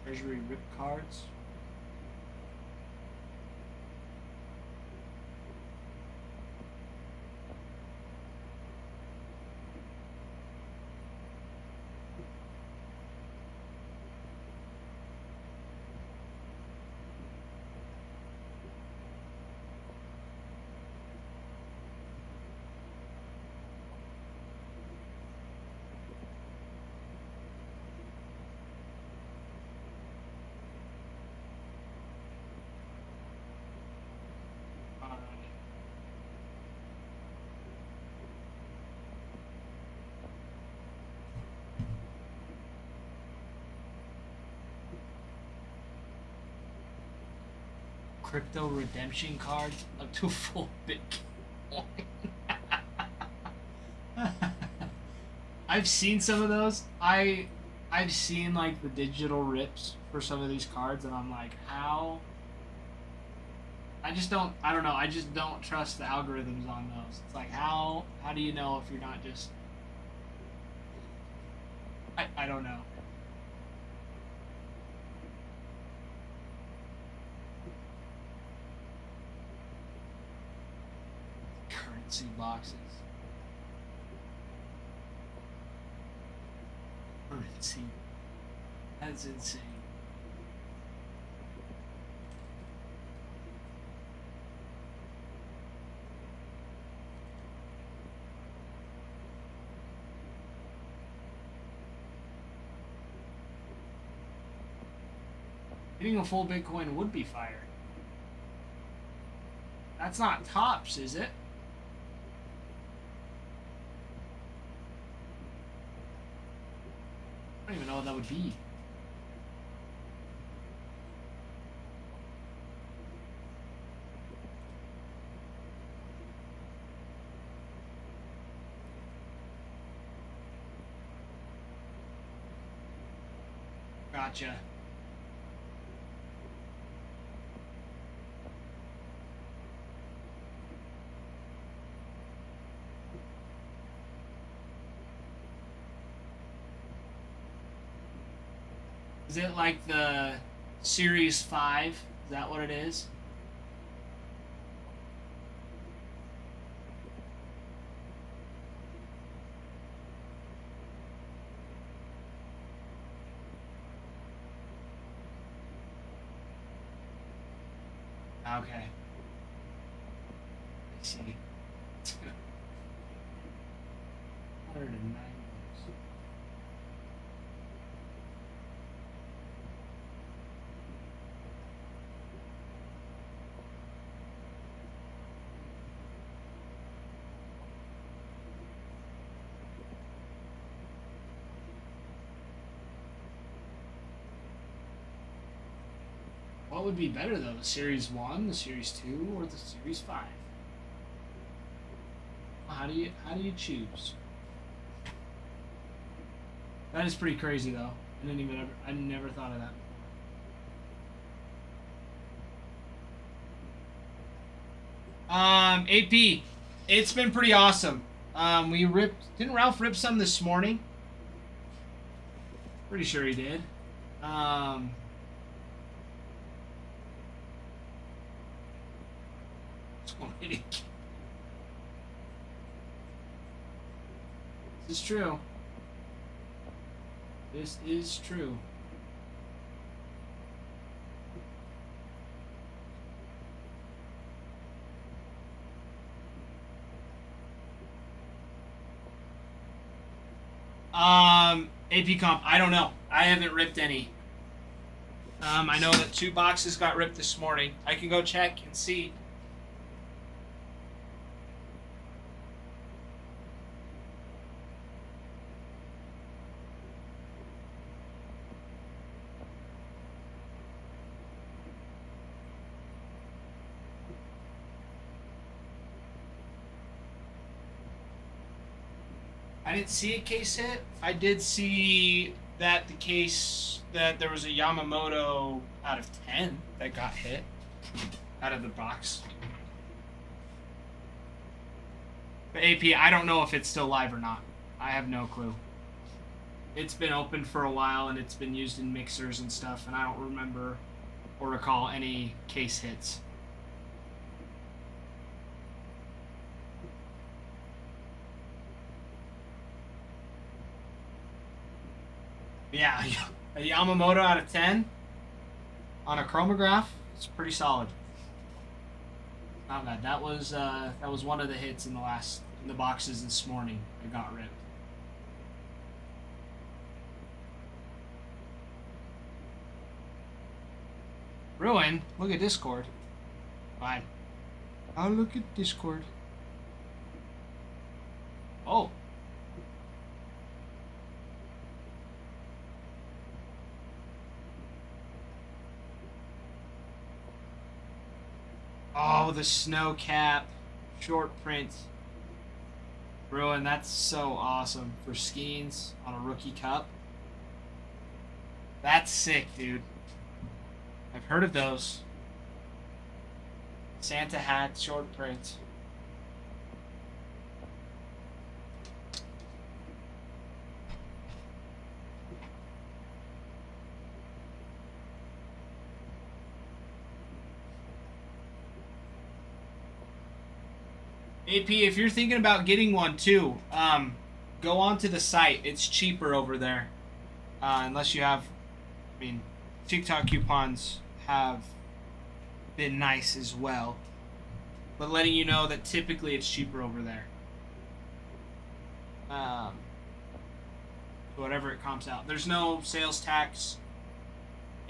Treasury rip cards. Crypto redemption cards up to full Bitcoin. I've seen some of those. I've seen like the digital rips for some of these cards, and I'm like, how? I just don't. I don't know. I just don't trust the algorithms on those. It's like how do you know if you're not just? I don't know. Currency boxes. Currency. That's insane. Hitting a full Bitcoin would be fire. That's not tops, is it? I don't even know what that would be. Gotcha. Is it like the Series 5? Is that what it is? Okay. I see. 109. What would be better though, the Series 1, the Series 2, or the Series 5? How do you choose? That is pretty crazy though. I never thought of that before. AP, it's been pretty awesome. Didn't Ralph rip some this morning? Pretty sure he did. This is true. This is true. AP comp, I don't know. I haven't ripped any. I know that 2 boxes got ripped this morning. I can go check and see. I didn't see a case hit. I did see that there was a Yamamoto out of 10 that got hit out of the box. But AP, I don't know if it's still live or not. I have no clue. It's been open for a while and it's been used in mixers and stuff, and I don't remember or recall any case hits. Yeah, a Yamamoto out of 10 on a chromograph. It's pretty solid. Not bad. That was one of the hits in the boxes this morning. It got ripped. Ruin, look at Discord. Fine. I'll look at Discord. Oh. Oh, the snow cap, short print. Bruin, that's so awesome for Skeens on a rookie cup. That's sick, dude. I've heard of those. Santa hat, short print. AP, if you're thinking about getting one too, go onto the site. It's cheaper over there. Unless you have, I mean, TikTok coupons have been nice as well. But letting you know that typically it's cheaper over there. Whatever it comes out. There's no sales tax.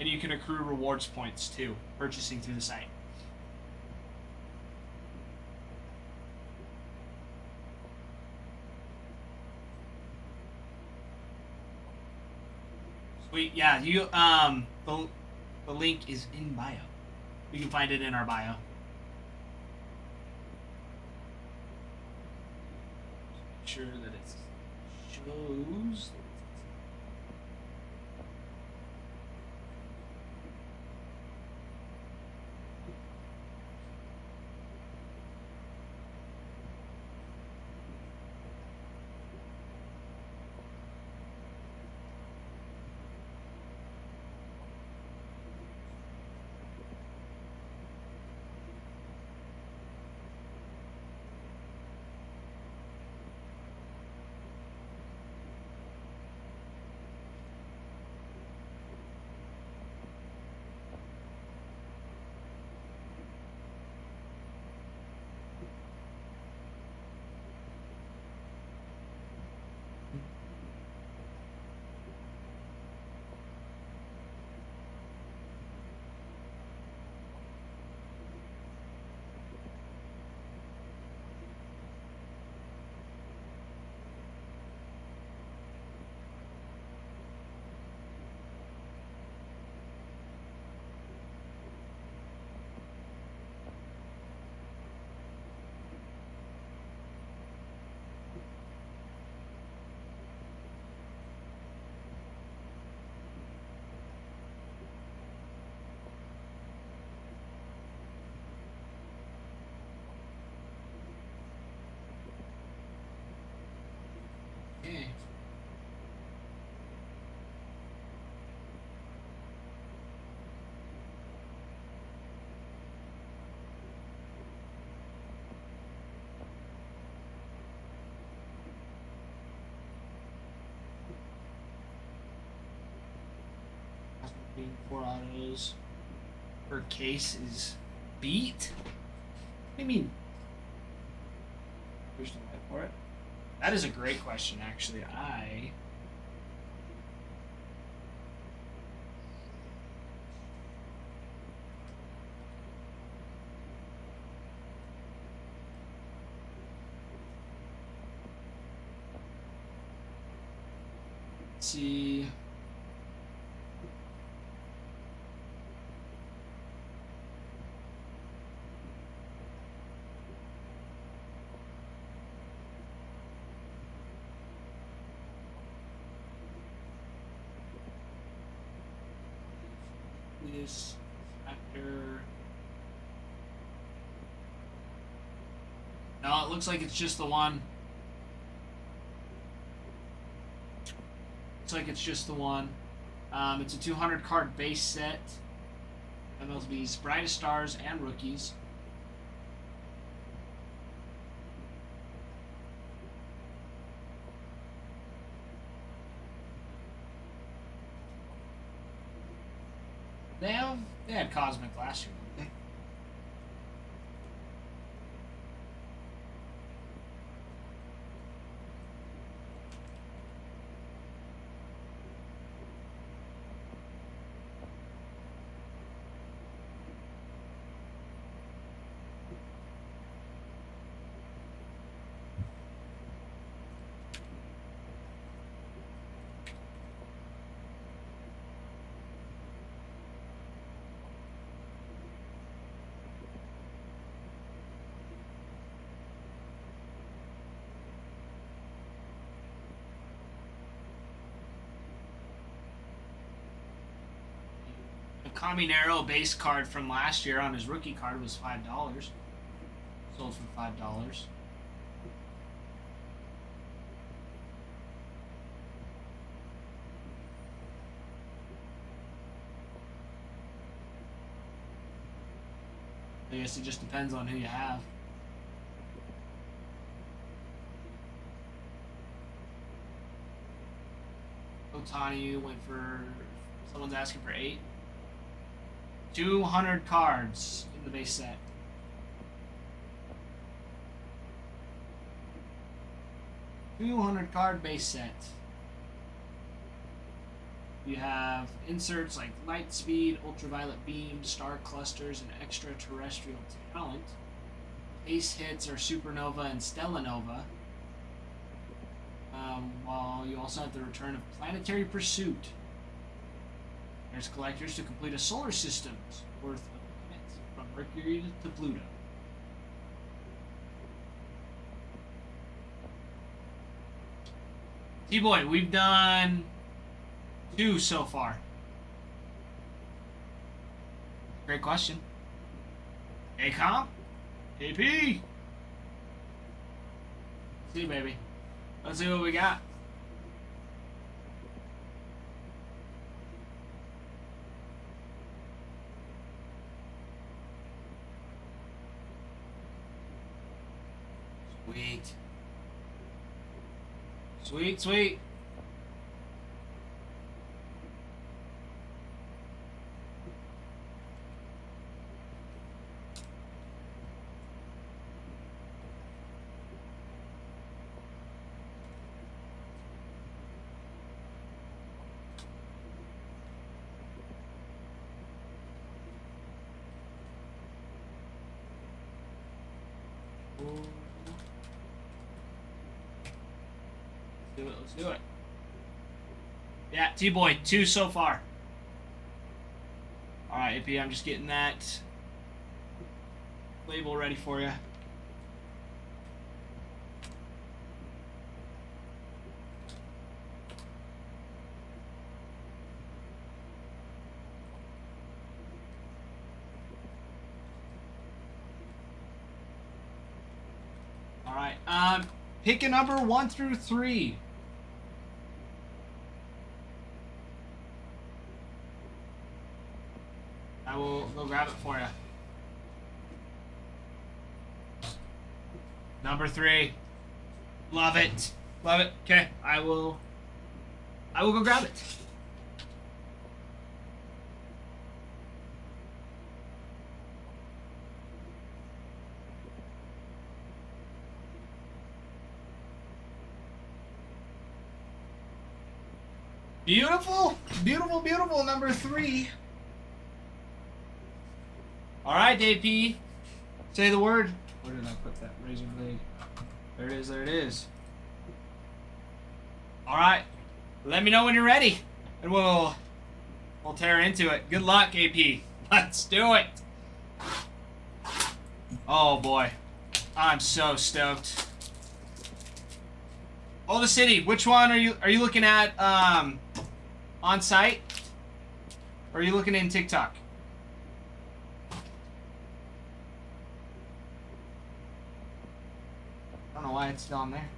And you can accrue rewards points too, purchasing through the site. Sweet, yeah, you the link is in bio. You can find it in our bio. Make sure that it shows. Okay. Being 4 autos per case is beat? What do you mean? There's no light for it. That is a great question, actually. Let's see. This factor. No, it looks like it's just the one. Looks like it's just the one. It's a 200 card base set. MLB's brightest stars and rookies. They had Cosmic last year, didn't they? Caminero base card from last year on his rookie card was $5. Sold for $5. I guess it just depends on who you have. Otani went for, someone's asking for 8. 200 cards in the base set. $200 card base set. You have inserts like light speed, ultraviolet beam, star clusters, and extraterrestrial talent. Ace hits are supernova and stellanova. While you also have the return of planetary pursuit. There's collectors to complete a solar system worth of planets from Mercury to Pluto. T-Boy, we've done 2 so far. Great question. Hey, comp? AP? See, baby. Let's see what we got. Sweet. Sweet, sweet. Let's do it. Yeah, T-Boy, 2 so far. Alright, AP, I'm just getting that label ready for you. Alright, pick a number 1 through 3. I will go grab it for you. Number 3. Love it. Love it. Okay, I will go grab it. Beautiful. Beautiful, beautiful. Number 3. Alright, JP. Say the word. Where did I put that razor blade? There it is, there it is. Alright. Let me know when you're ready. And we'll tear into it. Good luck, AP. Let's do it. Oh boy. I'm so stoked. Oh, the city. Which one are you looking at on site? Or are you looking in TikTok? I don't know why it's still on there.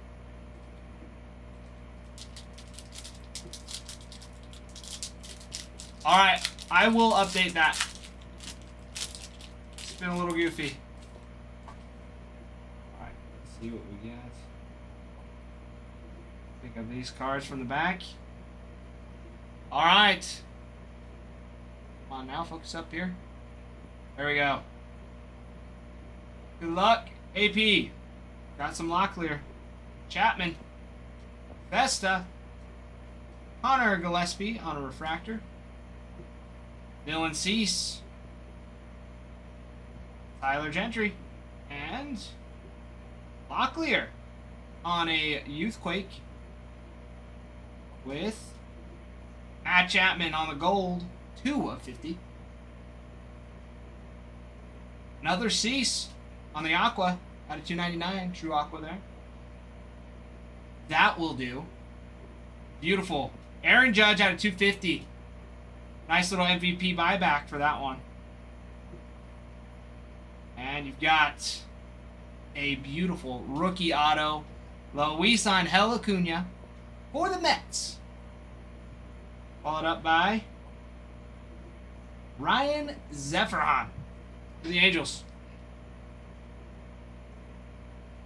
Alright, I will update that. It's been a little goofy. Alright, let's see what we got. Pick up these cards from the back. Alright. Come on now, focus up here. There we go. Good luck, AP. Got some Locklear. Chapman. Vesta. Connor Gillespie on a refractor. Dylan Cease. Tyler Gentry. And Locklear on a Youthquake with Matt Chapman on the gold. 2 of 50. Another Cease on the Aqua. Out of 299, true aqua there. That will do. Beautiful. Aaron Judge out of 250. Nice little MVP buyback for that one. And you've got a beautiful rookie auto, Luis Angel Acuna for the Mets. Followed up by Ryan Zefferhan for the Angels.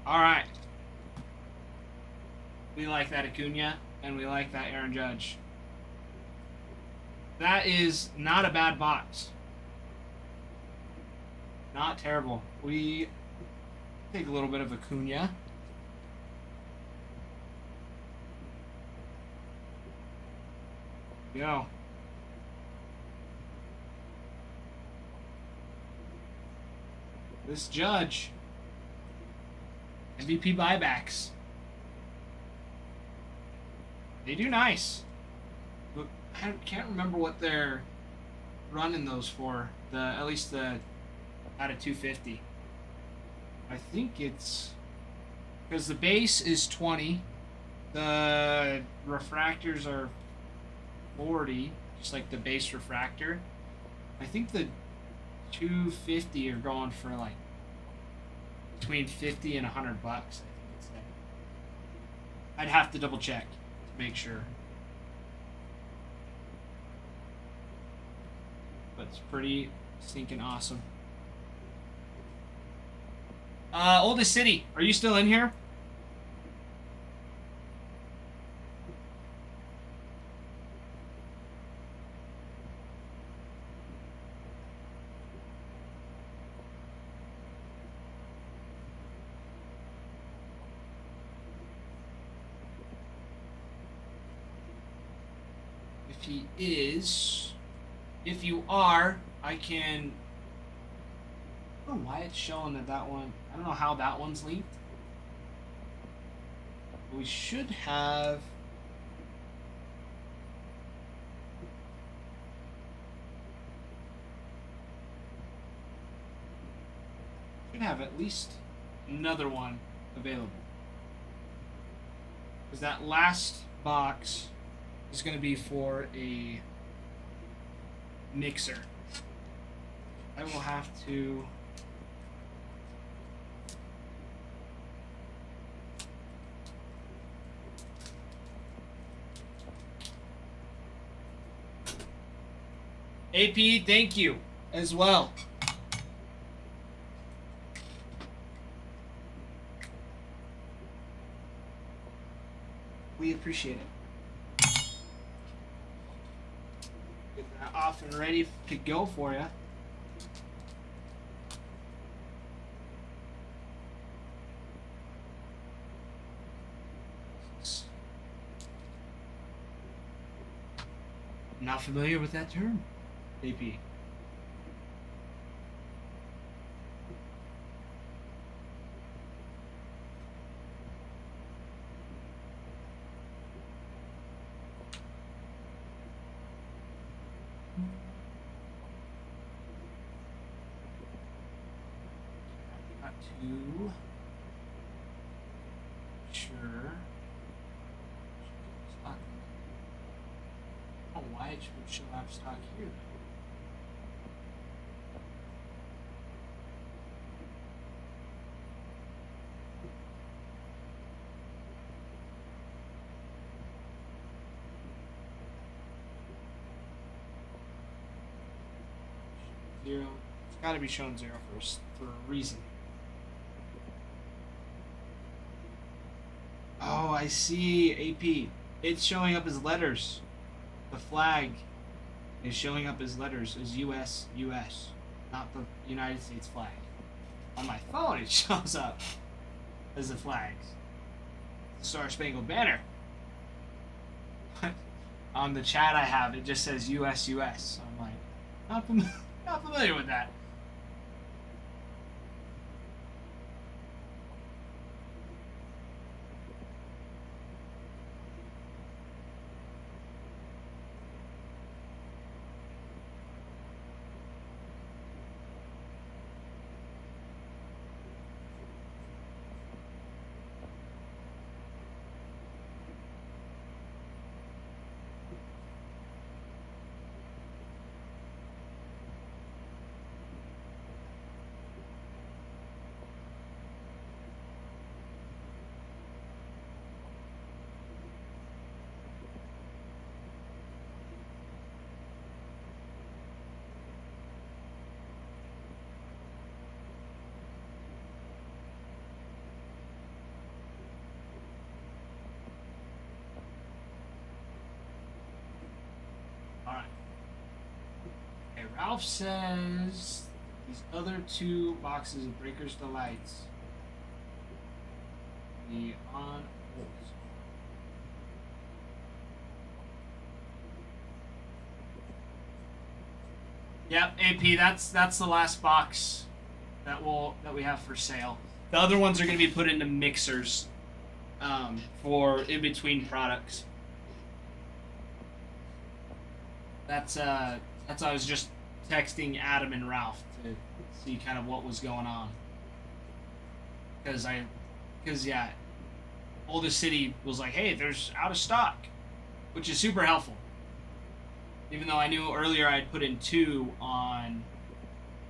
All right. We like that Acuna, and we like that Aaron Judge. That is not a bad box. Not terrible. We take a little bit of Acuna. Go. This Judge. MVP buybacks. They do nice. But I can't remember what they're running those for. At least the out of 250. I think it's because the base is 20. The refractors are 40, just like the base refractor. I think the 250 are going for like between 50 and $100. I think it's there. I'd have to double check to make sure. But it's pretty stinking awesome. Oldest City, are you still in here? If he is, if you are, I can. I don't know why it's showing that one. I don't know how that one's linked. We should have. Should have at least another one available. Because that last box is going to be for a mixer. I will have to. AP, thank you as well. We appreciate it. Get that off and ready to go for you. Not familiar with that term. AP. Got to sure. I don't know why it would show up stock here. Zero. It's got to be shown zero first for a reason. Oh, I see. AP. It's showing up as letters. The flag is showing up as letters as US, US, not the United States flag. On my phone, it shows up as the flags. The Star Spangled Banner. On the chat I have, it just says US, US. So I'm like, not familiar with that. Alright. Okay, Ralph says these other 2 boxes of Breaker's Delights be on hold. Yep, AP, that's the last box that we have for sale. The other ones are going to be put into mixers for in between products. That's I was just texting Adam and Ralph to see kind of what was going on. Because yeah, Oldest City was like, hey, there's out of stock, which is super helpful. Even though I knew earlier I'd put in 2 on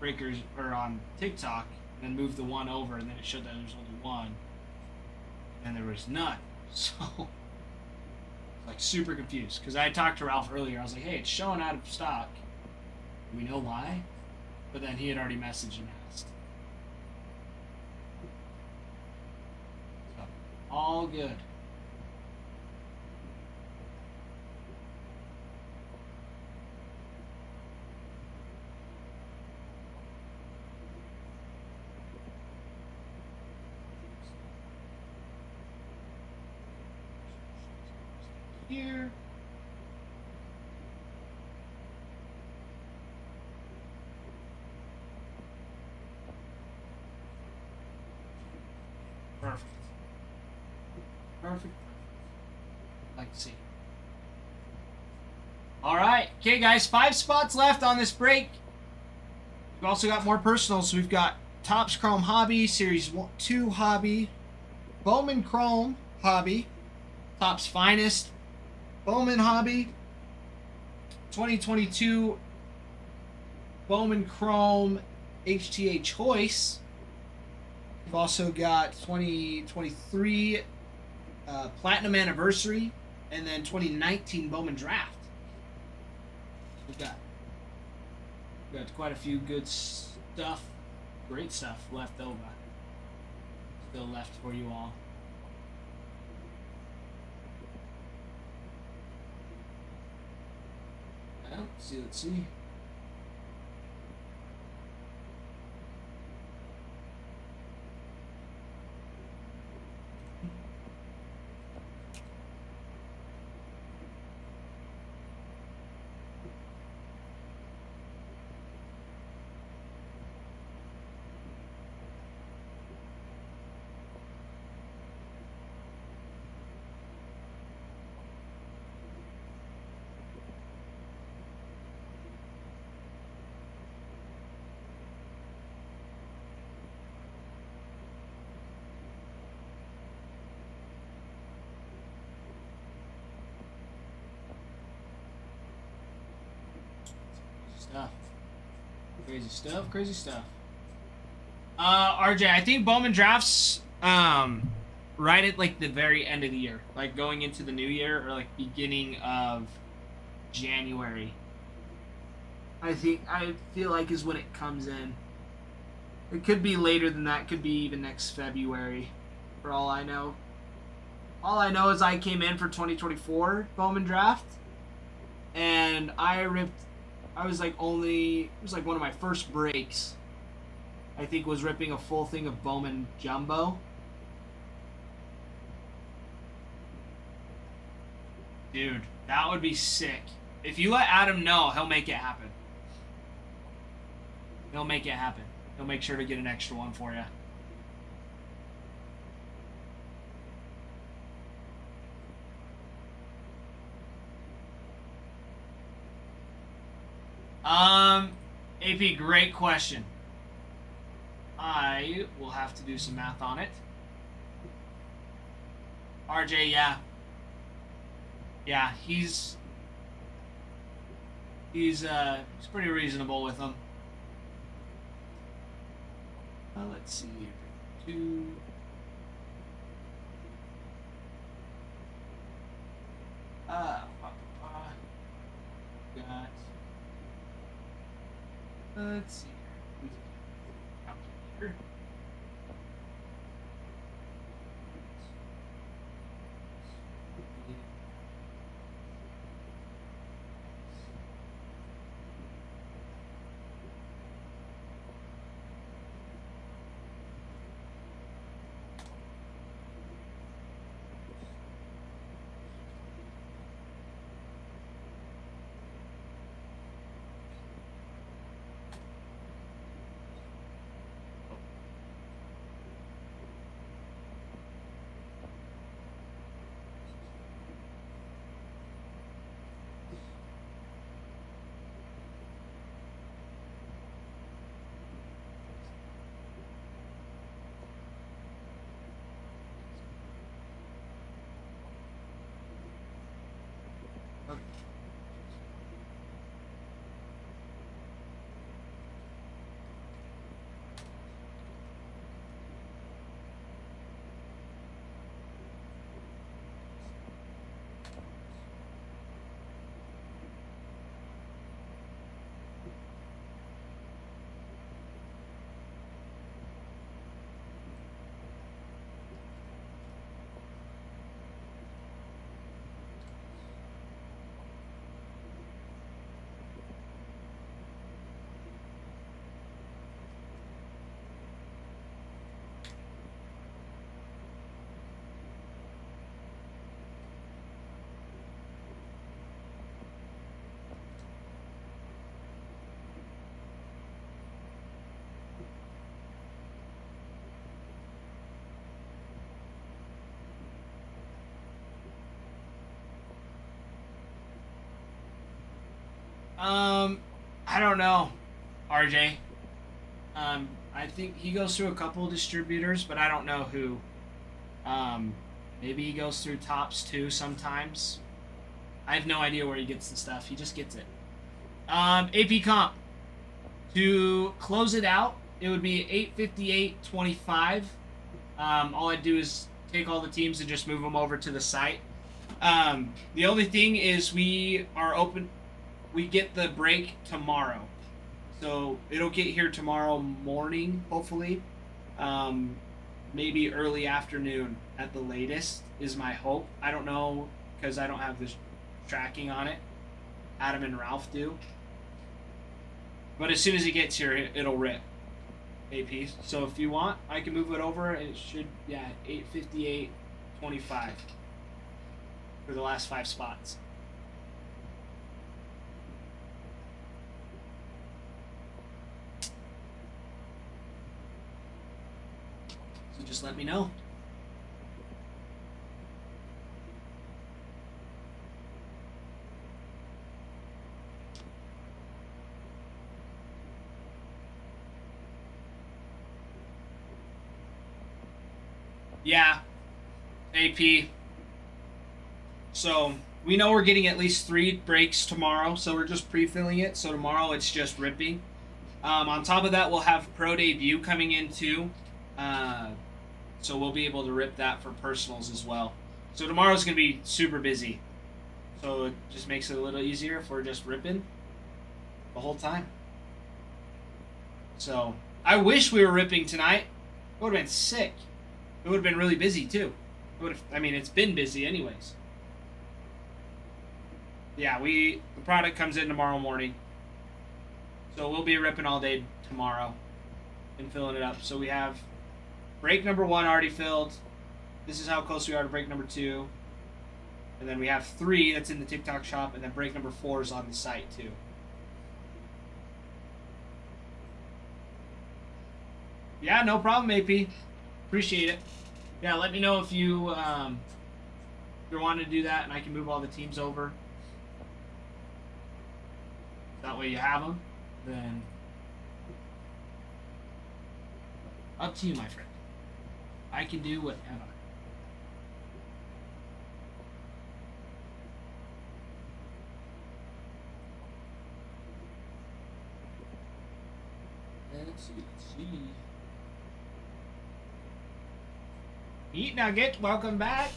Breakers or on TikTok, and then moved the 1 over, and then it showed that there was only 1, and there was none. So, like, super confused because I had talked to Ralph earlier. I was like, hey, it's showing out of stock. Do we know why? But then he had already messaged and asked. So, all good. Here. Perfect. Perfect. Like to see. All right. Okay, guys. 5 spots left on this break. We've also got more personals. So we've got Topps Chrome Hobby, Series 2 Hobby, Bowman Chrome Hobby, Topps Finest, Bowman Hobby, 2022 Bowman Chrome HTA Choice. We've also got 2023 Platinum Anniversary, and then 2019 Bowman Draft. We've got quite a few good stuff, great stuff left over. Still left for you all. Well, let's see. Crazy stuff. RJ, I think Bowman drafts right at like the very end of the year, like going into the new year or like beginning of January. I feel like is when it comes in. It could be later than that. Could be even next February, for all I know. All I know is I came in for 2024 Bowman draft, and I was like it was like one of my first breaks. I think was ripping a full thing of Bowman Jumbo. Dude, that would be sick. If you let Adam know, he'll make it happen. He'll make it happen. He'll make sure to get an extra one for you. AP, great question. I will have to do some math on it. RJ, yeah. Yeah, he's pretty reasonable with them. Let's see here. 2. Got. Let's see here. I don't know, RJ. I think he goes through a couple of distributors, but I don't know who. Maybe he goes through Tops too sometimes. I have no idea where he gets the stuff. He just gets it. AP comp. To close it out, it would be 858.25. All I'd do is take all the teams and just move them over to the site. The only thing is we are open. We get the break tomorrow. So it'll get here tomorrow morning, hopefully. Maybe early afternoon at the latest is my hope. I don't know because I don't have this tracking on it. Adam and Ralph do. But as soon as it gets here, it'll rip. AP. So if you want, I can move it over. It should, 858.25 for the last 5 spots. So just let me know. Yeah, AP. So we know we're getting at least 3 breaks tomorrow, so we're just pre-filling it. So tomorrow it's just ripping. On top of that, we'll have Pro Debut coming in too. So we'll be able to rip that for personals as well. So tomorrow's going to be super busy. So it just makes it a little easier if we're just ripping the whole time. So I wish we were ripping tonight. It would have been sick. It would have been really busy too. It's been busy anyways. Yeah, the product comes in tomorrow morning. So we'll be ripping all day tomorrow and filling it up. So we have break number 1 already filled. This is how close we are to break number 2. And then we have 3 that's in the TikTok shop, and then break number 4 is on the site too. Yeah, no problem, AP. Appreciate it. Yeah, let me know if you're wanting to do that, and I can move all the teams over. That way you have them. Then up to you, my friend. I can do whatever. Let's see. Eat Nugget, welcome back.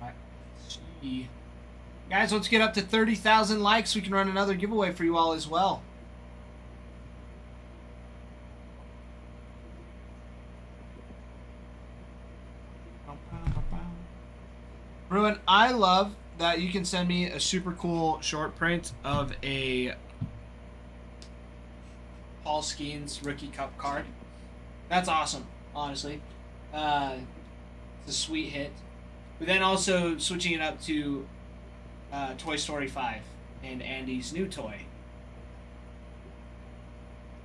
Let's see. Guys, let's get up to 30,000 likes. We can run another giveaway for you all as well. Bruin, I love that you can send me a super cool short print of a Paul Skeens Rookie Cup card. That's awesome, honestly. It's a sweet hit. But then also switching it up to Toy Story 5 and Andy's new toy.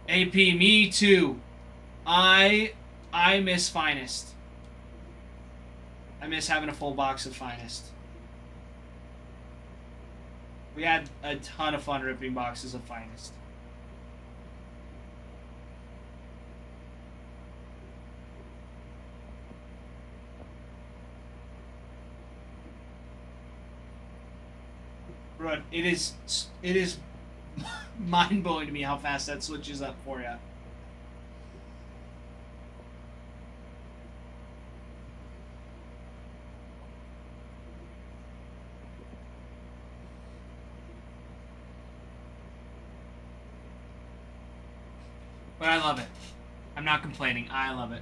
AP, me too. I miss Finest. I miss having a full box of Finest. We had a ton of fun ripping boxes of Finest. Bro, it is mind-blowing to me how fast that switches up for you. But I love it. I'm not complaining. I love it.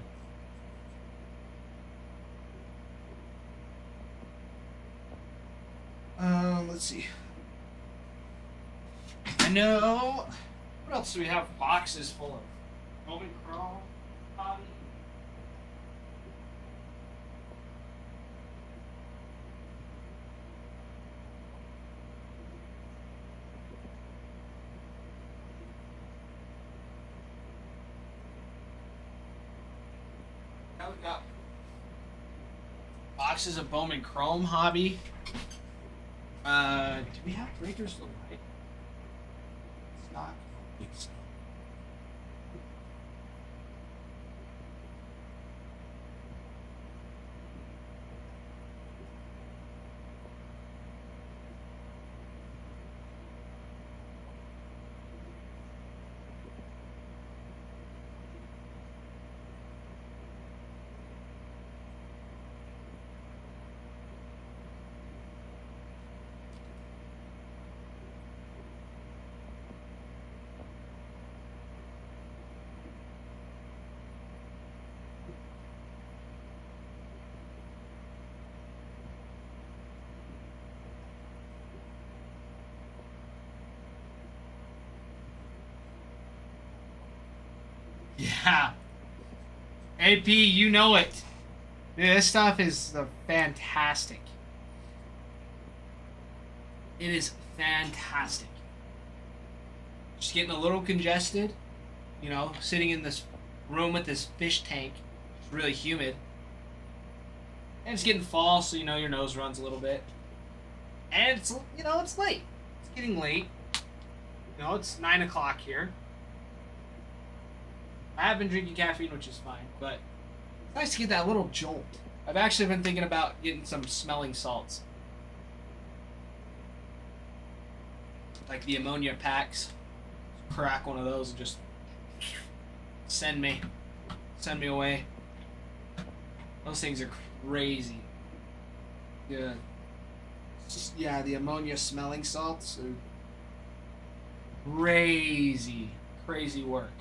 Let's see. I know. What else do we have boxes full of? Bowman Crawl, Bobby. boxes of Bowman Chrome hobby. Do we have breakers to light? Stock. I think so. Yeah. AP, you know it. Dude, this stuff is fantastic. It is fantastic. Just getting a little congested, you know, sitting in this room with this fish tank. It's really humid. And it's getting fall, so you know your nose runs a little bit. And it's, you know, it's late. It's getting late. You know, it's 9 o'clock here. I have been drinking caffeine, which is fine, but it's nice to get that little jolt. I've actually been thinking about getting some smelling salts. Like the ammonia packs. Crack one of those and just send me away. Those things are crazy. Yeah. Yeah, the ammonia smelling salts are crazy work.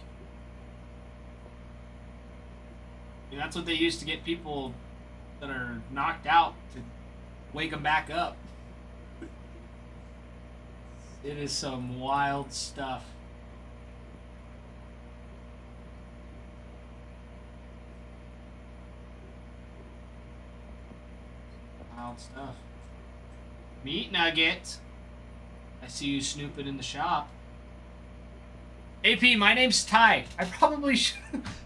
I mean, that's what they use to get people that are knocked out to wake them back up. It is some wild stuff. Wild stuff. Meat nugget. I see you snooping in the shop. AP, my name's Ty. I probably should.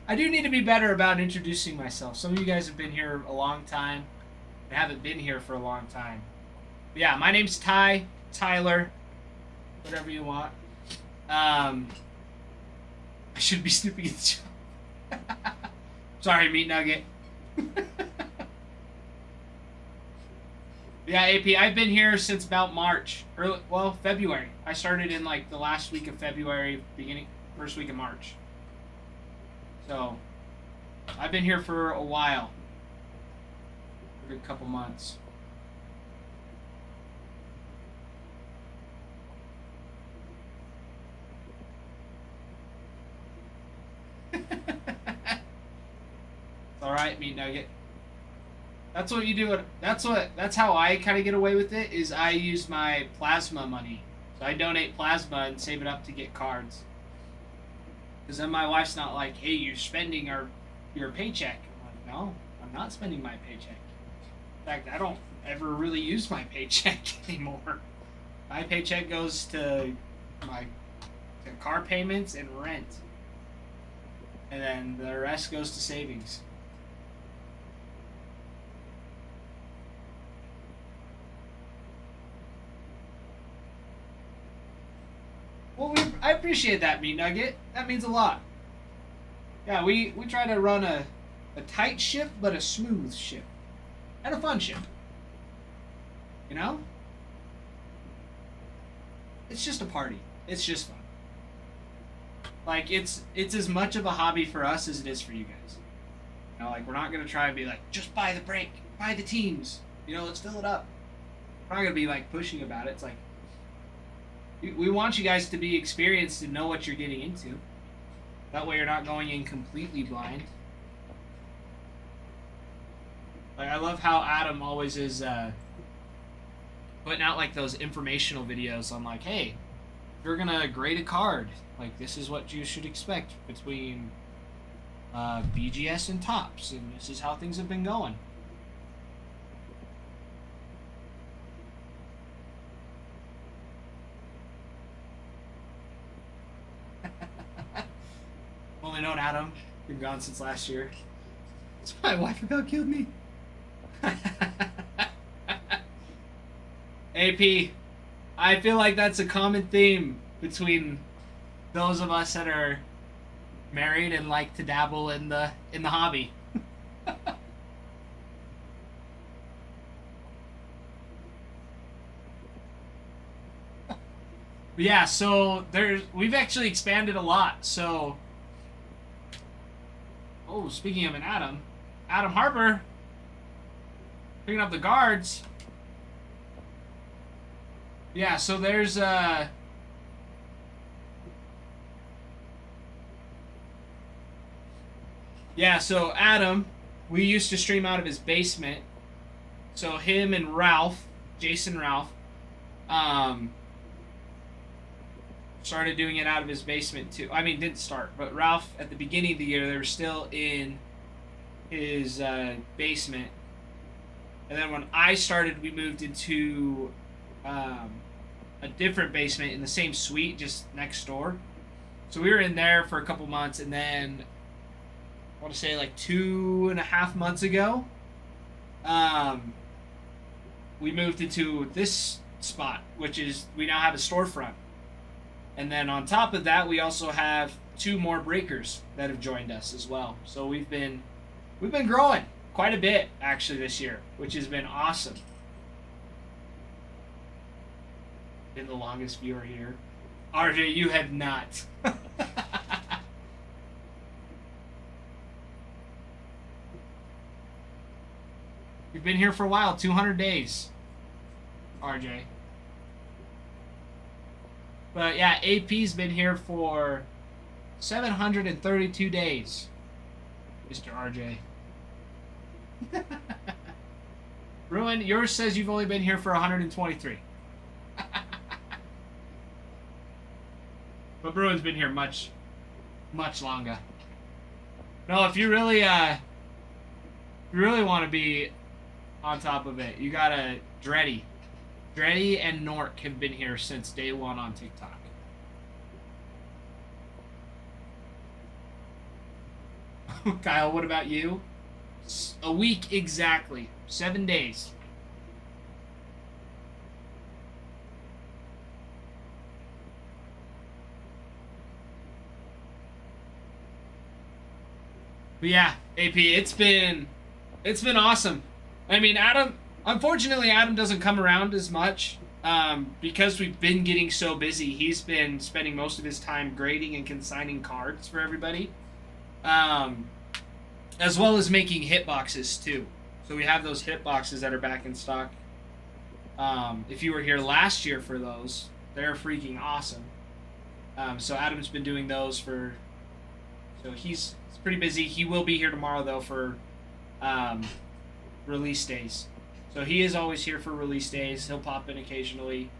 I do need to be better about introducing myself. Some of you guys have been here a long time. I haven't been here for a long time. But yeah, my name's Ty. Tyler. Whatever you want. I should be snooping in the shop. Sorry, meat nugget. Yeah, AP, I've been here since about March. February. I started in like the last week of February, first week of March. So, I've been here for a while. A good couple months. It's alright, meat nugget. That's what you do. That's how I kind of get away with it. Is I use my plasma money. So I donate plasma and save it up to get cards. Because then my wife's not like, "Hey, you're spending your paycheck." I'm like, "No, I'm not spending my paycheck. In fact, I don't ever really use my paycheck anymore. My paycheck goes to car payments and rent, and then the rest goes to savings." Well, I appreciate that, meat nugget. That means a lot. Yeah, we try to run a tight ship, but a smooth ship. And a fun ship. You know? It's just a party. It's just fun. Like, it's as much of a hobby for us as it is for you guys. You know, like, we're not going to try and be like, just buy the break, buy the teams. You know, let's fill it up. We're not going to be, like, pushing about it. It's like, we want you guys to be experienced and know what you're getting into. That way you're not going in completely blind. Like, I love how Adam always is putting out like those informational videos on like, hey, if you're gonna grade a card, like this is what you should expect between BGS and Tops, and this is how things have been going. Only known Adam. Been gone since last year. It's my wife about killed me. AP, I feel like that's a common theme between those of us that are married and like to dabble in the hobby. But yeah, so we've actually expanded a lot. So, oh, speaking of Adam Harper picking up the guards. Yeah, so there's yeah, so Adam, we used to stream out of his basement. So him and Ralph, Jason Ralph, started doing it out of his basement too. I mean, didn't start, but Ralph at the beginning of the year they were still in his basement, and then when I started, we moved into a different basement in the same suite, just next door. So we were in there for a couple months, and then I want to say like 2.5 months ago, we moved into this spot, which is we now have a storefront. And then on top of that, we also have 2 more breakers that have joined us as well. So we've been growing quite a bit actually this year, which has been awesome. Been the longest viewer here. RJ, you have not. You've been here for a while, 200 days. RJ. But yeah, AP's been here for 732 days. Mr. RJ. Ruin, yours says you've only been here for 123. But Bruin's been here much longer. No, if you really want to be on top of it, you gotta Dreddy. Dreddy and Nork have been here since day 1 on TikTok. Kyle, what about you? A week exactly. 7 days. But yeah, AP, it's been awesome. I mean, unfortunately, Adam doesn't come around as much because we've been getting so busy. He's been spending most of his time grading and consigning cards for everybody, as well as making hitboxes too. So we have those hitboxes that are back in stock. If you were here last year for those, they're freaking awesome. So Adam's been doing those so he's pretty busy. He will be here tomorrow though for release days. So he is always here for release days. He'll pop in occasionally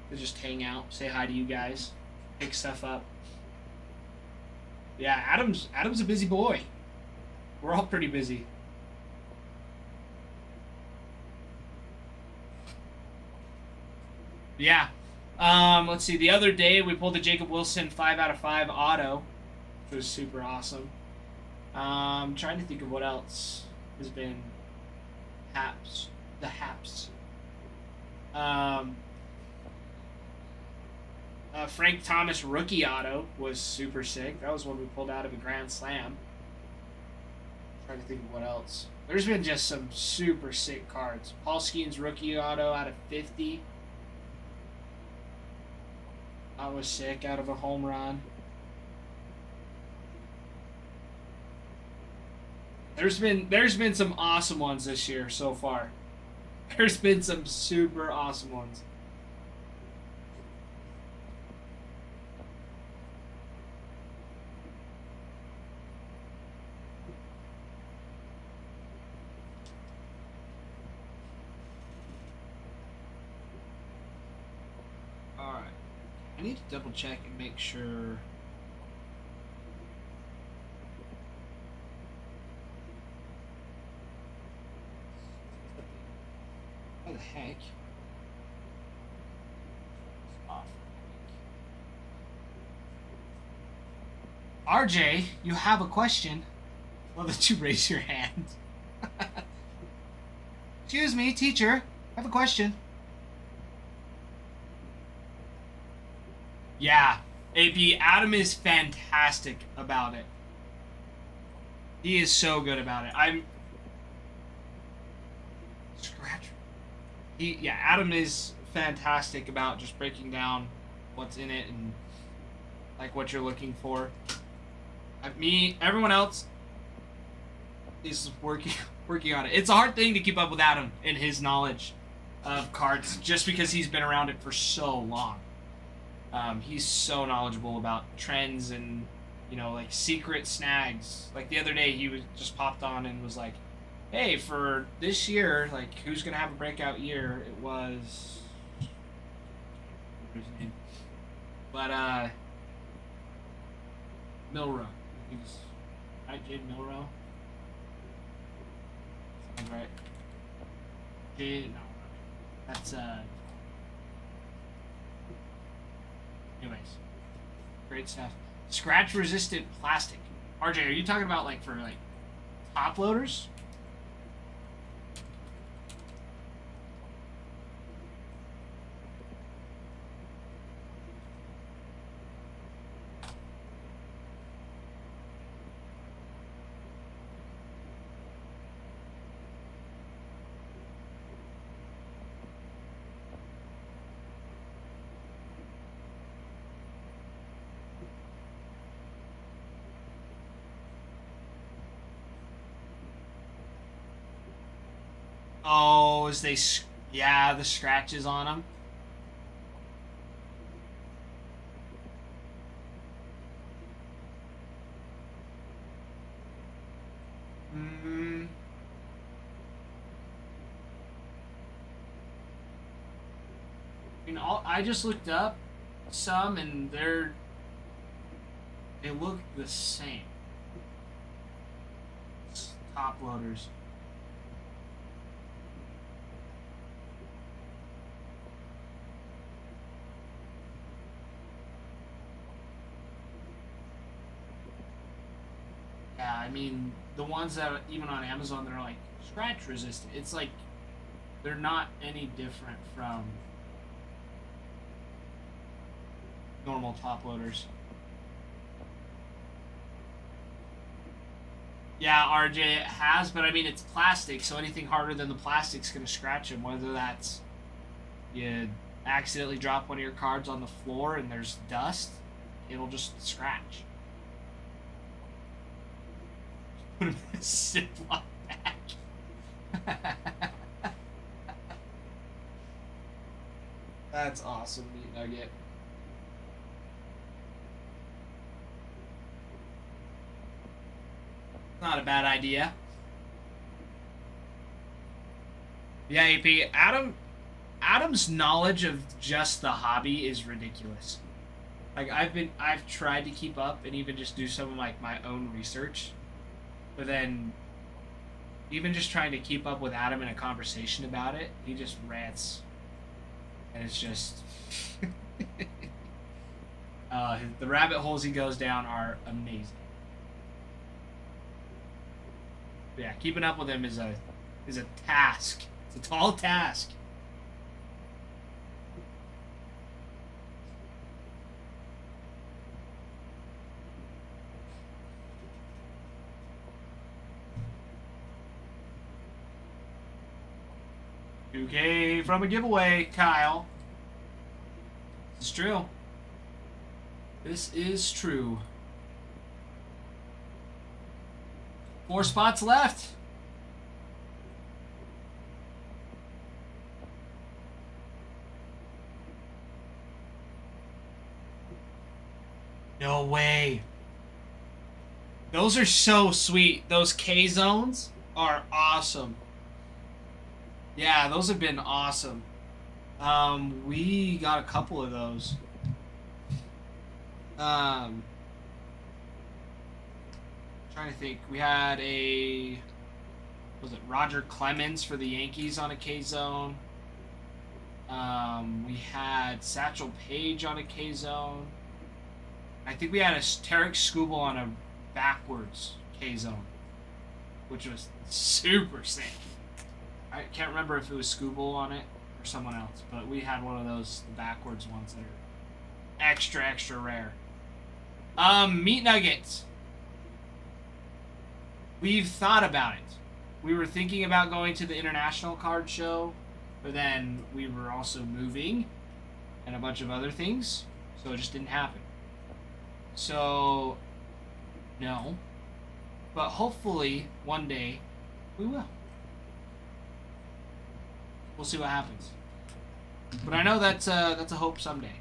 to just hang out, say hi to you guys, pick stuff up. Yeah, Adam's a busy boy. We're all pretty busy. Yeah. Let's see. The other day we pulled the Jacob Wilson 5 out of 5 auto, which was super awesome. Trying to think of what else has been the Haps. Frank Thomas rookie auto was super sick. That was one we pulled out of a Grand Slam. Trying to think of what else. There's been just some super sick cards. Paul Skeens rookie auto out of 50. That was sick, out of a home run. There's been some awesome ones this year so far. There's been some super awesome ones. Alright. I need to double check and make sure. What the heck? RJ, you have a question? Well, that you raise your hand. Excuse me, teacher. I have a question. Yeah, AP, Adam is fantastic about it. He is so good about it. Scratch. Adam is fantastic about just breaking down what's in it and like what you're looking for. Everyone else is working on it. It's a hard thing to keep up with Adam and his knowledge of cards just because he's been around it for so long. He's so knowledgeable about trends and, like secret snags. Like the other day he was just popped on and was like, hey, for this year, like who's gonna have a breakout year? It was his name. But Milrow. I think it's Jade Milrow. Sounds right. Jade, no. That's anyways. Great stuff. Scratch resistant plastic. RJ, are you talking about like for like top loaders? Oh, the scratches on them. I just looked up some and they look the same. Top loaders. Yeah, I mean, the ones that are even on Amazon, they're like scratch resistant. It's like they're not any different from normal top loaders. Yeah, RJ, it has, but I mean, it's plastic, so anything harder than the plastic's going to scratch them, whether that's you accidentally drop one of your cards on the floor and there's dust, it'll just scratch. Put them in a Ziploc bag. That's awesome, Meat Nugget. Not a bad idea. Yeah, AP. Adam's knowledge of just the hobby is ridiculous. Like I've tried to keep up and even just do some of like my own research, but then even just trying to keep up with Adam in a conversation about it, he just rants, and it's just the rabbit holes he goes down are amazing. Yeah, keeping up with him is a task. It's a tall task. $2K from a giveaway, Kyle. This is true. This is true. 4 spots left. No way. Those are so sweet. Those K zones are awesome. Yeah, those have been awesome. We got a couple of those. Trying to think. We had was it Roger Clemens for the Yankees on a K zone? We had Satchel Paige on a K zone. I think we had a Tarek Skubal on a backwards K zone, which was super sick. I can't remember if it was Scooble on it or someone else, but we had one of those, the backwards ones that are extra, extra rare. Meat nuggets. We've thought about it. We were thinking about going to the international card show, but then we were also moving and a bunch of other things, so it just didn't happen. So, no. But hopefully, one day, we will. We'll see what happens. But I know that's a hope someday.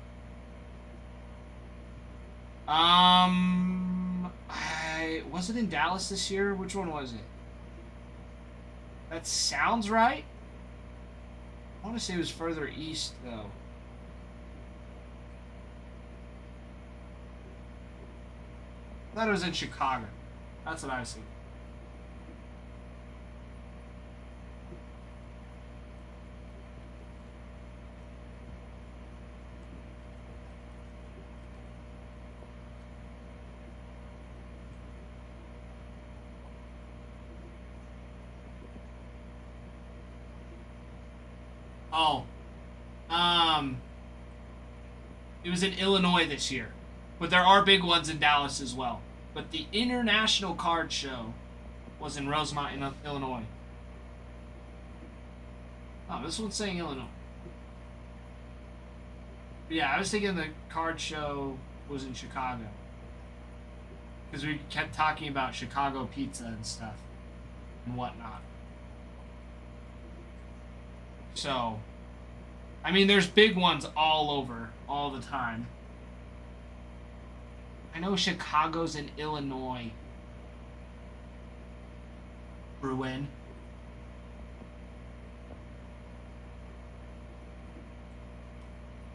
Was it in Dallas this year? Which one was it? That sounds right. I want to say it was further east though. I thought it was in Chicago. That's what I was thinking. Oh. It was in Illinois this year. But there are big ones in Dallas as well. But the International Card Show was in Rosemont, in Illinois. Oh, this one's saying Illinois. But yeah, I was thinking the card show was in Chicago. Because we kept talking about Chicago pizza and stuff. And whatnot. So, I mean, there's big ones all over, all the time. I know Chicago's in Illinois. Bruin.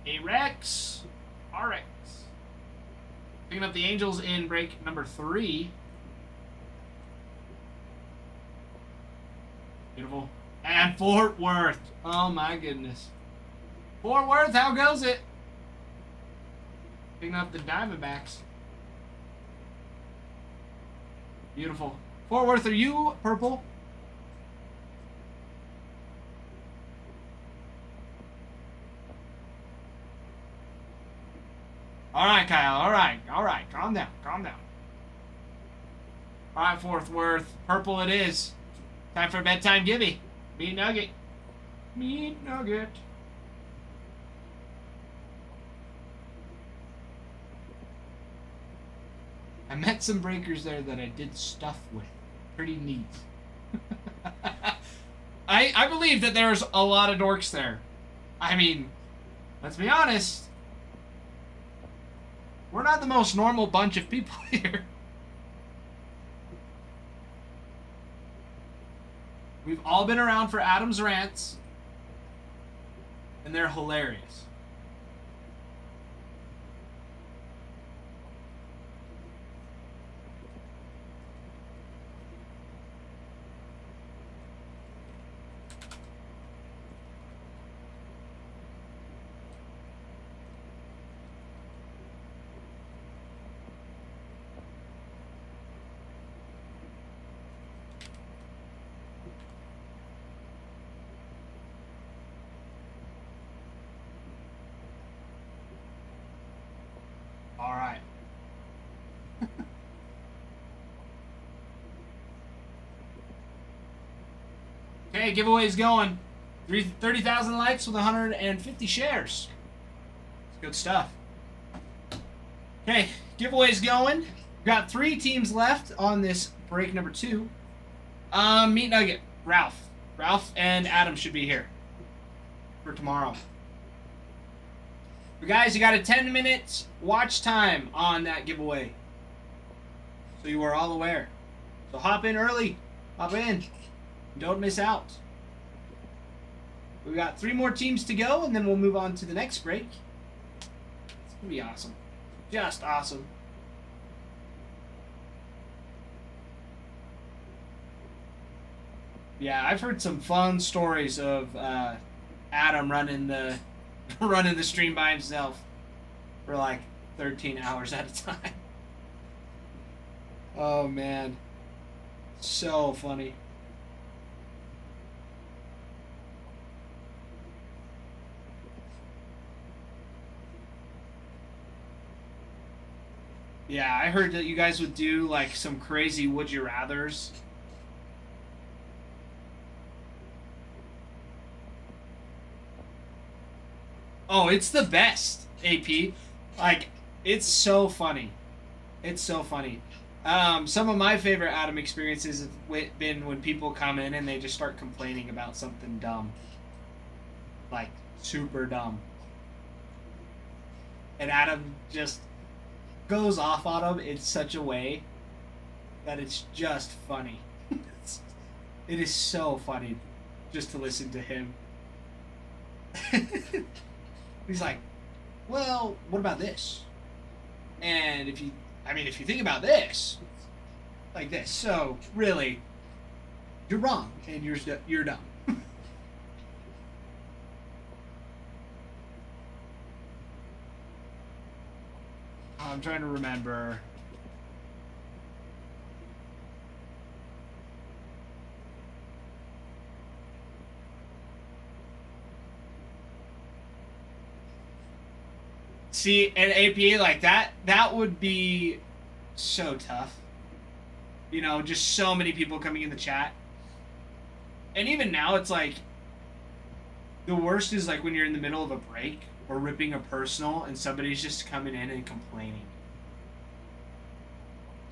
A-Rex. R-Rex. Picking up the Angels in break number 3. Beautiful. And Fort Worth. Oh my goodness. Fort Worth, how goes it? Picking up the Diamondbacks. Beautiful. Fort Worth, are you purple? Alright, Kyle. Alright. Alright. Calm down. Calm down. Alright, Fort Worth. Purple it is. Time for bedtime gibby. Meat nugget. Meat nugget. I met some breakers there that I did stuff with. Pretty neat. I believe that there's a lot of dorks there. I mean, let's be honest. We're not the most normal bunch of people here. We've all been around for Adam's rants. And they're hilarious. All right. Okay, giveaway's going. 30,000 likes with 150 shares. It's good stuff. Okay, giveaway's going. We've got 3 teams left on this break number 2. Meat Nugget, Ralph. Ralph and Adam should be here for tomorrow. But guys, you got a 10-minute watch time on that giveaway. So you are all aware. So hop in early. Hop in. Don't miss out. We've got 3 more teams to go, and then we'll move on to the next break. It's going to be awesome. Just awesome. Yeah, I've heard some fun stories of Adam running the stream by himself for like 13 hours at a time. Oh man, so funny. Yeah, I heard that you guys would do like some crazy would you rathers. Oh, it's the best, AP. Like, it's so funny. It's so funny. Some of my favorite Adam experiences have been when people come in and they just start complaining about something dumb. Like, super dumb. And Adam just goes off on them in such a way that it's just funny. It is so funny just to listen to him. He's like, well, what about this? And if you think about this, like this, so really, you're wrong, and you're dumb. I'm trying to remember. See, an APA like that would be so tough. You know, just so many people coming in the chat. And even now, it's like, the worst is like when you're in the middle of a break or ripping a personal and somebody's just coming in and complaining.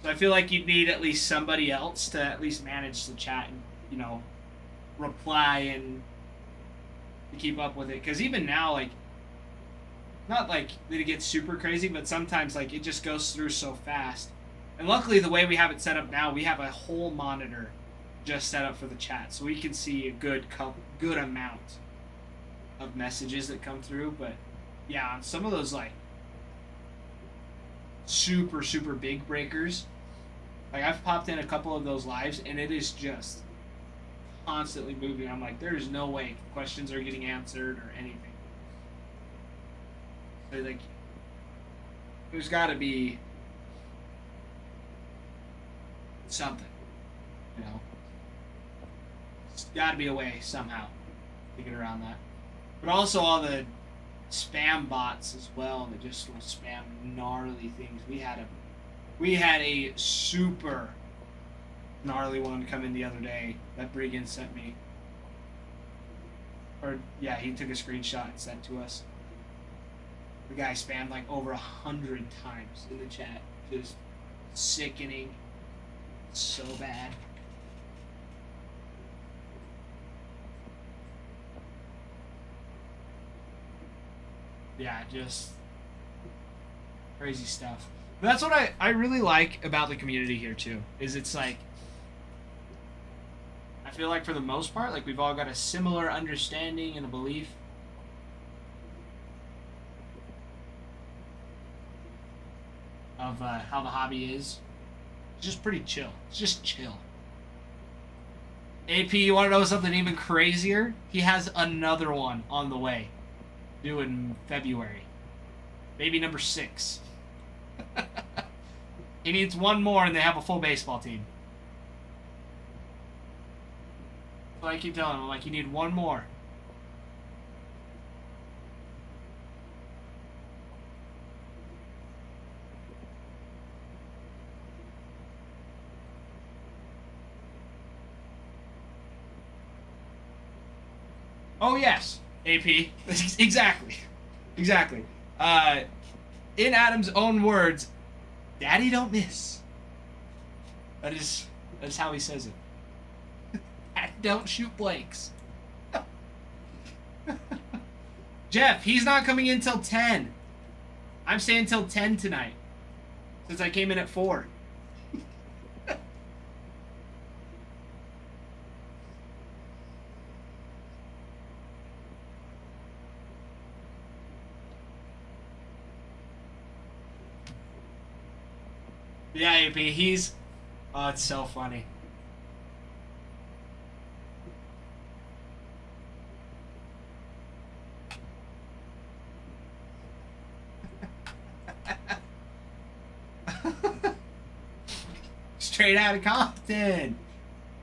So I feel like you'd need at least somebody else to at least manage the chat and, you know, reply and to keep up with it. Because even now, like, not like that it gets super crazy, but sometimes like it just goes through so fast. And luckily, the way we have it set up now, we have a whole monitor just set up for the chat, so we can see a good amount of messages that come through. But yeah, on some of those like super big breakers, like I've popped in a couple of those lives, and it is just constantly moving. I'm like, there is no way questions are getting answered or anything. So like, there's got to be something, you know. There's got to be a way somehow to get around that. But also all the spam bots as well that just will spam gnarly things. We had a super gnarly one come in the other day that Brigand sent me. Or yeah, he took a screenshot and sent to us. The guy spammed like over 100 times in the chat. Just sickening. So bad. Yeah, just crazy stuff. But that's what I really like about the community here too. Is it's like, I feel like for the most part, like we've all got a similar understanding and a belief. Of how the hobby is. It's just pretty chill. It's just chill. AP, you want to know something even crazier? He has another one on the way. Due in February. Baby number 6. He needs one more and they have a full baseball team. So I keep telling him, like, you need one more. Oh yes, AP. Exactly. In Adam's own words, "Daddy don't miss." That is how he says it. Daddy don't shoot blanks. Jeff, he's not coming in till 10. I'm staying till 10 tonight, since I came in at 4. Yeah, AP, he's... Oh, it's so funny. Straight out of Compton.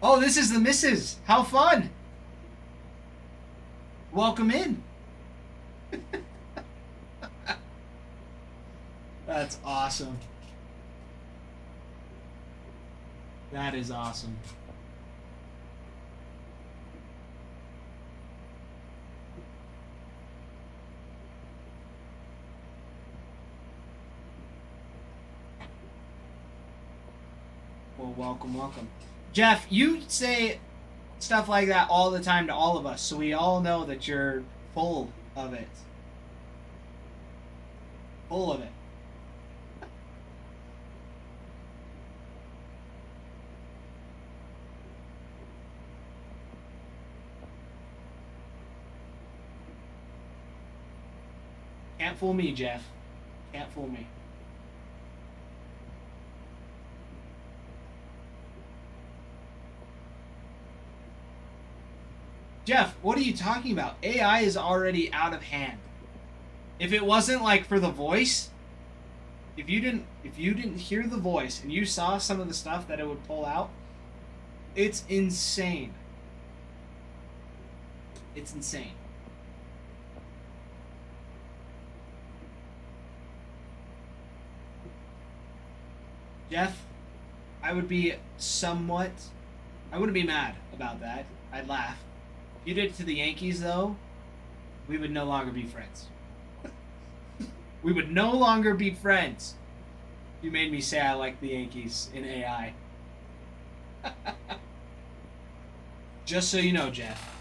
Oh, this is the missus. How fun. Welcome in. That's awesome. That is awesome. Well, welcome, welcome. Jeff, you say stuff like that all the time to all of us, so we all know that you're full of it. Full of it. Can't fool me, Jeff. Can't fool me. Jeff, what are you talking about? AI is already out of hand. If it wasn't like for the voice, if you didn't hear the voice and you saw some of the stuff that it would pull out, it's insane. It's insane. Jeff, I wouldn't be mad about that. I'd laugh. If you did it to the Yankees, though, we would no longer be friends. We would no longer be friends. You made me say I like the Yankees in AI. Just so you know, Jeff.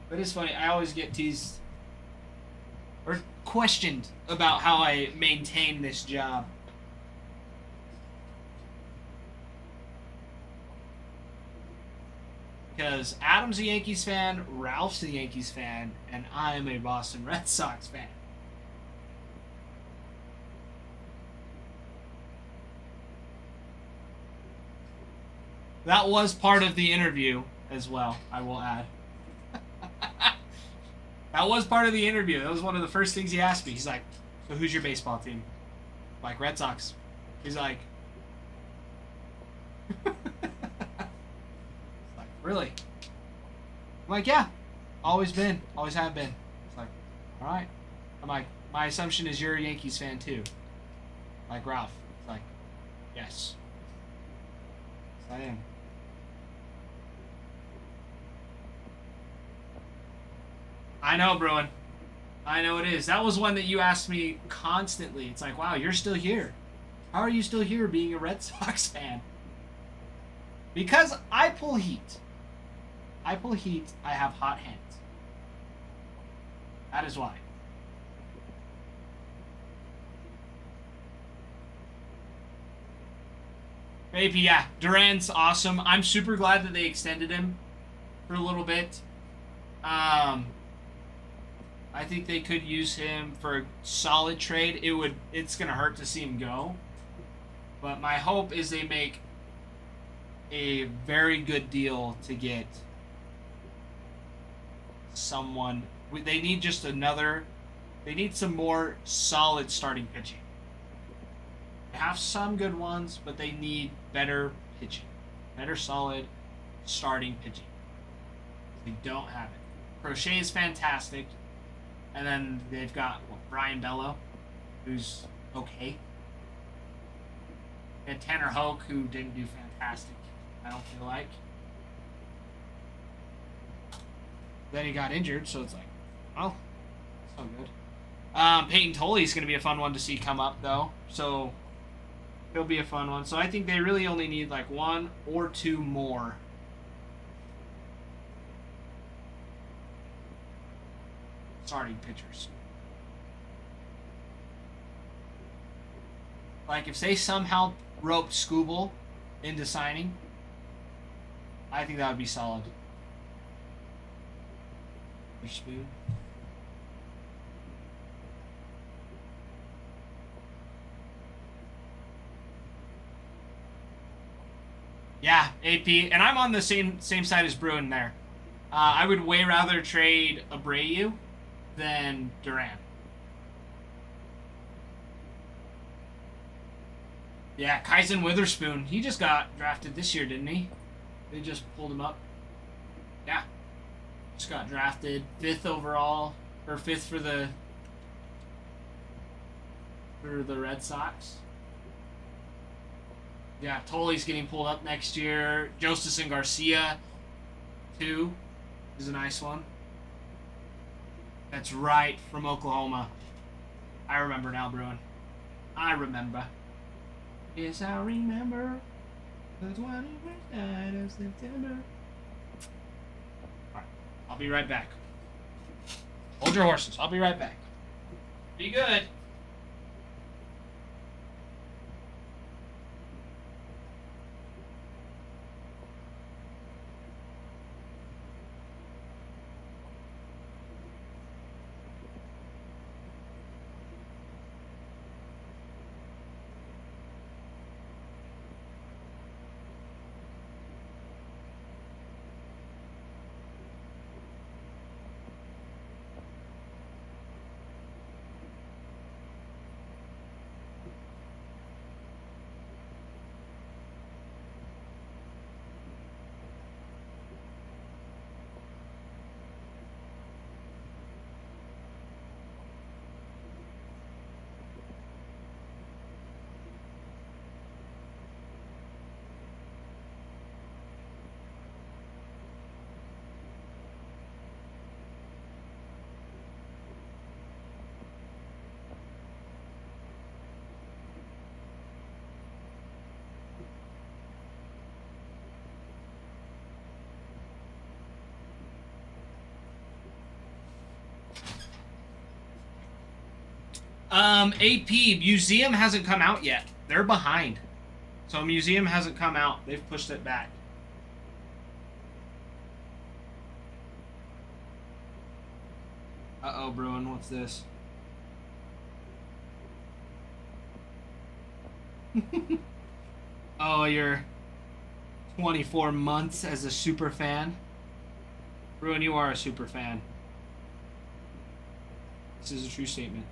But it's funny, I always get teased or questioned about how I maintain this job. Because Adam's a Yankees fan, Ralph's a Yankees fan, and I'm a Boston Red Sox fan. That was part of the interview as well, I will add. That was part of the interview. That was one of the first things he asked me. He's like, so who's your baseball team? I'm like, Red Sox. He's like, really? I'm like, yeah. Always been. Always have been. It's like, all right. I'm like, my assumption is you're a Yankees fan too. Like Ralph. It's like, yes. Yes, I am. I know, Bruin. I know it is. That was one that you asked me constantly. It's like, wow, you're still here. How are you still here being a Red Sox fan? Because I pull heat. I pull heat. I have hot hands. That is why. Maybe, yeah. Duran's awesome. I'm super glad that they extended him for a little bit. I think they could use him for a solid trade. It's gonna hurt to see him go. But my hope is they make a very good deal to get someone. They need just another. They need some more solid starting pitching. They have some good ones, but they need better pitching. Better solid starting pitching. They don't have it. Crochet is fantastic. And then they've got Brian Bello, who's okay. And Tanner Hoke, who didn't do fantastic, I don't feel like. Then he got injured, so it's like, oh, so good. Peyton Tolley's going to be a fun one to see come up, though. So he'll be a fun one. So I think they really only need like one or two more. Starting pitchers. Like if they somehow roped Scooble into signing, I think that would be solid. Spoon. Yeah, AP, and I'm on the same side as Bruin there. I would way rather trade Abreu than Duran. Yeah, Kyson Witherspoon. He just got drafted this year, didn't he? They just pulled him up. Yeah. Just got drafted 5th overall, or 5th for the Red Sox. Yeah, Toley's getting pulled up next year. Jostis and Garcia, 2, is a nice one. That's right, from Oklahoma. I remember now, Bruin. I remember. Yes, I remember the 21st night of September. Alright, I'll be right back. Hold your horses. I'll be right back. Be good. AP Museum hasn't come out yet. They're behind. So Museum hasn't come out. They've pushed it back. Uh-oh, Bruin, what's this? Oh, you're 24 months as a super fan? Bruin, you are a super fan. This is a true statement.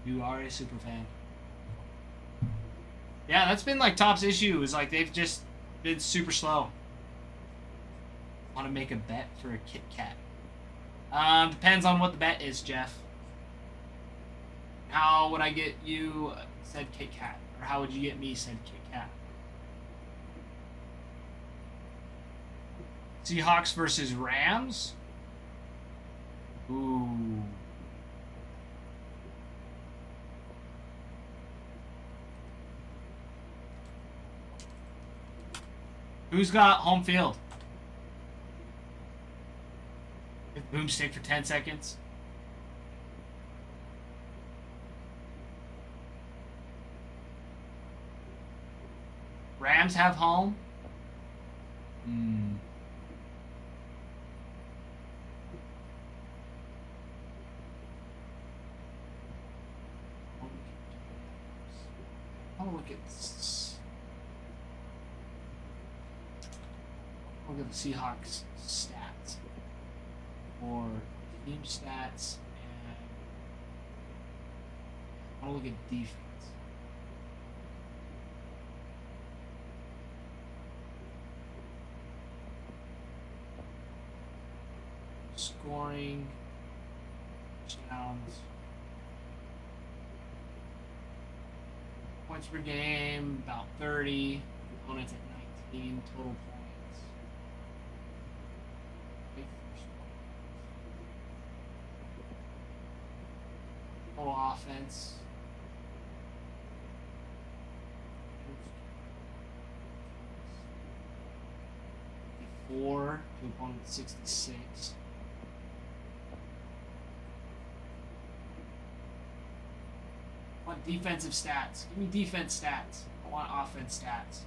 You are a super fan. Yeah, that's been like Top's issue. Is like they've just been super slow. Want to make a bet for a Kit Kat? Depends on what the bet is, Jeff. How would I get you said Kit Kat? Or how would you get me said Kit Kat? Seahawks versus Rams? Ooh. Who's got home field? Boomstick for 10 seconds. Rams have home? I'll look at the Seahawks stats or team stats, and I'll look at defense. Scoring, touchdowns, points per game, about 30. Opponents at 19 total points. Total offense. 4 to opponent 66. I want defensive stats. Give me defense stats. I want offense stats.